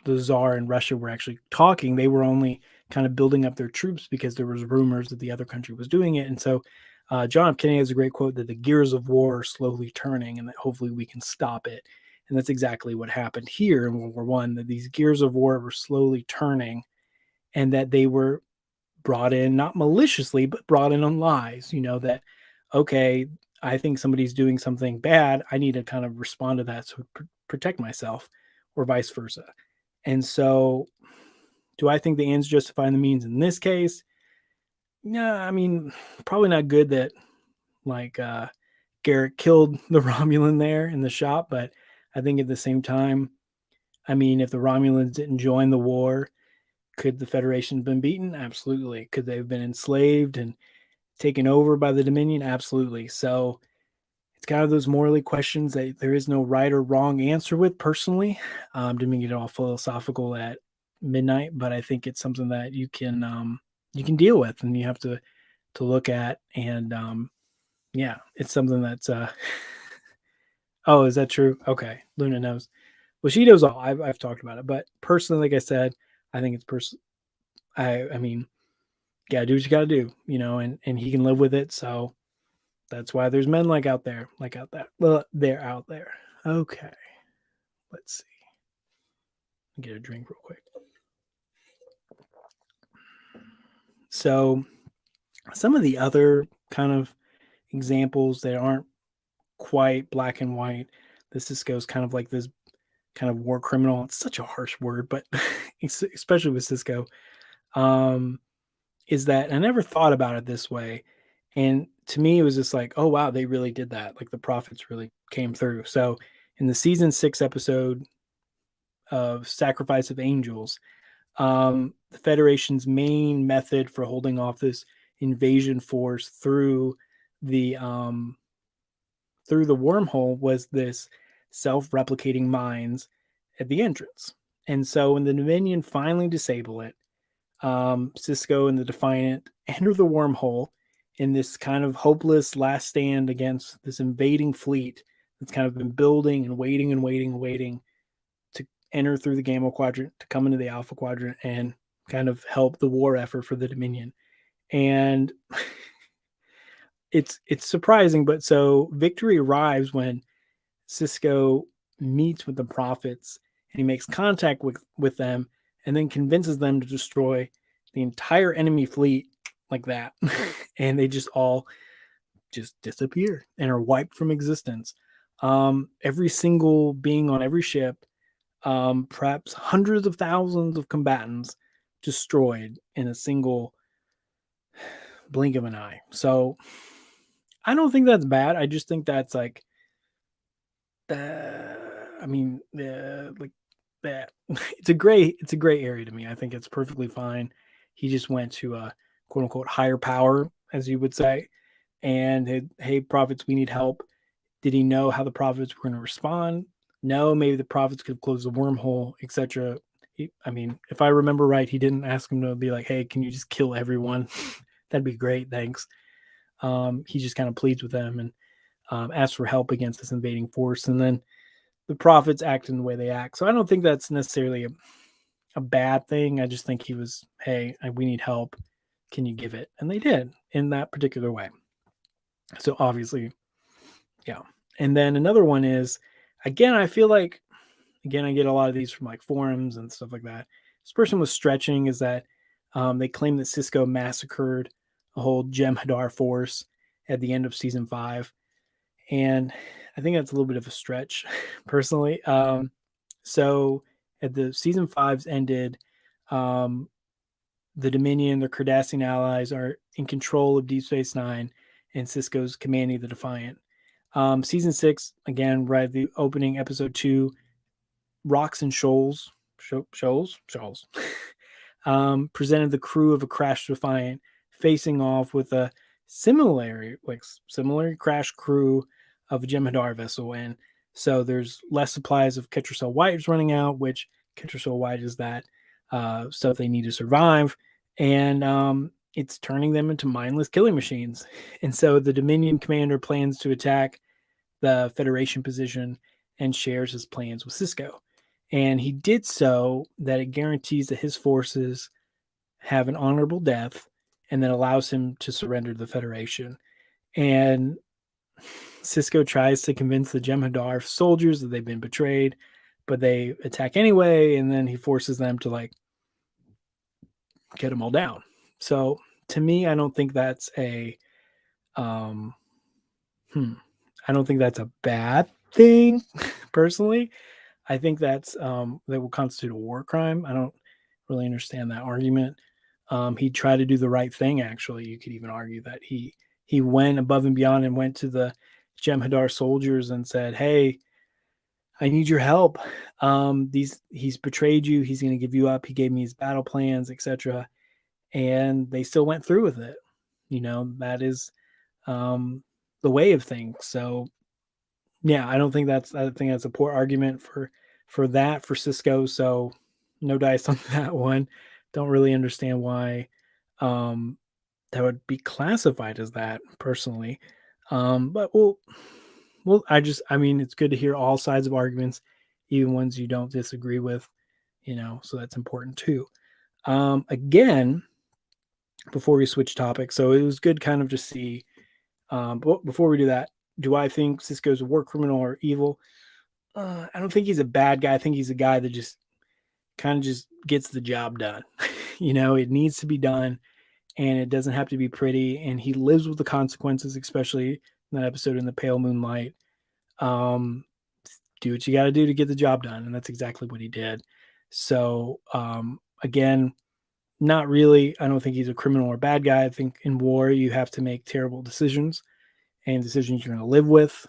the Tsar in Russia were actually talking, they were only kind of building up their troops because there was rumors that the other country was doing it. And so John F. Kennedy has a great quote that the gears of war are slowly turning and that hopefully we can stop it. And that's exactly what happened here in World War I, that these gears of war were slowly turning, and that they were brought in, not maliciously, but brought in on lies, that, okay, I think somebody's doing something bad. I need to kind of respond to that to protect myself, or vice versa. And so do I think the ends justify the means in this case? Yeah, probably not good that Garrett killed the Romulan there in the shop, but I think at the same time, I mean, if the Romulans didn't join the war, could the Federation have been beaten? Absolutely. Could they have been enslaved and taken over by the Dominion? Absolutely. So it's kind of those morally questions that there is no right or wrong answer with personally. Didn't get all philosophical at midnight, but I think it's something that you can deal with and you have to look at. And yeah, it's something that's oh, is that true? Okay. Luna knows. Well, she knows all. I've talked about it, but personally, like I said, I think it's I mean, you gotta do what you gotta do, and he can live with it. So that's why there's men like out there. Well, they're out there. Okay. Let's see. Get a drink real quick. So some of the other kind of examples that aren't quite black and white, the Cisco's kind of like this kind of war criminal. It's such a harsh word, but especially with Cisco, is that I never thought about it this way. And to me, it was just like, oh, wow, they really did that. Like the prophets really came through. So in the season 6 episode of Sacrifice of Angels, the Federation's main method for holding off this invasion force through the wormhole was this self-replicating mines at the entrance. And so when the Dominion finally disable it, Cisco and the Defiant enter the wormhole in this kind of hopeless last stand against this invading fleet that's kind of been building and waiting to enter through the Gamma Quadrant, to come into the Alpha Quadrant and kind of help the war effort for the Dominion. And it's surprising, but so victory arrives when Cisco meets with the prophets and he makes contact with them and then convinces them to destroy the entire enemy fleet like that. And they just all just disappear and are wiped from existence. Every single being on every ship, perhaps hundreds of thousands of combatants destroyed in a single blink of an eye. So I don't think that's bad. I just think that's like, like that. It's a gray area to me. I think it's perfectly fine. He just went to a quote unquote higher power, as you would say, and hey, prophets, we need help. Did he know how the prophets were going to respond? No, maybe the prophets could have closed the wormhole, etc. If I remember right, he didn't ask him to be like, hey, can you just kill everyone? That'd be great, thanks. He just kind of pleads with them and asks for help against this invading force, and then the prophets act in the way they act. So I don't think that's necessarily a bad thing. I just think he was, hey, we need help. Can you give it? And they did in that particular way. So obviously, yeah. And then another one is, again, I feel like, I get a lot of these from like forums and stuff like that. This person was stretching is that they claim that Cisco massacred a whole Jem'Hadar force at the end of season 5. And I think that's a little bit of a stretch, personally. So at the season 5's ended, the Dominion, their Cardassian allies, are in control of Deep Space Nine, and Cisco's commanding the Defiant. Season 6, again, right at the opening, episode 2, Rocks and Shoals, presented the crew of a crashed Defiant facing off with a similar crash crew of a Jem'Hadar vessel. And so there's less supplies of Ketracel White running out, which Ketracel White is that stuff they need to survive. And it's turning them into mindless killing machines. And so the Dominion commander plans to attack the Federation position and shares his plans with Cisco. And he did so that it guarantees that his forces have an honorable death and then allows him to surrender to the Federation. And Cisco tries to convince the Jem'Hadar soldiers that they've been betrayed, but they attack anyway, and then he forces them to like get them all down. So to me, I don't think that's a I don't think that's a bad thing, personally. I think that's that will constitute a war crime. I don't really understand that argument. He tried to do the right thing, actually. You could even argue that he went above and beyond and went to the Jem'Hadar soldiers and said, "Hey, I need your help. He's betrayed you. He's going to give you up. He gave me his battle plans, etc." And they still went through with it. That is the way of things. So yeah, I think that's a poor argument for Cisco. So no dice on that one. Don't really understand why that would be classified as that personally. But I mean, it's good to hear all sides of arguments, even ones you don't disagree with, so that's important too. Again, before we switch topics, so it was good kind of to see, but before we do that, do I think Cisco's a war criminal or evil? I don't think he's a bad guy. I think he's a guy that just kind of just gets the job done. It needs to be done, and it doesn't have to be pretty, and he lives with the consequences, especially in that episode in the pale moonlight. Do what you got to do to get the job done, and that's exactly what he did. So again, not really. I don't think he's a criminal or bad guy. I think in war you have to make terrible decisions, and decisions you're going to live with,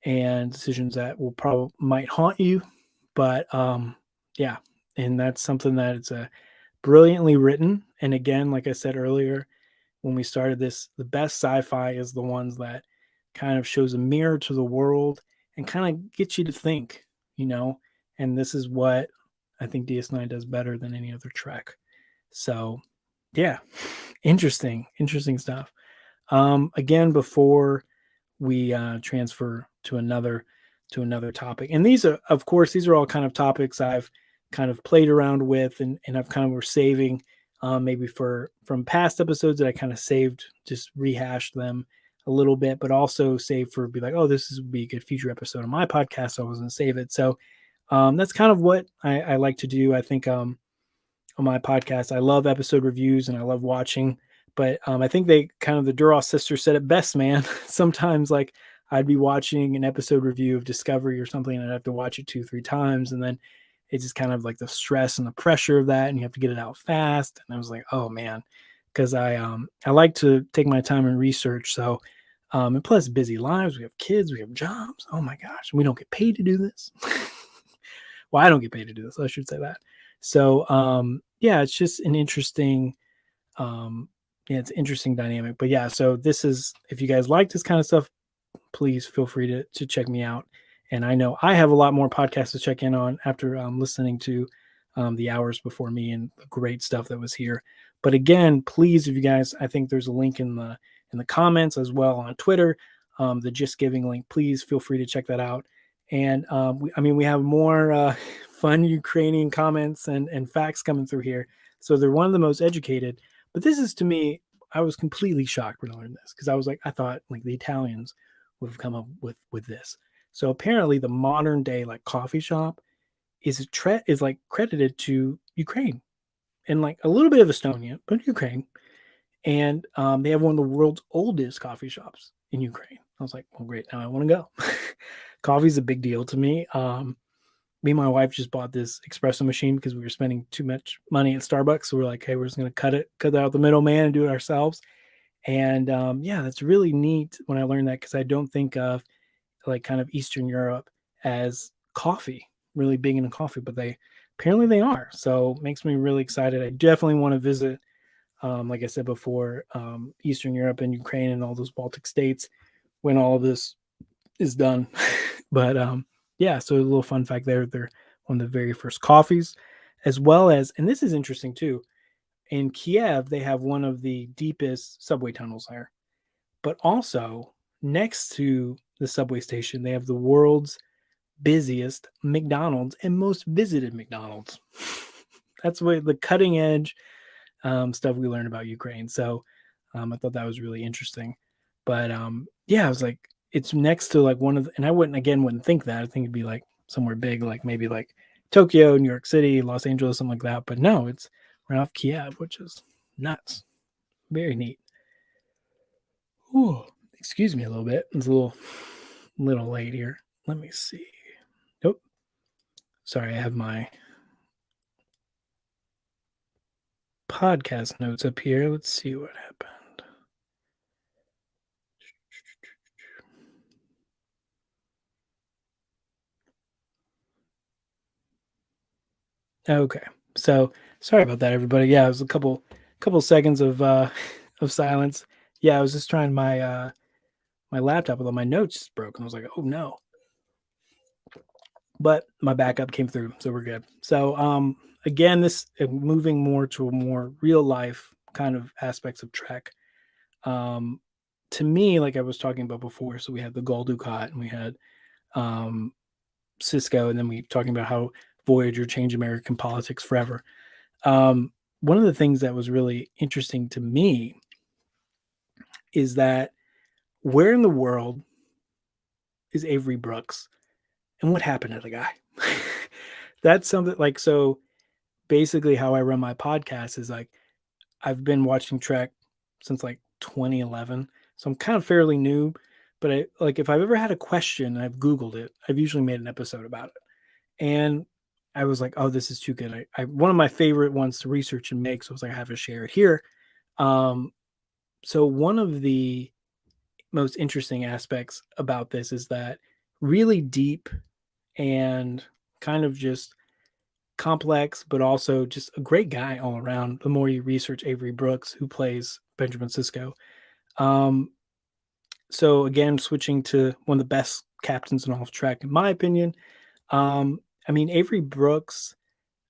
and decisions that will probably might haunt you. But yeah, and that's something that it's a brilliantly written. And again, like I said earlier, when we started this, the best sci-fi is the ones that kind of shows a mirror to the world and kind of gets you to think, and this is what I think DS9 does better than any other Trek. So yeah, interesting stuff. Again, before we transfer to another topic, and these are, of course, these are all kind of topics I've kind of played around with, and I've kind of were saving maybe from past episodes that I kind of saved, just rehashed them a little bit, but also save for be like, oh, this would be a good future episode of my podcast, so I was going to save it. So that's kind of what I like to do. I think on my podcast, I love episode reviews and I love watching, but I think the Duras sisters said it best, man. Sometimes like I'd be watching an episode review of Discovery or something, and I'd have to watch it 2-3 times, and then it's just kind of like the stress and the pressure of that, and you have to get it out fast. And I was like, oh man, because I like to take my time and research. So and plus busy lives, we have kids, we have jobs. Oh my gosh, we don't get paid to do this. Well, I don't get paid to do this, I should say that. So yeah, it's just an interesting it's an interesting dynamic. But yeah, so this is, if you guys like this kind of stuff, please feel free to check me out. And I know I have a lot more podcasts to check in on after listening to the hours before me and the great stuff that was here. But again, please, if you guys, I think there's a link in the comments as well on Twitter, the Just Giving link. Please feel free to check that out. And we have more fun Ukrainian comments and facts coming through here. So they're one of the most educated. But this is, to me, I was completely shocked when I learned this, because I thought like the Italians would have come up with this. So apparently the modern day like coffee shop is like credited to Ukraine and like a little bit of Estonia, but Ukraine. And they have one of the world's oldest coffee shops in Ukraine. I was like, well, great. Now I want to go. Coffee's a big deal to me. Me and my wife just bought this espresso machine because we were spending too much money at Starbucks. So we're like, hey, we're just going to cut out the middleman and do it ourselves. And yeah, that's really neat when I learned that, because I don't think of like kind of Eastern Europe as coffee, really big into coffee, but apparently they are. So it makes me really excited. I definitely want to visit, like I said before, Eastern Europe and Ukraine and all those Baltic states when all of this is done. But yeah, so a little fun fact there, they're one of the very first coffees, as well as, and this is interesting too, in Kiev, they have one of the deepest subway tunnels there. But also, next to the subway station, they have the world's busiest McDonald's and most visited McDonald's. That's what the cutting edge stuff we learned about Ukraine. So I thought that was really interesting. But yeah, I was like, it's next to like one of the, and I wouldn't think that. I think it'd be like somewhere big, like maybe like Tokyo, New York City, Los Angeles, something like that. But no, it's right off Kiev, which is nuts. Very neat. Ooh, excuse me a little bit. It's a little late here. Let me see. Nope. Sorry, I have my podcast notes up here. Let's see what happened. Okay. So sorry about that, everybody. Yeah, it was a couple seconds of silence. Yeah, I was just trying my laptop with all my notes broke, and I was like, oh no. But my backup came through, so we're good. So again, this moving more to a more real life kind of aspects of Trek. To me, like I was talking about before, so we had the Gul Dukat and we had Cisco, and then we talking about how Voyager changed American politics forever. One of the things that was really interesting to me is that where in the world is Avery Brooks and what happened to the guy? That's something like, so basically how I run my podcast is like, I've been watching Trek since like 2011. So I'm kind of fairly new, but if I've ever had a question and I've Googled it, I've usually made an episode about it. And I was like, oh, this is too good. One of my favorite ones to research and make. So I was like, I have to share it here. So one of the most interesting aspects about this is that really deep and kind of just complex, but also just a great guy all around. The more you research Avery Brooks, who plays Benjamin Sisko. So again, switching to one of the best captains in all of Trek, in my opinion. I mean, Avery Brooks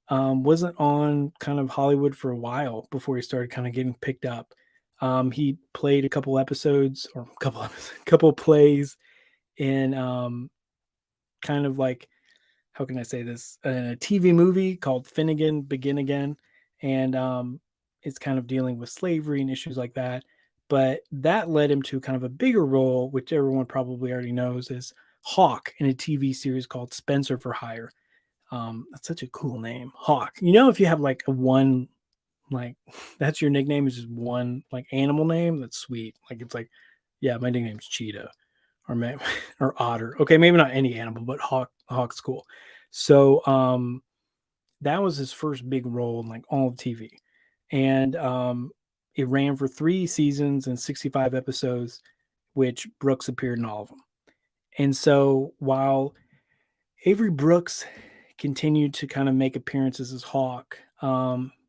wasn't on kind of Hollywood for a while before he started kind of getting picked up. He played a couple episodes or couple plays in kind of like, how can I say this? A TV movie called Finnegan Begin Again. And it's kind of dealing with slavery and issues like that. But that led him to kind of a bigger role, which everyone probably already knows, is Hawk in a TV series called Spencer for Hire. That's such a cool name, Hawk. You know, if you have like a one, like that's your nickname is just one like animal name, that's sweet. Like it's like, yeah, my nickname's Cheetah or or Otter. Okay, maybe not any animal, but Hawk's cool. So that was his first big role in like all of TV. And it ran for 3 seasons and 65 episodes, which Brooks appeared in all of them. And so while Avery Brooks continued to kind of make appearances as Hawk,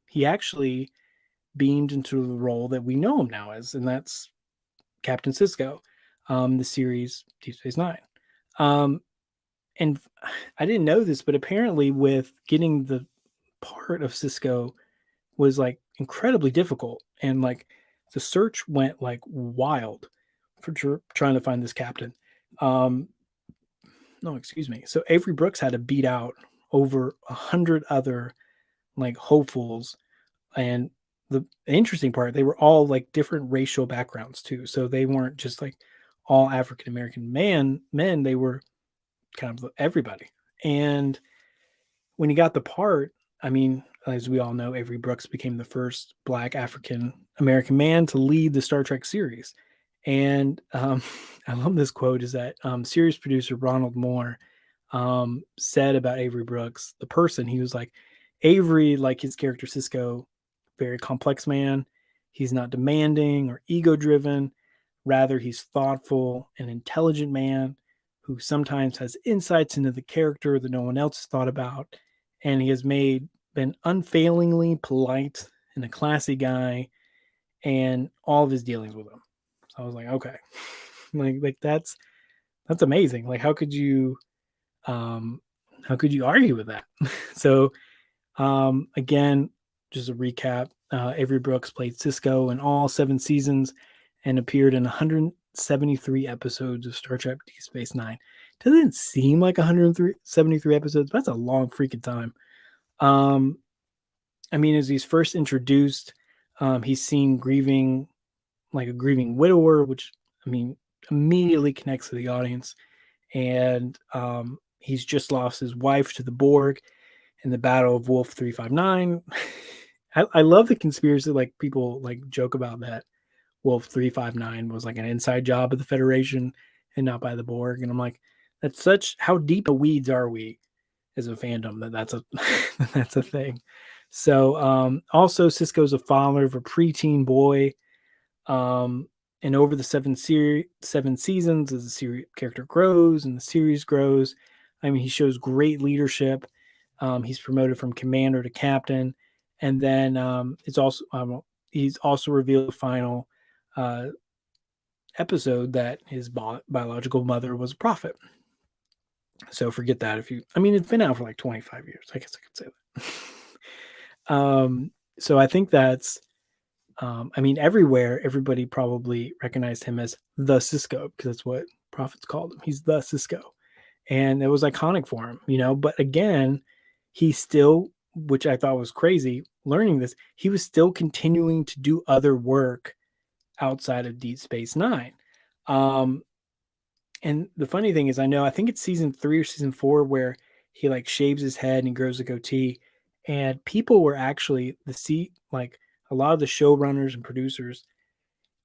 he actually beamed into the role that we know him now as, and that's Captain Sisko, the series Deep Space Nine. And I didn't know this, but apparently with getting the part of Sisko was like incredibly difficult. And like the search went like wild for trying to find this captain. No, excuse me. So Avery Brooks had to beat out over 100 other like hopefuls. And the interesting part, they were all like different racial backgrounds too. So they weren't just like all African American men. They were kind of everybody. And when he got the part, I mean, as we all know, Avery Brooks became the first Black African American man to lead the Star Trek series. And I love this quote is that series producer Ronald Moore said about Avery Brooks, the person, he was like, Avery, like his character Sisko, very complex man. He's not demanding or ego driven. Rather, he's thoughtful and intelligent man who sometimes has insights into the character that no one else has thought about. And he has been unfailingly polite and a classy guy, and all of his dealings with him. So I was like, okay, like that's amazing. Like, how could you argue with that? So, again, just a recap. Avery Brooks played Sisko in all 7 seasons and appeared in 173 episodes of Star Trek Deep Space Nine. Doesn't seem like 173 episodes, but that's a long freaking time. I mean, as he's first introduced, he's seen grieving, like a grieving widower, which, I mean, immediately connects to the audience. And he's just lost his wife to the Borg in the Battle of Wolf 359. I love the conspiracy, like people like joke about that Wolf 359 was like an inside job of the Federation and not by the Borg. And I'm like, that's such, how deep in the weeds are we as a fandom that's a that's a thing. So also Sisko's a father of a preteen boy. And over the 7 seasons, as the series character grows and the series grows, I mean, he shows great leadership. He's promoted from commander to captain, and then it's also he's also revealed the final episode that his biological mother was a prophet. So forget that. It's been out for like 25 years. I guess I could say that. So I think that's, everywhere, everybody probably recognized him as the Cisco, because that's what prophets called him. He's the Cisco. And it was iconic for him, but again, he still, which I thought was crazy learning this, he was still continuing to do other work outside of Deep Space Nine. And the funny thing is, I think it's season 3 or season 4 where he like shaves his head and grows a goatee, and people were actually a lot of the showrunners and producers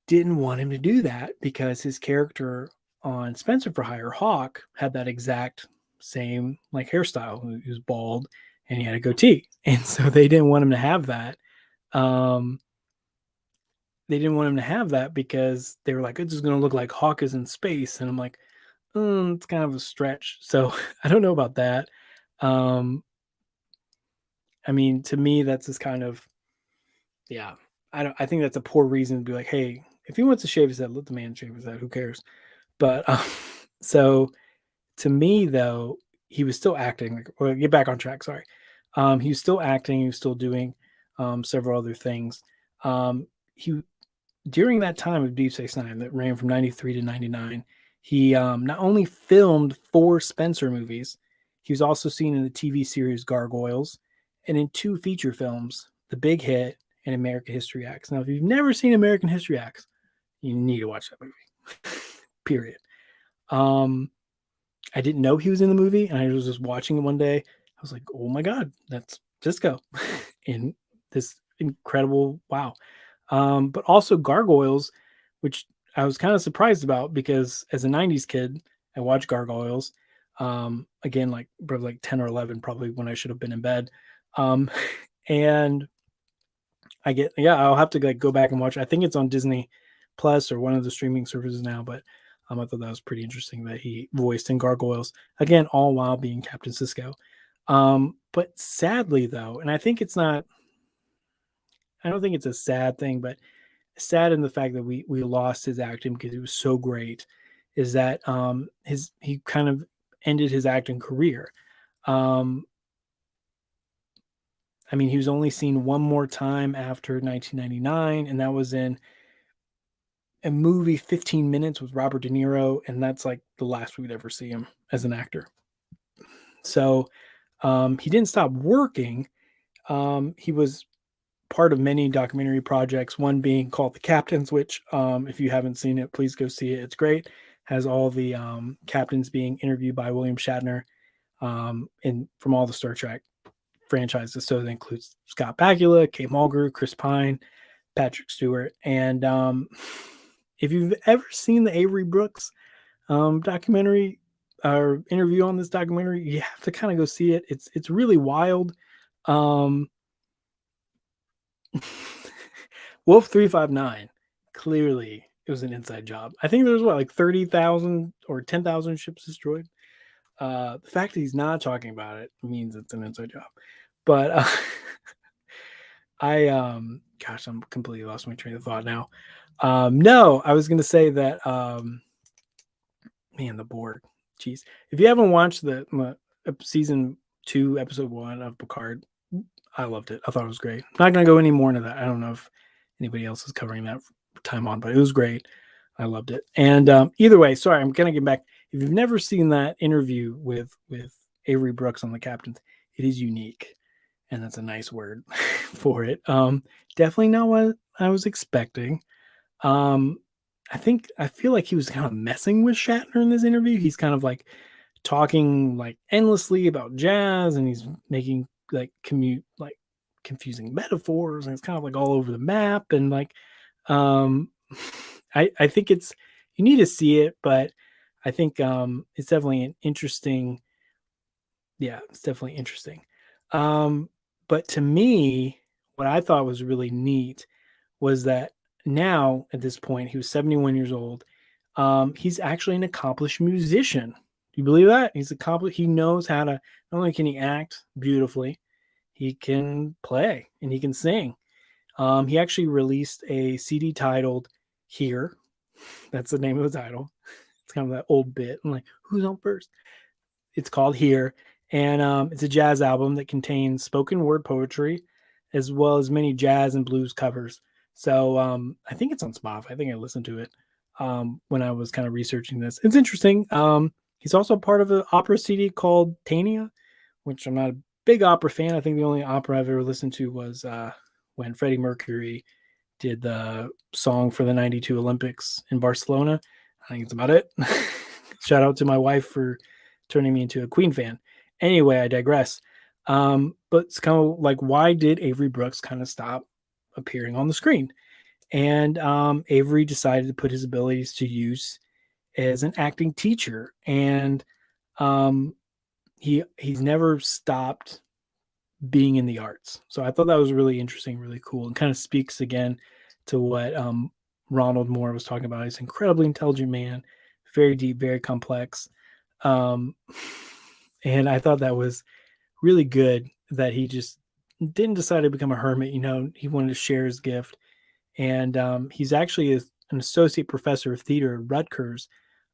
didn't want him to do that because his character on Spencer for Hire, Hawk, had that exact same like hairstyle. He was bald and he had a goatee, and so they didn't want him to have that. They didn't want him to have that because they were like, it's just going to look like Hawk is in space. And I'm like, it's kind of a stretch. So I don't know about that. To me, that's just kind of, I think that's a poor reason to be like, hey, if he wants to shave his head, let the man shave his head. Who cares? But so to me, though, he was still acting. Get back on track. Sorry. He was still acting. He was still doing several other things. During that time of Deep Space Nine that ran from 93 to 99, he not only filmed 4 Spencer movies, he was also seen in the TV series Gargoyles and in 2 feature films, The Big Hit and American History X. Now, if you've never seen American History X, you need to watch that movie. Period. I didn't know he was in the movie, and I was just watching it one day. I was like, oh my God, that's Cisco in this incredible, wow. But also Gargoyles, which I was kind of surprised about because as a 90s kid, I watched Gargoyles. Again, like probably like 10 or 11, probably when I should have been in bed. And I'll have to like go back and watch. I think it's on Disney Plus or one of the streaming services now, but I thought that was pretty interesting that he voiced in Gargoyles, again, all while being Captain Cisco. But sadly though, and I don't think it's a sad thing, but sad in the fact that we lost his acting because he was so great, is that he kind of ended his acting career. He was only seen one more time after 1999, and that was in a movie 15 Minutes with Robert De Niro, and that's like the last we'd ever see him as an actor. So he didn't stop working. He was part of many documentary projects, one being called The Captains, which if you haven't seen it, please go see it. It's great. Has all the captains being interviewed by William Shatner from all the Star Trek franchises. So that includes Scott Bakula, Kate Mulgrew, Chris Pine, Patrick Stewart. And if you've ever seen the Avery Brooks documentary or interview on this documentary, you have to kind of go see it. It's really wild. Wolf 359, clearly it was an inside job. I think there was like 30,000 or 10,000 ships destroyed. The fact that he's not talking about it means it's an inside job. But I'm completely lost my train of thought now. No, I was going to say that, the Borg. Jeez. If you haven't watched the season 2, episode 1 of Picard, I loved it. I thought it was great. I'm not going to go any more into that. I don't know if anybody else is covering that time on, but it was great. I loved it. And either way, sorry, I'm going to get back. If you've never seen that interview with Avery Brooks on The Captains, it is unique. And that's a nice word for it. Definitely not what I was expecting. I feel like he was kind of messing with Shatner in this interview. He's kind of like talking like endlessly about jazz, and he's making like confusing metaphors, and it's kind of like all over the map. And like, I think you need to see it, but I think it's definitely an interesting. Yeah, it's definitely interesting. But to me, what I thought was really neat was that now at this point, he was 71 years old. He's actually an accomplished musician you believe that? He's accomplished. He knows how to. Not only can he act beautifully, he can play and he can sing. He actually released a CD titled "Here." That's the name of the title. It's kind of that old bit. I'm like, who's on first? It's called "Here," and it's a jazz album that contains spoken word poetry, as well as many jazz and blues covers. So I think it's on Spotify. I think I listened to it when I was kind of researching this. It's interesting. He's also part of an opera CD called Tania, which I'm not a big opera fan. I think the only opera I've ever listened to was when Freddie Mercury did the song for the 92 Olympics in Barcelona. I think it's about it. Shout out to my wife for turning me into a Queen fan. Anyway, I digress. But it's kind of like, why did Avery Brooks kind of stop appearing on the screen? And Avery decided to put his abilities to use as an acting teacher, and he's never stopped being in the arts. So I thought that was really interesting, really cool, and kind of speaks again to what Ronald Moore was talking about. He's an incredibly intelligent man, very deep, very complex. And I thought that was really good that he just didn't decide to become a hermit. He wanted to share his gift. And he's actually an associate professor of theater at Rutgers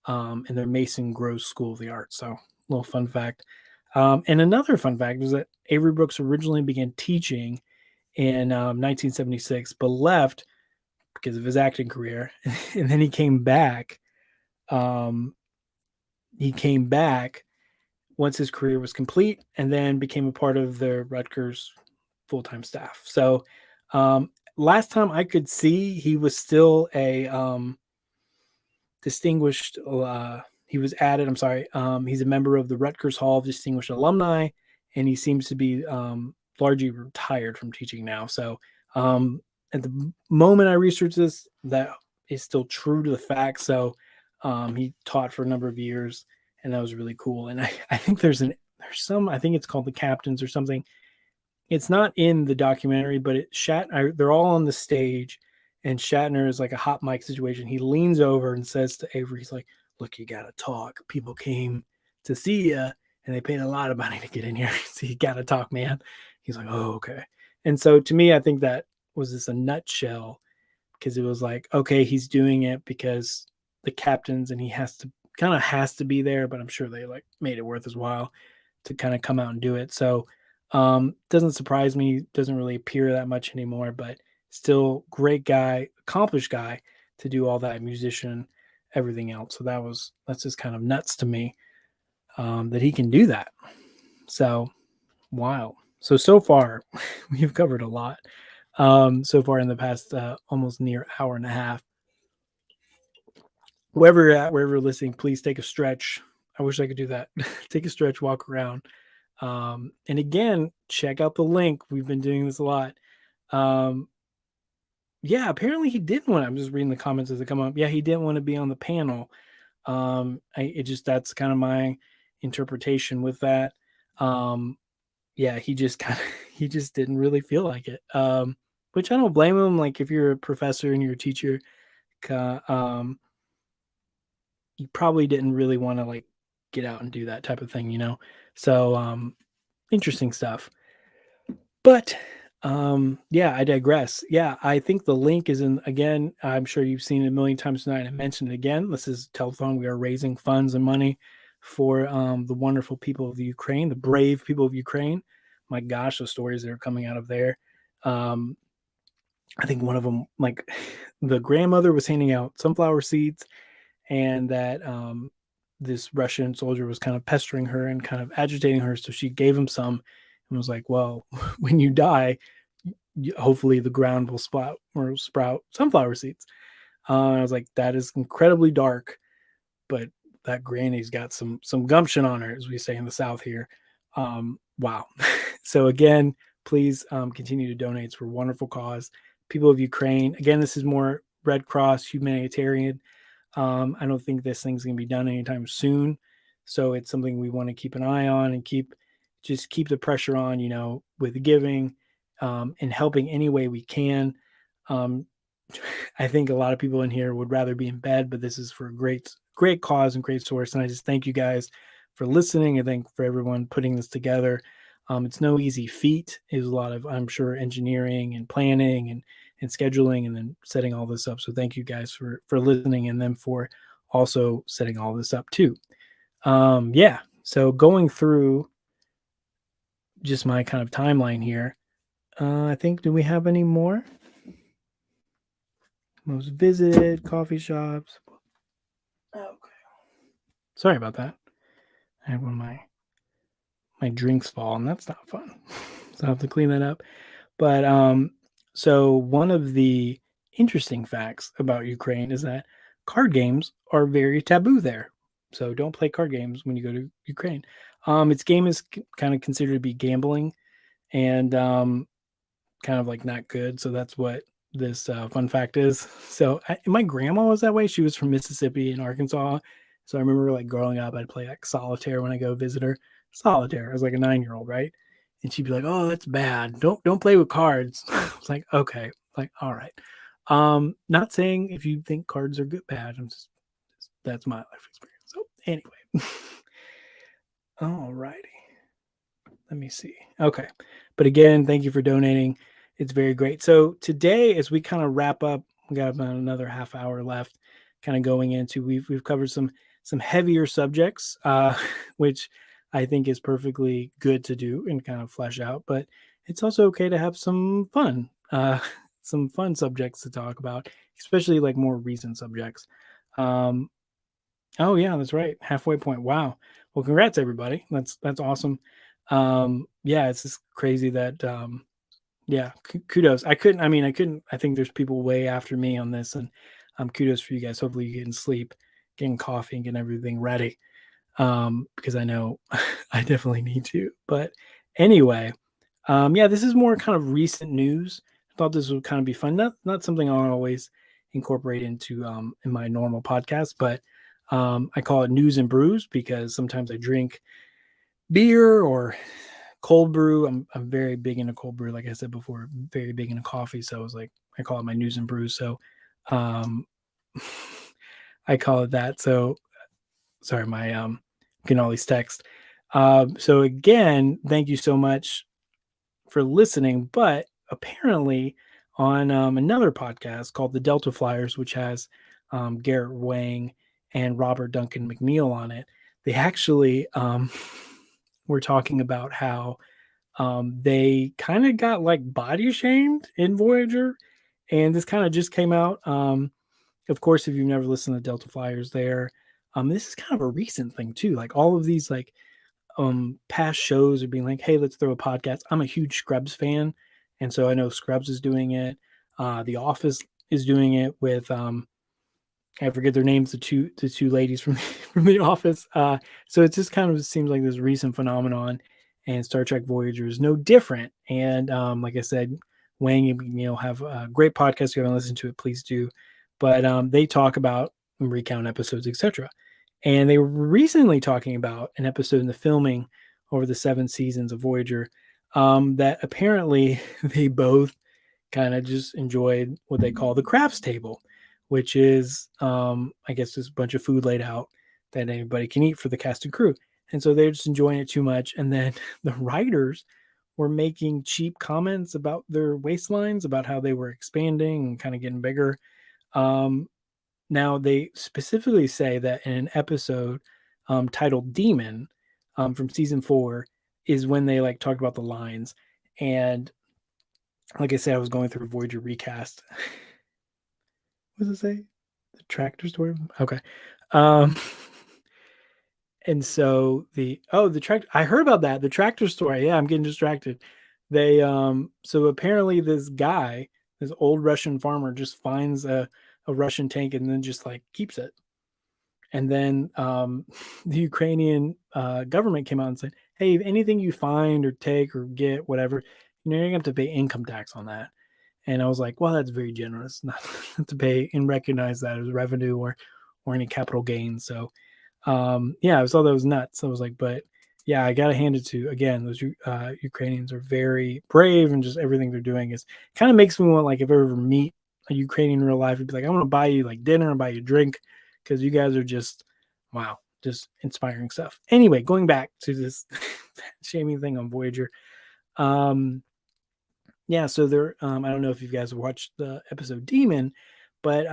in their Mason Gross School of the Arts. So, a little fun fact. And another fun fact is that Avery Brooks originally began teaching in 1976, but left because of his acting career. And then he came back. Once his career was complete, and then became a part of the Rutgers full-time staff. So last time I could see, he was still a distinguished, he was added, I'm sorry, he's a member of the Rutgers Hall of Distinguished Alumni, and he seems to be largely retired from teaching now. So at the moment I researched this, that is still true to the fact. So he taught for a number of years, and that was really cool. And I think there's some, I think it's called The Captains or something. It's not in the documentary, but they're all on the stage, and Shatner is like a hot mic situation. He leans over and says to Avery, he's like, "Look, you got to talk. People came to see you, and they paid a lot of money to get in here. So you got to talk, man." He's like, "Oh, okay." And so to me, I think that was just a nutshell, because it was like, okay, he's doing it because the captains, and he has to be there, but I'm sure they like made it worth his while to kind of come out and do it. So doesn't surprise me, doesn't really appear that much anymore, but still great guy, accomplished guy to do all that, musician, everything else. So that's just kind of nuts to me that he can do that. So wow. So far we've covered a lot so far in the past almost near hour and a half. Wherever you're at, wherever you're listening, please take a stretch. I wish I could do that. Take a stretch, walk around. And again, check out the link. We've been doing this a lot. Yeah, apparently he didn't want to. I'm just reading the comments as they come up. Yeah, he didn't want to be on the panel. That's kind of my interpretation with that. Yeah, he just didn't really feel like it. Which I don't blame him. Like, if you're a professor and you're a teacher, you probably didn't really want to like get out and do that type of thing, So interesting stuff. But yeah, I digress. Yeah, I think the link is in, again, I'm sure you've seen it a million times tonight. I mentioned it again. This is Telethon. We are raising funds and money for the wonderful people of the Ukraine, the brave people of Ukraine. My gosh, the stories that are coming out of there. I think one of them, like the grandmother was handing out sunflower seeds, and that this Russian soldier was kind of pestering her and kind of agitating her. So she gave him some and was like, "Well, when you die, hopefully the ground will sprout sunflower seeds." I was like, that is incredibly dark, but that granny's got some gumption on her, as we say in the South here. Wow. So again, please continue to donate. It's for a wonderful cause. People of Ukraine. Again, this is more Red Cross humanitarian. I don't think this thing's going to be done anytime soon. So it's something we want to keep an eye on and keep the pressure on, with giving and helping any way we can. I think a lot of people in here would rather be in bed, but this is for a great cause and great source. And I just thank you guys for listening. I thank for everyone putting this together. It's no easy feat. It's a lot of, I'm sure, engineering and planning and scheduling and then setting all this up. So thank you guys for listening and then for also setting all this up too. Yeah. So going through just my kind of timeline here, I think, do we have any more? Most visited coffee shops. Okay. Sorry about that. I had one of my drinks fall, and that's not fun. So I have to clean that up. But so one of the interesting facts about Ukraine is that card games are very taboo there. So don't play card games when you go to Ukraine. Its game is kind of considered to be gambling and kind of like not good. So that's what this fun fact is. So my grandma was that way. She was from Mississippi and Arkansas. So I remember like growing up, I'd play like solitaire when I go visit her. Solitaire. I was like a 9-year-old, right? And she'd be like, "Oh, that's bad. Don't play with cards." It's like, okay, like all right. Not saying if you think cards are good, bad. I'm just that's my life experience. So anyway, all righty. Let me see. Okay, but again, thank you for donating. It's very great. So today, as we kind of wrap up, we got about another half hour left. Kind of going into we've covered some heavier subjects, which I think is perfectly good to do and kind of flesh out. But it's also okay to have some fun subjects to talk about, especially like more recent subjects. Oh yeah, that's right. Halfway point. Wow. Well, congrats everybody. That's awesome. Yeah, it's just crazy that yeah, kudos. I think there's people way after me on this, and kudos for you guys. Hopefully you're getting sleep, getting coffee, and getting everything ready. Because I know I definitely need to. But anyway, yeah, this is more kind of recent news. I thought this would kind of be fun. Not something I'll always incorporate into in my normal podcast, but I call it news and brews because sometimes I drink beer or cold brew. I'm very big into cold brew, like I said before, very big into coffee. So I was like, I call it my news and brews. So I call it that. So sorry, my getting all these texts. So again, thank you so much for listening. But apparently on another podcast called the Delta Flyers, which has Garrett Wang and Robert Duncan McNeil on it, they actually were talking about how they kind of got like body shamed in Voyager. And this kind of just came out. Of course, if you've never listened to Delta Flyers there, this is kind of a recent thing too. Like all of these like past shows are being like, hey, let's throw a podcast. I'm a huge Scrubs fan. And so I know Scrubs is doing it. The Office is doing it with I forget their names, the two ladies from the Office. So it just kind of seems like this recent phenomenon, and Star Trek Voyager is no different. And like I said, Wang and McNeil have a great podcast. If you haven't listened to it, please do. But they talk about and recount episodes, etc. And they were recently talking about an episode in the filming over the 7 seasons of Voyager that apparently they both kind of just enjoyed what they call the craps table, which is, I guess, just a bunch of food laid out that anybody can eat for the cast and crew. And so they're just enjoying it too much. And then the writers were making cheap comments about their waistlines, about how they were expanding and kind of getting bigger. Now, they specifically say that in an episode titled Demon from season 4 is when they like talked about the lines. And like I said, I was going through Voyager recast. What does it say? The tractor story? Okay. And so the tractor, I heard about that. The tractor story. Yeah, I'm getting distracted. They so apparently this guy, this old Russian farmer, just finds a Russian tank and then just like keeps it. And then the Ukrainian government came out and said, hey, anything you find or take or get, whatever, you're going to have to pay income tax on that. And I was like, well, that's very generous not to pay and recognize that as revenue or any capital gains. So, yeah, I saw that was nuts. I was like, but yeah, I got to hand it to, again, those Ukrainians are very brave, and just everything they're doing is kind of makes me want, like, if I ever meet a Ukrainian in real life, I'd be like, I want to buy you like dinner and buy you a drink because you guys are just, wow. just inspiring stuff. Anyway, going back to this shaming thing on Voyager. Yeah, so there, I don't know if you guys have watched the episode Demon, but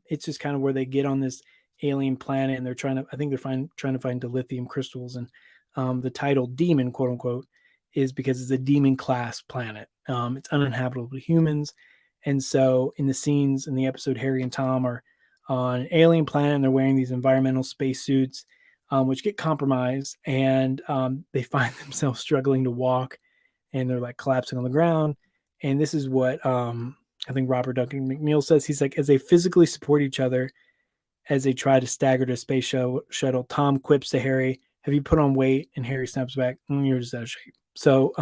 it's just kind of where they get on this alien planet and they're trying to find dilithium crystals, and the title Demon, quote unquote, is because it's a demon class planet. It's uninhabitable to humans, and so in the scenes in the episode, Harry and Tom are on an alien planet and they're wearing these environmental spacesuits, which get compromised, and they find themselves struggling to walk, and they're like collapsing on the ground. And this is what I think Robert Duncan McNeil says. He's like, as they physically support each other as they try to stagger to a space shuttle, Tom quips to Harry, "Have you put on weight?" And Harry snaps back, "You're just out of shape." So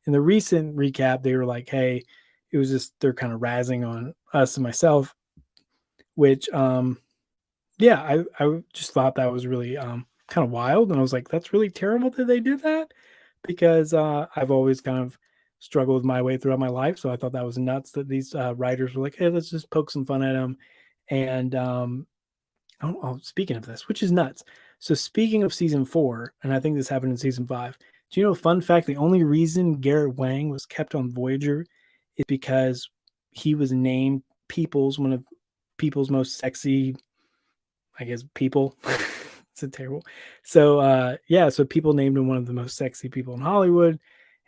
in the recent recap, they were like, hey, it was just, they're kind of razzing on us and myself, which, yeah, I just thought that was really kind of wild. And I was like, that's really terrible that they did that, because I've always kind of struggled my way throughout my life. So I thought that was nuts that these writers were like, hey, let's just poke some fun at them. And speaking of this, which is nuts. So speaking of season 4, and I think this happened in season 5, do you know, fun fact, the only reason Garrett Wang was kept on Voyager is because he was named one of People's most sexy, I guess, people. It's a terrible. So yeah, so people named him one of the most sexy people in Hollywood,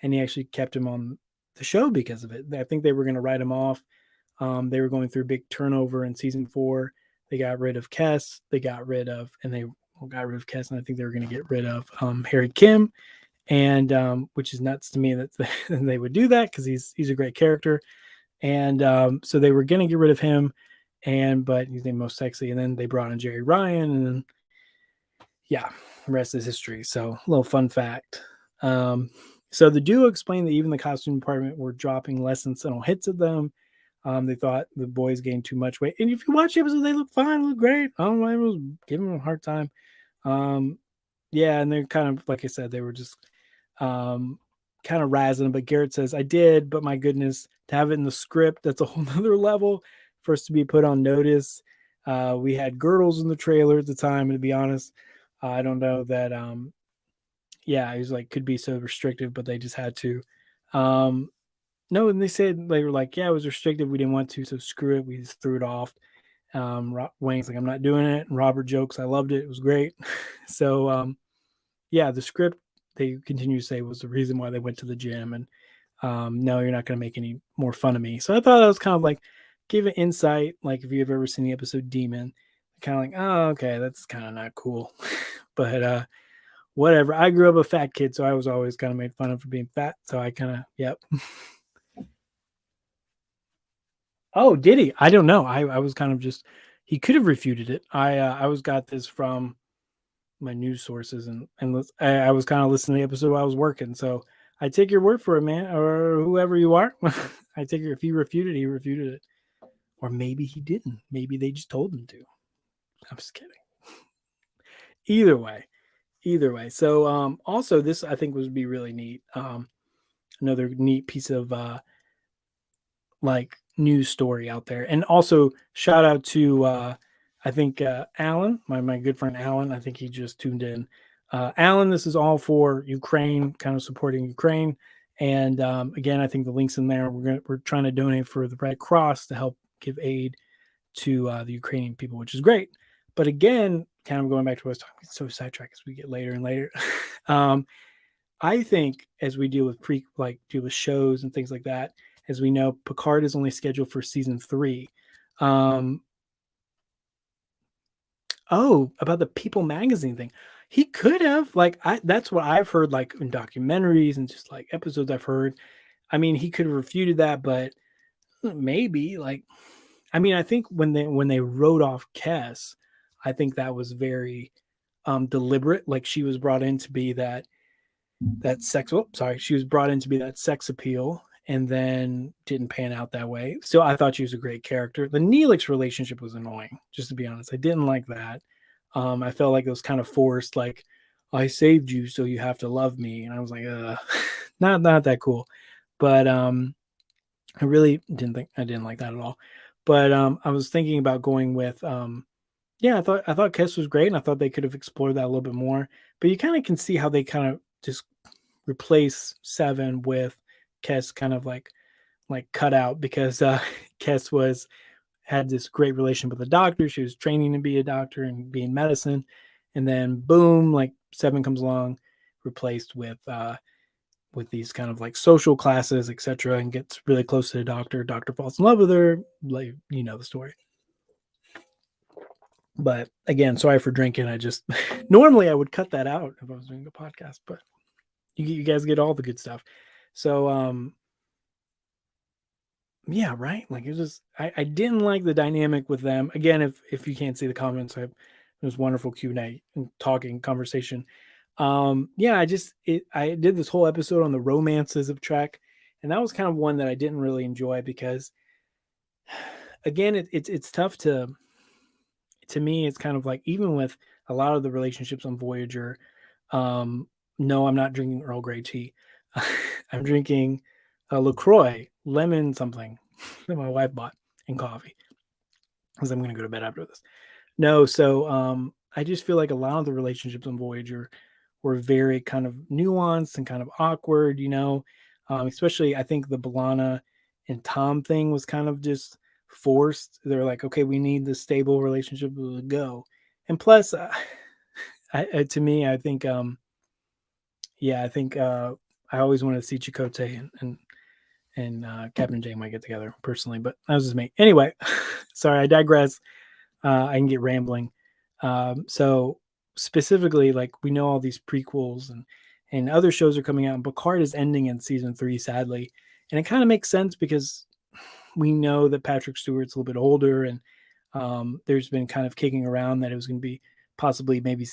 and he actually kept him on the show because of it. I think they were going to write him off. They were going through a big turnover in season 4. They got rid of Kess. They got rid of Kess, and I think they were going to get rid of Harry Kim, and which is nuts to me that they would do that, because he's a great character. And so they were going to get rid of him, but he's the most sexy. And then they brought in Jerry Ryan, and then, yeah, the rest is history. So a little fun fact. So the duo explained that even the costume department were dropping less incidental hits at them. They thought the boys gained too much weight. And if you watch the episode, they look fine, look great. I don't know, I was giving them a hard time. Yeah, and they're kind of, like I said, they were just kind of razzing. But Garrett says, I did, but my goodness, to have it in the script, that's a whole nother level for us to be put on notice. We had girdles in the trailer at the time, and to be honest, I don't know that yeah, it was like, could be so restrictive, but they just had to. No, and they said, they were like, yeah, it was restrictive, we didn't want to, so screw it, we just threw it off. Wayne's like, I'm not doing it, and Robert jokes, I loved it was great. So yeah, the script, they continue to say, was the reason why they went to the gym, and no, you're not going to make any more fun of me. So I thought that was kind of like, give an insight, like if you've ever seen the episode Demon, kind of like, oh, okay, that's kind of not cool. But whatever, I grew up a fat kid, so I was always kind of made fun of for being fat, so I kind of, yep. Oh, did he? I don't know. I was kind of just, he could have refuted it. I was got this from my news sources, and I was kind of listening to the episode while I was working. So I take your word for it, man, or whoever you are. I take it, if he refuted, he refuted it. Or maybe he didn't. Maybe they just told him to. I'm just kidding. Either way. So also this, I think, would be really neat. Another neat piece of like news story out there. And also shout out to I think Alan, my good friend Alan. I think he just tuned in. Alan, this is all for Ukraine, kind of supporting Ukraine. And again, I think the link's in there. We're trying to donate for the Red Cross to help give aid to the Ukrainian people, which is great. But again, kind of going back to what I was talking about, so sidetracked as we get later and later. I think as we deal with deal with shows and things like that, as we know, Picard is only scheduled for season 3. Oh, about the People magazine thing. He could have, that's what I've heard, like in documentaries and just like episodes I've heard. I mean, he could have refuted that, but maybe, I think when they wrote off Kess, I think that was very deliberate. Like, she was brought in to be that sex. Oh, sorry, she was brought in to be that sex appeal, and then didn't pan out that way. So I thought she was a great character. The Neelix relationship was annoying, just to be honest. I didn't like that. I felt like it was kind of forced. Like, I saved you, so you have to love me, and I was like, not that cool. But I really didn't like that at all. But I was thinking about going with yeah, I thought Kes was great, and I thought they could have explored that a little bit more. But you kind of can see how they kind of just replace Seven with Kes, kind of like cut out, because Kes had this great relation with a doctor. She was training to be a doctor and be in medicine, and then boom, like Seven comes along, replaced with these kind of like social classes, etc., and gets really close to the doctor. Doctor falls in love with her, like you know the story. But again, sorry for drinking. I just normally I would cut that out if I was doing a podcast, but you guys get all the good stuff. So yeah, right. Like it was I didn't like the dynamic with them. Again, if you can't see the comments, it was wonderful Q&A and talking conversation. Yeah, I did this whole episode on the romances of Trek, and that was kind of one that I didn't really enjoy because again, it's tough to me. It's kind of like, even with a lot of the relationships on Voyager, no, I'm not drinking Earl Grey tea. I'm drinking LaCroix lemon something that my wife bought, and coffee, because I'm going to go to bed after this. No, so I just feel like a lot of the relationships on Voyager were very kind of nuanced and kind of awkward, especially I think the B'Elanna and Tom thing was kind of just forced. They're like, okay, we need this stable relationship to go. And plus, to me, I think, I always wanted to see Chakotay and Captain J might get together personally, but that was just me. Anyway, sorry, I digress. I can get rambling. So specifically, like, we know all these prequels and other shows are coming out, and Picard is ending in season 3, sadly. And it kind of makes sense because we know that Patrick Stewart's a little bit older, and there's been kind of kicking around that it was going to be possibly maybe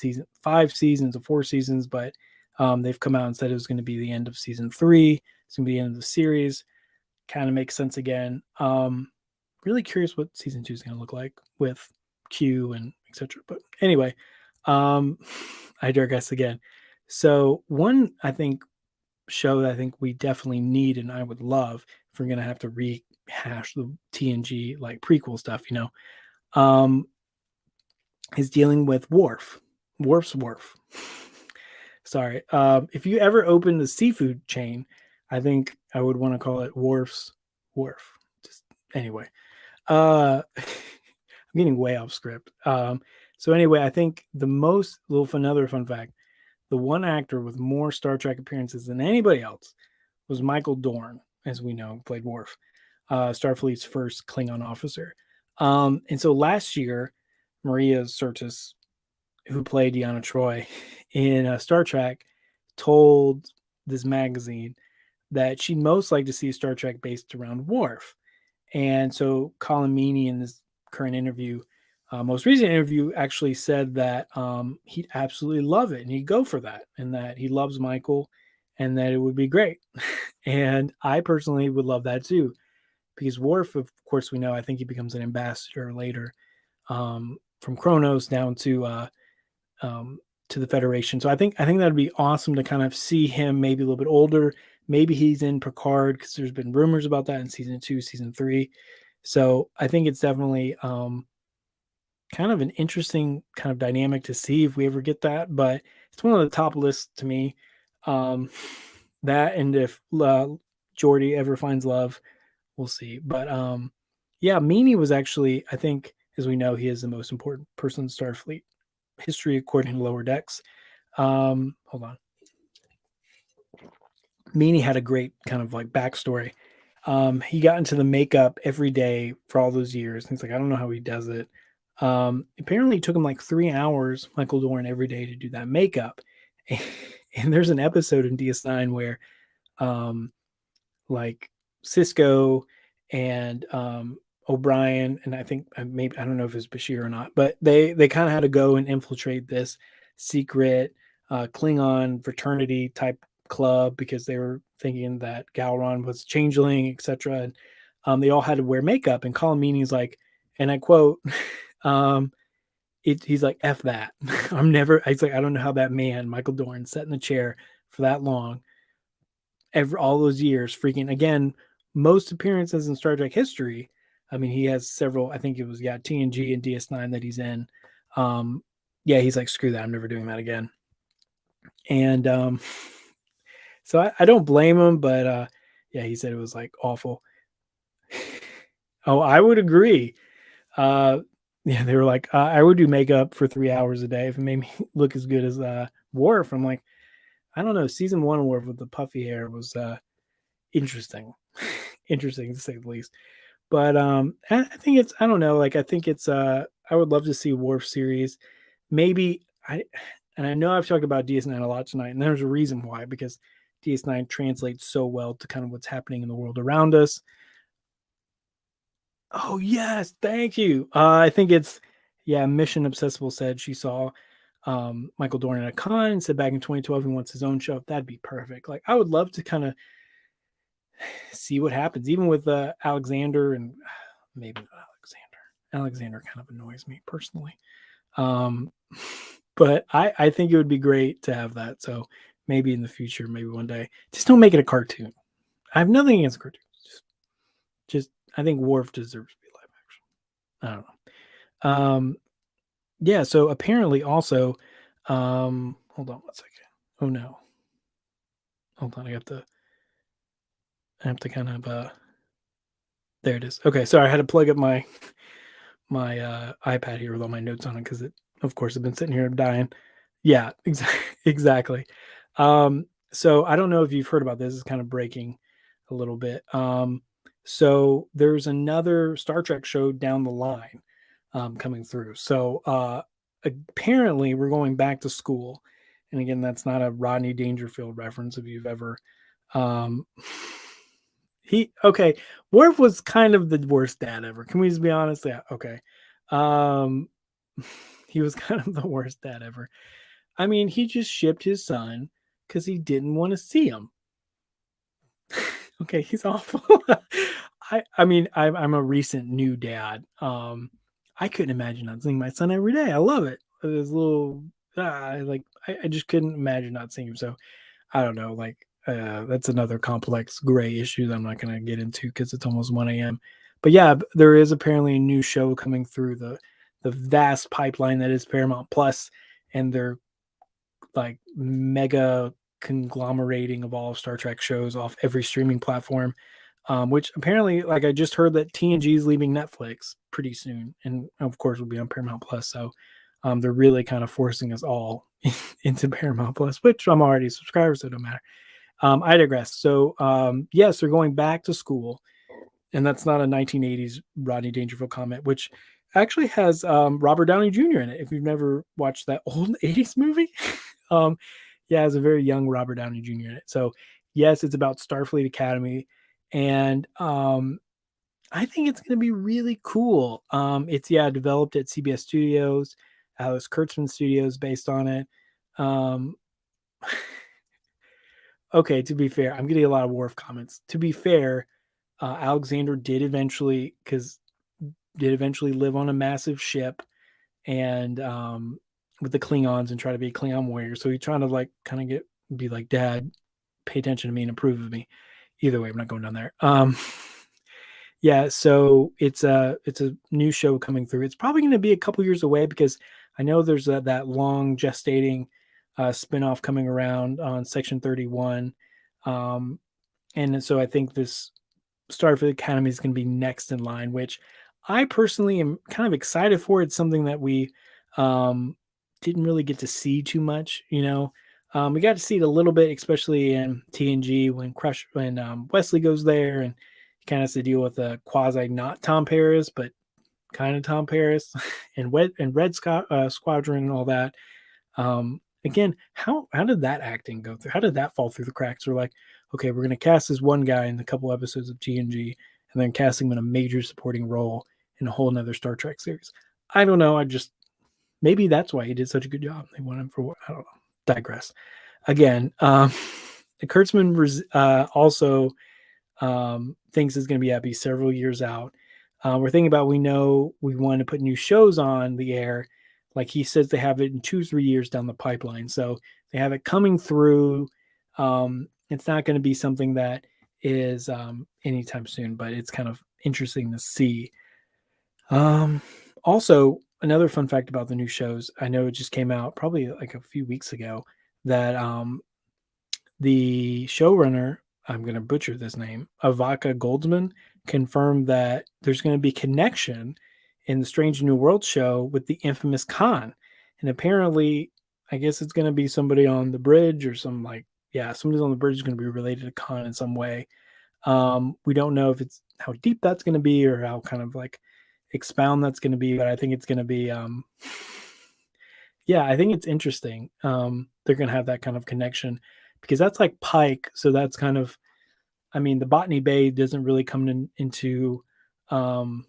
5 seasons or 4 seasons, but they've come out and said it was going to be the end of season 3. It's going to be the end of the series. Kind of makes sense again. Really curious what season 2 is going to look like with Q and etc. But anyway, I digress again. So one, I think, show that I think we definitely need, and I would love, if we're going to have to rehash the TNG like prequel stuff, is dealing with Worf's Worf. Sorry. If you ever open the seafood chain, I think I would want to call it Worf's Worf. Just anyway. I'm getting way off script. So anyway, I think another fun fact, the one actor with more Star Trek appearances than anybody else was Michael Dorn, as we know, played Worf, Starfleet's first Klingon officer. And so last year, Maria Sirtis, who played Deanna Troi in Star Trek, told this magazine that she'd most like to see a Star Trek based around Worf. And so Colin Meaney, in this current interview, most recent interview, actually said that he'd absolutely love it and he'd go for that, and that he loves Michael and that it would be great. And I personally would love that too, because Worf, of course, we know, I think he becomes an ambassador later, from Kronos down to the Federation. So I think that'd be awesome to kind of see him maybe a little bit older. Maybe he's in Picard, because there's been rumors about that in season 2, season 3. So I think it's definitely kind of an interesting kind of dynamic to see if we ever get that. But it's one of the top lists to me. That, and if Geordi ever finds love, we'll see. But yeah, Meaney was actually, I think, as we know, he is the most important person in Starfleet history according to Lower Decks. Hold on. Meaney had a great kind of like backstory. He got into the makeup every day for all those years. He's like, I don't know how he does it. Apparently it took him like 3 hours, Michael Dorn, every day to do that makeup. And there's an episode in DS9 where like Cisco and O'Brien, and I think maybe, I don't know if it's Bashir or not, but they kind of had to go and infiltrate this secret Klingon fraternity type club, because they were thinking that Gowron was changeling, etc. And they all had to wear makeup, and Colin Meaney's like, and I quote, he's like, F that. He's like, I don't know how that man, Michael Dorn, sat in the chair for that long, all those years, freaking, again, most appearances in Star Trek history. I mean, he has several, I think it was, TNG and DS9 that he's in. Yeah, he's like, screw that, I'm never doing that again. And so I don't blame him, but yeah, he said it was like awful. Oh, I would agree. Yeah, they were like, I would do makeup for 3 hours a day if it made me look as good as Worf. I'm like, I don't know. Season 1 Worf with the puffy hair was interesting, interesting to say the least. But I think it's, I don't know. Like, I think it's I would love to see Worf series. Maybe and I know I've talked about DS9 a lot tonight, and there's a reason why, because DS9 translates so well to kind of what's happening in the world around us. Oh yes, thank you. I think it's Mission Obsessible said she saw Michael Dorn at a con and said back in 2012 he wants his own show. That'd be perfect. Like, I would love to kind of see what happens, even with Alexander, and maybe not Alexander. Alexander kind of annoys me personally. But I think it would be great to have that. So maybe in the future, maybe one day, just don't make it a cartoon. I have nothing against cartoons. Just I think Worf deserves to be live action. I don't know. Yeah. So apparently, also, hold on 1 second. Oh no. Hold on. I have to kind of there it is. Okay. Sorry, I had to plug up my iPad here with all my notes on it because it, of course, I've been sitting here dying. Yeah, exactly. So I don't know if you've heard about this. It's kind of breaking a little bit. So there's another Star Trek show down the line coming through. So apparently we're going back to school. And again, that's not a Rodney Dangerfield reference if you've ever. Worf was kind of the worst dad ever. Can we just be honest? Yeah, okay. He was kind of the worst dad ever. I mean, he just shipped his son because he didn't want to see him. Okay, he's awful. I mean, I'm a recent new dad. I couldn't imagine not seeing my son every day. I love it. This little, I just couldn't imagine not seeing him. So I don't know. Like, that's another complex gray issue that I'm not going to get into because it's almost 1 a.m. But yeah, there is apparently a new show coming through the vast pipeline that is Paramount Plus, and they're like mega conglomerating of all of Star Trek shows off every streaming platform. Which apparently, like, I just heard that TNG is leaving Netflix pretty soon, and of course will be on Paramount Plus. So they're really kind of forcing us all into Paramount Plus, which I'm already a subscriber, so it don't matter. I digress. So yes, they're going back to school, and that's not a 1980s Rodney Dangerfield comment, which actually has Robert Downey Jr. in it. If you've never watched that old 80s movie, yeah, it's a very young Robert Downey Jr. in it. So yes, it's about Starfleet Academy, and I think it's going to be really cool. It's developed at CBS Studios, Alex Kurtzman Studios, based on it. Okay, to be fair, I'm getting a lot of Worf comments. To be fair, Alexander did eventually live on a massive ship, and with the Klingons, and try to be a Klingon warrior. So he's trying to like kind of be like, Dad, pay attention to me and approve of me. Either way, I'm not going down there. Yeah, so it's a new show coming through. It's probably going to be a couple years away because I know there's that long gestating spinoff coming around on Section 31. And so I think this Starfleet Academy is going to be next in line, which I personally am kind of excited for. It's something that we didn't really get to see too much, you know. We got to see it a little bit, especially in TNG when Wesley goes there, and he kind of has to deal with a quasi not Tom Paris, but kind of Tom Paris, and Red Squadron and all that. Again, how did that acting go through? How did that fall through the cracks? We're like, okay, we're going to cast this one guy in a couple episodes of TNG, and then cast him in a major supporting role in a whole nother Star Trek series. I don't know. Maybe that's why he did such a good job. They want him for, I don't know. Digress. Again, Kurtzman also thinks it's going to be several years out. We're thinking about, we know we want to put new shows on the air. Like he says, they have it in 2-3 years down the pipeline. So they have it coming through. It's not going to be something that is anytime soon, but it's kind of interesting to see. Also, another fun fact about the new shows, I know it just came out probably like a few weeks ago, that the showrunner, I'm going to butcher this name, Avaka Goldsman, confirmed that there's going to be connection in the Strange New World show with the infamous Khan. And apparently, I guess it's going to be somebody on the bridge or somebody's on the bridge is going to be related to Khan in some way. We don't know if it's how deep that's going to be or how kind of like expound that's going to be, but I think it's going to be, I think it's interesting. They're going to have that kind of connection because that's like Pike. So that's kind of, I mean, the Botany Bay doesn't really come into, the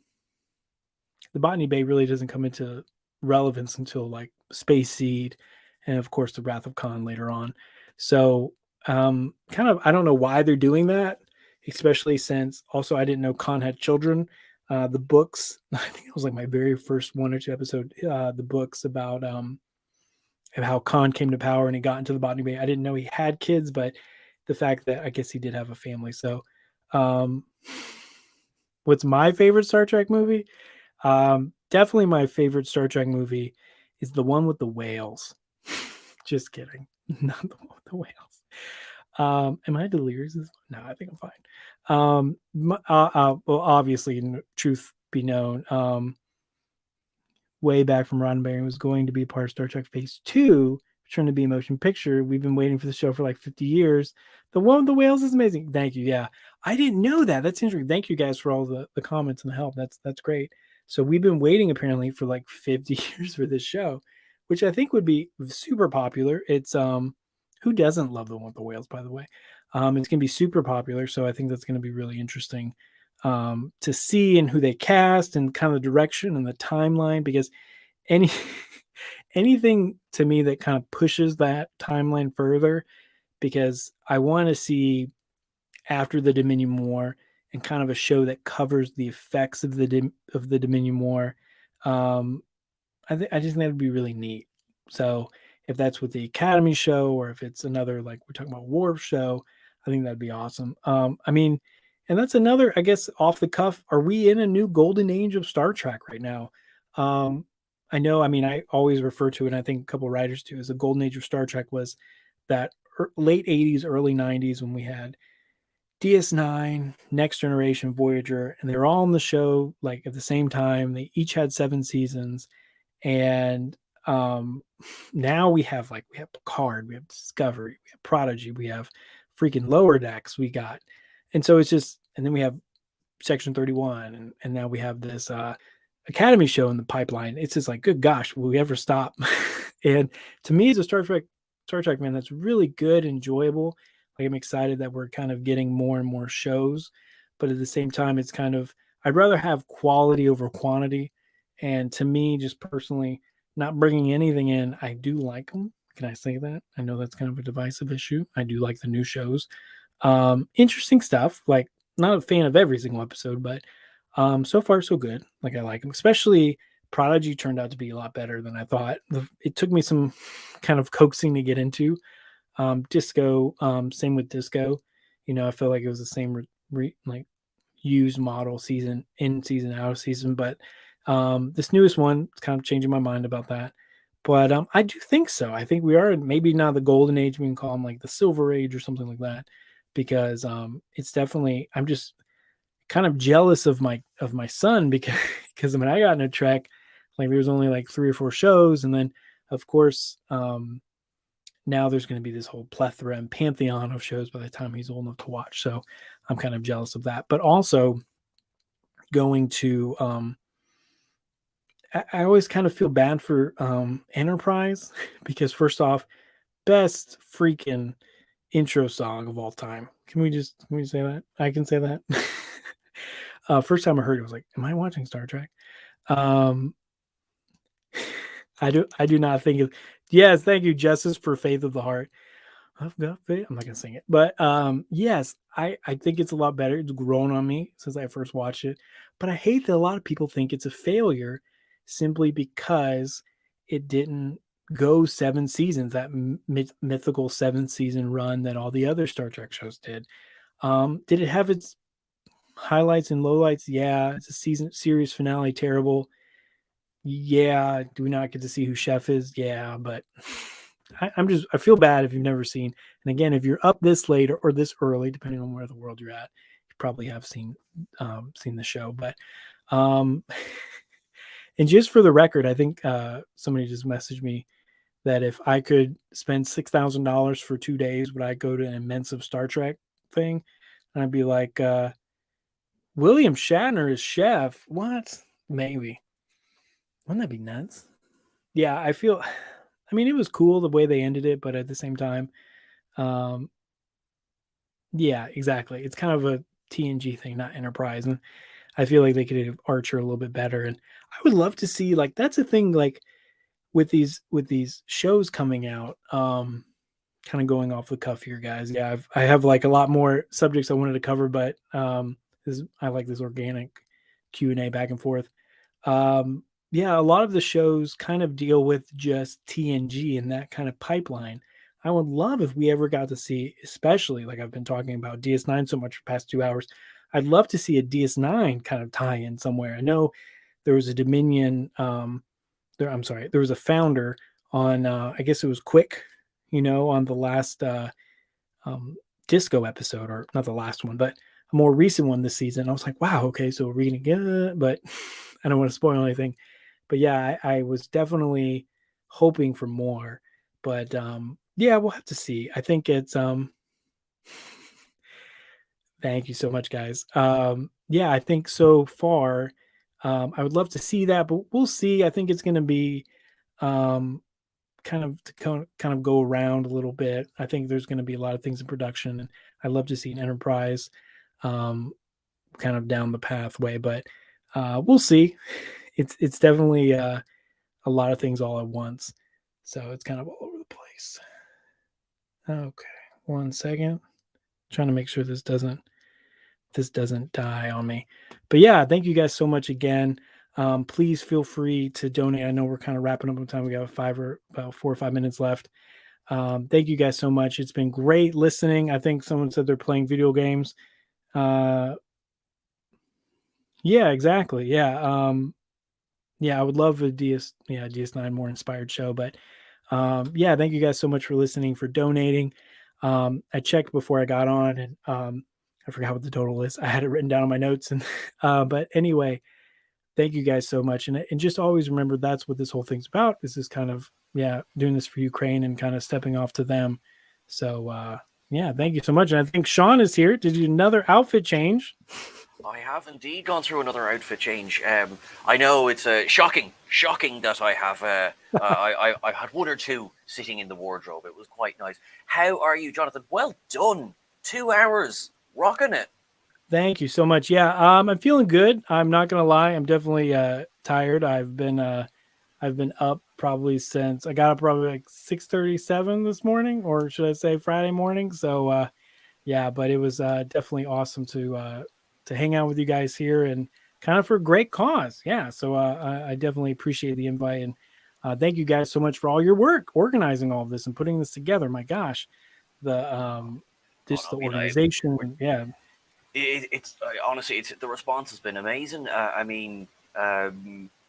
Botany Bay really doesn't come into relevance until like Space Seed and of course the Wrath of Khan later on. So kind of, I don't know why they're doing that, especially since also I didn't know Khan had children. The books, I think it was like my very first 1 or 2 episode, the books about how Khan came to power and he got into the Botany Bay. I didn't know he had kids, but the fact that I guess he did have a family. So what's my favorite Star Trek movie? Definitely my favorite Star Trek movie is the one with the whales. Just kidding. Not the one with the whales. Am I delirious? No, I think I'm fine. Well, obviously, truth be known, way back from Roddenberry was going to be part of Star Trek Phase 2, Return to Be a Motion Picture. We've been waiting for the show for like 50 years. The one with the whales is amazing. Thank you. Yeah, I didn't know that. That's interesting. Thank you guys for all the comments and the help. That's great. So we've been waiting apparently for like 50 years for this show, which I think would be super popular. It's who doesn't love the one with the whales, by the way? It's gonna be super popular, so I think that's gonna be really interesting to see and who they cast and kind of the direction and the timeline, because anything to me that kind of pushes that timeline further, because I want to see after the Dominion War and kind of a show that covers the effects of the Dominion War. I just think that would be really neat. So if that's with the Academy show or if it's another, like we're talking about Worf show, I think that'd be awesome. I mean, and that's another, I guess, off the cuff. Are we in a new golden age of Star Trek right now? I know, I mean, I always refer to it, and I think a couple of writers too, as the golden age of Star Trek was that late 80s, early 90s when we had DS9, Next Generation, Voyager, and they were all on the show like at the same time. They each had 7 seasons. And now we have Picard, we have Discovery, we have Prodigy, we have freaking Lower Decks, we got, and so it's just, and then we have Section 31, and now we have this Academy show in the pipeline. It's just like, good gosh, will we ever stop? And to me, as a Star Trek fan, that's really good, enjoyable. Like I'm excited that we're kind of getting more and more shows, but at the same time, it's kind of, I'd rather have quality over quantity. And to me, just personally, not bringing anything in, I do like them. Can I say that? I know that's kind of a divisive issue. I do like the new shows. Interesting stuff. Like, not a fan of every single episode, but so far so good. Like I like them. Especially Prodigy turned out to be a lot better than I thought. It took me some kind of coaxing to get into. Disco, same with Disco. You know, I feel like it was the same like used model, season in, season out of season, but this newest one is kind of changing my mind about that. But I do think so. I think we are maybe not the golden age. We can call them like the silver age or something like that, because it's definitely, I'm just kind of jealous of my son because when I got into Trek, like there was only like 3 or 4 shows, and then of course now there's going to be this whole plethora and pantheon of shows by the time he's old enough to watch. So I'm kind of jealous of that. But also going to I always kind of feel bad for Enterprise because first off, best freaking intro song of all time. Can we say that? I can say that. First time I heard it, I was like, am I watching Star Trek? I do not think it. Yes, thank you, Justice, for Faith of the Heart. I've got faith. I'm not gonna sing it, but yes, I think it's a lot better. It's grown on me since I first watched it, but I hate that a lot of people think it's a failure simply because it didn't go 7 seasons, that mythical 7-season run that all the other Star Trek shows did. Did it have its highlights and lowlights? Yeah, it's a series finale terrible. Yeah, do we not get to see who Chef is? Yeah, but I feel bad if you've never seen. And again, if you're up this late or this early, depending on where the world you're at, you probably have seen the show. But and just for the record, I think somebody just messaged me that if I could spend $6,000 for 2 days, would I go to an immense of Star Trek thing? And I'd be like, William Shatner is Chef. What? Maybe. Wouldn't that be nuts? Yeah, I feel. I mean, it was cool the way they ended it, but at the same time, yeah, exactly. It's kind of a TNG thing, not Enterprise, and I feel like they could have Archer a little bit better. And I would love to see like that's a thing like with these shows coming out. Kind of going off the cuff here, guys. Yeah, I have like a lot more subjects I wanted to cover, but I like this organic Q&A back and forth. Yeah, a lot of the shows kind of deal with just TNG and that kind of pipeline. I would love if we ever got to see, especially like I've been talking about DS9 so much for the past 2 hours. I'd love to see a DS9 kind of tie in somewhere. I know there was a Dominion. There was a founder on. I guess it was Quick. On the last Disco episode, or not the last one, but a more recent one this season. I was like, wow, okay, so we're gonna get it, but I don't want to spoil anything. But yeah, I was definitely hoping for more. But yeah, we'll have to see. I think it's thank you so much, guys. Yeah, I think so far, I would love to see that, but we'll see. I think it's gonna be kind of go around a little bit. I think there's going to be a lot of things in production, and I'd love to see an Enterprise kind of down the pathway, but we'll see. It's definitely a lot of things all at once, so it's kind of all over the place. Okay, 1 second. Trying to make sure this doesn't die on me. But yeah, thank you guys so much again. Please feel free to donate. I know we're kind of wrapping up on time. We got about 4 or 5 minutes left. Thank you guys so much. It's been great listening. I think someone said they're playing video games. Yeah, exactly. Yeah. Yeah, I would love a DS9 more inspired show. But yeah, thank you guys so much for listening, for donating. I checked before I got on, and I forgot what the total is. I had it written down on my notes, and but anyway. Thank you guys so much. And just always remember that's what this whole thing's about. This is kind of, doing this for Ukraine and kind of stepping off to them. So, yeah, thank you so much. And I think Sean is here. Did you do another outfit change? I have indeed gone through another outfit change. I know it's shocking that I have, I had 1 or 2 sitting in the wardrobe. It was quite nice. How are you, Jonathan? Well done. 2 hours. Rocking it. Thank you so much. Yeah, I'm feeling good. I'm not gonna lie. I'm definitely tired. I've been up probably since I got up probably like 6:37 this morning, or should I say Friday morning. So yeah, but it was definitely awesome to hang out with you guys here, and kind of for a great cause. Yeah, so I definitely appreciate the invite, and thank you guys so much for all your work organizing all of this and putting this together. My gosh, the organization. Yeah. It's honestly, the response has been amazing.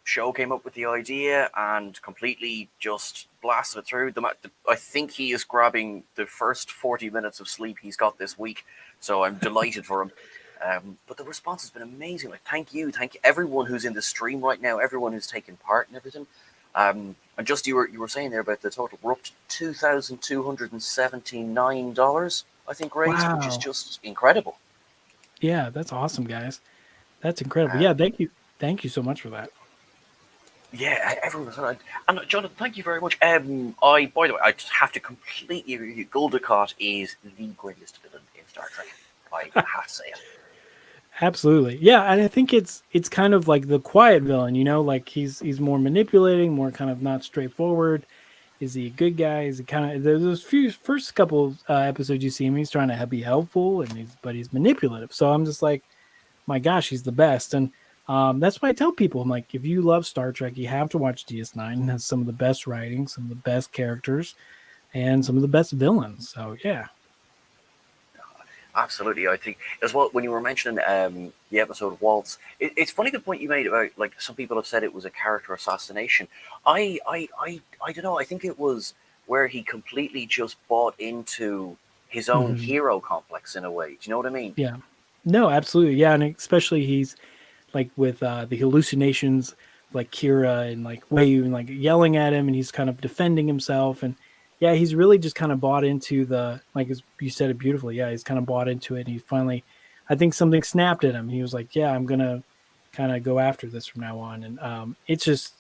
Show came up with the idea and completely just blasted it through. I think he is grabbing the first 40 minutes of sleep he's got this week, so I'm delighted for him. But the response has been amazing. Like, thank you everyone who's in the stream right now, everyone who's taken part and everything. And just you were saying there about the total. We're up to $2,279, I think, raised, which is just incredible. Yeah, that's awesome, guys. That's incredible. Yeah, thank you so much for that. Yeah, everyone. And Jonathan, thank you very much. By the way, I just have to completely agree with you. Gul Dukat is the greatest villain in Star Trek. I have to say it. Absolutely. Yeah, and I think it's kind of like the quiet villain, like he's more manipulating, more kind of not straightforward. Is he a good guy? Is he kind of those first couple episodes you see him, he's trying to be helpful, but he's manipulative. So I'm just like, my gosh, he's the best. And that's why I tell people, I'm like, if you love Star Trek, you have to watch DS9. It has some of the best writing, some of the best characters, and some of the best villains. So yeah. Absolutely, I think as well. When you were mentioning the episode Waltz, it's funny the point you made about like some people have said it was a character assassination. I don't know. I think it was where he completely just bought into his own hero complex in a way. Do you know what I mean? Yeah. No, absolutely. Yeah, and especially he's like with the hallucinations, like Kira and like Wei and like yelling at him, and he's kind of defending himself, and yeah, he's really just kind of bought into the like as you said it beautifully. Yeah, he's kind of bought into it. And he finally, I think something snapped at him. He was like, "Yeah, I'm gonna kind of go after this from now on." And it's just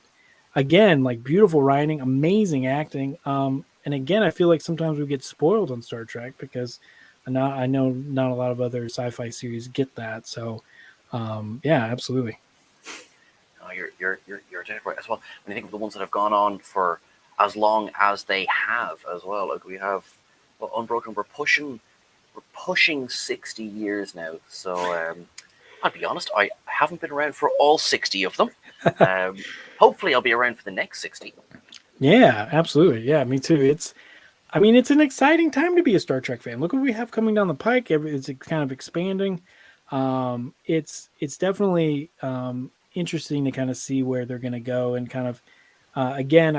again like beautiful writing, amazing acting. And again, I feel like sometimes we get spoiled on Star Trek because I know not a lot of other sci-fi series get that. So yeah, absolutely. Oh, you're dead right as well. When you think of the ones that have gone on for as long as they have as well, like we have Unbroken, we're pushing 60 years now. So I'll be honest, I haven't been around for all 60 of them. Hopefully, I'll be around for the next 60. Yeah, absolutely. Yeah, me too. I mean, it's an exciting time to be a Star Trek fan. Look what we have coming down the pike. It's kind of expanding. It's definitely interesting to kind of see where they're going to go and kind of again,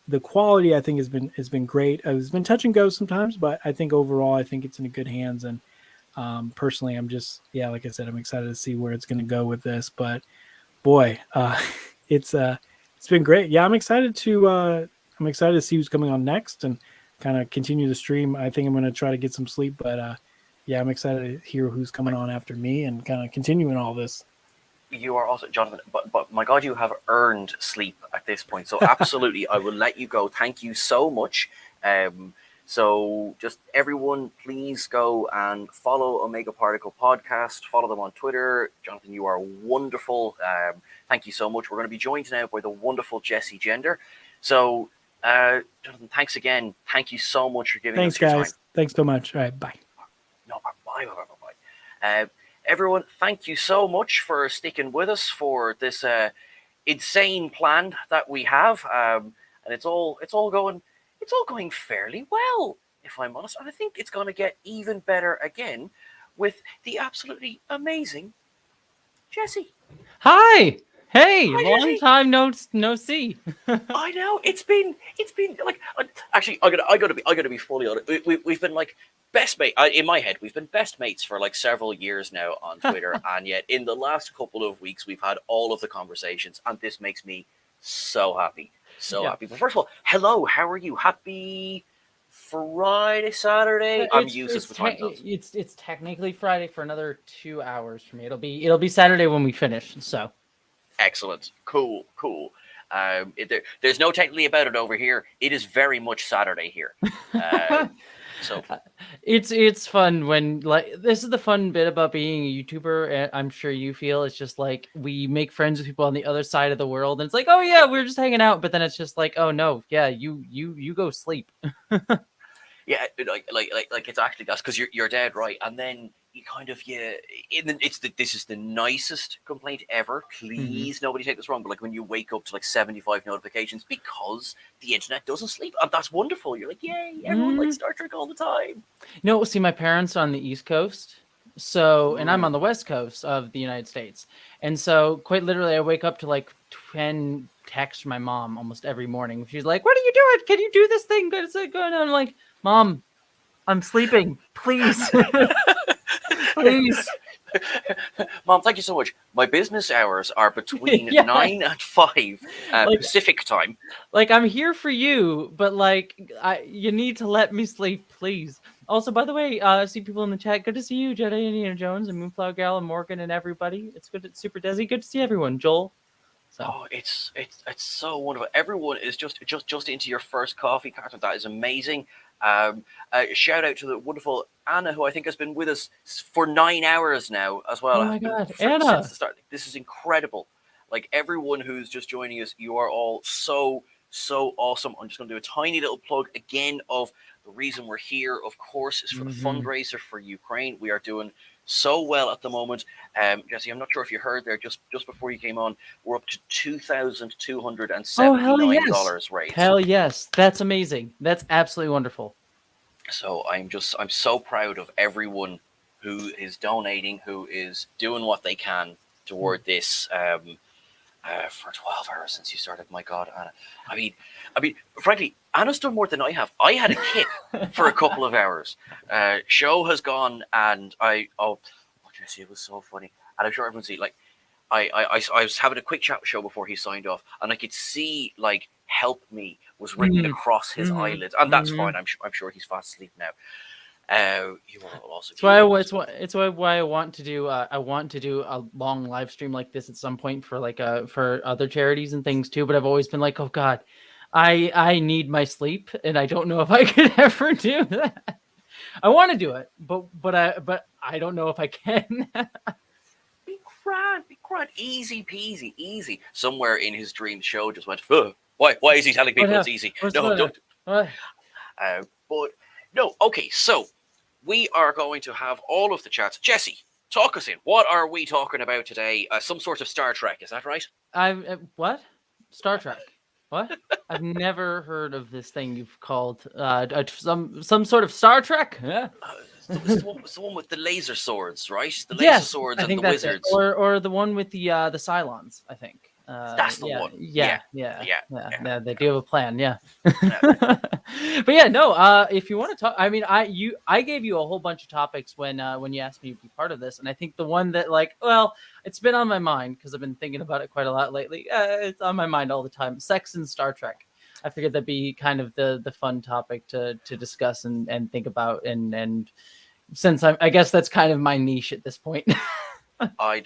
the quality I think has been great. It's been touch and go sometimes, but I think overall I think it's in good hands. And personally, I'm just like I said, I'm excited to see where it's going to go with this. But boy, it's been great. Yeah, I'm excited to see who's coming on next and kind of continue the stream. I think I'm going to try to get some sleep, but yeah, I'm excited to hear who's coming on after me and kind of continuing all this. You are also, Jonathan, but my God, you have earned sleep at this point. So absolutely, I will let you go. Thank you so much. So just everyone, please go and follow Omega Particle Podcast. Follow them on Twitter. Jonathan, you are wonderful. Thank you so much. We're going to be joined now by the wonderful Jesse Gender. So, Jonathan, thanks again. Thank you so much for giving us your guys. time. Thanks so much. All right, bye. No, bye. Everyone, thank you so much for sticking with us for this insane plan that we have, and it's all going fairly well, if I'm honest. And I think it's going to get even better again with the absolutely amazing Jesse. Hi. Hey, Hi, long Jesse. time no see. I know it's been like actually I gotta be fully honest. We've been like best mate in my head. We've been best mates for like several years now on Twitter, and yet in the last couple of weeks we've had all of the conversations, and this makes me so happy, happy. But first of all, hello, how are you? Happy Friday, Saturday. I'm useless with time zones. It's technically Friday for another 2 hours for me. It'll be Saturday when we finish. So. Excellent. Cool. There's no technically about it over here. It is very much Saturday here. So it's fun when like this is the fun bit about being a YouTuber. I'm sure you feel it's just like we make friends with people on the other side of the world, and it's like, oh yeah, we're just hanging out. But then it's just like, oh no, yeah, you go sleep. Yeah, like it's actually that's because you're dead right, and then you kind of this is the nicest complaint ever. Please, nobody take this wrong, but like when you wake up to like 75 notifications because the internet doesn't sleep, and that's wonderful. You're like, yay, everyone likes Star Trek all the time. No, see, my parents are on the East Coast, so and I'm on the West Coast of the United States, and so quite literally, I wake up to like 10 texts from my mom almost every morning. She's like, "What are you doing? Can you do this thing? What's going on?" I'm like, "Mom, I'm sleeping. Please." Please. Mom, thank you so much. My business hours are between 9 and 5 Pacific time. Like, I'm here for you, but like, you need to let me sleep, please. Also, by the way, I see people in the chat. Good to see you, Jedi Indiana Jones and Moonflower Gal and Morgan and everybody. It's good. It's Super Desi. Good to see everyone. Joel. So. Oh, it's so wonderful. Everyone is just into your first coffee carton. That is amazing. Shout out to the wonderful Anna, who I think has been with us for 9 hours now as well. Oh my God, Anna! Since the start. This is incredible. Like everyone who's just joining us, you are all so awesome. I'm just going to do a tiny little plug again of the reason we're here. Of course, is for the fundraiser for Ukraine. We are doing so well at the moment. Jesse, I'm not sure if you heard there just before you came on, we're up to $2,279 raised. Hell yes, that's amazing. That's absolutely wonderful. So I'm so proud of everyone who is donating, who is doing what they can toward this for 12 hours since you started. My God, Anna. I mean, frankly, Anna's done more than I have. I had a kip for a couple of hours. Show has gone, and Jesse, it was so funny. And I'm sure everyone's seen, like, I was having a quick chat with Show before he signed off, and I could see, like, help me was written across his eyelids, and that's fine. I'm sure he's fast asleep now. You will also. It's why I want to do a long live stream like this at some point for for other charities and things too. But I've always been like, oh God, I need my sleep, and I don't know if I could ever do that. I want to do it, but I don't know if I can. Be grand, easy peasy, easy. Somewhere in his dream, Show just went, why is he telling people it's easy? No, don't. But no, okay, so we are going to have all of the chats. Jesse, talk us in. What are we talking about today? Some sort of Star Trek, is that right? What? Star Trek? What? I've never heard of this thing you've called some sort of Star Trek. Yeah. It's the one with the laser swords, right? The laser swords and the wizards, or the one with the Cylons, I think. That's the one. Yeah. They do have a plan. Yeah. But yeah, no. If you want to talk, I mean, I gave you a whole bunch of topics when you asked me to be part of this, and I think the one that it's been on my mind because I've been thinking about it quite a lot lately. It's on my mind all the time. Sex in Star Trek. I figured that'd be kind of the fun topic to discuss and think about, and since I guess that's kind of my niche at this point. I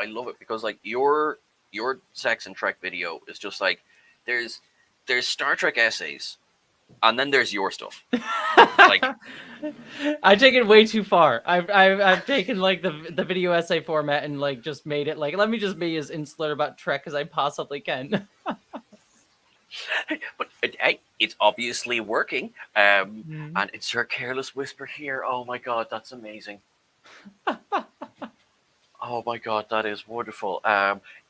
love it because like your Sex and Trek video is just like there's Star Trek essays, and then there's your stuff. Like I take it way too far. I've taken like the video essay format and like just made it like let me just be as insular about Trek as I possibly can. But it's obviously working, and it's her careless whisper here. Oh my God, that's amazing. Oh my God, that is wonderful.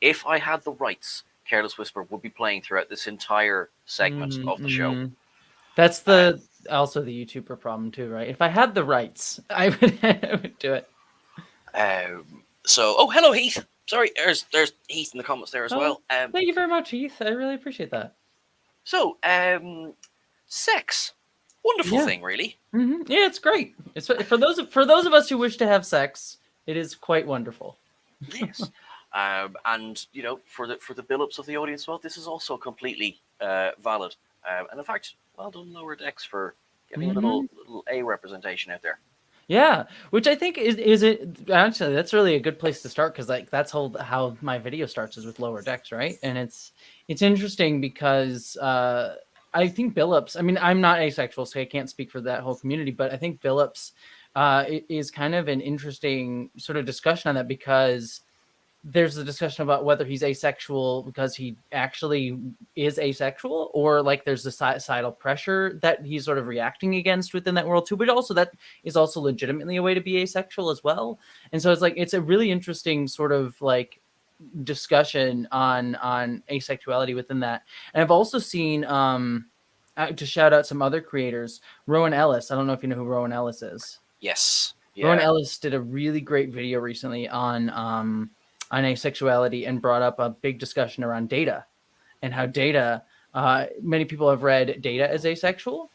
If I had the rights, Careless Whisper would be playing throughout this entire segment of the show. That's also the YouTuber problem too, right? If I had the rights, I would do it. So, hello Heath. Sorry, there's Heath in the comments there as well. Thank you very much, Heath. I really appreciate that. So, sex, wonderful thing, really. Yeah, it's great. It's for those of us who wish to have sex. It is quite wonderful. Yes, and for the build-ups of the audience, well, this is also completely valid. And in fact, well done, Lower Decks, for getting a little A representation out there. Yeah, which I think is it actually that's really a good place to start because like that's how my video starts is with Lower Decks, right? And it's interesting because I think Billups. I mean, I'm not asexual, so I can't speak for that whole community, but I think Billups is kind of an interesting sort of discussion on that because there's a discussion about whether he's asexual because he actually is asexual or like there's a societal pressure that he's sort of reacting against within that world too, but also that is also legitimately a way to be asexual as well. And so it's like it's a really interesting sort of like discussion on asexuality within that. And I've also seen to shout out some other creators, Rowan Ellis. I don't know if you know who Rowan Ellis is. Yes. Yeah. Rowan Ellis did a really great video recently on asexuality and brought up a big discussion around Data and how Data, many people have read Data as asexual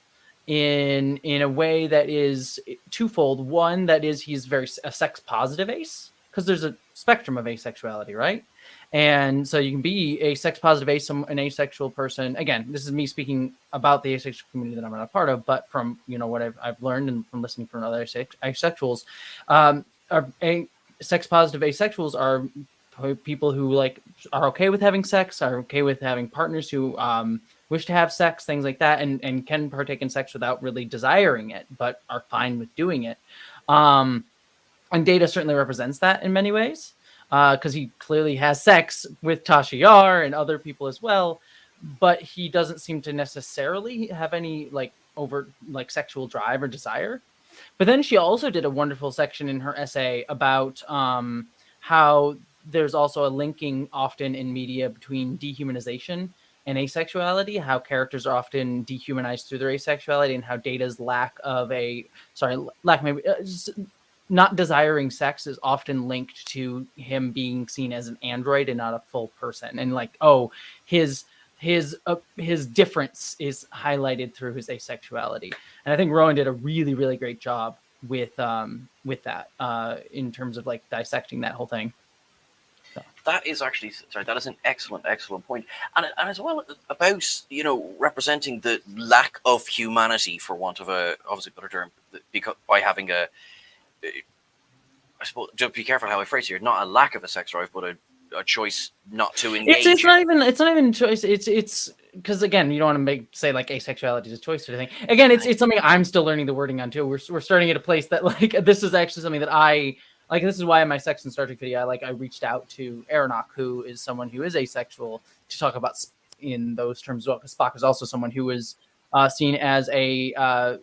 in a way that is twofold. One, that is he's a sex positive ace because there's a spectrum of asexuality, right? And so you can be a sex positive ace, an asexual person. Again, this is me speaking about the asexual community that I'm not a part of, but from what I've learned and from listening from other asexuals, sex positive asexuals are people who like are okay with having sex, are okay with having partners who wish to have sex, things like that, and can partake in sex without really desiring it, but are fine with doing it. And Data certainly represents that in many ways. Because he clearly has sex with Tasha Yar and other people as well, but he doesn't seem to necessarily have any like overt like sexual drive or desire. But then she also did a wonderful section in her essay about how there's also a linking often in media between dehumanization and asexuality, how characters are often dehumanized through their asexuality, and how Data's not desiring sex is often linked to him being seen as an android and not a full person, and like, oh, his difference is highlighted through his asexuality. And I think Rowan did a really, really great job with that in terms of like dissecting that whole thing. That is actually, sorry, that is an excellent point. And as well about, representing the lack of humanity, for want of a obviously better term, because by having I suppose, just be careful how I phrase it here, not a lack of a sex drive, but a choice not to engage. It's not even choice. It's because, again, you don't want to say like asexuality is a choice or anything. Again, it's something I'm still learning the wording on too. We're starting at a place that like this is actually something that I like. This is why in my Sex and Star Trek video, I reached out to Aronach, who is someone who is asexual, to talk about in those terms as well. Because Spock is also someone who is seen as a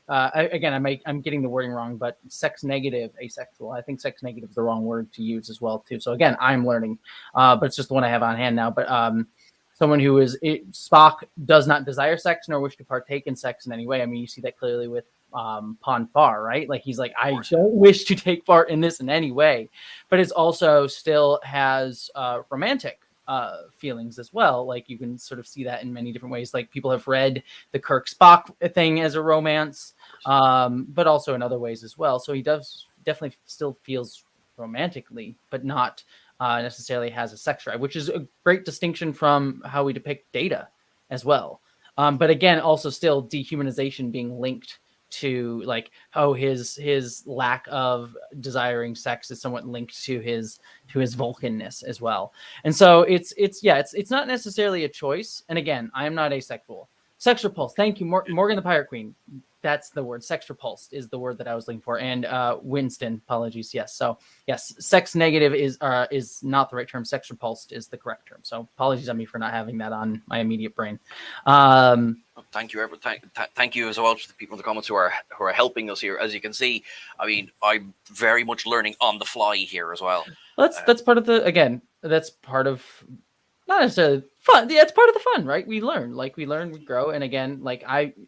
again, I'm getting the wording wrong, but sex negative asexual. I think sex negative is the wrong word to use as well too. So again, I'm learning, but it's just the one I have on hand now. But someone who is Spock does not desire sex nor wish to partake in sex in any way. I mean, you see that clearly with Pon Farr, right? Like he's like, I don't wish to take part in this in any way, but it's also still has romantic feelings as well. Like you can sort of see that in many different ways. Like people have read the Kirk Spock thing as a romance, but also in other ways as well. So he does definitely still feels romantically, but not necessarily has a sex drive, which is a great distinction from how we depict Data as well. But again, also still dehumanization being linked to like, oh, his lack of desiring sex is somewhat linked to his Vulcanness as well. And so it's not necessarily a choice. And again, I am not asexual. Sex repulsed. Thank you, Morgan the Pirate Queen. That's the word. Sex repulsed is the word that I was looking for. And Winston, apologies. Yes. So yes, sex negative is not the right term. Sex repulsed is the correct term. So apologies on me for not having that on my immediate brain. Thank you, thank you as well to the people in the comments who are helping us here. As you can see, I mean, I'm very much learning on the fly here as well. That's part of that's part of not necessarily fun. Yeah, it's part of the fun, right? We learn, we grow. And again,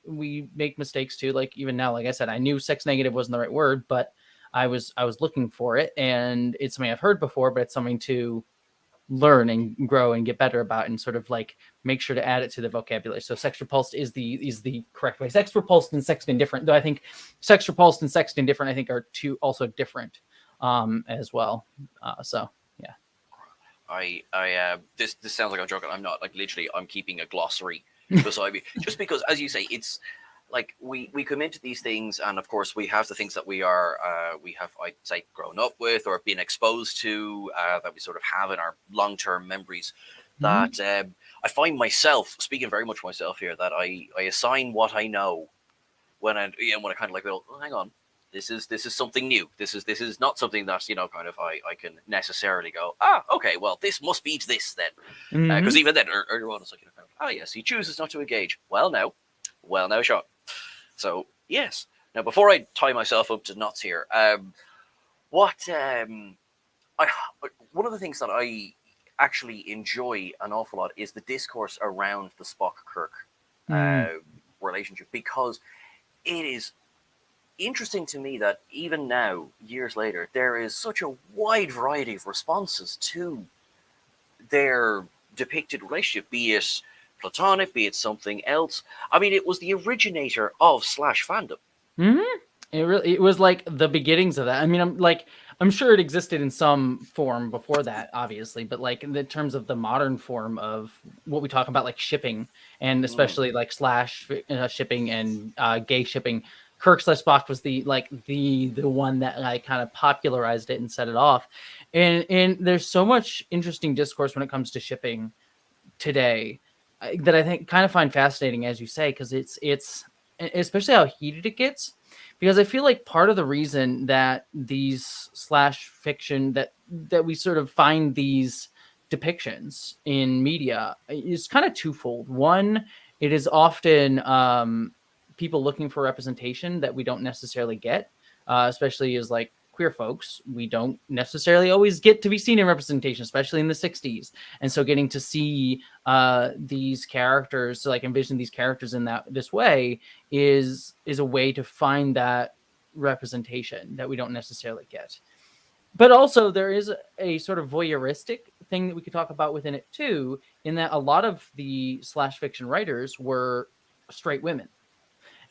we make mistakes too. Like even now, like I said, I knew sex negative wasn't the right word, but I was looking for it, and it's something I've heard before, but it's something to learn and grow and get better about, and sort of like make sure to add it to the vocabulary. So sex repulsed is the correct way. Sex repulsed and sex indifferent, though I think sex repulsed and sex indifferent I think are two also different as well. So yeah. This sounds like I'm joking. I'm not. Like literally, I'm keeping a glossary beside me, just because, as you say, it's like we come into these things, and of course we have the things that we have, I'd say, grown up with or been exposed to, that we sort of have in our long-term memories. That I find myself speaking very much for myself here, that I assign what I know when I kind of like, well, hang on. This is something new. This is not something that kind of I can necessarily go, okay, well, this must be this then, because even then earlier on it's like yes, he chooses not to engage. Well now, Sean. So yes. Now before I tie myself up to knots here, one of the things that I actually enjoy an awful lot is the discourse around the Spock Kirk relationship, because it is interesting to me that even now, years later, there is such a wide variety of responses to their depicted relationship, be it platonic, be it something else. I mean, it was the originator of Slash fandom. It was like the beginnings of that. I mean, I'm sure it existed in some form before that, obviously, but like in the terms of the modern form of what we talk about, like shipping, and especially like Slash shipping and gay shipping, Kirk / Spock was the one that like kind of popularized it and set it off. And there's so much interesting discourse when it comes to shipping today that I think kind of find fascinating, as you say, because it's especially how heated it gets. Because I feel like part of the reason that these Slash fiction that we sort of find these depictions in media is kind of twofold. One, it is often people looking for representation that we don't necessarily get, especially as like queer folks. We don't necessarily always get to be seen in representation, especially in the 60s. And so getting to see these characters, so like envision these characters in this way is a way to find that representation that we don't necessarily get. But also there is a sort of voyeuristic thing that we could talk about within it too, in that a lot of the slash fiction writers were straight women.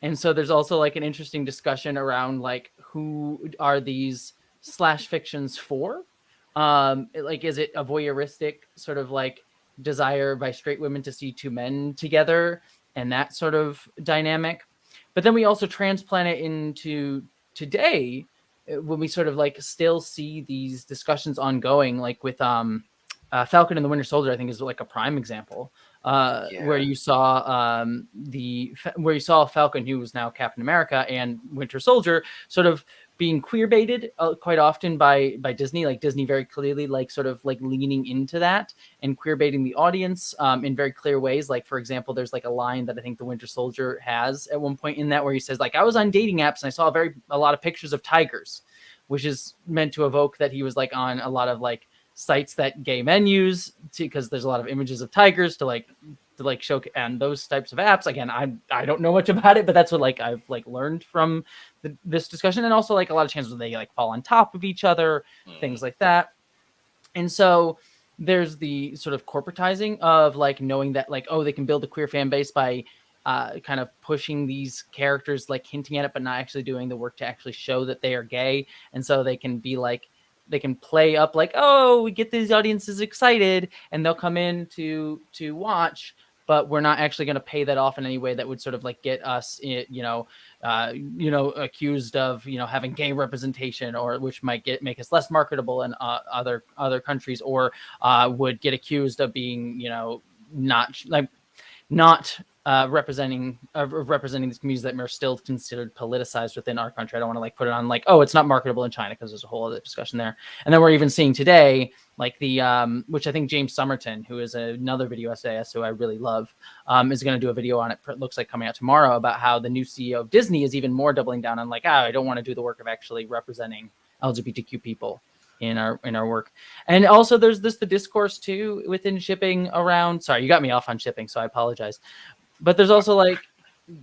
And so there's also like an interesting discussion around like who are these slash fictions for? Like, is it a voyeuristic sort of like desire by straight women to see two men together and that sort of dynamic? But then we also transplant it into today when we sort of like still see these discussions ongoing, like with Falcon and the Winter Soldier, I think is like a prime example, where you saw where you saw Falcon, who was now Captain America, and Winter Soldier sort of being queer baited quite often by Disney. Like Disney very clearly like sort of like leaning into that and queer baiting the audience in very clear ways. Like, for example, there's like a line that I think the Winter Soldier has at one point in that where he says like, I was on dating apps and I saw a lot of pictures of tigers, which is meant to evoke that he was like on a lot of like sites that gay men use because there's a lot of images of tigers to show, and those types of apps. Again, I don't know much about it, but that's what like I've like learned from this discussion. And also like a lot of chances where they like fall on top of each other, things like that. And so there's the sort of corporatizing of like knowing that like, oh, they can build a queer fan base by kind of pushing these characters, like hinting at it, but not actually doing the work to actually show that they are gay. And so they can be like, they can play up like, oh, we get these audiences excited and they'll come in to watch, but we're not actually going to pay that off in any way that would sort of like get us, accused of, having gay representation, or which might make us less marketable in other countries, or would get accused of being, not representing these communities that are still considered politicized within our country. I don't want to like put it on like, oh, it's not marketable in China, because there's a whole other discussion there. And then we're even seeing today, like the which I think James Somerton, who is another video essayist who I really love, is going to do a video on it. Looks like coming out tomorrow, about how the new CEO of Disney is even more doubling down on like, I don't want to do the work of actually representing LGBTQ people in our work. And also there's the discourse too within shipping around, sorry, you got me off on shipping, so I apologize. But there's also like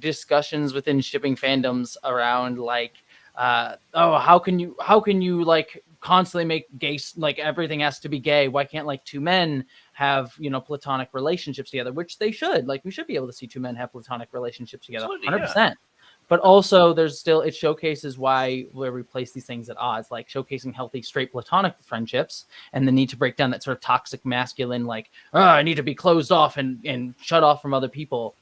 discussions within shipping fandoms around like, how can you like constantly make gay, like everything has to be gay? Why can't like two men have, platonic relationships together? Which they should, like we should be able to see two men have platonic relationships together, 100%. Yeah. But also there's still, it showcases where we place these things at odds, like showcasing healthy, straight platonic friendships and the need to break down that sort of toxic masculine, like, I need to be closed off and shut off from other people.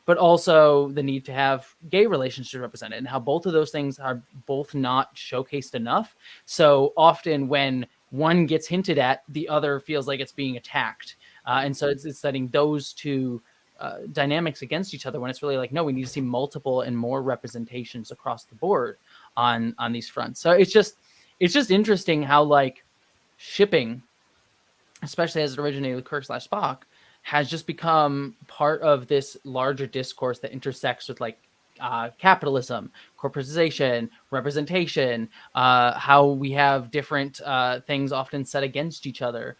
But also the need to have gay relationships represented, and how both of those things are both not showcased enough. So often when one gets hinted at, the other feels like it's being attacked. And so it's setting those two dynamics against each other, when it's really like, no, we need to see multiple and more representations across the board on these fronts. So it's just interesting how like shipping, especially as it originated with Kirk/Spock, has just become part of this larger discourse that intersects with like capitalism, corporatization, representation, how we have different things often set against each other.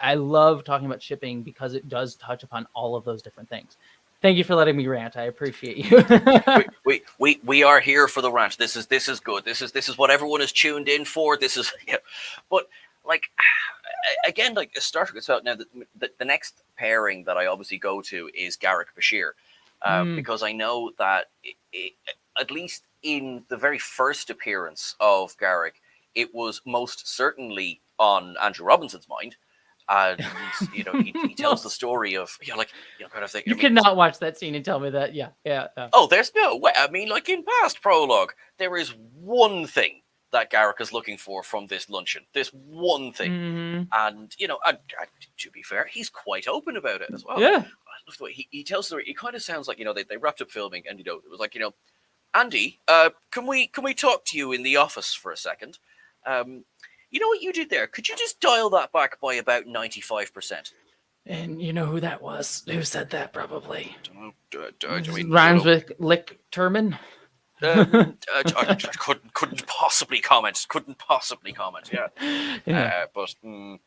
I love talking about shipping because it does touch upon all of those different things. Thank you for letting me rant. I appreciate you. we are here for the rant. This is good. This is what everyone is tuned in for. This is, yeah. But like, again, like Star Trek itself. Now, the next pairing that I obviously go to is Garrick Bashir, because I know that at least in the very first appearance of Garrick, it was most certainly on Andrew Robinson's mind. And he tells the story of kind of thing. You cannot watch that scene and tell me that. Yeah. Oh, there's no way. I mean, like in past prologue, there is one thing that Garrick is looking for from this luncheon. This one thing. Mm-hmm. And to be fair, he's quite open about it as well. Yeah. I love the way he tells the story. It kind of sounds like they wrapped up filming, and it was like Andy, can we talk to you in the office for a second? You know what you did there? Could you just dial that back by about 95%? And you know who that was? Who said that? Probably. Rhymes with Lick Turman. Couldn't possibly comment. Yeah. But don't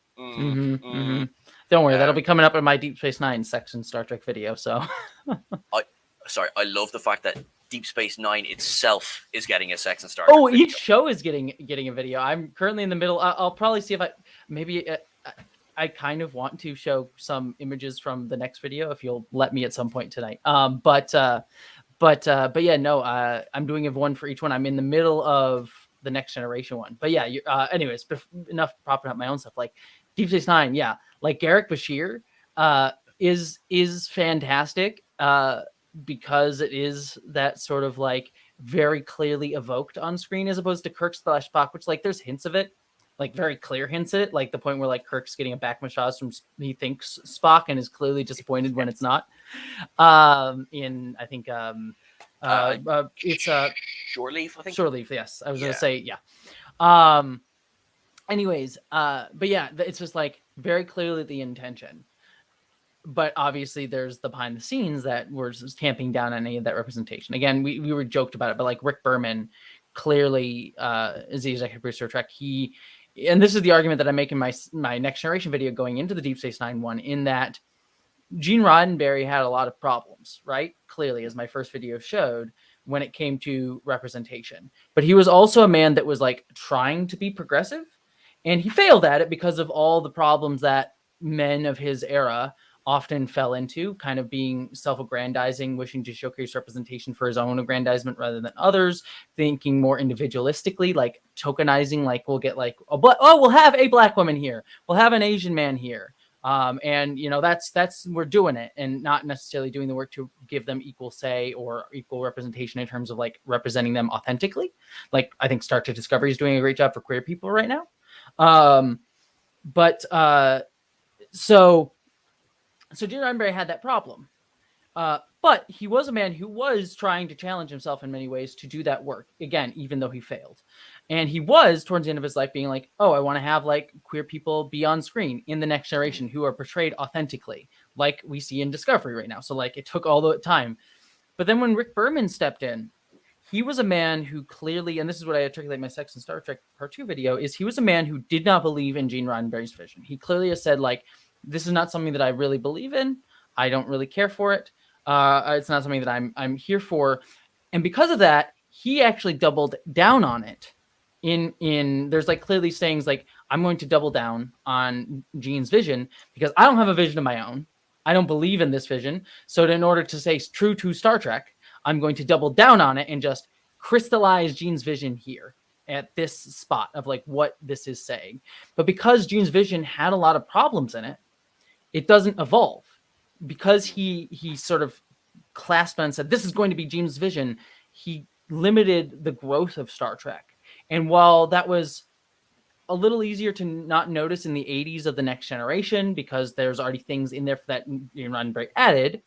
worry, that'll be coming up in my Deep Space Nine section Star Trek video. So. I love the fact that Deep Space Nine itself is getting a second Star Oh, Trek each show is getting a video. I'm currently in the middle. I'll probably see if I kind of want to show some images from the next video if you'll let me at some point tonight. But yeah, no, I'm doing one for each one. I'm in the middle of the Next Generation one. But yeah, anyways, enough propping up my own stuff. Like Deep Space Nine, yeah, like Garrick Bashir is fantastic because it is that sort of like very clearly evoked on screen as opposed to Kirk / Spock, which like there's hints of it. Like very clear hints at it, like the point where like Kirk's getting a back massage from he thinks Spock and is clearly disappointed when it's not. In I think it's Shore Leave, I think. Shore Leave, yes. I was gonna say yeah. Anyways, but yeah, it's just like very clearly the intention. But obviously there's the behind the scenes that were tamping down on any of that representation. Again, we were joked about it, but like Rick Berman clearly is the executive producer of Trek. And this is the argument that I make in my Next Generation video going into the Deep Space Nine one, in that Gene Roddenberry had a lot of problems, right? Clearly, as my first video showed, when it came to representation. But he was also a man that was like trying to be progressive, and he failed at it because of all the problems that men of his era often fell into, kind of being self-aggrandizing, wishing to showcase representation for his own aggrandizement rather than others, thinking more individualistically, like tokenizing, like we'll get like, we'll have a black woman here, we'll have an Asian man here. And you know, that's we're doing it, and not necessarily doing the work to give them equal say or equal representation in terms of like representing them authentically. Like I think Star Trek Discovery is doing a great job for queer people right now. So Gene Roddenberry had that problem. But he was a man who was trying to challenge himself in many ways to do that work, again, even though he failed. And he was, towards the end of his life, being like, oh, I want to have like queer people be on screen in the Next Generation who are portrayed authentically, like we see in Discovery right now. So like it took all the time. But then when Rick Berman stepped in, he was a man who clearly, and this is what I articulate in my Sex and Star Trek Part 2 video, is he was a man who did not believe in Gene Roddenberry's vision. He clearly has said, like, this is not something that I really believe in. I don't really care for it. It's not something that I'm here for. And because of that, he actually doubled down on it. There's like clearly sayings like, I'm going to double down on Gene's vision because I don't have a vision of my own. I don't believe in this vision. So in order to stay true to Star Trek, I'm going to double down on it and just crystallize Gene's vision here at this spot of like what this is saying. But because Gene's vision had a lot of problems in it, it doesn't evolve. Because he sort of clasped on and said, this is going to be Gene's vision, he limited the growth of Star Trek. And while that was a little easier to not notice in the 80s of the Next Generation, because there's already things in there that Gene Roddenberry added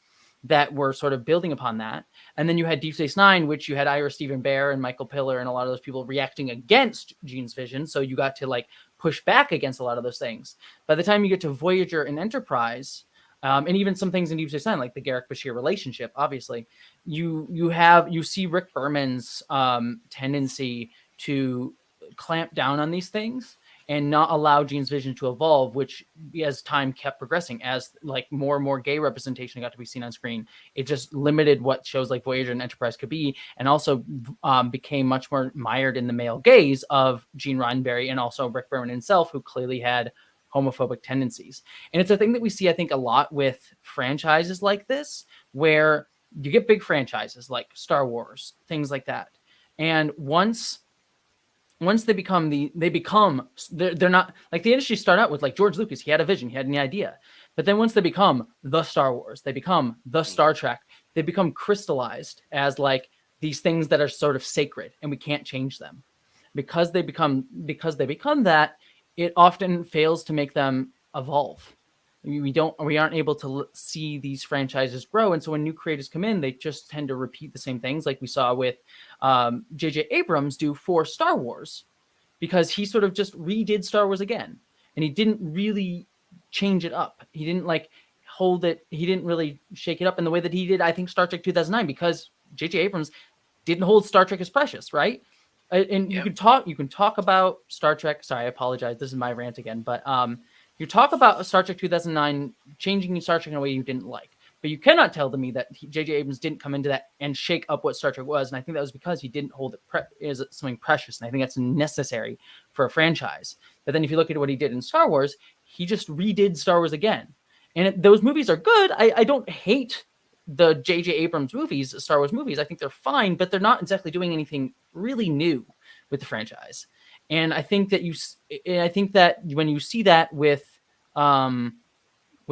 that were sort of building upon that. And then you had Deep Space Nine, which you had Ira Stephen Bear and Michael Piller and a lot of those people reacting against Gene's vision. So you got to like push back against a lot of those things. By the time you get to Voyager and Enterprise, and even some things in Deep Space Nine, like the Garrick Bashir relationship, obviously, you see Rick Berman's tendency to clamp down on these things and not allow Gene's vision to evolve, which as time kept progressing, as like more and more gay representation got to be seen on screen, it just limited what shows like Voyager and Enterprise could be, and also became much more mired in the male gaze of Gene Roddenberry and also Rick Berman himself, who clearly had homophobic tendencies. And it's a thing that we see, I think, a lot with franchises like this, where you get big franchises like Star Wars, things like that. And once they become they're not like the industry start out with like George Lucas. He had a vision, he had an idea. But then once they become the Star Wars, they become the Star Trek, they become crystallized as like these things that are sort of sacred and we can't change them. Because they become that, it often fails to make them evolve. We aren't able to see these franchises grow. And so when new creators come in, they just tend to repeat the same things, like we saw with J.J. Abrams do for Star Wars, because he sort of just redid Star Wars again. And he didn't really change it up. He didn't like hold it. He didn't really shake it up in the way that he did, I think, Star Trek 2009, because J.J. Abrams didn't hold Star Trek as precious, right? And you can talk about Star Trek. Sorry, I apologize. This is my rant again. But you talk about Star Trek 2009 changing Star Trek in a way you didn't like. But you cannot tell to me that J.J. Abrams didn't come into that and shake up what Star Trek was. And I think that was because he didn't hold it as something precious. And I think that's necessary for a franchise. But then if you look at what he did in Star Wars, he just redid Star Wars again. And those movies are good. I don't hate the J.J. Abrams movies, Star Wars movies. I think they're fine, but they're not exactly doing anything really new with the franchise. And I think that when you see that with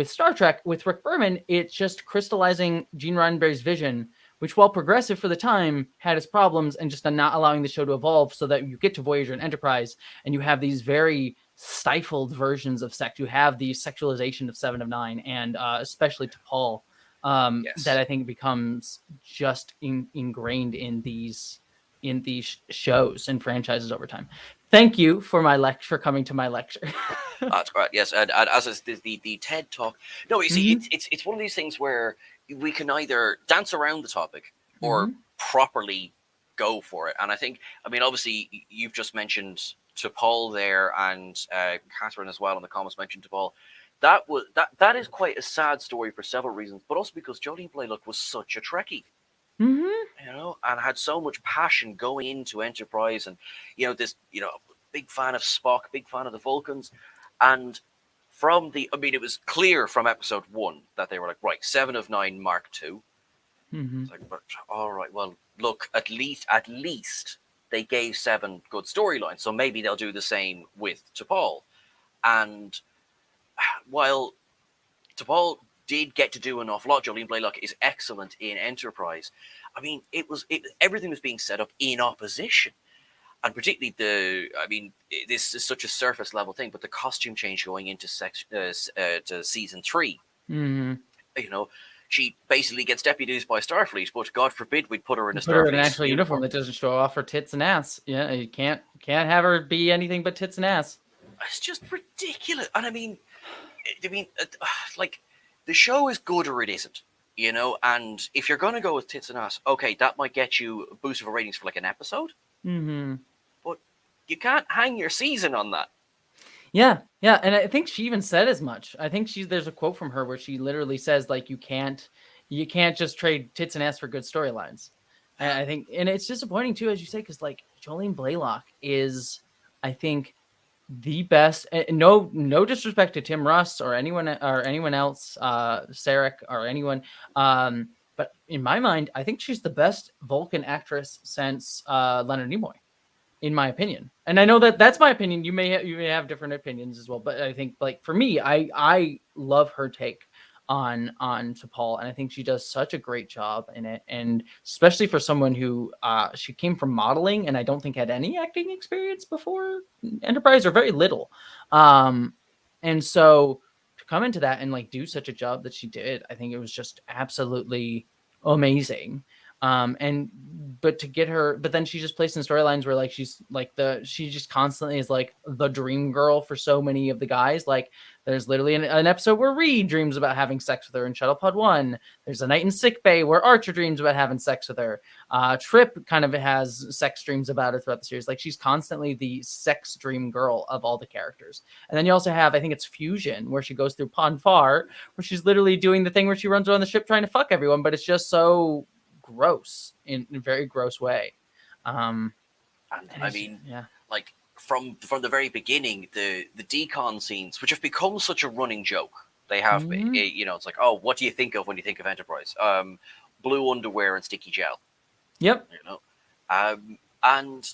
Star Trek, with Rick Berman, it's just crystallizing Gene Roddenberry's vision, which, while progressive for the time, had its problems and just not allowing the show to evolve, so that you get to Voyager and Enterprise, and you have these very stifled versions of sex. You have the sexualization of Seven of Nine, and especially T'Pol, that I think becomes just ingrained in these shows and franchises over time. Thank you for coming to my lecture. That's great. Yes, and as is the TED Talk. No, you see, it's one of these things where we can either dance around the topic or properly go for it. And I think, obviously, you've just mentioned T'Pol there, and Catherine as well in the comments mentioned T'Pol. That is quite a sad story for several reasons, but also because Jolene Blalock was such a Trekkie. And had so much passion going into Enterprise, and big fan of Spock, big fan of the Vulcans, and it was clear from episode 1 that they were like, right, 7 of 9 Mark II. It's like, but, all right, well, look, at least they gave 7 good storylines, so maybe they'll do the same with T'Pol. And while T'Pol did get to do an awful lot, Jolene Blalock is excellent in Enterprise. Everything was being set up in opposition, and particularly this is such a surface level thing, but the costume change going into to season 3. She basically gets deputized by Starfleet, but God forbid we'd put her in a Starfleet an actual uniform that doesn't show off her tits and ass. Yeah, you can't have her be anything but tits and ass. It's just ridiculous, and the show is good or it isn't, and if you're going to go with tits and ass, okay, that might get you a boost of ratings for like an episode, but you can't hang your season on that. Yeah, and I think she even said as much. I think there's a quote from her where she literally says, like, you can't just trade tits and ass for good storylines. And I think, and it's disappointing too, as you say, because like Jolene Blalock is, I think, the best. No disrespect to Tim Russ or anyone else, Sarek or anyone. But in my mind, I think she's the best Vulcan actress since Leonard Nimoy, in my opinion. And I know that's my opinion. You may have different opinions as well. But I think, like, for me, I love her take on T'Pol, and I think she does such a great job in it, and especially for someone who she came from modeling and I don't think had any acting experience before Enterprise, or very little, and so to come into that and like do such a job that she did, I think it was just absolutely amazing. But to get her, but then she's just placed in storylines where like she just constantly is like the dream girl for so many of the guys. Like there's literally an episode where Reed dreams about having sex with her in Shuttlepod 1. There's a night in sickbay where Archer dreams about having sex with her. Trip kind of has sex dreams about her throughout the series. Like she's constantly the sex dream girl of all the characters. And then you also have, I think it's Fusion, where she goes through Ponfar, where she's literally doing the thing where she runs around the ship trying to fuck everyone, but it's just so gross in a very gross way. And I mean, like from the very beginning, the decon scenes, which have become such a running joke, they have been. It's like, oh, what do you think of when you think of Enterprise? Blue underwear and sticky gel. Yep. And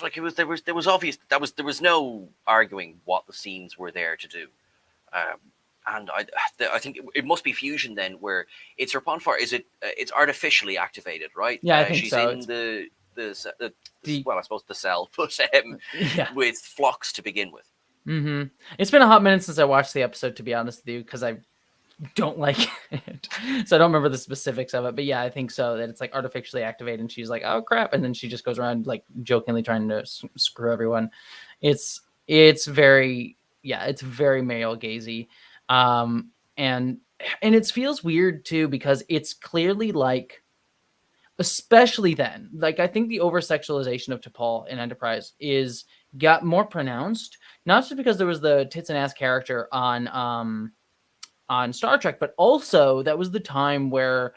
like there was obvious there was no arguing what the scenes were there to do. And I think it must be Fusion then, where it's her Ponfar. It's artificially activated, right? Yeah, I think she's so. in the well, I suppose the cell, but with Phlox to begin with. Mm-hmm. It's been a hot minute since I watched the episode, to be honest with you, because I don't like it, so I don't remember the specifics of it. But yeah, I think so, that it's like artificially activated, and she's like, "Oh crap!" and then she just goes around like jokingly trying to screw everyone. It's very male gazy. And it feels weird too, because it's clearly like, especially then, like I think the over sexualization of T'Pol in Enterprise got more pronounced, not just because there was the tits and ass character on on Star Trek, but also that was the time where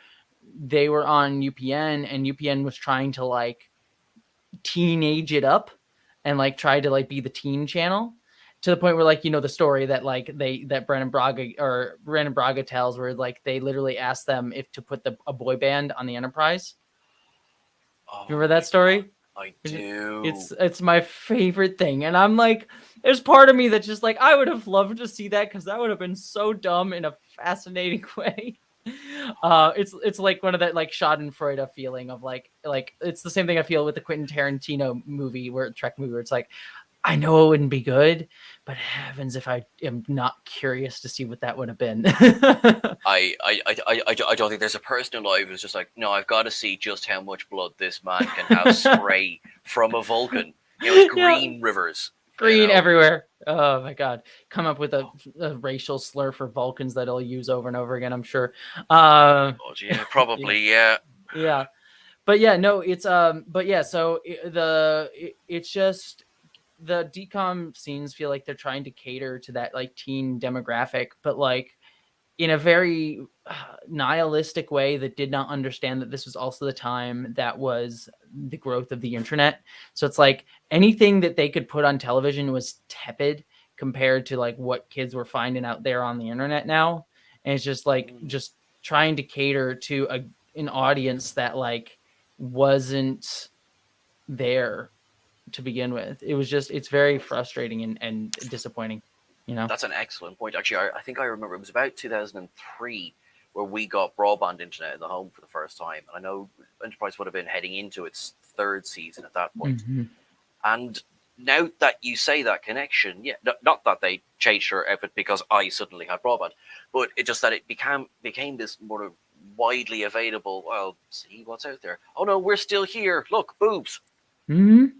they were on UPN, and UPN was trying to like teenage it up and like try to like be the teen channel, to the point where, like, you know, the story that like that Brandon Braga tells, where like they literally asked them if to put a boy band on the Enterprise. Remember that story? I do. It's my favorite thing, and I'm like, there's part of me that's just like, I would have loved to see that, because that would have been so dumb in a fascinating way. It's like one of that like Schadenfreude feeling of like it's the same thing I feel with the Quentin Tarantino movie, Trek movie, where it's like, I know it wouldn't be good, but heavens, if I am not curious to see what that would have been. I don't think there's a person alive who's just like, no, I've got to see just how much blood this man can have spray from a Vulcan. You know, it's green rivers. Green everywhere. Oh my god. Come up with a racial slur for Vulcans that I'll use over and over again, I'm sure. Yeah, probably, yeah. Yeah. But yeah, no, it's but yeah, so it's just the decom scenes feel like they're trying to cater to that like teen demographic, but like in a very nihilistic way that did not understand that this was also the time that was the growth of the internet. So it's like anything that they could put on television was tepid compared to like what kids were finding out there on the internet now. And it's just like just trying to cater to an audience that like wasn't there to begin with. It was just, it's very frustrating and disappointing, you know. That's an excellent point. Actually, I think I remember it was about 2003 where we got broadband internet in the home for the first time. And I know Enterprise would have been heading into its third season at that point. And now that you say that connection, yeah, not that they changed their effort because I suddenly had broadband, but it just that it became this more widely available, well, see what's out there. Oh no, we're still here. Look, boobs. And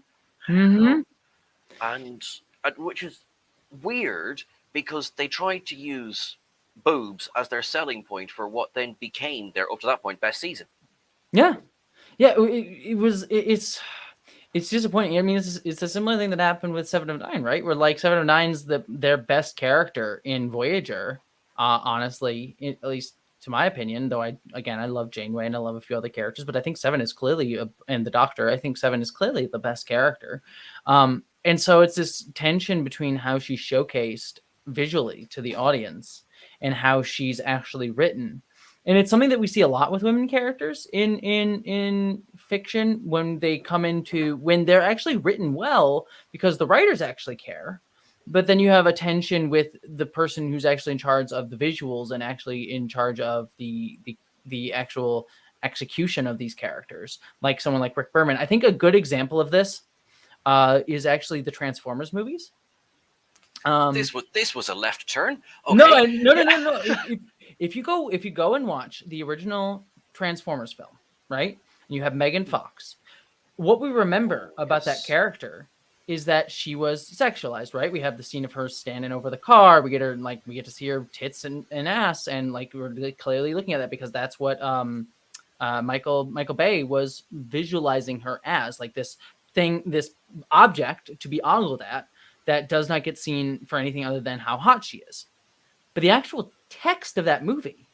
which is weird because they tried to use boobs as their selling point for what then became their, up to that point, best season. Yeah, it's disappointing. I mean, it's a similar thing that happened with 7 of 9, right? Where like 7 of 9's their best character in Voyager, honestly, at least to my opinion. Though I love Janeway and I love a few other characters, but I think 7 is clearly and the Doctor. I think 7 is clearly the best character. And so it's this tension between how she's showcased visually to the audience and how she's actually written. And it's something that we see a lot with women characters in fiction when they're actually written well because the writers actually care. But then you have a tension with the person who's actually in charge of the visuals and actually in charge of the actual execution of these characters, like someone like Rick Berman. I think a good example of this is actually the Transformers movies. This was a left turn. Okay. No. If you go and watch the original Transformers film, right, and you have Megan Fox, what we remember about that character is that she was sexualized, right? We have the scene of her standing over the car. We get to see her tits and ass, and like we're really clearly looking at that because that's what Michael Bay was visualizing her as, like this thing, this object to be ogled at that does not get seen for anything other than how hot she is. But the actual text of that movie,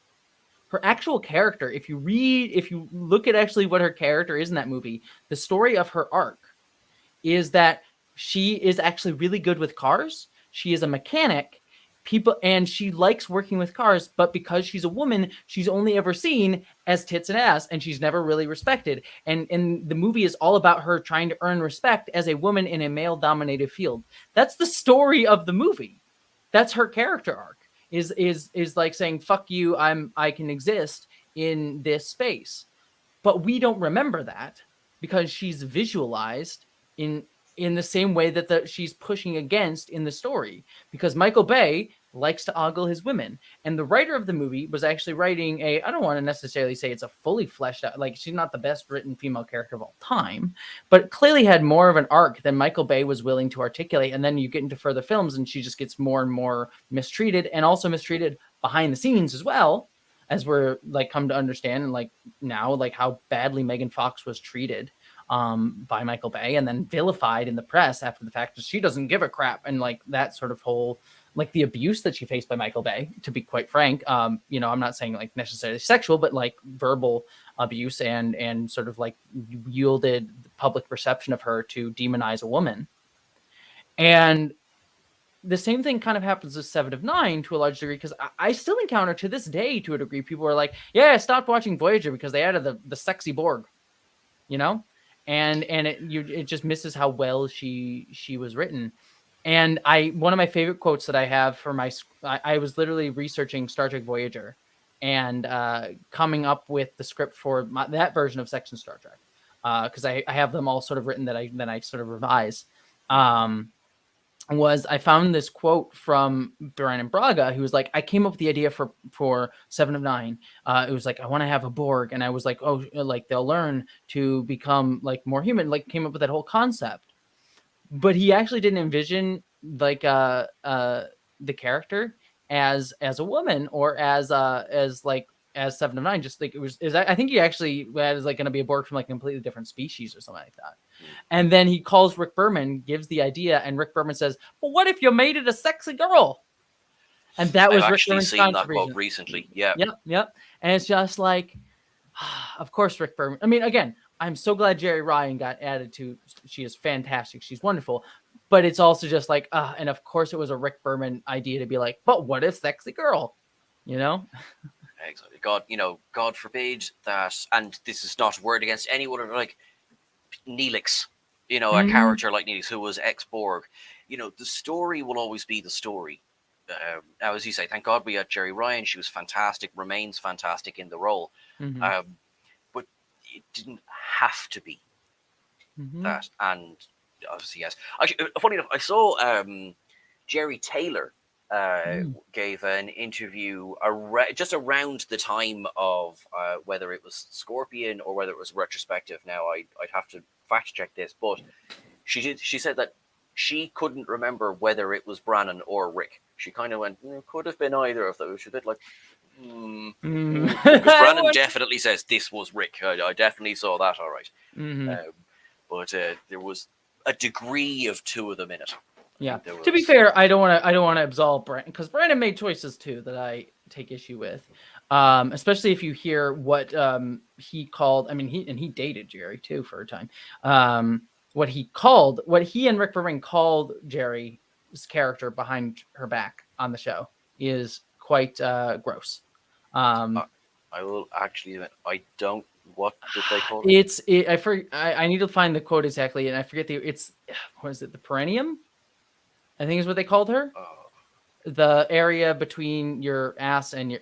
her actual character, if you look at actually what her character is in that movie, the story of her arc is that she is actually really good with cars. She is a mechanic. And she likes working with cars, but because she's a woman, she's only ever seen as tits and ass, and she's never really respected. And the movie is all about her trying to earn respect as a woman in a male-dominated field. That's the story of the movie. That's her character arc. Is like saying, fuck you, I can exist in this space. But we don't remember that because she's visualized in the same way that she's pushing against in the story, because Michael Bay likes to ogle his women. And the writer of the movie was actually writing I don't want to necessarily say it's a fully fleshed out, like she's not the best written female character of all time, but clearly had more of an arc than Michael Bay was willing to articulate. And then you get into further films and she just gets more and more mistreated, and also mistreated behind the scenes as well, as we're like come to understand, and like now, like how badly Megan Fox was treated by Michael Bay, and then vilified in the press after the fact that she doesn't give a crap, and like that sort of whole like the abuse that she faced by Michael Bay, to be quite frank. I'm not saying like necessarily sexual, but like verbal abuse and sort of like yielded the public perception of her to demonize a woman. And the same thing kind of happens with 7 of 9 to a large degree, because I still encounter to this day, to a degree, people are like, yeah, I stopped watching Voyager because they added the sexy Borg, and it just misses how well she was written. And one of my favorite quotes that I have for I was literally researching Star Trek Voyager and coming up with the script for that version of Section Star Trek, because I have them all sort of written that I sort of revise. I found this quote from Brandon Braga, who was like, I came up with the idea for 7 of 9. It was like, I want to have a Borg. And I was like, oh, like they'll learn to become like more human, like came up with that whole concept. But he actually didn't envision like the character as a woman or as 7 of 9. Just like I think he actually was like going to be a Borg from like a completely different species or something like that. And then he calls Rick Berman, gives the idea, and Rick Berman says, "Well, what if you made it a sexy girl?" And that was I've Rick actually Berman's seen that contribution. quote recently. Yeah. Yep. And it's just like, of course, Rick Berman. I mean, again, I'm so glad Jerry Ryan got added to. She is fantastic. She's wonderful. But it's also just like, and of course, it was a Rick Berman idea to be like, but what if sexy girl? Exactly. God forbid that, and this is not a word against anyone, like Neelix, a character like Neelix who was ex-Borg. The story will always be the story. Now, as you say, thank God we had Jerry Ryan. She was fantastic, remains fantastic in the role. But it didn't have to be that. And obviously, yes. Actually, funny enough, I saw Jerry Taylor gave an interview just around the time of whether it was Scorpion or whether it was retrospective. Now, I'd have to fact check this, but she said that she couldn't remember whether it was Brannon or Rick. She kind of went, could have been either of those. She's a bit like, because Brannon definitely says this was Rick. I definitely saw that, all right. But there was a degree of two of them in it. Yeah. To be fair, I don't want to absolve Brandon, because Brandon made choices too that I take issue with, especially if you hear what he called. I mean, he dated Jerry too for a time. What he and Rick Berman called Jerry's character behind her back on the show is quite gross. I will actually. I don't. What did they call it? I need to find the quote exactly, and I forget what is it? The perineum, I think is what they called her. The area between your ass and your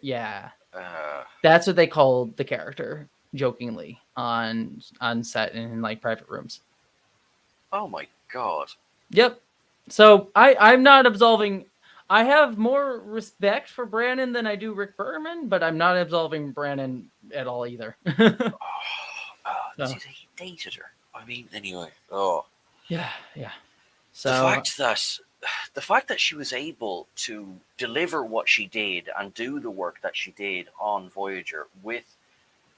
that's what they called the character, jokingly on set and in like private rooms. Oh my God. Yep. So I'm not absolving. I have more respect for Brandon than I do Rick Berman, but I'm not absolving Brandon at all either. He dated her. I mean, anyway. Oh. Yeah. So the fact that she was able to deliver what she did and do the work that she did on Voyager with,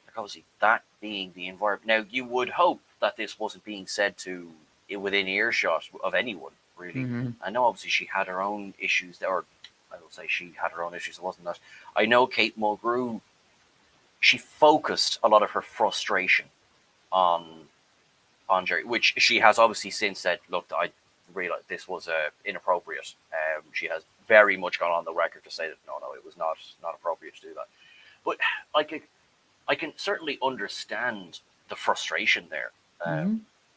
like, obviously that being the environment. Now, you would hope that this wasn't being said to within earshot of anyone, really. I know obviously she had her own issues there, or I will say she had her own issues. It wasn't that. I know Kate Mulgrew, she focused a lot of her frustration on Jerry, which she has obviously since said, look, I realized this was inappropriate. She has very much gone on the record to say that no, it was not appropriate to do that. But I can certainly understand the frustration there.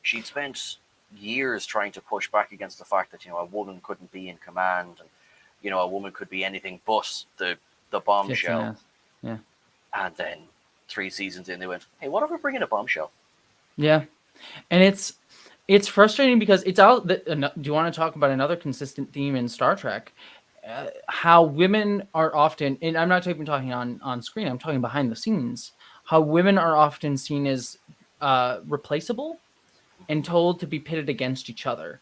She'd spent years trying to push back against the fact that a woman couldn't be in command, and a woman could be anything but the bombshell. Yeah. And then 3 seasons in, they went, "Hey, what if we bring in a bombshell?" Yeah, and it's frustrating because it's out. Do you want to talk about another consistent theme in Star Trek? How women are often, and I'm not even talking on screen. I'm talking behind the scenes. How women are often seen as replaceable and told to be pitted against each other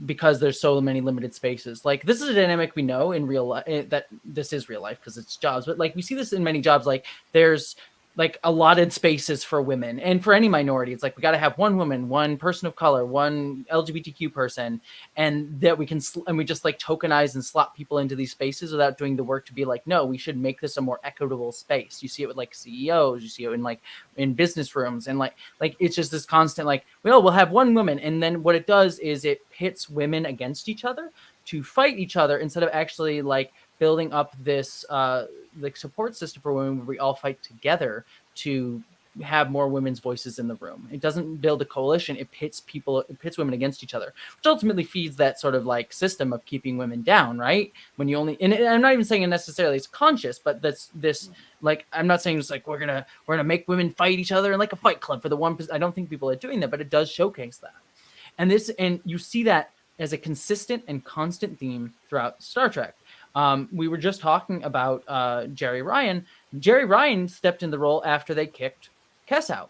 because there's so many limited spaces. Like, this is a dynamic we know in real life, that this is real life because it's jobs, but like we see this in many jobs. Like, there's like allotted spaces for women and for any minority. It's like we got to have one woman, one person of color, one LGBTQ person, and that we can and we just like tokenize and slot people into these spaces without doing the work to be like, no, we should make this a more equitable space. You see it with like CEOs, you see it in like in business rooms, and like it's just this constant like, well, we'll have one woman, and then what it does is it pits women against each other to fight each other instead of actually like building up this like support system for women where we all fight together to have more women's voices in the room. It doesn't build a coalition. It pits women against each other, which ultimately feeds that sort of like system of keeping women down, right? When you only, and I'm not even saying it necessarily it's conscious, but that's this, like, I'm not saying it's like we're gonna make women fight each other in like a fight club for the one. I don't think people are doing that, but it does showcase that. And you see that as a consistent and constant theme throughout Star Trek. We were just talking about Jerry Ryan. Jerry Ryan stepped in the role after they kicked Kes out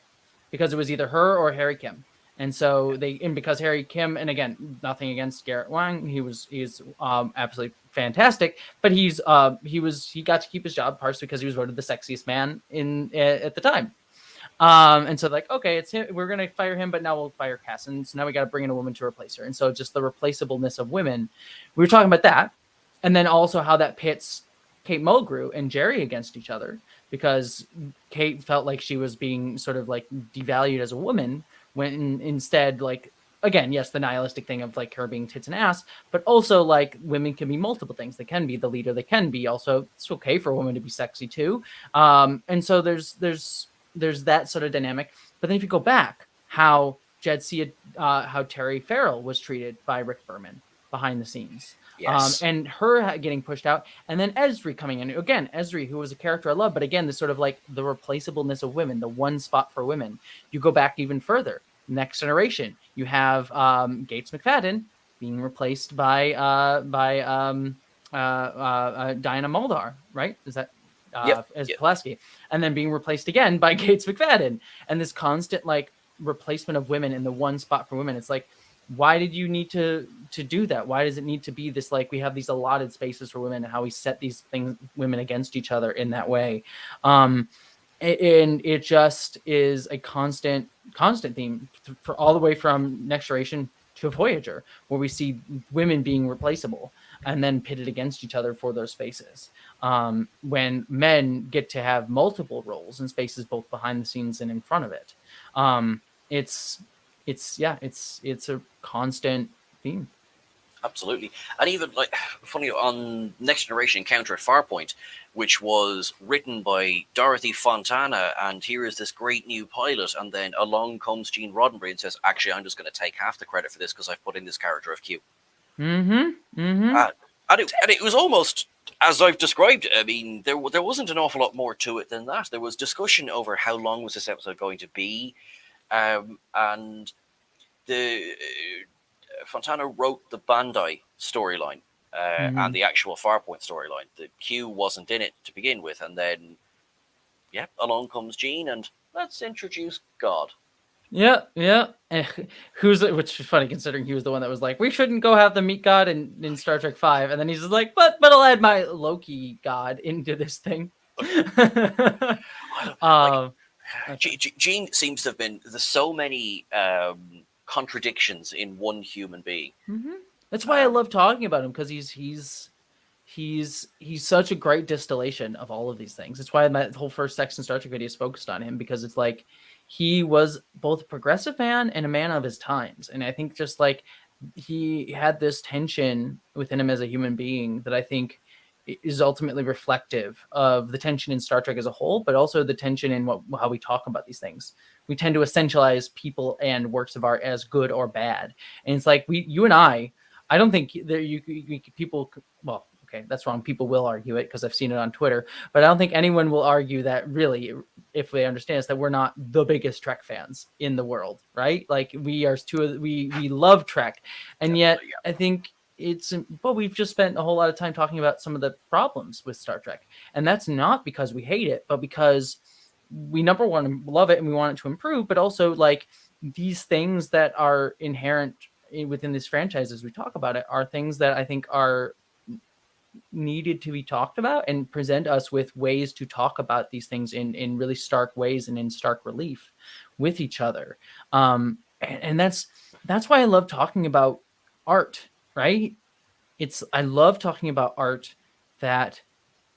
because it was either her or Harry Kim. And so because Harry Kim, and again, nothing against Garrett Wang, he's absolutely fantastic, but he got to keep his job partially because he was voted the sexiest man at the time. And so like, okay, it's him, we're gonna fire him, but now we'll fire Kes, and so now we got to bring in a woman to replace her. And so just the replaceableness of women, we were talking about that. And then also how that pits Kate Mulgrew and Jerry against each other because Kate felt like she was being sort of like devalued as a woman when instead, like, again, yes, the nihilistic thing of like her being tits and ass, but also like women can be multiple things. They can be the leader. They can be also, it's okay for a woman to be sexy too. And so there's that sort of dynamic. But then if you go back, how how Terry Farrell was treated by Rick Berman behind the scenes. Yes. And her getting pushed out, and then Esri coming in again. Esri, who was a character I love, but again, this sort of like the replaceableness of women, the one spot for women. You go back even further. Next Generation, you have Gates McFadden being replaced by Diana Muldaur, right? Is that as Pulaski, and then being replaced again by Gates McFadden, and this constant like replacement of women in the one spot for women. It's like, why did you need to do that? Why does it need to be this, like, we have these allotted spaces for women and how we set these women against each other in that way? And it just is a constant theme for all the way from Next Generation to Voyager, where we see women being replaceable and then pitted against each other for those spaces. When men get to have multiple roles in spaces, both behind the scenes and in front of it. It's a constant theme. Absolutely. And even like funny on Next Generation Encounter at Farpoint, which was written by Dorothy Fontana, and here is this great new pilot, and then along comes Gene Roddenberry and says, actually, I'm just going to take half the credit for this because I've put in this character of Q. And it was almost as I've described it. I mean, there wasn't an awful lot more to it than that. There was discussion over how long was this episode going to be. And the Fontana wrote the Bandai storyline and the actual Farpoint storyline. The Q wasn't in it to begin with, and then along comes Gene, and let's introduce God. Yeah. Which is funny considering he was the one that was like, we shouldn't go have them meet God in Star Trek V, and then he's just like, but I'll add my Loki God into this thing. Gene seems to have been. There's so many contradictions in one human being. That's why I love talking about him, because he's such a great distillation of all of these things. It's why my whole first Sex and Star Trek video is focused on him, because it's like he was both a progressive man and a man of his times, and I think just like he had this tension within him as a human being that I think is ultimately reflective of the tension in Star Trek as a whole, but also the tension in how we talk about these things. We tend to essentialize people and works of art as good or bad, and it's like you and I don't think that people. Well, okay, that's wrong. People will argue it because I've seen it on Twitter, but I don't think anyone will argue that really, if they understand us, that we're not the biggest Trek fans in the world, right? Like we love Trek, and yet I think we've just spent a whole lot of time talking about some of the problems with Star Trek, and that's not because we hate it, but because we, number one, love it and we want it to improve, but also like these things that are inherent within this franchise as we talk about it are things that I think are needed to be talked about and present us with ways to talk about these things in really stark ways and in stark relief with each other. And that's why I love talking about art, right? I love talking about art that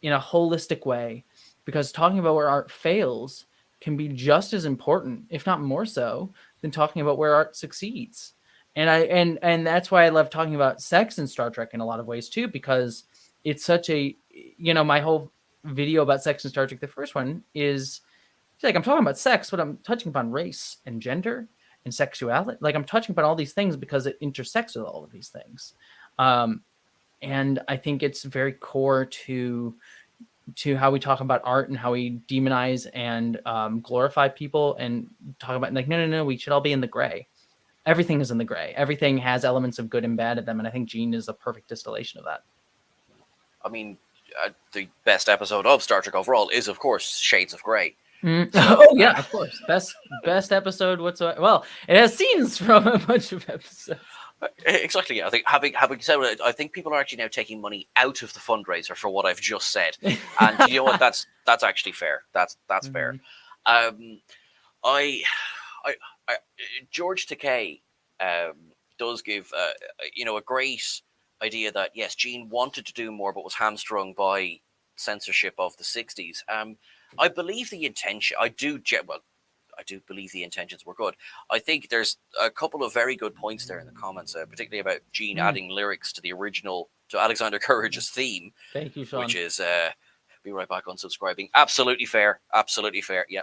in a holistic way, because talking about where art fails can be just as important, if not more so, than talking about where art succeeds. And that's why I love talking about sex in Star Trek in a lot of ways too, because it's such a, my whole video about sex in Star Trek, the first one, is like I'm talking about sex, but I'm touching upon race and gender and sexuality. Like I'm touching upon all these things because it intersects with all of these things. And I think it's very core to how we talk about art and how we demonize and glorify people and talk about like, no, we should all be in the gray. Everything is in the gray. Everything has elements of good and bad in them. And I think Gene is a perfect distillation of that. I mean, the best episode of Star Trek overall is, of course, Shades of Grey. Oh yeah, of course, best episode whatsoever. Well, it has scenes from a bunch of episodes. Exactly. Yeah. I think having said it, I think people are actually now taking money out of the fundraiser for what I've just said, and you know what? That's actually fair. That's fair. George Takei does give a great idea that yes, Gene wanted to do more, but was hamstrung by censorship of the 60s. I believe the intention. I do believe the intentions were good. I think there's a couple of very good points there in the comments, particularly about Gene adding lyrics to the original, to Alexander Courage's theme. Thank you, Sean. Which is be right back unsubscribing. Absolutely fair. Yeah.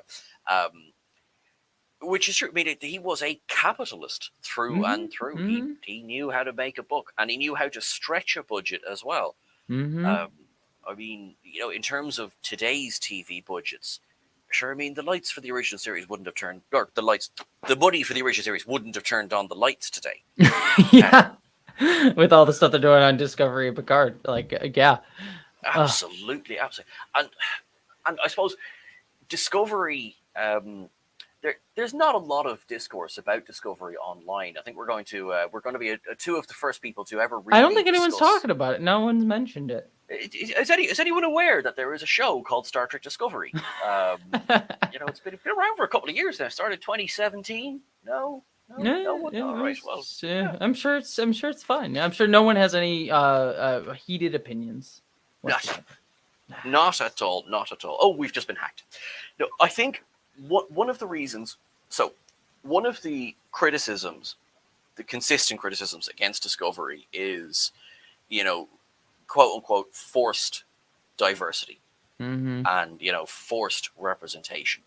Which is true. I mean, he was a capitalist through and through. He knew how to make a book, and he knew how to stretch a budget as well. I mean, in terms of today's TV budgets, sure, I mean, the lights for the original series wouldn't have turned, or the money for the original series wouldn't have turned on the lights today. Yeah. With all the stuff they're doing on Discovery and Picard. Yeah. Absolutely. And I suppose Discovery, there's not a lot of discourse about Discovery online. I think we're going to be two of the first people to ever really I don't think anyone's talking about it. No one's mentioned it. Is anyone aware that there is a show called Star Trek Discovery? It's been around for a couple of years now. It started 2017. No. All right. Well, I'm sure it's fine. I'm sure no one has any heated opinions. Not at all. Oh, we've just been hacked. No, I think one of the reasons. So, one of the criticisms, the consistent criticisms against Discovery is, quote unquote forced diversity and forced representation.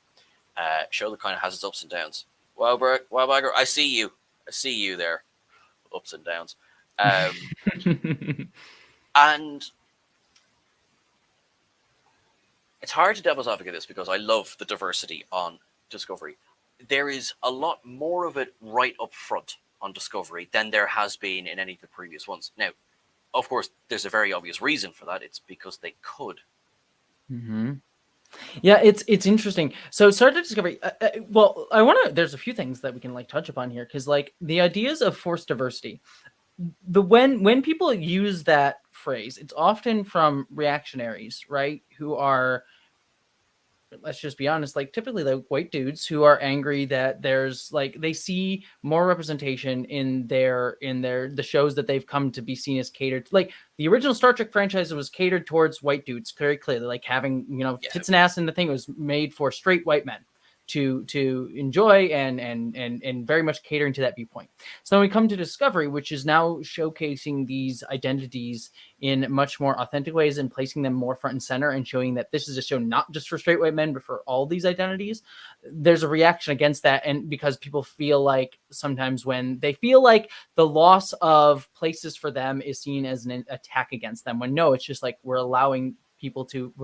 Show that kind of has its ups and downs. Wildbagger, I see you there, ups and downs. And it's hard to devil's advocate this because I love the diversity on Discovery. There is a lot more of it right up front on Discovery than there has been in any of the previous ones. Now, of course, there's a very obvious reason for that. It's because they could. Yeah, it's interesting. So, Star Trek Discovery. There's a few things that we can touch upon here because the ideas of forced diversity. When people use that phrase, it's often from reactionaries, right? Who are, let's just be honest, typically white dudes who are angry that there's they see more representation in the shows that they've come to be seen as catered. The original Star Trek franchise was catered towards white dudes very clearly, having tits and ass in the thing. It was made for straight white men to enjoy and very much catering to that viewpoint. So when we come to Discovery, which is now showcasing these identities in much more authentic ways and placing them more front and center and showing that this is a show not just for straight white men, but for all these identities, there's a reaction against that. And because people feel sometimes when they feel the loss of places for them is seen as an attack against them, when no, it's just we're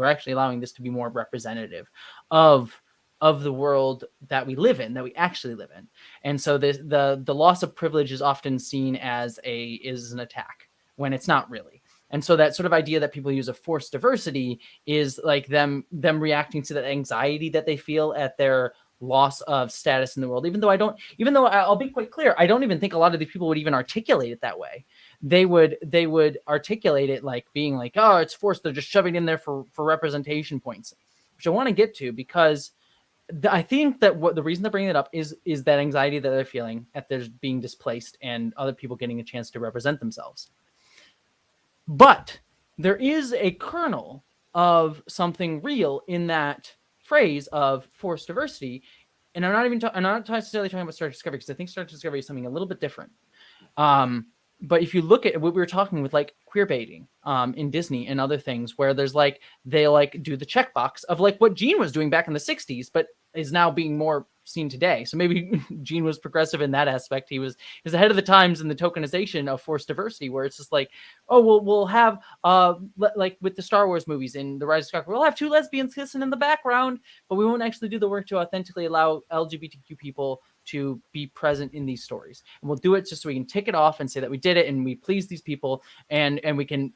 actually allowing this to be more representative of the world that we live in, that we actually live in. And so the loss of privilege is often seen as an attack when it's not really. And so that sort of idea that people use of forced diversity is them reacting to that anxiety that they feel at their loss of status in the world. Even though I'll be quite clear, I don't even think a lot of these people would even articulate it that way. they would articulate it like being like, oh, it's forced. They're just shoving in there for representation points, which I want to get to because I think that the reason they're bringing it up is that anxiety that they're feeling at there's being displaced and other people getting a chance to represent themselves. But there is a kernel of something real in that phrase of forced diversity. And I'm not necessarily talking about Star Trek Discovery because I think Star Trek Discovery is something a little bit different. But if you look at what we were talking with like queer baiting in Disney and other things where there's like, they like do the checkbox of like what Gene was doing back in the 60s, but is now being more seen today. So maybe Gene was progressive in that aspect. He was ahead of the times in the tokenization of forced diversity, where it's just like, oh, we'll have like with the Star Wars movies in The Rise of Skywalker, we'll have 2 lesbians kissing in the background, but we won't actually do the work to authentically allow LGBTQ people to be present in these stories. And we'll do it just so we can tick it off and say that we did it and we please these people and we can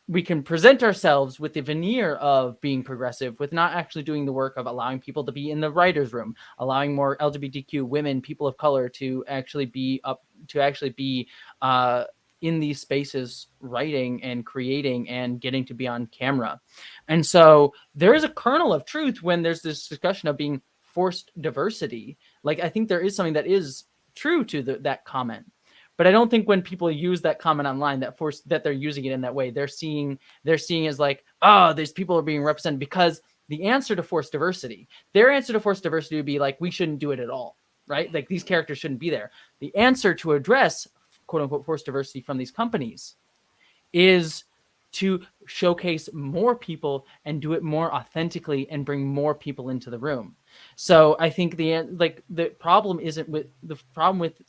we can present ourselves with the veneer of being progressive with not actually doing the work of allowing people to be in the writer's room, allowing more LGBTQ women, people of color to actually be in these spaces, writing and creating and getting to be on camera. And so there is a kernel of truth when there's this discussion of being forced diversity. Like, I think there is something that is true to that comment. But I don't think when people use that comment online that they're using it in that way, they're seeing as like, oh, these people are being represented, because the answer to forced diversity, their answer to forced diversity would be like, we shouldn't do it at all, right? Like these characters shouldn't be there. The answer to address quote unquote forced diversity from these companies is to showcase more people and do it more authentically and bring more people into the room. So I think the problem with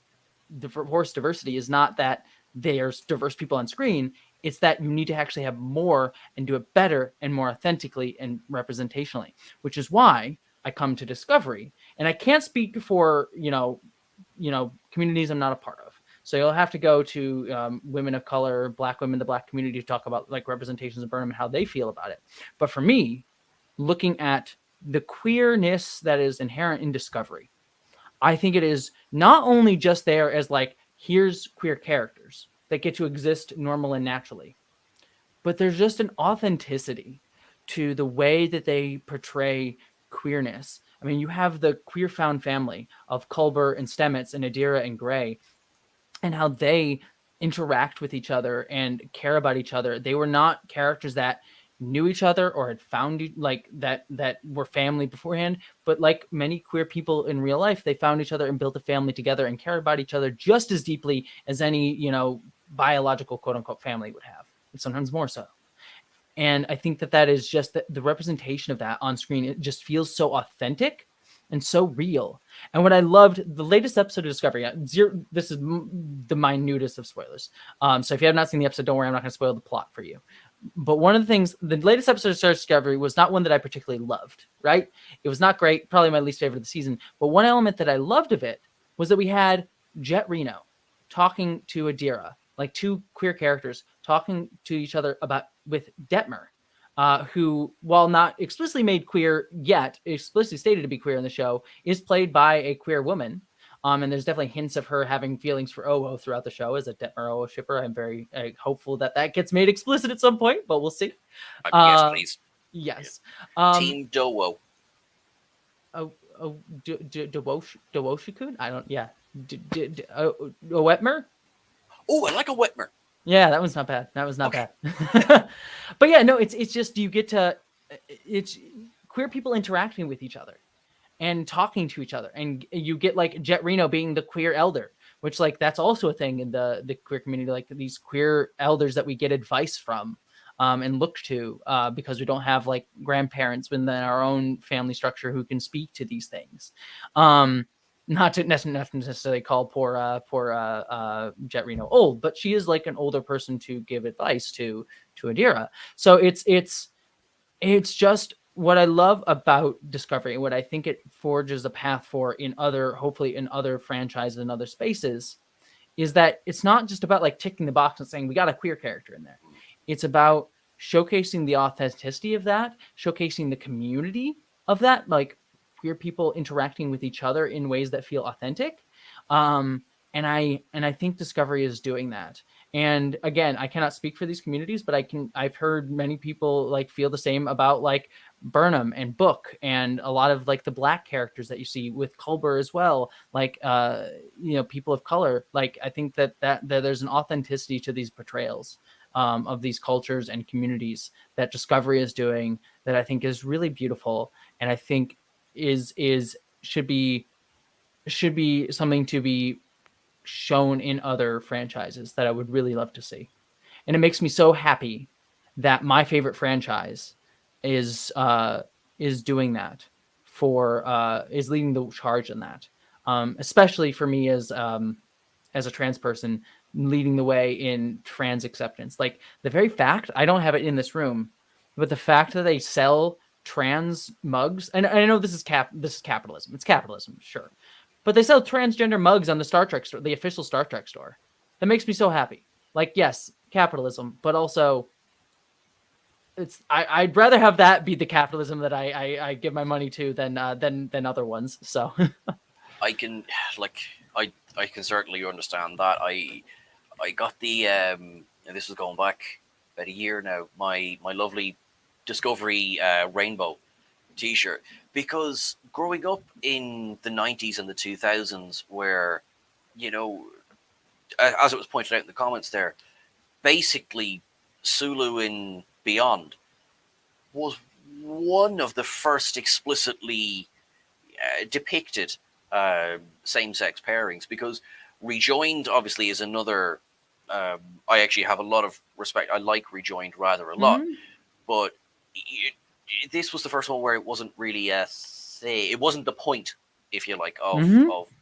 the forced diversity is not that there's diverse people on screen. It's that you need to actually have more and do it better and more authentically and representationally, which is why I come to Discovery. And I can't speak for, communities I'm not a part of. So you'll have to go to women of color, Black women, the Black community to talk about like representations of Burnham and how they feel about it. But for me, looking at the queerness that is inherent in Discovery, I think it is not only just there as like, here's queer characters that get to exist normal and naturally, but there's just an authenticity to the way that they portray queerness. I mean, you have the queer found family of Culber and Stamets and Adira and Gray, and how they interact with each other and care about each other. They were not characters that knew each other or had found like that were family beforehand, but like many queer people in real life, they found each other and built a family together and cared about each other just as deeply as any biological quote unquote family would have, and sometimes more so. And I think that is just the representation of that on screen. It just feels so authentic and so real. And what I loved, the latest episode of Discovery, this is the minutest of spoilers. So if you have not seen the episode, don't worry, I'm not going to spoil the plot for you. But one of the things, the latest episode of Star Trek Discovery was not one that I particularly loved, right? It was not great, probably my least favorite of the season. But one element that I loved of it was that we had Jet Reno talking to Adira, like 2 queer characters talking to each other with Detmer, who, while not explicitly made queer yet, explicitly stated to be queer in the show, is played by a queer woman. And there's definitely hints of her having feelings for Owo throughout the show as a Detmer Owo shipper. I'm very hopeful that gets made explicit at some point, but we'll see. Yes, please. Yes. Team Dowo. Dwoshikun? I don't, yeah. Wetmer? Oh, I like a Wetmer. Yeah, that one's not bad. That was not bad. But yeah, no, it's just, you get to, it's queer people interacting with each other and talking to each other, and you get like Jet Reno being the queer elder, which like that's also a thing in the queer community, like these queer elders that we get advice from and look to because we don't have like grandparents within our own family structure who can speak to these things. Not to necessarily call poor Jet Reno old, but she is like an older person to give advice to Adira. So it's just what I love about Discovery, and what I think it forges a path for hopefully in other franchises and other spaces, is that it's not just about like ticking the box and saying we got a queer character in there. It's about showcasing the authenticity of that, showcasing the community of that, like queer people interacting with each other in ways that feel authentic. And I think Discovery is doing that. And again, I cannot speak for these communities, but I've heard many people like feel the same about like Burnham and Book and a lot of like the Black characters that you see with Culber as well. Like, people of color. Like, I think that there's an authenticity to these portrayals of these cultures and communities that Discovery is doing that I think is really beautiful. And I think should be something to be shown in other franchises that I would really love to see. And it makes me so happy that my favorite franchise is doing that is leading the charge in that. Especially for me as a trans person, leading the way in trans acceptance. Like the very fact, I don't have it in this room, but the fact that they sell trans mugs, and I know this is capitalism. It's capitalism, sure. But they sell transgender mugs on the Star Trek store, the official Star Trek store. That makes me so happy. Like, yes, capitalism, but also I'd rather have that be the capitalism that I give my money to than other ones. So I can certainly understand that. I got the and this is going back about a year now. My lovely Discovery rainbow T-shirt, because growing up in the 90s and the 2000s, where as it was pointed out in the comments there, basically Sulu and Beyond was one of the first explicitly depicted same-sex pairings, because Rejoined obviously is another. I actually have a lot of respect. I like Rejoined rather a lot, but this was the first one where it wasn't really it wasn't the point, if you like, of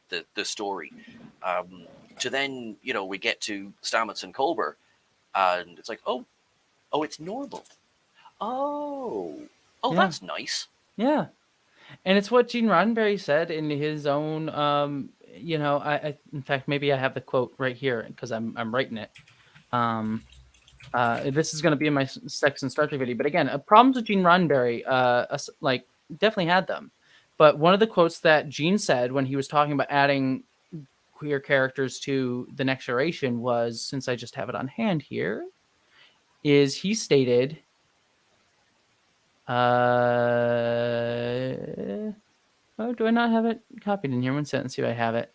the story. To then, we get to Stamets and Culber, and it's like, oh, it's normal. Oh, Yeah. That's nice. Yeah. And it's what Gene Roddenberry said in his own, I in fact, maybe I have the quote right here because I'm writing it. This is going to be in my Sex and Star Trek video. But again, problems with Gene Roddenberry, definitely had them. But one of the quotes that Gene said when he was talking about adding queer characters to The Next Generation was, since I just have it on hand here, is he stated, do I not have it copied in here? One sentence, see if I have it.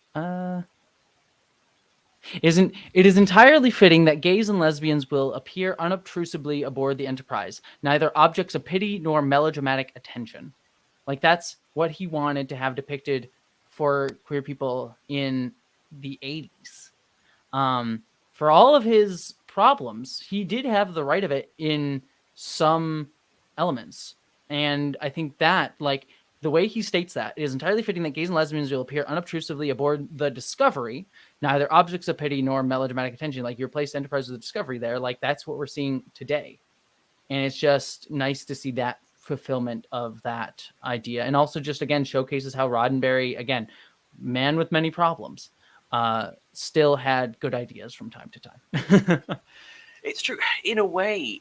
It is entirely fitting that gays and lesbians will appear unobtrusively aboard the Enterprise, neither objects of pity nor melodramatic attention. Like, that's what he wanted to have depicted for queer people in the 80s. For all of his problems, he did have the right of it in some elements. And I think that, like, the way he states that, it is entirely fitting that gays and lesbians will appear unobtrusively aboard the Discovery, neither objects of pity nor melodramatic attention. Like, you replaced Enterprise with the Discovery there. Like, that's what we're seeing today. And it's just nice to see that fulfillment of that idea. And also just, again, showcases how Roddenberry, again, man with many problems, still had good ideas from time to time. It's true. In a way,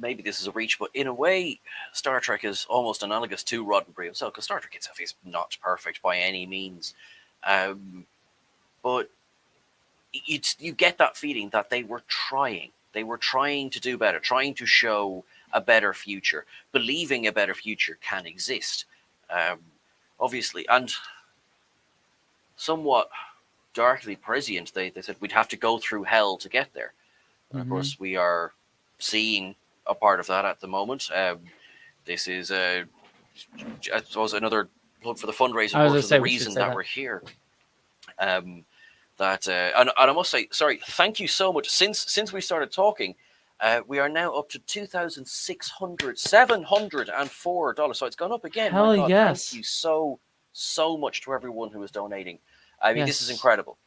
maybe this is a reach, but in a way, Star Trek is almost analogous to Roddenberry himself, because Star Trek itself is not perfect by any means. But you get that feeling that they were trying. They were trying to do better, trying to show a better future, believing a better future can exist. Obviously, and somewhat darkly prescient, they said we'd have to go through hell to get there. And of course, we are seeing a part of that at the moment. This is, I suppose, another plug for the fundraiser, for the reason that we're here. And I must say, sorry, thank you so much. Since we started talking, we are now up to $704. So it's gone up again. Hell, my God, yes. Thank you so much to everyone who is donating. I mean, This is incredible.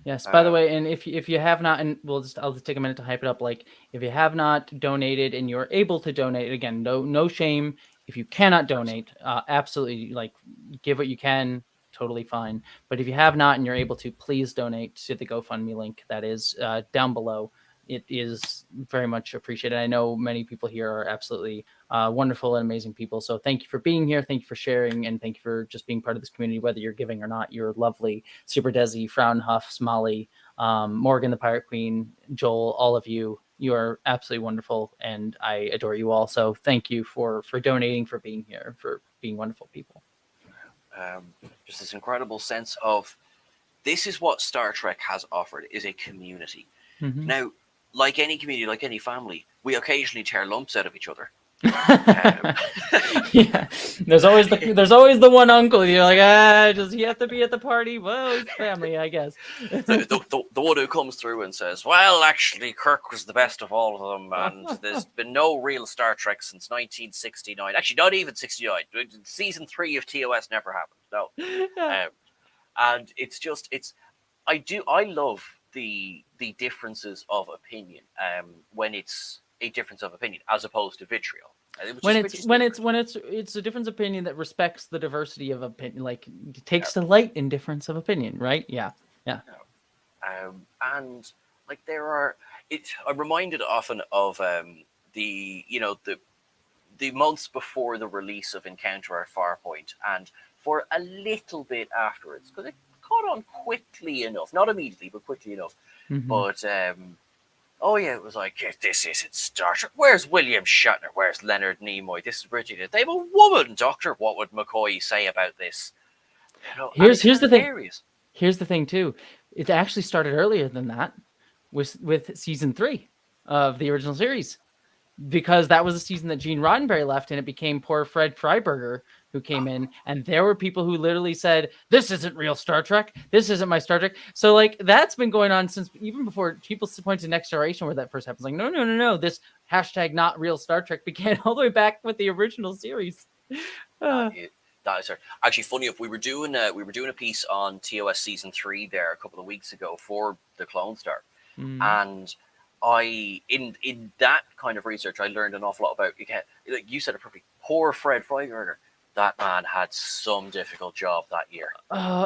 Yes. By the way, and if you have not, and I'll just take a minute to hype it up. Like, if you have not donated and you're able to donate, again, no shame. If you cannot donate, absolutely, like, give what you can. Totally fine. But if you have not and you're able to, please donate to the GoFundMe link that is down below. It is very much appreciated. I know many people here are absolutely wonderful and amazing people. So thank you for being here. Thank you for sharing. And thank you for just being part of this community, whether you're giving or not. You're lovely. Super Desi, Fraunhof, Smalley, Morgan, the Pirate Queen, Joel, all of you. You are absolutely wonderful, and I adore you all. So thank you for donating, for being here, for being wonderful people. Just this incredible sense of this is what Star Trek has offered, is a community. Mhm. Now, like any community, like any family, we occasionally tear lumps out of each other. Yeah, there's always the one uncle. You're like, does he have to be at the party? Well, he's family, I guess. The one who comes through and says, well, actually, Kirk was the best of all of them, and there's been no real Star Trek since 1969. Actually, not even 69. Season 3 of TOS never happened. No. And I love the differences of opinion when it's a difference of opinion as opposed to vitriol. When it's a difference of opinion that respects the diversity of opinion, like takes delight in difference of opinion, right? Yeah. And like I'm reminded often of the months before the release of Encounter at Farpoint, and for a little bit afterwards, because it caught on quickly enough, not immediately, but quickly enough. Mhm. But it was like, this isn't Star Trek. Where's William Shatner? Where's Leonard Nimoy? This is Bridget. They have a woman, Doctor. What would McCoy say about this? Here's the thing. hilarious. Here's the thing too. It actually started earlier than that, with season 3 of the original series, because that was the season that Gene Roddenberry left, and it became poor Fred Freiberger who came in, and there were people who literally said, this isn't real Star Trek. This isn't my Star Trek. So like that's been going on since even before people point to Next Generation, where that first happens. Like, no. This hashtag not real Star Trek began all the way back with the original series. That is actually funny. If we were doing a piece on TOS season 3 there a couple of weeks ago for the Clone Star, and I in that kind of research I learned an awful lot about, like you said it perfectly, poor Fred Freiberger. That man had some difficult job that year.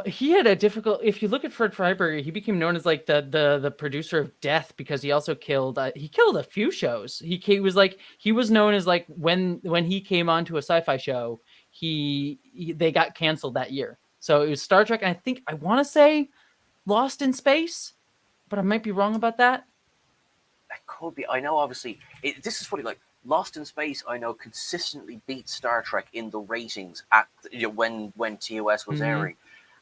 He had a difficult. If you look at Fred Freiberger, he became known as like the producer of death, because he also killed a few shows. He was known as like when he came onto a sci-fi show, they got canceled that year. So it was Star Trek, and I want to say Lost in Space, but I might be wrong about that. That could be. I know, obviously, this is funny. Like Lost in Space, I know consistently beat Star Trek in the ratings at when TOS was airing,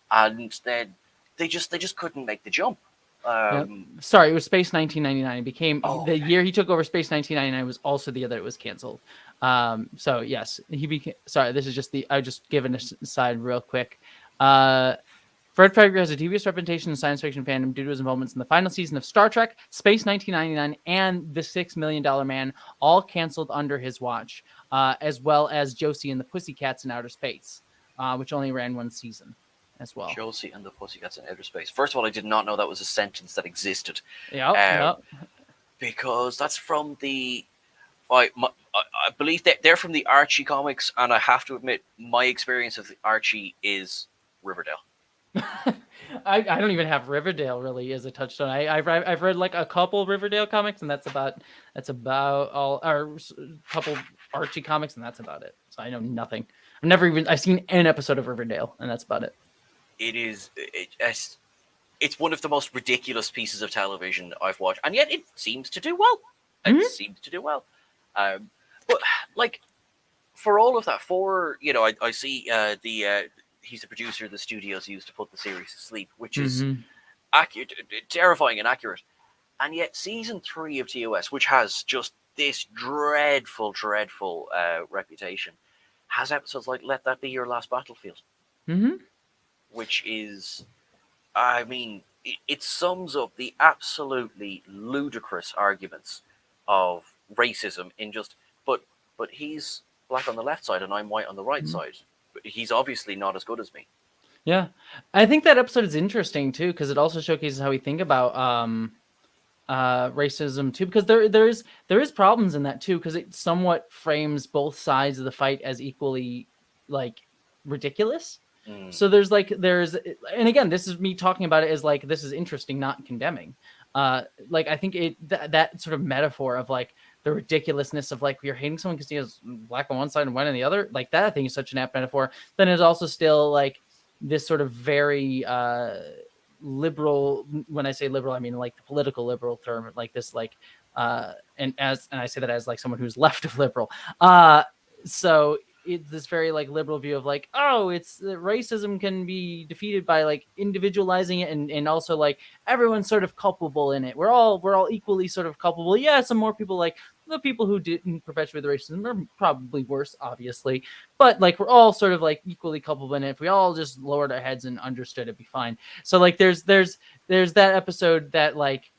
and then they just couldn't make the jump. Sorry, it was Space 1999. It became the year he took over. Space 1999 was also the year that it was canceled. So yes, he became. Sorry, this is just I just given a aside real quick. Fred Freiberger has a dubious reputation in science fiction fandom due to his involvements in the final season of Star Trek, Space 1999, and The $6 Million Man, all canceled under his watch, as well as Josie and the Pussycats in Outer Space, which only ran one season as well. Josie and the Pussycats in Outer Space. First of all, I did not know that was a sentence that existed. Because that's from the... I believe that they're from the Archie comics, and I have to admit, my experience of the Archie is Riverdale. I don't even have Riverdale really as a touchstone. I've read like a couple Riverdale comics, and that's about all. Or a couple Archie comics, and that's about it. So I know nothing. I've seen an episode of Riverdale, and that's about it. It's one of the most ridiculous pieces of television I've watched, and yet it seems to do well. It seems to do well. But like for all of that, I see he's the producer the studios used to put the series to sleep, which is accurate, terrifying and accurate. And yet season 3 of TOS, which has just this dreadful reputation, has episodes like Let That Be Your Last Battlefield. Which is, I mean, it sums up the absolutely ludicrous arguments of racism in just, but he's black on the left side and I'm white on the right side. He's obviously not as good as me. Yeah, I think that episode is interesting too, because it also showcases how we think about racism too, because there is problems in that too, because it somewhat frames both sides of the fight as equally like ridiculous. So there's and again, this is me talking about it as like, this is interesting, not condemning. Like I think that sort of metaphor of like the ridiculousness of like, you're hating someone because he has black on one side and white on the other, like that I think is such an apt metaphor. Then it's also still like this sort of very liberal. When I say liberal, I mean like the political liberal term, like this, like and I say that as like someone who's left of liberal. So it's this very like liberal view of like, oh, it's racism can be defeated by like individualizing it, and also like everyone's sort of culpable in it. We're all equally sort of culpable. Yeah, some more people, like the people who didn't perpetuate the racism are probably worse, obviously, but like we're all sort of like equally culpable in it. If we all just lowered our heads and understood, it'd be fine. So like there's that episode that like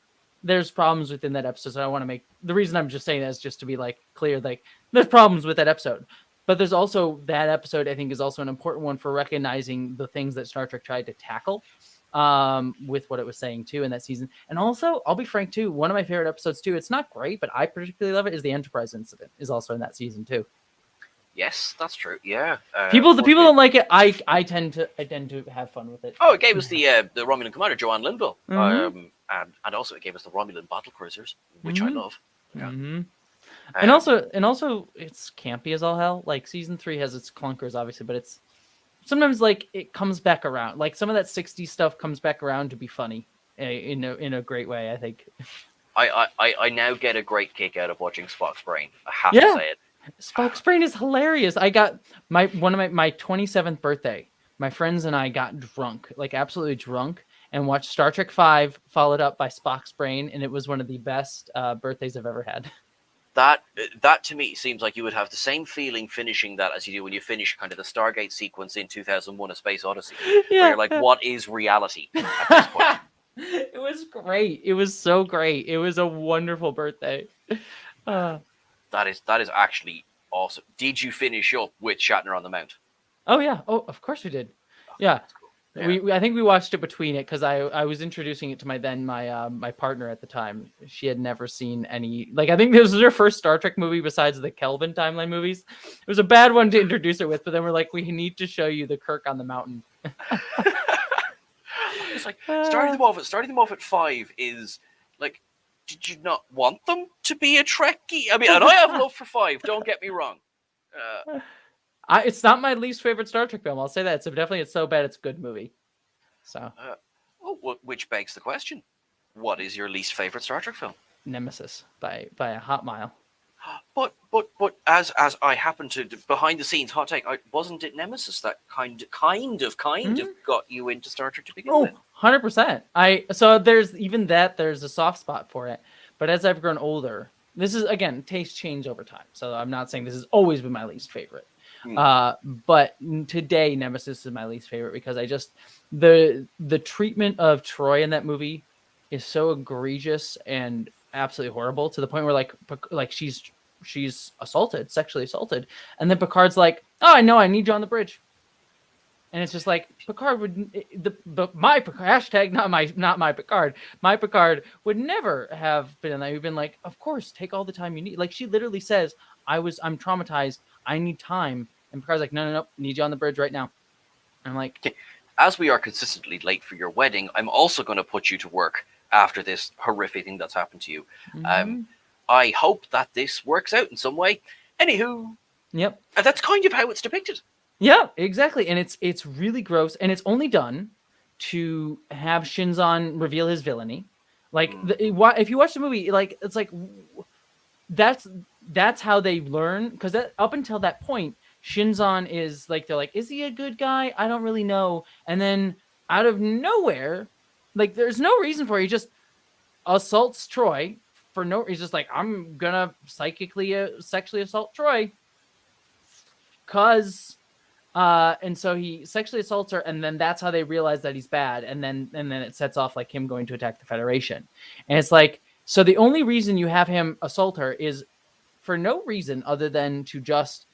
there's problems within that episode. So I want to make the reason I'm just saying that is just to be like clear, like there's problems with that episode. But there's also that episode, I think, is also an important one for recognizing the things that Star Trek tried to tackle with what it was saying, too, in that season. And also, I'll be frank, too, one of my favorite episodes, too, it's not great, but I particularly love it, is the Enterprise incident, is also in that season, too. Yes, that's true. Yeah. The people don't like it. I tend to have fun with it. Oh, it gave us the Romulan commander, Joanne Linville. Mhm. And also it gave us the Romulan battle cruisers, which I love. Yeah. Mm-hmm. And also, it's campy as all hell. Like season 3 has its clunkers, obviously, but it's sometimes like it comes back around. Like some of that 60s stuff comes back around to be funny in a great way, I think. I now get a great kick out of watching Spock's brain. I have to say it. Spock's brain is hilarious. I got my 27th birthday. My friends and I got drunk, like absolutely drunk, and watched Star Trek V, followed up by Spock's brain, and it was one of the best birthdays I've ever had. That to me seems like you would have the same feeling finishing that as you do when you finish kind of the Stargate sequence in 2001: A Space Odyssey, where you're like, what is reality at this point? It was great. It was so great. It was a wonderful birthday. That is actually awesome. Did you finish up with Shatner on the Mount? Oh yeah. Oh, of course we did. Yeah. Yeah. I think we watched it between it because I was introducing it to my partner at the time. She had never seen any, like, I think this was her first Star Trek movie besides the Kelvin timeline movies. It was a bad one to introduce her with, but then we're like, we need to show you the Kirk on the mountain. It's like starting them off at 5 is like, did you not want them to be a Trekkie? I mean, and I have love for 5. Don't get me wrong. It's not my least favorite Star Trek film. I'll say that. It's so bad it's a good movie. So, which begs the question: what is your least favorite Star Trek film? Nemesis by a hot mile. But as I happen to behind the scenes hot take, wasn't it Nemesis that kind of got you into Star Trek to begin with? 100%. So there's a soft spot for it. But as I've grown older, this is again tastes change over time. So I'm not saying this has always been my least favorite. But today Nemesis is my least favorite because I just the treatment of Troy in that movie is so egregious and absolutely horrible to the point where like she's sexually assaulted, and then Picard's like, oh, I know, I need you on the bridge, and it's just like Picard would my hashtag not my Picard would never have been in that. We've been like, of course, take all the time you need. Like she literally says, I'm traumatized, I need time, and Picard's like, no, need you on the bridge right now. And I'm like, as we are consistently late for your wedding, I'm also going to put you to work after this horrific thing that's happened to you. I hope that this works out in some way. Anywho, yep, that's kind of how it's depicted. Yeah, exactly, and it's really gross, and it's only done to have Shinzon reveal his villainy. Like, if you watch the movie, like it's like that's how they learn, because up until that point, Shinzon is like, they're like, is he a good guy? I don't really know. And then out of nowhere, like there's no reason for it, he just assaults Troy for no. He's just like, I'm gonna sexually assault Troy, cause. And so he sexually assaults her, and then that's how they realize that he's bad, and then it sets off like him going to attack the Federation. And it's like, so the only reason you have him assault her is for no reason other than to just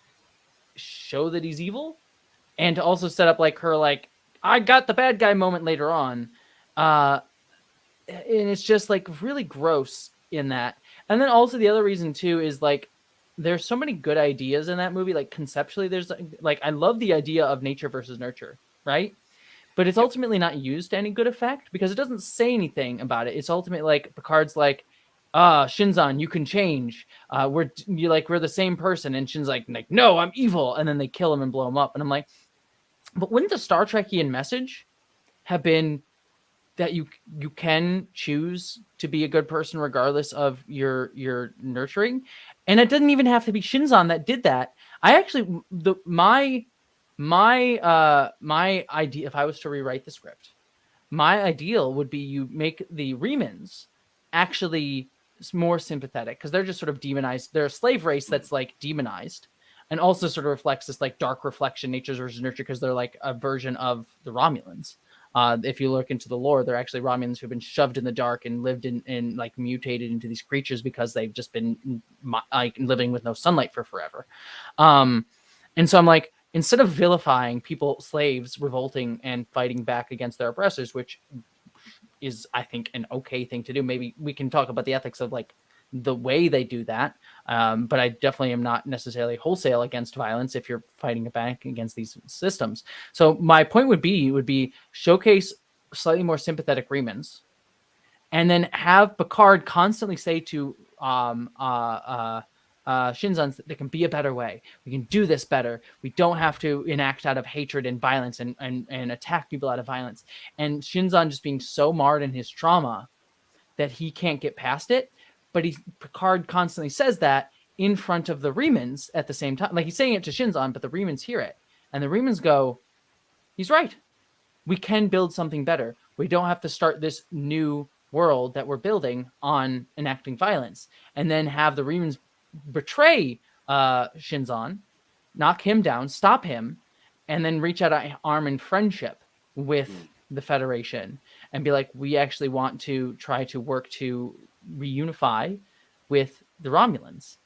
show that he's evil, and to also set up like her like, I got the bad guy moment later on. And it's just like really gross in that. And then also the other reason too is like, there's so many good ideas in that movie. Like conceptually, there's like, I love the idea of nature versus nurture, right? But it's ultimately not used to any good effect because it doesn't say anything about it. It's ultimately like Picard's like, Shinzon, you can change. We're the same person. And Shin's like, no, I'm evil. And then they kill him and blow him up. And I'm like, but wouldn't the Star Trekian message have been, that you can choose to be a good person regardless of your nurturing, and it doesn't even have to be Shinzon that did that. I actually my idea, if I was to rewrite the script, my ideal would be you make the Remans actually more sympathetic because they're just sort of demonized. They're a slave race that's like demonized, and also sort of reflects this like dark reflection, nature versus nurture, because they're like a version of the Romulans. If you look into the lore, they're actually Romulans who've been shoved in the dark and lived in like mutated into these creatures because they've just been like living with no sunlight for forever. And so I'm like, instead of vilifying people, slaves revolting and fighting back against their oppressors, which is, I think, an okay thing to do. Maybe we can talk about the ethics of like the way they do that. But I definitely am not necessarily wholesale against violence if you're fighting back against these systems. So my point would be showcase slightly more sympathetic Remans, and then have Picard constantly say to Shinzon, there can be a better way. We can do this better. We don't have to enact out of hatred and violence and attack people out of violence. And Shinzon just being so marred in his trauma that he can't get past it. But Picard constantly says that in front of the Remans at the same time. Like he's saying it to Shinzon, but the Remans hear it. And the Remans go, he's right. We can build something better. We don't have to start this new world that we're building on enacting violence. And then have the Remans betray Shinzon, knock him down, stop him, and then reach out an arm in friendship with the Federation and be like, we actually want to try to work to reunify with the Romulans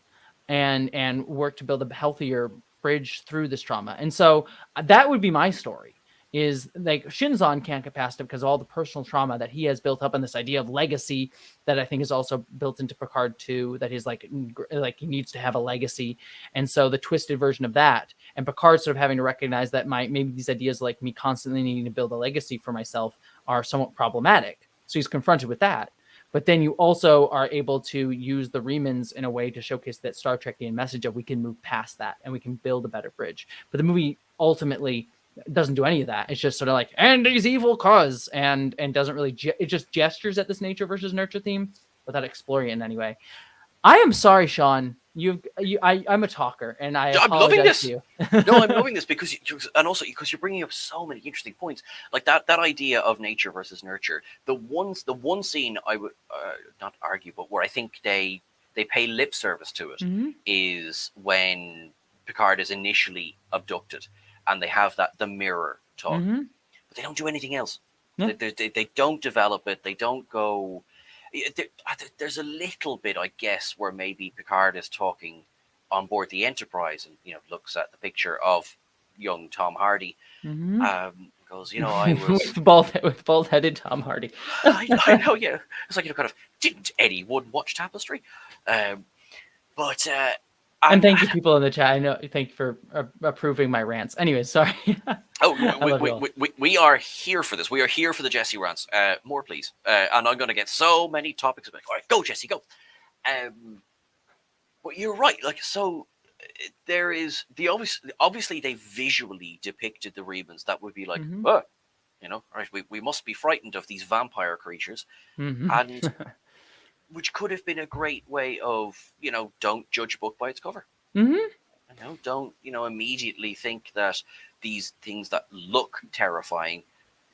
and work to build a healthier bridge through this trauma. And so that would be my story. Is like Shinzon can't get past it because of all the personal trauma that he has built up, and this idea of legacy that I think is also built into Picard too, that he's like he needs to have a legacy. And so the twisted version of that, and Picard sort of having to recognize that maybe these ideas like me constantly needing to build a legacy for myself are somewhat problematic. So he's confronted with that. But then you also are able to use the Remans in a way to showcase that Star Trekian message of we can move past that and we can build a better bridge. But the movie ultimately doesn't do any of that. It's just sort of like, and he's evil cause, and doesn't really, it just gestures at this nature versus nurture theme without exploring it in any way. I am sorry, Sean. I'm a talker, and I'm loving this. To you. No, I'm loving this because you're bringing up so many interesting points, like that idea of nature versus nurture. The one scene I would not argue, but where I think they pay lip service to it is when Picard is initially abducted. And they have the mirror talk, but they don't do anything else. Yeah. They don't develop it. They don't go. There's a little bit, I guess, where maybe Picard is talking on board the Enterprise and looks at the picture of young Tom Hardy. Goes, I was with bald-headed Tom Hardy. I know, yeah. It's like kind of didn't anyone watch Tapestry? But. And thank you, people in the chat. I know. Thank you for approving my rants. Anyway, sorry. We are here for this. We are here for the Jesse rants. More, please. And I'm going to get so many topics. All right, go, Jesse, go. But you're right. Like, so there is the obviously they visually depicted the Remans. That would be like, right, we must be frightened of these vampire creatures, and. Which could have been a great way of, don't judge a book by its cover. Don't, immediately think that these things that look terrifying,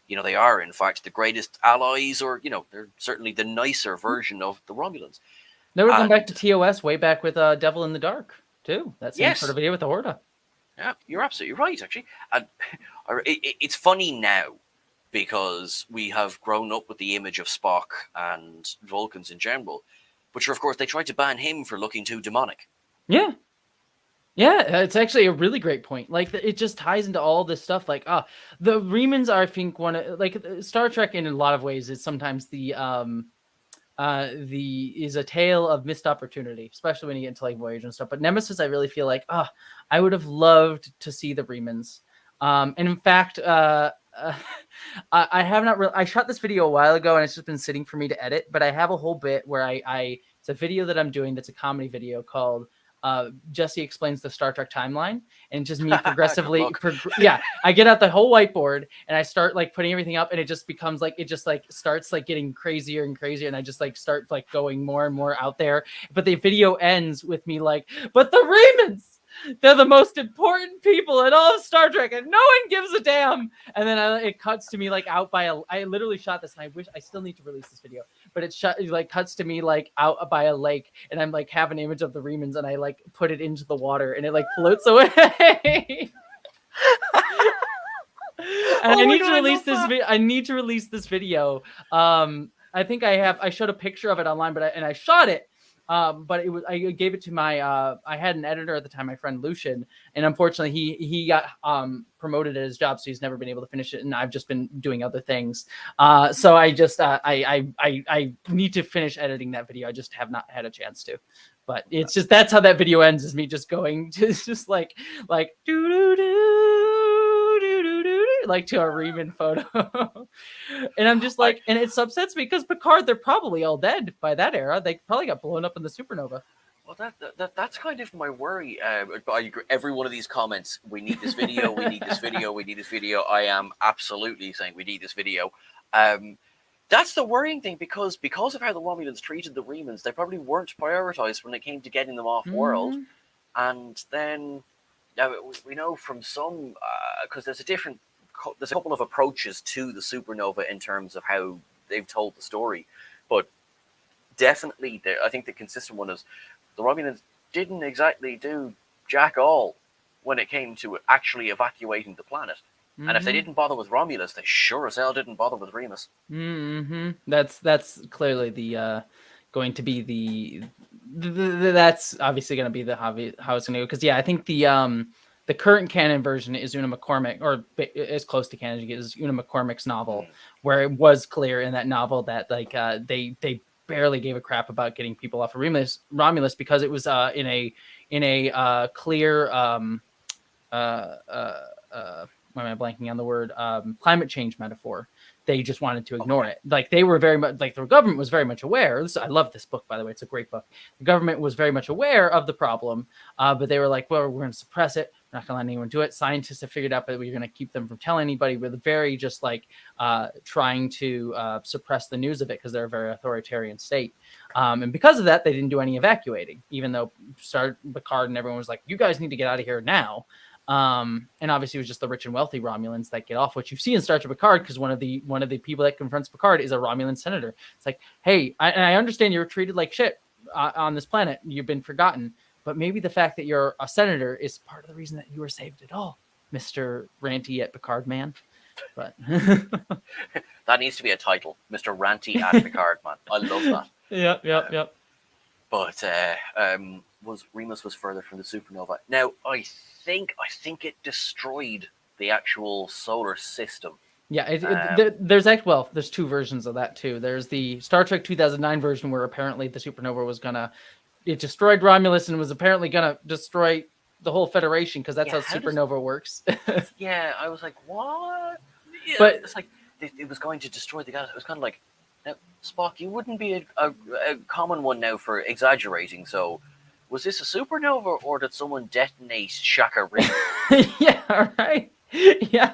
they are in fact the greatest allies, or, they're certainly the nicer version of the Romulans. They were going back to TOS way back with Devil in the Dark, too. That same sort of idea with the Horda. Yeah, you're absolutely right, actually. And it's funny now, because we have grown up with the image of Spock and Vulcans in general. But sure, of course, they tried to ban him for looking too demonic. Yeah. Yeah, it's actually a really great point. Like, it just ties into all this stuff. Like, the Remans are, I think, Star Trek in a lot of ways is sometimes is a tale of missed opportunity, especially when you get into like Voyager and stuff. But Nemesis, I really feel like, I would have loved to see the Remans. And in fact, I have not really. I shot this video a while ago, and it's just been sitting for me to edit. But I have a whole bit where it's a video that I'm doing that's a comedy video called Jesse explains the Star Trek timeline, and just me progressively, I get out the whole whiteboard and I start like putting everything up, and it just becomes like, it just like starts like getting crazier and crazier, and I just like start like going more and more out there. But the video ends with me like, but the Remans, they're the most important people in all of Star Trek, and no one gives a damn. And then it cuts to me like out by I literally shot this, and I wish I still need to release this video, but it like cuts to me like out by a lake, and I'm like have an image of the Remans, and I like put it into the water, and it like floats away. And I need to release this video. I need to release this video. I think I showed a picture of it online, but I shot it. But it was, I gave it to my, I had an editor at the time, my friend Lucian, and unfortunately he got promoted at his job, so he's never been able to finish it, and I've just been doing other things. So I just I need to finish editing that video. I just have not had a chance to. But it's just, that's how that video ends, is me just going to just like do do do do do do, like to a Reman photo. And I'm just like, and it upsets me because Picard, they're probably all dead by that era. They probably got blown up in the supernova. Well, that's kind of my worry. I agree. Every one of these comments, we need this video, we need this video, we need this video. I am absolutely saying we need this video. That's the worrying thing, because of how the Romulans treated the Remans, they probably weren't prioritized when it came to getting them off world. And then we know from some, because there's a couple of approaches to the supernova in terms of how they've told the story, but definitely I think the consistent one is the Romulans didn't exactly do jack all when it came to actually evacuating the planet. And if they didn't bother with Romulus, they sure as hell didn't bother with Remus. That's clearly the going to be the that's obviously going to be the how it's going to go, because I think the current canon version is Una McCormick, or as close to canon as you get, is Una McCormick's novel, where it was clear in that novel that like they barely gave a crap about getting people off of Romulus because it was in a clear why am I blanking on the word? Climate change metaphor. They just wanted to ignore it. Like they were very much, like the government was very much aware. I love this book, by the way. It's a great book. The government was very much aware of the problem, but they were like, well, we're going to suppress it. We're not going to let anyone do it. Scientists have figured out that we're going to keep them from telling anybody. We're very just like trying to suppress the news of it because they're a very authoritarian state. And because of that, they didn't do any evacuating, even though Picard and everyone was like, you guys need to get out of here now. And obviously it was just the rich and wealthy Romulans that get off, which you see in Star Trek Picard, because one of the people that confronts Picard is a Romulan senator. It's like, hey, I understand you were treated like shit on this planet. You've been forgotten, but maybe the fact that you're a senator is part of the reason that you were saved at all, Mr. Ranty at Picard Man. But that needs to be a title, Mr. Ranty at Picard Man. I love that. Yep. But Remus was further from the supernova. Now I think it destroyed the actual solar system. Yeah, there's two versions of that too. There's the Star Trek 2009 version where apparently the supernova it destroyed Romulus and was apparently gonna destroy the whole Federation, because that's how supernova works. Yeah, I was like, what? Yeah, but it's like it was going to destroy the galaxy. It was kind of like, now, Spock, you wouldn't be a common one now for exaggerating. So, was this a supernova, or did someone detonate Shaka Ring? Yeah, right. Yeah,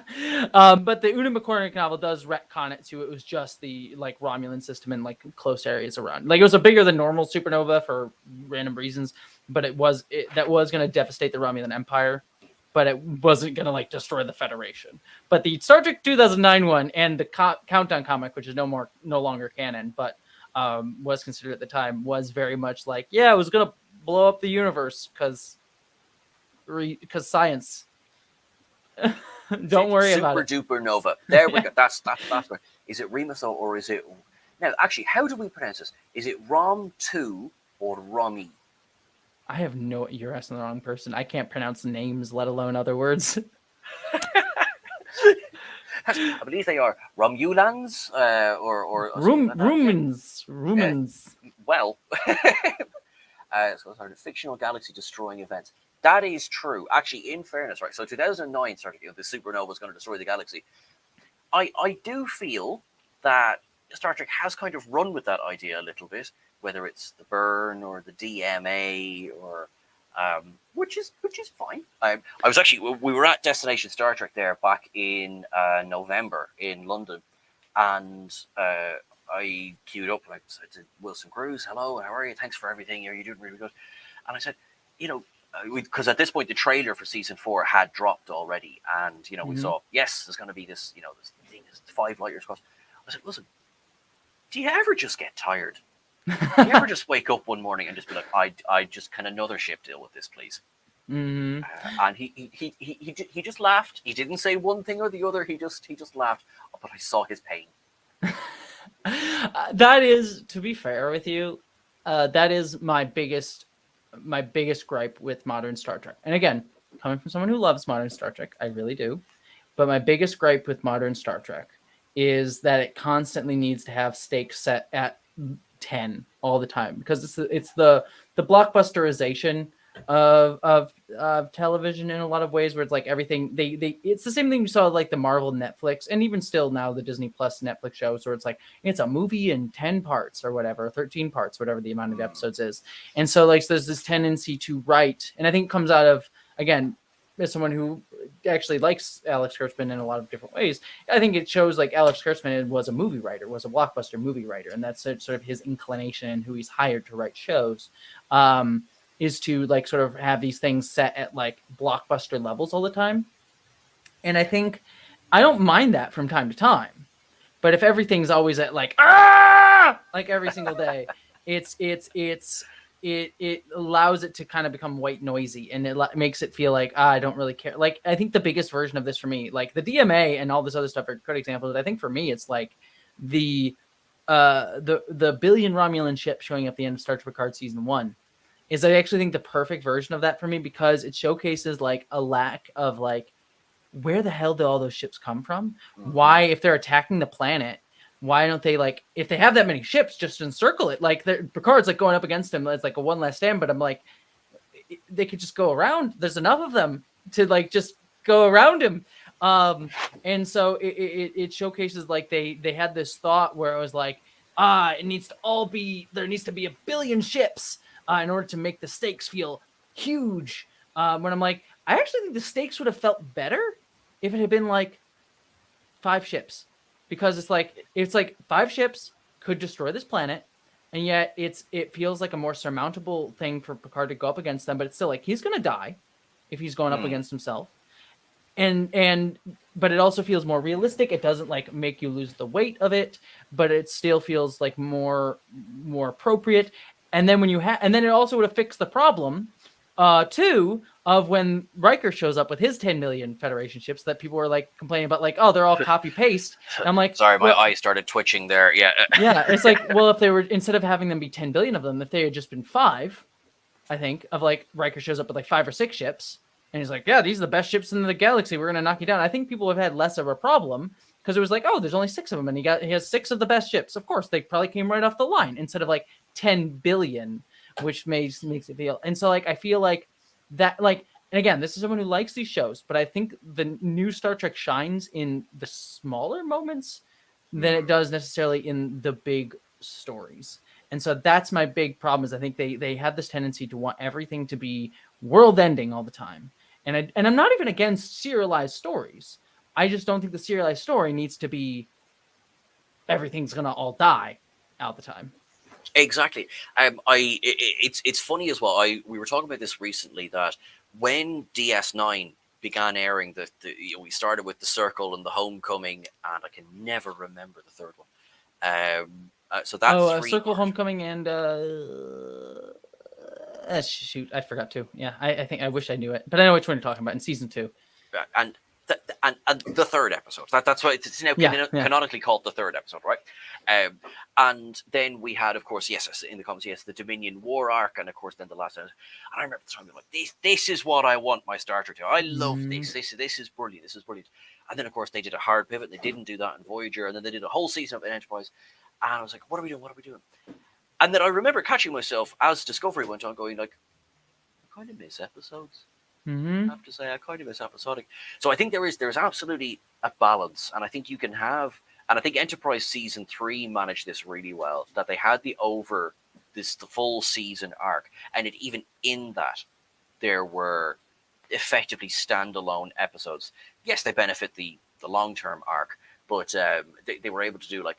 but the Una McCormick novel does retcon it to it was just the like Romulan system and like close areas around. Like it was a bigger than normal supernova for random reasons, but that was going to devastate the Romulan Empire, but it wasn't going to like destroy the Federation. But the Star Trek 2009 one and the Countdown comic, which is no longer canon, but was considered at the time, was very much like, yeah, it was going to blow up the universe because science. Don't worry about it. Super duper nova. There we go. That's right. Is it Remus or is it? Now, actually, how do we pronounce this? Is it Rom 2 or Romy? I have no. You're asking the wrong person. I can't pronounce names, let alone other words. I believe they are Romulans or Rumans. Well, so sorry, fictional galaxy destroying events. That is true. Actually, in fairness, right? So 2009 started, the supernova was going to destroy the galaxy. I do feel that Star Trek has kind of run with that idea a little bit, whether it's the burn or the DMA or which is fine. I was actually, we were at Destination Star Trek there back in November in London, and I queued up and I said to Wilson Cruz, "Hello, how are you? Thanks for everything. You're doing really good." And I said, because at this point the trailer for season 4 had dropped already, and we saw, yes, there's going to be this, this thing, this 5 light years across. I said, "Listen, do you ever just get tired? Do you ever just wake up one morning and just be like, I just can another ship deal with this, please?" Mm-hmm. And he just laughed. He didn't say one thing or the other. He just laughed. But I saw his pain. That is, to be fair with you, that is my biggest gripe with modern Star Trek. And again, coming from someone who loves modern Star Trek, I really do. But my biggest gripe with modern Star Trek is that it constantly needs to have stakes set at 10 all the time, because it's the blockbusterization of television in a lot of ways, where it's like everything it's the same thing you saw like the Marvel Netflix, and even still now the Disney Plus Netflix shows, where it's like it's a movie in 10 parts or whatever, 13 parts, whatever the amount of episodes is. And so like there's this tendency to write, and I think it comes out of, again, as someone who actually likes Alex Kurtzman in a lot of different ways, I think it shows like Alex Kurtzman was a movie writer, was a blockbuster movie writer, and that's sort of his inclination and who he's hired to write shows, is to like sort of have these things set at like blockbuster levels all the time. And I think I don't mind that from time to time, but if everything's always at like every single day, it allows it to kind of become white noisy, and it makes it feel like I don't really care. Like I think the biggest version of this for me, like the DMA and all this other stuff, are good examples. I think for me, it's like the billion Romulan ship showing up at the end of Star Trek Picard season 1 is, I actually think, the perfect version of that for me, because it showcases like a lack of like, where the hell do all those ships come from? Why, if they're attacking the planet, why don't they, like, if they have that many ships, just encircle it? Like Picard's like going up against him. It's like a one last stand, but I'm like, they could just go around. There's enough of them to like just go around him. And so it showcases like they had this thought where it was like, it needs to all be, there needs to be a billion ships in order to make the stakes feel huge. When I'm like, I actually think the stakes would have felt better if it had been like 5 ships, because it's like 5 ships could destroy this planet, and yet it feels like a more surmountable thing for Picard to go up against them. But it's still like he's gonna die if he's going up against himself, but it also feels more realistic. It doesn't like make you lose the weight of it, but it still feels like more appropriate. And then and then it also would have fixed the problem too, of when Riker shows up with his 10 million Federation ships that people were like complaining about, like, oh, they're all copy paste. I'm like, sorry, my eye started twitching there. Yeah. Yeah, it's like, well, if they were, instead of having them be 10 billion of them, if they had just been 5, I think, of like Riker shows up with like 5 or 6 ships, and he's like, yeah, these are the best ships in the galaxy, we're gonna knock you down. I think people have had less of a problem, because it was like, oh, there's only 6 of them, and he has 6 of the best ships. Of course, they probably came right off the line, instead of like 10 billion, which makes it feel. And so like I feel like that, like, and again, this is someone who likes these shows, but I think the new Star Trek shines in the smaller moments than it does necessarily in the big stories. And so that's my big problem, is I think they have this tendency to want everything to be world ending all the time. And I'm not even against serialized stories. I just don't think the serialized story needs to be everything's gonna all die all the time. Exactly. It's funny as well. We were talking about this recently, that when DS9 began airing, we started with The Circle and The Homecoming, and I can never remember the third one. So that's Circle, Homecoming, and shoot, I forgot to. Yeah, I think I wish I knew it, but I know which one you're talking about in season 2. And the third episode. That's why it's now canonically called the third episode, right? And then we had, of course, yes, in the comics, yes, the Dominion War arc, and of course, then the last episode. And I remember the time being like, this is what I want my Star Trek to. I love this. This is brilliant. This is brilliant. And then, of course, they did a hard pivot. They didn't do that in Voyager, and then they did a whole season of Enterprise. And I was like, what are we doing? What are we doing? And then I remember catching myself as Discovery went on, going like, I kind of miss episodes. I have to say, I kind of miss episodic. So I think there's absolutely a balance, and I think you can have, and I think Enterprise season 3 managed this really well, that they had the full season arc, and it even in that there were effectively standalone episodes. Yes, they benefit the long-term arc, but they were able to do like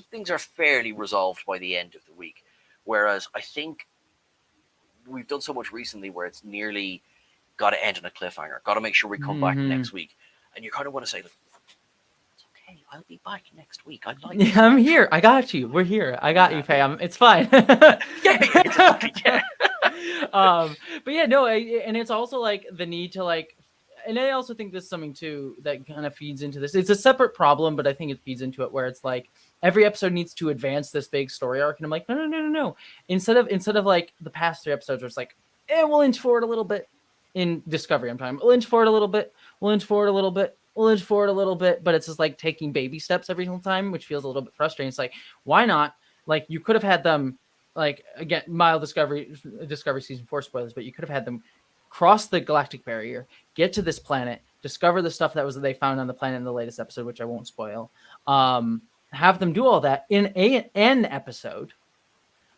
things are fairly resolved by the end of the week. Whereas I think we've done so much recently where it's nearly got to end on a cliffhanger, got to make sure we come back next week, and you kind of want to say, look, it's okay, I'll be back next week. I'd like. Yeah, I'm here. I got you. We're here. I got you, Pam. It's fine. yeah. But yeah, no, and it's also like the need to like, and I also think there's something too that kind of feeds into this. It's a separate problem, but I think it feeds into it where it's like every episode needs to advance this big story arc, and I'm like, no. Instead of like the past 3 episodes where it's like, we'll inch forward a little bit in Discovery. I'm talking, we'll inch forward a little bit, we'll inch forward a little bit, we'll inch forward a little bit, but it's just like taking baby steps every single time, which feels a little bit frustrating. It's like, why not? Like you could have had them, like again, mild Discovery season 4 spoilers, but you could have had them cross the galactic barrier, get to this planet, discover the stuff that they found on the planet in the latest episode, which I won't spoil. Have them do all that in an episode,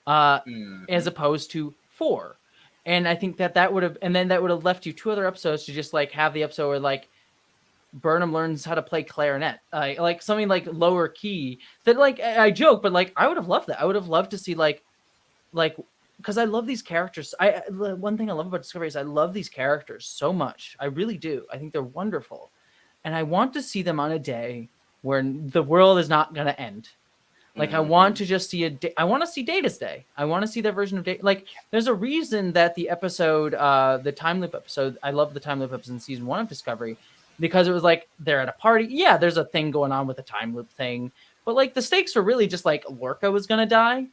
as opposed to 4. And I think that would have left you 2 other episodes to just like have the episode where like Burnham learns how to play clarinet, like something like lower key. That like I joke, but like I would have loved that. I would have loved to see like because I love these characters. One thing I love about Discovery is I love these characters so much. I really do. I think they're wonderful, and I want to see them on a day where the world is not going to end. Like I want to just see I want to see Data's day. I want to see their version of Data. Like there's a reason that the episode, the time loop episode, I love the time loop episode in season 1 of Discovery, because it was like they're at a party. Yeah, there's a thing going on with the time loop thing, but like the stakes were really just like Lorca was gonna die.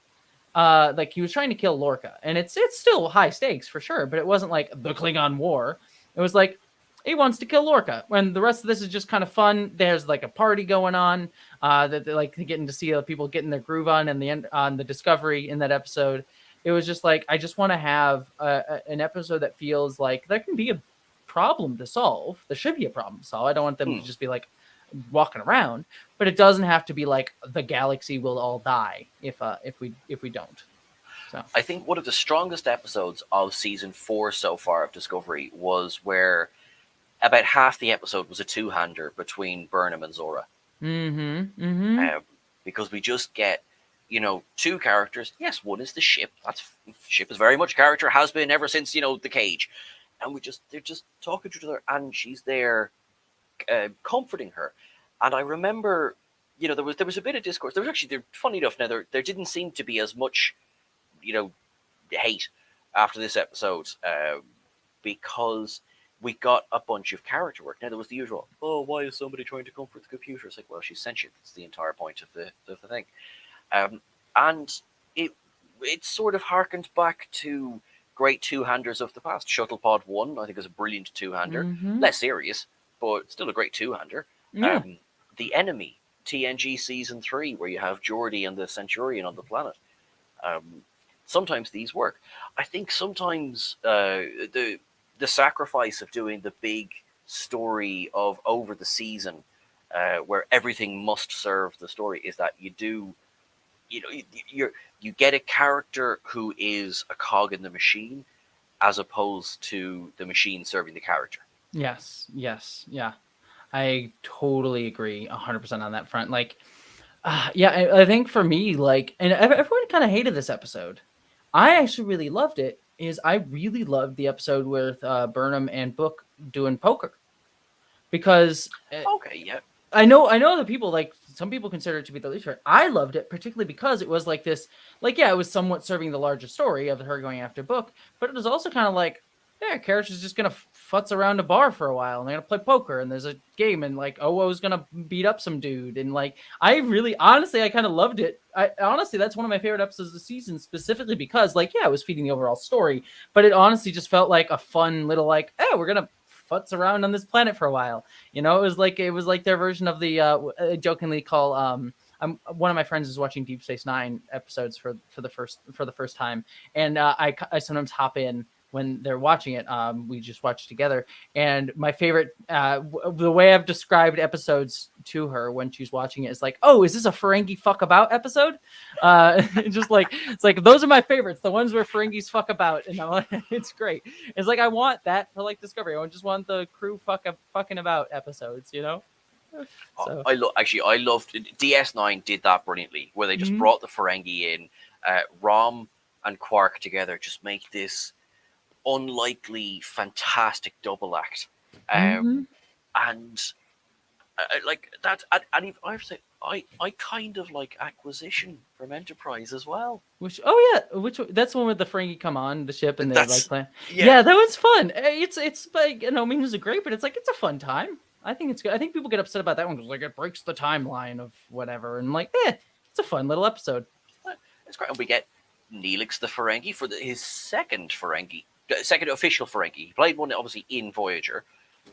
Like he was trying to kill Lorca, and it's still high stakes for sure, but it wasn't like the Klingon War. It was like he wants to kill Lorca, when the rest of this is just kind of fun. There's like a party going on, that they're like getting to see people getting their groove on, and the end on the Discovery in that episode. It was just like I just want to have an episode that feels like there can be a problem to solve. There should be a problem to solve. I don't want them to just be like walking around, but it doesn't have to be like the galaxy will all die if we don't. So I think one of the strongest episodes of season 4 so far of Discovery was where about half the episode was a two-hander between Burnham and Zora. Because we just get, 2 characters. Yes, one is the ship. Ship is very much character, has been ever since, the Cage. And they're just talking to each other, and she's there comforting her. And I remember, there was a bit of discourse. There was actually, funny enough, now there didn't seem to be as much, hate after this episode, because we got a bunch of character work. Now there was the usual, why is somebody trying to comfort the computer? It's like, well, she's sentient. That's the entire point of the thing. And it sort of harkened back to great two-handers of the past. Shuttlepod 1, I think, is a brilliant two-hander. Less serious, but still a great two-hander. Yeah. The Enemy, TNG Season 3, where you have Geordi and the Centurion on the planet. Sometimes these work. I think sometimes the sacrifice of doing the big story of over the season, where everything must serve the story, is that you get a character who is a cog in the machine, as opposed to the machine serving the character. Yes, yeah. I totally agree 100% on that front. Like, I think for me, like, and everyone kind of hated this episode. I actually really loved it. I really loved the episode with Burnham and Book doing poker, because I know that people, like, some people consider it to be the least favorite. I loved it particularly because it was like this, like, it was somewhat serving the larger story of her going after Book, but it was also kind of like, character's just gonna futz around a bar for a while, and they're gonna play poker, and there's a game, and like Owo's gonna beat up some dude, and like I kind of loved it. Honestly, that's one of my favorite episodes of the season, specifically because like it was feeding the overall story, but it honestly just felt like a fun little like, we're gonna futz around on this planet for a while. It was like their version of the jokingly call. One of my friends is watching Deep Space Nine episodes for the first time, and I sometimes hop in when they're watching it. We just watch together. And my favorite, the way I've described episodes to her when she's watching it is like, oh, is this a Ferengi fuck about episode? Just like, it's like, those are my favorites, the ones where Ferengis fuck about. And it's great. It's like, I want that for like Discovery. I just want the crew fucking about episodes, you know? So. I loved DS9 did that brilliantly, where they just brought the Ferengi in, Rom and Quark together, just make this unlikely, fantastic double act, and like that. And even, I have to say, I kind of like Acquisition from Enterprise as well. Which that's the one with the Ferengi come on the ship and they like play. Yeah. Yeah, that was fun. It's like, you know, music is great, but it's like it's a fun time. I think it's good. I think people get upset about that one because like it breaks the timeline of whatever, and I'm like, it's a fun little episode. It's great, and we get Neelix the Ferengi for his second official Ferengi. He played one obviously in Voyager,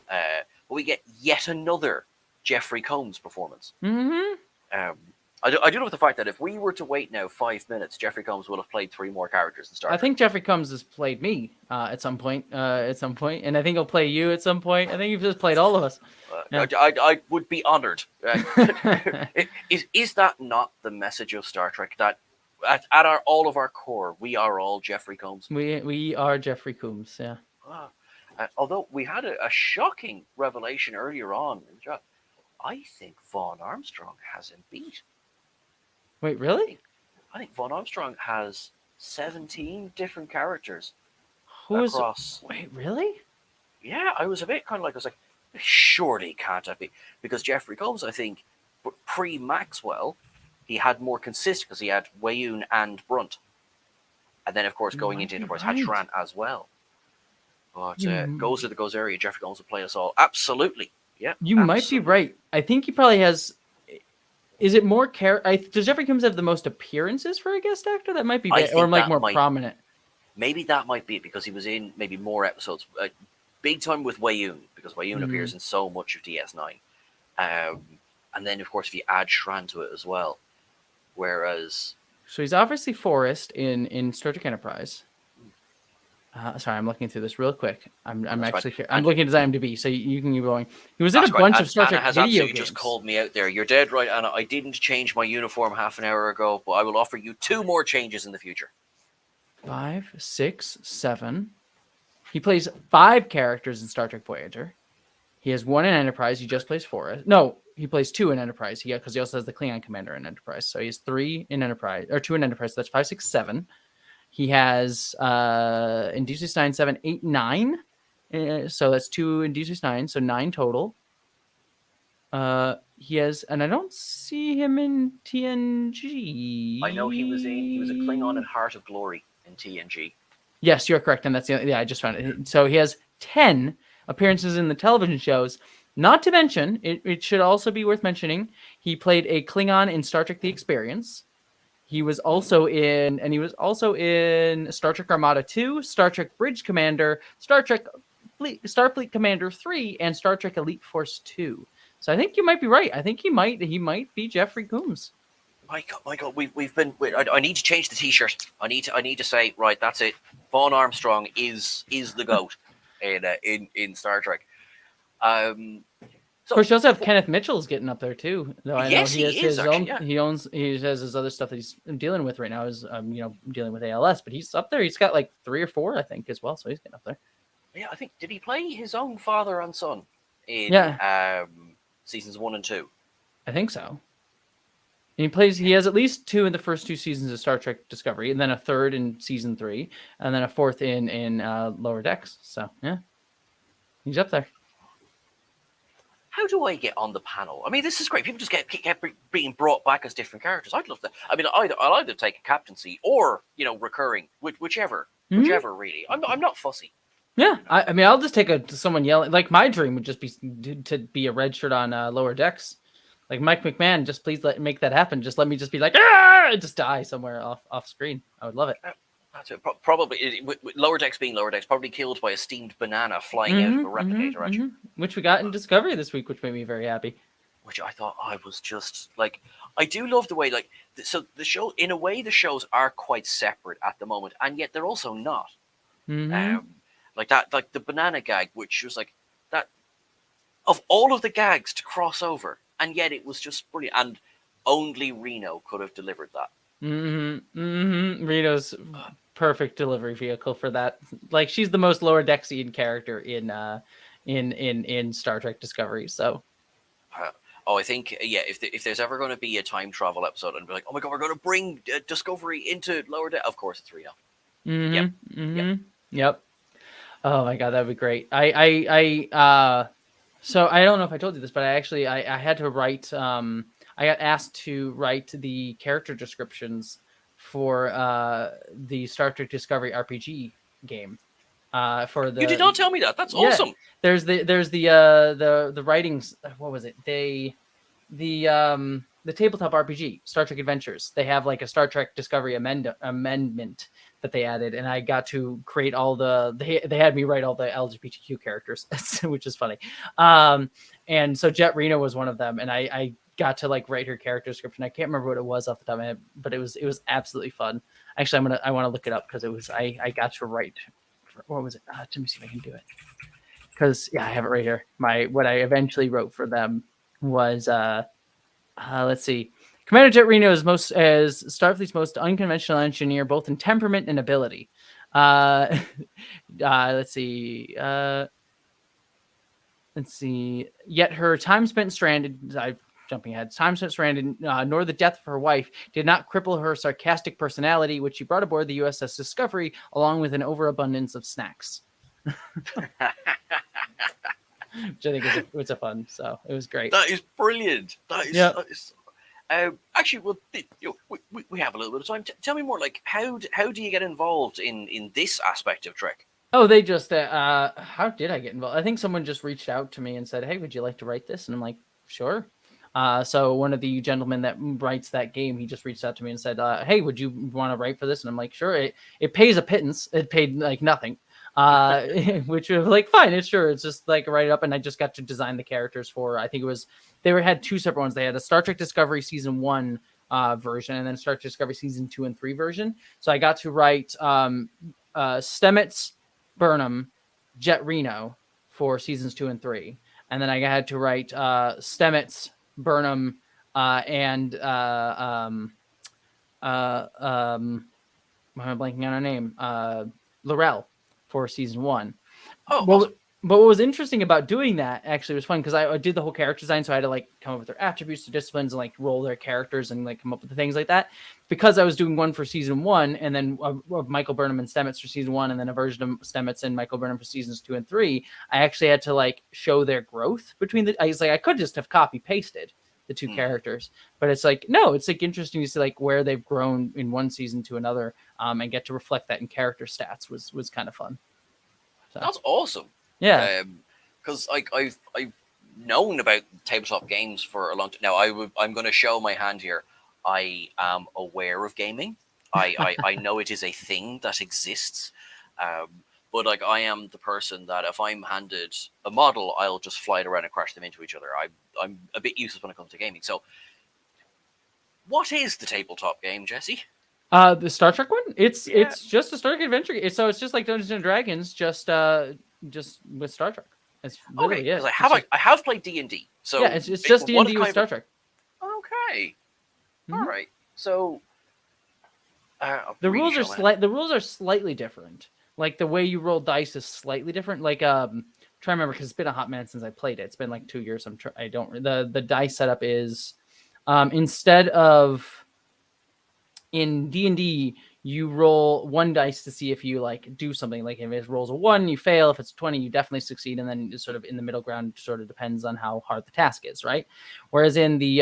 but we get yet another Jeffrey Combs performance. I do love the fact that if we were to wait now 5 minutes, Jeffrey Combs will have played 3 more characters in Star Trek. I think Jeffrey Combs has played me at some point, and I think he'll play you at some point. I think he's just played all of us. Yeah. I would be honored. Is that not the message of Star Trek? That at all of our core, we are all Jeffrey Combs. We are Jeffrey Combs, yeah. Although we had a shocking revelation earlier on, I think Vaughn Armstrong has him beat. Wait, really? I think Vaughn Armstrong has 17 different characters across. Wait, really? Yeah, I was a bit kind of like, I was like, surely can't have been, because Jeffrey Combs, I think, pre-Maxwell, he had more consistent because he had Weyoun and Brunt, and then of course going into Enterprise had Shran as well. But Gozer the Gozerian, Jeffrey Combs will play us all. Absolutely, yeah. You might be right. I think he probably has. Is it more does Jeffrey Combs have the most appearances for a guest actor? That might be, or like more prominent. Maybe that might be it because he was in maybe more episodes. Big time with Weyoun, because Weyoun appears in so much of DS9. And then, of course, if you add Shran to it as well. Whereas... So he's obviously Forrest in Star Trek Enterprise. Sorry, I'm looking through this real quick. I'm actually I'm looking at his IMDb, so you can keep going. He was in a bunch of Star Trek Anna has video absolutely games. just called me out there. You're dead right, Anna. I didn't change my uniform half an hour ago, but I will offer you 2 more changes in the future. 5, 6, 7. He plays 5 characters in Star Trek Voyager. He has 1 in Enterprise. He just plays Forrest. No, he plays 2 in Enterprise. Because he also has the Klingon commander in Enterprise. So he has 3 in Enterprise, or 2 in Enterprise. So that's 5, 6, 7. He has in Deep Space Nine, 7, 8, 9. So that's 2 in Deep Space Nine. So 9 total. He has, and I don't see him in TNG. I know he was a Klingon in Heart of Glory in TNG. Yes, you're correct, and that's I just found it. So he has 10 appearances in the television shows. Not to mention, it should also be worth mentioning, he played a Klingon in Star Trek: The Experience. He was also in Star Trek Armada 2, Star Trek Bridge Commander, Starfleet Commander 3, and Star Trek Elite Force 2. So I think you might be right. I think he might be Jeffrey Combs. My God, we've been. I need to change the T-shirt. I need to say, right, that's it. Vaughn Armstrong is the GOAT in Star Trek. Of course, you also have Kenneth Mitchell's getting up there too. Though I yes, know he is. He has his other stuff that he's dealing with right now. Is dealing with ALS, but he's up there. He's got like 3 or 4, I think, as well. So he's getting up there. Yeah, I think did he play his own father and son in seasons 1 and 2? I think so. And he has at least 2 in the first 2 seasons of Star Trek Discovery, and then a 3rd in season 3, and then a 4th in Lower Decks. So yeah, he's up there. How do I get on the panel? I mean, this is great. People just kept being brought back as different characters. I'd love that. I mean, I'll either take a captaincy or recurring, whichever really. I'm not fussy. Yeah, I mean, I'll just take someone yelling. Like my dream would just be to be a red shirt on Lower Decks. Like Mike McMahon, just please make that happen. Just let me just be like, and just die somewhere off screen. I would love it. That's it. Probably with Lower Decks being Lower Decks, probably killed by a steamed banana flying out of a replicator. Which we got in Discovery this week, which made me very happy. Which I thought I was just like, I do love the way so the show, in a way, the shows are quite separate at the moment, and yet they're also not. Like that, like the banana gag, which was like that of all of the gags to cross over, and yet it was just brilliant. And only Reno could have delivered that. Reno's perfect delivery vehicle for that. Like, she's the most Lower Decksian character in Star Trek Discovery. So, I think if there's ever going to be a time travel episode and be like, oh my god, we're going to bring Discovery into Lower Deck, of course it's Reno. Yep. Oh my god, that'd be great. So I don't know if I told you this, but I had to write. I got asked to write the character descriptions for the Star Trek Discovery RPG game. For the You did not tell me that. That's awesome. There's the writings. What was it? The tabletop RPG, Star Trek Adventures. They have like a Star Trek Discovery amendment that they added, and I got to create all they had me write all the LGBTQ characters, which is funny. And so Jet Reno was one of them, and I got to like write her character description. I can't remember what it was off the top of my head, but it was absolutely fun. Actually, I want to look it up because I got to write. What was it? Let me see if I can do it. Because I have it right here. What I eventually wrote for them was let's see. Commander Jet Reno is Starfleet's most unconventional engineer, both in temperament and ability. Let's see. Yet her time spent stranded. Jumping ahead. Time spent stranded, nor the death of her wife, did not cripple her sarcastic personality, which she brought aboard the USS Discovery, along with an overabundance of snacks. Which I think was a fun. So it was great. That is brilliant. That is. Actually, well, we have a little bit of time. Tell me more. Like, how do you get involved in this aspect of Trek? Oh, they just how did I get involved? I think someone just reached out to me and said, "Hey, would you like to write this?" And I'm like, "Sure." So one of the gentlemen that writes that game, he just reached out to me and said, "Hey, would you want to write for this?" And I'm like, "Sure." It pays a pittance. It paid like nothing, which was like fine. It's just like write it up, and I just got to design the characters for. I think they had two separate ones. They had a Star Trek Discovery Season 1 version, and then Star Trek Discovery Season 2 and 3 version. So I got to write Stamets, Burnham, Jet Reno for seasons 2 and 3, and then I had to write Stamets, Burnham, and I'm blanking on her name, Laurel for season 1. Oh, well, awesome. But what was interesting about doing that actually was fun because I did the whole character design, so I had to like come up with their attributes, their disciplines, and like roll their characters and like come up with the things like that. Because I was doing one for season 1, and then of Michael Burnham and Stamets for season 1, and then a version of Stamets and Michael Burnham for seasons 2 and 3. I actually had to like show their growth between the. I was like, I could just have copy pasted the two characters, but it's like no, it's like interesting to see like where they've grown in one season to another, and get to reflect that in character stats was kind of fun. So. That's awesome. Yeah, because like I've known about tabletop games for a long time. Now I'm going to show my hand here. I am aware of gaming. I know it is a thing that exists. But like I am the person that if I'm handed a model, I'll just fly it around and crash them into each other. I'm a bit useless when it comes to gaming. So, what is the tabletop game, Jesse? The Star Trek one. It's just a Star Trek adventure. So it's just like Dungeons and Dragons, just with Star Trek. It's okay. Because I have played D&D. So yeah, it's just D&D with Star Trek. Okay. Mm-hmm. All right. So the rules are slightly different. Like the way you roll dice is slightly different. Like try to remember because it's been a hot minute since I played it. It's been like 2 years. The dice setup is instead of in D&D you roll one dice to see if you like do something. Like if it rolls a 1, you fail. If it's 20, you definitely succeed. And then sort of in the middle ground sort of depends on how hard the task is, right? Whereas in the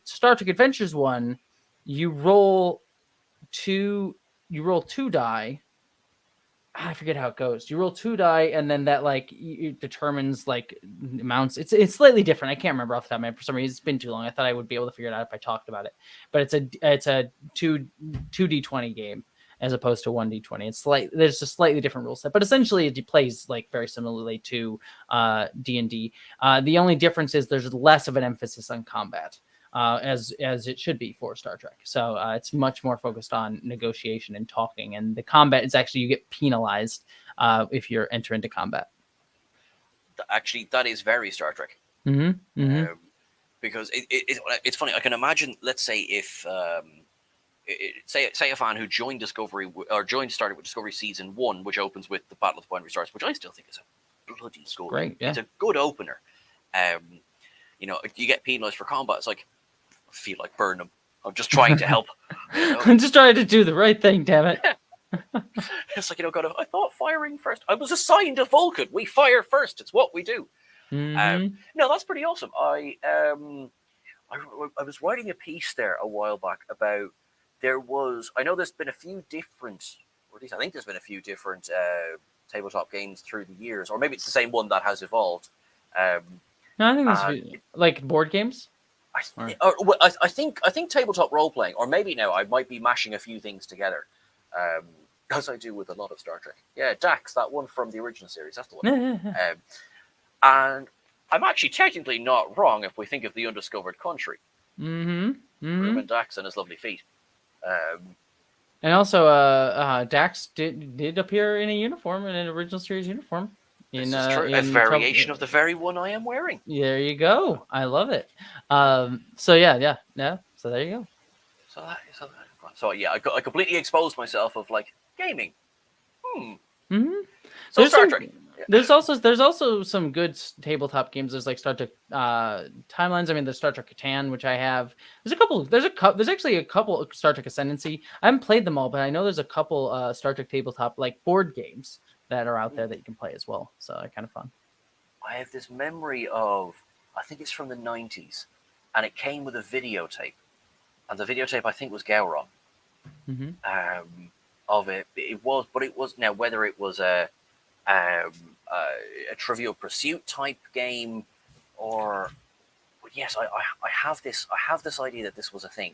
Star Trek Adventures one, you roll two die. I forget how it goes. You roll 2 die, and then that like it determines like amounts. It's slightly different. I can't remember off the top of my head. For some reason, it's been too long. I thought I would be able to figure it out if I talked about it. But it's a 2d20 game as opposed to 1d20. There's a slightly different rule set, but essentially it plays like very similarly to D&D. The only difference is there's less of an emphasis on combat. as it should be for Star Trek. So it's much more focused on negotiation and talking, and the combat is actually you get penalized if you enter into combat. Actually, that is very Star Trek. Mm-hmm. Mm-hmm. Because it's funny. I can imagine, let's say, if say a fan who joined Discovery or started with Discovery season 1, which opens with the Battle of the Binary Stars, which I still think is a bloody good. Great, yeah. It's a good opener. You get penalized for combat. It's like, I feel like burn them. I'm just trying to help. I'm just trying to do the right thing, damn it. It's like, I thought firing first. I was assigned a Vulcan. We fire first. It's what we do. Mm-hmm. No, that's pretty awesome. I was writing a piece there a while back about I know there's been a few different, or at least I think there's been a few different tabletop games through the years, or maybe it's the same one that has evolved. No, I think that's like board games. I think tabletop role playing, or maybe now I might be mashing a few things together, as I do with a lot of Star Trek. Yeah, Dax, that one from the original series, that's the one. And I'm actually technically not wrong if we think of the Undiscovered Country. Mm-hmm. Ruben Dax and his lovely feet. And also, Dax did appear in a uniform, in an original series uniform. This is true. A variation of the very one I am wearing. There you go. I love it. So yeah. So there you go. So yeah, I completely exposed myself of like gaming. Mm-hmm. So Star Trek. There's also some good tabletop games. There's like Star Trek Timelines. I mean, there's Star Trek Catan, which I have. There's actually a couple of Star Trek Ascendancy. I haven't played them all, but I know there's a couple Star Trek tabletop like board games that are out there that you can play as well. So kind of fun. I have this memory of, I think it's from the 90s, and it came with a videotape, and the videotape I think was Gowron. Of it. It was now whether it was a Trivial Pursuit type game, or yes, I have this idea that this was a thing.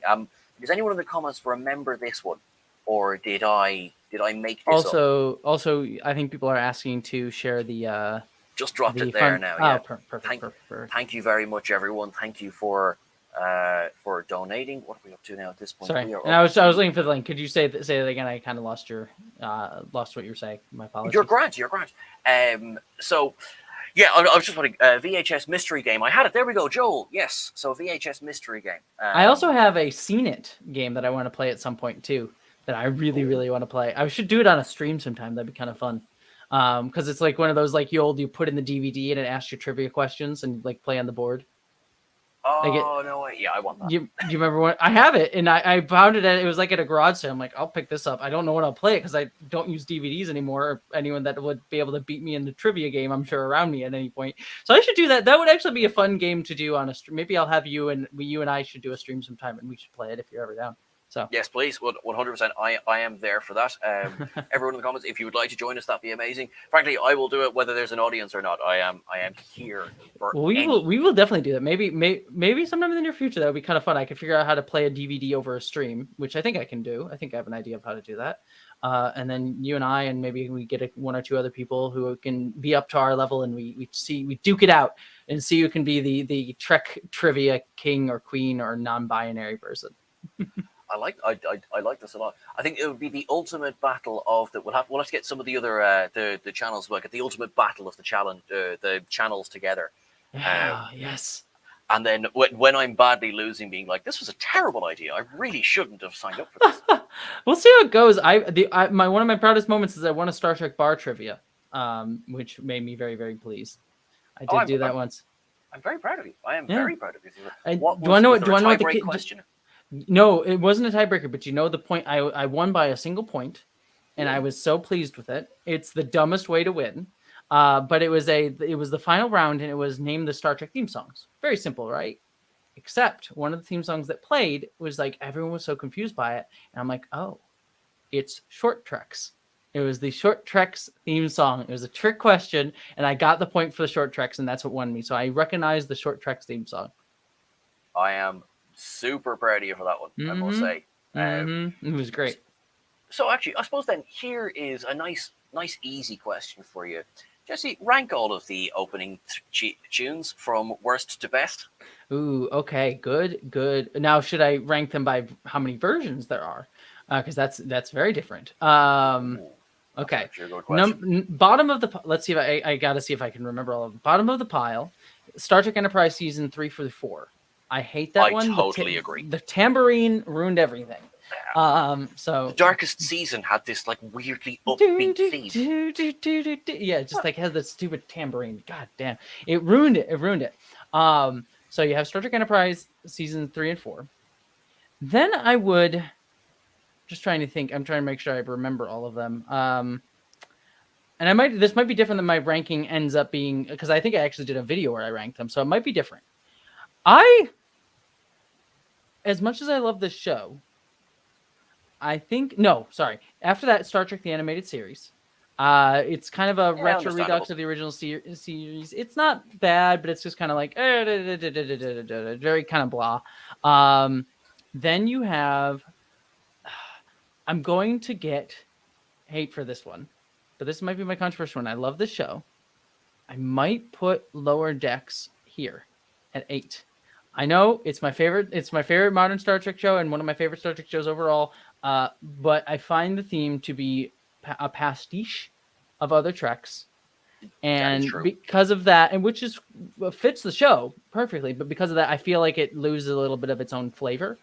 Does anyone in the comments remember this one, or did I make this up? Also, I think people are asking to share the. Just dropped it there now. Yeah. Perfect. Thank you very much, everyone. Thank you for donating. What are we up to now at this point? Sorry, and I was looking for the link. Could you say that again? I kind of lost what you were saying. My apologies. You're grand. So yeah, I was just wondering, VHS mystery game. I had it. There we go, Joel. Yes. So VHS mystery game. I also have a Seen It game that I want to play at some point too. That I really want to play. I should do it on a stream sometime. That'd be kind of fun. Because it's like one of those like you put in the DVD and it asks you trivia questions and like play on the board. No way. Yeah, I want that. Do you remember what I have it? And I found it it was like at a garage sale. I'm like, I'll pick this up. I don't know when I'll play it because I don't use DVDs anymore. Or anyone that would be able to beat me in the trivia game, I'm sure, around me at any point. So I should do that. That would actually be a fun game to do on a stream. Maybe I'll have you and I should do a stream sometime and we should play it if you're ever down. So yes, please, 100%. I am there for that. Everyone in the comments, if you would like to join us, that'd be amazing. Frankly, I will do it whether there's an audience or not. I am here for. Well, we will definitely do that. Maybe sometime in the near future that would be kind of fun. I could figure out how to play a DVD over a stream, which I think I can do. I think I have an idea of how to do that. And then you and I, and maybe we get one or two other people who can be up to our level, and we duke it out and see who can be the Trek trivia king or queen or non-binary person. I like this a lot. I think it would be the ultimate battle of that. We'll have to get some of the other the channels work at the ultimate battle of the channels together. Yes. And then when I'm badly losing, being like, this was a terrible idea. I really shouldn't have signed up for this. We'll see how it goes. One of my proudest moments is I won a Star Trek bar trivia, which made me very, very pleased. I did do that once. I'm very proud of you. I am very proud of you. Do I know what the question? No, it wasn't a tiebreaker, but you know the point. I won by a single point, and I was so pleased with it. It's the dumbest way to win, but it was the final round, and it was name the Star Trek theme songs. Very simple, right? Except one of the theme songs that played was like everyone was so confused by it, and I'm like, oh, it's Short Treks. It was the Short Treks theme song. It was a trick question, and I got the point for the Short Treks, and that's what won me. So I recognize the Short Treks theme song. I am super proud of you for that one, I must say. It was great. So actually, I suppose then here is a nice nice easy question for you. Jesse, rank all of the opening tunes from worst to best. Ooh, okay, good. Now, should I rank them by how many versions there are? Because that's very different. Okay, bottom of the. Let's see if I got to see if I can remember all of them. Bottom of the pile, Star Trek Enterprise season 3 for 4. I hate that one. I totally agree. The tambourine ruined everything. So the darkest season had this like weirdly upbeat theme. Yeah, just like has that stupid tambourine. God damn, it ruined it. So you have Star Trek Enterprise season 3 and 4. Then I would just trying to think. I'm trying to make sure I remember all of them. And this might be different than my ranking ends up being, because I think I actually did a video where I ranked them, so it might be different. As much as I love this show, after that, Star Trek the Animated Series. It's kind of a retro redux of the original series. It's not bad, but it's just kind of like very kind of blah. Then you have, I'm going to get hate for this one, but this might be my controversial one. I love this show. I might put Lower Decks here at 8. I know it's my favorite. It's my favorite modern Star Trek show and one of my favorite Star Trek shows overall. But I find the theme to be a pastiche of other Treks, and because of that, and which fits the show perfectly. But because of that, I feel like it loses a little bit of its own flavor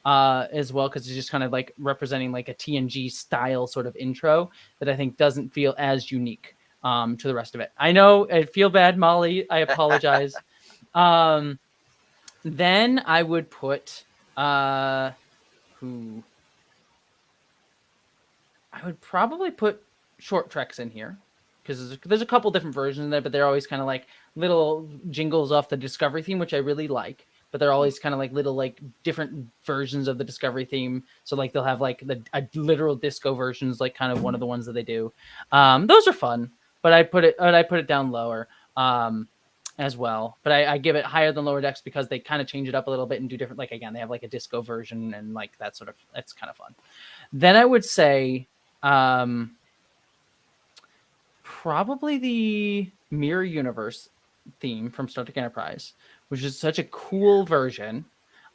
as well, because it's just kind of like representing like a TNG style sort of intro that I think doesn't feel as unique to the rest of it. I know I feel bad, Molly. I apologize. Then I would put I would probably put short treks in here, because there's a couple different versions in there, but they're always kind of like little jingles off the Discovery theme, which I really like. But they're always kind of like little like different versions of the Discovery theme. So like they'll have like a literal disco versions, like kind of one of the ones that they do. Those are fun, but I put it down lower. As well, but I give it higher than Lower Decks because they kind of change it up a little bit and do different. Like again, they have like a disco version and like that's kind of fun. Then I would say probably the Mirror Universe theme from Star Trek Enterprise, which is such a cool version.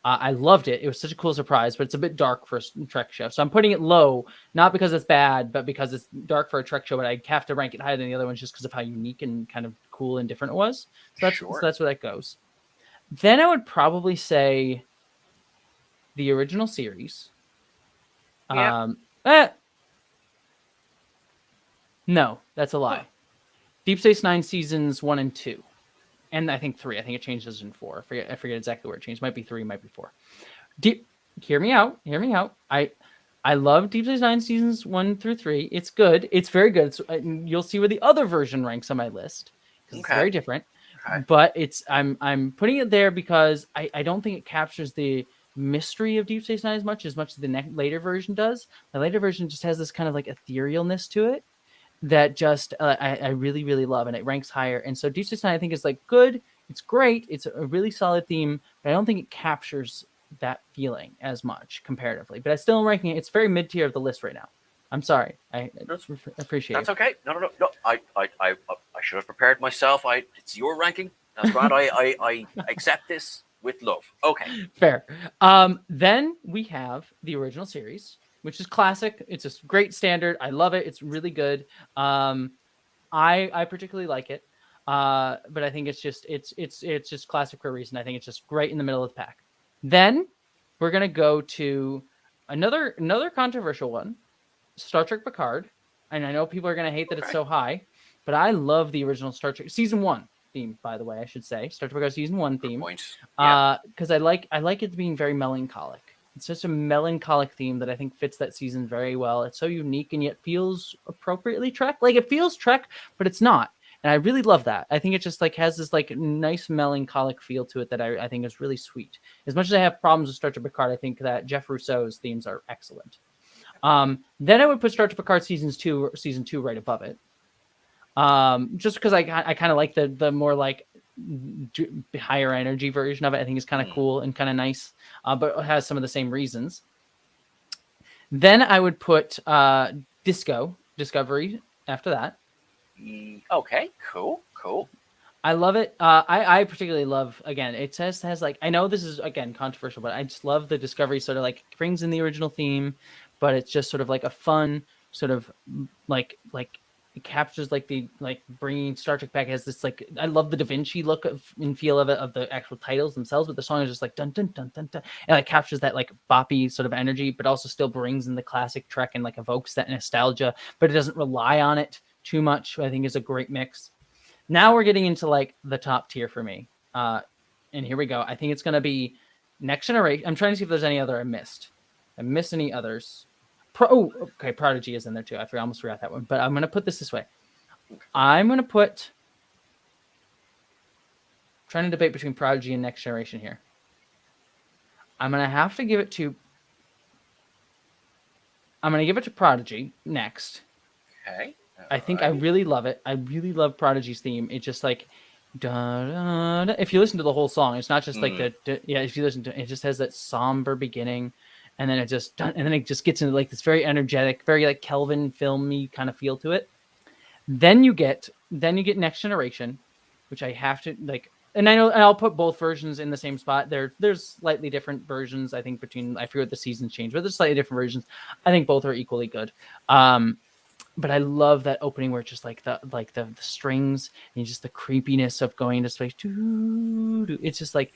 I loved it. It was such a cool surprise, but it's a bit dark for a Trek show. So I'm putting it low, not because it's bad, but because it's dark for a Trek show. But I have to rank it higher than the other ones just because of how unique and kind of cool and different it was. So that's where that goes. Then I would probably say the original series. No, that's a lie. Deep Space Nine seasons 1 and 2. And I think 3. I think it changes in 4. I forget exactly where it changed. Might be 3, might be 4. Hear me out. I love Deep Space Nine seasons 1 through 3. It's good. It's very good. You'll see where the other version ranks on my list. It's very different. Okay. But I'm putting it there because I don't think it captures the mystery of Deep Space Nine as much as the later version does. The later version just has this kind of like etherealness to it that just I really, really love, and it ranks higher. And so Deep Space Nine, I think, is like good. It's great. It's a really solid theme, but I don't think it captures that feeling as much comparatively. But I still am ranking it. It's very mid-tier of the list right now. I'm sorry. I appreciate That's okay. No. I should have prepared myself. It's your ranking. That's right. I accept this with love. Okay. Fair. Then we have the original series, which is classic. It's a great standard. I love it. It's really good. I particularly like it. But I think it's just classic for a reason. I think it's just great in the middle of the pack. Then we're gonna go to another controversial one, Star Trek Picard. And I know people are gonna hate that it's so high, but I love the original Star Trek season 1 theme. By the way, I should say Star Trek Picard season 1 theme. Because I like it being very melancholic. It's such a melancholic theme that I think fits that season very well. It's so unique and yet feels appropriately Trek. Like it feels Trek, but it's not. And I really love that. I think it just like has this like nice melancholic feel to it that I think is really sweet. As much as I have problems with Star Trek Picard, I think that Jeff Rousseau's themes are excellent. Then I would put Star Trek Picard season 2 right above it. Just because I kind of like the more like higher energy version of it. I think it's kind of cool and kind of nice, but it has some of the same reasons. Then I would put Discovery after that. Okay, cool. I love it. I particularly love, again, it has like, I know this is, again, controversial, but I just love the Discovery sort of like brings in the original theme, but it's just sort of like a fun sort of like it captures like the bringing Star Trek back as this, like, I love the Da Vinci look and feel of it, of the actual titles themselves, but the song is just like dun dun dun dun dun, and like captures that like boppy sort of energy, but also still brings in the classic Trek and like evokes that nostalgia, but it doesn't rely on it too much. I think is a great mix. Now we're getting into like the top tier for me. And here we go. I think it's going to be Next Generation. I'm trying to see if there's any other I missed. I missed any others. Okay. Prodigy is in there too. I almost forgot that one. But I'm going to put this way. I'm going to put... I'm trying to debate between Prodigy and Next Generation here. I'm going to have to give it to... I'm going to give it to Prodigy next. Okay. I think I really love it. I really love Prodigy's theme. It's just like, da, da, da. If you listen to the whole song, it's not just like if you listen to it, it just has that somber beginning, and then it just gets into like this very energetic, very like Kelvin filmy kind of feel to it. Then you get Next Generation, which I have to like, and I know, and I'll put both versions in the same spot. There's slightly different versions, I think, between, I forget what the seasons change, but there's slightly different versions. I think both are equally good. But I love that opening where it's just like the strings and just the creepiness of going into space. It's just like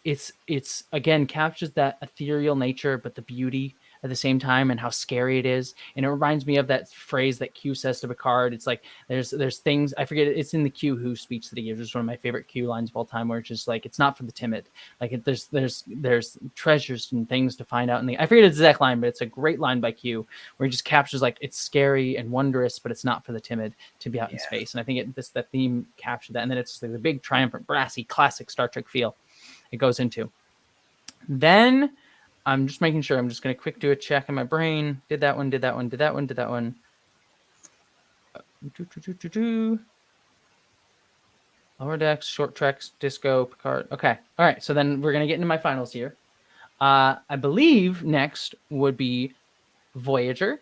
it's again captures that ethereal nature, but the beauty at the same time, and how scary it is. And it reminds me of that phrase that Q says to Picard. It's like there's things, I forget, it's in the Q Who speech that he gives. It's one of my favorite Q lines of all time, where it's just like, it's not for the timid. Like there's treasures and things to find out. I forget the exact line, but it's a great line by Q, where he just captures like, it's scary and wondrous, but it's not for the timid to be out in space. And I think that theme captured that. And then it's like the big triumphant brassy classic Star Trek feel it goes into. Then I'm just making sure. I'm just going to quick do a check in my brain. Did that one. Lower Decks, Short Treks, Disco, Picard. Okay. All right. So then we're going to get into my finals here. I believe next would be Voyager.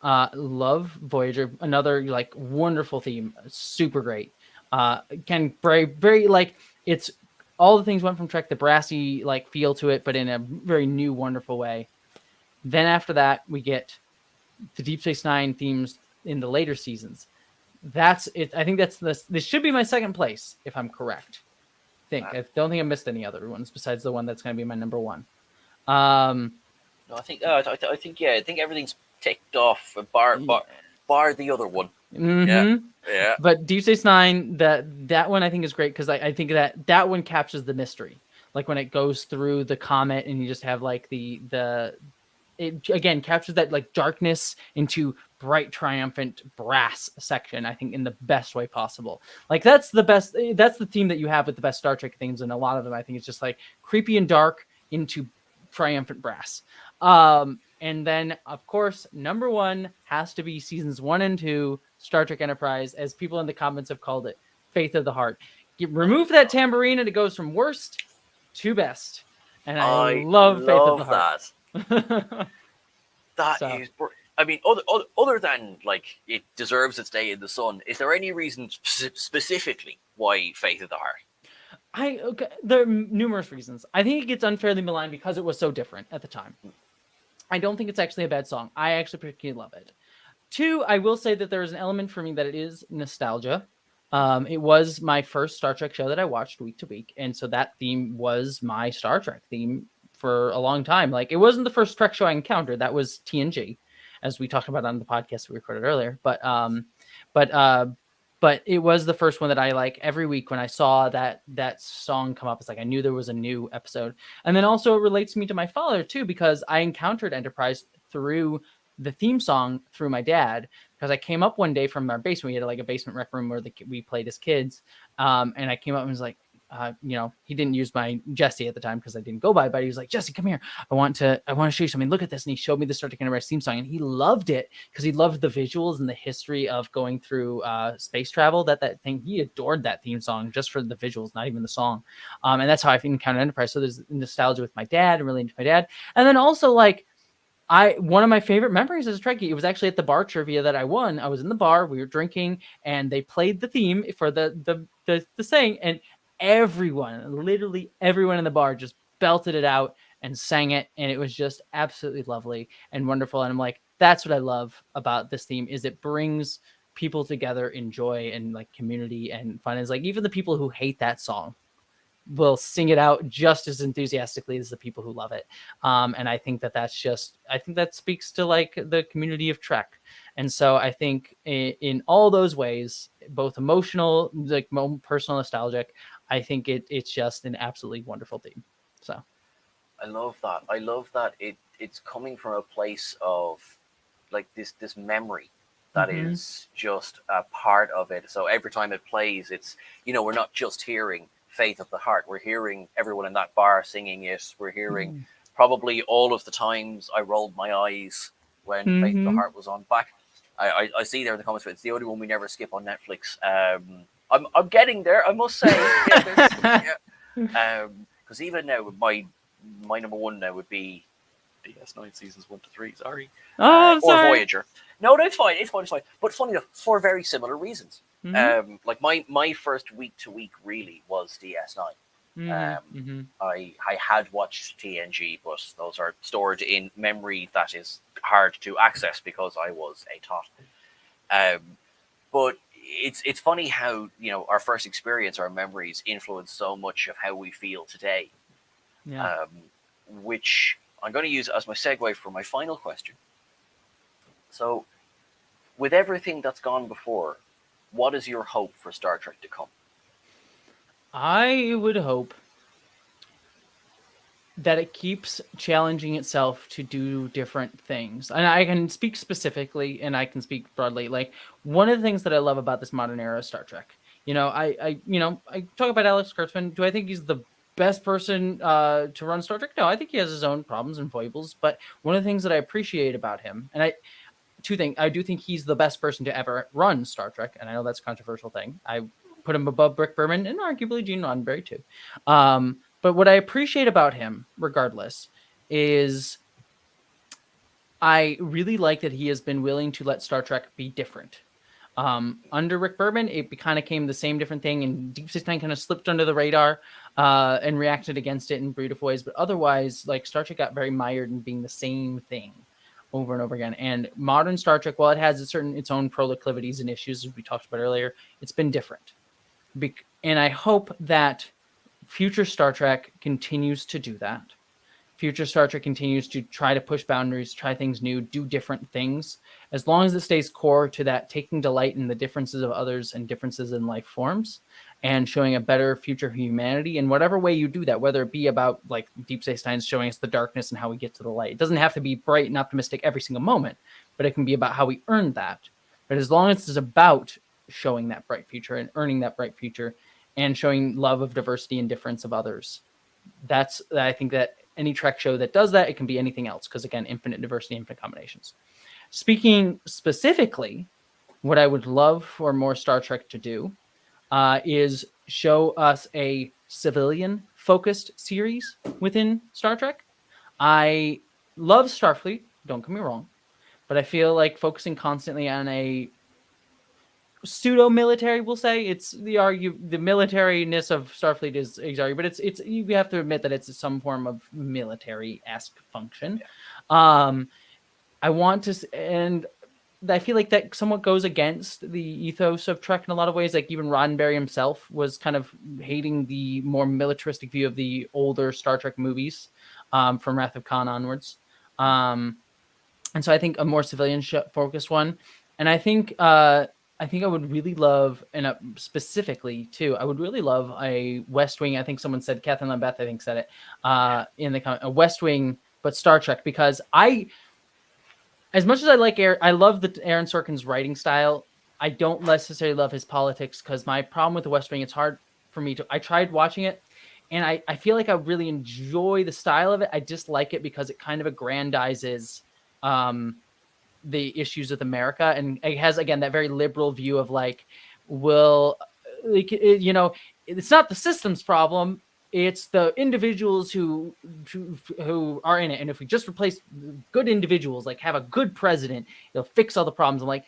Love Voyager. Another like wonderful theme. Super great. Can very like, it's all the things went from Trek, the brassy like feel to it, but in a very new, wonderful way. Then after that, we get the Deep Space Nine themes in the later seasons. That's it. I think this should be my second place, if I'm correct. I don't think I missed any other ones besides the one that's going to be my number one. No, I think everything's ticked off, bar the other one. Mm-hmm. Yeah. But Deep Space Nine, that one I think is great, because I think that one captures the mystery. Like when it goes through the comet and you just have like it again captures that like darkness into bright triumphant brass section, I think, in the best way possible. Like that's the theme that you have with the best Star Trek themes, and a lot of them I think it's just like creepy and dark into triumphant brass. And then, of course, number one has to be seasons 1 and 2, Star Trek Enterprise, as people in the comments have called it, Faith of the Heart. Remove that tambourine and it goes from worst to best. And I love Faith of the Heart. That is, I mean, other than like it deserves its day in the sun, is there any reason specifically why Faith of the Heart? There are numerous reasons. I think it gets unfairly maligned because it was so different at the time. I don't think it's actually a bad song. I actually particularly love it. 2, I will say that there is an element for me that it is nostalgia. It was my first Star Trek show that I watched week to week, and so that theme was my Star Trek theme for a long time. Like, it wasn't the first Trek show I encountered. That was TNG, as we talked about on the podcast we recorded earlier. But it was the first one that I, like, every week when I saw that song come up, it's like I knew there was a new episode. And then also it relates me to my father too, because I encountered Enterprise through the theme song through my dad, because I came up one day from our basement. We had like a basement rec room where we played as kids. And I came up and was like, he didn't use my Jesse at the time because I didn't go by it, but he was like, Jesse, come here. I want to show you something. Look at this. And he showed me the Star Trek Enterprise theme song, and he loved it because he loved the visuals and the history of going through space travel. That thing, he adored that theme song just for the visuals, not even the song. And that's how I encountered Enterprise. So there's nostalgia with my dad and really into my dad. And then also like, one of my favorite memories as a Trekkie, it was actually at the bar trivia that I won. I was in the bar, we were drinking, and they played the theme for the thing, and literally everyone in the bar just belted it out and sang it, and it was just absolutely lovely and wonderful. And I'm like, that's what I love about this theme, is it brings people together in joy and like community and fun. It's like even the people who hate that song will sing it out just as enthusiastically as the people who love it. And I think that speaks to like the community of Trek. And so I think in all those ways, both emotional, like personal, nostalgic, I think it's just an absolutely wonderful theme. So I love that. I love that it's coming from a place of like this memory that is just a part of it. So every time it plays, it's, we're not just hearing Faith of the Heart. We're hearing everyone in that bar singing it. We're hearing probably all of the times I rolled my eyes when Faith of the Heart was on. Back, I see there in the comments, it's the only one we never skip on Netflix. I'm getting there, I must say. Because even now, my number one now would be DS9 seasons 1 to 3. Sorry. I'm or sorry. Voyager. No, it's fine. It's fine. But funny enough, for very similar reasons. Like my first week to week really was DS9. I had watched TNG, but those are stored in memory that is hard to access because I was a tot. But it's funny how our first experience, our memories influence so much of how we feel today. Yeah. Which I'm going to use as my segue for my final question. So, with everything that's gone before, what is your hope for Star Trek to come? I would hope that it keeps challenging itself to do different things. And I can speak specifically and I can speak broadly. Like, one of the things that I love about this modern era of Star Trek, I talk about Alex Kurtzman. Do I think he's the best person to run Star Trek? No, I think he has his own problems and foibles. But one of the things that I appreciate about him, and two things, I do think he's the best person to ever run Star Trek. And I know that's a controversial thing. I put him above Rick Berman and arguably Gene Roddenberry too. But what I appreciate about him, regardless, is I really like that he has been willing to let Star Trek be different. Under Rick Berman, it kind of came the same different thing, and Deep Space Nine kind of slipped under the radar and reacted against it in beautiful ways. But otherwise, like, Star Trek got very mired in being the same thing over and over again. And modern Star Trek, while it has its own proclivities and issues, as we talked about earlier, it's been different. And I hope that future Star Trek continues to do that. Future Star Trek continues to try to push boundaries, try things new, do different things, as long as it stays core to that, taking delight in the differences of others and differences in life forms, and showing a better future humanity in whatever way you do that, whether it be about like Deep Space Nine showing us the darkness and how we get to the light. It doesn't have to be bright and optimistic every single moment, but it can be about how we earn that. But as long as it's about showing that bright future and earning that bright future and showing love of diversity and difference of others, I think that any Trek show that does that, it can be anything else, because again, infinite diversity, infinite combinations. Speaking specifically, what I would love for more Star Trek to do is show us a civilian-focused series within Star Trek. I love Starfleet, don't get me wrong, but I feel like focusing constantly on a pseudo-military, we'll say, it's the militariness of Starfleet is argued, but it's you have to admit that it's some form of military-esque function. I want to, and I feel like that somewhat goes against the ethos of Trek in a lot of ways. Like even Roddenberry himself was kind of hating the more militaristic view of the older Star Trek movies from Wrath of Khan onwards. And so I think a more civilian-focused one, and I think I would really love, and specifically too, I would really love a West Wing. I think someone said, Catherine Lambeth, I think said it in the comment, a West Wing, but Star Trek, because as much as I love Aaron Sorkin's writing style, I don't necessarily love his politics, because my problem with the West Wing, it's hard for me I tried watching it, and I feel like I really enjoy the style of it. I just like it because it kind of aggrandizes the issues with America, and it has, again, that very liberal view of like, it's not the system's problem, it's the individuals who are in it, and if we just replace good individuals, like have a good president, it'll fix all the problems. I'm like,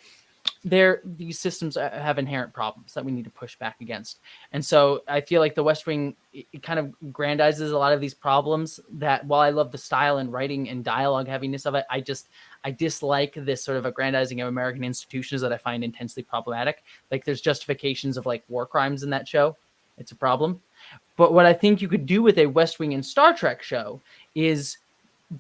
these systems have inherent problems that we need to push back against. And so I feel like the West Wing, it kind of grandizes a lot of these problems that, while I love the style and writing and dialogue heaviness of it, I dislike this sort of aggrandizing of American institutions that I find intensely problematic. Like, there's justifications of like war crimes in that show. It's a problem. But what I think you could do with a West Wing and Star Trek show is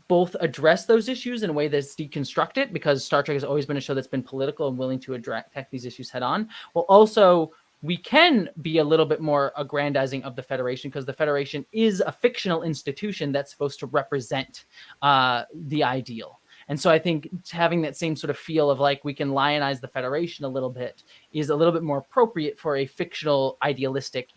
both address those issues in a way that's deconstructed, because Star Trek has always been a show that's been political and willing to attack these issues head on. Well, also, we can be a little bit more aggrandizing of the Federation, because the Federation is a fictional institution that's supposed to represent the ideal. And so I think having that same sort of feel of like we can lionize the Federation a little bit is a little bit more appropriate for a fictional, idealistic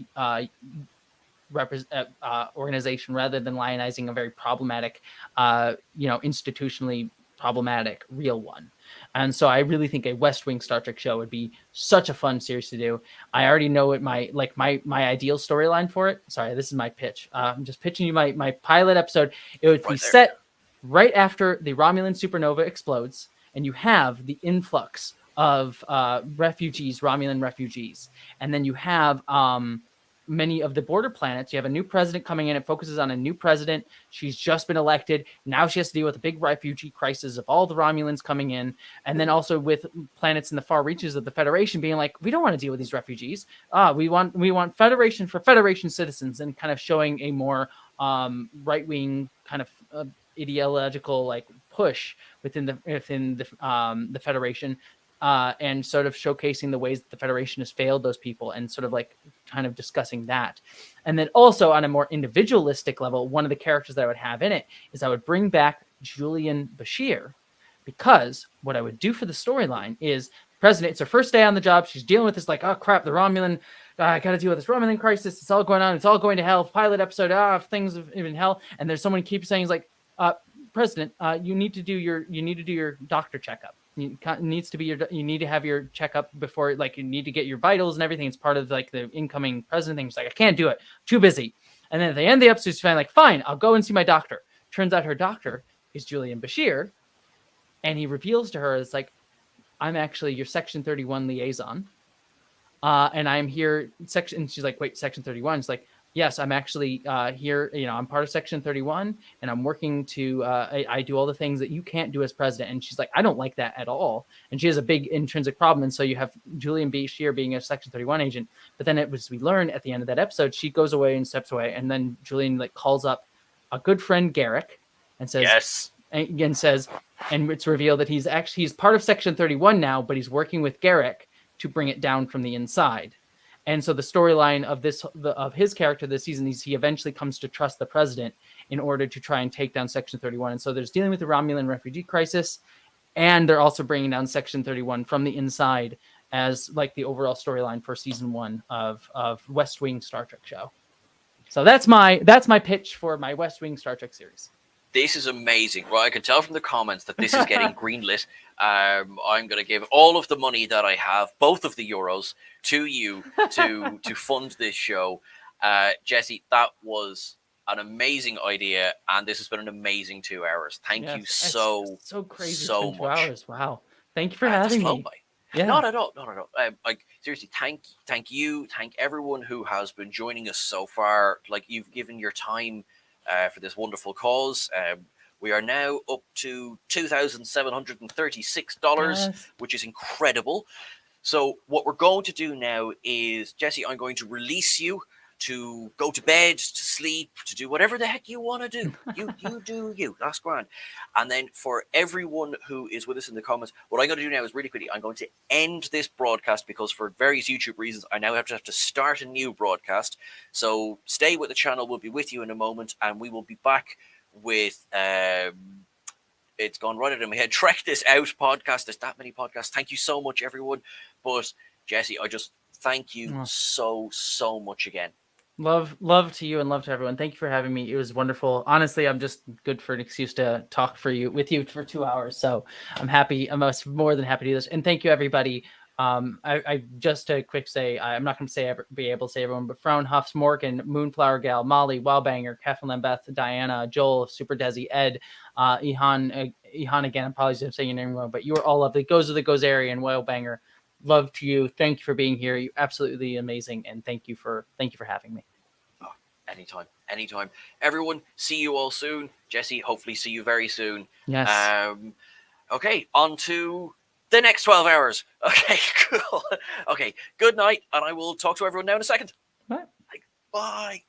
organization, rather than lionizing a very problematic, institutionally problematic real one. And so I really think a West Wing Star Trek show would be such a fun series to do. I already know what my ideal storyline for it. Sorry, this is my pitch. I'm just pitching you my pilot episode. It would be set right after the Romulan supernova explodes, and you have the influx of Romulan refugees, and then you have many of the border planets. You have a new president coming in. It focuses on a new president. She's just been elected. Now she has to deal with the big refugee crisis of all the Romulans coming in. And then also with planets in the far reaches of the Federation being like, we don't want to deal with these refugees. We want Federation for Federation citizens, and kind of showing a more right-wing kind of ideological like push within the Federation. And sort of showcasing the ways that the Federation has failed those people, and sort of like kind of discussing that. And then also on a more individualistic level, one of the characters that I would have in it is I would bring back Julian Bashir, because what I would do for the storyline is president, it's her first day on the job. She's dealing with this like, oh crap, the Romulan, I got to deal with this Romulan crisis. It's all going on. It's all going to hell. Pilot episode, things are in hell. And there's someone who keeps saying, like, President, you need to do your doctor checkup. You need to have your checkup before, like, you need to get your vitals and everything. It's part of like the incoming president thing. She's like, I can't do it. Too busy. And then at the end of the episode, she's like, fine, I'll go and see my doctor. Turns out her doctor is Julian Bashir. And he reveals to her, it's like, I'm actually your Section 31 liaison. And I'm here, and she's like, wait, Section 31? It's like, yes, I'm actually here. I'm part of Section 31, and I'm working to. I do all the things that you can't do as president. And she's like, I don't like that at all. And she has a big intrinsic problem. And so you have Julian Bashir being a Section 31 agent. But then we learn at the end of that episode, she goes away and steps away, and then Julian like calls up a good friend Garrick and says, yes. And it's revealed that he's part of Section 31 now, but he's working with Garrick to bring it down from the inside. And so the storyline of his character this season is he eventually comes to trust the president in order to try and take down Section 31. And so there's dealing with the Romulan refugee crisis, and they're also bringing down Section 31 from the inside as like the overall storyline for season 1 of West Wing Star Trek show. So that's my pitch for my West Wing Star Trek series. This is amazing, right? I can tell from the comments that this is getting greenlit. I'm going to give all of the money that I have, both of the euros, to you to fund this show. Jesse, that was an amazing idea, and this has been an amazing 2 hours. Thank you so crazy. So much. 2 hours. Wow. Thank you for having me. By. Yeah. Not at all. Seriously, thank you. Thank everyone who has been joining us so far. Like, you've given your time for this wonderful cause. We are now up to $2,736, which is incredible. So what we're going to do now is, Jesse, I'm going to release you to go to bed, to sleep, to do whatever the heck you want to do. You do you. That's grand. And then for everyone who is with us in the comments, what I'm going to do now is really quickly, I'm going to end this broadcast because for various YouTube reasons, I now have to start a new broadcast. So stay with the channel. We'll be with you in a moment, and we will be back with it's gone right in my head. Trek This Out podcast. There's that many podcasts. Thank you so much, everyone. But Jesse, I just thank you so much again. Love to you and love to everyone. Thank you for having me. It was wonderful. Honestly, I'm just good for an excuse to talk with you for 2 hours. So I'm happy. I'm more than happy to do this. And thank you, everybody, I just to quick say, I'm not going to be able to say everyone, but Frown, Huffs, Morgan, Moonflower Gal, Molly, Wildbanger, Kathleen Lambeth, Diana, Joel, Super Desi, Ed, Ihan again. Apologies if I'm saying your name wrong, but you are all lovely. Goes to the Gozerian, Wildbanger. Love to you. Thank you for being here. You're absolutely amazing, and thank you for having me. Oh, anytime. Everyone, see you all soon. Jesse, hopefully see you very soon. Yes. Okay, on to the next 12 hours. Okay, cool. Okay, good night, and I will talk to everyone now in a second. Bye. Bye.